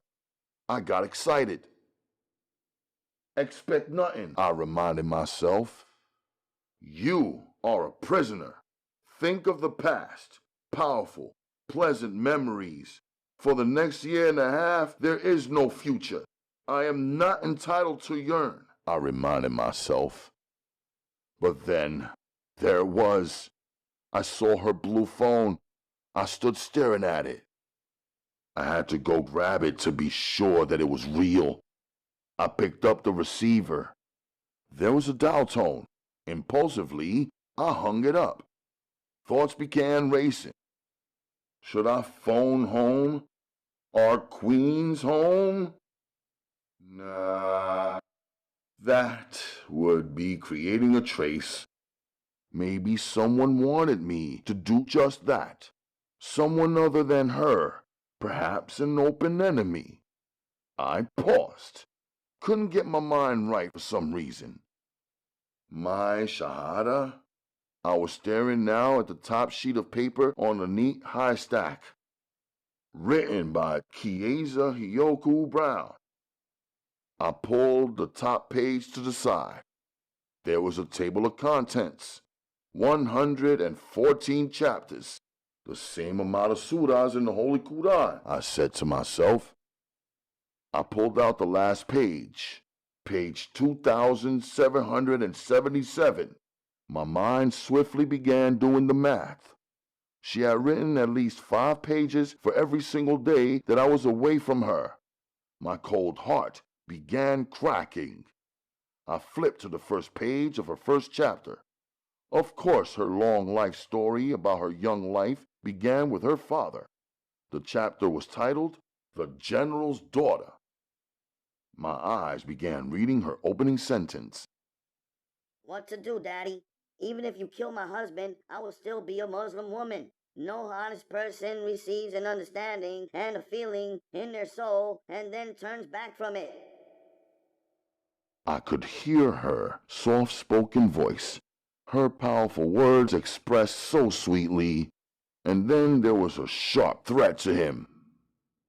I got excited. Expect nothing, I reminded myself. You are a prisoner. Think of the past, powerful, pleasant memories. For the next year and a half, there is no future. I am not entitled to yearn, I reminded myself. But then There it was. I saw her blue phone. I stood staring at it. I had to go grab it to be sure that it was real. I picked up the receiver. There was a dial tone. Impulsively, I hung it up. Thoughts began racing. Should I phone home? Our Queen's home? Nah. That would be creating a trace. Maybe someone wanted me to do just that. Someone other than her. Perhaps an open enemy. I paused. Couldn't get my mind right for some reason. My Shahada? I was staring now at the top sheet of paper on a neat high stack. Written by Chiasa Hyoku Brown. I pulled the top page to the side. There was a table of contents. 114 chapters. The same amount of surahs in the Holy Quran, I said to myself. I pulled out the last page. Page 2777. My mind swiftly began doing the math. She had written at least 5 pages for every single day that I was away from her. My cold heart began cracking. I flipped to the first page of her first chapter. Of course, her long life story about her young life began with her father. The chapter was titled, The General's Daughter. My eyes began reading her opening sentence. What to do, Daddy? Even if you kill my husband, I will still be a Muslim woman. No honest person receives an understanding and a feeling in their soul and then turns back from it. I could hear her soft-spoken voice, her powerful words expressed so sweetly, and then there was a sharp threat to him.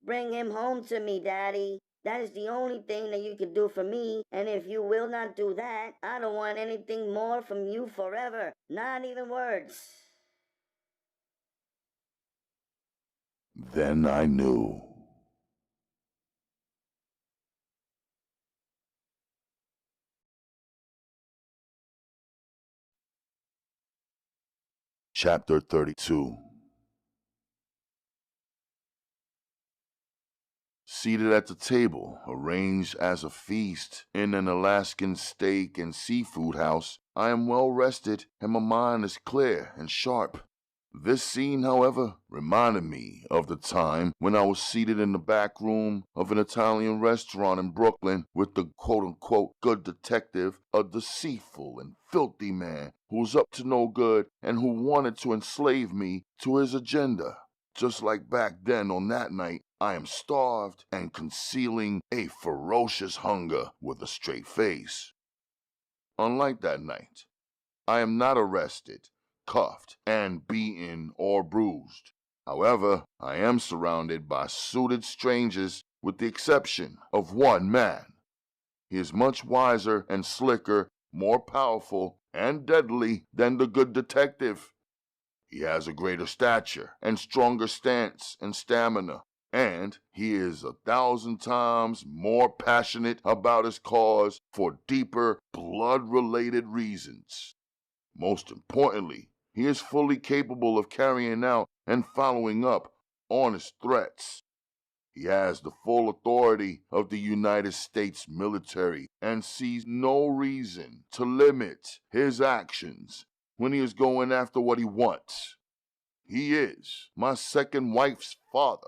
Bring him home to me, Daddy. That is the only thing that you can do for me, and if you will not do that, I don't want anything more from you forever, not even words. Then I knew. Chapter 32. Seated at the table, arranged as a feast in an Alaskan steak and seafood house, I am well rested and my mind is clear and sharp. This scene, however, reminded me of the time when I was seated in the back room of an Italian restaurant in Brooklyn with the quote-unquote good detective, a deceitful and filthy man who was up to no good and who wanted to enslave me to his agenda. Just like back then on that night, I am starved and concealing a ferocious hunger with a straight face. Unlike that night, I am not arrested, cuffed, and beaten or bruised. However, I am surrounded by suited strangers with the exception of one man. He is much wiser and slicker, more powerful and deadly than the good detective. He has a greater stature and stronger stance and stamina, and he is 1,000 times more passionate about his cause for deeper, blood-related reasons. Most importantly, he is fully capable of carrying out and following up honest threats. He has the full authority of the United States military and sees no reason to limit his actions when he is going after what he wants. He is my second wife's father.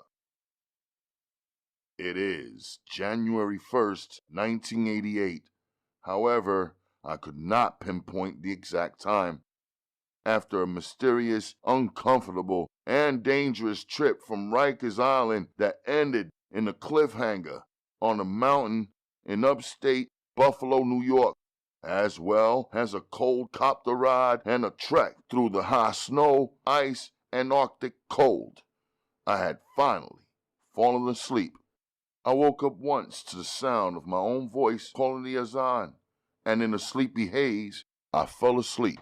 It is January 1st, 1988. However, I could not pinpoint the exact time. After a mysterious, uncomfortable, and dangerous trip from Rikers Island that ended in a cliffhanger on a mountain in upstate Buffalo, New York, as well as a cold copter ride and a trek through the high snow, ice, and Arctic cold, I had finally fallen asleep. I woke up once to the sound of my own voice calling the azan, and in a sleepy haze, I fell asleep.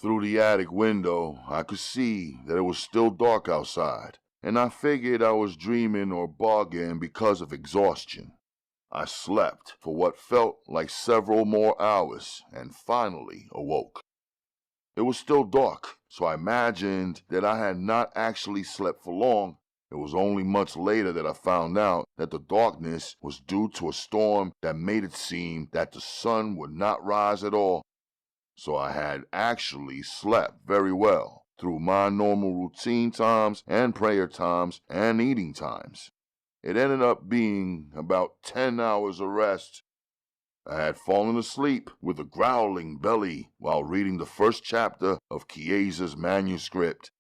Through the attic window, I could see that it was still dark outside, and I figured I was dreaming or bogging because of exhaustion. I slept for what felt like several more hours and finally awoke. It was still dark, so I imagined that I had not actually slept for long. It was only much later that I found out that the darkness was due to a storm that made it seem that the sun would not rise at all. So I had actually slept very well through my normal routine times and prayer times and eating times. It ended up being about 10 hours of rest. I had fallen asleep with a growling belly while reading the first chapter of Chiasa's manuscript.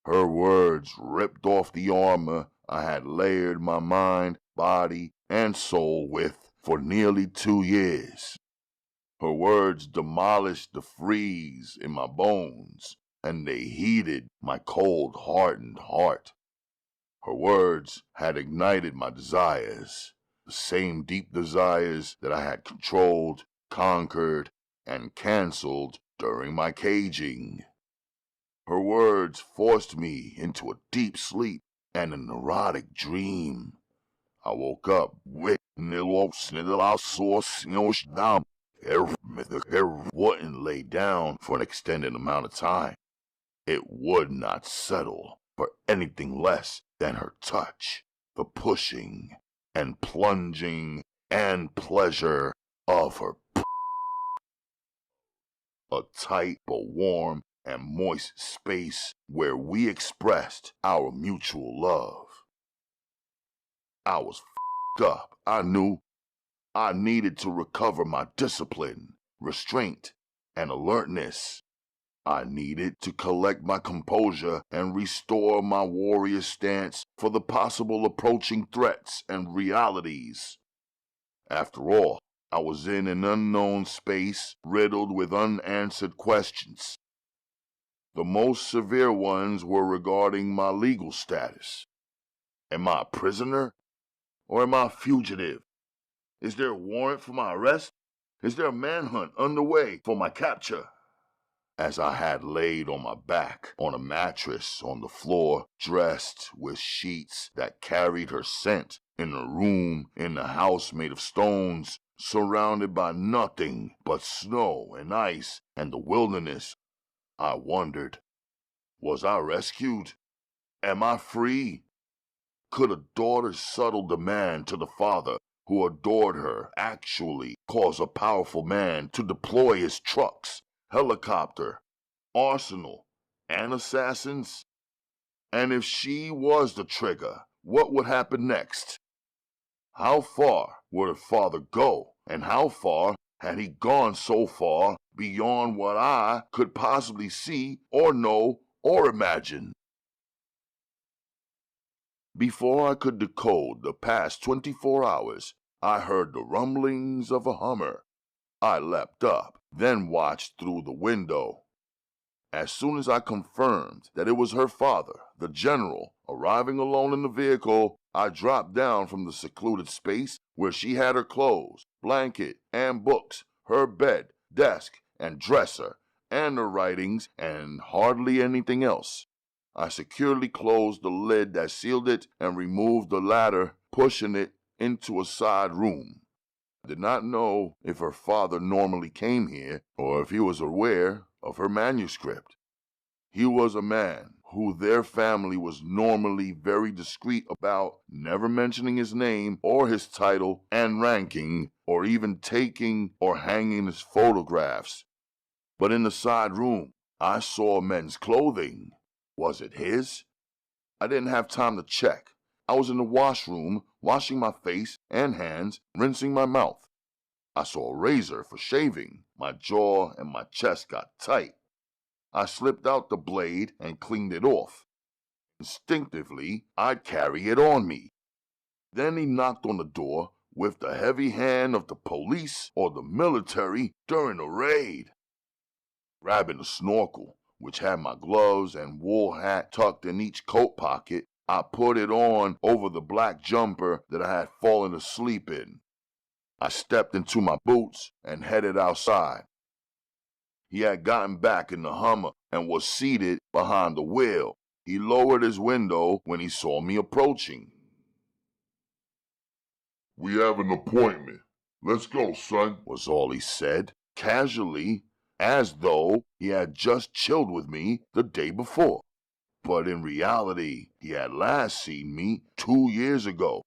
Her words ripped off the armor I had layered my mind, body, and soul with for nearly 2 years. Her words demolished the freeze in my bones, and they heated my cold, hardened heart. Her words had ignited my desires, the same deep desires that I had controlled, conquered, and canceled during my caging. Her words forced me into a deep sleep and an erotic dream. I woke up with wouldn't lay down for an extended amount of time. It would not settle for anything less than her touch, the pushing and plunging and pleasure of her a tight but warm and moist space where we expressed our mutual love. I was up. I knew I needed to recover my discipline, restraint, and alertness. I needed to collect my composure and restore my warrior stance for the possible approaching threats and realities. After all, I was in an unknown space riddled with unanswered questions. The most severe ones were regarding my legal status. Am I a prisoner or am I a fugitive? Is there a warrant for my arrest? Is there a manhunt underway for my capture? As I had laid on my back on a mattress on the floor, dressed with sheets that carried her scent, in a room in a house made of stones, surrounded by nothing but snow and ice and the wilderness, I wondered, was I rescued? Am I free? Could a daughter's subtle demand to the father who adored her actually cause a powerful man to deploy his trucks, helicopter, arsenal, and assassins? And if she was the trigger, what would happen next? How far would her father go, and how far had he gone so far beyond what I could possibly see or know or imagine? Before I could decode the past 24 hours, I heard the rumblings of a Hummer. I leapt up, then watched through the window. As soon as I confirmed that it was her father, the general, arriving alone in the vehicle, I dropped down from the secluded space where she had her clothes, blanket, and books, her bed, desk, and dresser, and her writings, and hardly anything else. I securely closed the lid that sealed it and removed the ladder, pushing it into a side room. I did not know if her father normally came here or if he was aware of her manuscript. He was a man who their family was normally very discreet about, never mentioning his name or his title and ranking, or even taking or hanging his photographs. But in the side room, I saw men's clothing. Was it his? I didn't have time to check. I was in the washroom, washing my face and hands, rinsing my mouth. I saw a razor for shaving. My jaw and my chest got tight. I slipped out the blade and cleaned it off. Instinctively, I'd carry it on me. Then he knocked on the door with the heavy hand of the police or the military during a raid. Grabbing the snorkel, which had my gloves and wool hat tucked in each coat pocket, I put it on over the black jumper that I had fallen asleep in. I stepped into my boots and headed outside. He had gotten back in the Hummer and was seated behind the wheel. He lowered his window when he saw me approaching. "We have an appointment. Let's go, son," was all he said, casually as though he had just chilled with me the day before. But in reality, he had last seen me 2 years ago.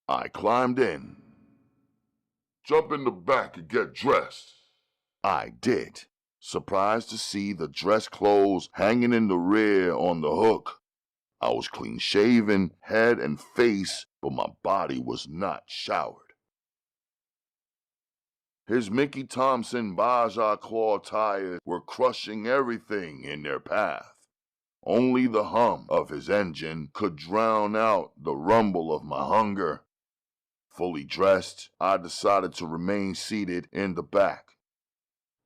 I climbed in. Jump in the back and get dressed. I did, surprised to see the dress clothes hanging in the rear on the hook. I was clean-shaven, head and face, but my body was not showered. His Mickey Thompson Baja Claw tires were crushing everything in their path. Only the hum of his engine could drown out the rumble of my hunger. Fully dressed, I decided to remain seated in the back.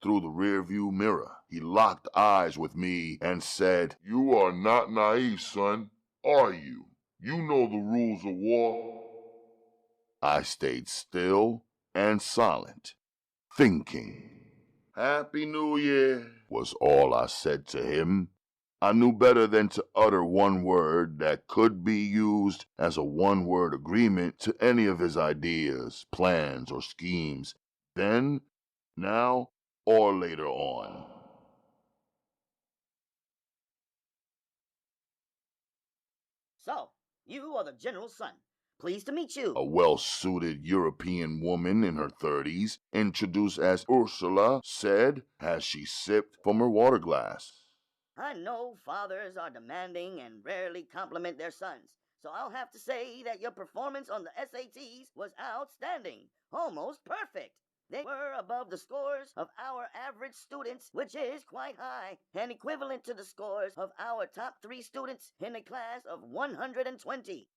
Through the rearview mirror, he locked eyes with me and said, You are not naive, son, are you? You know the rules of war. I stayed still and silent, thinking. Happy New Year was all I said to him. I knew better than to utter one word that could be used as a one-word agreement to any of his ideas, plans, or schemes, then, now, or later on. So, you are the general's son. Pleased to meet you. A well-suited European woman in her 30s, introduced as Ursula, said as she sipped from her water glass. I know fathers are demanding and rarely compliment their sons, so I'll have to say that your performance on the SATs was outstanding, almost perfect. They were above the scores of our average students, which is quite high, and equivalent to the scores of our top 3 students in a class of 120.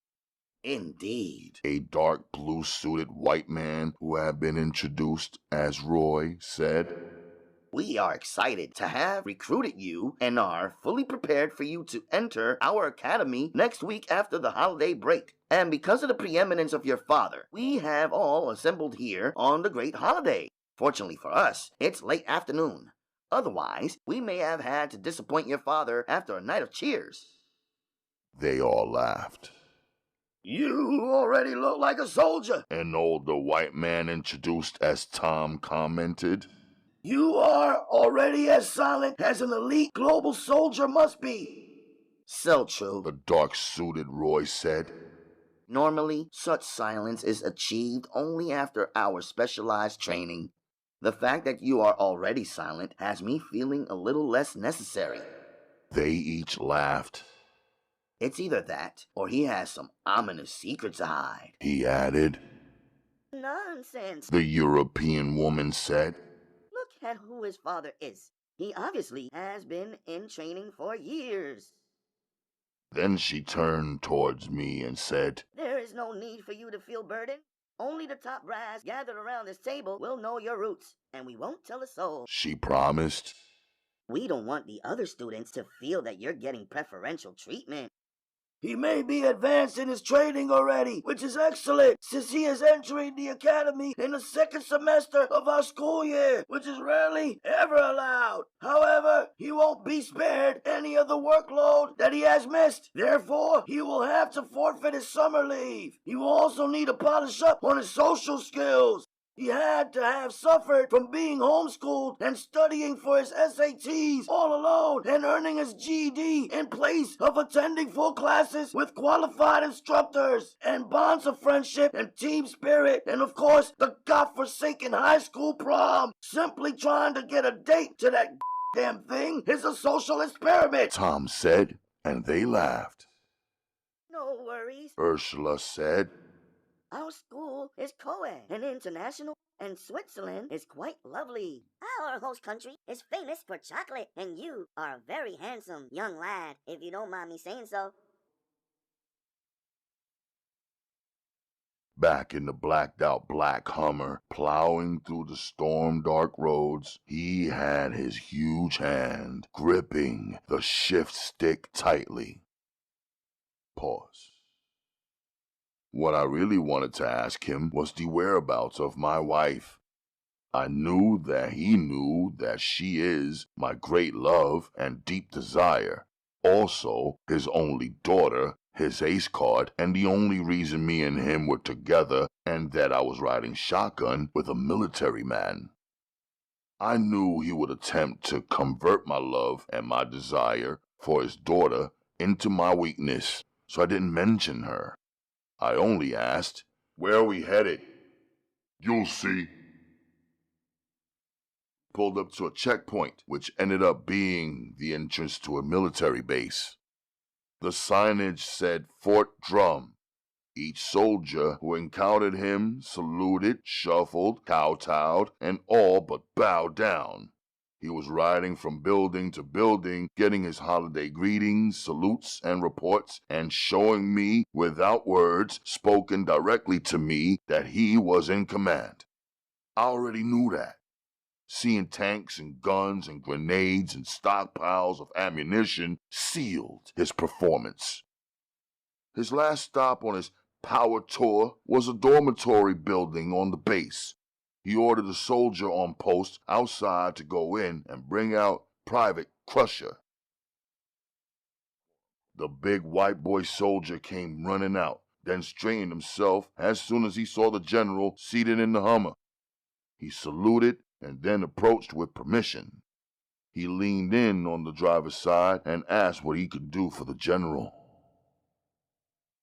Indeed. A dark blue-suited white man who had been introduced as Roy said, We are excited to have recruited you and are fully prepared for you to enter our academy next week after the holiday break. And because of the preeminence of your father, we have all assembled here on the great holiday. Fortunately for us, it's late afternoon. Otherwise, we may have had to disappoint your father after a night of cheers. They all laughed. You already look like a soldier, An older white man introduced as Tom commented. You are already as silent as an elite global soldier must be. So true. The dark-suited Roy said. Normally, such silence is achieved only after our specialized training. The fact that you are already silent has me feeling a little less necessary. They each laughed. It's either that, or he has some ominous secret to hide, he added. Nonsense. The European woman said. Look at who his father is. He obviously has been in training for years. Then she turned towards me and said, There is no need for you to feel burdened. Only the top brass gathered around this table will know your roots, and we won't tell a soul. She promised. We don't want the other students to feel that you're getting preferential treatment. He may be advanced in his training already, which is excellent, since he is entering the academy in the second semester of our school year, which is rarely ever allowed. However, he won't be spared any of the workload that he has missed. Therefore, he will have to forfeit his summer leave. He will also need to polish up on his social skills. He had to have suffered from being homeschooled and studying for his SATs all alone and earning his GED in place of attending full classes with qualified instructors and bonds of friendship and team spirit and of course the godforsaken high school prom. Simply trying to get a date to that damn thing is a social experiment, Tom said, and they laughed. No worries. Ursula said. Our school is co-ed and international, and Switzerland is quite lovely. Our host country is famous for chocolate, and you are a very handsome young lad, if you don't mind me saying so. Back in the blacked-out black Hummer, plowing through the storm-dark roads, he had his huge hand gripping the shift stick tightly. Pause. What I really wanted to ask him was the whereabouts of my wife. I knew that he knew that she is my great love and deep desire, also his only daughter, his ace card, and the only reason me and him were together, and that I was riding shotgun with a military man. I knew he would attempt to convert my love and my desire for his daughter into my weakness, so I didn't mention her. I only asked, "Where are we headed?" You'll see. Pulled up to a checkpoint, which ended up being the entrance to a military base. The signage said Fort Drum. Each soldier who encountered him saluted, shuffled, kowtowed, and all but bowed down. He was riding from building to building, getting his holiday greetings, salutes, and reports, and showing me, without words, spoken directly to me, that he was in command. I already knew that. Seeing tanks and guns and grenades and stockpiles of ammunition sealed his performance. His last stop on his power tour was a dormitory building on the base. He ordered a soldier on post outside to go in and bring out Private Crusher. The big white boy soldier came running out, then straightened himself as soon as he saw the general seated in the Hummer. He saluted and then approached with permission. He leaned in on the driver's side and asked what he could do for the general.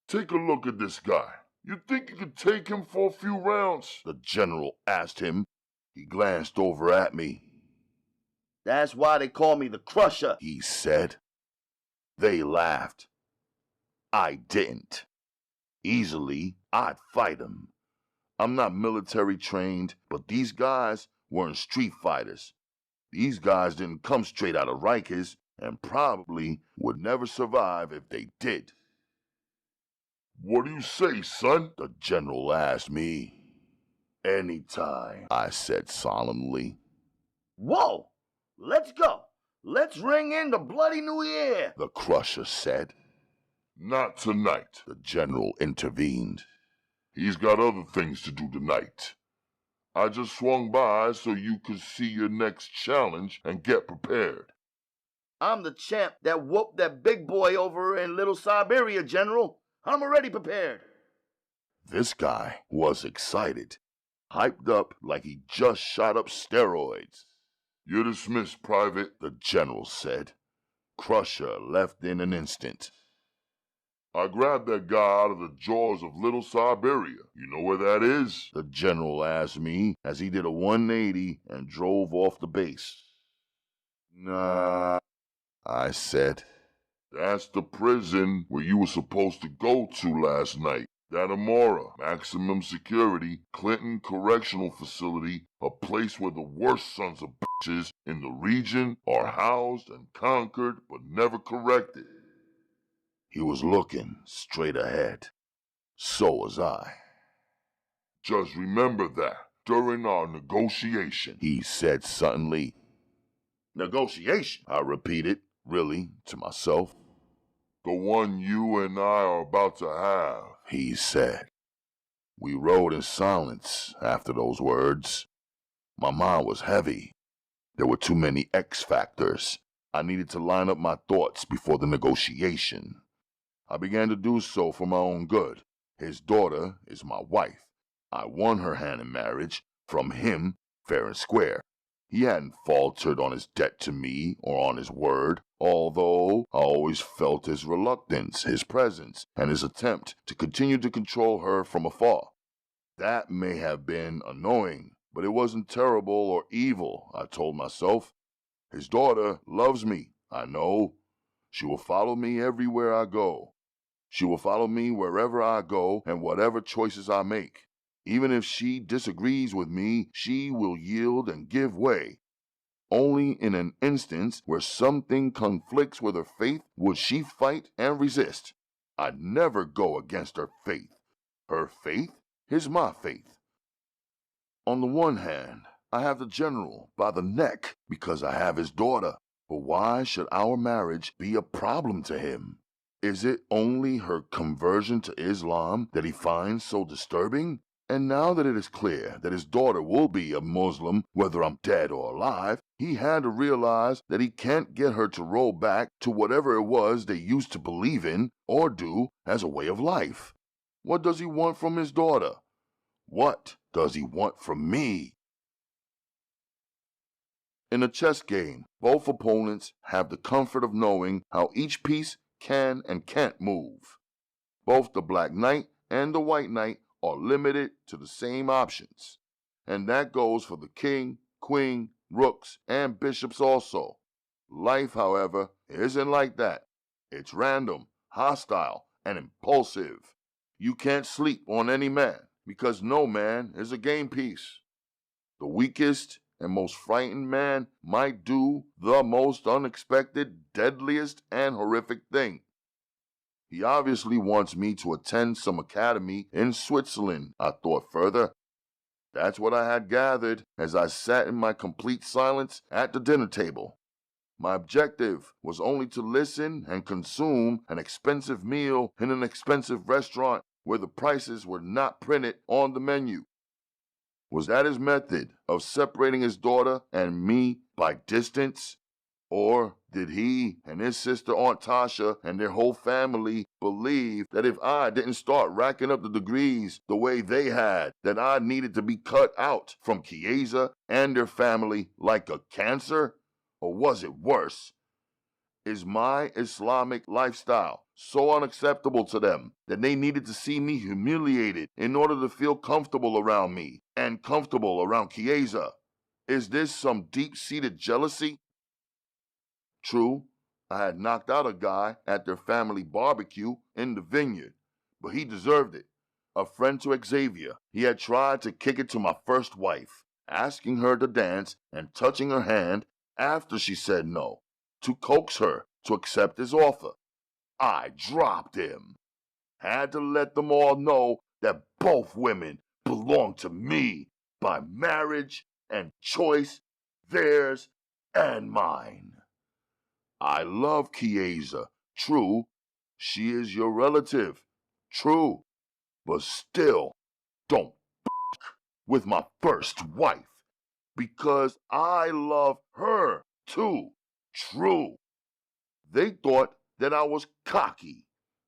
Take a look at this guy. You think you could take him for a few rounds? The general asked him. He glanced over at me. That's why they call me the Crusher, he said. They laughed. I didn't. Easily, I'd fight him. I'm not military trained, but these guys weren't street fighters. These guys didn't come straight out of Rikers and probably would never survive if they did. What do you say, son? The general asked me. Anytime, I said solemnly. Whoa! Let's go! Let's ring in the bloody new year, the Crusher said. Not tonight, the general intervened. He's got other things to do tonight. I just swung by so you could see your next challenge and get prepared. I'm the champ that whooped that big boy over in Little Siberia, General. I'm already prepared. This guy was excited, hyped up like he just shot up steroids. You're dismissed, Private, the general said. Crusher left in an instant. I grabbed that guy out of the jaws of Little Siberia. You know where that is? The general asked me as he did a 180 and drove off the base. Nah, I said. That's the prison where you were supposed to go to last night. That Amora, maximum security, Clinton Correctional Facility, a place where the worst sons of bitches in the region are housed and conquered but never corrected. He was looking straight ahead. So was I. Just remember that during our negotiation, he said suddenly. Negotiation? I repeated, really, to myself. The one you and I are about to have, he said. We rode in silence after those words. My mind was heavy. There were too many X factors. I needed to line up my thoughts before the negotiation. I began to do so for my own good. His daughter is my wife. I won her hand in marriage from him, fair and square. He hadn't faltered on his debt to me or on his word, although I always felt his reluctance, his presence, and his attempt to continue to control her from afar. That may have been annoying, but it wasn't terrible or evil, I told myself. His daughter loves me, I know. She will follow me everywhere I go. She will follow me wherever I go and whatever choices I make. Even if she disagrees with me, she will yield and give way. Only in an instance where something conflicts with her faith would she fight and resist. I'd never go against her faith. Her faith is my faith. On the one hand, I have the general by the neck because I have his daughter. But why should our marriage be a problem to him? Is it only her conversion to Islam that he finds so disturbing? And now that it is clear that his daughter will be a Muslim, whether I'm dead or alive, he had to realize that he can't get her to roll back to whatever it was they used to believe in or do as a way of life. What does he want from his daughter? What does he want from me? In a chess game, both opponents have the comfort of knowing how each piece can and can't move. Both the black knight and the white knight are limited to the same options. And that goes for the king, queen, rooks, and bishops also. Life, however, isn't like that. It's random, hostile, and impulsive. You can't sleep on any man, because no man is a game piece. The weakest and most frightened man might do the most unexpected, deadliest, and horrific thing. He obviously wants me to attend some academy in Switzerland, I thought further. That's what I had gathered as I sat in my complete silence at the dinner table. My objective was only to listen and consume an expensive meal in an expensive restaurant where the prices were not printed on the menu. Was that his method of separating his daughter and me by distance? Or did he and his sister Aunt Tasha and their whole family believe that if I didn't start racking up the degrees the way they had, that I needed to be cut out from Chiasa and their family like a cancer? Or was it worse? Is my Islamic lifestyle so unacceptable to them that they needed to see me humiliated in order to feel comfortable around me and comfortable around Chiasa? Is this some deep-seated jealousy? True, I had knocked out a guy at their family barbecue in the vineyard, but he deserved it. A friend to Xavier, he had tried to kick it to my first wife, asking her to dance and touching her hand after she said no, to coax her to accept his offer. I dropped him. Had to let them all know that both women belong to me by marriage and choice, theirs and mine. I love Chiasa, true, she is your relative, true, but still, don't with my first wife, because I love her too, true. They thought that I was cocky,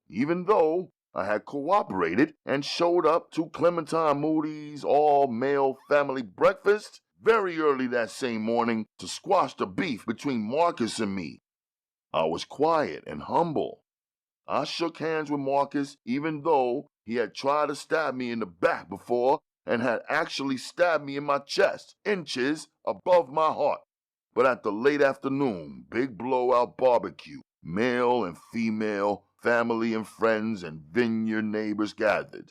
even though I had cooperated and showed up to Clementine Moody's all-male family breakfast very early that same morning to squash the beef between Marcus and me. I was quiet and humble. I shook hands with Marcus even though he had tried to stab me in the back before and had actually stabbed me in my chest, inches above my heart. But at the late afternoon, big blowout barbecue, male and female, family and friends and vineyard neighbors gathered.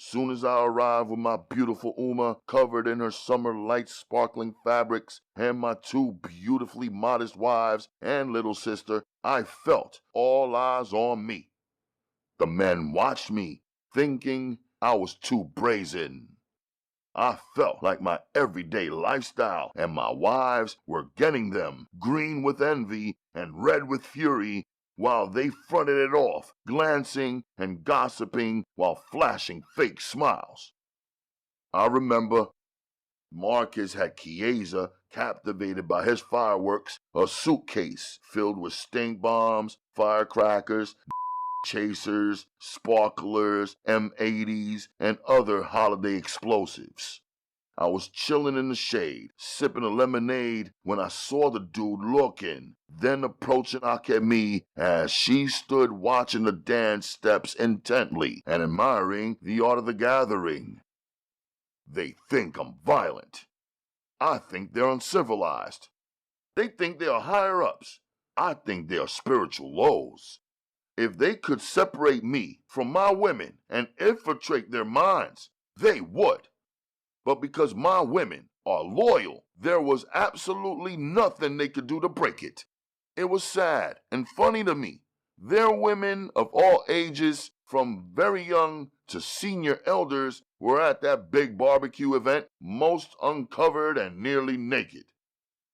Soon as I arrived with my beautiful Uma covered in her summer light sparkling fabrics and my two beautifully modest wives and little sister, I felt all eyes on me. The men watched me, thinking I was too brazen. I felt like my everyday lifestyle and my wives were getting them green with envy and red with fury while they fronted it off, glancing and gossiping while flashing fake smiles. I remember Marcus had Chiasa captivated by his fireworks, a suitcase filled with stink bombs, firecrackers, chasers, sparklers, M80s, and other holiday explosives. I was chilling in the shade, sipping a lemonade when I saw the dude looking, then approaching Akemi as she stood watching the dance steps intently and admiring the art of the gathering. They think I'm violent. I think they're uncivilized. They think they are higher-ups. I think they are spiritual lows. If they could separate me from my women and infiltrate their minds, they would. But because my women are loyal, there was absolutely nothing they could do to break it. It was sad and funny to me. Their women of all ages, from very young to senior elders, were at that big barbecue event, most uncovered and nearly naked.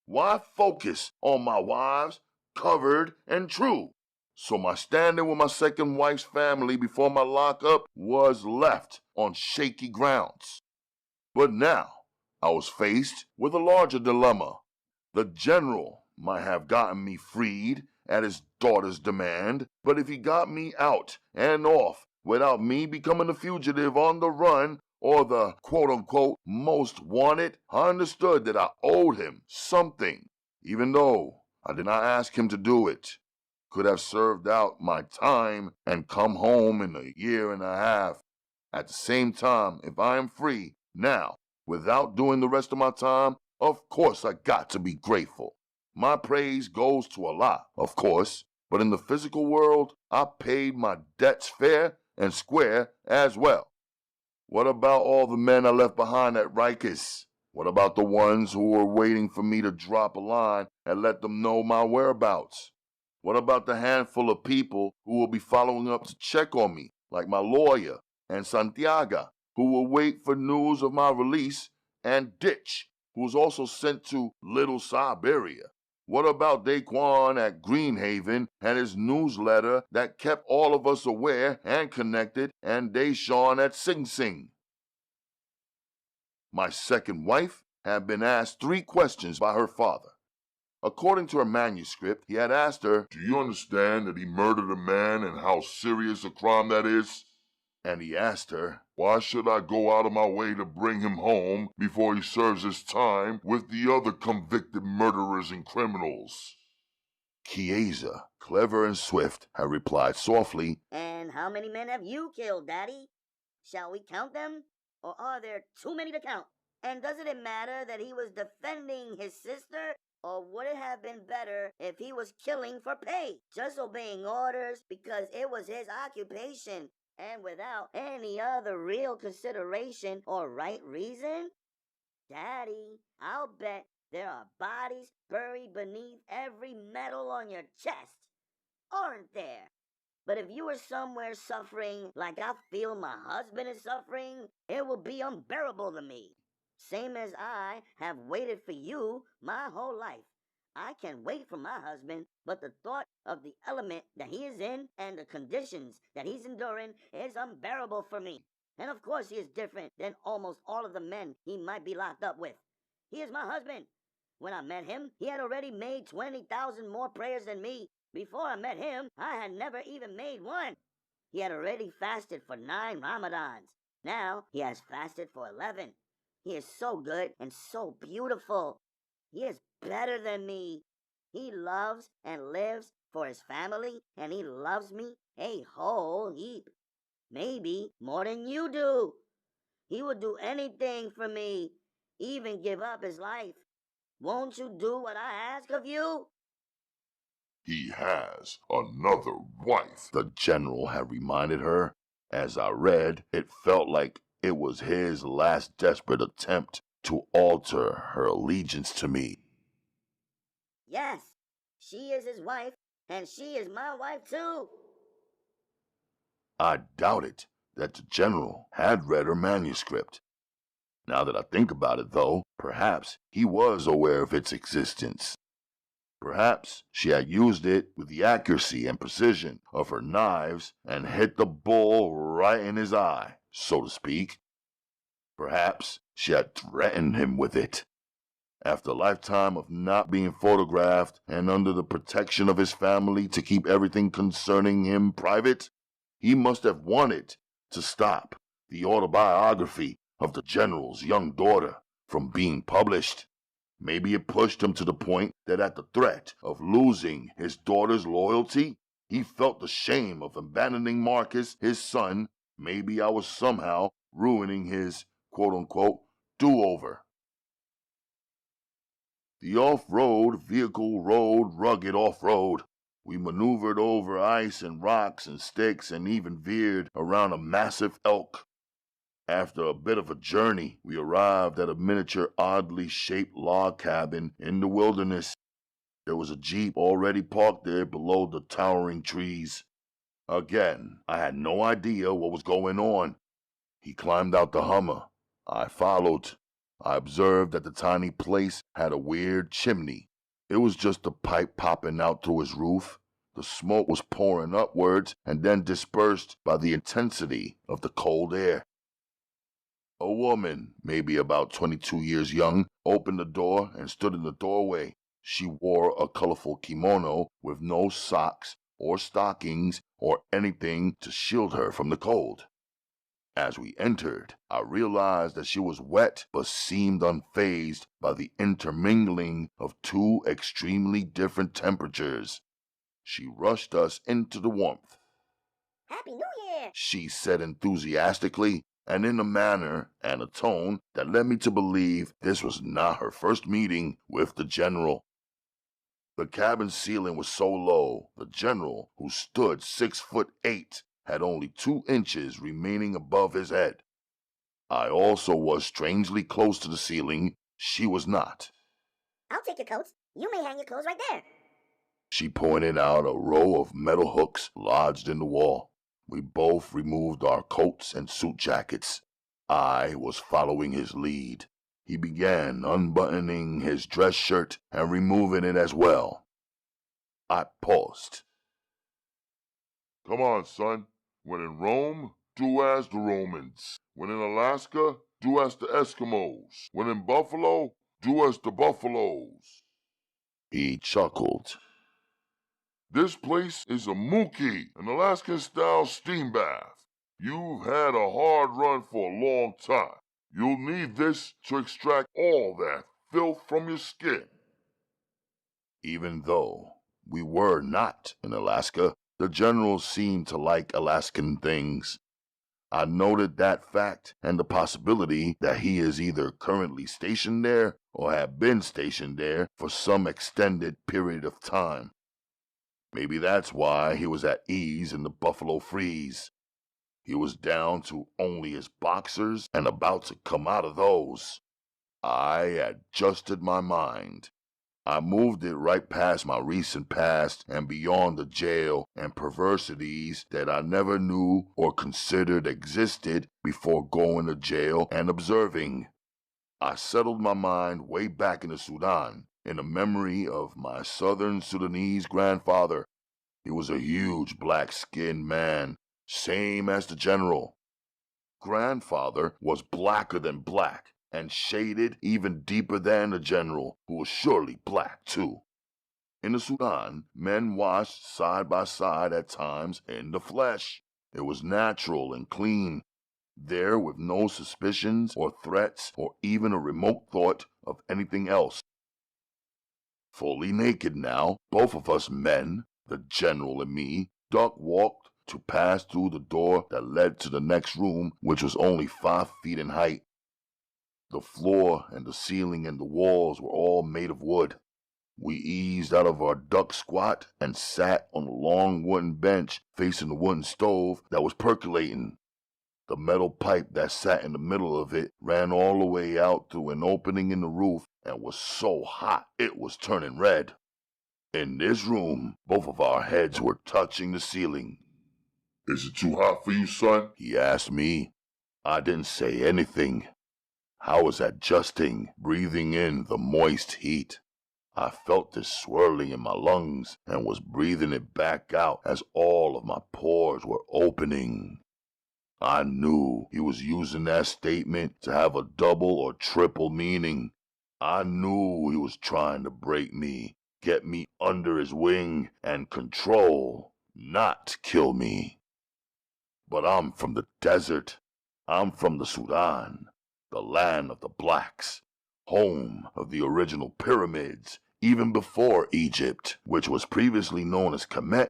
Why focus on my wives, covered and true? So my standing with my second wife's family before my lockup was left on shaky grounds. But now I was faced with a larger dilemma. The general might have gotten me freed at his daughter's demand, but if he got me out and off without me becoming a fugitive on the run or the quote-unquote most wanted, I understood that I owed him something even though I did not ask him to do it. Could have served out my time and come home in a year and a half. At the same time, if I am free now, without doing the rest of my time, of course I got to be grateful. My praise goes to Allah, of course, but in the physical world, I paid my debts fair and square as well. What about all the men I left behind at Rikers? What about the ones who were waiting for me to drop a line and let them know my whereabouts? What about the handful of people who will be following up to check on me, like my lawyer and Santiago, who will wait for news of my release, and Ditch, who was also sent to Little Siberia? What about Daquan at Greenhaven and his newsletter that kept all of us aware and connected, and Deshawn at Sing Sing? My second wife had been asked 3 questions by her father. According to her manuscript, he had asked her, "Do you understand that he murdered a man and how serious a crime that is?" And he asked her, "Why should I go out of my way to bring him home before he serves his time with the other convicted murderers and criminals?" Chiasa, clever and swift, had replied softly, "And how many men have you killed, Daddy? Shall we count them? Or are there too many to count? And doesn't it matter that he was defending his sister? Or would it have been better if he was killing for pay, just obeying orders because it was his occupation, and without any other real consideration or right reason? Daddy, I'll bet there are bodies buried beneath every metal on your chest. Aren't there? But if you were somewhere suffering like I feel my husband is suffering, it will be unbearable to me. Same as I have waited for you my whole life. I can wait for my husband, but the thought of the element that he is in and the conditions that he's enduring is unbearable for me. And of course he is different than almost all of the men he might be locked up with. He is my husband. When I met him, he had already made 20,000 more prayers than me. Before I met him, I had never even made one. He had already fasted for 9 Ramadans. Now he has fasted for 11. He is so good and so beautiful. He is better than me. He loves and lives for his family, and he loves me a whole heap. Maybe more than you do. He would do anything for me, even give up his life. Won't you do what I ask of you?" "He has another wife," the general had reminded her. As I read, it felt like it was his last desperate attempt to alter her allegiance to me. "Yes, she is his wife, and she is my wife too." I doubted that the general had read her manuscript. Now that I think about it, though, perhaps he was aware of its existence. Perhaps she had used it with the accuracy and precision of her knives and hit the bull right in his eye, so to speak. Perhaps she had threatened him with it. After a lifetime of not being photographed and under the protection of his family to keep everything concerning him private, he must have wanted to stop the autobiography of the general's young daughter from being published. Maybe it pushed him to the point that at the threat of losing his daughter's loyalty, he felt the shame of abandoning Marcus, his son. Maybe I was somehow ruining his quote-unquote do-over. The off-road vehicle rode rugged off-road. We maneuvered over ice and rocks and sticks and even veered around a massive elk. After a bit of a journey, we arrived at a miniature, oddly shaped log cabin in the wilderness. There was a Jeep already parked there below the towering trees. Again, I had no idea what was going on. He climbed out the Hummer. I followed. I observed that the tiny place had a weird chimney. It was just a pipe popping out through his roof. The smoke was pouring upwards and then dispersed by the intensity of the cold air. A woman, maybe about 22 years young, opened the door and stood in the doorway. She wore a colorful kimono with no socks or stockings or anything to shield her from the cold. As we entered, I realized that she was wet but seemed unfazed by the intermingling of two extremely different temperatures. She rushed us into the warmth. Happy New Year! She said enthusiastically, and in a manner and a tone that led me to believe this was not her first meeting with the General. The cabin ceiling was so low, the General, who stood 6'8", had only 2 inches remaining above his head. I also was strangely close to the ceiling. She was not. I'll take your coats. You may hang your clothes right there. She pointed out a row of metal hooks lodged in the wall. We both removed our coats and suit jackets. I was following his lead. He began unbuttoning his dress shirt and removing it as well. I paused. Come on, son. When in Rome, do as the Romans. When in Alaska, do as the Eskimos. When in Buffalo, do as the Buffaloes. He chuckled. This place is a Mookie, an Alaskan-style steam bath. You've had a hard run for a long time. You'll need this to extract all that filth from your skin. Even though we were not in Alaska, the General seemed to like Alaskan things. I noted that fact and the possibility that he is either currently stationed there or had been stationed there for some extended period of time. Maybe that's why he was at ease in the Buffalo freeze. He was down to only his boxers and about to come out of those. I adjusted my mind. I moved it right past my recent past and beyond the jail and perversities that I never knew or considered existed before going to jail and observing. I settled my mind way back in the Sudan, in the memory of my southern Sudanese grandfather. He was a huge black-skinned man, same as the General. Grandfather was blacker than black, and shaded even deeper than the General, who was surely black too. In the Sudan, men washed side by side at times in the flesh. It was natural and clean. There with no suspicions or threats or even a remote thought of anything else. Fully naked now, both of us men, the General and me, duck-walked to pass through the door that led to the next room, which was only 5 feet in height. The floor and the ceiling and the walls were all made of wood. We eased out of our duck squat and sat on a long wooden bench facing the wooden stove that was percolating. The metal pipe that sat in the middle of it ran all the way out through an opening in the roof and was so hot it was turning red. In this room, both of our heads were touching the ceiling. Is it too hot for you, son? He asked me. I didn't say anything. I was adjusting, breathing in the moist heat. I felt this swirling in my lungs and was breathing it back out as all of my pores were opening. I knew he was using that statement to have a double or triple meaning. I knew he was trying to break me, get me under his wing and control, not kill me. But I'm from the desert. I'm from the Sudan, the land of the blacks, home of the original pyramids, even before Egypt, which was previously known as Kemet,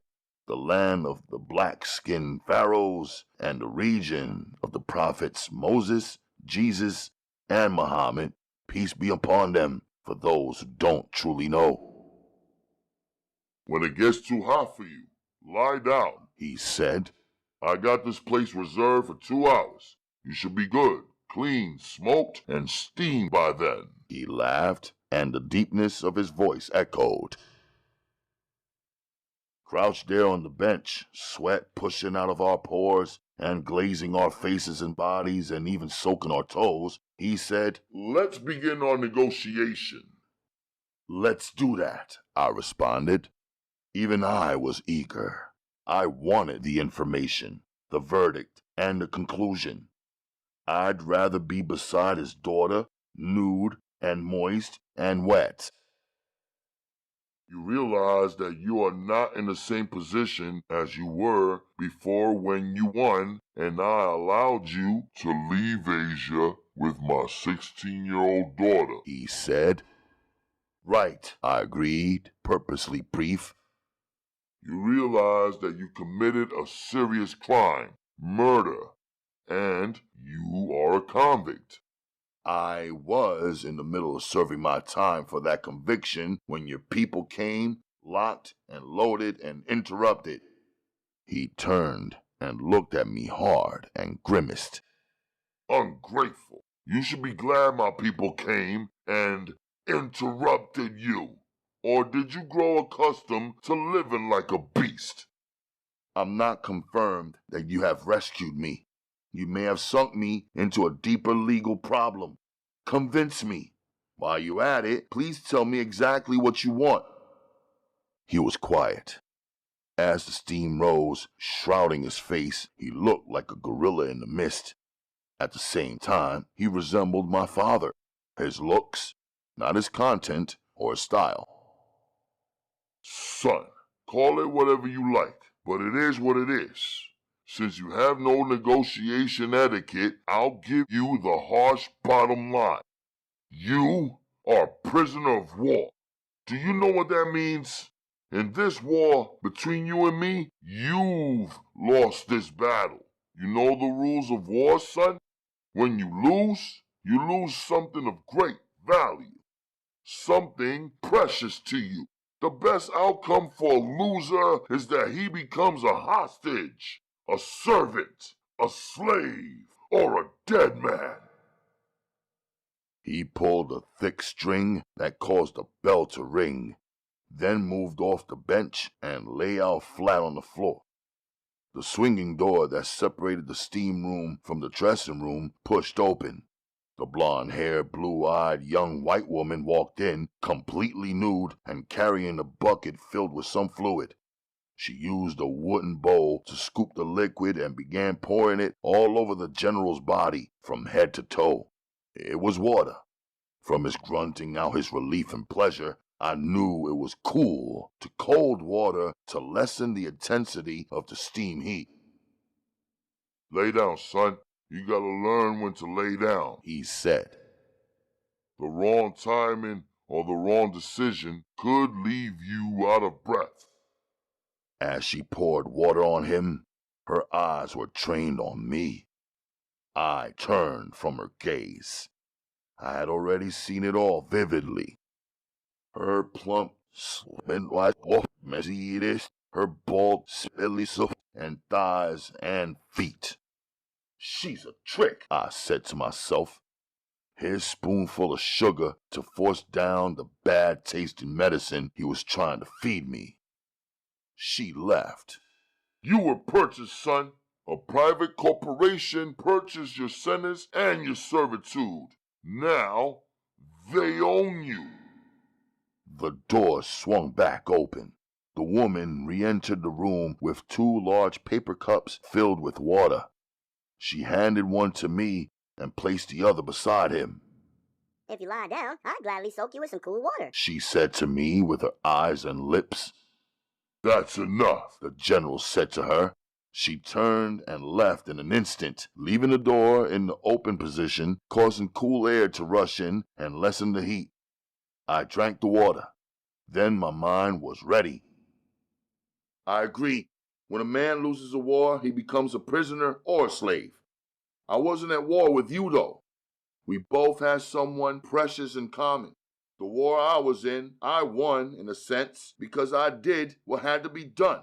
the land of the black-skinned pharaohs, and the region of the prophets Moses, Jesus, and Muhammad, peace be upon them, for those who don't truly know. When it gets too hot for you, lie down, he said. I got this place reserved for 2 hours. You should be good, clean, smoked, and steamed by then. He laughed, and the deepness of his voice echoed. Crouched there on the bench, sweat pushing out of our pores and glazing our faces and bodies and even soaking our toes, he said, Let's begin our negotiation. Let's do that, I responded. Even I was eager. I wanted the information, the verdict, and the conclusion. I'd rather be beside his daughter, nude and moist and wet. You realize that you are not in the same position as you were before when you won, and I allowed you to leave Asia with my 16-year-old daughter, he said. Right, I agreed, purposely brief. You realize that you committed a serious crime, murder, and you are a convict. I was in the middle of serving my time for that conviction when your people came, locked and loaded and interrupted. He turned and looked at me hard and grimaced. Ungrateful. You should be glad my people came and interrupted you. Or did you grow accustomed to living like a beast? I'm not confirmed that you have rescued me. You may have sunk me into a deeper legal problem. Convince me. While you're at it, please tell me exactly what you want. He was quiet. As the steam rose, shrouding his face, he looked like a gorilla in the mist. At the same time, he resembled my father. His looks, not his content or his style. Son, call it whatever you like, but it is what it is. Since you have no negotiation etiquette, I'll give you the harsh bottom line. You are a prisoner of war. Do you know what that means? In this war between you and me, you've lost this battle. You know the rules of war, son? When you lose something of great value. Something precious to you. The best outcome for a loser is that he becomes a hostage, a servant, a slave, or a dead man. He pulled a thick string that caused a bell to ring, then moved off the bench and lay out flat on the floor. The swinging door that separated the steam room from the dressing room pushed open. The blonde-haired, blue-eyed young white woman walked in, completely nude and carrying a bucket filled with some fluid. She used a wooden bowl to scoop the liquid and began pouring it all over the general's body from head to toe. It was water. From his grunting out his relief and pleasure, I knew it was cool to cold water to lessen the intensity of the steam heat. Lay down, son. You gotta learn when to lay down, he said. The wrong timing or the wrong decision could leave you out of breath. As she poured water on him, her eyes were trained on me. I turned from her gaze. I had already seen it all vividly. Her plump, slim white Mercedes, her bald, silly and thighs and feet. She's a trick, I said to myself. His spoonful of sugar to force down the bad-tasting medicine he was trying to feed me. She laughed. You were purchased, son. A private corporation purchased your sentence and your servitude. Now, they own you. The door swung back open. The woman re-entered the room with 2 large paper cups filled with water. She handed one to me and placed the other beside him. If you lie down, I'd gladly soak you with some cool water, she said to me with her eyes and lips. That's enough, the general said to her. She turned and left in an instant, leaving the door in the open position, causing cool air to rush in and lessen the heat. I drank the water. Then my mind was ready. I agree. When a man loses a war, he becomes a prisoner or a slave. I wasn't at war with you, though. We both had someone precious in common. The war I was in, I won, in a sense, because I did what had to be done.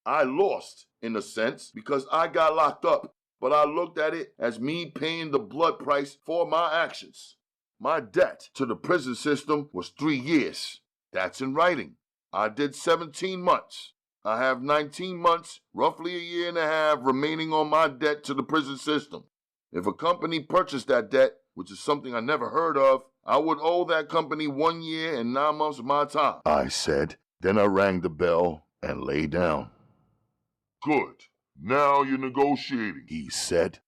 I lost, in a sense, because I got locked up, but I looked at it as me paying the blood price for my actions. My debt to the prison system was 3 years. That's in writing. I did 17 months. I have 19 months, roughly a year and a half, remaining on my debt to the prison system. If a company purchased that debt, which is something I never heard of, I would owe that company 1 year and 9 months of my time, I said. Then I rang the bell and lay down. Good. Now you're negotiating, he said.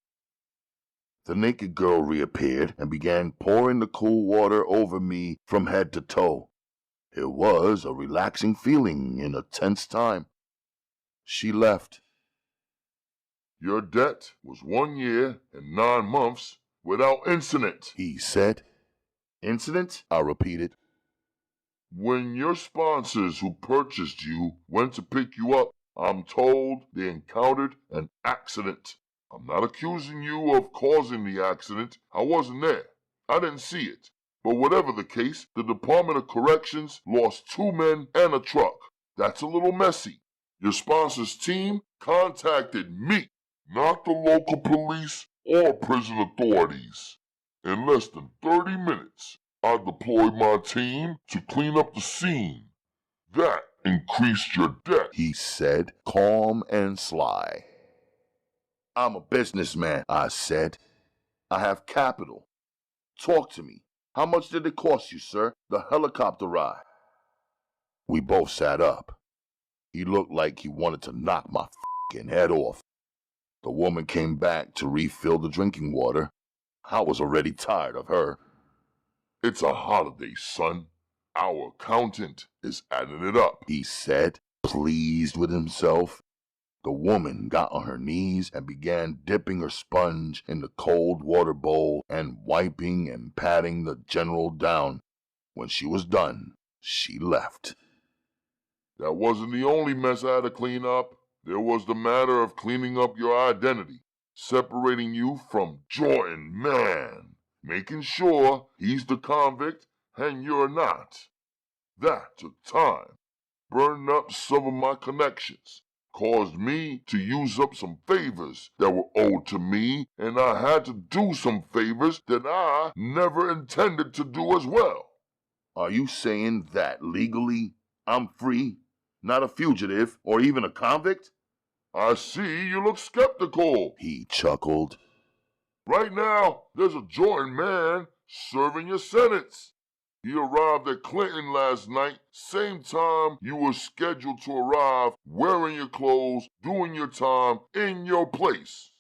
The naked girl reappeared and began pouring the cool water over me from head to toe. It was a relaxing feeling in a tense time. She left. Your debt was 1 year and 9 months without incident, he said. Incident? I repeated. When your sponsors who purchased you went to pick you up, I'm told they encountered an accident. I'm not accusing you of causing the accident. I wasn't there. I didn't see it. But whatever the case, the Department of Corrections lost 2 men and a truck. That's a little messy. Your sponsor's team contacted me, not the local police or prison authorities. In less than 30 minutes, I deployed my team to clean up the scene. That increased your debt, he said, calm and sly. I'm a businessman, I said. I have capital. Talk to me. How much did it cost you, sir, the helicopter ride? We both sat up. He looked like he wanted to knock my f***ing head off. The woman came back to refill the drinking water. I was already tired of her. It's a holiday, son. Our accountant is adding it up, he said, pleased with himself. The woman got on her knees and began dipping her sponge in the cold water bowl and wiping and patting the general down. When she was done, she left. That wasn't the only mess I had to clean up. There was the matter of cleaning up your identity, separating you from Jordan Man, making sure he's the convict and you're not. That took time. Burned up some of my connections. Caused me to use up some favors that were owed to me, and I had to do some favors that I never intended to do as well. Are you saying that legally I'm free, not a fugitive or even a convict? I see you look skeptical, he chuckled. Right now, there's a Jordan man serving your sentence. He arrived at Clinton last night, same time you were scheduled to arrive, wearing your clothes, doing your time, in your place.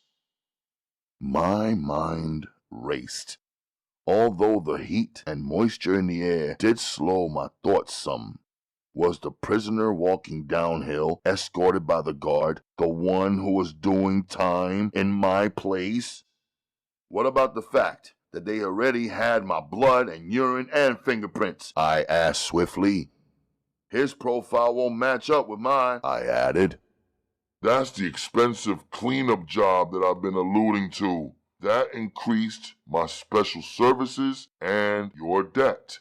My mind raced. Although the heat and moisture in the air did slow my thoughts some. Was the prisoner walking downhill, escorted by the guard, the one who was doing time in my place? What about the fact that they already had my blood and urine and fingerprints? I asked swiftly. His profile won't match up with mine, I added. That's the expensive cleanup job that I've been alluding to. That increased my special services and your debt.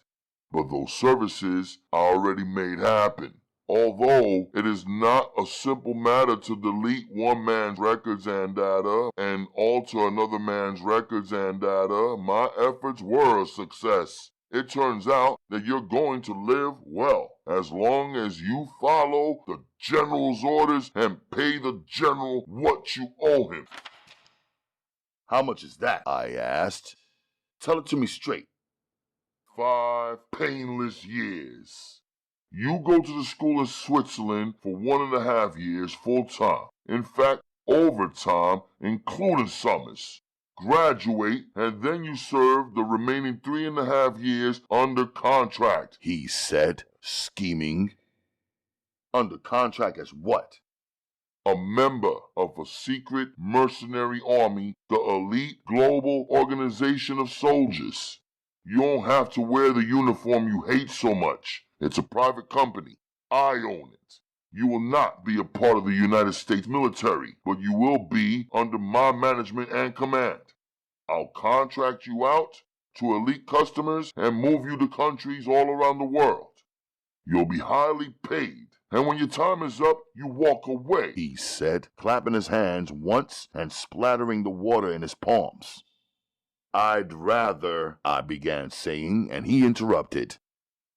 But those services are already made happen. Although it is not a simple matter to delete one man's records and data and alter another man's records and data, my efforts were a success. It turns out that you're going to live well as long as you follow the general's orders and pay the general what you owe him. How much is that? I asked. Tell it to me straight. 5 painless years. You go to the school in Switzerland for 1.5 years full time. In fact, overtime, including summers. Graduate, and then you serve the remaining 3.5 years under contract, he said, scheming. Under contract as what? A member of a secret mercenary army, the elite global organization of soldiers. You don't have to wear the uniform you hate so much. It's a private company. I own it. You will not be a part of the United States military, but you will be under my management and command. I'll contract you out to elite customers and move you to countries all around the world. You'll be highly paid, and when your time is up, you walk away, he said, clapping his hands once and splattering the water in his palms. I'd rather, I began saying, and he interrupted.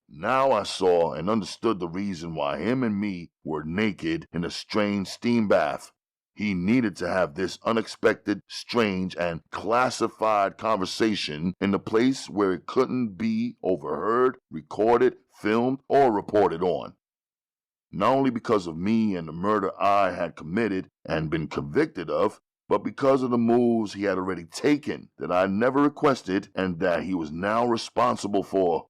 Now I saw and understood the reason why him and me were naked in a strange steam bath. He needed to have this unexpected, strange, and classified conversation in a place where it couldn't be overheard, recorded, filmed, or reported on. Not only because of me and the murder I had committed and been convicted of, but because of the moves he had already taken that I never requested and that he was now responsible for.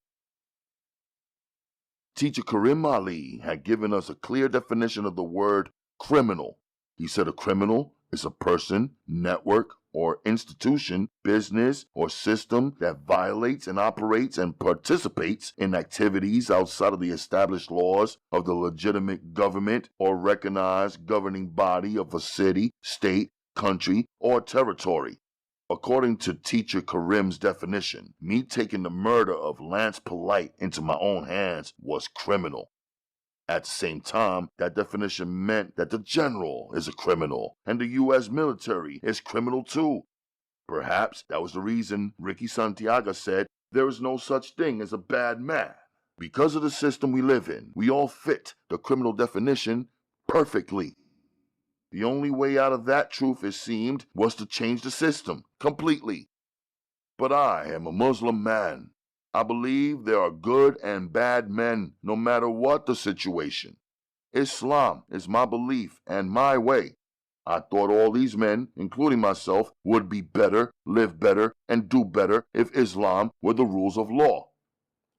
Teacher Karim Ali had given us a clear definition of the word criminal. He said a criminal is a person, network, or institution, business, or system that violates and operates and participates in activities outside of the established laws of the legitimate government or recognized governing body of a city, state, country, or territory. According to Teacher Karim's definition, me taking the murder of Lance Polite into my own hands was criminal. At the same time, that definition meant that the general is a criminal, and the U.S. military is criminal too. Perhaps that was the reason Ricky Santiago said there is no such thing as a bad man. Because of the system we live in, we all fit the criminal definition perfectly. The only way out of that truth, it seemed, was to change the system completely. But I am a Muslim man. I believe there are good and bad men, no matter what the situation. Islam is my belief and my way. I thought all these men, including myself, would be better, live better, and do better if Islam were the rules of law.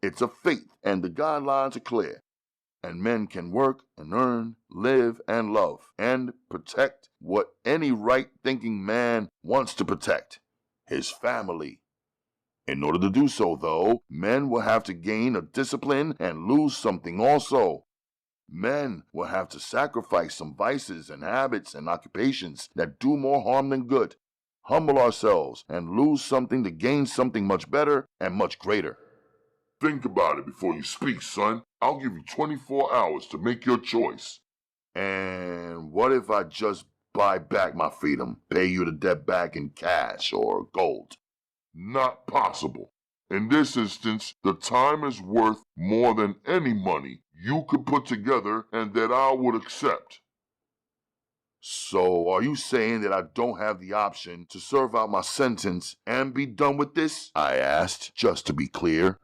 It's a faith, and the guidelines are clear. And men can work and earn, live and love, and protect what any right-thinking man wants to protect, his family. In order to do so, though, men will have to gain a discipline and lose something also. Men will have to sacrifice some vices and habits and occupations that do more harm than good, humble ourselves, and lose something to gain something much better and much greater. Think about it before you speak, son. I'll give you 24 hours to make your choice. And what if I just buy back my freedom, pay you the debt back in cash or gold? Not possible. In this instance, the time is worth more than any money you could put together and that I would accept. So are you saying that I don't have the option to serve out my sentence and be done with this? I asked, just to be clear.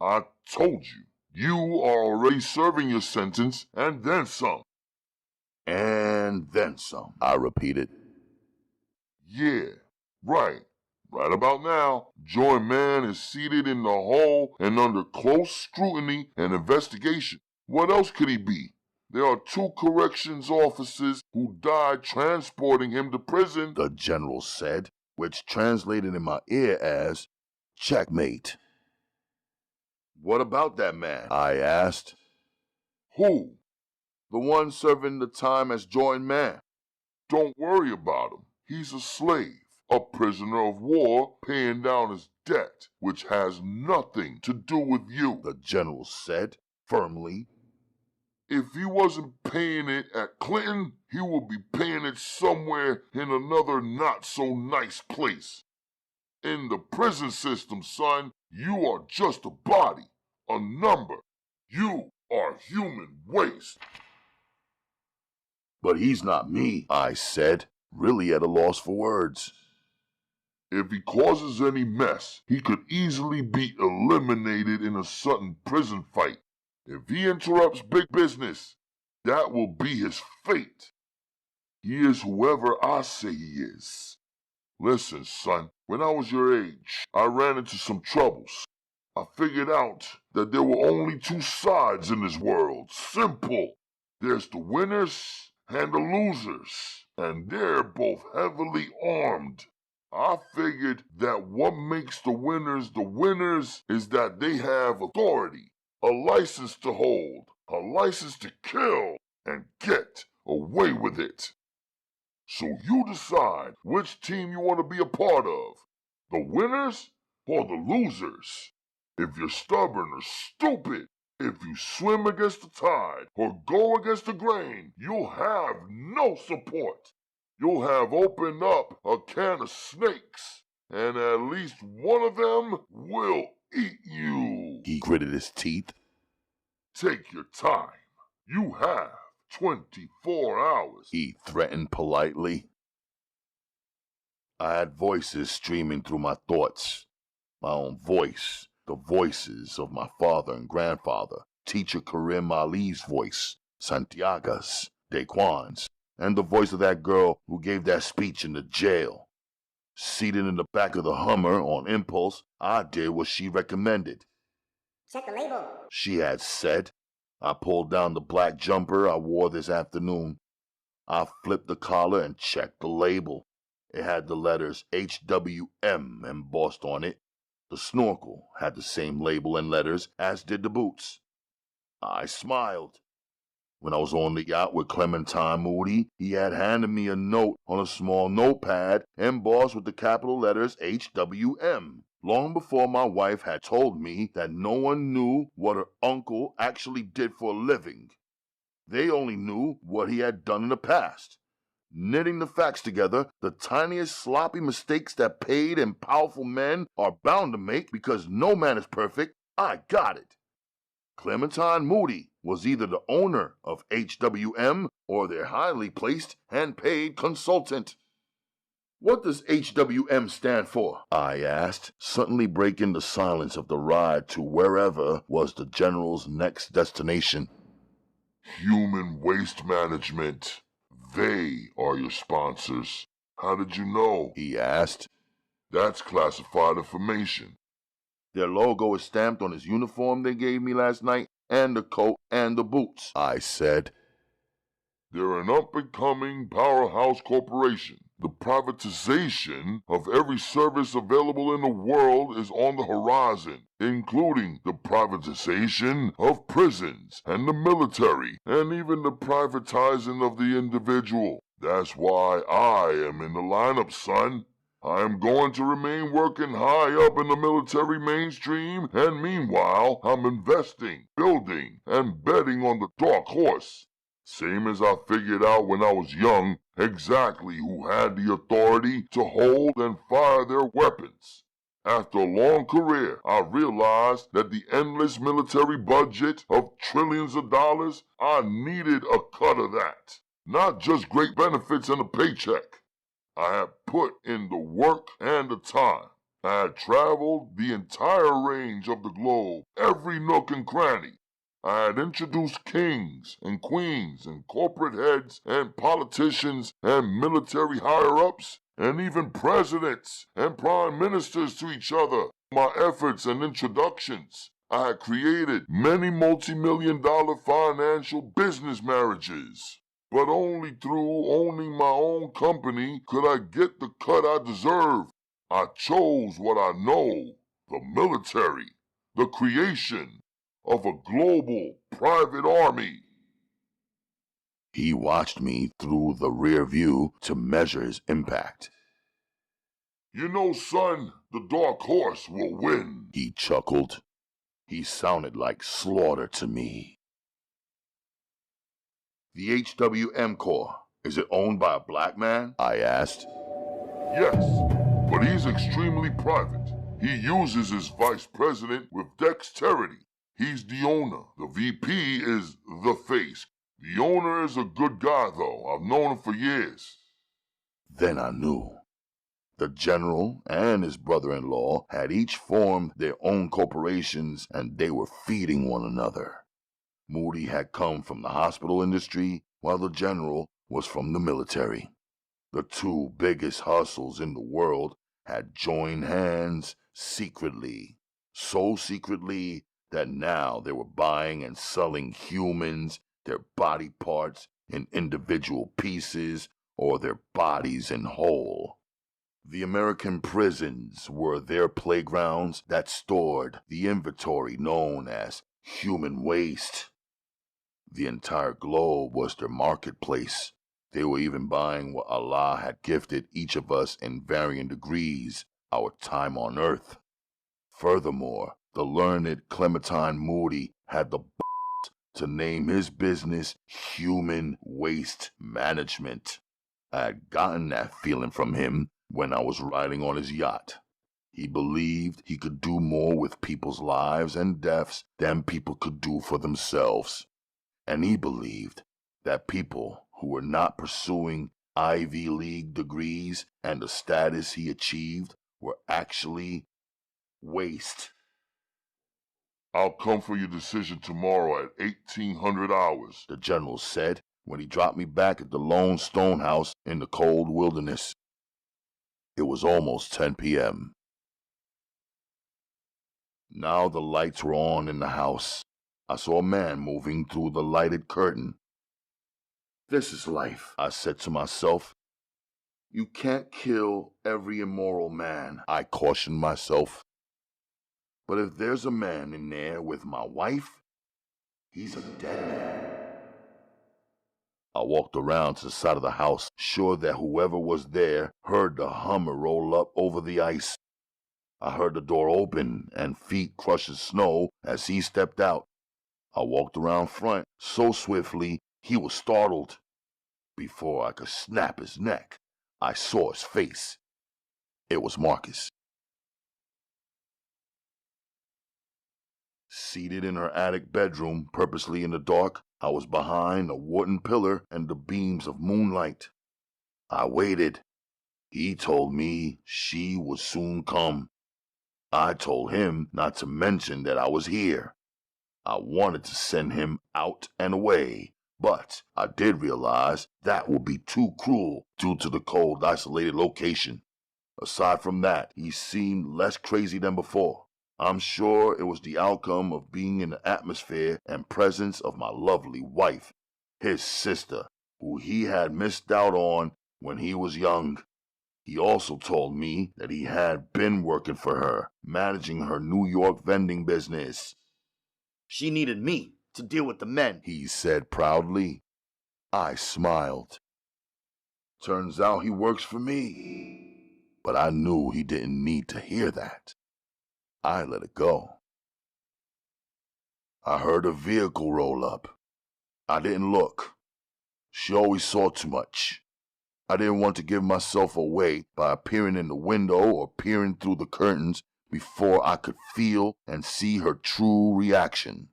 I told you, you are already serving your sentence and then some. And then some, I repeated. Yeah, right. Right about now, Joy Man is seated in the hole and under close scrutiny and investigation. What else could he be? There are 2 corrections officers who died transporting him to prison, the general said, which translated in my ear as, checkmate. What about that man? I asked. Who? The one serving the time as joined man. Don't worry about him. He's a slave. A prisoner of war paying down his debt, which has nothing to do with you, the general said, firmly. If he wasn't paying it at Clinton, he would be paying it somewhere in another not-so-nice place. In the prison system, son, you are just a body, a number. You are human waste. But he's not me, I said, really at a loss for words. If he causes any mess, he could easily be eliminated in a sudden prison fight. If he interrupts big business, that will be his fate. He is whoever I say he is. Listen, son, when I was your age, I ran into some troubles. I figured out that there were only 2 sides in this world. Simple. There's the winners and the losers, and they're both heavily armed. I figured that what makes the winners is that they have authority, a license to hold, a license to kill, and get away with it. So you decide which team you want to be a part of, the winners or the losers. If you're stubborn or stupid, if you swim against the tide or go against the grain, you'll have no support. You'll have opened up a can of snakes, and at least one of them will eat you. He gritted his teeth. Take your time. You have 24 hours, he threatened politely. I had voices streaming through my thoughts. My own voice, the voices of my father and grandfather, Teacher Karim Ali's voice, Santiago's, Daquan's, and the voice of that girl who gave that speech in the jail. Seated in the back of the Hummer on impulse, I did what she recommended. Check the label, she had said. I pulled down the black jumper I wore this afternoon. I flipped the collar and checked the label. It had the letters HWM embossed on it. The snorkel had the same label and letters, as did the boots. I smiled. When I was on the yacht with Clementine Moody, he had handed me a note on a small notepad embossed with the capital letters HWM, long before my wife had told me that no one knew what her uncle actually did for a living. They only knew what he had done in the past. Knitting the facts together, the tiniest sloppy mistakes that paid and powerful men are bound to make because no man is perfect, I got it. Clementine Moody was either the owner of HWM or their highly placed and paid consultant. What does HWM stand for? I asked, suddenly breaking the silence of the ride to wherever was the General's next destination. Human Waste Management. They are your sponsors. How did you know? He asked. That's classified information. Their logo is stamped on his uniform they gave me last night, and the coat and the boots, I said. They're an up-and-coming powerhouse corporation. The privatization of every service available in the world is on the horizon, including the privatization of prisons and the military, and even the privatizing of the individual. That's why I am in the lineup, son. I am going to remain working high up in the military mainstream, and meanwhile, I'm investing, building, and betting on the dark horse. Same as I figured out when I was young exactly who had the authority to hold and fire their weapons. After a long career, I realized that the endless military budget of trillions of dollars, I needed a cut of that. Not just great benefits and a paycheck. I had put in the work and the time. I had traveled the entire range of the globe, every nook and cranny. I had introduced kings and queens and corporate heads and politicians and military higher-ups and even presidents and prime ministers to each other. My efforts and introductions. I had created many multi-million-dollar financial business marriages. But only through owning my own company could I get the cut I deserve. I chose what I know, the military, the creation of a global private army. He watched me through the rear view to measure his impact. You know, son, the dark horse will win, he chuckled. He sounded like slaughter to me. The HWM Corps, is it owned by a black man? I asked. Yes, but he's extremely private. He uses his vice president with dexterity. He's the owner. The VP is the face. The owner is a good guy, though. I've known him for years. Then I knew. The general and his brother-in-law had each formed their own corporations, and they were feeding one another. Moody had come from the hospital industry, while the general was from the military. The two biggest hustles in the world had joined hands secretly, so secretly that now they were buying and selling humans, their body parts in individual pieces, or their bodies in whole. The American prisons were their playgrounds that stored the inventory known as human waste. The entire globe was their marketplace. They were even buying what Allah had gifted each of us in varying degrees, our time on earth. Furthermore, the learned Clementine Moody had the to name his business Human Waste Management. I had gotten that feeling from him when I was riding on his yacht. He believed he could do more with people's lives and deaths than people could do for themselves. And he believed that people who were not pursuing Ivy League degrees and the status he achieved were actually waste. I'll come for your decision tomorrow at 1800 hours, the general said when he dropped me back at the lone stone house in the cold wilderness. It was almost 10 p.m. Now the lights were on in the house. I saw a man moving through the lighted curtain. This is life, I said to myself. You can't kill every immoral man, I cautioned myself. But if there's a man in there with my wife, he's a dead man. I walked around to the side of the house, sure that whoever was there heard the Hummer roll up over the ice. I heard the door open and feet crush the snow as he stepped out. I walked around front so swiftly he was startled. Before I could snap his neck, I saw his face. It was Marcus. Seated in her attic bedroom, purposely in the dark, I was behind a wooden pillar and the beams of moonlight. I waited. He told me she would soon come. I told him not to mention that I was here. I wanted to send him out and away, but I did realize that would be too cruel due to the cold, isolated location. Aside from that, he seemed less crazy than before. I'm sure it was the outcome of being in the atmosphere and presence of my lovely wife, his sister, who he had missed out on when he was young. He also told me that he had been working for her, managing her New York vending business. She needed me to deal with the men, he said proudly. I smiled. Turns out he works for me. But I knew he didn't need to hear that. I let it go. I heard a vehicle roll up. I didn't look. She always saw too much. I didn't want to give myself away by appearing in the window or peering through the curtains before I could feel and see her true reaction.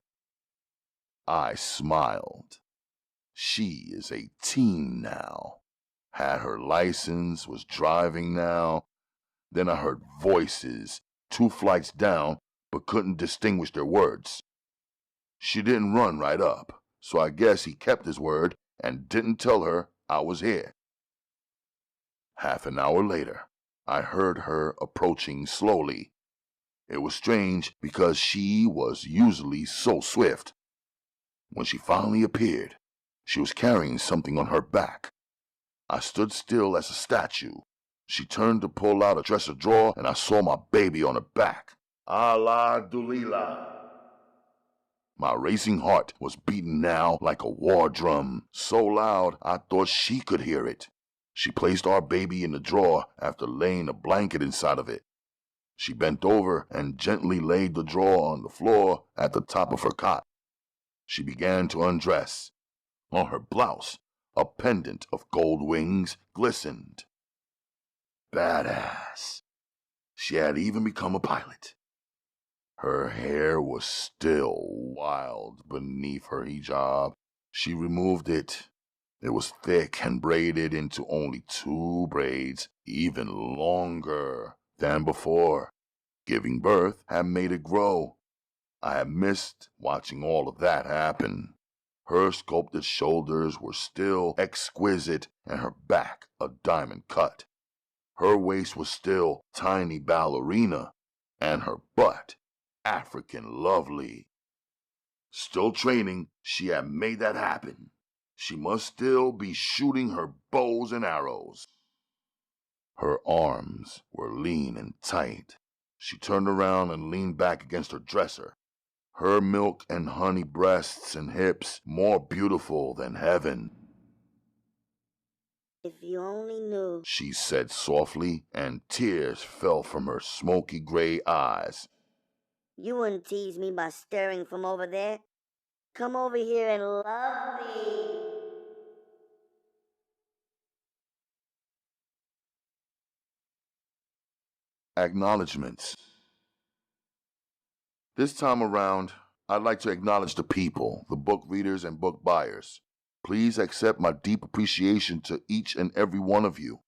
I smiled. She is 18 now. Had her license, was driving now. Then I heard voices 2 flights down, but couldn't distinguish their words. She didn't run right up, so I guess he kept his word and didn't tell her I was here. Half an hour later, I heard her approaching slowly. It was strange because she was usually so swift. When she finally appeared, she was carrying something on her back. I stood still as a statue. She turned to pull out a dresser drawer, and I saw my baby on her back. Allah Dulila. My racing heart was beating now like a war drum, so loud I thought she could hear it. She placed our baby in the drawer after laying a blanket inside of it. She bent over and gently laid the drawer on the floor at the top of her cot. She began to undress. On her blouse, a pendant of gold wings glistened. Badass. She had even become a pilot. Her hair was still wild beneath her hijab. She removed it. It was thick and braided into only 2 braids, even longer than before. Giving birth had made it grow. I had missed watching all of that happen. Her sculpted shoulders were still exquisite and her back a diamond cut. Her waist was still tiny ballerina and her butt African lovely. Still training, she had made that happen. She must still be shooting her bows and arrows. Her arms were lean and tight. She turned around and leaned back against her dresser. Her milk and honey breasts and hips more beautiful than heaven. If you only knew, she said softly, and tears fell from her smoky gray eyes. You wouldn't tease me by staring from over there. Come over here and love me. Acknowledgements. This time around, I'd like to acknowledge the people, the book readers and book buyers. Please accept my deep appreciation to each and every one of you.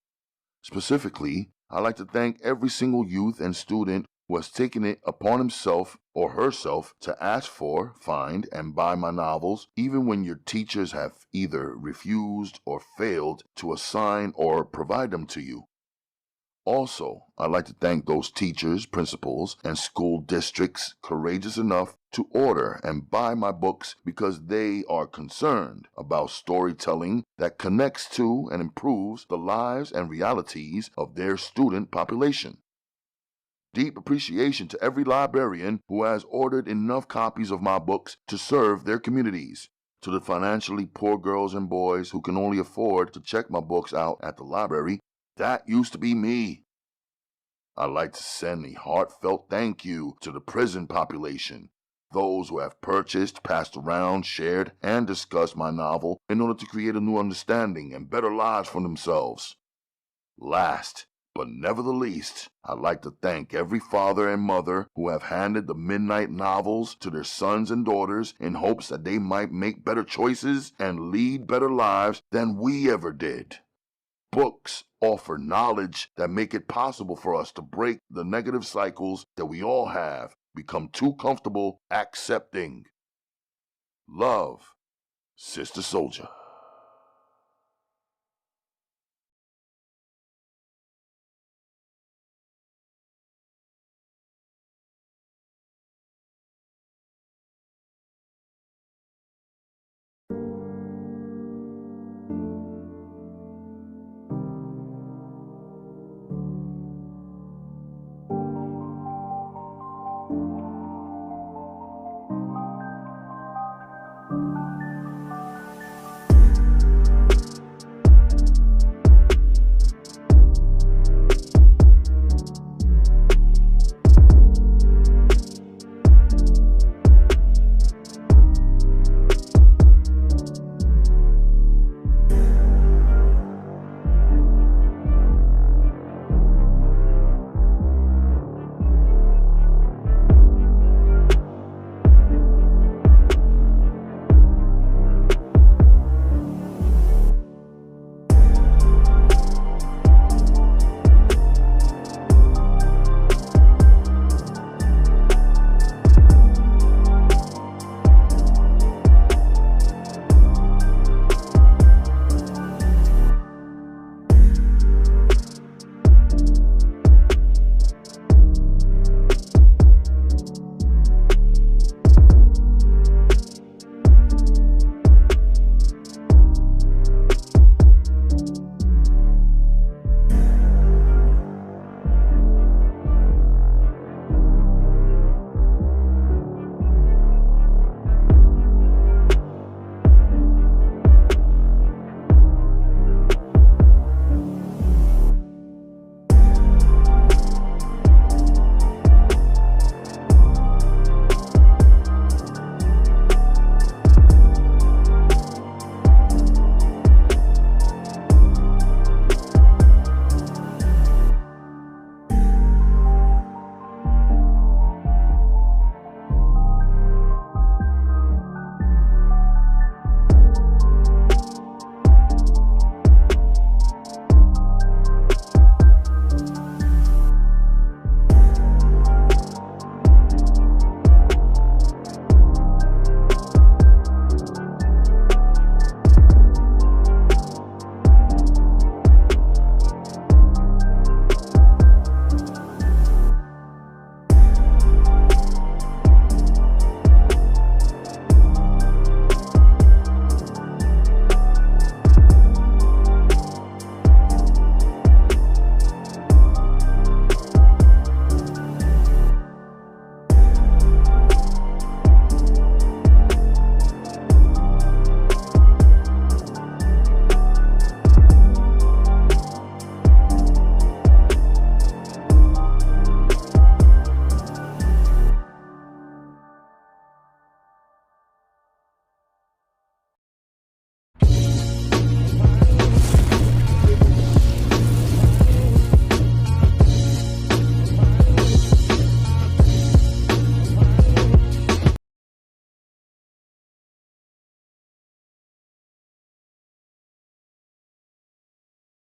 Specifically, I'd like to thank every single youth and student who has taken it upon himself or herself to ask for, find, and buy my novels, even when your teachers have either refused or failed to assign or provide them to you. Also, I'd like to thank those teachers, principals, and school districts courageous enough to order and buy my books because they are concerned about storytelling that connects to and improves the lives and realities of their student population. Deep appreciation to every librarian who has ordered enough copies of my books to serve their communities. To the financially poor girls and boys who can only afford to check my books out at the library, that used to be me. I'd like to send a heartfelt thank you to the prison population, those who have purchased, passed around, shared, and discussed my novel in order to create a new understanding and better lives for themselves. Last, but never the least, I'd like to thank every father and mother who have handed the midnight novels to their sons and daughters in hopes that they might make better choices and lead better lives than we ever did. Books offer knowledge that make it possible for us to break the negative cycles that we all have become too comfortable accepting. Love, Sister Soldier.